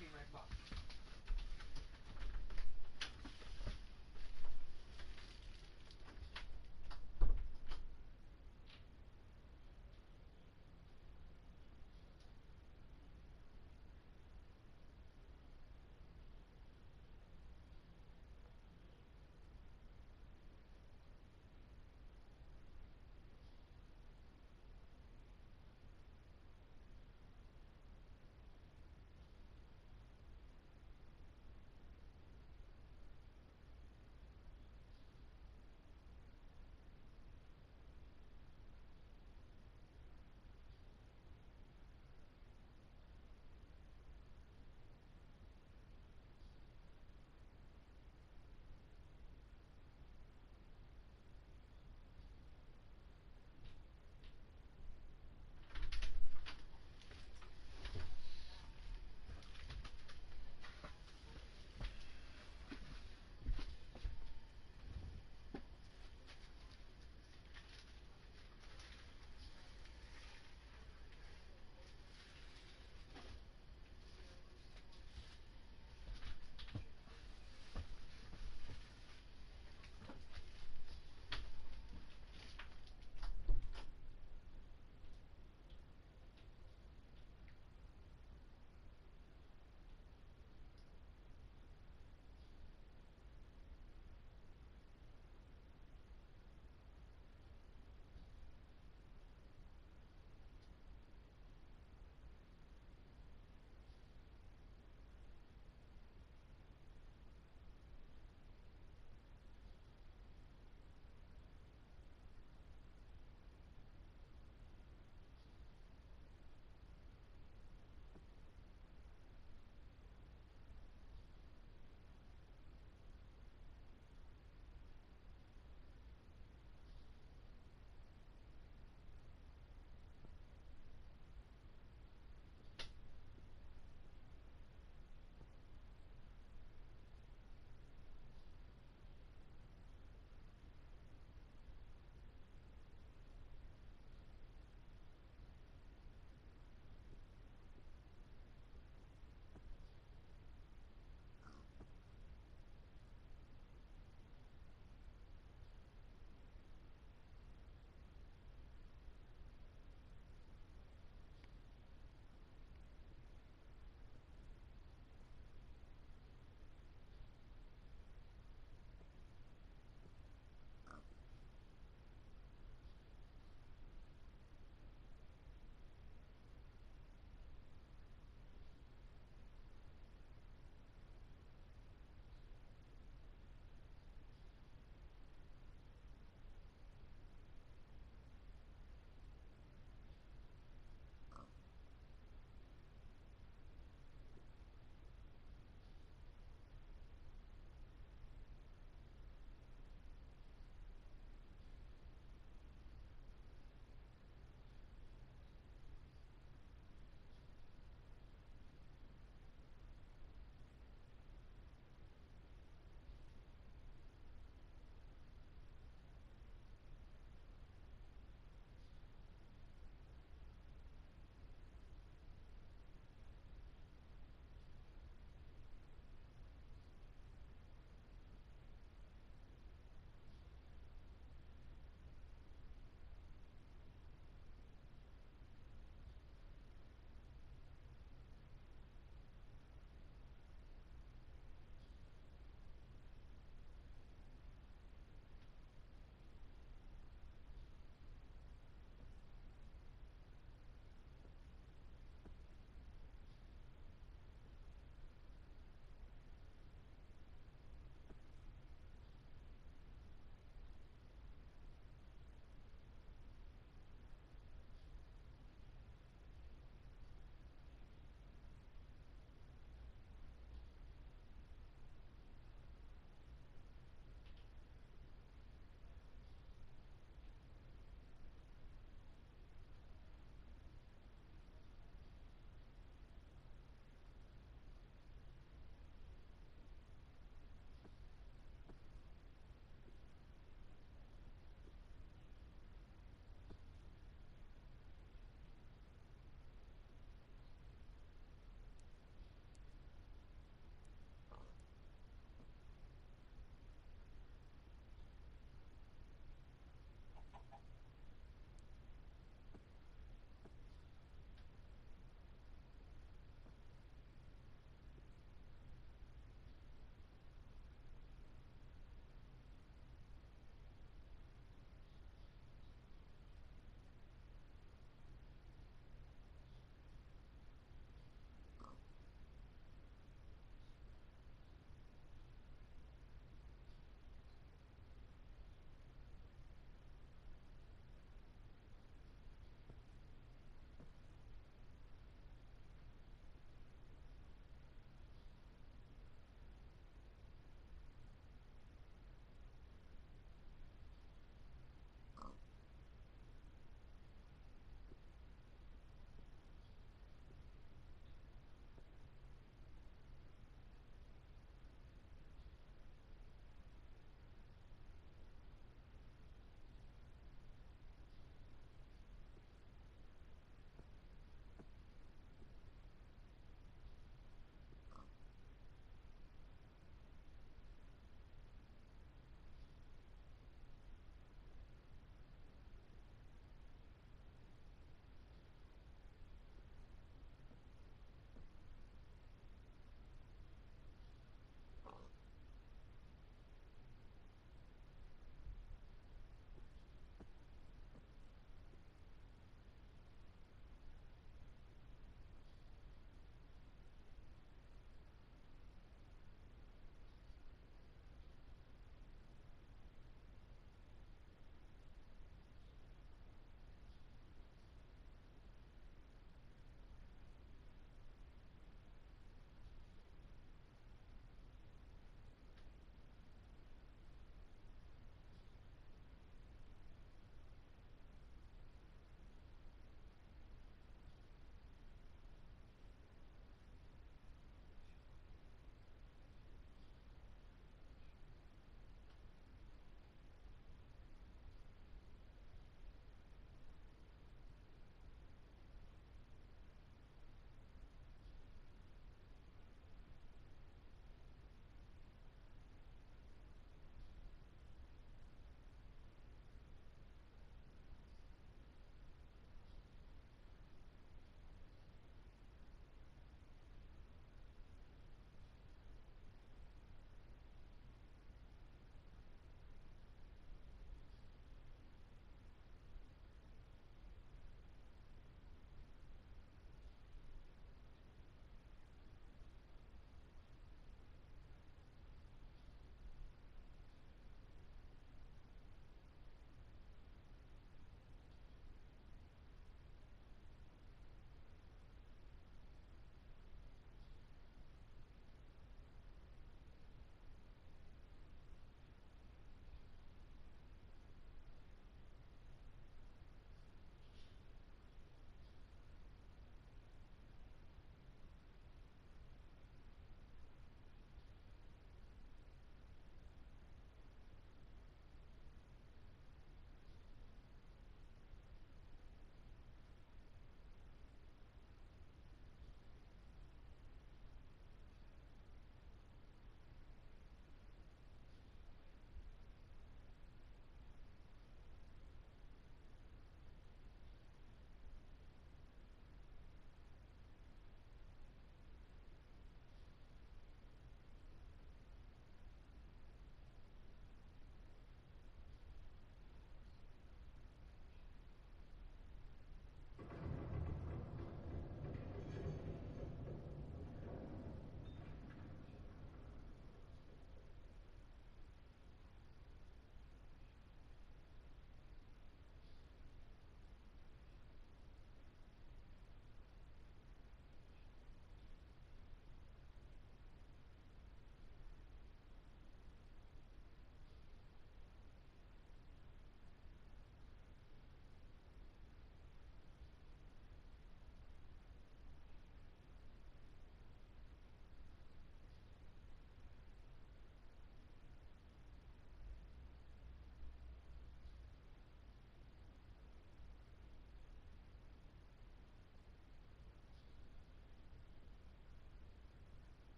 A: Be right back.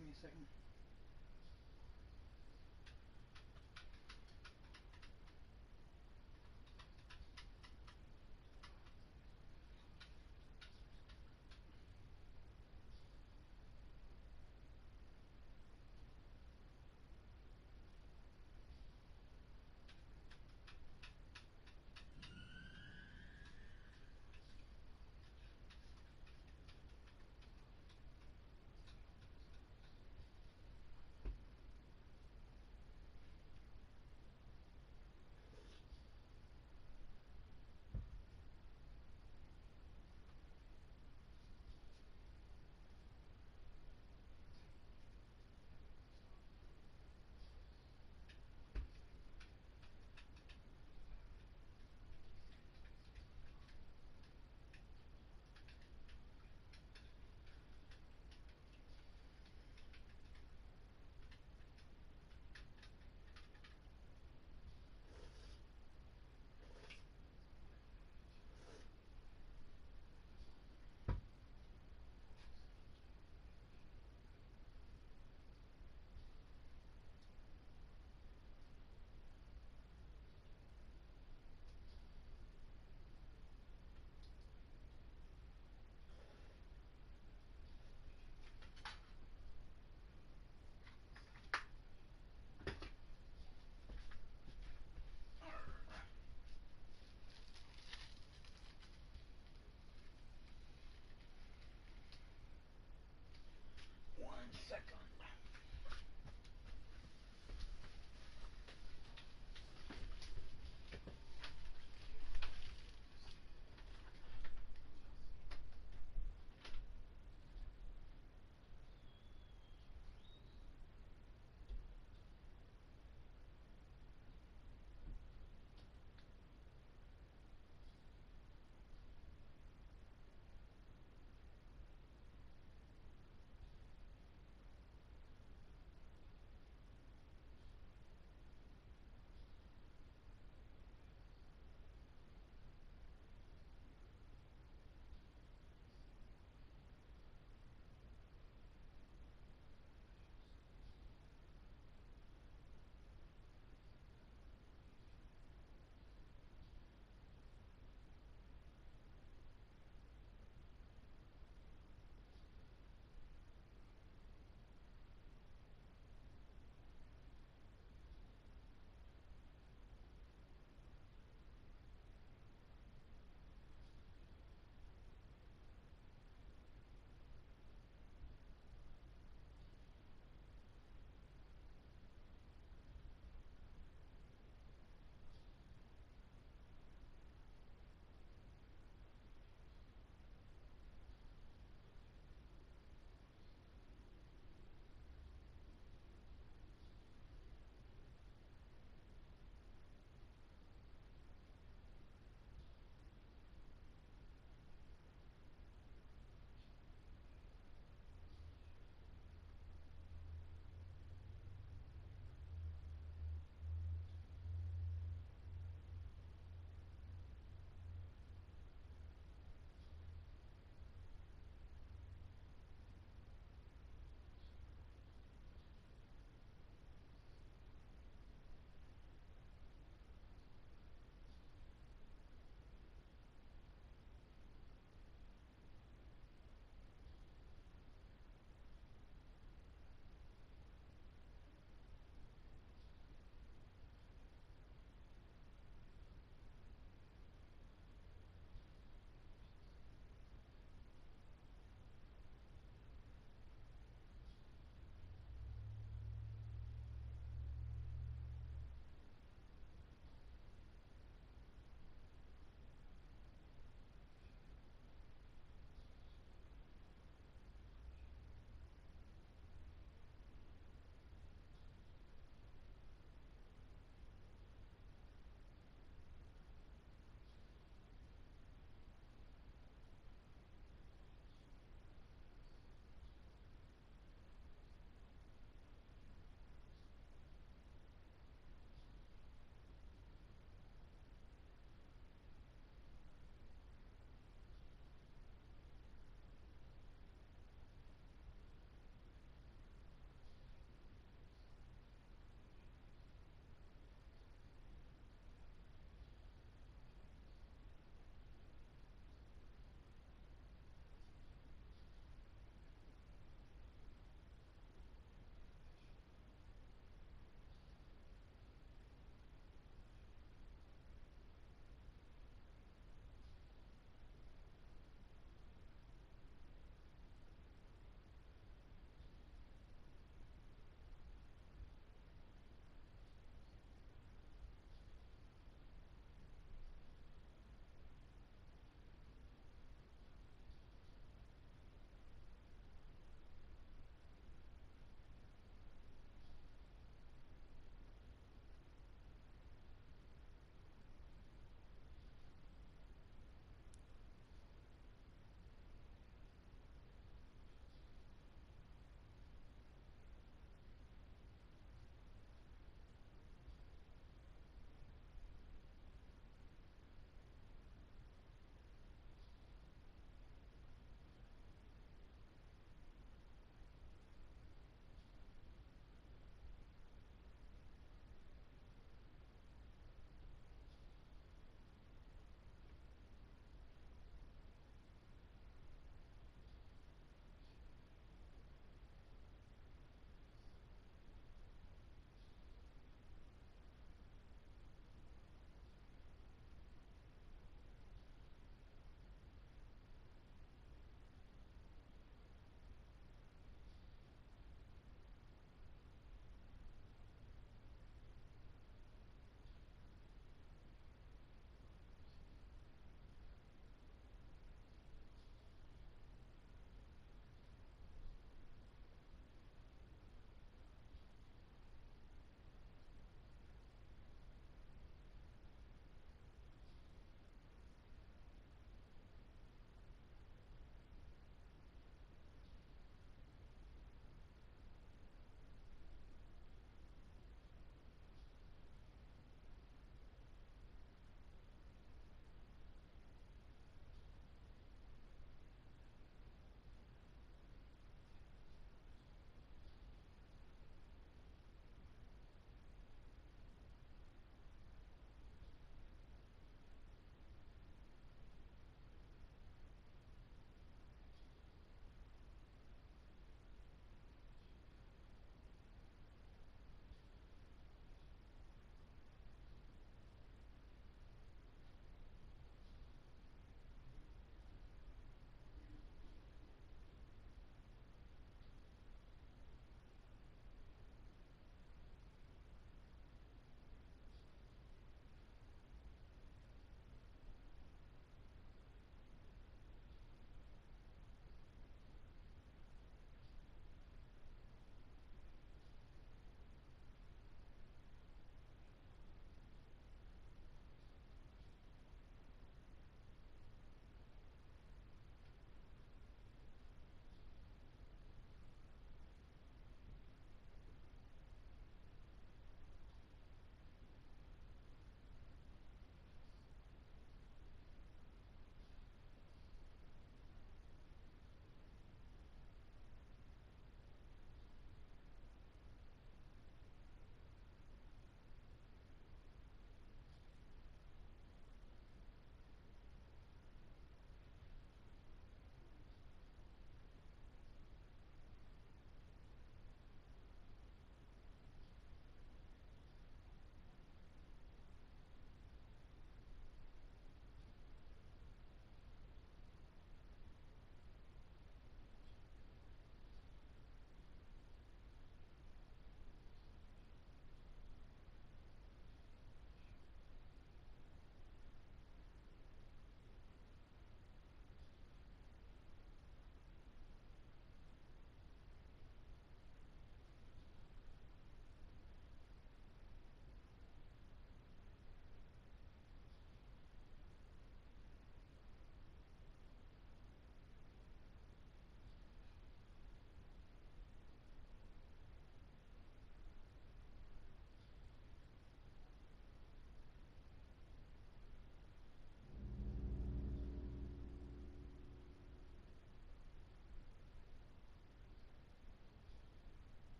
A: Give me a second.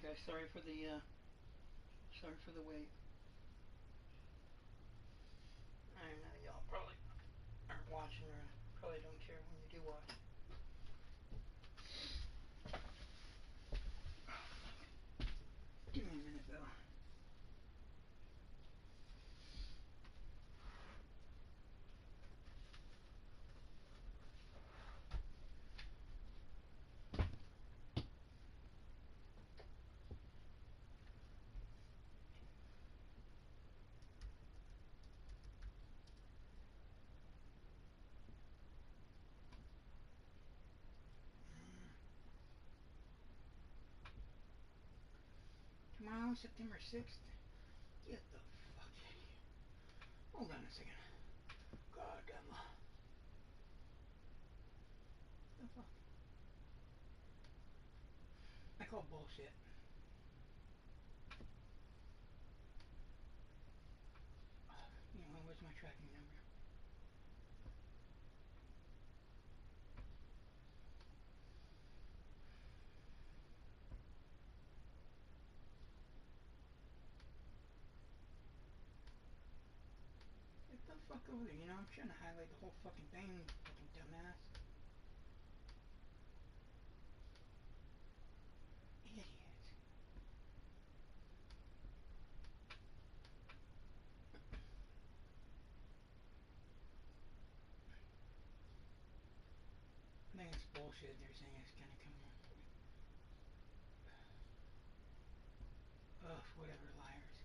A: guys. Sorry for the wait. I know y'all probably aren't watching or probably don't care when you do watch. Give me a minute though. Tomorrow, September 6th. Get the fuck out of here. Hold on a second. God damn. The fuck? I call bullshit. You know, where's my tracking number? Get the fuck over there. You know, I'm trying to highlight the whole fucking thing, fucking dumbass. Idiot. I think it's bullshit. They're saying it's gonna come on. Ugh, whatever, liars.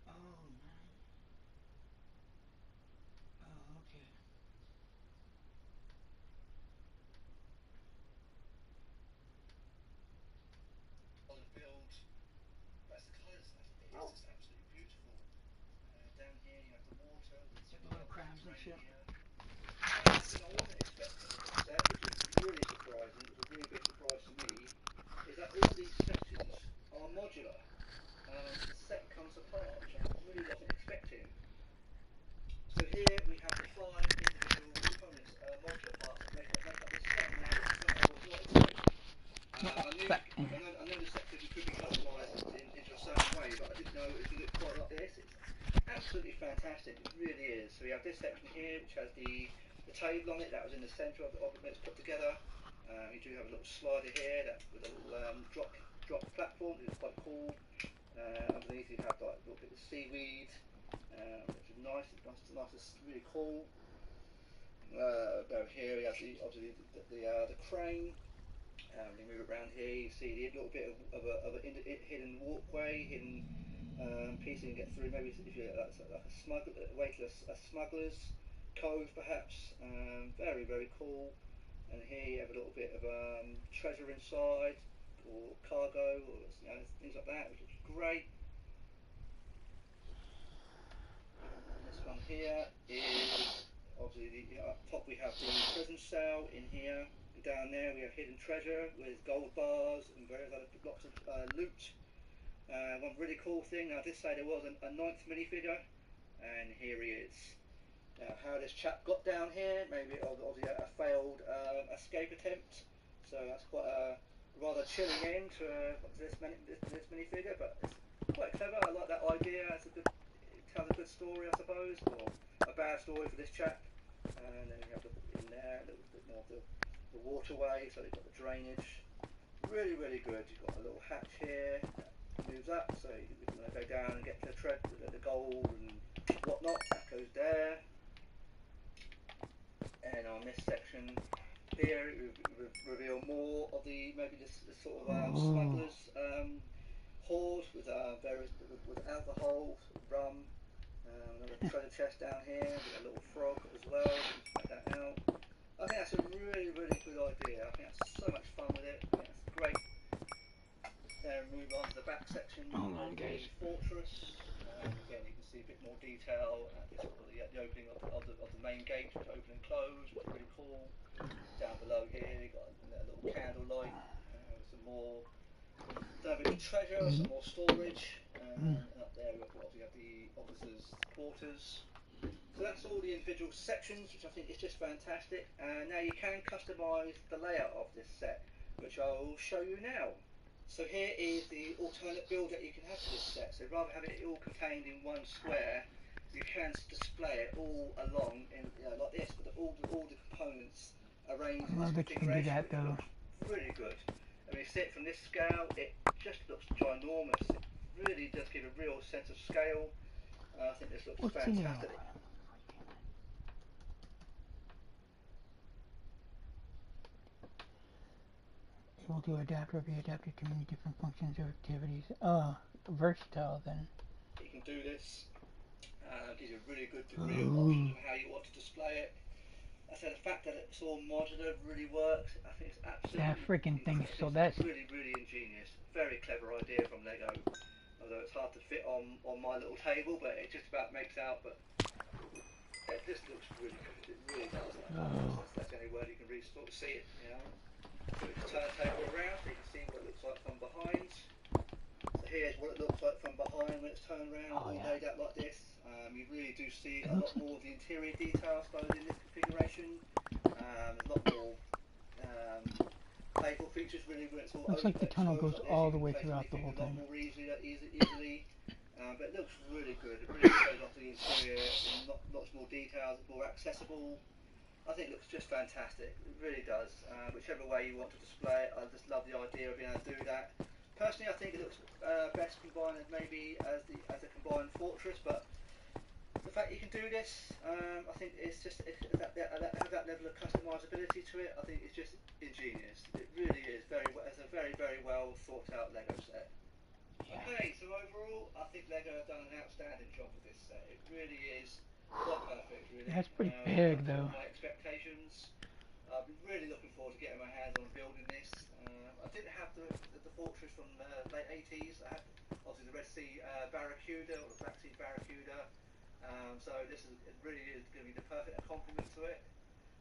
A: Oh, man. Oh, okay.
O: On the build, that's the colours. It's just absolutely beautiful. Down here you have the water.
A: Get the little crabs and shit.
O: I wasn't expecting this set, which is really surprising. It was a really big surprise to me. Is that all these sections are modular. The set comes apart, which I really wasn't expecting. So here we have the 5 individual components, modular parts that make up this set. Now this is something I was not expecting. I knew the sectors could be customised into a certain way, but I didn't know it was going to look quite like this. It's absolutely fantastic, it really is. So we have this section here, which has the table on it. That was in the centre of it when it's put together. You do have a little slider here with a little drop platform, which is quite cool. Underneath you have like a little bit of seaweed, which is nice, really cool. Over here we have obviously the crane. When you move it around here, you see a little bit of a hidden walkway, hidden piece you can get through. Maybe if you're like a way to a smuggler's cove, perhaps. Very, very cool. And here you have a little bit of treasure inside, or cargo, or things like that, which is great. And this one here is obviously up top. We have the prison cell in here. Down there we have hidden treasure with gold bars and various other blocks of loot. One really cool thing, I did say there was a 9th minifigure, and here he is. Now how this chap got down here, maybe obviously a failed escape attempt, so that's quite a rather chilling end to this minifigure, but it's quite clever. I like that idea. It tells a good story, I suppose, or a bad story for this chap. And then we have in there waterway, so you've got the drainage. Really, really good. You've got a little hatch here that moves up, so you can go down and get to the gold and whatnot. That goes there. And on this section here, it will reveal more of the maybe this sort of smugglers hoard with various with alcohol, rum. Another treasure chest down here with a little frog as well. Check that out. I think that's a really, really good idea. I think that's so much fun with it. I think that's great. Then move on to the back section of the fortress. Again, you can see a bit more detail at this, the opening of the main gate, which open and close, which is really cool. Down below here, you've got a little candle light, some more treasure, some more storage, and up there we obviously have the officers' quarters. So that's all the individual sections, which I think is just fantastic. And now you can customise the layout of this set, which I will show you now. So here is the alternate build that you can have for this set. So rather than having it all contained in one square, you can display it all along in like this, with all the components arranged in this configuration.
A: That, though.
O: Really good. I mean, you see it from this scale, it just looks ginormous. It really does give a real sense of scale. I think this looks fantastic.
A: Able to adapt or be adapted to many different functions or activities. Versatile then.
O: You can do this. Gives you a really good degree of options of how you want to display it. I said the fact that it's all modular really works. I think it's absolutely.
A: That freaking thing. So that's
O: really, really ingenious. Very clever idea from Lego. Although it's hard to fit on my little table, but it just about makes out. But it just looks really good. It really does. That's the only word you can really sort of see it. You know. So we can turn the table around so you can see what it looks like from behind. So here's what it looks like from behind when it's turned around, all laid out like this. You really do see a lot more of the interior details found in this configuration. There's a lot more playful features really when it's all
A: looks like the tunnel goes all the way throughout the whole thing.
O: A lot more easily. But it looks really good. It really shows off the interior in lots more details, more accessible. I think it looks just fantastic. It really does. Whichever way you want to display it, I just love the idea of being able to do that. Personally, I think it looks best combined as maybe as a combined fortress, but the fact you can do this, I think it's just have that level of customizability to it. I think it's just ingenious. It really is it's a very, very well thought out Lego set. Yeah. Okay, so overall, I think Lego have done an outstanding job with this set. It really is quite perfect, really.
A: That's pretty big, though.
O: My expectations. I've been really looking forward to getting my hands on building this. I didn't have the fortress from the late 80s. I had obviously the Red Sea Barracuda or the Black Sea Barracuda. So it really is going to be the perfect complement to it.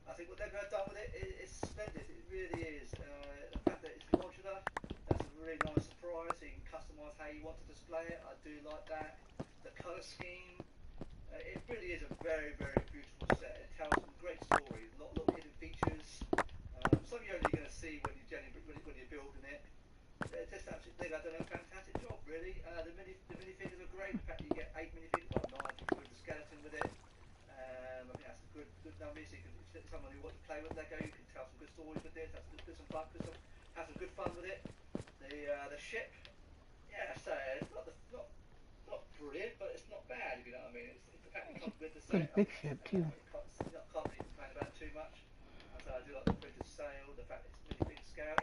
O: I think what they've done with it is splendid. It really is. The fact that it's modular, that's a really nice surprise. So you can customise how you want to display it. I do like that. The colour scheme. It really is a very, very beautiful set. It tells some great stories, a lot of little hidden features. Some you're only going to see when you're building it. They're just absolutely, they've done a fantastic job, really. The minifigures are great. The fact that you get 8 minifigures, well 9 with the skeleton with it. I think that's a good number. So you can, if someone who wants to play with Lego, you can tell some good stories with this. Have some good fun with it. The ship, yeah, so it's not brilliant, but it's not bad. If you know what I mean. It's the fact it comes with the set.
A: Pretty big ship too.
O: Can't really complain about it too much. So I do like the printed sail. The fact it's really big scale.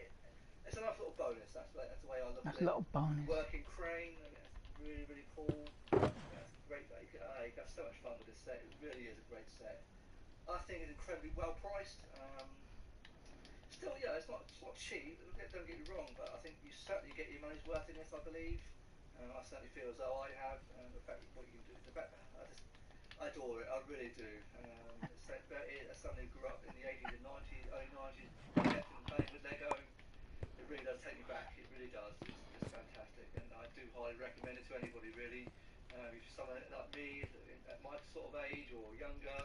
O: It's a nice little bonus. That's the way I look at it.
A: That's a little bonus.
O: Working crane. I mean, that's really, really cool. That's great. You have so much fun with this set. It really is a great set. I think it's incredibly well priced. Still, yeah, it's not cheap. Don't get me wrong, but I think you certainly get your money's worth in this. I believe. I certainly feel as though I have. The fact what you can do. The fact I adore it. I really do. As someone who grew up in the 80s and 90s, early 90s, collecting and playing with Lego. It really does take me back. It really does. It's fantastic, and I do highly recommend it to anybody. Really, if someone like me at my sort of age or younger,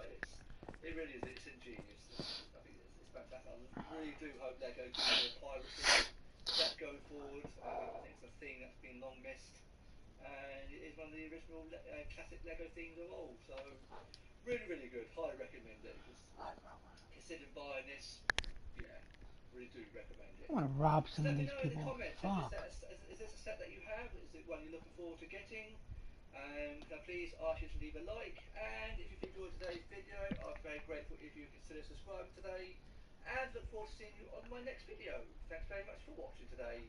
O: it really is. It's ingenious. I think it's fantastic. I really do hope Lego do more piracy set going forward. I think it's a theme that's been long missed, and it is one of the original classic Lego themes of all. So really, really good. Highly recommend it. Consider buying this. Yeah. really do recommend it.
A: I want to rob some
O: Let
A: of
O: me
A: these
O: know in the
A: people.
O: comments,
A: Fuck.
O: is this a set that you have? Is it one you're looking forward to getting? Can I please ask you to leave a like, and if you've enjoyed today's video, I'm very grateful if you consider subscribing today, and look forward to seeing you on my next video. Thanks very much for watching today.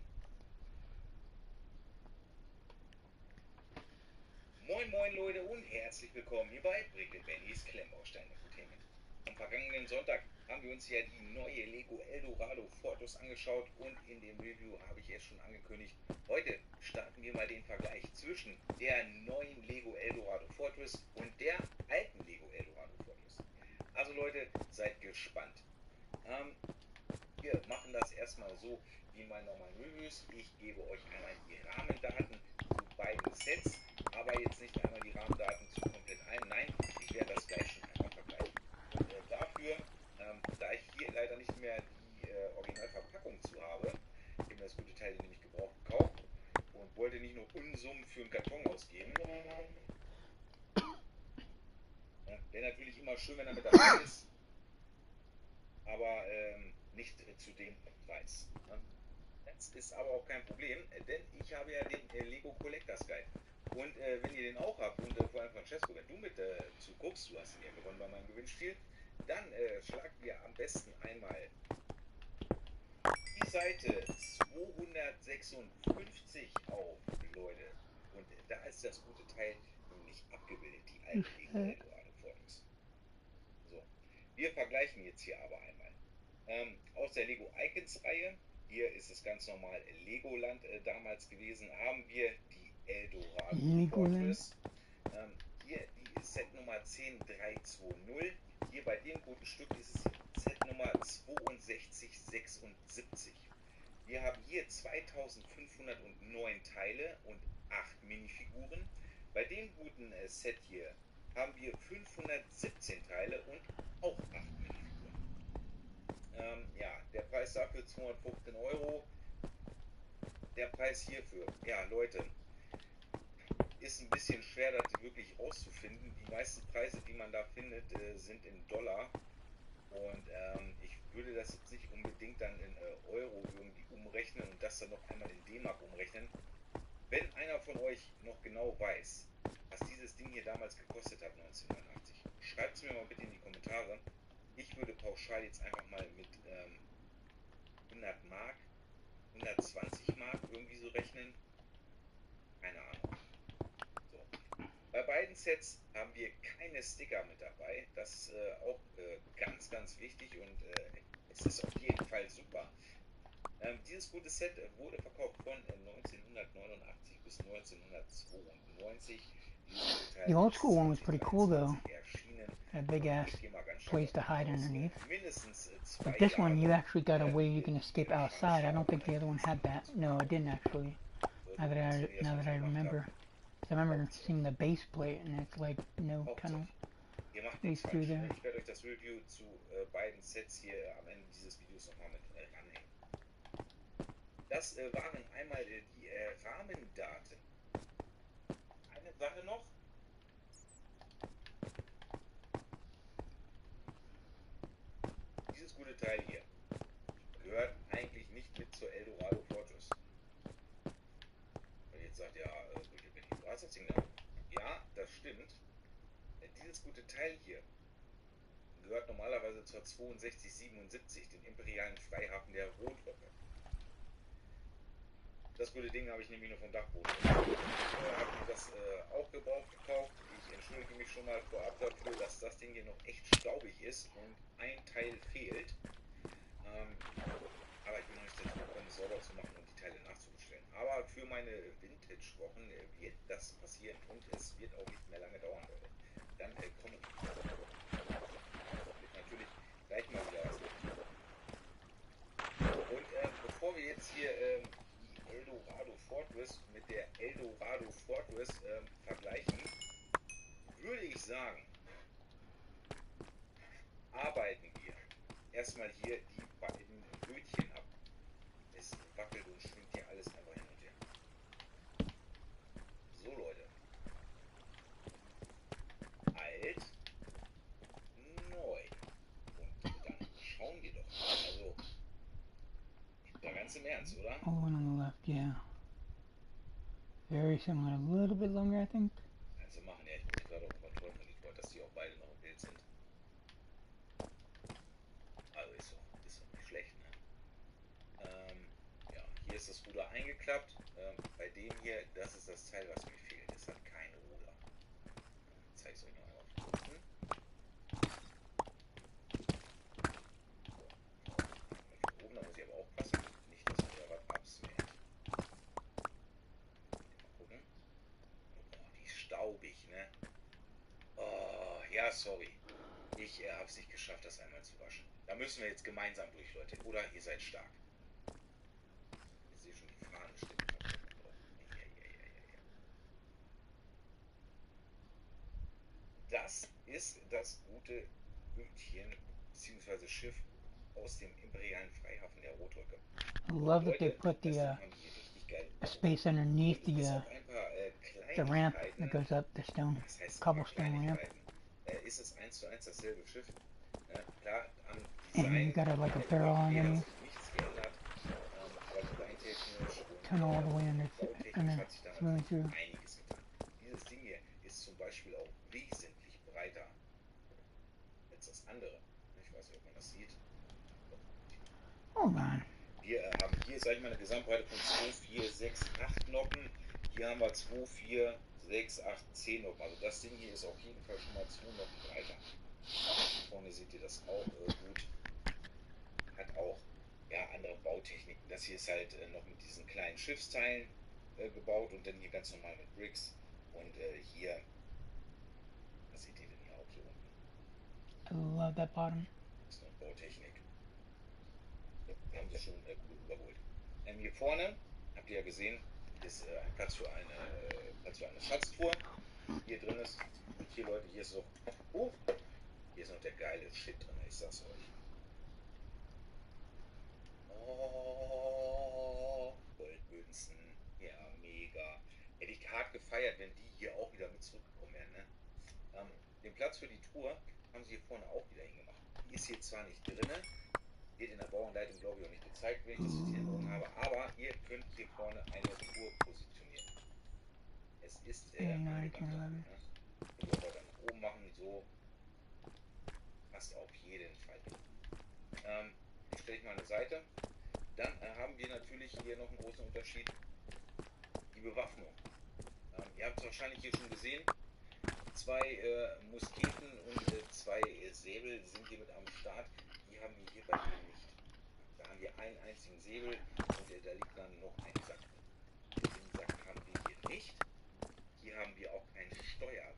P: Moin moin Leute und herzlich willkommen hier bei Brickle Bennys Klemmbaustein Entertainment. Am vergangenen Sonntag haben wir uns ja die neue Lego Eldorado Fortress angeschaut und in dem Review habe ich es schon angekündigt, heute starten wir mal den Vergleich zwischen der neuen Lego Eldorado Fortress und der alten Lego Eldorado Fortress. Also Leute, seid gespannt. Wir machen das erstmal so wie in meinen normalen Reviews. Ich gebe euch einmal die Rahmendaten zu beiden Sets, aber jetzt nicht einmal die Rahmendaten zu komplett einem. Nein, ich werde das gleich schon einmal vergleichen. Und dafür, da ich hier leider nicht mehr die Originalverpackung zu habe, ich habe das gute Teil nämlich gebraucht gekauft und wollte nicht nur Unsummen für einen Karton ausgeben. Wäre natürlich immer schön, wenn er mit dabei ist, aber nicht zu dem Preis. Das ist aber auch kein Problem, denn ich habe ja den Lego Collectors Guide. Und wenn ihr den auch habt, und vor allem Francesco, wenn du mit zuguckst, du hast ihn ja gewonnen bei meinem Gewinnspiel, dann schlagt ihr am besten einmal die Seite 256 auf, Leute. Und da ist das gute Teil nämlich abgebildet, die alte Lego Eldorado Fortress. So, wir vergleichen jetzt hier aber einmal. Aus der Lego Icons Reihe, hier ist es ganz normal Legoland damals gewesen, haben wir die Eldorado Fortress. Hier die Set Nummer 10320. Hier bei dem guten Stück ist es Set Nummer 6276. Wir haben hier 2509 Teile und 8 Minifiguren. Bei dem guten Set hier haben wir 517 Teile und auch 8 Minifiguren. Ja, der Preis dafür 215 €. Der Preis hierfür, ja Leute, ist ein bisschen schwer, das wirklich auszufinden. Die meisten Preise, die man da findet, sind in Dollar. Und ich würde das jetzt nicht unbedingt dann in Euro irgendwie umrechnen und das dann noch einmal in D-Mark umrechnen. Wenn einer von euch noch genau weiß, was dieses Ding hier damals gekostet hat, 1989, schreibt es mir mal bitte in die Kommentare. Ich würde pauschal jetzt einfach mal mit 100 Mark, 120 Mark irgendwie so rechnen. Keine Ahnung. So. Bei beiden Sets haben wir keine Sticker mit dabei. Das ist auch ganz, ganz wichtig und es ist auf jeden Fall super. Dieses gute Set wurde verkauft von 1989 bis 1992.
A: The old school one was pretty cool though. That big ass place to hide underneath. But this one, you actually got a way you can escape outside. I don't think the other one had that. No, it didn't actually. Now that I remember. I remember seeing the base plate and it's like no tunnel. Ways through there.
P: Ich werde euch das Review zu beiden Sets hier am Ende dieses Videos nochmal mit ranhängen. Das waren einmal die Rahmendaten. Eine Sache noch. Dieses gute Teil hier gehört eigentlich nicht mit zur Eldorado Fortress. Und jetzt sagt ja, du hast das Ding da. Ja, das stimmt. Dieses gute Teil hier gehört normalerweise zur 6277, den imperialen Freihafen der Rotröcke. Das gute Ding habe ich nämlich nur vom Dachboden. Habe mir das auch gebraucht gekauft. Ich entschuldige mich schon mal vorab dafür, dass das Ding hier noch echt staubig ist und ein Teil fehlt. Aber ich bin noch nicht dazu gekommen, es sauber zu machen und die Teile nachzubestellen. Aber für meine Vintage-Wochen wird das passieren und es wird auch nicht mehr lange dauern, Leute. Dann kommen natürlich gleich mal wieder was. Und bevor wir jetzt hier die Eldorado Fortress mit der Eldorado Fortress vergleichen, würde ich sagen, arbeiten wir erstmal hier die beiden Bötchen ab. Es wackelt und schwingt hier alles einfach hin und her. So Leute. Alt, neu. Und dann schauen wir doch mal. Also Ernst, oder?
A: Oh, one on the left, yeah. Very similar, a little bit longer, I think.
P: Also machen, ja, ich muss gerade auf den Kontrollmonitor, dass die auch beide noch im Bild sind. Also ist doch nicht schlecht, ne? Ja, hier ist das Ruder eingeklappt. Bei dem hier, das ist das Teil, was mir fehlt. Es hat kein Ruder. Ich zeige es euch noch einmal von unten. Von oben, da muss ich aber aufpassen. Nicht, dass mir was absmäht. Mal gucken. Oh, die ist staubig, ne? Oh, ja, sorry. Ich habe es nicht geschafft, das einmal zu waschen. Da müssen wir jetzt gemeinsam durch, Leute. Oder ihr seid stark. Ich sehe schon die Fahnen stimmen. Das ist das gute Bötchen bzw. Schiff aus dem imperialen Freihafen der Rotröcke.
A: I love that they put the space underneath the ramp that goes up the stone, cobblestone ramp.
P: Ist es 1:1 dasselbe Schiff? Klar, am
A: And you
P: Design
A: got like a barrel underneath.
P: nichts geändert, aber designtechnisch
A: Tunnel all the way under,
P: bautechnisch hat sich da
A: really through.
P: einiges getan. Dieses Ding hier ist zum Beispiel auch wesentlich breiter als das andere. Ich weiß nicht, ob man das sieht.
A: Hold on.
P: Wir haben hier, sage ich mal, eine Gesamtbreite von 2, 4, 6, 8 Noppen. Hier haben wir 2, 4, 6, 8, 10 Noppen. Also das Ding hier ist auf jeden Fall schon mal 2 Noppen breiter. Vorne seht ihr das auch gut. Hat auch andere Bautechniken. Das hier ist halt noch mit diesen kleinen Schiffsteilen gebaut und dann hier ganz normal mit Bricks. Und hier, was seht ihr denn hier auch so unten?
A: I love that bottom.
P: Das ist noch Bautechnik. Da haben sie schon gut überholt. Hier vorne, habt ihr ja gesehen, ist ein Platz für eine Schatztruhe. Hier drin ist, und hier Leute, hier ist so, hier ist noch der geile Shit drin, ich sag's euch. Oh, Goldmünzen, ja, mega. Hätte ich hart gefeiert, wenn die hier auch wieder mit zurückgekommen wären, ne? Den Platz für die Truhe haben sie hier vorne auch wieder hingemacht. Die ist hier zwar nicht drin, wird in der Bauanleitung, glaube ich, auch nicht gezeigt, wenn ich das jetzt hier in Ordnung habe, aber ihr könnt hier vorne eine Truhe positionieren. Es ist angemacht. Ne? Könnt ihr auch weiter nach oben machen, so. Passt auf jeden Fall. Ich stelle mal eine Seite. Dann haben wir natürlich hier noch einen großen Unterschied. Die Bewaffnung. Ihr habt es wahrscheinlich hier schon gesehen. 2 Musketen und 2 Säbel sind hier mit am Start. Die haben wir hier bei denen nicht. Da haben wir einen einzigen Säbel und da liegt dann noch ein Sack. Den Sack haben wir hier nicht. Hier haben wir auch kein Steuerrad.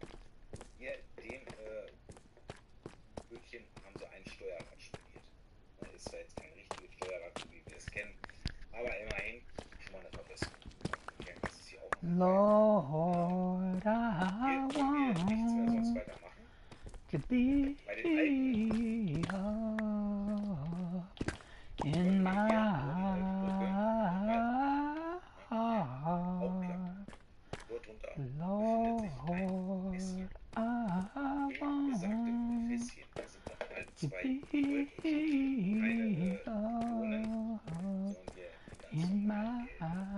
P: Hier, dem Bötchen, haben sie ein Steuerrad studiert. Ist zwar jetzt kein richtiges Steuerrad, wie wir es kennen, aber immerhin schon mal eine Verbesserung. Okay, das ist hier auch noch
A: Lord, I want to be up in my heart. Lord, I want to be in my heart.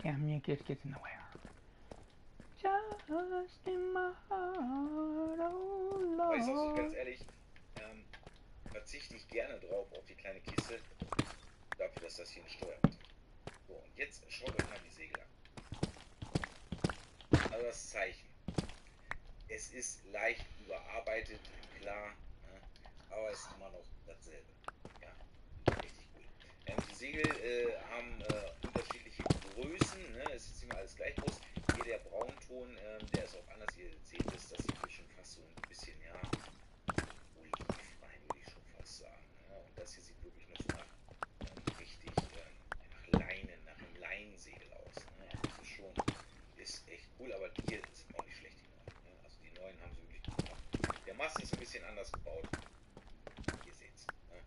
A: Yeah, me just gets in the way. Just in my heart, oh Lord.
P: Ich sag's euch ganz ehrlich, verzichte ich gerne drauf auf die kleine Kiste, dafür, dass das hier eine Steuer hat. So, und jetzt schaut euch mal die Segel an. Also das Zeichen. Es ist leicht überarbeitet, klar, ne? Aber es ist immer noch dasselbe. Ja, richtig cool. Die Segel haben unterschiedliche Größen, ne? Es ist nicht immer alles gleich groß. Hier der Braunton, der ist auch anders. Ihr seht es, das sieht schon fast so ein bisschen, ja, olivrein, würde ich schon fast sagen. Ne? Und das hier sieht wirklich noch so nach richtig nach Leinen, nach einem Leinensegel aus. Ne? Also das ist schon, ist echt cool, aber die hier sind auch nicht schlecht. Ne? Also die neuen haben sie wirklich gut gemacht. Der Mast ist ein bisschen anders gebaut. Ihr seht's. Ne?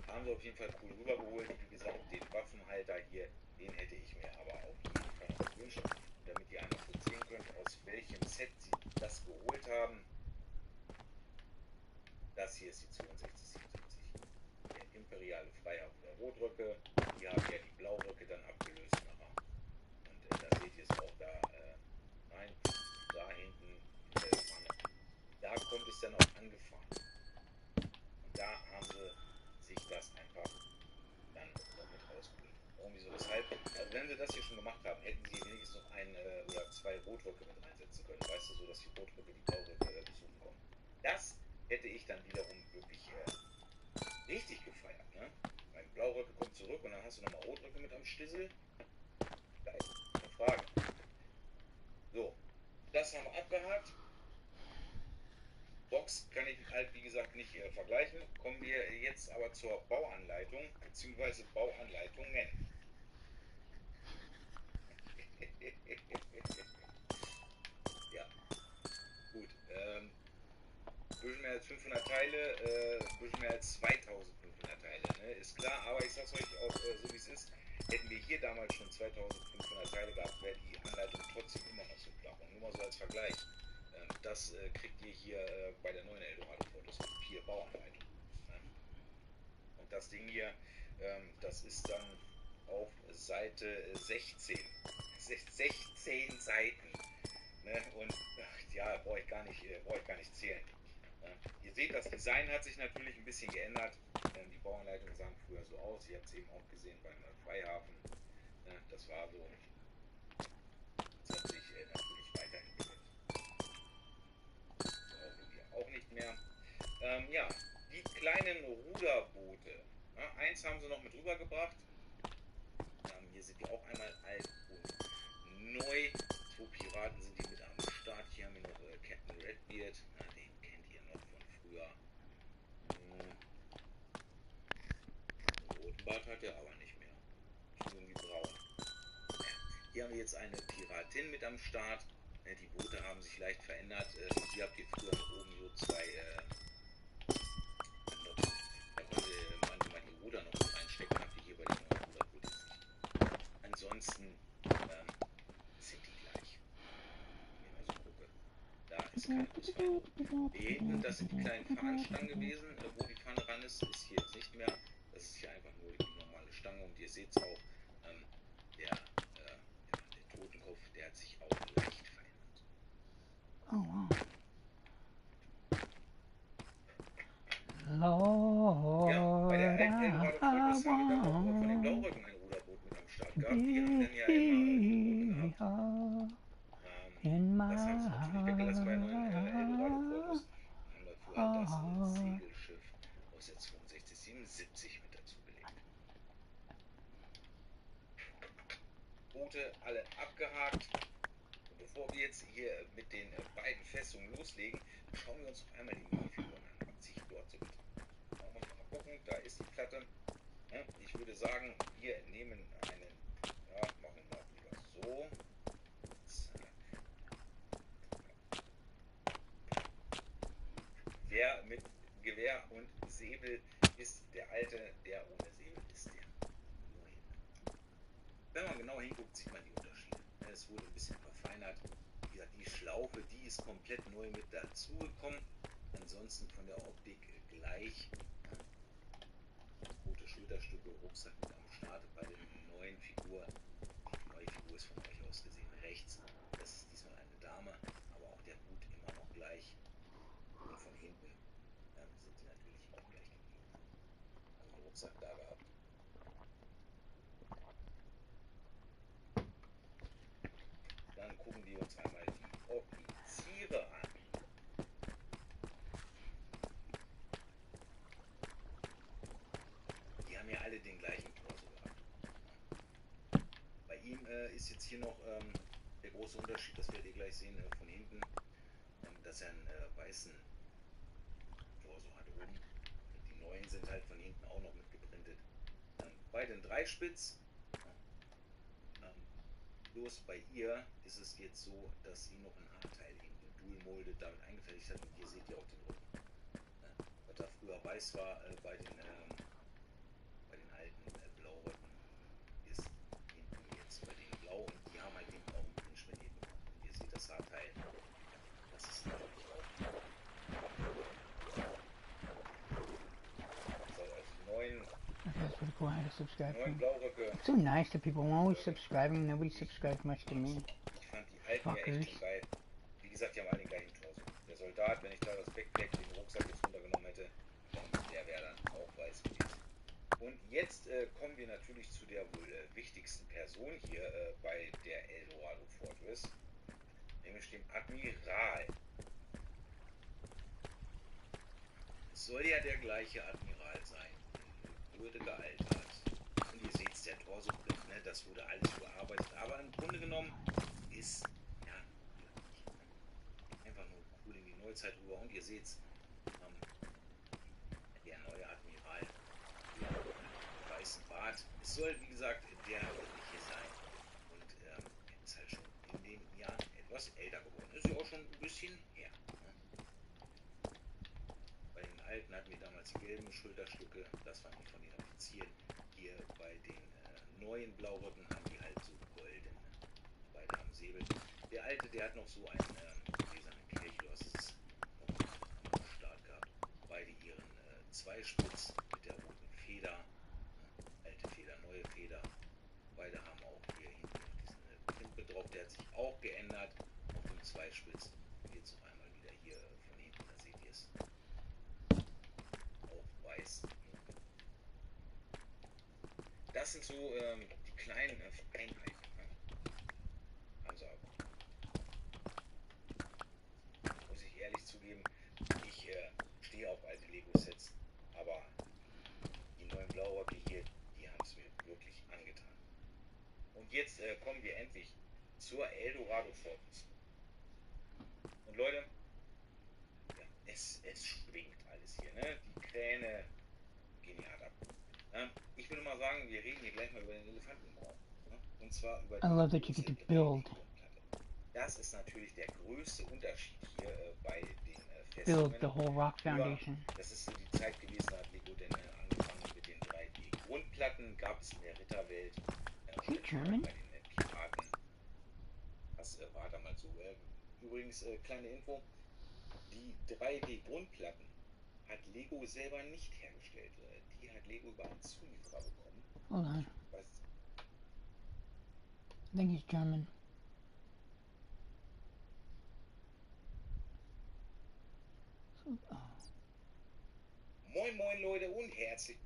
P: Haben sie auf jeden Fall cool rübergeholt. Wie gesagt, den Waffenhalter hier, Den hätte ich mir aber auf jeden Fall noch gewünscht. Und damit ihr einmal kurz sehen könnt, aus welchem Set sie das geholt haben. Das hier ist die 6277. Der imperiale Freihafen der Rotröcke. Die haben ja die Blauröcke dann abgelöst nachher. Und da seht ihr es auch da. Nein, da hinten in der Pfanne. Da kommt es dann auch angefahren. Und da haben sie sich das einfach dann noch mit rausgeholt. Irgendwie so deshalb, also wenn sie das hier schon gemacht haben, hätten sie wenigstens noch ein oder zwei Rotröcke mit reinsetzen können. Weißt du, so dass die Rotröcke die Blauröcke besuchen kommen. Das hätte ich dann wiederum wirklich richtig gefeiert. Ne? Mein Blauröcke kommt zurück und dann hast du nochmal Rotröcke mit am Stissel. Geil, keine Frage. So, das haben wir abgehakt. Box kann ich halt wie gesagt nicht vergleichen. Kommen wir jetzt aber zur Bauanleitung bzw. Bauanleitungen. Ja, gut. Bisschen mehr als 500 Teile, bisschen mehr als 2500 Teile, ne? Ist klar, aber ich sag's euch auch so wie es ist. Hätten wir hier damals schon 2500 Teile gehabt, wäre die Anleitung trotzdem immer noch so flach. Und nur mal so als Vergleich. Das kriegt ihr hier bei der neuen Eldorado-Fotos mit 4 Bauanleitungen. Ne? Und das Ding hier, das ist dann auf Seite 16. 16 Seiten. Ne? Und ach, ja, brauche ich gar nicht zählen. Ne? Ihr seht, das Design hat sich natürlich ein bisschen geändert. Die Bauanleitungen sahen früher so aus. Ihr habt es eben auch gesehen beim Freihafen. Ne? Das war so. Das hat sich natürlich weiterentwickelt. Auch nicht mehr. Ja, die kleinen Ruderboote. Ja, eins haben sie noch mit rübergebracht. Hier sind die auch einmal alt und neu. 2 Piraten sind die mit am Start. Hier haben wir noch Captain Redbeard. Na, den kennt ihr noch von früher. Den roten Bart hat er aber nicht mehr. Ist irgendwie braun. Ja, hier haben wir jetzt eine Piratin mit am Start. Die Boote haben sich leicht verändert. Ihr habt hier früher noch oben so 2 da konnte man die Ruder noch mit reinstecken, habt ihr hier bei den neuen Ruderbooten nicht. Ansonsten sind die gleich. Wenn ich mal so gucke. Da ist keine Ausfall. Hier hinten, das sind die kleinen Fahnenstangen gewesen. Wo die Fahne ran ist, ist hier jetzt nicht mehr. Das ist hier einfach nur die normale Stange. Und ihr seht es auch, der Totenkopf, der hat sich auch leicht verändert.
A: Oh, wow. Lord,
P: ja, bei der alten Eldorado-Fotos haben wir dann auch von den Blauröcken ein Ruderboot mit am Start gehabt. Die haben dann ja immer gehabt. Das haben sie natürlich weggelassen bei der neuen Eldorado-Fotos. Und haben dafür halt das Segelschiff aus der 6277 mit dazu gelegt. Boote alle abgehakt. Und bevor wir jetzt hier mit den beiden Festungen loslegen, schauen wir uns noch einmal die Minifiguren an. Was sich dort so mit. Mal gucken, da ist die Platte. Ja, ich würde sagen, wir nehmen einen, ja, machen wir mal lieber so. Zack. Wer mit Gewehr und Säbel ist der alte, der ohne Säbel ist der neue. Wenn man genau hinguckt, sieht man die Unterschiede. Es wurde ein bisschen verfeinert. Wie gesagt, die Schlaufe, die ist komplett neu mit dazugekommen. Ansonsten von der Optik gleich. Rote Schulterstücke, Rucksack mit am Start bei den neuen Figur. Die neue Figur ist von euch aus gesehen rechts. Das ist diesmal eine Dame, aber auch der Hut immer noch gleich. Und von hinten sind die natürlich auch gleich geblieben. Also den Rucksack da gehabt. Dann gucken wir uns einmal die Offiziere an. Die haben ja alle den gleichen Torso gehabt. Bei ihm ist jetzt hier noch der große Unterschied, das werdet ihr gleich sehen von hinten, dass er einen weißen Torso hat oben. Die neuen sind halt von hinten auch noch mit geprintet. Bei den Dreispitz, bloß bei ihr ist es jetzt so, dass sie noch ein Haarteil hinten dual-molded damit eingefertigt hat. Und hier seht ihr auch den Rücken. Was da früher weiß war bei den alten Blauröcken, ist hinten
A: pretty cool. I had to subscribe to
P: 9
A: him.
P: Blauröcke.
A: It's so nice to people. I'm always subscribing. Nobody subscribes much to me.
P: Ich fand die alten ja echt schon geil. Wie gesagt, die haben alle den gleichen Torso. Der Soldat, wenn ich da das Backpack, den Rucksack jetzt runtergenommen hätte, der wäre dann auch weiß gewesen. Und jetzt kommen wir natürlich zu der wohl wichtigsten Person hier bei der Eldorado Fortress, nämlich dem Admiral. Es soll ja der gleiche Admiral sein, wurde gealtert. Und ihr seht der Torso-Griff, ne? Das wurde alles überarbeitet, aber im Grunde genommen ist ja einfach nur cool in die Neuzeit rüber. Und ihr seht der neue Admiral, der weißen Bart. Es soll, wie gesagt, der wirkliche sein. Und er ist halt schon in den Jahren etwas älter geworden. Ist ja auch schon ein bisschen her. Bei den Alten hatten wir damals die gelben Schulterstücke, das waren die von den Offizieren. Hier bei den neuen Blauröcken haben die halt so golden. Beide haben Säbel. Der Alte, der hat noch so einen gläsernen Kelch, oder was ist es? Noch am Start gehabt. Beide ihren Zweispitz mit der roten Feder. Alte Feder, neue Feder. Beide haben auch hier hinten noch diesen Pimpe drauf, der hat sich auch geändert auf dem Zweispitz. Und jetzt noch einmal wieder hier von hinten, da seht ihr es. Auch weiß. Das sind so die kleinen Einheiten. Also muss ich ehrlich zugeben, ich stehe auf alte Lego-Sets, aber die neuen Blauröcke hier, die haben es mir wirklich angetan. Und jetzt kommen wir endlich zur Eldorado Fortress. Und Leute, ja, es schwingt alles hier, ne? Die Kräne gehen die hart ab. Ich würde mal sagen, wir reden hier gleich mal über den Elefanten im Raum. Ne? Und zwar über die
A: I love that you get to build.
P: Das ist natürlich der größte Unterschied hier bei den
A: Build
P: Festungen.
A: the whole rock foundation.
P: Ja, das ist so die Zeit gewesen, da hat Lego denn angefangen mit den 3D-Grundplatten, gab es in der Ritterwelt, bei den Piraten. Das war damals so. Übrigens, kleine Info, die 3D-Grundplatten hat Lego selber nicht hergestellt. Die hat Lego über einen Zulieferer bekommen.
A: Hold on. I think he's German.
P: Moin moin Leute und herzlich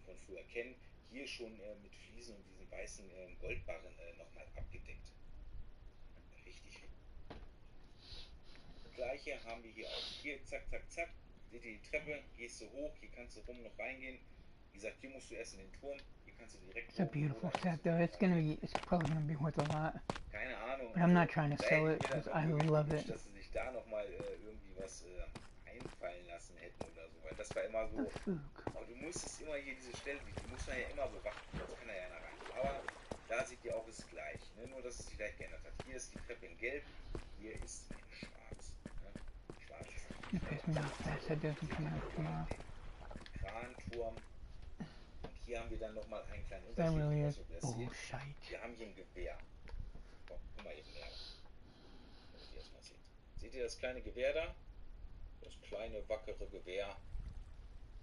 P: von früher kennen, hier schon mit Fliesen und diesen weißen Goldbarren nochmal abgedeckt. Richtig. Das gleiche haben wir hier auch. Hier zack, zack, zack. Seht ihr die Treppe, gehst du hoch, hier kannst du rum noch reingehen. Wie gesagt, hier musst du erst in den Turm, hier kannst du direkt
A: It's a beautiful set though. It's probably gonna be worth a lot.
P: Keine Ahnung.
A: But I'm not trying to sell it because I love it.
P: Dass sie sich da nochmal irgendwie was einfallen lassen hätten oder so. Weil das war immer so. Aber du musstest immer hier diese Stelle, die muss man ja immer bewachen, sonst kann er ja nach rein. Aber da seht ihr auch, es gleich. Ne? Nur, dass es sich gleich geändert hat. Hier ist die Treppe in gelb, hier ist in schwarz. Ne? Schwarz ist
A: You pissed me off. That set doesn't come out tomorrow.
P: Kranturm. Und hier haben wir dann nochmal einen kleinen
A: That
P: Unterschied.
A: really is
P: Oh,
A: bullshit.
P: wir haben hier ein Gewehr. Oh, guck mal eben näher. Damit ihr das mal seht. Seht ihr das kleine Gewehr da? Das kleine, wackere Gewehr.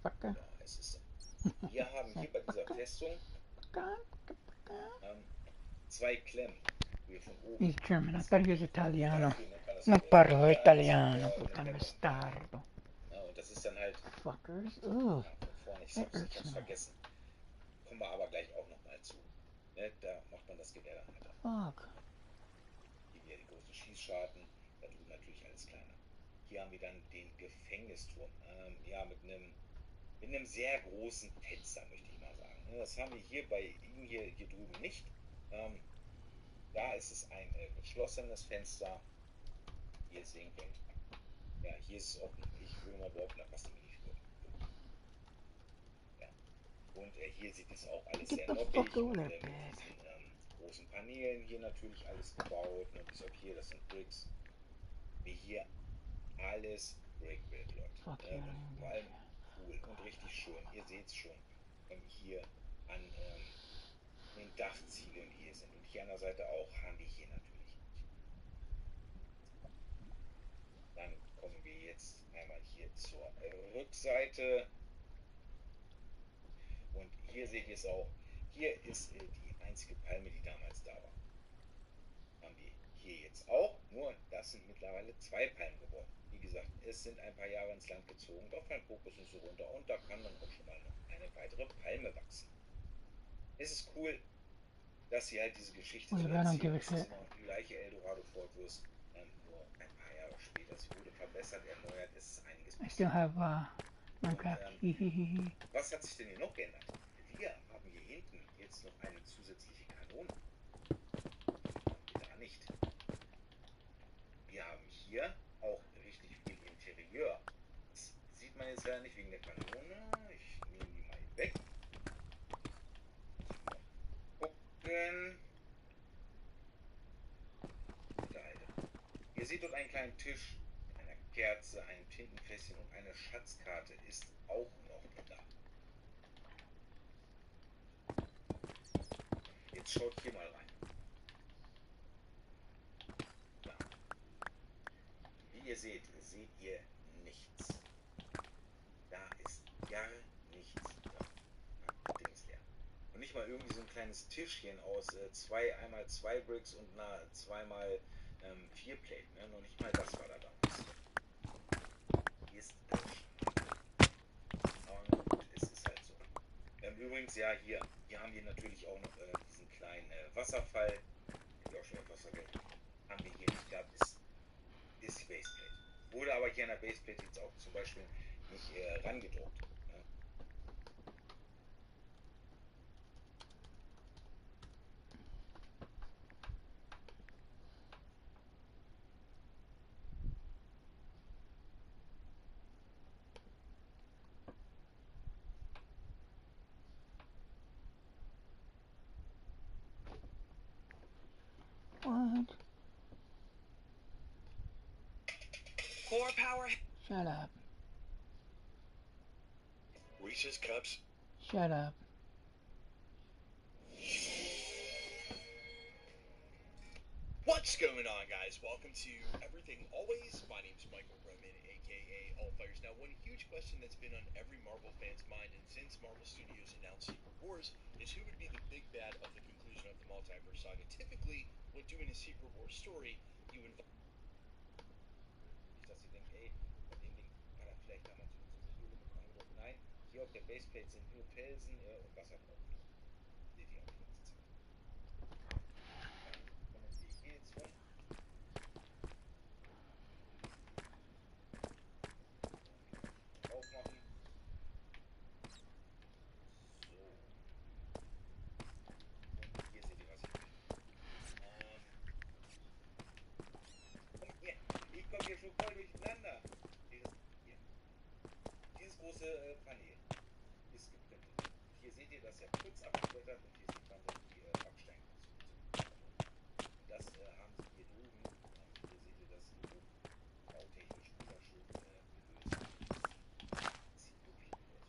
A: Wacker?
P: Ja, es ist. Wir haben hier bei dieser Festung zwei Klemmen. Wir von oben.
A: He's German. I thought he was Italiano. Non parlo italiano, puttana bastardo.
P: Ja, und das ist dann halt.
A: Fuckers. Ugh.
P: Ja, von vorne, ich hab's vergessen. Kommen wir aber gleich auch nochmal zu. Ne, da macht man das Gewehr dann halt.
A: Fuck.
P: Hier wieder die großen Schießscharten. Da drüben natürlich alles kleiner. Hier haben wir dann den Gefängnisturm. Ja, mit einem sehr großen Fenster, möchte ich mal sagen. Das haben wir hier bei ihm hier drüben nicht. Da ist es ein geschlossenes Fenster. Hier ist Senkend. Ja, hier ist es offen. Ich würde mal behaupten, da passt die Minifigur. Ja. Und hier sieht es auch alles sehr noppig. Mit diesen großen Paneelen hier natürlich alles gebaut. Ne, bis auf hier, das sind Bricks. Wie hier alles Brickbuild, Leute. Und vor allem cool und richtig schön. Ihr seht es schon, hier an den Dachziegeln hier sind. Und hier an der Seite auch haben wir hier natürlich. Dann kommen wir jetzt einmal hier zur Rückseite. hier seht ihr es auch. Hier ist die einzige Palme, die damals da war. Haben wir hier jetzt auch, nur das sind mittlerweile 2 Palmen geworden. Wie gesagt, es sind ein paar Jahre ins Land gezogen, doch mein Fokus ist so runter und da kann dann auch schon mal noch eine weitere Palme wachsen. Es ist cool, dass sie halt diese Geschichte so erzählen. Es ist immer die gleiche Eldorado Fortress, nur ein paar Jahre später. Sie wurde verbessert, erneuert, es ist einiges
A: I still have Minecraft.
P: was hat sich denn hier noch geändert? Wir haben hier hinten jetzt noch eine zusätzliche Kanone. Da nicht. Wir haben hier auch richtig viel Interieur. Das sieht man jetzt leider nicht wegen der Kanone. Ich nehme die mal weg. Gucken. Ihr seht dort einen kleinen Tisch, eine Kerze, ein Tintenfässchen und eine Schatzkarte ist auch noch da. Jetzt schaut hier mal rein. Da. Wie ihr seht ihr nichts. Da ist gar nichts drin. Dingsleer. Und nicht mal irgendwie so ein kleines Tischchen aus 2 x 2 Bricks und einer 2 x 4 Plate. Ne? Noch nicht mal das war da damals. Hier ist aber gut, es ist halt so. Übrigens, ja, hier haben wir natürlich auch noch diesen kleinen Wasserfall. Ja, schon etwas vergessen. Haben wir hier nicht gehabt, ist die Baseplate. Wurde aber hier an der Baseplate jetzt auch zum Beispiel nicht rangedruckt. Ne?
A: What?
Q: Core power.
A: Shut up.
Q: Reese's Cups.
A: Shut up.
Q: What's going on, guys? Welcome to Everything Always. My name's Michael Roman, aka Allfires. Now, one huge question that's been on every Marvel fan's mind, and since Marvel Studios announced Secret Wars, is who would be the big bad of the conclusion of the multiverse saga. Typically, when doing a Secret Wars story, you involve.
P: Dass ihr denkt, ey, bei dem Ding war da vielleicht damals so ein Modul mit angedruckt. Nein, hier auf der Baseplate sind nur Felsen und Wassertropfen. Seht ihr auch die ganze Zeit. Dann kommen wir hier jetzt rum. Aufmachen. So. Und hier seht ihr, was ich will. Ich komme hier schon voll durcheinander. Dieses große Panel ist geprintet. Hier seht ihr, dass er kurz abgeblättert und hier sieht man dann die Backsteine. Das haben sie hier drüben. Hier seht ihr das bautechnisch wunderschön gelöst. Sieht wirklich gut aus.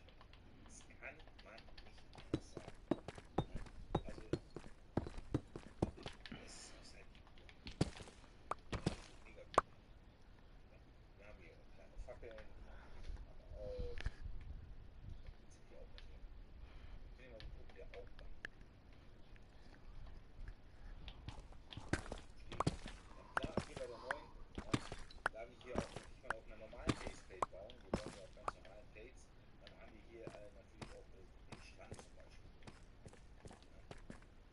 P: Das kann man nicht anders sagen. Also, es ist halt mega gut. Wir haben hier kleine Fackeln, aber auch sind hier auch was drin. Ich will mal gucken, der Aufgang. Klar, hier bei der neuen, da wir hier auch nicht mal auf einer normalen Baseplate bauen, wir bauen ja auf ganz normalen Plates, dann haben wir hier natürlich auch den Strand zum Beispiel.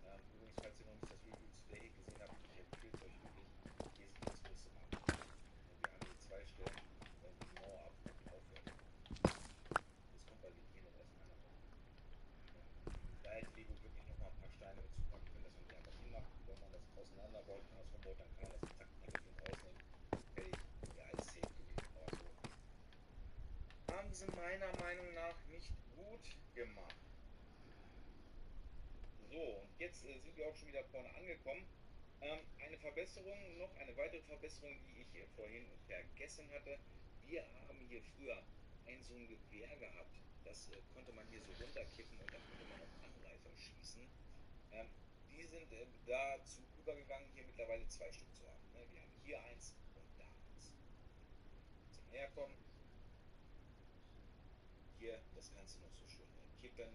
P: Ja. Übrigens, falls ihr noch nicht das Review zu der gesehen habt, ich empfehle es euch wirklich, hier sieht das größte Mal. Wir haben hier 2 Stellen, die Mauer abrupt aufhört. Das kommt bei hier noch erst einer raus. Da hätte Lego wirklich noch mal ein paar Steine mit zupacken können, dass man die einfach hinmacht. Wenn man das auseinanderbaut, andersrum baut, dann kann man das zack knackig und rausnehmen. Fertig. Ja, alles safe gewesen. Aber so haben sie meiner Meinung nach nicht gut gemacht. So, und jetzt sind wir auch schon wieder vorne angekommen. Eine Verbesserung, noch eine weitere Verbesserung, die ich vorhin vergessen hatte. Wir haben hier früher so ein Gewehr gehabt. Das konnte man hier so runterkippen und da konnte man auch Angreifer schießen. Die sind dazu übergegangen, hier mittlerweile 2 Stück zu haben. Ne? Wir haben hier eins und da eins. Zum näher kommen. Hier, das kannst du noch so schön kippen.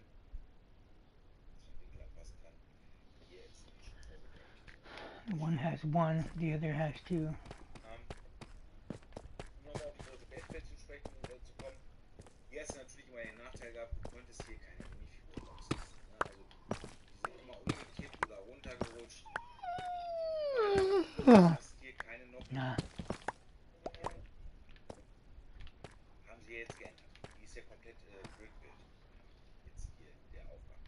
A: One has one, the other has two.
P: Um, um auf das Bett zu sprechen zu kommen. Hier hast du natürlich immer den Nachteil gehabt, du konntest hier keine Minifiguren raussetzen. Ne? Also die sind immer umgekippt oder runtergerutscht. Du hast hier keine noch.
A: Ja.
P: Haben sie jetzt geändert. Die ist ja komplett Brickbuild. Jetzt hier der Aufgang.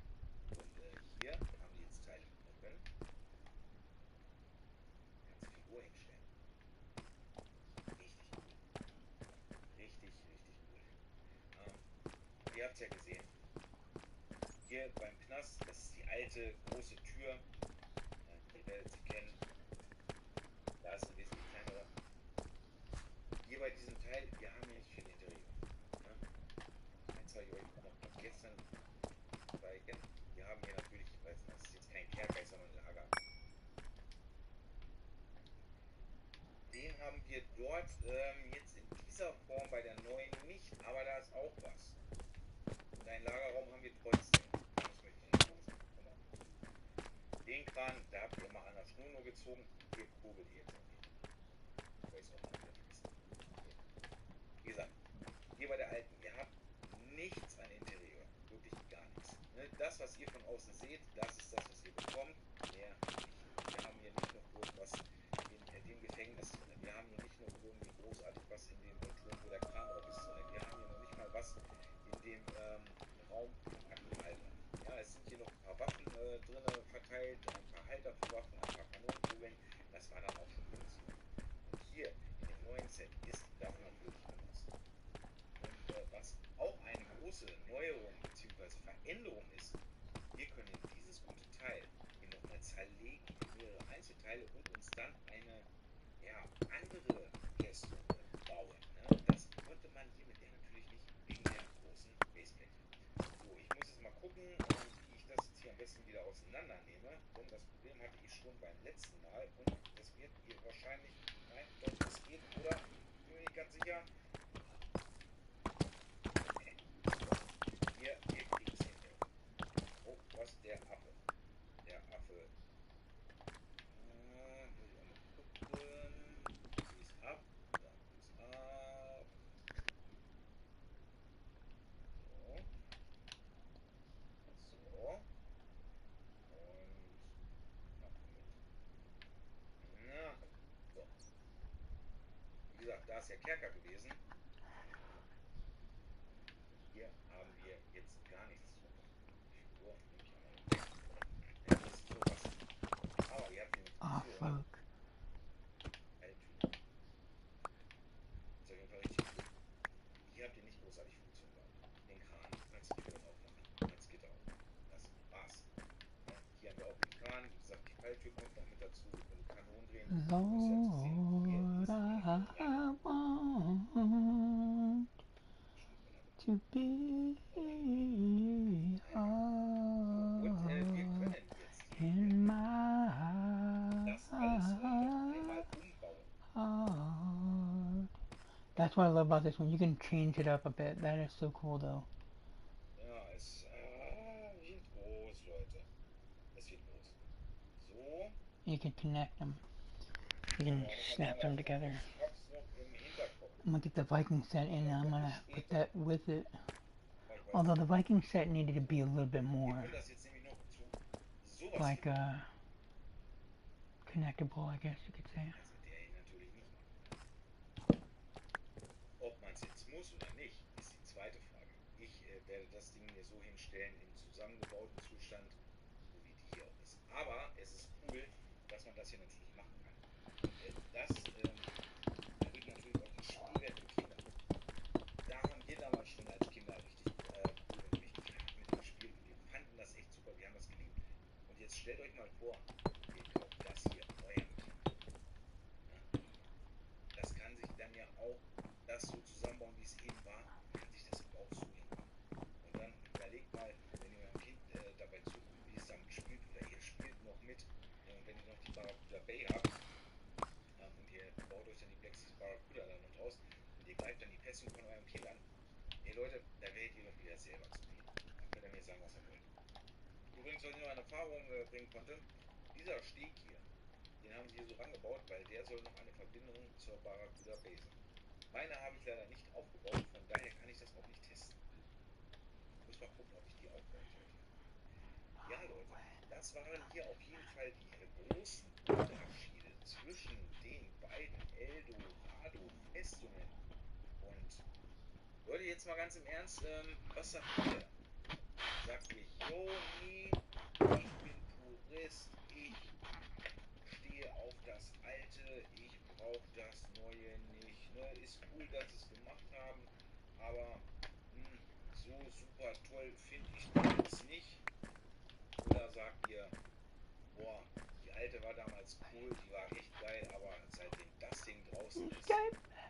P: Und hier haben die jetzt Teile mit drin. Kannst du Figur hinstellen. Richtig cool. Richtig cool. Ihr habt es ja gesehen. Hier beim Knast, das ist die alte große Tür. Ihr werdet sie kennen. Da ist ein wesentlich kleinere. Hier bei diesem Teil, wir haben hier nicht viel Interieur. Ne? Eins habe ich euch noch gestern zeigen. Wir haben hier natürlich, ich weiß nicht, das ist jetzt kein Kerker, sondern ein Lager. Den haben wir dort jetzt in dieser Form bei der neuen nicht, aber da ist auch was. Und einen Lagerraum haben wir trotzdem. Das möchte ich nicht sagen. Den Kran, da habt ihr immer an der Schnur nur gezogen. Hier kurbelt ihr jetzt irgendwie. Wie gesagt, hier bei der alten, ihr habt nichts an Interieur. Wirklich gar nichts. Ne? Das, was ihr von außen seht, das ist das, was ihr bekommt. Mehr nicht. Wir haben hier nicht noch irgendwas in dem Gefängnis drin. Wir haben hier nicht noch irgendwie großartig was in dem Turm, wo der Kran drauf ist. Wir haben hier noch nicht mal was in dem Raum vom Aktenhalter. Ja, es sind hier noch ein paar Waffen drin verteilt, ein paar Halter für Waffen, ein paar Kanonenkugeln. Das war dann auch schon alles. Und hier in dem neuen Set ist davon natürlich anders. Und was auch eine große Neuerung bzw. Veränderung ist, wir können dieses gute Teil hier nochmal zerlegen in mehrere Einzelteile und uns dann eine andere Festung bauen. Ne? Das konnte man hier mit der natürlich nicht wegen der großen Baseplate. So, ich muss jetzt mal gucken, wie ich das jetzt hier am besten wieder auseinandernehme, denn das Problem hatte ich schon beim letzten Mal und das wird hier wahrscheinlich, nein, doch, das geht, oder? Bin mir nicht ganz sicher. Hier kriegen es hin. Oh, was? Der Affe. Der Affe. Muss ich einmal gucken. Sie ist ab. Da ist ab. So. So. Und ab damit. Na, so. Wie gesagt, da ist der Kerker gewesen. Hier haben wir jetzt gar nichts drunter. Die Figur nehme ich einmal mit weg. Ja, das ist sowas. Aber ihr habt hier eine
A: Ah,
P: Tür.
A: fuck.
P: Eine Tür. Ist auf jeden Fall richtig cool. Hier habt ihr nicht großartig Funktion gehabt. Den Kran. Du kannst die Türen aufmachen. Du kannst Gitter aufmachen. Das war's. Ja, hier haben wir auch den Kran. Wie gesagt, die Falltür kommt noch mit dazu. Wir können die Kanonen drehen.
A: Lord, I want to be in my heart. That's what I love about this one. You can change it up a bit. That is so cool, though.
P: Ja, es wird groß, Leute. Es wird groß. So.
A: You can connect them. You can snap them together.
P: Ich hab's noch im Hinterkopf.
A: I'm gonna get the Viking set in and I'm gonna put that with it. Although the Viking set needed to be a little bit more like connectable, I guess you could say.
P: Ob man es jetzt muss oder nicht, ist die zweite Frage. Ich werde das Ding mir so hinstellen im zusammengebauten Zustand, so wie die hier auch ist. Aber es ist cool, dass man das hier natürlich machen kann. Das erhöht natürlich auch die Spielwert für Kinder. Da haben wir damals schon als Kinder richtig mitgespielt und wir fanden das echt super, wir haben das geliebt. Und jetzt stellt euch mal vor, ihr kauft das hier, euer Kind. Ja? Das kann sich dann ja auch das so zusammenbauen, wie es eben war, kann sich das auch so hinbauen. Und dann überlegt mal, wenn ihr eurem Kind dabei zuguckt, wie es damit spielt, oder ihr spielt noch mit, und wenn ihr noch die Barracuda Bay habt, und ihr baut euch dann die Black Seas Barracuda dann noch draus, und ihr greift dann die Festung von eurem Kind an, hey Leute, da werdet ihr doch wieder selber zufrieden. Dann könnt ihr mir sagen, was ihr wollt. Übrigens, was ich noch eine Erfahrung bringen konnte, dieser Steg hier, den haben sie hier so rangebaut, weil der soll noch eine Verbindung zur Barracuda-Base. Meine habe ich leider nicht aufgebaut, von daher kann ich das auch nicht testen. Muss mal gucken, ob ich die aufbauen sollte. Ja, Leute, das waren hier auf jeden Fall die großen Unterschiede zwischen den beiden Eldorado-Festungen. Und Leute, jetzt mal ganz im Ernst, was sagt ihr? Sagt ihr, yo, nee, ich bin Purist, ich stehe auf das Alte, ich brauche das Neue nicht. Ne? Ist cool, dass sie es gemacht haben, aber so super toll finde ich das jetzt nicht. Oder sagt ihr, boah, die Alte war damals cool, die war echt geil, aber seitdem das Ding draußen ist...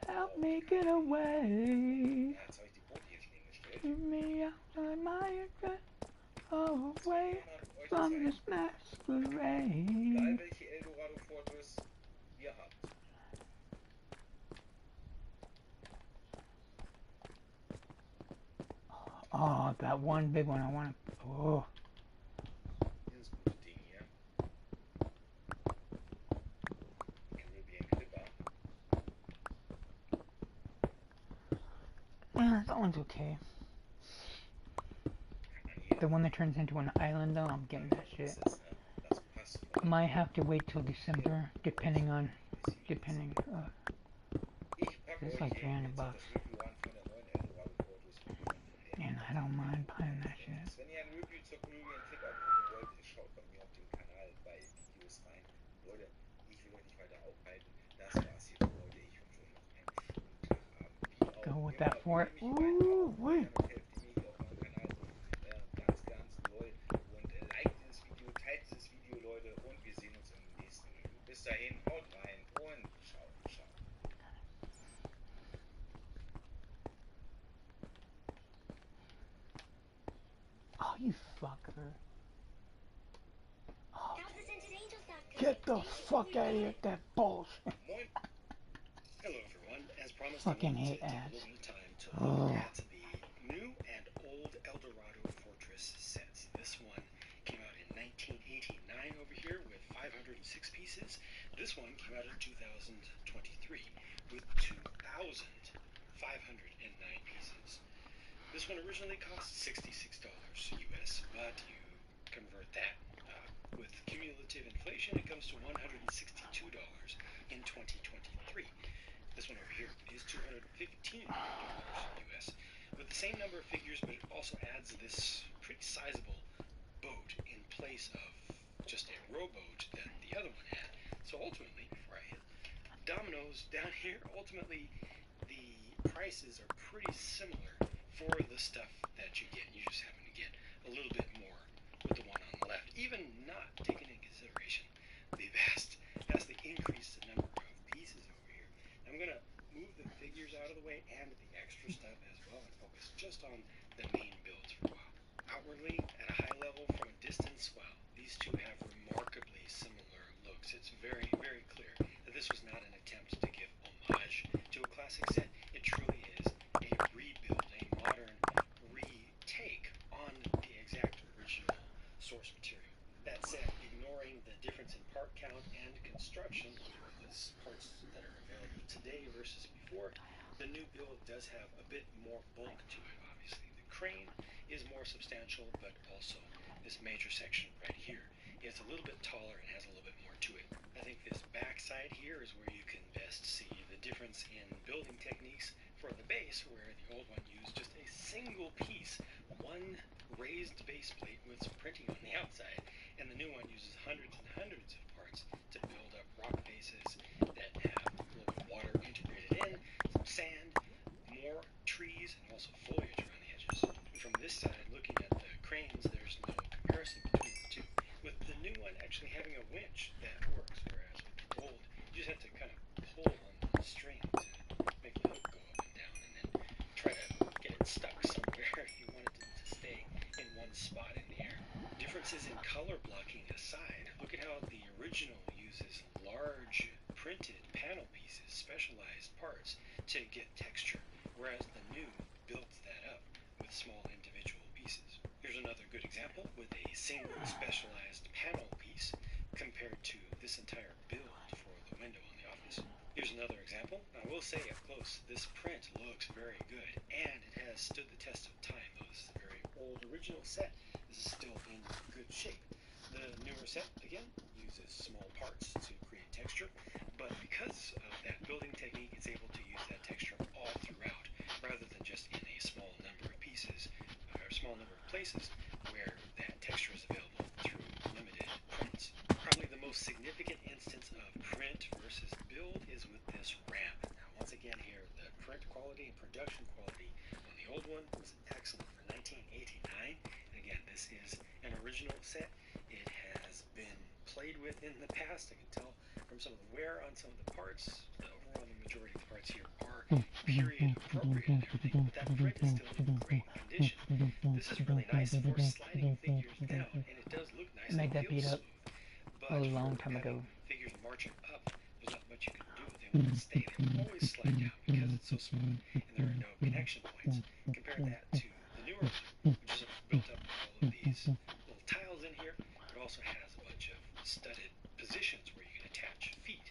A: Help me get away.
P: Ja, jetzt habe ich die Boote hier schon hingestellt.
A: Get me out of my address. Away from this masquerade.
P: Egal welche Eldorado Fortress ihr habt.
A: Oh, that one big one I want to... Oh.
P: Dieses gute Ding hier. Caribbean Clipper.
A: Yeah, that one's okay. The one that turns into an island, though, I'm getting that shit. I might have to wait till December, depending. It's like $300. And I don't mind buying that shit.
P: Wenn ihr ein Review zur Caribbean Clipper gucken wollt, schaut bei mir auf dem Kanal bei Videos rein. Leute, ich will euch nicht weiter aufhalten. Das war's hier für heute. Ich wünsche euch noch einen schönen Tag.
A: Go with that for it. Ooh, wait.
P: Bis dahin, haut rein und ciao, ciao.
A: Oh, you fucker. Oh, get the fuck out of here with that bullshit.
R: Hello everyone. As promised,
A: Fucking
R: I
A: hate
R: wanted to
A: ads.
R: take a little time to look at the new and old Eldorado Fortress sets. This one came out in 1989 over here with 506 pieces. This one came out in 2023 with 2,509 pieces. This one originally cost $66 US, but you convert that with cumulative inflation, it comes to $162 in 2023. This one over here is $215 US with the same number of figures, but it also adds this pretty sizable boat in place of just a rowboat that the other one had. So ultimately, before I hit dominoes down here, ultimately the prices are pretty similar for the stuff that you get. You just happen to get a little bit more with the one on the left, even not taking into consideration the vastly increased number of pieces over here. I'm going to move the figures out of the way and the extra stuff as well and focus just on the main builds for a while. Outwardly, at a high level, from a distance, wow, these two have remarkably similar looks. It's very, very clear that this was not an attempt to give homage to a classic set. It truly is a rebuild, a modern retake on the exact original source material. That said, ignoring the difference in part count and construction, as well as parts that are available today versus before, the new build does have a bit more bulk to it, obviously. The crane is more substantial, but also this major section right here is a little bit taller and has a little bit more to it. I think this backside here is where you can best see the difference in building techniques for the base, where the old one used just a single piece, one raised base plate with some printing on the outside, and the new one uses hundreds and hundreds of parts to build up rock bases that have a little bit of water integrated in, some sand, more trees, and also foliage around the edges. And from this side, looking at the cranes, there's no comparison between the two, with the new one actually having a winch that works, whereas with the old, you just have to kind of pull on the strings and make the hook go up and down, and then try to get it stuck somewhere you want it to stay in one spot in the air. Differences in color blocking aside, look at how the original uses large printed panel pieces, specialized parts, to get texture, whereas the new builds that up with small individual pieces. Here's another good example with a single specialized panel piece
M: compared to this entire build for the window on the office. Here's another example. I will say up close, this print looks very good, and it has stood the test of time, though this is a very old original set. This is still in good shape. The newer set, again, uses small parts to create texture, but because of that building technique, it's able to use that texture all throughout, rather than just in a small number of pieces, or small number of places, where that texture is available through limited prints. Probably the most significant instance of print versus build is with this ramp. Now, once again here, the print quality and production quality on the old one was excellent for 1989. And again, this is an original set. It has been played with in the past. I can tell from some of the wear on some of the parts. The overwhelming majority of the parts here are period appropriate and everything, but that print is still in great condition. This is really nice for sliding figures down, and it does look nice.
A: Made that beat up a long time ago.
M: Figures marching up, there's not much you can do. They won't stay. They will always slide down because it's so small and there are no connection points. Compare that to the newer one, which is built up with all of these little tiles in here. It also has a bunch of studded positions where you can attach feet.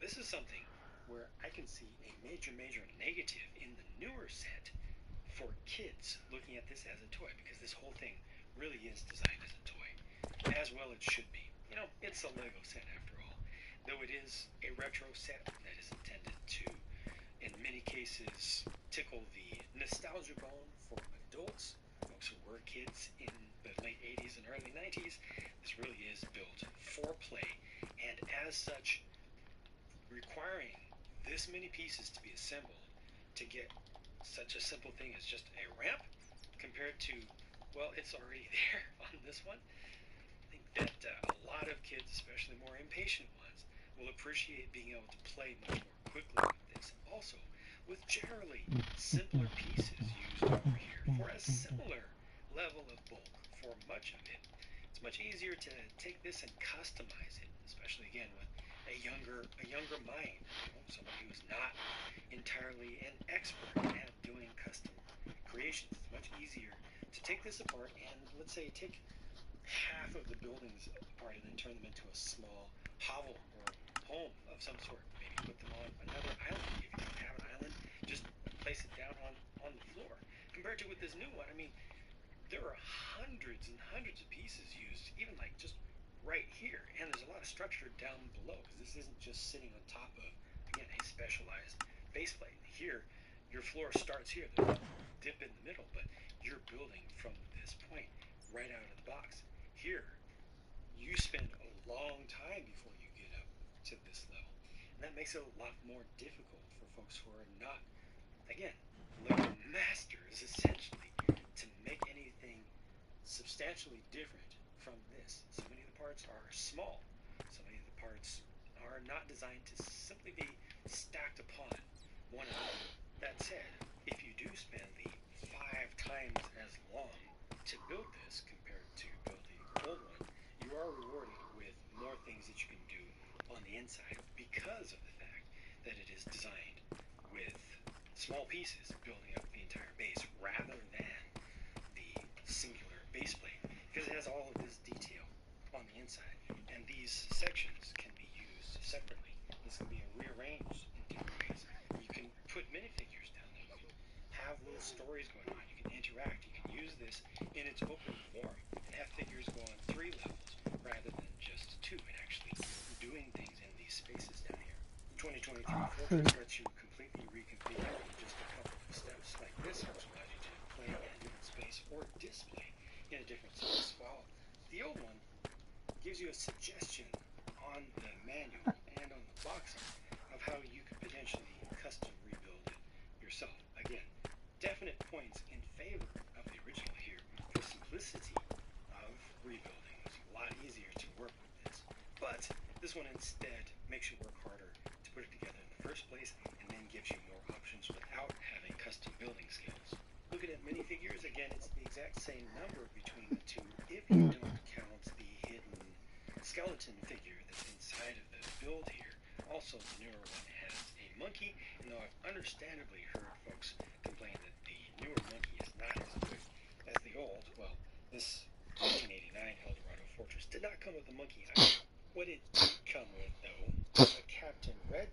M: This is something where I can see a major negative in the newer set for kids looking at this as a toy, because this whole thing really is designed as a toy, as well it should be. You know, it's a Lego set after all, though it is a retro set that is intended to, in many cases, tickle the nostalgia bone for adults, folks who were kids in the late 80s and early 90s. This really is built for play, and as such, requiring this many pieces to be assembled to get such a simple thing as just a ramp compared to, well, it's already there on this one. I think that a lot of kids, especially more impatient ones, will appreciate being able to play much more quickly with this. Also, with generally simpler pieces used over here for a similar level of bulk for much of it, it's much easier to take this and customize it, especially again with a younger mind, someone who's not entirely an expert at doing custom creations. It's much easier to take this apart and, let's say, take half of the buildings apart and then turn them into a small hovel or home of some sort. Maybe put them on another island. If you don't have an island, just place it down on the floor. Compared to with this new one, I mean, there are hundreds and hundreds of pieces used, even like just right here, and there's a lot of structure down below, because this isn't just sitting on top of, again, a specialized baseplate. Here, your floor starts here, there's a dip in the middle, but you're building from this point right out of the box. Here, you spend a long time before you get up to this level, and that makes it a lot more difficult for folks who are not, again, Lego masters, essentially, to make anything substantially different from this. So many of the parts are small. So many of the parts are not designed to simply be stacked upon one another. That said, if you do spend the 5 times as long to build this compared to build the old one, you are rewarded with more things that you can do on the inside because of the fact that it is designed with small pieces building up the entire base rather than the singular base plate, because it has all of this detail on the inside, and these sections can be used separately. This can be rearranged in different ways. You can put minifigures down there. You can have little stories going on. You can interact. You can use this in its open form and have figures go on 3 levels rather than just 2, and actually doing things in these spaces down here. 2023 Fortress lets you completely reconfigure in just a couple of steps like this, which allows you to play in a different space or display in a different space, while the old one gives you a suggestion on the manual and on the box of how you could potentially custom rebuild it yourself. Again, definite points in favor of the original here for simplicity of rebuilding. It's a lot easier to work with this, but this one instead makes you work harder to put it together in the first place, and then gives you more options without having custom building skills. Looking at minifigures, again, it's the exact same number between the two if you don't count the hidden skeleton figure that's inside of the build here. Also, the newer one has a monkey, and though I've understandably heard folks complain that the newer monkey is not as good as the old, well, this 1989 Eldorado Fortress did not come with a monkey either. What it did come with, though, was a Captain Redbeard.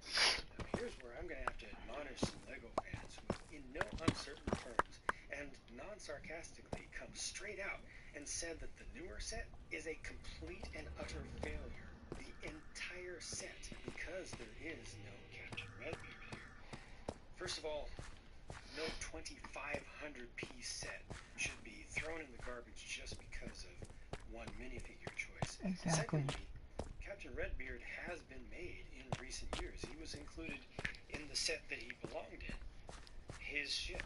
M: Now, here's where I'm going to have to admonish some LEGO fans who, in no uncertain terms and non-sarcastically, come straight out and said that the newer set is a complete and utter failure. The entire set, because there is no Captain Redbeard here. First of all, no 2,500 piece set should be thrown in the garbage just because of one minifigure choice.
A: Exactly.
M: Secondly, Captain Redbeard has been made in recent years. He was included in the set that he belonged in. His ship,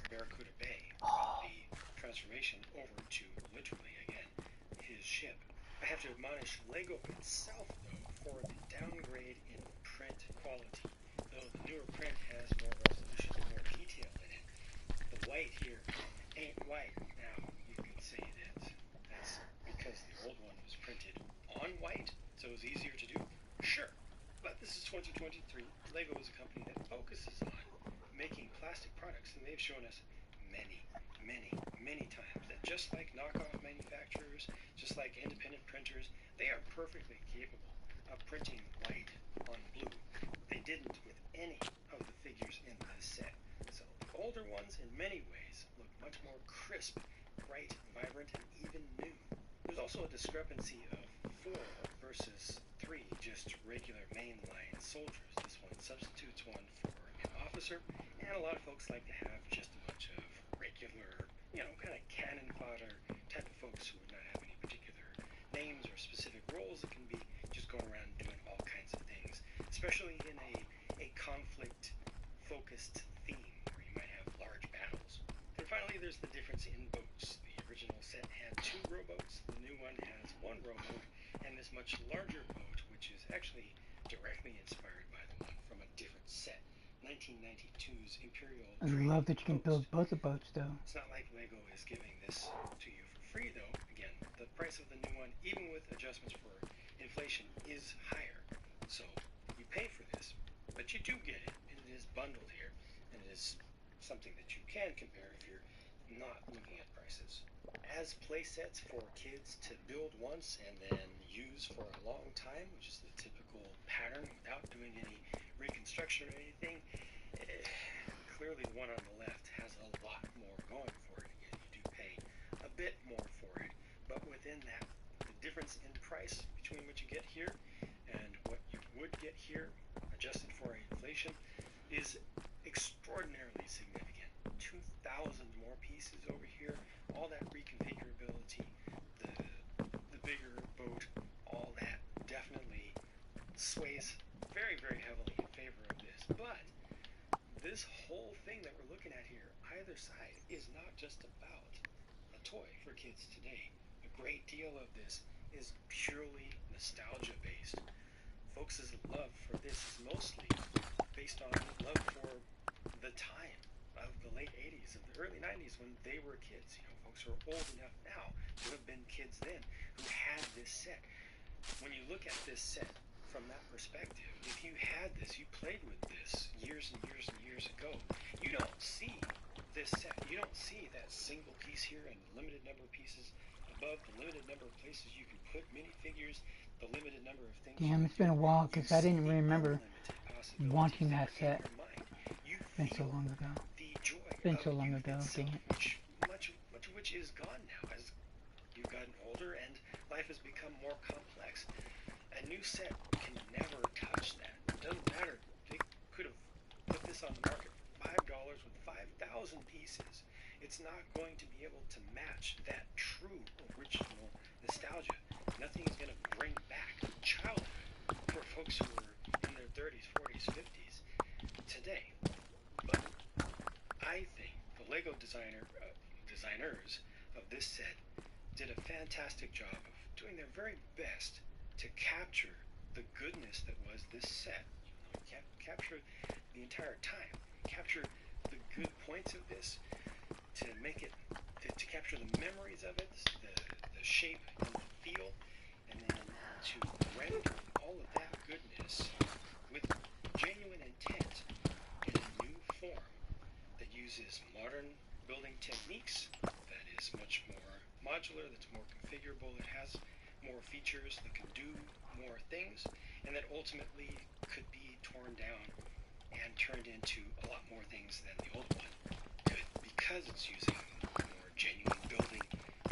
M: Barracuda Bay, the transformation over to literally, again, his ship. I have to admonish LEGO itself, though, for the downgrade in print quality. Though the newer print has more resolution and more detail in it, the white here ain't white. Now, you can say that that's because the old one was printed on white, so it was easier to do. Sure, but this is 2023. LEGO is a company that focuses on making plastic products, and they've shown us many times that just like knockoff manufacturers, just like independent printers, they are perfectly capable of printing white on blue. They didn't with any of the figures in this set. So the older ones, in many ways, look much more crisp, bright, vibrant, and even new. There's also a discrepancy of 4 versus 3 just regular mainline soldiers. This one substitutes one for an officer, and a lot of folks like to have just a bunch of regular, kind of cannon fodder type of folks who would not have any particular names or specific roles that can be just going around doing all kinds of things, especially in a conflict-focused theme where you might have large battles. And finally, there's the difference in boats. The original set had 2 rowboats. The new one has 1 rowboat and this much larger boat, which is actually directly inspired by the one from a different set. 1992's Imperial.
A: I love that you can build both the boats, though.
M: It's not like LEGO is giving this to you for free, though. Again, the price of the new one, even with adjustments for inflation, is higher. So you pay for this, but you do get it, and it is bundled here, and it is something that you can compare if you're not looking at prices. As play sets for kids to build once and then use for a long time, which is the typical pattern without doing any reconstruction or anything, clearly the one on the left has a lot more going for it. Again, you do pay a bit more for it, but within that, the difference in price between what you get here and what you would get here, adjusted for inflation, is extraordinarily significant. 2,000 more pieces over here, all that reconfigurability, the bigger boat, all that definitely sways very, very heavily in favor of this. But this whole thing that we're looking at here, either side, is not just about a toy for kids today. A great deal of this is purely nostalgia based. Folks' love for this is mostly based on love for the time of the late 80s and the early 90s when they were kids. Folks who are old enough now to have been kids then who had this set. When you look at this set from that perspective, if you had this, you played with this years and years and years ago, you don't see this set. You don't see that single piece here and the limited number of pieces above, the limited number of places you can put minifigures, the limited number of things.
A: Damn, it's been a while because I didn't remember wanting that set. It's been so long ago. It's been so long ago, dang it.
M: Much of which is gone now as you've gotten older and life has become more complex. A new set can never touch that. It doesn't matter. They could have put this on the market for $5 with 5,000 pieces. It's not going to be able to match that true original nostalgia. Nothing is going to bring back childhood for folks who were in their 30s, 40s, 50s today. But I think the LEGO designers of this set did a fantastic job of doing their very best to capture the goodness that was this set. Capture the entire time. Capture the good points of this, to make it, to capture the memories of it, the shape and the feel, and then to render all of that goodness with genuine intent in a new form that uses modern building techniques, that is much more modular, that's more configurable. It has more features, that can do more things, and that ultimately could be torn down and turned into a lot more things than the old one could, because it's using more genuine building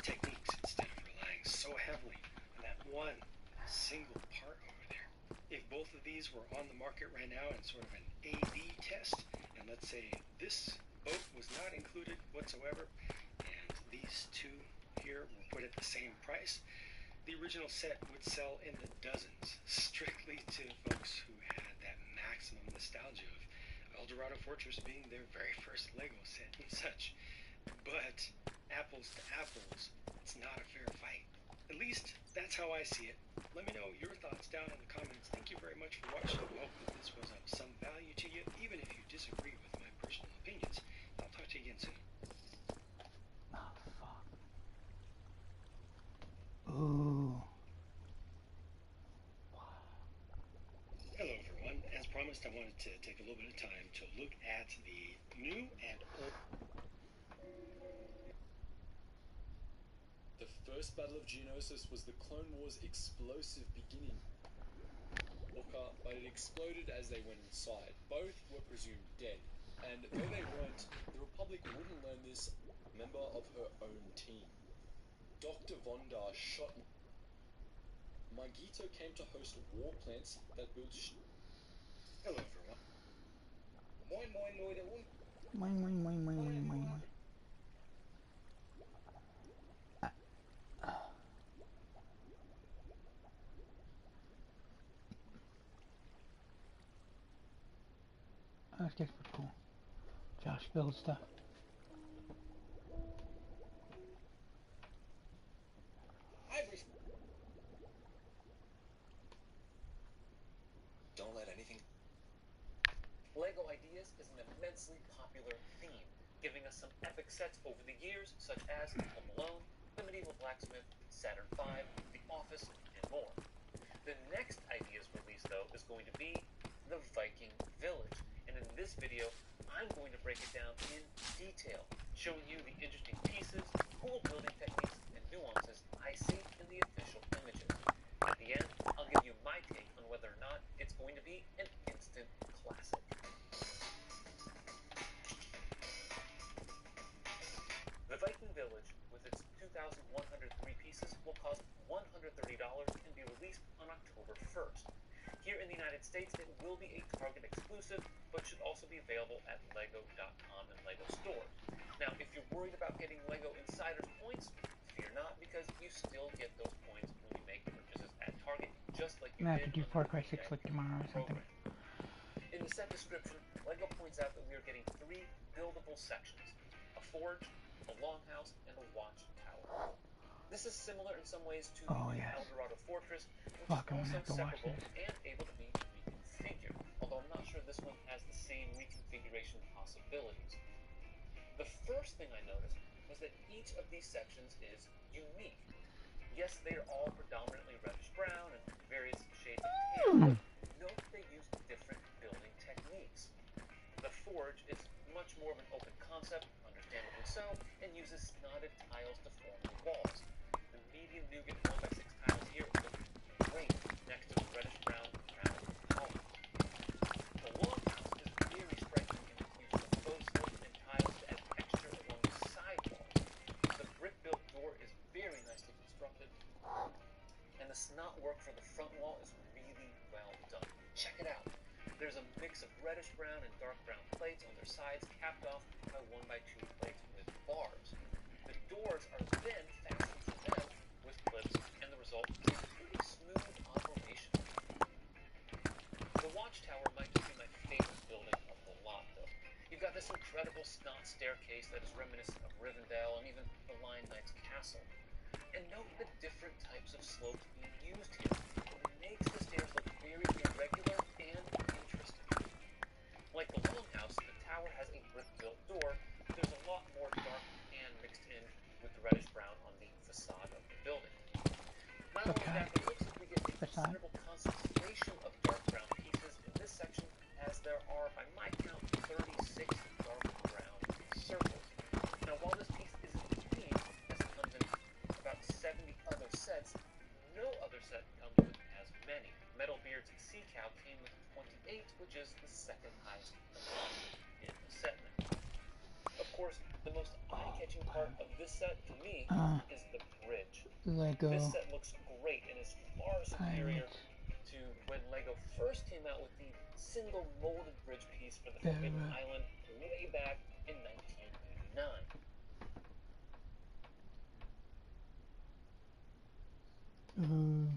M: techniques instead of relying so heavily on that one single part over there. If both of these were on the market right now in sort of an A/B test, and let's say this boat was not included whatsoever, and these two here were put at the same price, the original set would sell in the dozens, strictly to folks who had that maximum nostalgia of El Dorado Fortress being their very first Lego set and such. But apples to apples, it's not a fair fight. At least, that's how I see it. Let me know your thoughts down in the comments. Thank you very much for watching. I hope that this was of some value to you, even if you disagree with my personal opinions. I'll talk to you again soon.
A: Oh, fuck. Ooh.
M: Hello everyone. As promised, I wanted to take a little bit of time to look at the new and old.
S: The first battle of Geonosis was the Clone Wars' explosive beginning. But it exploded as they went inside. Both were presumed dead, and though they weren't, the Republic wouldn't learn this. Member of her own team. Dr. Vondar shot. Magito came to host war plants that built.
M: Hello everyone.
P: Moin moin Leute und
A: Moin, moin, moin, moin, moin, moin, moin. That's just pretty cool. Josh builds stuff.
F: Don't let anything. LEGO Ideas is an immensely popular theme, giving us some epic sets over the years, such as Home Alone, The Medieval Blacksmith, Saturn V, The Office, and more. The next Ideas release, though, is going to be the Viking Village, and in this video, I'm going to break it down in detail, showing you the interesting pieces, cool building techniques, and nuances I see in the official images. At the end, I'll give you my take on whether or not it's going to be an instant classic. The Viking Village, with its 2,103 pieces, will cost $130 and be released on October 1st. Here in the United States, it will be a Target exclusive, but should also be available at Lego.com and Lego stores. Now, if you're worried about getting Lego Insider's points, fear not, because you still get those points when you make purchases at Target, just like you
A: I'm gonna have
F: did
A: to do 4x6 like tomorrow or something.
F: In the set description, LEGO points out that we are getting 3 buildable sections: a forge, a longhouse, and a watchtower. This is similar in some ways to the El Dorado Fortress, which
A: Fuck, I'm
F: is
A: gonna
F: also
A: have to watch
F: separable and able to be reconfigured, although I'm not sure this one has the same reconfiguration possibilities. The first thing I noticed was that each of these sections is unique. Yes, they are all predominantly reddish brown and various shades of tan, but note they use different building techniques. The forge is much more of an open concept, understandably so, and uses snotted tiles to form the walls. The medium nougat 1x6 tiles here look great next to the reddish brown round column. The longhouse is very striking in its use of faux slip and tiles to add texture along the side walls. The brick-built door is very nicely constructed, and the snot work for the front wall is really well done. Check it out. There's a mix of reddish brown and dark brown plates on their sides, capped off by 1x2 plates with bars. The doors are then fastened to them with clips, and the result is a pretty smooth operation. The watchtower might be my favorite building of the lot, though. You've got this incredible snot staircase that is reminiscent of Rivendell and even the Lion Knight's castle. And note the different types of slopes being used here. It makes the stairs look very irregular and interesting. Like the longhouse, the tower has a brick-built door, but there's a lot more dark and mixed in with the reddish brown on the facade of the building. Not only that, it looks like we get a considerable concentration of dark brown pieces in this section, as there are, by my count, 36 dark brown circles. Now, while this piece isn't clean, as it comes in about 70 other sets, no The most eye-catching part of this set, for me, is the bridge.
A: Lego.
F: This set looks great and is far superior to when Lego first came out with the single molded bridge piece for the Forbidden Island way back in 1989.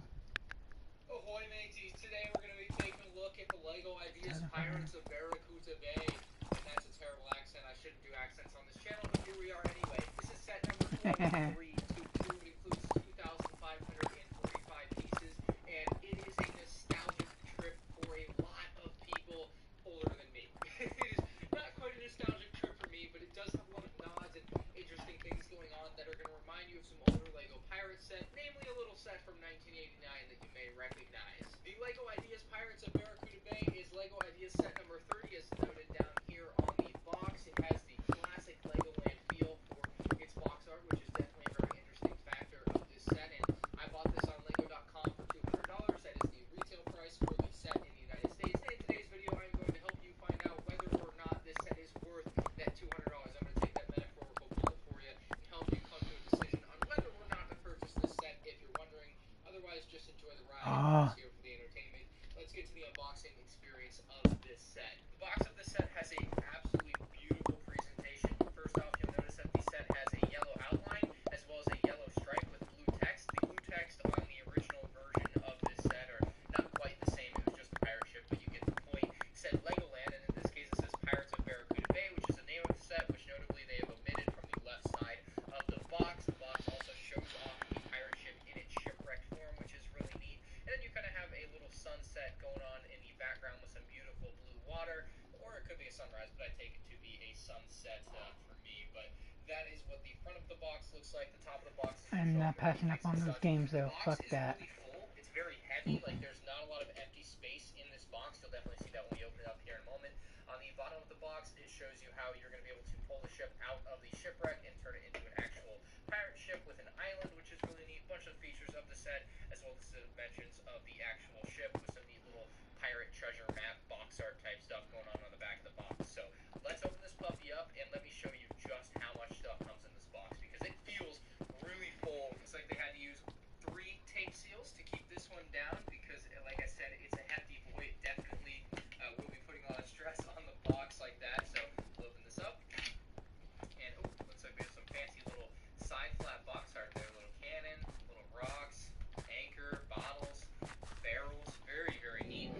C: Ahoy mateys, today we're going to be taking a look at the LEGO Ideas Pirates of Barracuda Bay. And that's a terrible accent, I shouldn't do accents on this channel, but here we are anyway. This is set number 2322, it includes 2,545 pieces, and it is a nostalgic trip for a lot of people older than me. It is not quite a nostalgic trip for me, but it does have a lot of nods and interesting things going on that are going to remind you of some older LEGO Pirate set, namely a little set from 1989 that you may recognize. The LEGO Ideas Pirates of Barracuda Bay is LEGO Ideas set number 30, as noted down here on the box. It has the classic Legoland feel for its box art, which is definitely a very interesting factor of this set. And I bought this on Lego.com for $200. That is the retail price for the set in the United States. And in today's video, I'm going to help you find out whether or not this set is worth that $200. I'm going to take that metaphorical bullet for you and help you come to a decision on whether or not to purchase this set if you're wondering. Otherwise, just enjoy the ride. Here for the entertainment. Let's get to the unboxing experience of this set. The box of the set has a absolutely beautiful presentation. First off, you'll notice that the set has a yellow outline as well as a yellow stripe with blue text. The blue text on the original version of this set are not quite the same. It was just a pirate ship, but you get the point. It said Legoland, and in this case it says Pirates of Barracuda Bay, which is the name of the set, which notably they have omitted from the left side of the box. The box also shows off the pirate ship in its shipwrecked form, which is really neat. And then you kind of have a little sunset going on in the background with some beautiful blue water, or it could be a sunrise, but I take it to be a sunset for me. But that is what the front of the box looks like. The top of the box is
A: I'm not passing up on those games though. Fuck that.
C: really full. It's very heavy. Like there's not a lot of empty space in this box. You'll definitely see that when we open it up here in a moment. On the bottom of the box, it shows you how you're going to be able to pull the ship out of the shipwreck and turn it into an actual pirate ship with an island, which is really neat. Bunch of features of the set, as well as the dimensions of the actual ship with some neat little pirate treasure map, box art type stuff going on the back of the box. So let's open this puppy up and let me show you just how much stuff comes in this box, because it feels really full. Looks like they had to use 3 tape seals to keep this one down, because like I said, it's a hefty boy. It definitely will be putting a lot of stress on the box like that. So we'll open this up, and looks like we have some fancy little side flap box art there. Little cannon, little rocks, anchor, bottles, barrels. Very, very neat.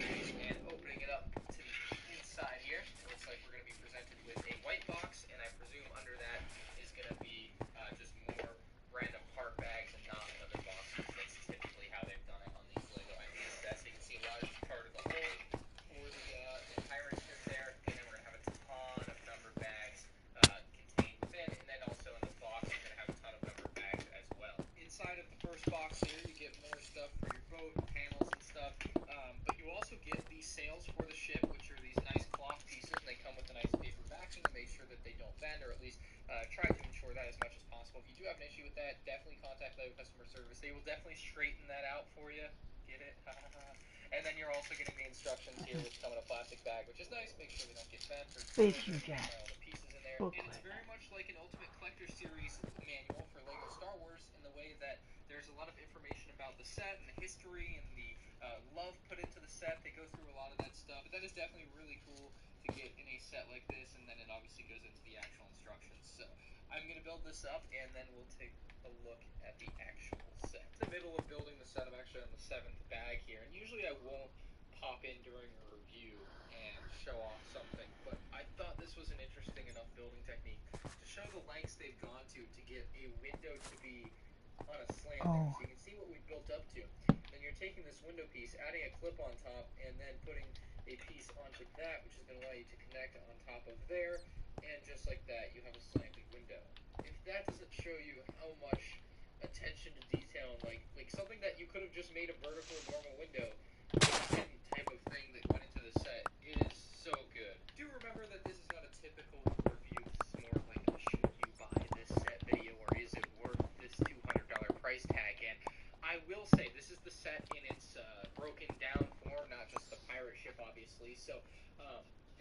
C: And opening it up to the inside here, it looks like we're going to be presented with a white box, and I presume under that is going to be just more random part bags and not another box. That's typically how they've done it on these LEGO Ideas sets. You can see a large part of the hole for the pirate ship there, and then we're going to have a ton of number bags contained within, and then also in the box you're going to have a ton of number bags as well. Inside of the first box here, you get more stuff for your boat, panels and stuff, but you also get these sails for the ship, which are these nice cloth pieces, and they come with a nice paper backing to make sure that they don't bend, or at least try to ensure that as much as possible. If you do have an issue with that, definitely contact LEGO customer service. They will definitely straighten that out for you. Get it? And then you're also getting the instructions here, which come in a plastic bag, which is nice. Make sure they don't get bent or
A: Thank you, Jack.
C: all the pieces in there. And it's very much like an Ultimate Collector Series manual for LEGO Star Wars, in the way that there's a lot of information about the set and the history and the love put into the set. They go through a lot of that stuff. But that is definitely really cool to get in a set like this, and then it obviously goes into the actual instructions. So I'm going to build this up, and then we'll take a look at the actual set. In the middle of building the set, I'm actually on the 7th bag here, and usually I won't pop in during a review and show off something, but I thought this was an interesting enough building technique to show the lengths they've gone to get a window to be on a slant there, so you can see what we built up to. Then you're taking this window piece, adding a clip on top, and then putting a piece onto that, which is going to allow you to connect on top of there, and just like that, you have a slanted window. If that doesn't show you how much attention to detail, like something that you could have just made a vertical normal window, the type of thing that went into the set, it is so good. Do remember that this is not a typical review. This is more of like a should you buy this set video, or is it worth this $200 price tag? And I will say this is the set in its broken down form, not just the pirate ship, obviously. So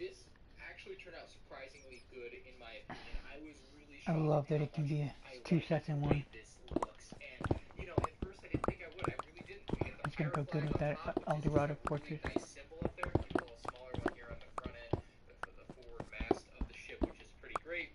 C: this actually turned out surprisingly
F: definitely good in my opinion. I was really
A: I
F: shocked
A: love
F: at
A: that
F: how
A: it can
F: much
A: be
F: I
A: 2
F: like
A: sets in
F: the
A: one.
F: way this looks. And, you know, at first I didn't think I would. I really didn't. We get the
A: It's gonna
F: pirate
A: go good
F: flag
A: with
F: on
A: that
F: top, which
A: El
F: is just
A: Dorado
F: a really
A: portrait.
F: nice symbol up there. We get a little smaller one here on the front end for the forward mast of the ship, which is pretty great.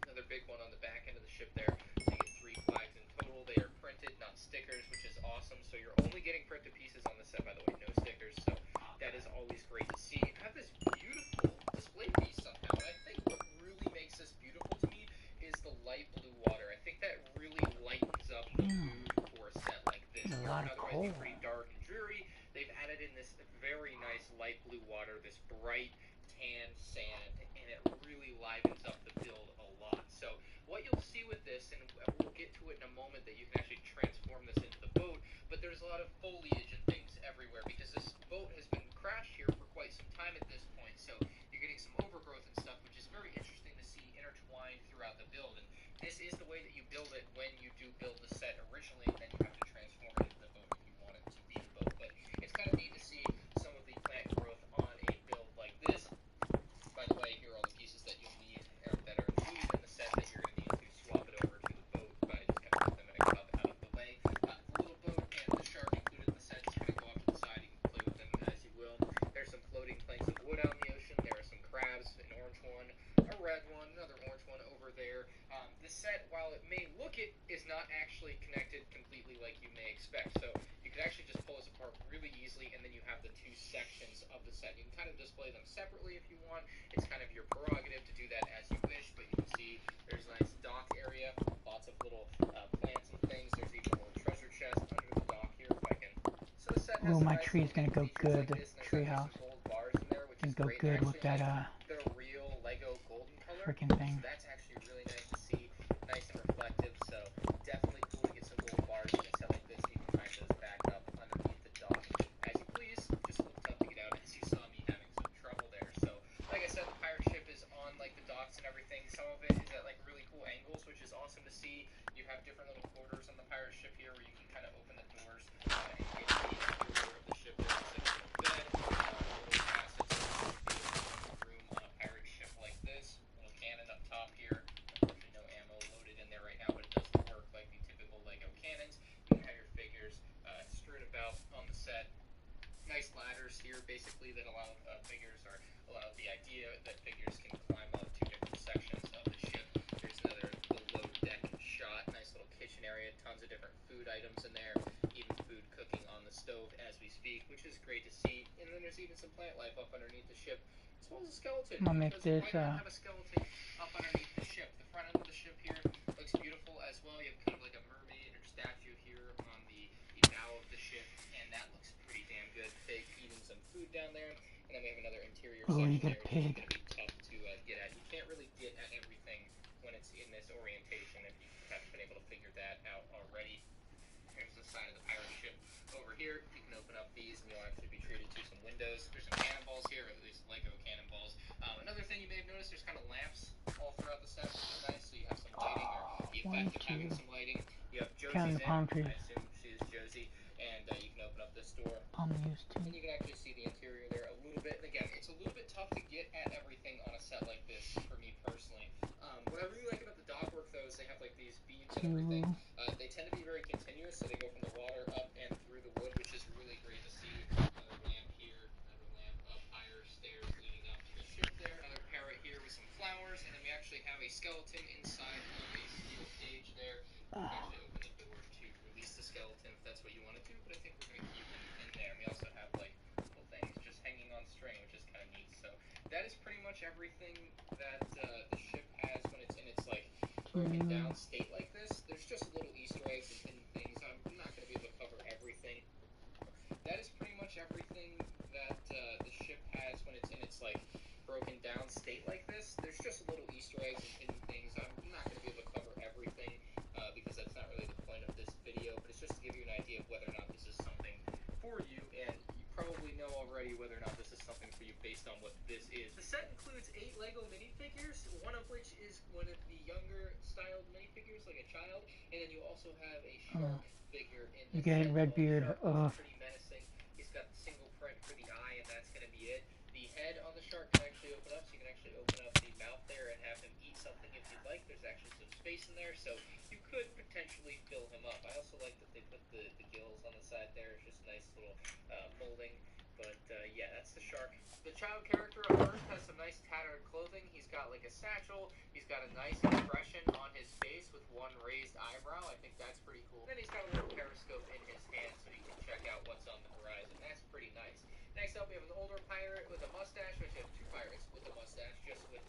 F: Another big one on the back end of the ship there. So you get 3 flags in total. They are printed, not stickers, which is awesome. So you're only getting printed pieces on the set, by the way, no stickers. So that is always great to see. You have this beautiful display piece somehow. And I think what really makes this beautiful to me is the light blue water. I think that really lightens up the mood for a set like this.
A: A
F: Where
A: lot of
F: otherwise
A: coal.
F: be pretty dark and dreary. They've added in this very nice light blue water, this bright tan sand, and it really livens up the build a lot. So what you'll see with this, and we'll get to it in a moment, that you can actually transform this into the boat, but there's a lot of foliage and things everywhere because this boat has been crashed here for quite some time at this point. So you're getting some overgrowth and stuff, which is very interesting to see intertwined throughout the build. And this is the way that you build it when you do build the set originally, and then you have to transform it into the boat if you want it to be the boat. But it's kind of neat to see some of the plant growth on a build like this. By the way, here are all the pieces that you'll need, or that are included in the set that you're going to need to swap it over to the boat. But I just kind of put them in a cup out of the way. The little boat and the shark included in the set just kind of go off to the side. You can play with them as you will. There's some floating planks of wood out in the ocean. There are some crabs, an orange one, a red one, another orange one over there. This set, while it may look it, is not actually connected completely like you may expect. So you can actually just pull this apart really easily, and then you have the 2 sections of the set. You can kind of display them separately if you want. It's kind of your prerogative to do that as you wish, but you can see there's a nice dock area, lots of little plants and things. There's even a little treasure chest under the dock here if I can. So the set has
A: Oh,
F: some
A: my
F: nice
A: tree's gonna go
F: features
A: good.
F: like this, and
A: Tree
F: there's
A: house.
F: some gold bars in there, which
A: Can
F: is
A: go
F: great.
A: good
F: They're
A: with
F: actually
A: that
F: they're a real Lego golden color.
A: freaking thing.
F: So that's actually really nice to see, nice and reflective. So definitely cool to get some gold bars in a set like this. You can find those back up underneath the dock as you please. Just a little tough to get out, as you saw me having some trouble there. So like I said, the pirate ship is on like the docks and everything. Some of it is at like really cool angles, which is awesome to see. You have different little quarters on the pirate ship here where you can kind of open the doors and get the interior of the ship. There's like a little bed, little passage, room on a pirate ship like this. Little cannon up top here. Unfortunately, no ammo loaded in there right now, but it does work like the typical Lego cannons. You can have your figures strewn about on the set. Nice ladders here, basically, that allow figures, or allow the idea that figures can climb up to different sections of the ship. There's another below deck shot, nice little kitchen area, tons of different food items in there, even food cooking on the stove as we speak, which is great to see. And then there's even some plant life up underneath the ship, as well as a skeleton.
A: I'm gonna make
F: Because
A: this,
F: why not have a skeleton up underneath the ship? The front end of the ship here looks beautiful as well. You have kind of like a mermaid or statue here on the bow of the ship, and that looks pretty damn good. Pig eating some food down there, and then we have another interior
A: Oh, you
F: section
A: get a
F: there, which is
A: pig.
F: going to be tough to get at. You can't really get at everything when it's in this orientation if you haven't been able to figure that out already. Here's the side of the pirate ship over here. You can open up these, and you'll actually be treated to some windows. There's some cannonballs here, or at least Lego cannonballs. Another thing you may have noticed, there's kind of lamps all throughout the set, which is nice. So you have some lighting, or the effect of having some lighting. You have
A: Counting
F: Josie's
A: the palm
F: in.
A: trees.
F: I assume she is Josie, and you can open up this door.
A: Palm leaves too.
F: And you can actually see the interior there a little bit. And again, it's a little bit tough to get at everything on a set like this for me personally. What I really like about the dock work though is they have like these beams and everything. They tend to be very continuous, so they go from the water up and through the wood, which is really great to see. Another lamp here, another lamp up higher, stairs leading up to the ship there. Another parrot here with some flowers, and then we actually have a skeleton inside of a steel cage there. You can actually open the door to release the skeleton if that's what you want to do, but I think we're going to keep him in there. And we also have like little things just hanging on string, which is kind of neat. So that is pretty much everything that the ship has when it's in its like broken down state like this. There's just little Easter eggs and hidden things. I'm not going to be able to cover everything. That is pretty much everything that the ship has when it's in its like broken down state like this. There's just little Easter eggs and hidden things. I'm not going to be able to cover everything because that's not really the point of this video, but it's just to give you an idea of whether or not this is something for you, and you probably know already whether or not this is something for you based on what this is. The set includes 8 Lego minifigures, one of which is one of the younger styled minifigures, like a child, and then you also have a shark figure in
A: You
F: this
A: get
F: set.
A: Redbeard.
F: Pretty menacing. He's got the single print for the eye, and that's going to be it. The head on the shark can actually open up, so you can actually open up the mouth there and space in there, so you could potentially fill him up. I also like that they put the gills on the side there. It's just nice little molding. But yeah, that's the shark. The child character up first has some nice tattered clothing. He's got like a satchel. He's got a nice expression on his face with one raised eyebrow. I think that's pretty cool. Then he's got a little periscope in his hand so he can check out what's on the horizon. That's pretty nice. Next up, we have an older pirate with a mustache, which we have two pirates with a mustache, just with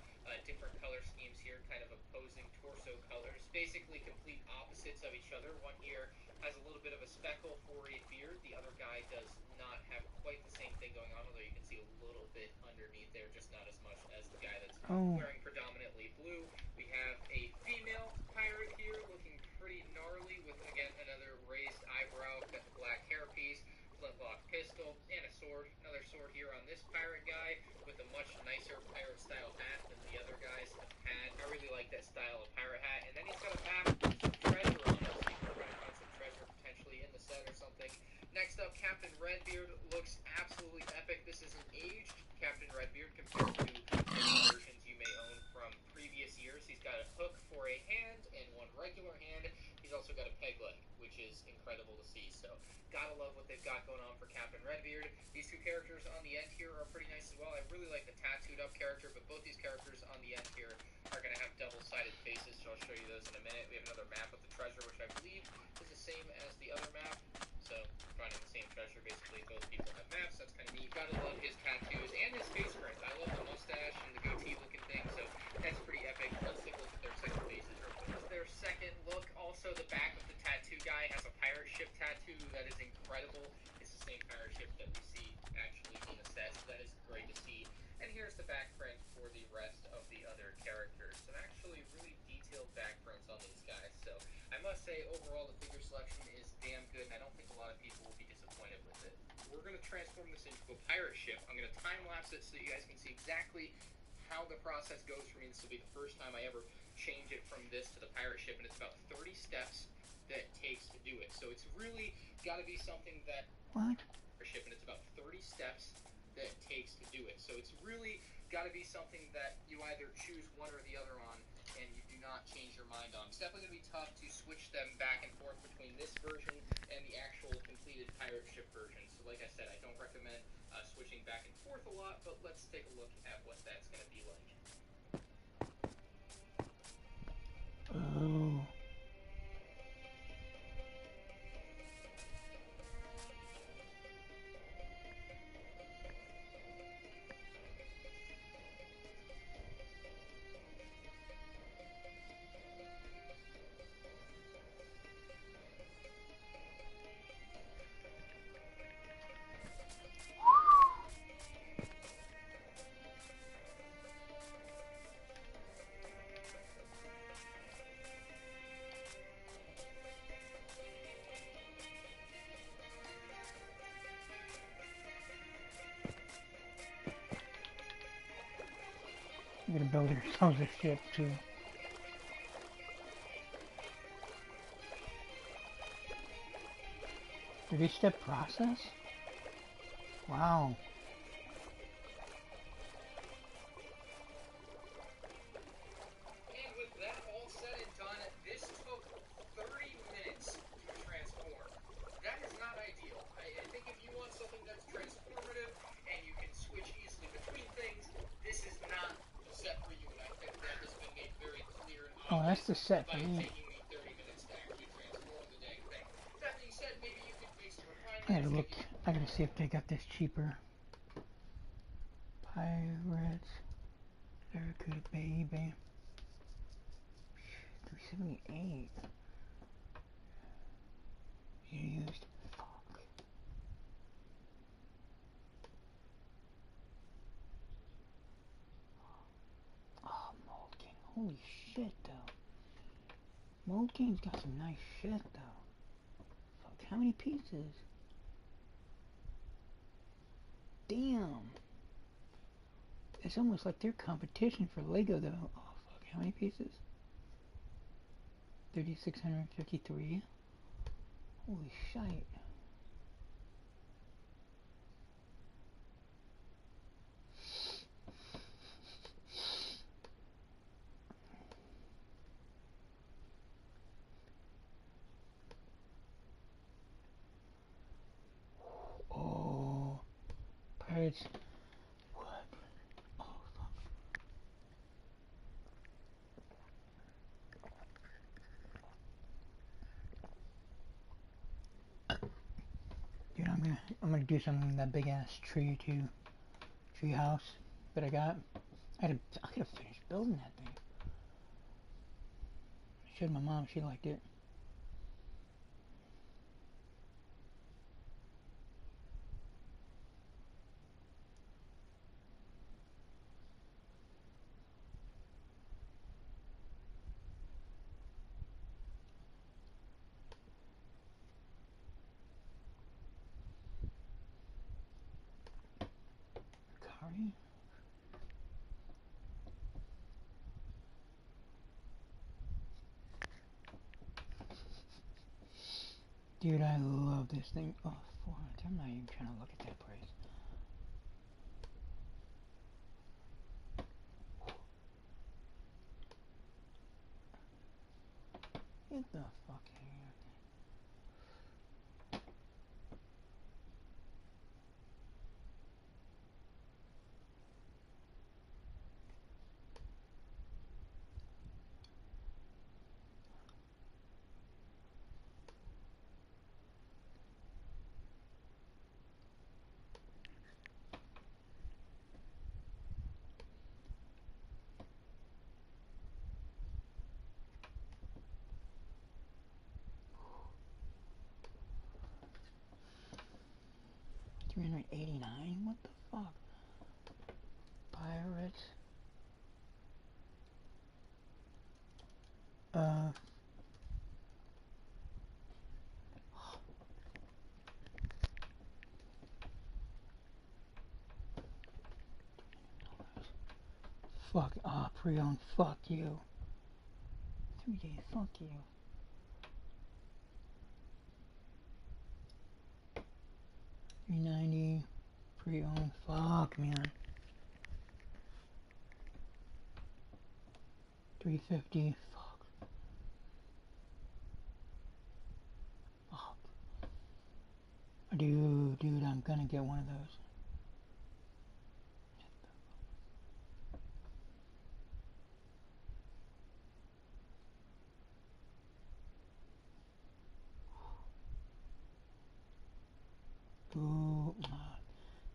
F: different color schemes here, kind of opposing torso colors. Basically complete opposites of each other. One here has a little bit of a speckle for a beard. The other guy does not have quite the same thing going on, although you can see a little bit underneath there, just not as much as the guy that's wearing predominantly blue. We have a female pirate here looking pretty gnarly with, again, another raised eyebrow, got the black hairpiece, flintlock pistol, and a sword. Another sword here on this pirate guy with a much nicer pirate-style hat than the other guys have had. I really like that style of pirate hat. And then he's got a map with some treasure on it, so you can try to find some treasure potentially in the set or something. Next up, Captain Redbeard looks absolutely epic. This is an aged Captain Redbeard compared to the versions you may own from previous years. He's got a hook for a hand and one regular hand. He's also got a peg leg, which is incredible to see. So, gotta love what they've got going on for Captain Redbeard. These two characters on the end here are pretty nice as well. I really like the tattooed up character, but both these characters on the end here are going to have double-sided faces, so I'll show you those in a minute. We have another map with the treasure, which I believe is the same as the other map. So, finding the same treasure, basically, both people have maps. That's kind of neat. Gotta love his tattoos and his face print. I love the mustache and the goatee-looking thing, so that's pretty epic. Let's take a look at their second faces real quick. This is their second look. Also, the back of the tattoo guy has a pirate ship tattoo that is incredible. It's the same pirate ship that we see actually in the set, so that is great to see. And here's the back print for the rest of the other characters. Some actually really detailed back prints on these guys, so I must say, overall, the figure selection is damn good, and I don't think a lot of people will be disappointed with it. We're going to transform this into a pirate ship. I'm going to time-lapse it so that you guys can see exactly how the process goes for me. This will be the first time I ever change it from this to the pirate ship, and it's about 30 steps that it takes to do it. So it's really got to be something that...
A: What?
F: ...ship, and it's about 30 steps that it takes to do it. So it's really got to be something that you either choose one or the other on, and you do not change your mind on. It's definitely going to be tough to switch them back and forth between this version and the actual completed pirate ship version. So like I said, I don't recommend switching back and forth a lot, but let's take a look at what that's going to be like.
A: Oh. I'm gonna build ourselves a ship too. Three-step process? Wow.
F: And with that all said and done, this took 30 minutes to transform. That is not ideal. I think if you want something that's transformative and you can switch easily between things, this is not the set for you. And I think that has been made very clear and obvious.
A: Oh, that's the set for
F: by
A: me.
F: taking me 30 minutes to actually transform the dang thing. That being said, maybe you could make some refinements.
A: I gotta look. I gotta see if they got this cheaper. Pirates. Barracuda baby. 378. Used. Fuck. Oh, Mold King. Holy shit, though. Mold King's got some nice shit, though. Fuck, how many pieces? Damn. It's almost like they're competition for Lego, though. Oh, fuck, how many pieces? 3,653. Holy shite. gonna do something with that big ass tree house that I got. I could have finished building that thing. I showed my mom, she liked it. Curry? Dude, I love this thing. Oh, 400. I'm not even trying to look at that price. Get the fuck out of here. $389? What the fuck? Pirates. Fuck, pre-owned, fuck you. 3D, fuck you. $390, pre-owned, fuck, man. $350, fuck. Fuck. Dude, I'm gonna get one of those. Ooh,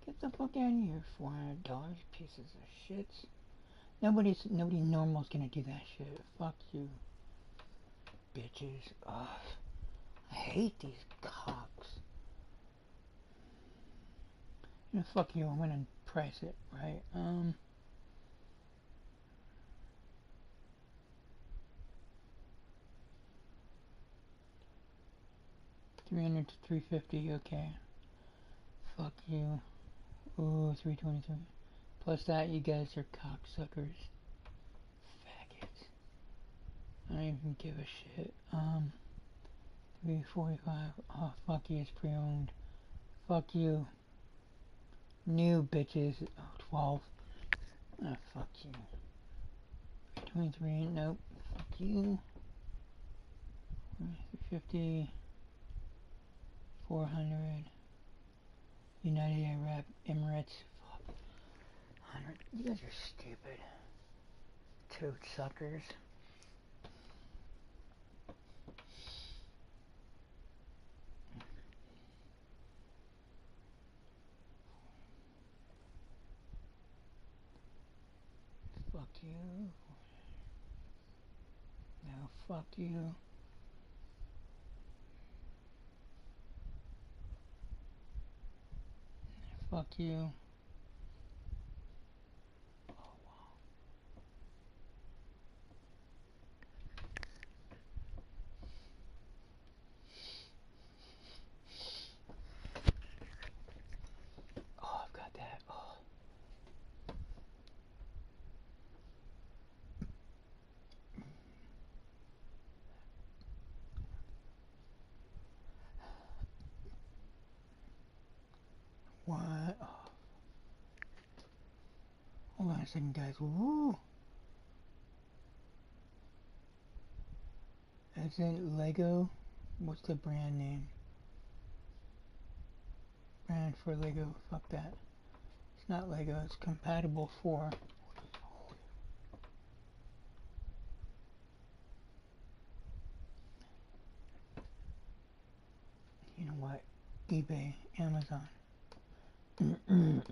A: get the fuck out of here, $400, pieces of shit. Nobody normal's gonna do that shit. Fuck you, bitches. Ugh, I hate these cocks. You know, fuck you. I'm gonna price it right. 300 to 350. Okay. Fuck you. Ooh, 323. Plus that, you guys are cocksuckers. Faggots. I don't even give a shit. 345. Oh, fuck you, it's pre-owned. Fuck you. New bitches. Oh, 12. Oh, fuck you. 23. Nope. Fuck you. 350. 400. United Arab Emirates. Fuck. 100. You guys are stupid. Toad suckers. Fuck you. No, fuck you. Fuck you. Oh, I've got that. Oh. What? Oh. Hold on a second, guys. Woo! Is it Lego? What's the brand name? Brand for Lego. Fuck that. It's not Lego. It's compatible for. You know what? eBay, Amazon. Amazon.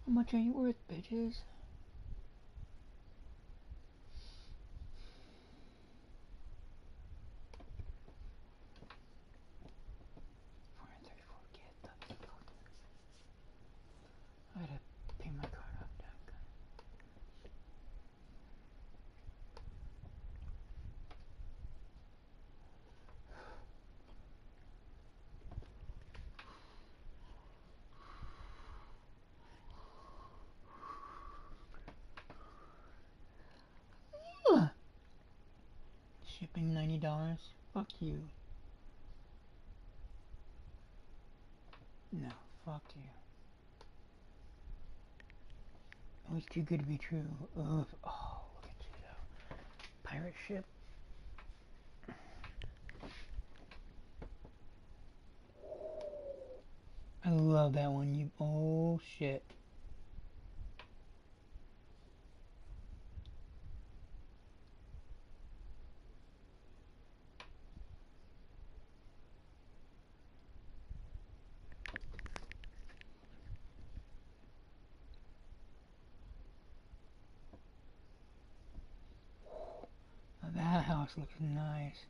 A: How much are you worth, bitches? I had to pay my card off that. Shipping $90? Fuck you. No, fuck you. It was too good to be true. Ugh. Oh, look at you though. Pirate ship. I love that one. You. Oh shit. Oh, that house looks nice.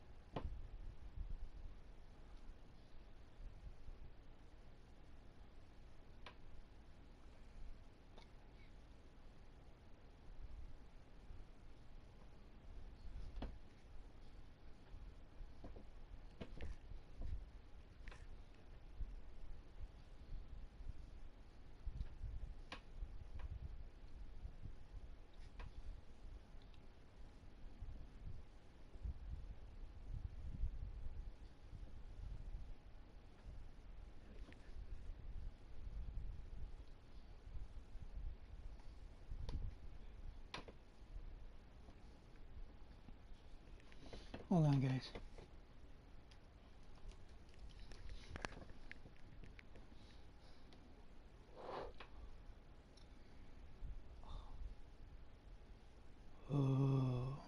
A: Hold on, guys. Oh.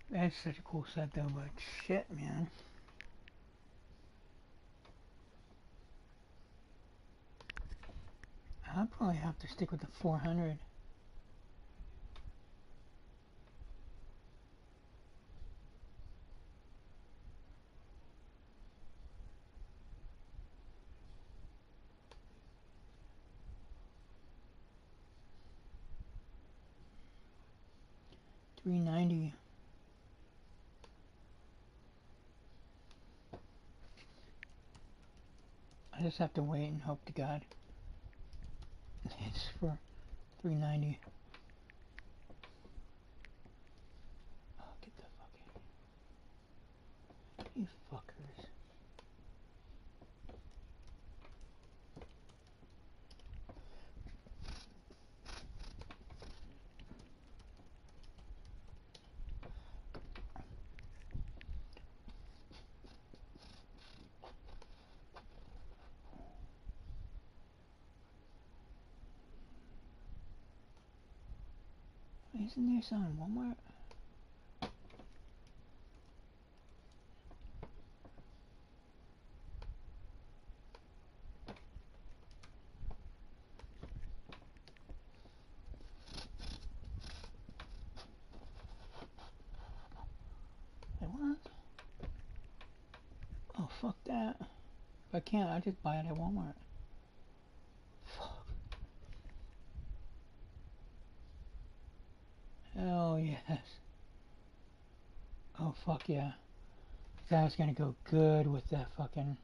A: That's such a cool set though, but shit, man. I'll probably have to stick with the 400. $390. I just have to wait and hope to God it's for $390. Oh, get the fuck out. You fuckers. Isn't there some in Walmart? Wait, what? Oh, fuck that. If I can't, I just buy it at Walmart. Fuck. Hell yes. Oh, fuck yeah. That's gonna go good with that fucking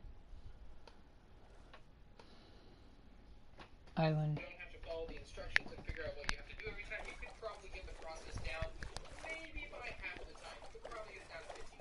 A: island.
F: You don't have to follow the instructions and figure out what you have to do every time. You could probably get the process down maybe by half the time. You could probably get it down to 15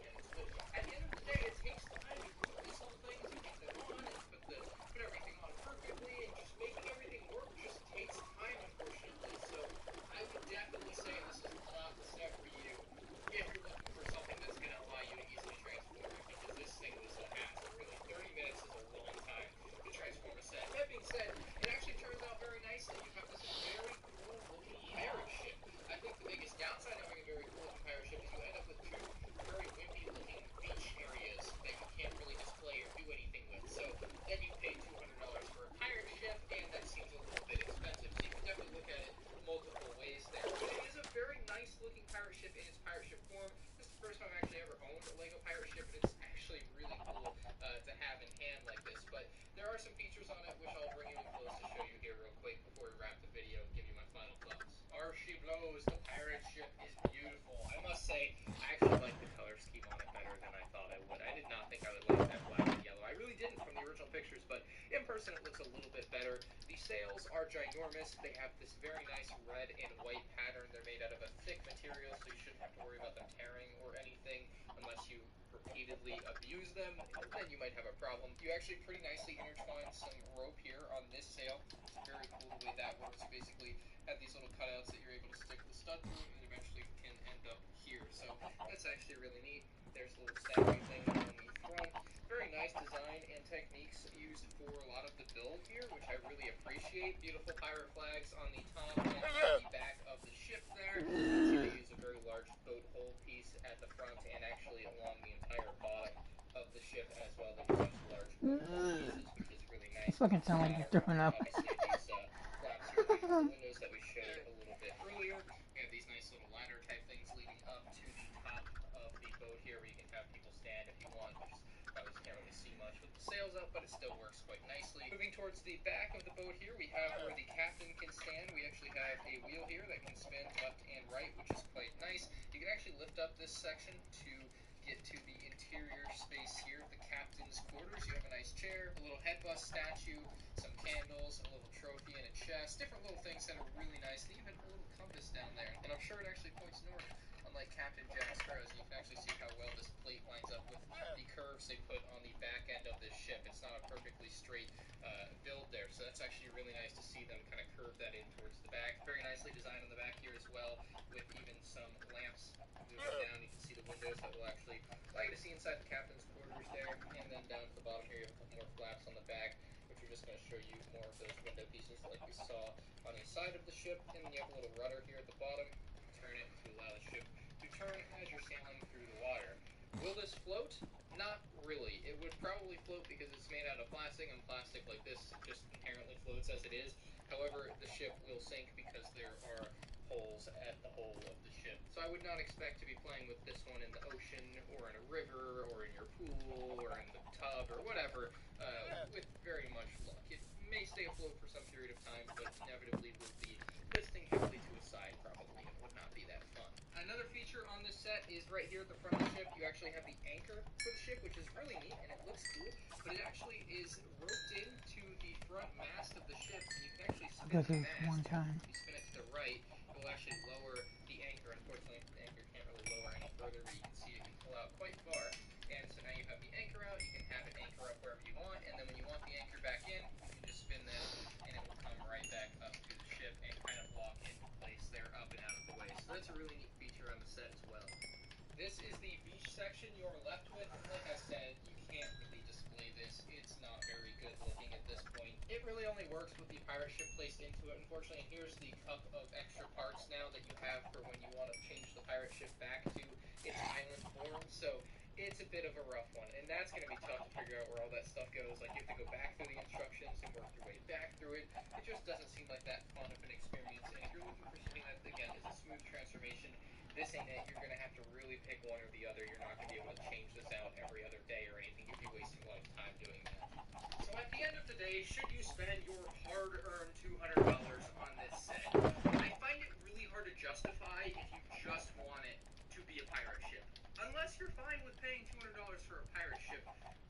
F: features on it, which I'll bring you in close to show you here real quick before we wrap the video and give you my final thoughts. She blows. The pirate ship is beautiful. I must say, I actually like the color scheme on it better than I thought I would. I did not think I would like that black and yellow. I really didn't from the original pictures, but in person it looks a little bit better. The sails are ginormous. They have this very nice red and white pattern. They're made out of a thick material, so you shouldn't have to worry about them tearing or anything unless you repeatedly abuse them. Then you might have a problem. You actually pretty nicely intertwine some rope here on this sail. It's very cool the way that works. You basically have these little cutouts that you're able to stick the stud through and eventually can end up here. So that's actually really neat. There's a little statue thing on the front. Very nice design and techniques used for a lot of the build here, which I really appreciate. Beautiful pirate flags on the top and the back of the ship there. You can see they use a very large boat hull piece at the front and actually along the entire bottom of the ship as well. They use large boat hull pieces, which is really nice.
A: It fucking sound like you're throwing up.
F: Obviously, these flaps here leading to the windows that we showed a little bit earlier. We have these nice little ladder type things leading up to the top of the boat here where you can have people stand if you want, which is obviously can't really see much with the sails up, but it still works quite nicely. Moving towards the back of the boat here, we have where the captain can stand. We actually have a wheel here that can spin left and right, which is quite nice. You can actually lift up this section to get to the interior space here, the captain's quarters. You have a nice chair, a little head bust statue, some candles, a little trophy and a chest, different little things that are really nice, and even a little compass down there. And I'm sure it actually points north, unlike Captain Jack Sparrow's. You can actually see how well this plate lines up with the curves they put on the back end of this ship. It's not a perfectly straight build there, so that's actually really nice to see them kind of curve that in towards the back. Very nicely designed on the back here as well, with even some lamps moving down. You can see the windows that will actually allow you to see inside the captain's quarters there, and then down to the bottom here you have a couple more flaps on the back, which are just going to show you more of those window pieces like we saw on the side of the ship. And then you have a little rudder here at the bottom. Turn it to allow the ship to turn as you're sailing through the water. Will this float? Not really. It would probably float because it's made out of plastic, and plastic like this just inherently floats as it is. However, the ship will sink because there are holes at the hull of the ship. So I would not expect to be playing with this one in the ocean or in a river or in your pool or in the tub or whatever with very much luck. It may stay afloat for some period of time, but inevitably will be listing heavily to a side probably, and would not be that fun. Another feature on this set is right here at the front of the ship. You actually have the anchor for the ship, which is really neat and it looks cool, but it actually is roped into the front mast of the ship, and you can actually spin the mast.
A: One time.
F: If you spin it to the right, it will actually lower the anchor. Unfortunately, the anchor can't really lower any further, but you can see it can pull out quite far. And so now you have the anchor out, you can have it anchor up wherever you want, and then when you want the anchor back in, you can just spin this, and it will come right back up to the ship and kind of lock into place there, up and out of the way. So that's a really neat feature on the set as well. This is the beach section you're left with. Like I said, you can't really display this. It's not very good looking at this point. It really only works with the pirate ship placed into it, unfortunately. And here's the cup of extra parts now that you have for when you want to change the pirate ship back to its island form. So it's a bit of a rough one, and that's going to be tough to figure out where all that stuff goes. Like, you have to go back through the instructions and work your way back through it. It just doesn't seem like that fun of an experience. And if you're looking for something that, again, is a smooth transformation, this ain't it. You're going to have to really pick one or the other. You're not going to be able to change this out every other day or anything. You'd be wasting a lot of time doing that. So at the end of the day, should you spend your hard-earned $200 on this set? I find it really hard to justify if you just want it to be a pirate ship. Unless you're fine with paying $200 for a pirate ship,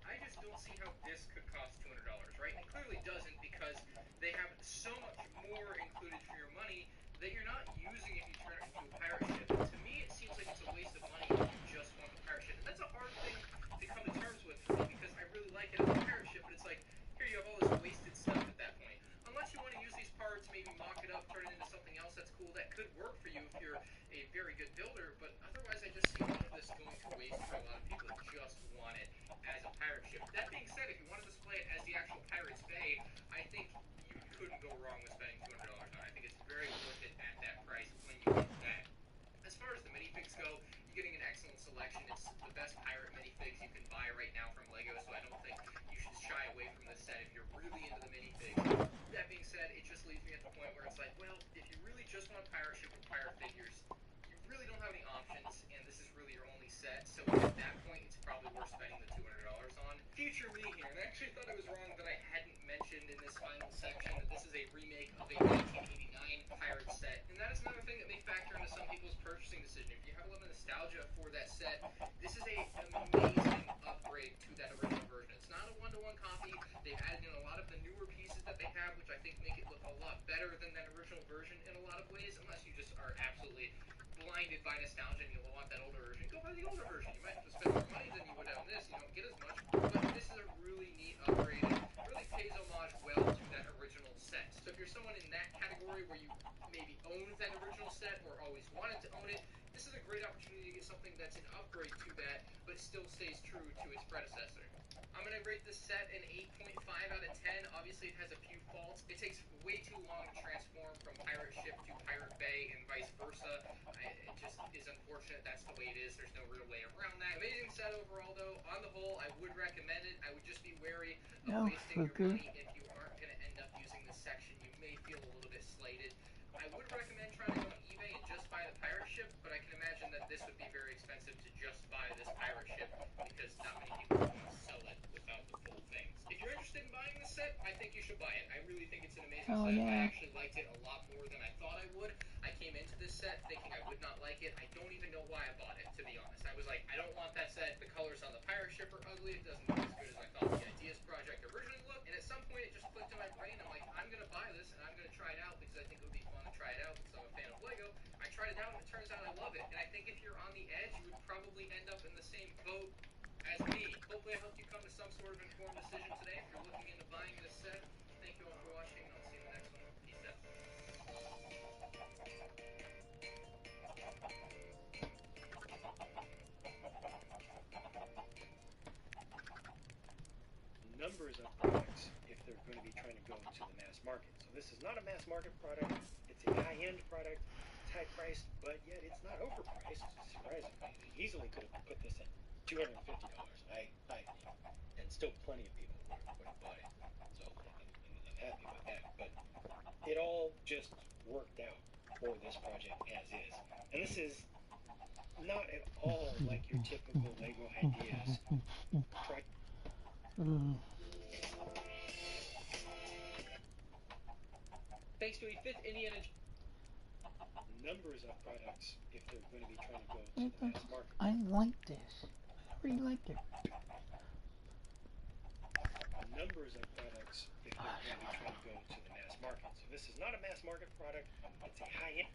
F: I just don't see how this could cost $200, right? And it clearly doesn't, because they have so much more included for your money that you're not using if you turn it into a pirate ship. And to me, it seems like it's a waste of money if you just want the pirate ship. And that's a hard thing to come to terms with for me, because I really like it as a pirate ship, but it's like, here you have all this wasted stuff at that point. Unless you want to use these parts, maybe mock it up, turn it into something else that's cool, that could work for you if you're a very good builder, but otherwise I just see a lot of this going to waste for a lot of people that just want it as a pirate ship. That being said, if you want to display it as the actual Pirates Bay, I think you couldn't go wrong with spending $200 on it. I think it's very worth it at that price when you get that. As far as the minifigs go, you're getting an excellent selection. It's the best pirate minifigs you can buy right now from LEGO, so I don't think you should shy away from this set if you're really into the minifigs. That being said, it just leaves me at the point where it's like, well, if you really just want a pirate ship with pirate figures, you really don't have any options, and this is really your only set, so at that point, it's probably worth spending the $200 on. Future me here, and I actually thought it was wrong that I hadn't mentioned final section. This is a remake of a 1989 pirate set, and that is another thing that may factor into some people's purchasing decision. If you have a lot of nostalgia for that set, this is an amazing upgrade to that original version. It's not a one-to-one copy. They've added in a lot of the newer pieces that they have, which I think make it look a lot better than that original version in a lot of ways, unless you just are absolutely blinded by nostalgia and you want that older version. Go buy the older version. You might have to spend more money than you would on this. You don't get as much, but this is a really neat upgrade. It really pays homage well to that original set. So if you're someone in that category where you maybe own that original set or always wanted to own it, this is a great opportunity to get something that's an upgrade to that, but still stays true to its predecessor. I'm going to rate this set an 8.5 out of 10. Obviously, it has a few faults. It takes way too long to transform from pirate ship to pirate bay and vice versa. It just is unfortunate. That's the way it is. There's no real way around that. Amazing set overall, though. On the whole, I would recommend it. I would just be wary of wasting your money if you aren't going to end up using this section. You may feel a little bit slighted. I would recommend trying to go on eBay and just buy the pirate ship, but I can imagine that this would be very expensive to just buy this pirate ship because not many people want to sell it without the full things. If you're interested in buying this set, I think you should buy it. I really think it's an amazing set. I actually liked it a lot more than I thought I would. I came into this set thinking I would not like it. I don't even know why I bought it, to be honest. I was like, I don't want that set. The colors on the pirate ship are ugly. It doesn't look as good as I thought the Ideas Project originally looked. And at some point, it just clicked in my brain. I'm like, I'm going to buy this, and I'm going to try it out because I think it would be fun to try it out because I'm a fan of Lego. I tried it out, and it turns out I love it. And I think if you're on the edge, you would probably end up in the same boat as me. Hopefully I helped you come to some sort of informed decision today if you're looking into buying this set. Thank you all for watching. I'll see you in the next one. Peace out.
M: Numbers of products if they're going to be trying to go into the mass market. So this is not a mass market product. It's a high-end product. It's high-priced, but yet it's not overpriced. Surprisingly, he easily could have put this at $250. And still plenty of people would have bought it. So I'm happy with that. But it all just worked out for this project as is. And this is not at all like your typical Lego Ideas.
F: Thanks to a 5th Indiana
M: numbers of products if they're going to be trying to go to the mass market.
A: I like this. I already liked it.
M: Numbers of products if they're going to be trying to go to the mass market. So this is not a mass market product. It's a high-end.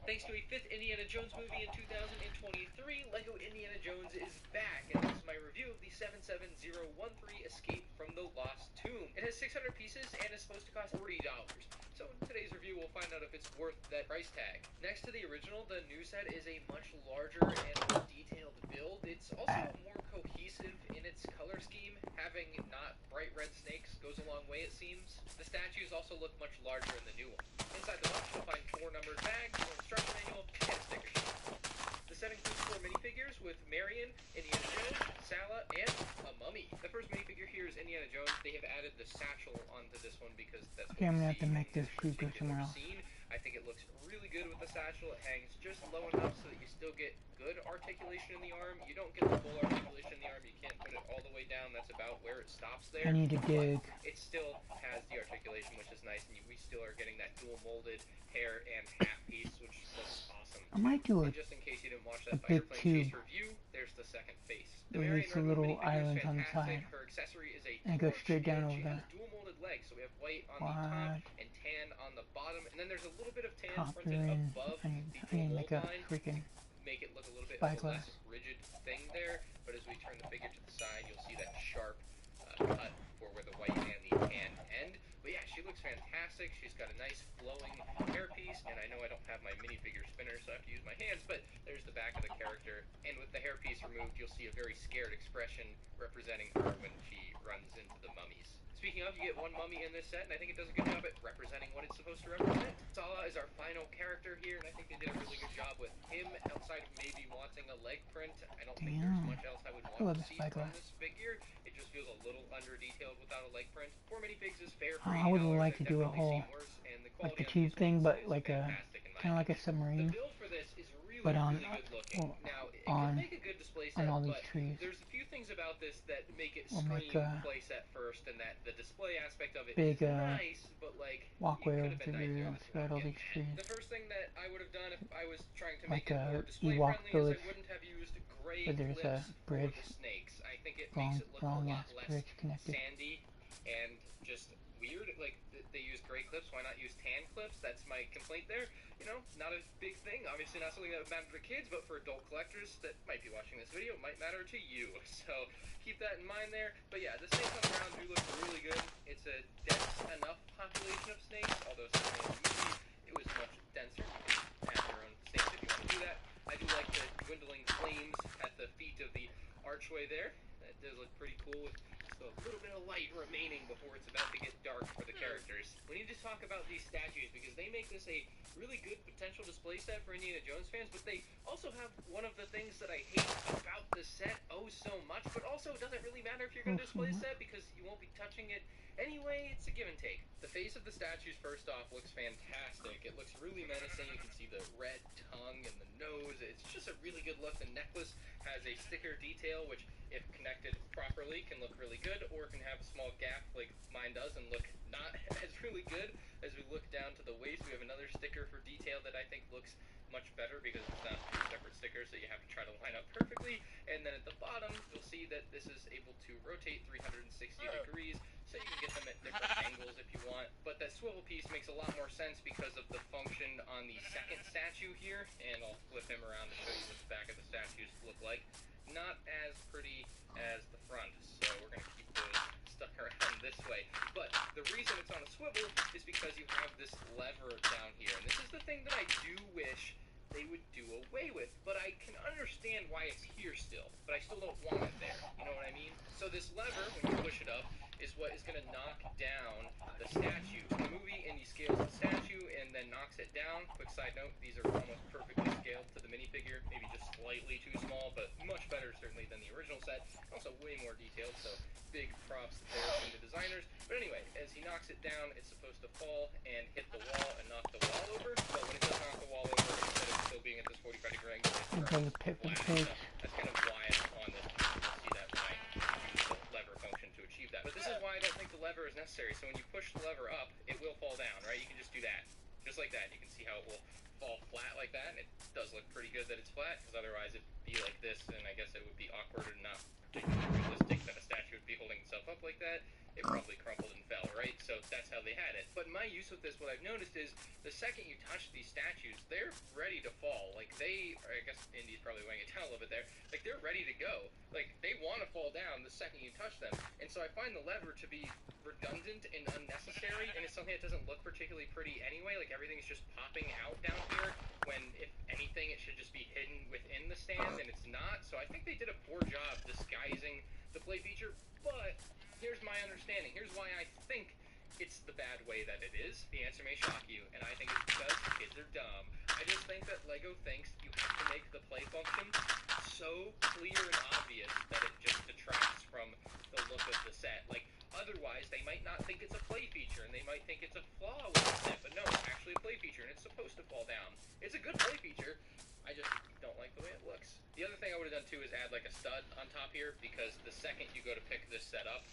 F: Thanks to a 5th Indiana Jones movie in 2023, Lego Indiana Jones is back, and this is my review of the 77013 Escape from the Lost Tomb. It has 600 pieces and is supposed to cost $40. So in today's review, we'll find out if it's worth that price tag. Next to the original, the new set is a much larger and more detailed build. It's also more cohesive in its color scheme. Having not bright red snakes goes a long way, it seems. The statues also look much larger in the new one. Inside the box, you'll find 4 numbered bags, an instruction manual, and a sticker sheet. The set includes 4 minifigures with Marion, Indiana Jones, Sala, and a mummy. The first minifigure here is Indiana Jones. They have added the satchel onto this one because that's what
A: Okay, I'm gonna have to make this shoe go somewhere else.
F: I think it looks really good with the satchel. It hangs just low enough so that you still get good articulation in the arm. You don't get the full articulation in the arm. You can't put it all the way down. That's about where it stops there.
A: I need to dig.
F: But it still has the articulation, which is nice, and we still are getting that dual molded hair and hat piece, which looks awesome.
A: I might do
F: And just in case you didn't watch that
A: big
F: Fireplane Chase
A: cube.
F: review, there's the second face.
A: Where it's a little island on the side.
F: Her accessory is a
A: and it goes straight down over
F: she
A: there.
F: has dual molded legs, so we have white on the top and tan on the bottom, and then there's a little bit of tan printed above
A: I need to make a freaking
F: make it look a little bit
A: spyglass.
F: less rigid thing there. But as we turn the figure to the side, you'll see that sharp cut for where the white and the tan end. But yeah, she looks fantastic. She's got a nice flowing hairpiece, and I know I don't have my minifigure spinner, so I have to use my hands, but there's the back of the character. And with the hairpiece removed, you'll see a very scared expression representing her when she runs into the mummies. Speaking of, you get 1 mummy in this set, and I think it does a good job at representing what it's supposed to represent. Sala is our final character here, and I think they did a really good job with him outside of maybe wanting a leg print. I don't think there's much else I would want to see from this figure. It just feels a little under-detailed without a leg print. 4 minifigs is fair for
A: I would like to do a whole, like the tube thing, but like a, kind of like a submarine,
F: the build for this is really,
A: but on,
F: really good looking. Now, it could make a good display set,
A: all these
F: but
A: trees.
F: there's a few things about this that make it
A: We'll
F: scream
A: make a
F: play set first, and that the display aspect of it
A: big,
F: is nice, but like
A: walkway
F: it
A: over
F: could have been
A: here
F: nicer.
A: and spread all these trees.
F: The first thing that I would have done if I was trying to
A: Like
F: make it more
A: a
F: display
A: Ewok
F: friendly is
A: village.
F: I wouldn't have used gray
A: But there's a
F: clips
A: bridge.
F: for the snakes. I think it
A: Long,
F: makes it look a
A: long
F: lot
A: ass
F: less
A: bridge connected.
F: sandy and just weird. Like they use gray clips, why not use tan clips? That's my complaint there. You know, not a big thing. Obviously not something that would matter for kids, but for adult collectors that might be watching this video, it might matter to you. So keep that in mind there. But yeah, the snakes on the ground do look really good. It's a dense enough population of snakes, although certainly in the movie it was much denser. You can add your own snakes if you want to do that. I do like the dwindling flames at the feet of the archway there. That does look pretty cool with just a little bit of light remaining before it's about to get dark for the characters. We need to talk about these statues because they make this a really good potential display set for Indiana Jones fans, but they also have one of the things that I hate about the set so much, but also it doesn't really matter if you're going to display a set because you won't be touching it anyway. It's a give and take. The face of the statues, first off, looks fantastic. It looks really menacing. You can see the red tongue and the nose. It's just a really good look. The necklace has a sticker detail, which if connected properly can look really good, or can have a small gap like mine does and look not as really good. As we look down to the waist, we have another sticker for detail that I think looks much better because it's not two separate stickers that you have to try to line up perfectly. And then at the bottom, you'll see that this is able to rotate 360 degrees, so you can get them at different angles if you want. But that swivel piece makes a lot more sense because of the function on the second statue here, and I'll flip him around to show you what the back of the statues look like. Not as pretty as the front, so we're going to keep those stuck around this way. But the reason it's on a swivel is because you have this lever down here, and this is the thing that I do wish they would do away with, but I can understand why it's here still, but I still don't want it there, you know what I mean? So this lever, when you push it up, is what is going to knock down the statue. In the movie, Indy scales the statue and then knocks it down. Quick side note, these are almost perfectly scaled to the minifigure, maybe just slightly too small, but much better certainly than the original set. Also way more detailed, so big props there from the designers. But anyway, as he knocks it down, it's supposed to fall and hit the wall and knock the wall over, but when it does knock the wall over, instead of still being at this 45-degree angle, it's
A: There's a pit for the pigs.
F: that's kind of why I'm on this. You'll see that when I use the lever function to achieve that. But this is why I don't think the lever is necessary. So when you push the lever up, it will fall down, right? You can just do that. Just like that. You can see how it will fall flat like that, and it does look pretty good that it's flat, because otherwise it'd be like this, and I guess it would be awkward and not particularly realistic that a statue would be holding itself up like that. It probably crumpled and fell, right? So that's how they had it. But my use with this, what I've noticed is, the second you touch these statues, they're ready to fall. Like, they, or I guess Indy's probably weighing it down a little bit there, like, they're ready to go. Like, they want to fall down the second you touch them. And so I find the lever to be redundant and unnecessary, and it's something that doesn't look particularly pretty anyway. Like, everything's just popping out down here, when, if anything, it should just be hidden within the stand, and it's not. So I think they did a poor job disguising the play feature, but here's my understanding. Here's why I think it's the bad way that it is. The answer may shock you, and I think it's because kids are dumb. I just think that LEGO thinks you have to make the play function so clear and obvious that it just detracts from the look of the set. Like, otherwise, they might not think it's a play feature, and they might think it's a flaw with the set, but no, it's actually a play feature, and it's supposed to fall down. It's a good play feature, I just don't like the way it looks. The other thing I would have done too is add like a stud on top here, because the second you go to pick this set up,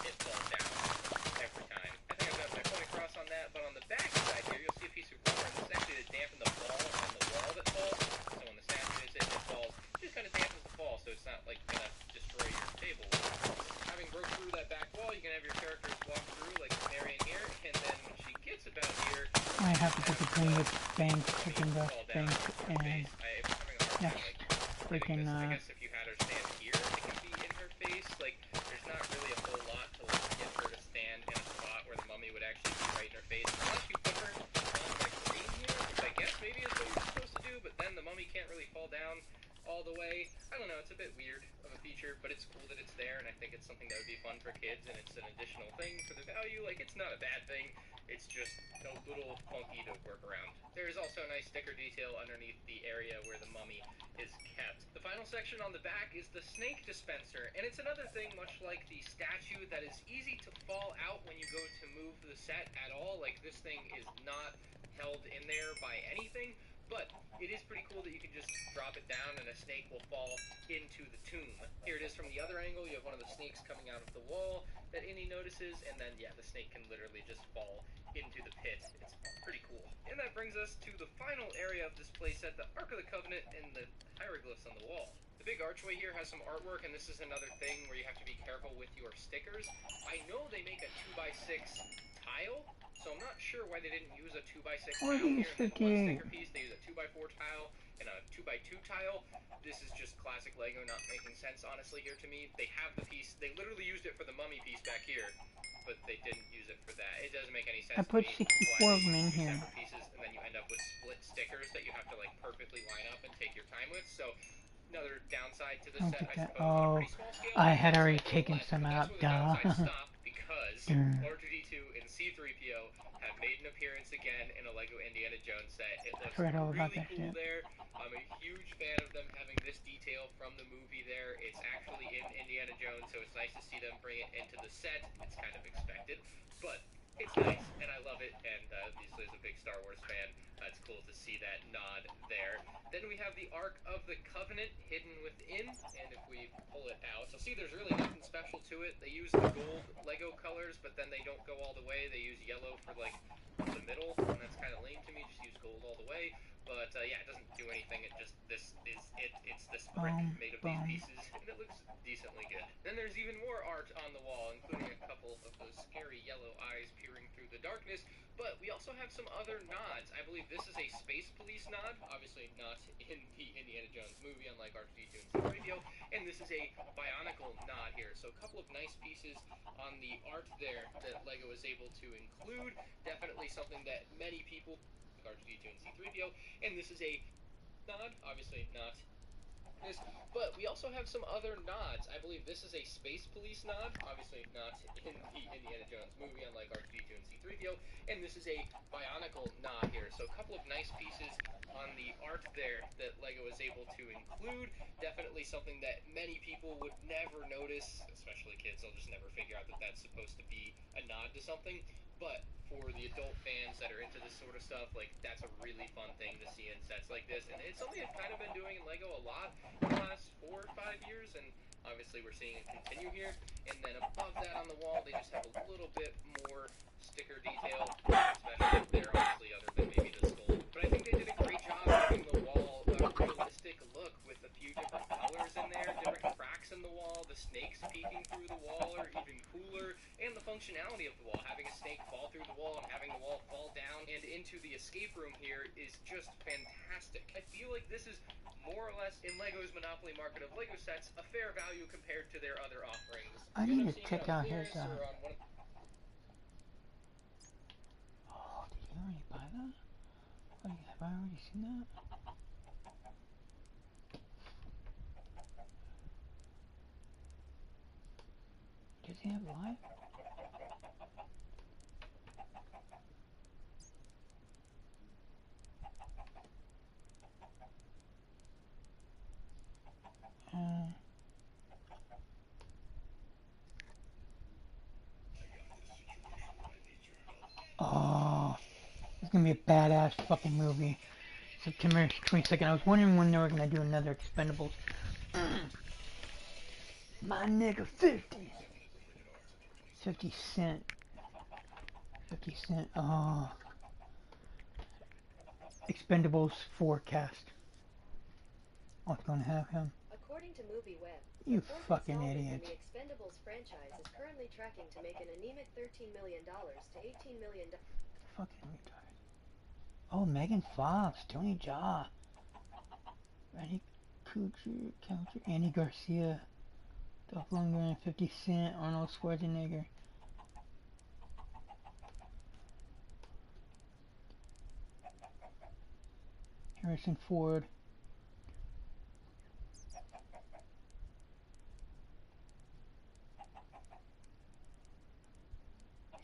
F: it falls down every time. I think I've got my point across on that, but on the back side here, you'll see a piece of rubber, and this is actually to dampen the ball on the wall that falls. So when the statue hits it, it falls. It just kind of dampens the fall, so it's not like gonna destroy your table. Having broke through that back wall, you can have your characters walk through like Marion here, and then when she gets about here,
A: I have to put the thing with bank, chicken dust, bank, and yes, freaking
F: I guess if you had her stand here, it can be in her face. Like, there's not really a whole lot to like get her to stand in a spot where the mummy would actually be right in her face, unless you put her on like green here, which I guess maybe is what you're supposed to do. But then the mummy can't really fall down all the way. I don't know, it's a bit weird of a feature, but it's cool that it's there, and I think it's something that would be fun for kids, and it's an additional thing for the value. Like, it's not a bad thing, it's just a little funky to work around. There is also a nice sticker detail underneath the area where the mummy is kept. The final section on the back is the snake dispenser, and it's another thing, much like the statue, that is easy to fall out when you go to move the set at all. Like, this thing is not held in there by anything, But it is pretty cool that you can just drop it down and a snake will fall into the tomb. Here it is from the other angle. You have one of the snakes coming out of the wall that Indy notices, and then, yeah, the snake can literally just fall into the pit. It's pretty cool. And that brings us to the final area of this playset, the Ark of the Covenant and the hieroglyphs on the wall. The big archway here has some artwork, and this is another thing where you have to be careful with your stickers. I know they make a 2x6 tile, so I'm not sure why they didn't use a 2x6 tile here and then one sticker piece. They use a 2x4 tile and a 2x2 tile. This is just classic Lego not making sense, honestly, here to me. They have the piece. They literally used it for the mummy piece back here, but they didn't use it for that. It doesn't make any sense
A: I put
F: to me
A: 64 of them in here.
F: separate pieces, and then you end up with split stickers that you have to, like, perfectly line up and take your time with. So another downside to this set, I suppose, on a pretty small scale.
A: I had already taken some out, duh.
F: Because R2-D2 and C-3PO have made an appearance again in a LEGO Indiana Jones set. It looks really cool there. I'm a huge fan of them having this detail from the movie there. It's actually in Indiana Jones, so it's nice to see them bring it into the set. It's kind of expected, but it's nice, and I love it, and obviously as a big Star Wars fan, it's cool to see that nod there. Then we have the Ark of the Covenant hidden within, and if we pull it out, you'll see there's really nothing special to it. They use the gold Lego colors, but then they don't go all the way. They use yellow for, like, the middle, and that's kind of lame to me. Just use gold all the way. But, yeah, it doesn't do anything. It just, this is it. It's this brick made of these pieces, and it looks decently good. Then there's even more art on the wall, including a couple of those scary yellow eyes peering through the darkness. But we also have some other nods. I believe this is a Space Police nod. Obviously not in the Indiana Jones movie, unlike R2-D2 and C-3PO. And this is a Bionicle nod here. So a couple of nice pieces on the art there that LEGO is able to include. Definitely something that many people, like R2-D2 and C-3PO. And this is a nod. Obviously not this, but we also have some other nods. I believe this is a Space Police nod, obviously not in the Indiana Jones movie, unlike R2-D2 and C-3PO, and this is a Bionicle nod here. So a couple of nice pieces on the art there that LEGO is able to include. Definitely something that many people would never notice, especially kids. They'll just never figure out that that's supposed to be a nod to something. But for the adult fans that are into this sort of stuff, like, that's a really fun thing to see in sets like this. And it's something I've kind of been doing in LEGO a lot in the last 4 or 5 years, and obviously we're seeing it continue here. And then above that on the wall, they just have a little bit more sticker detail, especially there, obviously, other than maybe the skull. But I think they did a great job giving the wall a realistic look with a few different colors in there, different cracks in the wall, the snakes peeking through the wall are even cooler, and the functionality of the wall, having a snake fall through the wall and having the wall fall down and into the escape room here is just fantastic. I feel like this is more or less, in LEGO's monopoly market of LEGO sets, a fair value compared to their other offerings.
A: I need to check out his, Oh, did you already buy that? Wait, have I already seen that? Does he have live? Oh, it's gonna be a badass fucking movie. September 22nd. I was wondering when they were gonna do another Expendables. My nigga 50. 50 Cent. 50 Cent. Oh. Expendables forecast. I was gonna have him.
T: According to MovieWeb,
A: You
T: the fourth
A: fucking
T: installment in
A: idiot.
T: the Expendables franchise is currently tracking to make an anemic $13 million to $18 million.
A: Fucking retarded. Oh, Megan Fox, Tony Jaa, Randy Couture, Andy Garcia, Dolph Lundgren, 50 Cent, Arnold Schwarzenegger. Harrison Ford.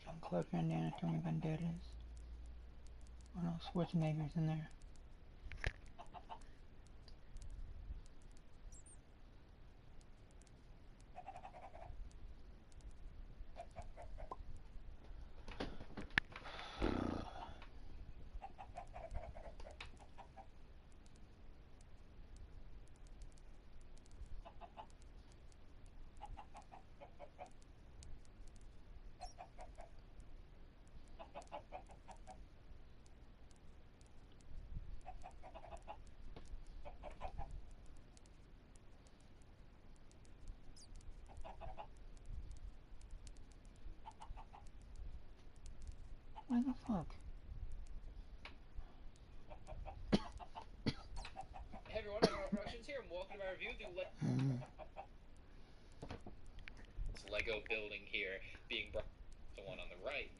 A: Jean-Claude Van Damme, Tony Banderas. Arnold Schwarzenegger's in there. Why the fuck?
F: Hey everyone, Hoggard Productions here, and welcome to my review of this Lego building here, being brought the one on the right.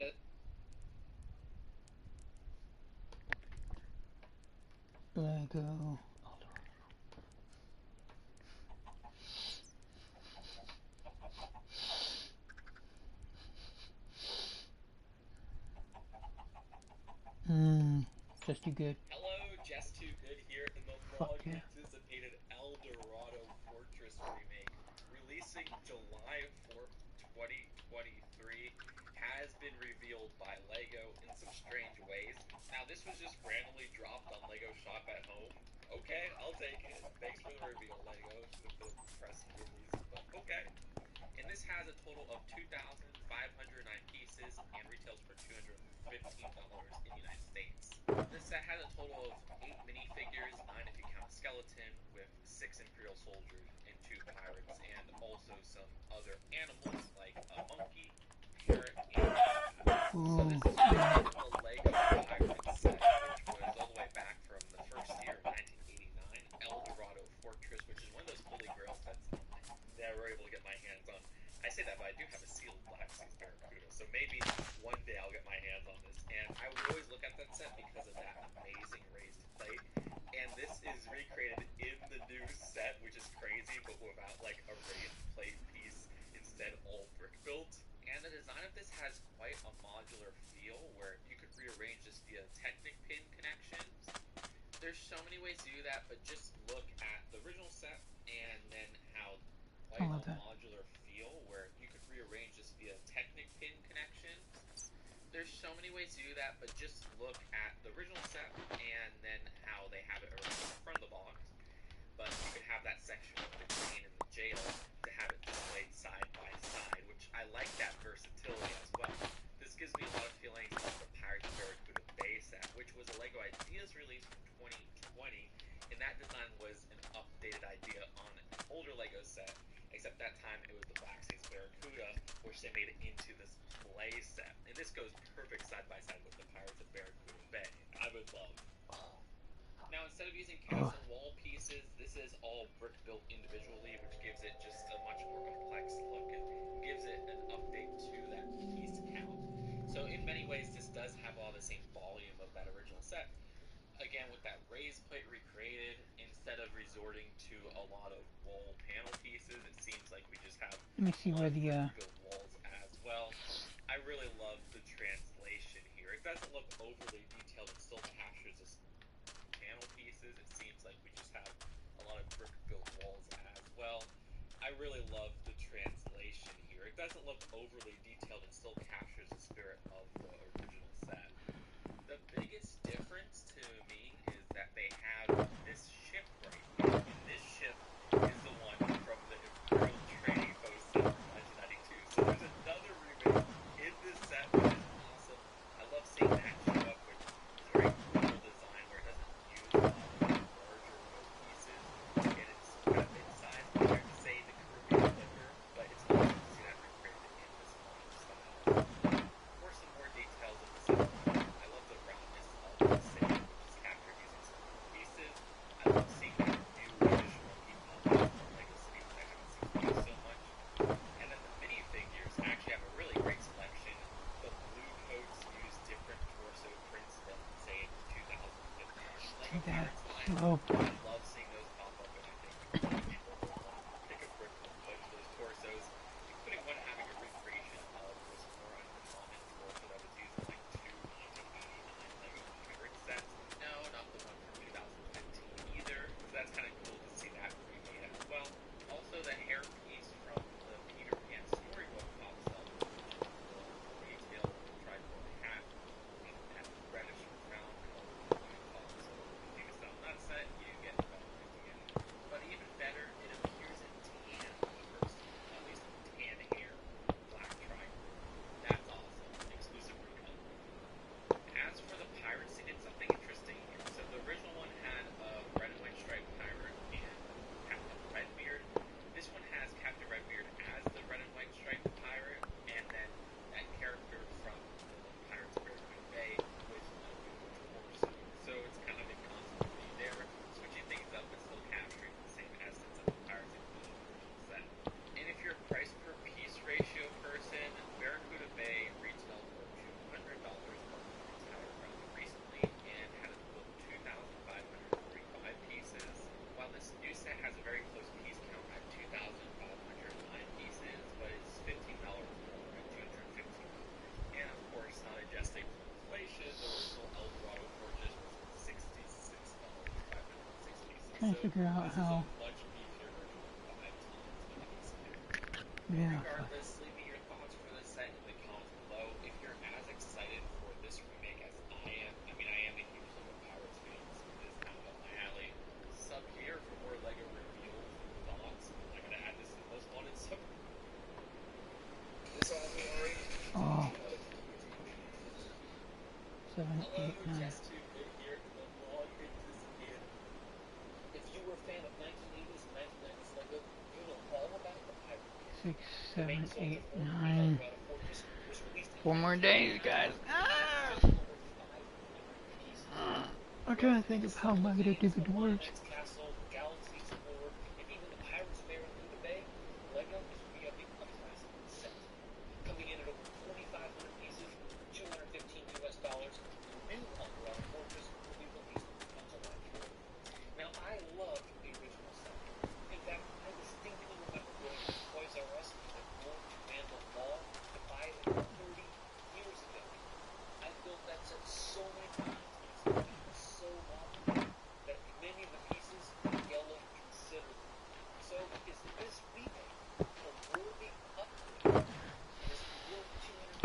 A: Lego. Just too good.
C: Hello, Just Too Good here in the long-anticipated El Dorado Fortress remake, releasing July 4th, 2023, has been revealed by LEGO in some strange ways. Now, this was just randomly dropped on LEGO Shop at Home. Okay, I'll take it. Thanks for the reveal, LEGO. Should have been a press release, but okay. And this has a total of 2,509 pieces and retails for $215 in the United States. This set has a total of 8 minifigures, 9 if you count a skeleton, with 6 Imperial soldiers and 2 pirates, and also some other animals like a monkey, parrot, and so this is really the LEGO pirate set, which was all the way back from the first year of 1989, El Dorado Fortress, which is one of those holy grail sets I never able to get my hands on. I say that, but I do have a sealed Black Seas Barracuda, so maybe one day I'll get my hands on this. And I would always look at that set because of that amazing raised plate. And this is recreated in the new set, which is crazy, but without like a raised plate piece, instead all brick built. And the design of this has quite a modular feel, where you could rearrange this via Technic pin connections. There's so many ways to do that, but just look at the original set and then how quite a modular feel, where you could rearrange this via Technic pin connections. There's so many ways to do that, but just look at the original set and then how they have it around the front of the box. But you could have that section with the crane and the jail to have it displayed side by side, which I like that versatility as well. This gives me a lot of feelings of the Pirates Barracuda Bay set, which was a LEGO Ideas release from 2020, and that design was an updated idea on an older LEGO set, except that time it was the Black Seas Barracuda, which they made it into this play set. And this goes perfect side by side with the Pirates of Barracuda Bay. I would love. Now, instead of using castle wall pieces, this is all brick built individually, which gives it just a much more complex look and gives it an update to that piece count. So in many ways, this does have all the same volume of that original set. Again, with that raised plate recreated, instead of resorting to a lot of wall panel pieces, it seems like we just have
A: Let me see where the
C: built walls as well. I really love the translation here. It doesn't look overly detailed. It still captures the panel pieces. It seems like we just have a lot of brick built walls as well. I really love the translation here. It doesn't look overly detailed. It still captures the spirit of the original set. The biggest difference to me is that they have this ship right here. And this ship is the one from the Imperial Trading Post set from 1992. So there's another remake in this set, which is awesome. I love seeing that show up, which is a very cool design where it doesn't use a lot of larger wheel pieces. And it's kind of mid-sized compared to, say, the Caribbean Clipper, but it's awesome to see that recreated in this modern style. For some more details of the set, I love the roundness of the city, which is captured using some pieces. I love seeing that new additional people from LEGO City, which I haven't seen used so much. And then the minifigures actually have a really great selection. The blue coats use different torso prints than, say, the 2015 LEGO Pirates line. I love seeing those pop up, and I think people will want to pick a brick and put those torsos, including one having a recreation of was more uncommon torso that was used in like 2 1989 LEGO Pirate sets. No, not the one from 2015 either, so that's kind of cool to see that remade as well. Also, the hair piece from the Peter Pan storybook pops up, which is the retail tricorn hat, and that reddish brown color on top. So if you miss out on that set, you get the benefit again. But even better
A: Trying to figure out how. Yeah.
C: Regardless, leave me your thoughts for this set in the comments below. If you're as excited for this remake as I am, I mean, I am a huge Lego Pirates fan. This is kind of up my alley. Sub here for more Lego reveal thoughts. I'm gonna add this to the most wanted sub. This all glory.
A: Oh. 7, 8, 9.
C: Just to get here, the log could disappear. If you were a fan of 1980s and 1990s Lego, you know all about the pirate.
A: 6, 7, 8, 9. 4 more days, guys. I'm trying to think of how am I gonna do the dwarves.
C: Castle, Galaxy Explorer, and even the Pirates Fair in the Bay, Lego is re-upping the price of the set. Coming in at over 4,500 pieces, $215 US, the new Eldorado Fortress will be released on July 4th. Now, I loved the original set. In fact, I distinctly remember going to Toys R Us at North Randall Mall to buy it 30 years ago. I built that set so many times, and it's been so long that many of the pieces are yellow considerably. So, is this remake a worthy upgrade? Is it worth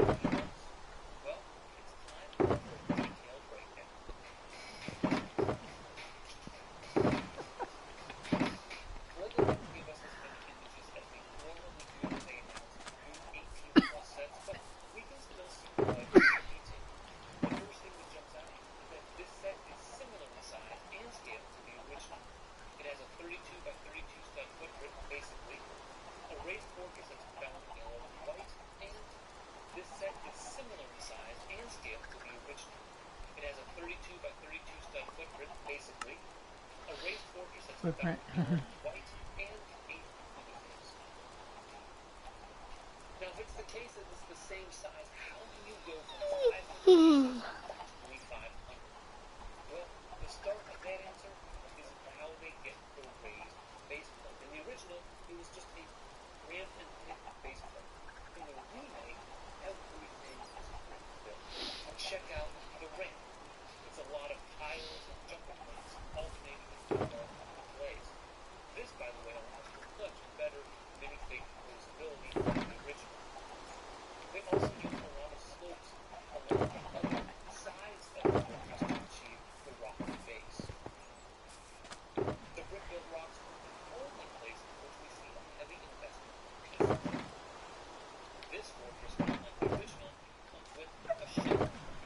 C: $250? Well, it's time for a detailed breakdown. Lego gave us as many images as they normally do when they announce new 18+ sets, but we can still see the Lego in detail. The first thing that jumps out is that this set is similar in size and scale to the original. It has a 32 by 32 stud footprint, basically, a raised fortress that's bound yellow and white, and this set is similar in size and scale to the original. It has a 32 by 32 stud footprint, basically, a raised fortress that's bound yellow and white, and 8 minifigs. Now, if it's the case that it's the same size, how do you go from 500 pieces to 2,500? Well, the start of that answer is how they get the raised base plate. In the original, it was just a ramp and thick base plate. In the remake, everything is built. Check out the ramp. It's a lot of tiles and jumper plates alternating into dark glaze. This, by the way, allows for much better minifig usability than the original. They also use a lot of slopes along the other sides of the fortress to achieve the rocky base. The brick-built rocks are the only place in which we see a heavy investment in pieces. This fortress, unlike the original, comes with a ship.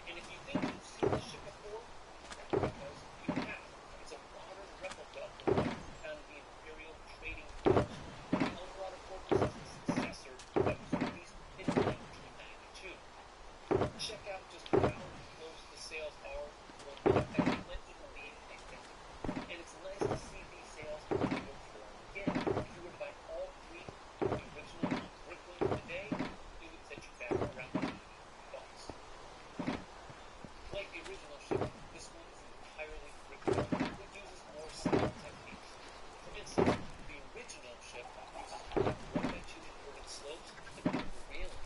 C: And if you think you've seen the ship before, that's because you have. It's a modern replica of the one found in the Imperial Trading Post. The Eldorado Fortress is the successor that was released in 1992. Check out just how close the sails are to one another, as they might even be identical. And it's nice to see these sails in Lego form again. If you were to buy all three of the original brick ones today, it would set you back around $80. Like the original ship, this one is entirely brick-built. It uses more sail techniques. For instance, the original ship uses 1x2 inverted slopes to build the railing.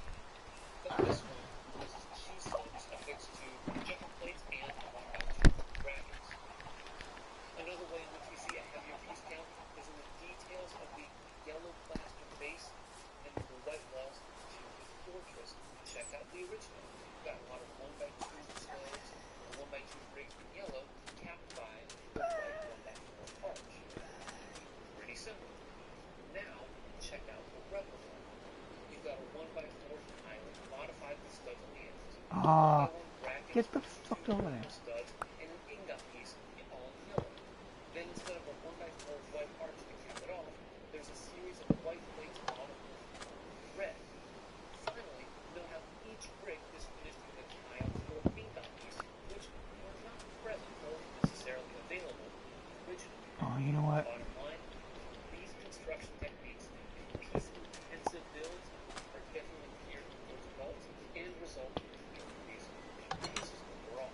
C: But this one uses 2 slopes affixed to jumper plates and 1x2 brackets. Another way in which we see a heavier piece count is in the details of the yellow plaster base and the white walls to the fortress. Check out the original. Got a lot of 1x2 slopes, a 1x2 brick in yellow, capped by the white 1x4 arch. Pretty simple. Now, check out the replica. You've got a 1x4 tile modified with studs on the edges.
A: Ah,
C: Brackets
A: get the
C: with
A: fuck
C: 2
A: over there.
C: studs and an ingot piece all in yellow. Then instead of a 1x4 white arch to cap it off, there's a series of white plates modeled with red. Finally, note how each brick is finished with a tile or ingot piece, which were not present or necessarily available originally.
A: Oh, you know what?
C: Bottom line, these construction techniques in piece-intensive builds are definitely geared towards bulk and result in increased pieces overall.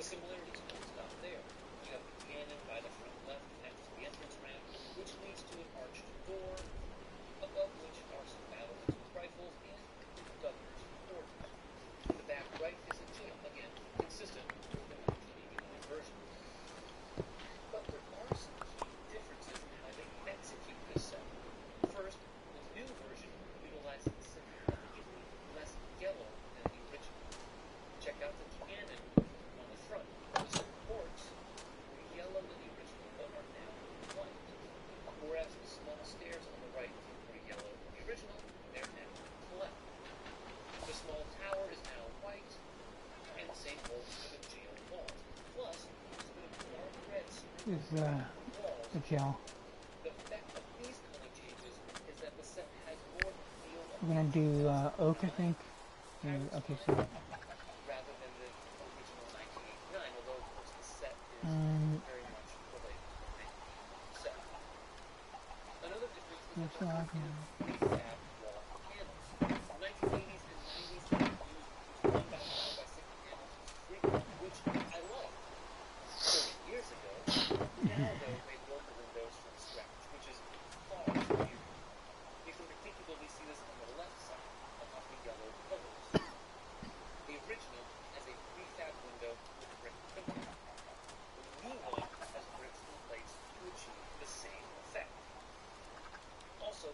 F: The similarities don't stop there. You have the cannon by the front left next to the entrance ramp, which leads to an arched door, above which are some battle-tested rifles and the governor's quarters. The back right is a jail, again, consistent with the 1989 version. But there are some key differences in how they execute this set. First, the new version utilizes significantly less yellow than the original. Check out the cannon on the front. The supports were yellow in the original, but are now white. Whereas the small stairs on the right were yellow in the original, they're now black. The small tower is now white, and the same holds for the jail walls. Plus, there's a bit of dark red
A: This is the jail.
F: the effect of these color changes is that the set has more of a feel of
A: We're gonna do oak, I think. Okay, so.
F: rather than the original 1989, although of course the set is very much related to the 1989 set. Another difference is that
A: Looks
F: the
A: like
F: prefab wall panels. 1980s and 90s they used 1x5x6 panels frequently, which I liked 30 years ago. Now though, they build the windows from scratch, which is far superior. You can particularly see this on the left side above the yellow colors. The original has a prefab window with brick printing. The new one has bricks and plates to achieve the same effect. Also,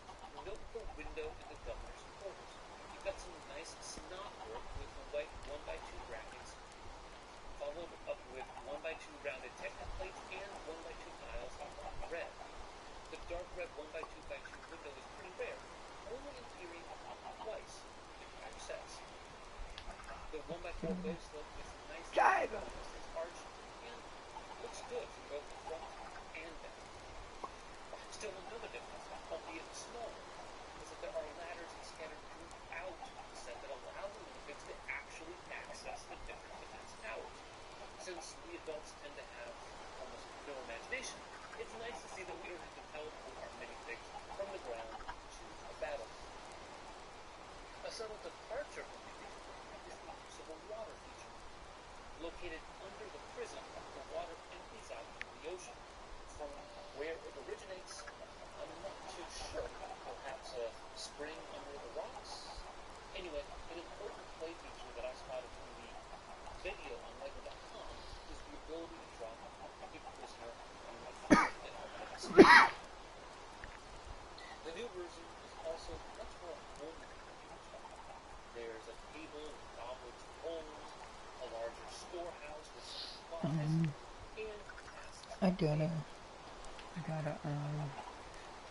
F: note the window in the governor's quarters. You've got some nice snot work with the white 1x2 brackets, followed up with 1x2 rounded Technic plates and 1x2 tiles of red. The dark red 1x2x2 window is pretty rare, only appearing twice in prior sets. The 1x4 bow slope is nice and arched and looks good from both the front and back. Still another difference, albeit smaller, is that there are ladders scattered throughout the set that allow the lunatics to actually access the different defense towers. Since we adults tend to have almost no imagination, it's nice to see that we don't have to teleport our minifigs from the ground to a battle. A subtle departure from the usual is the use of a water feature. Located under the prison, the water empties out into the ocean. From where it originates, I'm not too sure. Perhaps a spring under the rocks? Anyway, an important play feature that I spotted from the video on LEGO.com is the ability to drop a prisoner on the floor and open up a space. The new version is also much more homely than the original. There's a table with goblets and bowls, a larger storehouse with some supplies, and tasks.
A: I gotta,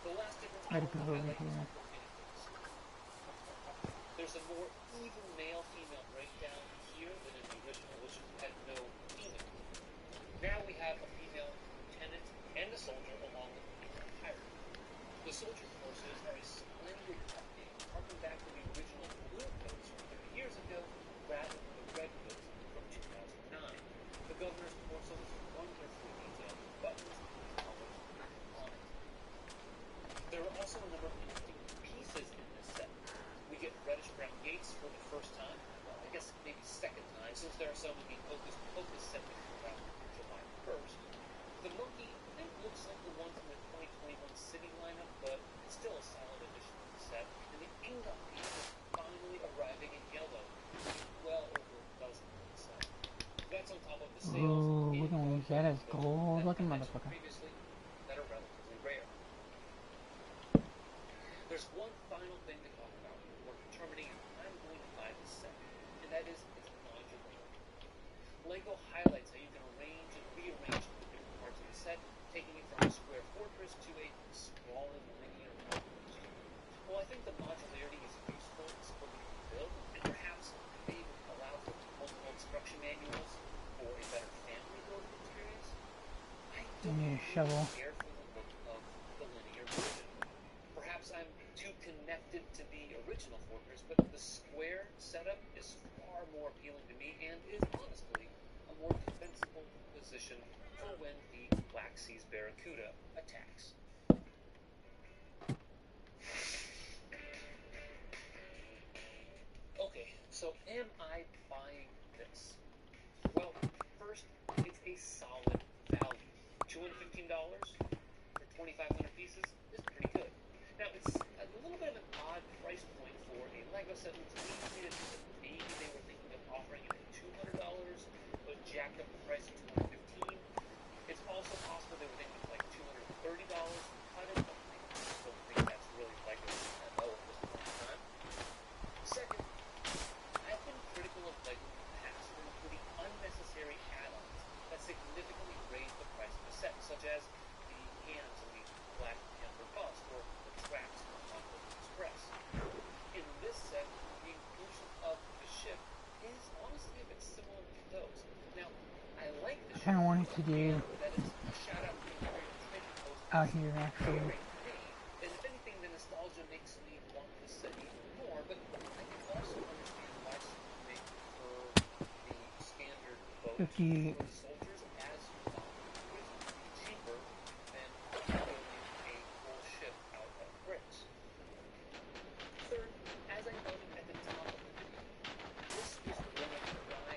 F: The last difference
A: I gotta go over
F: I like
A: here.
F: is the minifigs. There's a more even male-female breakdown here than in the original, which had no female. Now we have a female lieutenant and a soldier along with a female pirate. The soldier forces are a splendid update, harking back to the original blue coats from 30 years ago, rather than the red coats from 2009. The governor's torso is wonderfully detailed with buttons and colors on it. There are also a number of interesting pieces in this set. We get reddish-brown gates for the first time, well, I guess maybe second time, since there are some in the Hocus Pocus set that came out July 1st. The monkey, I think, looks like the one from the 2021 City lineup, but it's still a solid addition to the set. And the Ingot piece is finally arriving in yellow, well over a dozen in the set. That's on top of the sails
A: Ooh, we're
F: in
A: gonna use that as gold like a
F: I mentioned
A: motherfucker.
F: previously that are relatively rare. There's one final thing to talk about before determining if I'm going to buy this set, and that is its modularity. LEGO highlights how you can arrange and rearrange different parts of the set, taking it from a square fortress to a sprawling linear outpost. Well, I think the modularity is useful in splitting the build, and perhaps they allow for multiple instruction manuals for a better family building experience. I don't
A: Need a shovel.
F: care for the look of the linear version. Perhaps I'm too connected to the original fortress, but the square setup is far more appealing to me and is honestly a more defensible position for when the Black Sea's Barracuda attacks. Okay, so am I buying this? Well, First, it's a solid value. $215 for 2,500 pieces is pretty good. Now, it's a little bit of an odd price point for a Lego set, which leads me to think that maybe they were thinking of offering it at $200, but jacked up the price to $215. It's also possible they were thinking of like $230. I don't think that's really Lego MO at this point in time. Second, I've been critical of Lego in the past for including unnecessary add-ons that significantly raise the price of the set, such as the hands of the Black Panther bust or the tracks from Conflict Express. In this set, the inclusion of the ship is honestly a bit similar to those. Now, I like the
A: I kind of wanted to do
F: that it's a shout out to the Imperial Trading Post
A: out here actually.
F: and if anything, the nostalgia makes me want this set even more, but I can also understand why some may prefer the standard boat
A: 50.
F: for the soldiers, as you thought it was cheaper than building a full ship out of bricks. Third, as I noted at the top of the video, this is one of my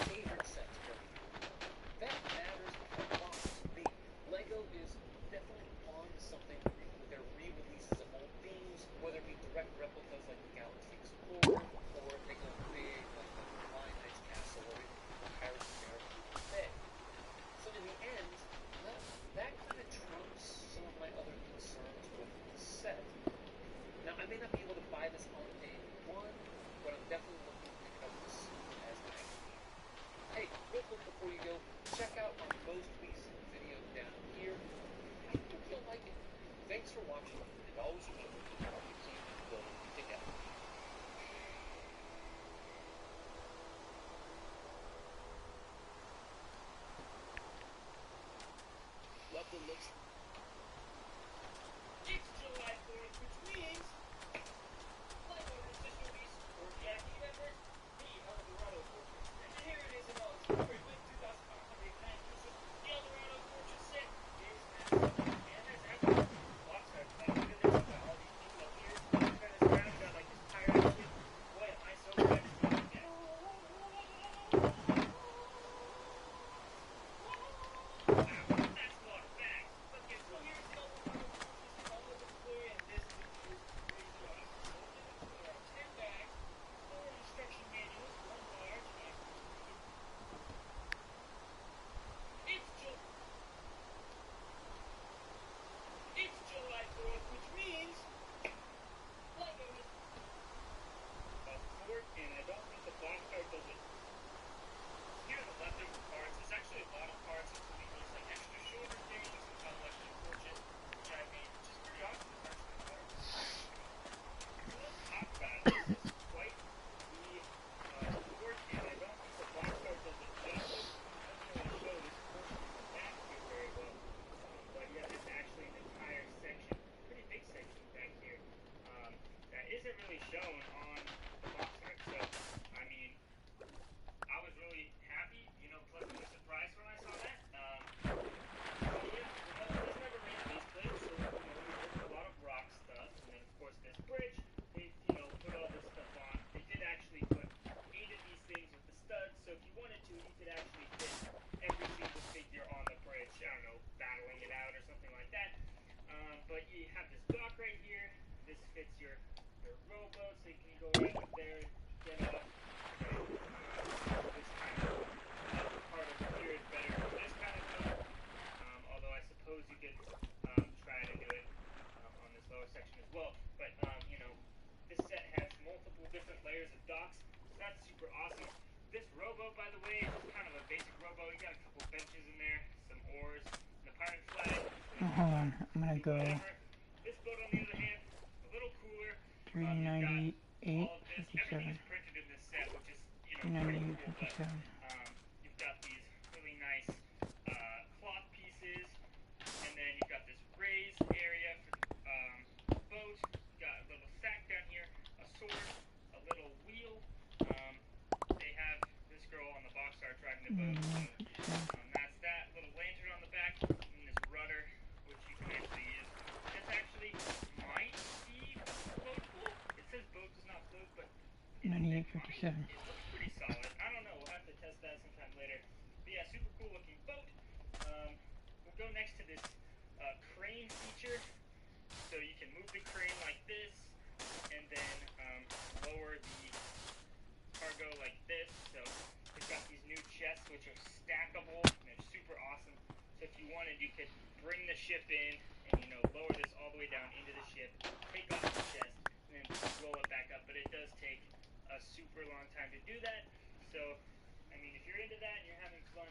F: favorite sets going through. That matters a lot to me. Lego is definitely on something with their re-releases of old themes, whether it be direct replicas like the Galaxy Explorer, or if they go big like the Lion Knight's Castle or even the Pirates of the Caribbean Bay. So in the end, that kind of trumps some of my other concerns with the set. Now, I may not be able to buy this on day one, but I'm definitely looking to pick up this as I need. Hey, real quick before you go, check out our most recent video down here. I think you'll like it. Thanks for watching, and always remember to keep building together.
B: Love the looks. It's July 4th, which means Lego has just released for VIP members the Eldorado Fortress. And here it is in all its glory with 2,509 pieces. The Eldorado Fortress set is massive. And there's actually box art. Look at this. Got all these people up here. Turn this around. Got like this pirate ship. Boy, am I so glad to see it. That's a lot of bags. Okay, so here's the Eldorado Fortress in all of its glory, and this is crazy awesome. So there are 10 bags, 4 instruction manuals, 1 large, and it's July 4th, which means Lego is a fort, and I don't think the box art does it. Here are the leftover parts. There's actually a lot of parts, including these like extra shoulder things, which I'm like unfortunate, which I made, which is pretty awesome. It's actually parts. So let's talk about it. This is quite the fort, and I don't think the box art does it justice. I don't really show this portion in the back here very well, but yeah, this is actually an entire section, pretty big section back here, that isn't really shown on the box art. So, I mean, I was really happy, pleasantly surprised when I saw that. Yeah, this never ran this place, so, we did a lot of rock stuff, and then, of course, this bridge, they, put all this stuff on. They did actually put 8 of these things with the studs, so if you wanted to, you could actually fit every single figure on the bridge, I don't know, battling it out or something like that. But you have this dock right here. This fits your rowboat, so you can go right up there and get off. This kind of part over here is better for this kind of boat. Although I suppose you could try to do it on this lower section as well. But this set has multiple different layers of docks, so that's super awesome. This rowboat, by the way, is just kind of a basic rowboat. You got a couple benches in there, some oars, and the pirate flag.
A: Oh, hold on, I'm gonna go
B: This boat, on the other hand, a little cooler.
A: 398,
B: All of this,
A: 57.
B: everything is printed in this set, which is pretty
A: 398,
B: cool. But
A: 57.
B: you've got these really nice cloth pieces, and then you've got this raised area for the boat. You've got a little sack down here, a sword, a little wheel. They have this girl on the box art driving the boat. So, that's that little lantern on the back, and this rudder, which you can actually use. This actually might be floatable. It says boat does not float, but
A: 98, 57.
B: it looks pretty solid. I don't know. We'll have to test that sometime later. But
F: yeah, super cool looking boat. We'll go next to this crane feature. So you can move the crane like this, and then lower the cargo like this. So it's got these new chests which are stackable, and they're super awesome. So if you wanted, you could bring the ship in and, you know, lower this all the way down into the ship, take off the chest, and then roll it back up. But it does take a super long time to do that. So, I mean, if you're into that and you're having fun,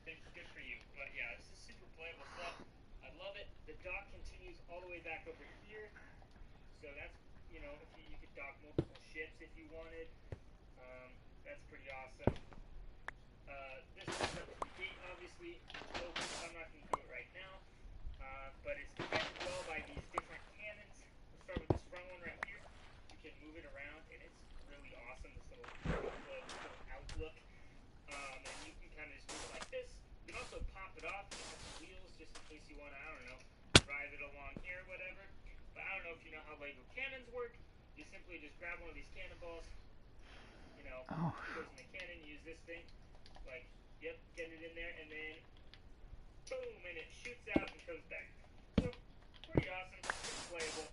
F: then good for you. But yeah, this is super playable stuff. I love it. The dock continues all the way back over here. So that's, you know, if you could dock multiple ships if you wanted. That's pretty awesome. This is up to the gate, obviously. It's open, so I'm not going to do it right now. But it's defended well by these different cannons. We'll start with this front one right here. You can move it around, and it's really awesome, this little outlook. And you can kind of just move it like this. You can also pop it off. It has some wheels just in case you want to, I don't know, drive it along here or whatever. But I don't know if you know how Lego cannons work. You simply just grab one of these cannonballs, you know, it goes in the cannon, use this thing, like, yep, get it in there, and then boom, and it shoots out and comes back. So, pretty awesome, pretty playable.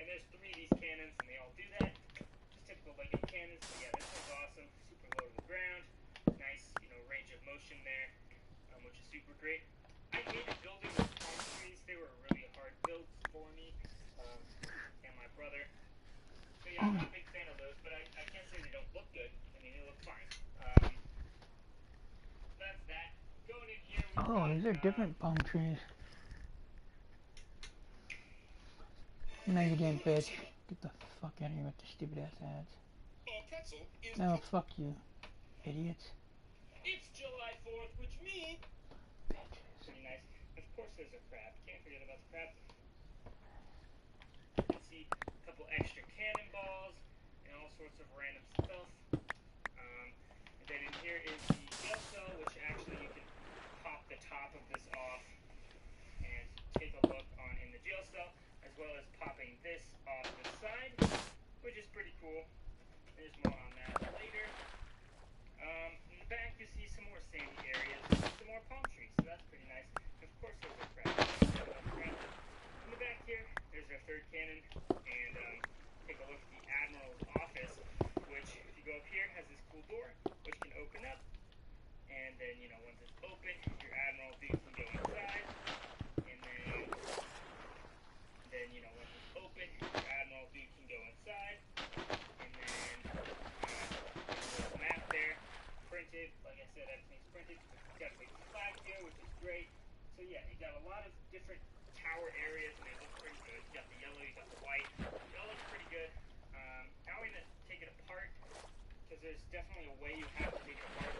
F: And there's 3 of these cannons, and they all do that. Just typical Lego cannons, but yeah, this one's awesome, super low to the ground, nice, you know, range of motion there, which is super great. I hated building those palm trees. They were really hard builds for me, and my brother. So yeah, I'm not a big fan of those, but I can't say they don't look good. I mean, they look fine. That's that. Going in here,
A: these are different palm trees. No, you didn't, bitch. Get the fuck out of here with the stupid ass ads. No, fuck you, idiots.
F: It's July 4th, which means pretty nice. Of course, there's a crab. Can't forget about the crab. You can see a couple extra cannonballs and all sorts of random stuff. And then in here is the jail cell, which actually you can pop the top of this off and take a look on in the jail cell, as well as popping this off the side, which is pretty cool. There's more on that later. In the back, you see some more sandy areas, some more palm trees, so that's pretty nice. Of course, there's a crab. In the back here, there's our 3rd cannon, and take a look at the Admiral's office, which, if you go up here, has this cool door, which can open up, and then, you know, once it's open, your Admiral dude can go inside, and then, you know, once it's open, your Admiral dude can go inside, and then there's a map there, printed, like I said, everything's printed. It's got a big flag here, which is great. So yeah, you got a lot of different tower areas, and they look pretty good. You got the yellow, you got the white. It all looks pretty good. Now we're gonna take it apart, because there's definitely a way you have to take it apart.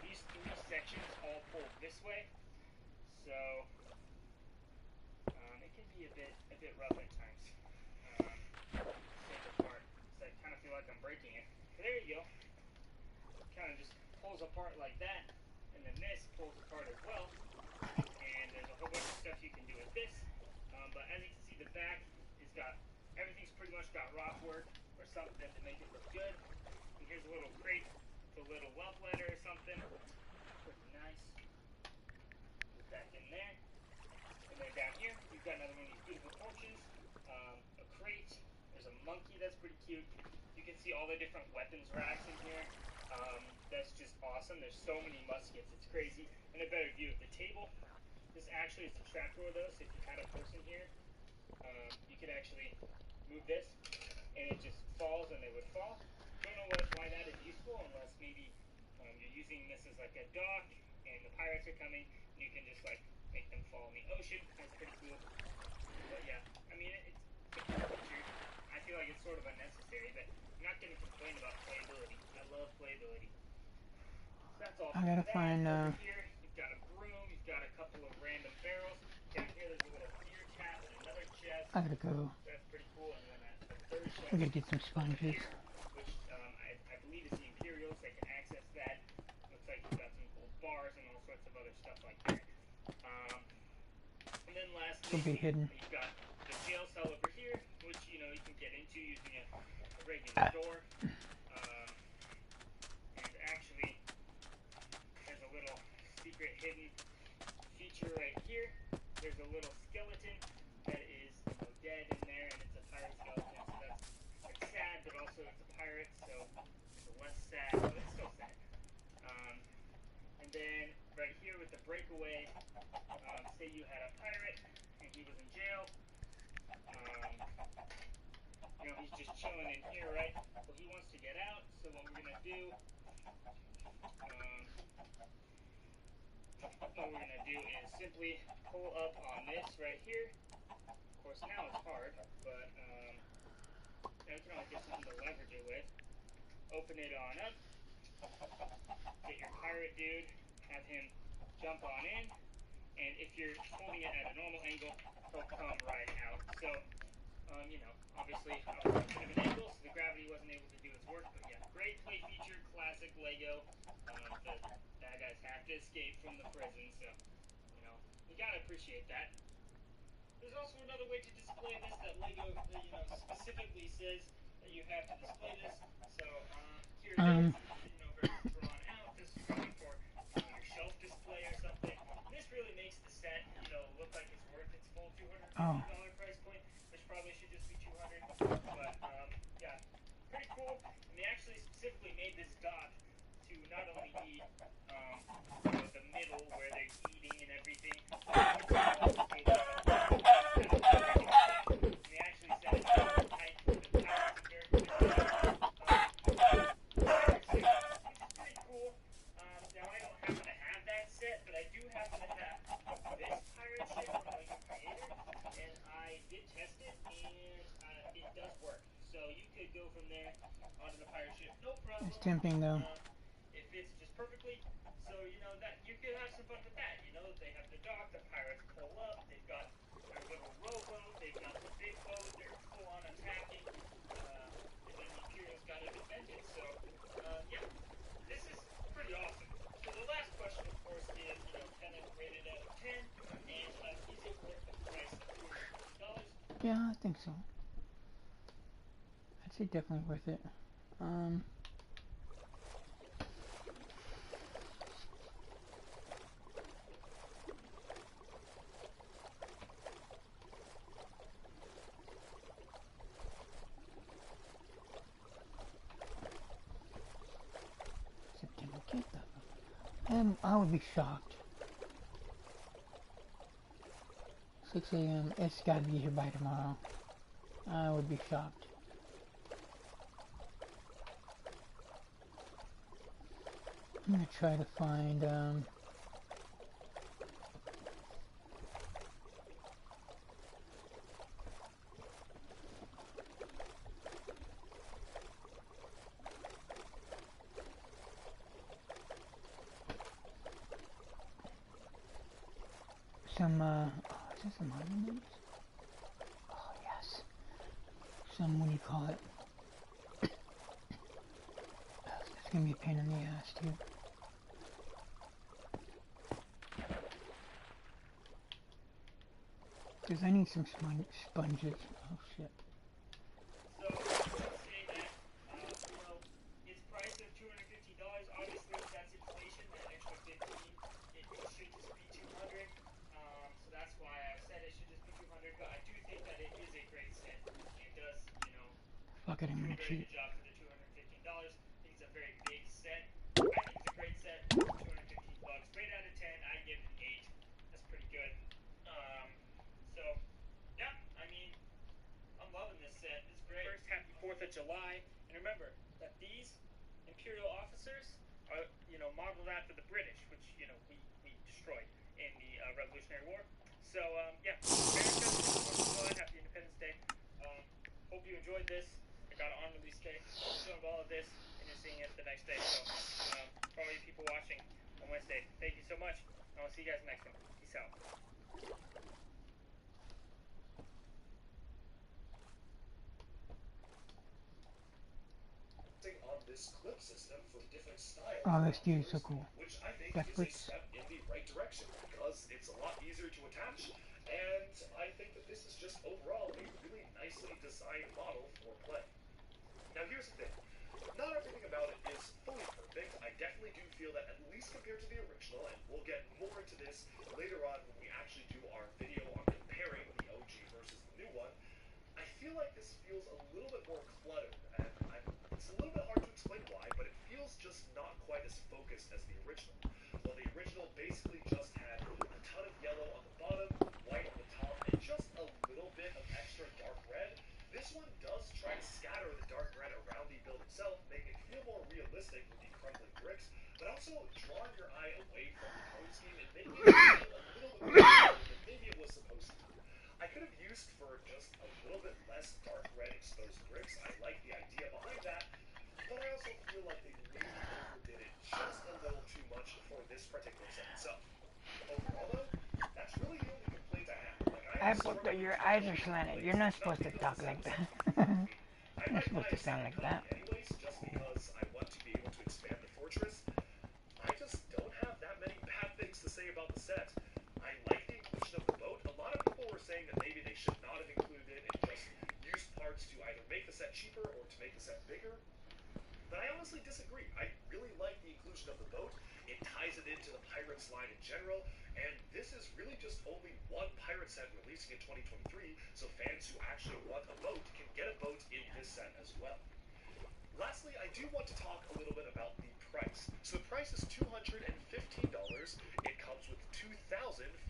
F: These 3 sections all pull this way, so it can be a bit rough at times. Take it apart, so I kind of feel like I'm breaking it. So there you go. Kind of just pulls apart like that, and then this pulls apart as well, and there's a whole bunch of stuff you can do with this, but as you can see, the back is got, everything's pretty much got rock work or something to make it look good, and here's a little crate with a little love letter or something, pretty nice, put that in there, and then down here, you've got another one of these beautiful porches, a crate, there's a monkey that's pretty cute, you can see all the different weapons racks in here. That's just awesome. There's so many muskets, it's crazy. And a better view of the table. This actually is the trapdoor though, so if you had a person here, you could actually move this, and it just falls and they would fall. Don't know why that is useful, unless maybe you're using this as like a dock, and the pirates are coming, and you can just like make them fall in the ocean. That's pretty cool. But yeah, I mean, it's a cool feature. I feel like it's sort of unnecessary, but I'm not going to complain about playability. I love playability. So that's all.
A: I gotta find.
F: Over here, you've got a broom. You've got a couple of random barrels. Down here, there's a little beer tap and another chest.
A: I gotta go.
F: So that's pretty cool. And then a 3rd chest.
A: I gotta get some sponges.
F: Which I believe is the Imperials. They can access that. Looks like you've got some cool bars and all sorts of other stuff like that. And then lastly,
A: It'll be hidden.
F: you've got the jail cell over here, which you know you can get into using a regular door. And actually, breakaway, say you had a pirate and he was in jail, you know, he's just chilling in here, right? Well, he wants to get out, so what we're gonna do, is simply pull up on this right here. Of course, now it's hard, but now you can always get something to leverage it with. Open it on up. Get your pirate dude, have him jump on in, and if you're holding it at a normal angle, he'll come right out. So, you know, obviously I was at a bit of an angle, so the gravity wasn't able to do its work, but yeah, great play feature, classic Lego. The bad guys have to escape from the prison, so, you know, you gotta appreciate that. There's also another way to display this that Lego, you know, specifically says that you have to display this. So, here it is. You know, very drawn out. This is probably for, you know, your shelf display or something. And this really makes the set, you know, look like it's worth its full $250 price point, which probably should just be $200. But, yeah, pretty cool. And they actually specifically made this dock to not only be, you know, the middle where they're eating and everything,
A: It's tempting though.
F: It fits just perfectly, so you know that you could have some fun with that. You know, they have the dock, the pirates pull up, they've got their little rowboat, they've got the big boat, they're full on attacking, and then the Imperials got to defend it. So, yeah, this is pretty awesome. So the last question, of course, is, you know, can it rated out of 10, and is it worth the price of $250?
A: Yeah, I think so. I'd say definitely worth it. September 10th. I would be shocked. 6 a.m. It's got to be here by tomorrow. I would be shocked. I'm gonna try to find some is this a monument? Oh yes. Some, what do you call it? It's gonna be a pain in the ass too. Because I need some sponges. Oh shit.
F: So, let's say that, you know, its price of $250, obviously that's inflation, that extra 15, it should just be 200. So that's why I said it should just be 200, but I do think that it is a great set. It does, you know,
A: Fuck it, I'm
F: do a
A: gonna
F: very
A: cheat.
F: good job for the $215. I think it's a very big set. I think it's a great set. $215. Rate out of 10, I give it an 8. That's pretty good. So, yeah, I mean, I'm loving this set. It's great. First, happy 4th of July. And remember that these Imperial officers are, you know, modeled after the British, which, you know, we destroyed in the Revolutionary War. So, yeah, America, happy 4th of July, happy Independence Day. Hope you enjoyed this. I got an on-release day. Showing all of this, and you're seeing it the next day. So, for all you people watching on Wednesday, thank you so much. And I'll see you guys next one. Peace out.
U: On this clip system for different styles.
A: Oh, this dude is so cool.
U: Which I think
A: That
U: is a
A: flips.
U: step in the right direction because it's a lot easier to attach, and I think that this is just overall a really nicely designed model for play. Now here's the thing. Not everything about it is fully perfect. I definitely do feel that, at least compared to the original, and we'll get more into this later on when we actually do our video on comparing the OG versus the new one, I feel like this feels a little bit more cluttered, and it's a little bit hard to explain why, but it feels just not quite as focused as the original. While the original basically just try to scatter the dark red around the build itself, making it feel more realistic with the crumbling bricks, but also drawing your eye away from the color scheme and making it feel a little bit more than maybe it was supposed to. I could have used for just a little bit less dark red exposed bricks. I like the idea behind that, but I also feel like they maybe overdid it just a little too much for this particular set itself. Overall, though, that's really the only complaint I have. Like, I am struggling
A: Your eyes are slanted. You're not supposed to talk like that.
U: I might buy a second copy anyways, just because I want to be able to expand the fortress. I just don't have that many bad things to say about the set. I like the inclusion of the boat. A lot of people were saying that maybe they should not have included it and just used parts to either make the set cheaper or to make the set bigger. But I honestly disagree. I really like the inclusion of the boat. It ties it into the Pirates line in general, and this is really just only one pirate set releasing in 2023, so fans who actually want a boat can get a boat in this set as well. Lastly, I do want to talk a little bit about the price. So the price is $215. It comes with 2,509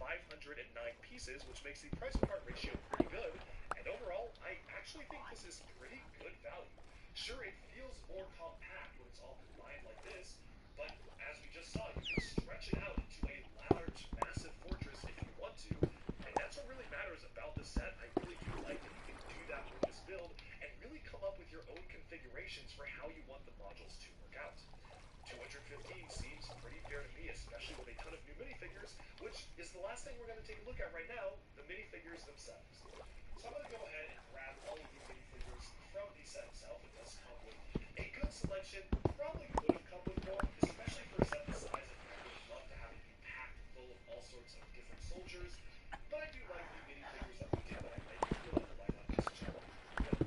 U: pieces, which makes the price to part ratio pretty good. And overall, I actually think this is pretty good value. Sure, it feels more compact when it's all combined like this, but as we just saw, you can stretch it out into a large, massive fortress if you want to, and that's what really matters about this set. I really do like that you can do that with this build and really come up with your own configurations for how you want the modules to work out. 215 seems pretty fair to me, especially with a ton of new minifigures, which is the last thing we're going to take a look at right now, the minifigures themselves. So I'm going to go ahead and grab all of the minifigures from the set itself. It does come with a good selection, probably could have come with more, especially for a set the size of it. I would have loved to have it be packed full of all sorts of different soldiers, but I do like the minifigures that we did, but I do feel like the lineup is generally pretty good.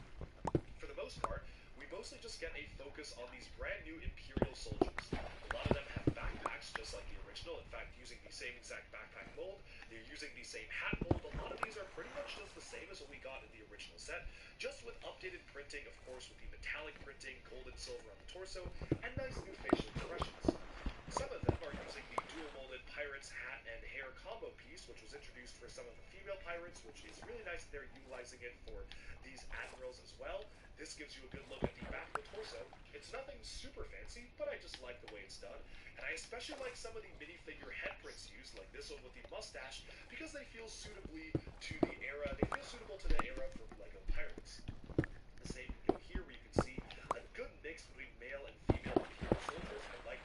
U: For the most part, we mostly just get a focus on these brand new Imperial soldiers. A lot of them have backpacks just like the original, in fact using the same exact backpack mold. They're using the same hat mold. A lot of these are pretty much just the same as what we got in the original set, just with updated printing, of course, with the metallic printing, gold and silver on the torso, and nice new facial expressions. Some of them are using the dual molded pirates hat and hair combo piece, which was introduced for some of the female pirates, which is really nice that they're utilizing it for these admirals as well. This gives you a good look at the back of the torso. It's nothing super fancy, but I just like the way it's done. And I especially like some of the minifigure head prints used, like this one with the mustache, because they feel suitably to the era. They feel suitable to the era for LEGO Pirates. The same can go here, where you can see a good mix between male and female Imperial soldiers. I like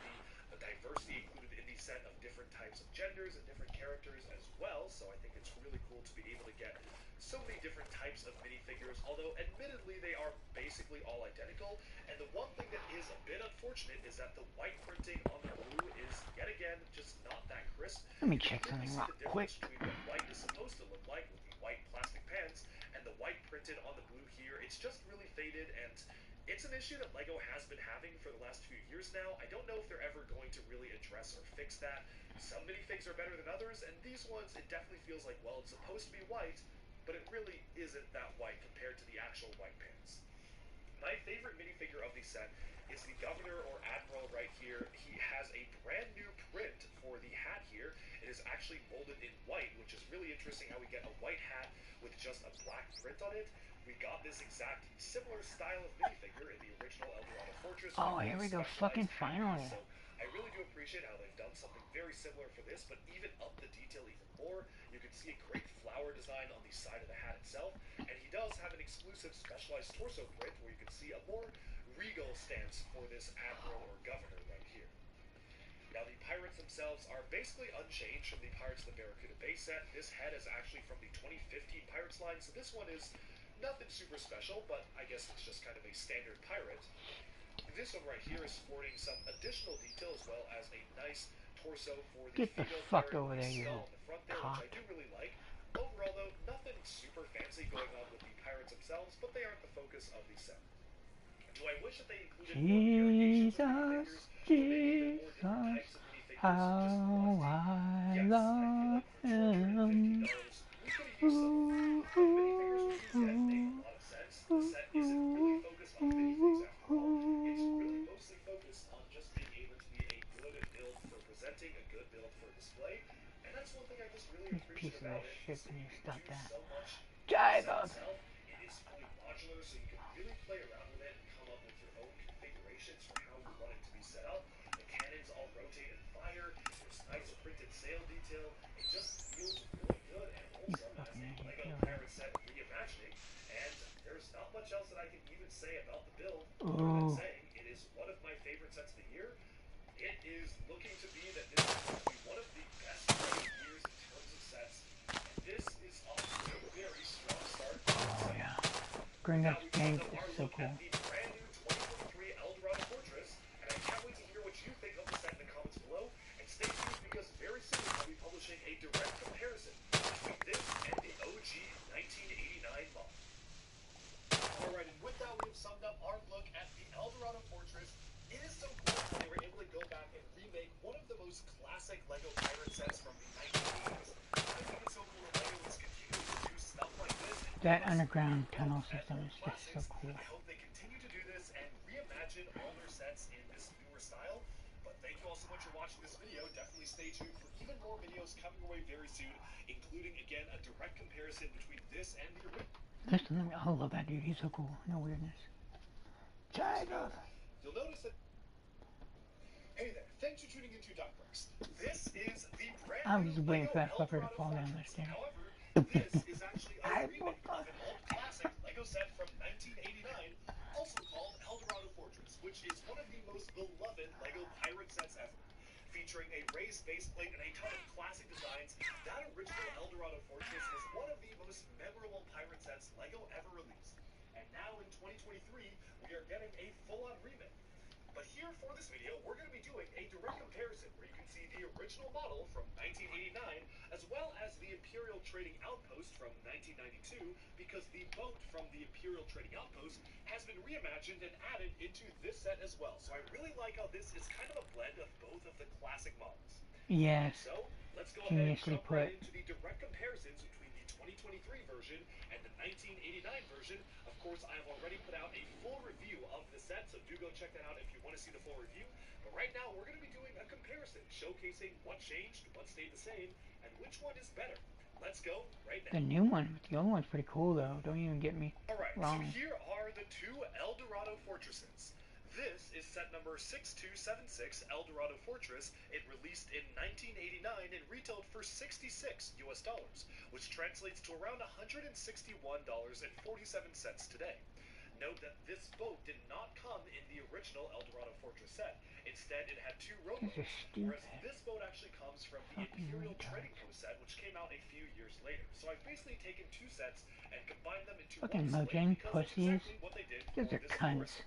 U: the diversity included in the set of different types of genders and different characters as well, so I think it's really cool to be able to get so many different types of minifigures, although admittedly they are basically all identical, and the one thing that is a bit unfortunate is that the white printing on the blue is, yet again, just not that crisp.
A: Let me check something real quick.
U: Between what white is supposed to look like with the white plastic pants and the white printed on the blue here, it's just really faded, and it's an issue that LEGO has been having for the last few years now. I don't know if they're ever going to really address or fix that. Some minifigs are better than others, and these ones, it definitely feels like, well, it's supposed to be white, but it really isn't that white compared to the actual white pants. My favorite minifigure of the set is the Governor or Admiral right here. He has a brand new print for the hat here. It is actually molded in white, which is really interesting how we get a white hat with just a black print on it. We got this exact similar style of minifigure in the original Eldorado Fortress.
A: Oh, here we go, fucking finally.
U: So I really do appreciate how they've done something very similar for this, but even up the detail even more. You can see a great flower design on the side of the hat itself, and he does have an exclusive specialized torso print where you can see a more regal stance for this Admiral or Governor right here. Now the pirates themselves are basically unchanged from the Pirates of the Barracuda base set. This head is actually from the 2015 Pirates line, so this one is nothing super special, but I guess it's just kind of a standard pirate. This one right here is sporting some additional detail as well as a nice torso for the
A: Get the
U: female
A: fuck
U: pirate
A: over there, you
U: skull on the front there,
A: cock.
U: which I do really like. Overall, though, nothing super fancy going on with the pirates themselves, but they aren't the focus of the set. Do I wish that they included more variations of minifigures, or maybe even more different types of minifigures?
A: How I love him.
U: We could have used some of that. The minifigures we do get make a lot of sense. The set isn't really focused on minifigs after all. It's really mostly focused on just being able to be a good build for presenting, a good build for display, and that's one thing I just really appreciate
A: Piece of
U: about it.
A: shit
U: Is
A: when you
U: that
A: stop
U: do
A: that.
U: so much
A: Die,
U: set
A: bug.
U: itself. It is fully modular, so you can really play around with it and come up with your own configurations for how you want it to be set up. The cannons all rotate and fire. There's nice printed sail detail. It just feels really good and wholesome as a Lego pirate set reimagining. And there's not much else that I can even say about the build other than saying it is one of my favorite sets of the year. It is looking to be that this is going to be one of the best years in terms of sets. And this is off to a very strong start.
A: Oh yeah. Green Up Gank is so cool.
U: The brand new 2023 Eldorado Fortress, and I can't wait to hear what you think of the set in the comments below. And stay tuned because very soon I'll be publishing a direct comparison between this and the OG 1989 model. Alright, and with that we have summed up our look at the Eldorado Fortress. It is so cool how they were able to go back and remake one of the most classic LEGO pirate sets from the 1980s. I think it's so cool that LEGO is continuing to do stuff like this.
A: That underground tunnel system is just so cool.
U: I hope they continue to do this and reimagine all their sets in this newer style. But thank you all so much for watching this video. Definitely stay tuned for even more videos coming your way very soon, including, again, a direct comparison between this and the original.
A: I love that dude. He's so cool. No weirdness. Tiger.
U: You'll notice that. Hey there, thanks for tuning into Duck Breaks. This is the brand
A: I was
U: new
A: waiting for
U: Lego
A: that fucker to
U: Eldorado
A: fall down
U: Fortress.
A: the stairs.
U: However, this is actually a remake of an old classic Lego set from 1989, also called Eldorado Fortress, which is one of the most beloved Lego pirate sets ever. Featuring a raised baseplate and a ton of classic designs, that original Eldorado Fortress is one of the most memorable pirate sets Lego ever released. And now in 2023, we are getting a full-on remake. But here for this video, we're going to be doing a direct comparison where you can see the original model from 1989, as well as the Imperial Trading Outpost from 1992, because the boat from the Imperial Trading Outpost has been reimagined and added into this set as well. So I really like how this is kind of a blend of both of the classic models.
A: Yes.
U: So let's go ahead and jump right into the direct comparisons between the 2023 version and the 1989 version. Of course, I have already put out a full review of the set, so do go check that out if you want to see the full review. But right now, we're going to be doing a comparison, showcasing what changed, what stayed the same, and which one is better. Let's go right now.
A: The new one, but the old one's pretty cool though. Don't even get me wrong.
U: So here are the two Eldorado Fortresses. This is set number 6276 Eldorado Fortress. It released in 1989 and retailed for $66 US, which translates to around $161.47 today. Note that this boat did not come in the original Eldorado Fortress set. Instead, it had two rowboats, whereas this boat actually comes from the Imperial Trading Post set, which came out a few years later. So I've basically taken two sets and combined them into
A: fucking
U: one
A: Mojang
U: because that's
A: pussies.
U: exactly what they did
A: Those
U: for
A: are
U: this
A: cunts.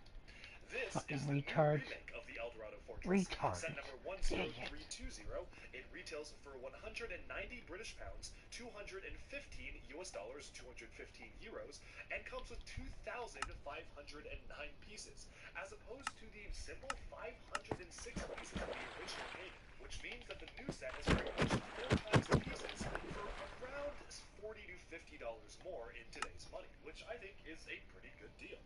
U: This
A: Fucking
U: is the
A: retards.
U: remake of the Eldorado Fortress.
A: Retards.
U: Set number 10320. It retails for 190 British pounds, $215 US, 215 euros, and comes with 2,509 pieces, as opposed to the simple 506 pieces of the original game, which means that the new set is pretty much 4 times the pieces for around $40 to $50 more in today's money, which I think is a pretty good deal.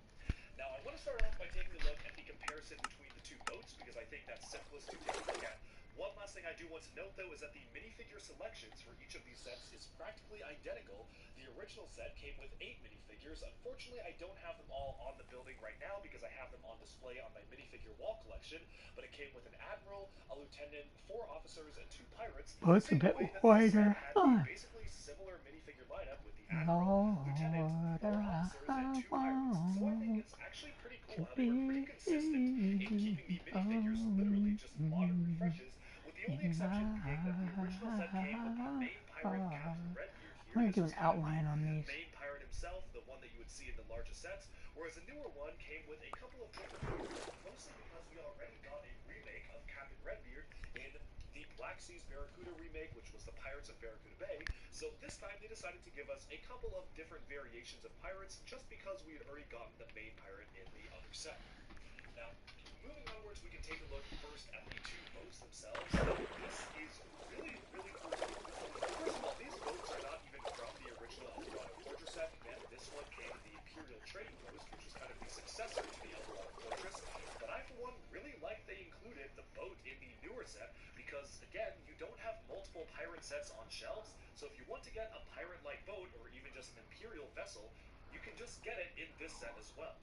U: Now, I want to start off by taking a look at the comparison between the two boats, because I think that's simplest to take a look at. One last thing I do want to note, though, is that the minifigure selections for each of these sets is practically identical. The original set came with 8 minifigures. Unfortunately, I don't have them all on the building right now because I have them on display on my minifigure wall collection, but it came with an admiral, a lieutenant, 4 officers, and 2 pirates.
A: Puts a bit wider.
U: Basically similar minifigure lineup with the admiral, lieutenant, 4 officers, and 2 pirates. So I think it's actually pretty cool how they were pretty consistent in keeping the minifigures literally just modern refreshes, with the only exception being that the original set came with the main pirate Captain Redbeard here.
A: I'm gonna do an outline on these.
U: The main pirate himself, the one that you would see in the largest sets, whereas the newer one came with a couple of different figures, mostly because we already got a remake of Captain Redbeard in the Black Seas Barracuda remake, which was the Pirates of Barracuda Bay. So this time they decided to give us a couple of different variations of pirates, just because we had already gotten the main pirate in the other set. Now, moving onwards, we can take a look first at the two boats themselves. This is really, really cool. First of all, these boats are not even from the original Eldorado Fortress set. Again, this one came in the Imperial Trading Post, which is kind of the successor to the Eldorado Fortress. But I, for one, really like they included the boat in the newer set because, again, you don't have multiple pirate sets on shelves. So if you want to get a pirate-like boat or even just an Imperial vessel, you can just get it in this set as well.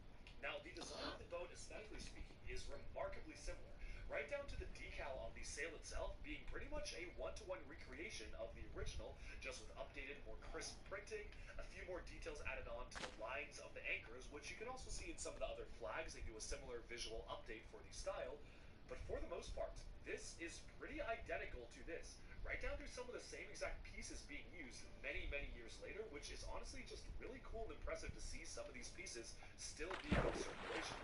U: Now, the design of the boat, aesthetically speaking, is remarkably similar, right down to the decal on the sail itself being pretty much a one-to-one recreation of the original, just with updated, more crisp printing, a few more details added on to the lines of the anchors, which you can also see in some of the other flags. They do a similar visual update for the style, but for the most part, this is pretty identical to this, right down to some of the same exact pieces being used many, many years later, which is honestly just really cool and impressive to see some of these pieces still being in circulation.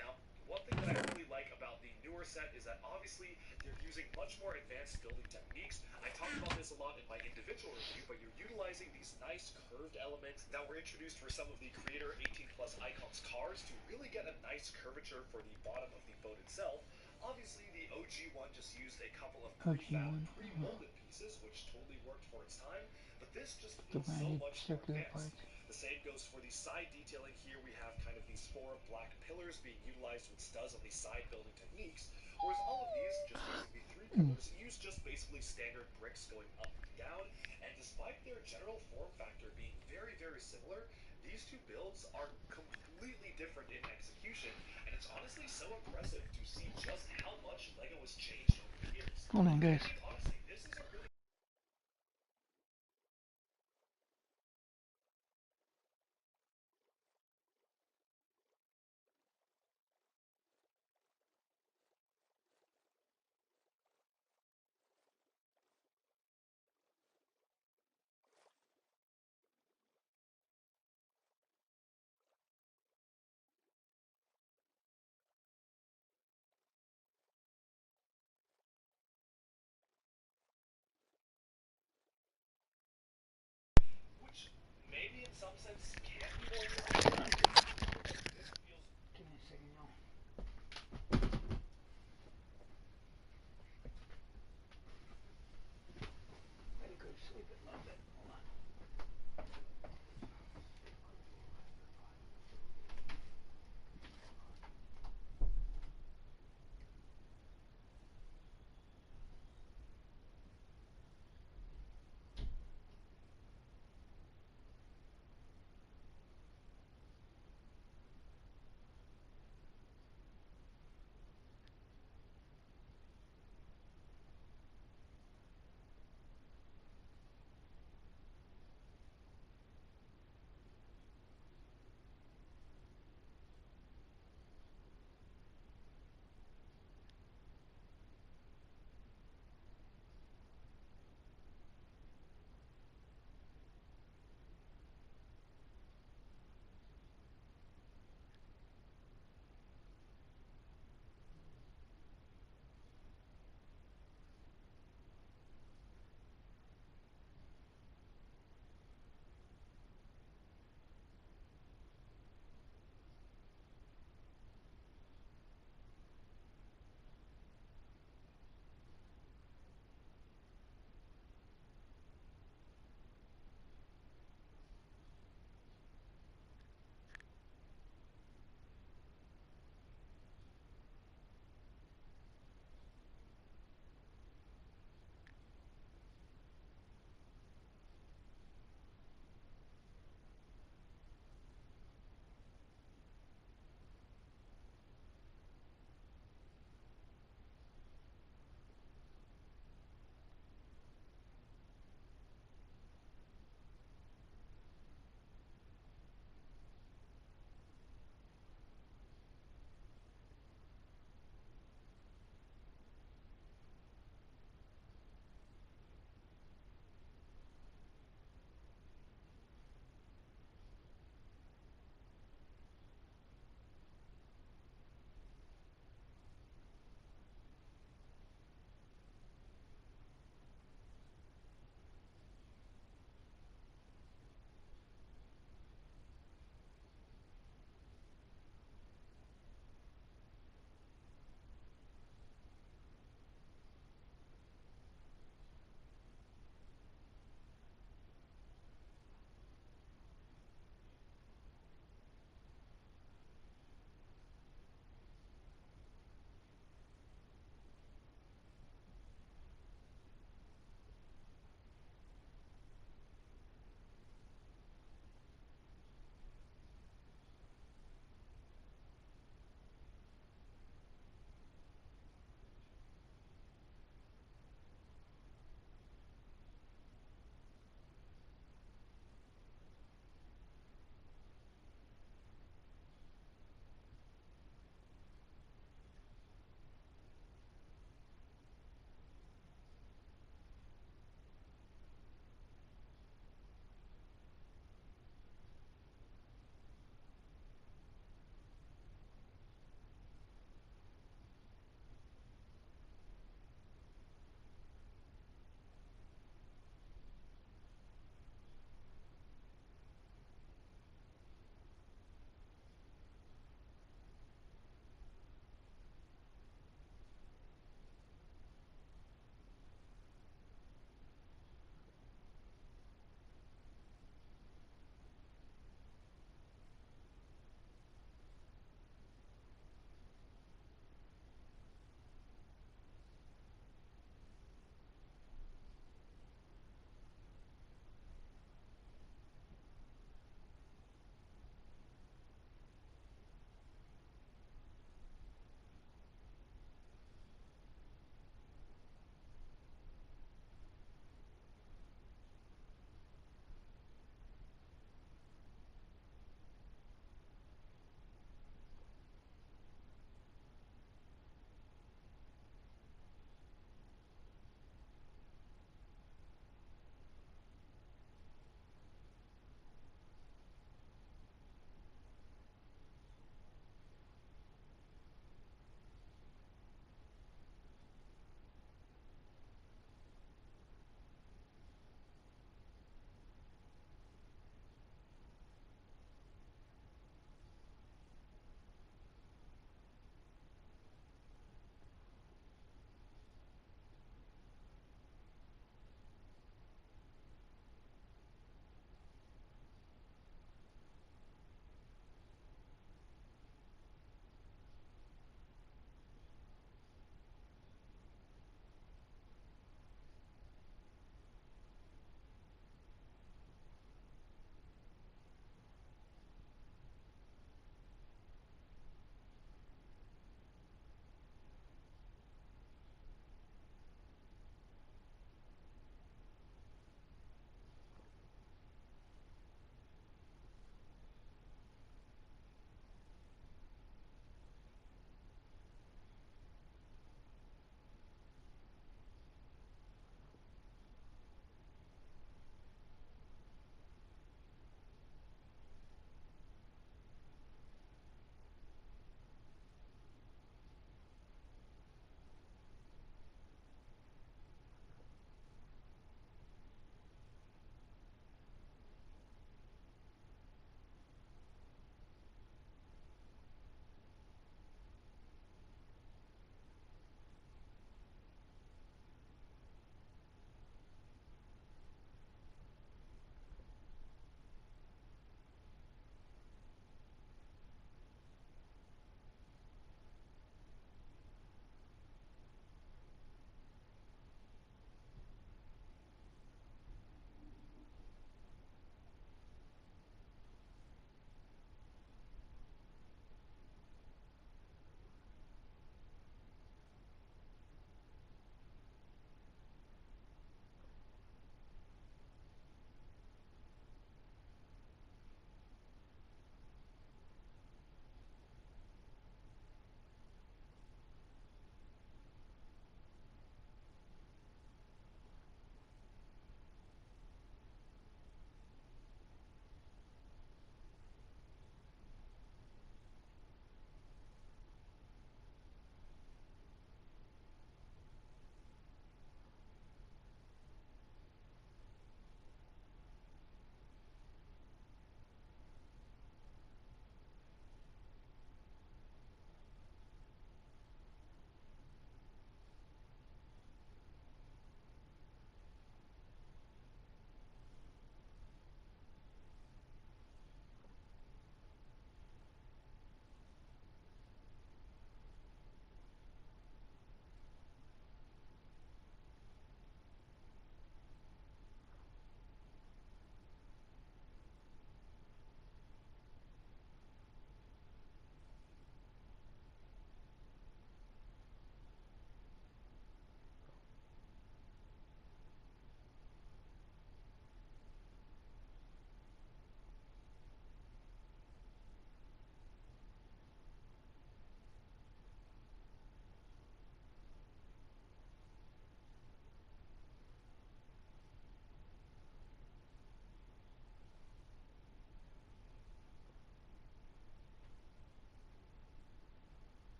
U: Now, one thing that I really like about the newer set is that obviously you're using much more advanced building techniques. I talked about this a lot in my individual review, but you're utilizing these nice curved elements that were introduced for some of the Creator 18 Plus Icons cars to really get a nice curvature for the bottom of the boat itself. Obviously, the OG one just used a couple of prefab, pre-molded pieces, which totally worked for its time, but this just
A: The
U: feels so
A: rounded
U: much more
A: circular
U: advanced.
A: parts.
U: The same goes for the side detailing. Here we have kind of these four black pillars being utilized with studs on the side building techniques, whereas all of these, just using the three pillars, use just basically standard bricks going up and down, and despite their general form factor being very, very similar, these two builds are completely different in execution, and it's honestly so impressive to see just how much LEGO has changed over the years.
A: Hold on, guys.
U: I think, honestly, this is a really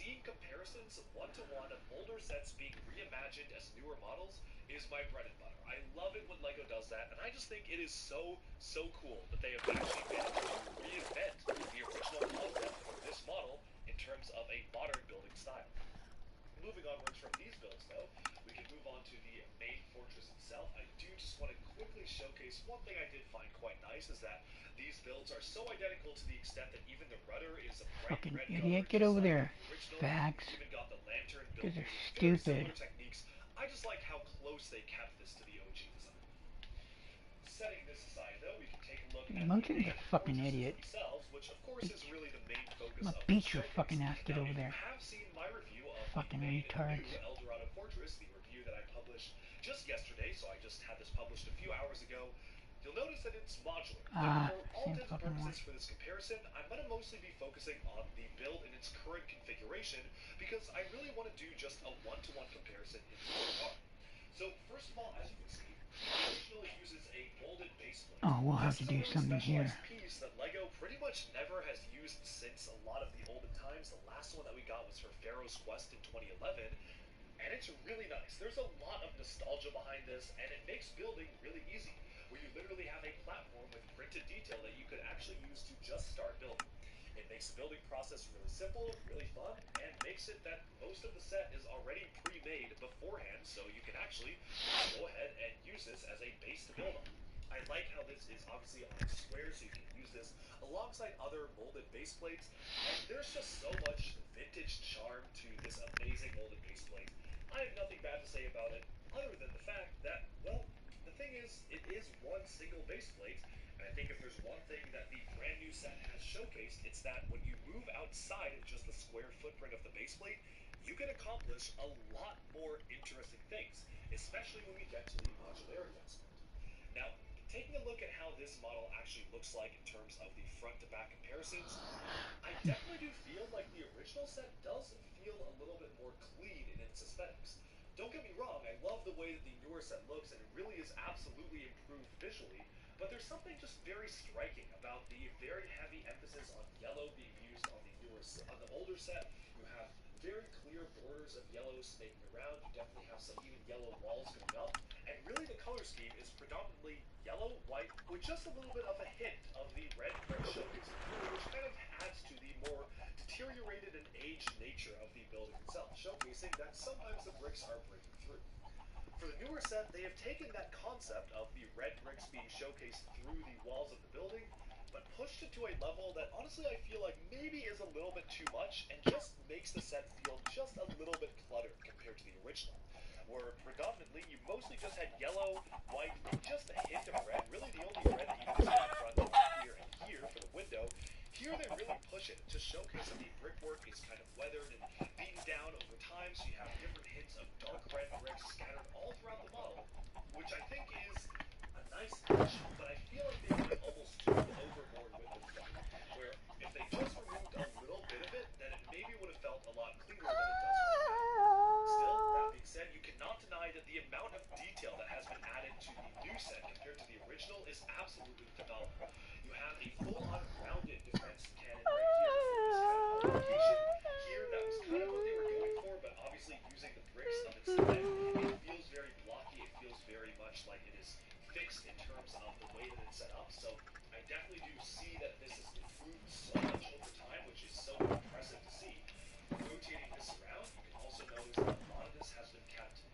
U: seeing comparisons one-to-one of older sets being reimagined as newer models is my bread and butter. I love it when LEGO does that, and I just think it is so cool that they have actually managed to reinvent the original concept for this model in terms of a modern building style. Moving onwards from these builds, though, we can move on to the main fortress itself. I do just want to quickly showcase one thing I did find quite nice is that these builds are so identical to the extent that even the rudder is a bright
A: Fucking
U: red
A: idiot,
U: color,
A: get
U: just
A: over
U: like
A: there.
U: the original.
A: Fags.
U: Even got the lantern built
A: Because they're
U: using very
A: stupid.
U: similar techniques. I just like how close they kept this to the OG design. Setting this aside, though, we can take a look at the
A: Motion's
U: main
A: a fucking
U: fortresses
A: idiot.
U: themselves, which of course is really the main focus
A: I'm
U: of
A: gonna
U: this
A: beat your
U: showcase.
A: fucking ass, get
U: Now,
A: over
U: if
A: there.
U: you have seen my review of
A: Fucking
U: the main
A: retards.
U: new El Dorado Fortress, the review that I published just yesterday, so I just had this published a few hours ago, you'll notice that it's modular. But for all
A: same
U: intents and
A: fucking
U: purposes
A: one.
U: for this comparison, I'm going to mostly be focusing on the build in its current configuration because I really want to do just a one-to-one comparison in this regard. So first of all, as you can see, the original uses a molded base plate.
A: Oh, we'll have
U: This
A: to
U: is a
A: do
U: really
A: something here.
U: specialized piece that LEGO pretty much never has used since a lot of the olden times. The last one that we got was for Pharaoh's Quest in 2011, and it's really nice. There's a lot of nostalgia behind this, and it makes building really easy, where you literally have a platform with printed detail that you could actually use to just start building. It makes the building process really simple, really fun, and makes it that most of the set is already pre-made beforehand, so you can actually go ahead and use this as a base to build on. I like how this is obviously on a square, so you can use this alongside other molded base plates, and there's just so much vintage charm to this amazing molded base plate. I have nothing bad to say about it, other than the fact that, well, the thing is, it is one single base plate, and I think if there's one thing that the brand new set has showcased, it's that when you move outside of just the square footprint of the base plate, you can accomplish a lot more interesting things, especially when we get to the modularity aspect. Now, taking a look at how this model actually looks like in terms of the front to back comparisons, I definitely do feel like the original set does feel a little bit more clean in its aesthetics. Don't get me wrong, I love the way that the newer set looks, and it really is absolutely improved visually, but there's something just very striking about the very heavy emphasis on yellow being used on the older set. You have very clear borders of yellow snaking around. You definitely have some even yellow walls going up, and really the color scheme is predominantly yellow, white, with just a little bit of a hint of the red brick showcasing through, which kind of adds to the more deteriorated and aged nature of the building itself, showcasing that sometimes the bricks are breaking through. For the newer set, they have taken that concept of the red bricks being showcased through the walls of the building, but pushed it to a level that honestly I feel like maybe is a little bit too much and just makes the set feel just a little bit cluttered compared to the original, where predominantly you mostly just had yellow, white, and just a hint of red. Really the only red that you can see in front of here and here for the window. Here they really push it to showcase that the brickwork is kind of weathered and beaten down over time, so you have different hints of dark red bricks scattered all throughout the model, which I think is a nice touch, but I feel like they went almost too overboard with the front, where if they just removed a little bit of it, then it maybe would have felt a lot cleaner than it does right now. Still, that being said, you cannot deny that the amount of detail that has been added to the new set compared to the original is absolutely phenomenal. You have a full-on rounded defense cannon right here for this kind of application. Here, that was kind of what they were going for, but obviously using the bricks of its time, it feels very blocky. It feels very much like it is fixed in terms of the way that it's set up. So I definitely do see that this has improved so much over time, which is so impressive to see. Rotating this around, you can also notice that a lot of this has been kept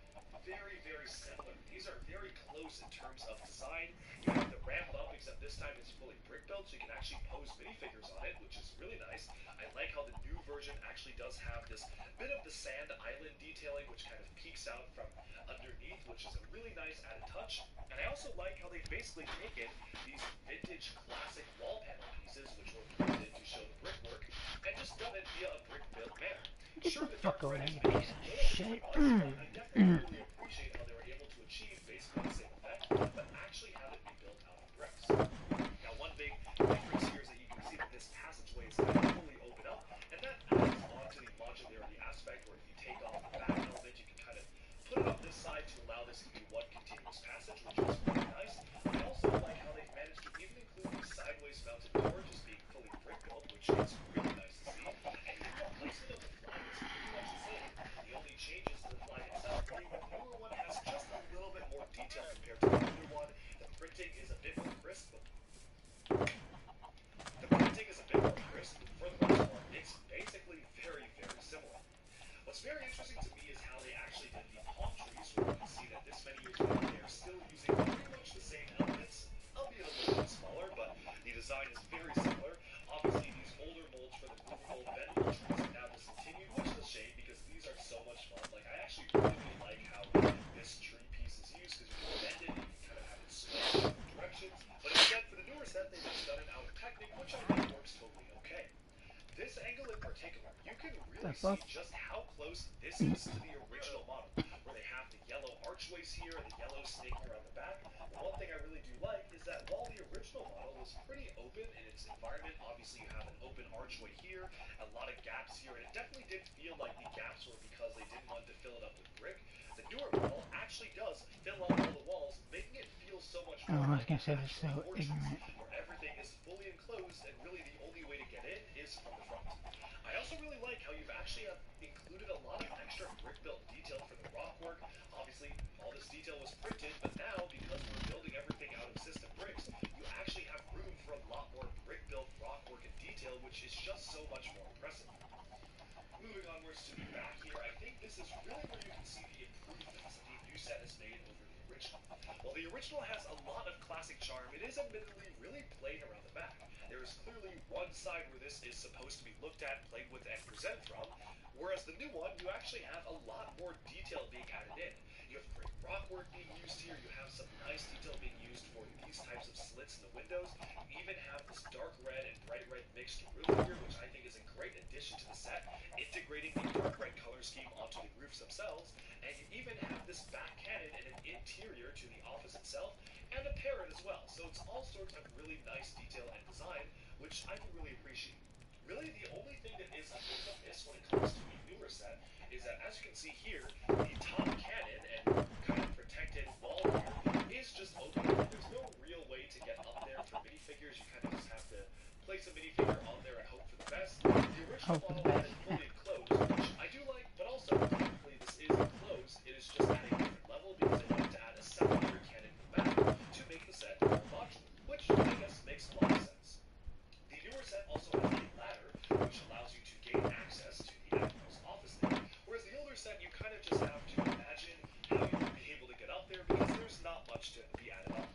U: very, very similar. These are very close in terms of design. You have the ramp up, except this time it's fully brick built, so you can actually pose minifigures on it, which is really nice. I like how the new version actually does have this bit of the sand island detailing, which kind of peeks out from underneath, which is a really nice added touch. And I also like how they've basically taken these vintage classic wall panel pieces, which were printed to show the brickwork, and just done it via a brick built manner.
A: Get
U: Sure,
A: the
U: the
A: fuck
U: dark
A: over
U: red
A: there,
U: is
A: you
U: maybe
A: piece
U: a
A: of
U: little bit
A: shit.
U: too much, but I definitely really appreciate how they were able to achieve basically the same effect, but actually have it be built out of bricks. Now, one big difference here is that you can see that this passageway is kind of fully open up, and that adds on to the modularity aspect, where if you take off the back element, you can kind of put it on this side to allow this to be one continuous passage, which is really nice. I also like how they've managed to even include the sideways mounted door just being fully brick built, which is really nice to see. And even the placement of the flag is detail compared to the older one. The printing is a bit more crisp, but for the most part, it's basically very, very similar. What's very interesting to me is how they actually did the palm trees, where you can see that this many years later, they're still using pretty much the same elements, albeit a little bit smaller, but the design is very similar. Obviously, these older molds for the movable bendable trees are now discontinued, which is a shame because these are so much fun. Like, I actually really like how this tree piece is used because you can bend it and you can kind of have it sway in different directions. But instead, for the newer set, they've just done it out of Technic, which I think works totally okay. This angle in particular, you can really see just how close this is to the original model, where they have the yellow archways here and the yellow snaking around the back. The one thing I really do like is that while the original model was pretty open in its environment, obviously you have an open archway here, a lot of gaps here, and it definitely did feel like the gaps were because they didn't want to fill it up with brick. The newer model actually does fill up all the walls, making it feel so much more
A: I was
U: like
A: gonna say this so ignorant.
U: where everything is fully enclosed and really the only way to get in is from the front. I also really like how you've actually included a lot of extra brick-built detail for the rock work. Obviously, all this detail was printed, but now, because we're building everything out of system bricks, you actually have room for a lot more brick-built rock work and detail, which is just so much more impressive. Moving onwards to the back here, I think this is really where you can see the improvements that the new set has made over the original. While the original has a lot of classic charm, it is admittedly really plain around the back. There is clearly one side where this is supposed to be looked at, played with, and presented from, whereas the new one, you actually have a lot more detail being added in. You have great rock work being used here, you have some nice detail being used for these types of slits in the windows, you even have this dark red and bright red mixed roof here, which I think is a great addition to the set, integrating the dark red color scheme onto the roofs themselves, and you even have this back cannon and an interior to the office itself, and a parrot as well. So it's all sorts of really nice detail and design, which I can really appreciate. Really, the only thing that is a bit of a miss when it comes to the newer set is that, as you can see here, the top cannon and kind of protected wall here is just open. There's no real way to get up there for minifigures. You kind of just have to place a minifigure on there and hope for the best. The original model had it fully enclosed, which I do like, but also, thankfully, this is enclosed. It is just at a different level because they wanted to add a secondary cannon in the back to make the set more modular, which I guess makes a lot of sense. The newer set also has a ladder, which allows you to gain access to the Admiral's office there, whereas the older set, you kind of just have to imagine how you would be able to get up there because there's not much to be added on.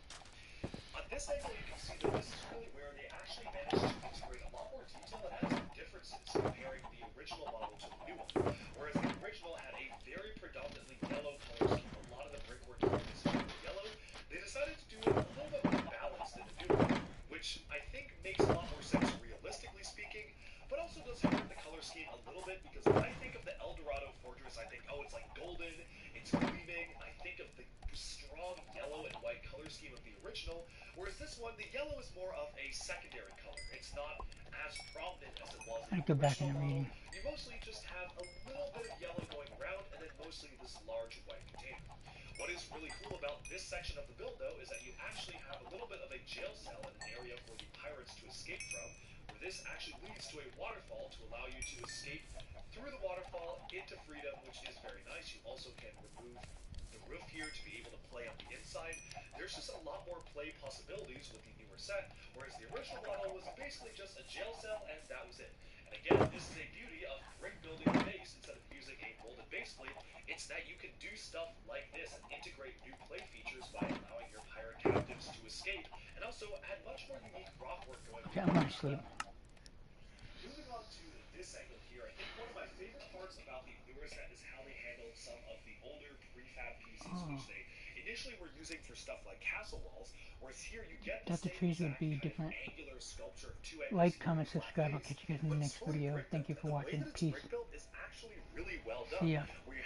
U: On this angle, you can see that this is really where they actually managed to integrate a lot more detail and add some differences comparing the original model to the new one. Whereas the original had a very predominantly yellow color scheme, a lot of the brickwork here is yellow, they decided to do it a little bit more balanced in the new one, which I think makes a lot more sense realistically speaking, but also does hurt the color scheme a little bit because when I think of the El Dorado Fortress, I think, oh, it's like golden, it's gleaming, I think of the strong yellow and white color scheme of the original, whereas this one, the yellow is more of a secondary color. It's not as prominent as it was in the original model. You mostly just have a little bit of yellow going around and then mostly this large white container. What is really cool about this section of the build, though, is that you actually have a little bit of a jail cell in an area for the pirates to escape from, where this actually leads to a waterfall to allow you to escape through the waterfall into freedom, which is very nice. You also can remove the roof here to be able to play on the inside. There's just a lot more play possibilities with the newer set, whereas the original model was basically just a jail cell and that was it. And again, this is a beauty of brick building a base instead of using a molded base plate. It's that you can do stuff like this and integrate new play features by allowing your pirate captives to escape, and also add much more unique rock work going on.
A: Okay, I'm going to sleep.
U: Moving on to this angle here, I think one of my favorite parts about the newer set is how they handled some of the older prefab pieces, which they initially were using for stuff like castle walls, whereas here you get the
A: That the
U: same
A: trees would
U: exact
A: be
U: kind of
A: different.
U: angular sculpture of two angles.
A: Like, comment, subscribe. I'll catch you guys in the next video. Thank you for watching. Peace.
U: Is actually really well done.
A: See ya.
U: Where you have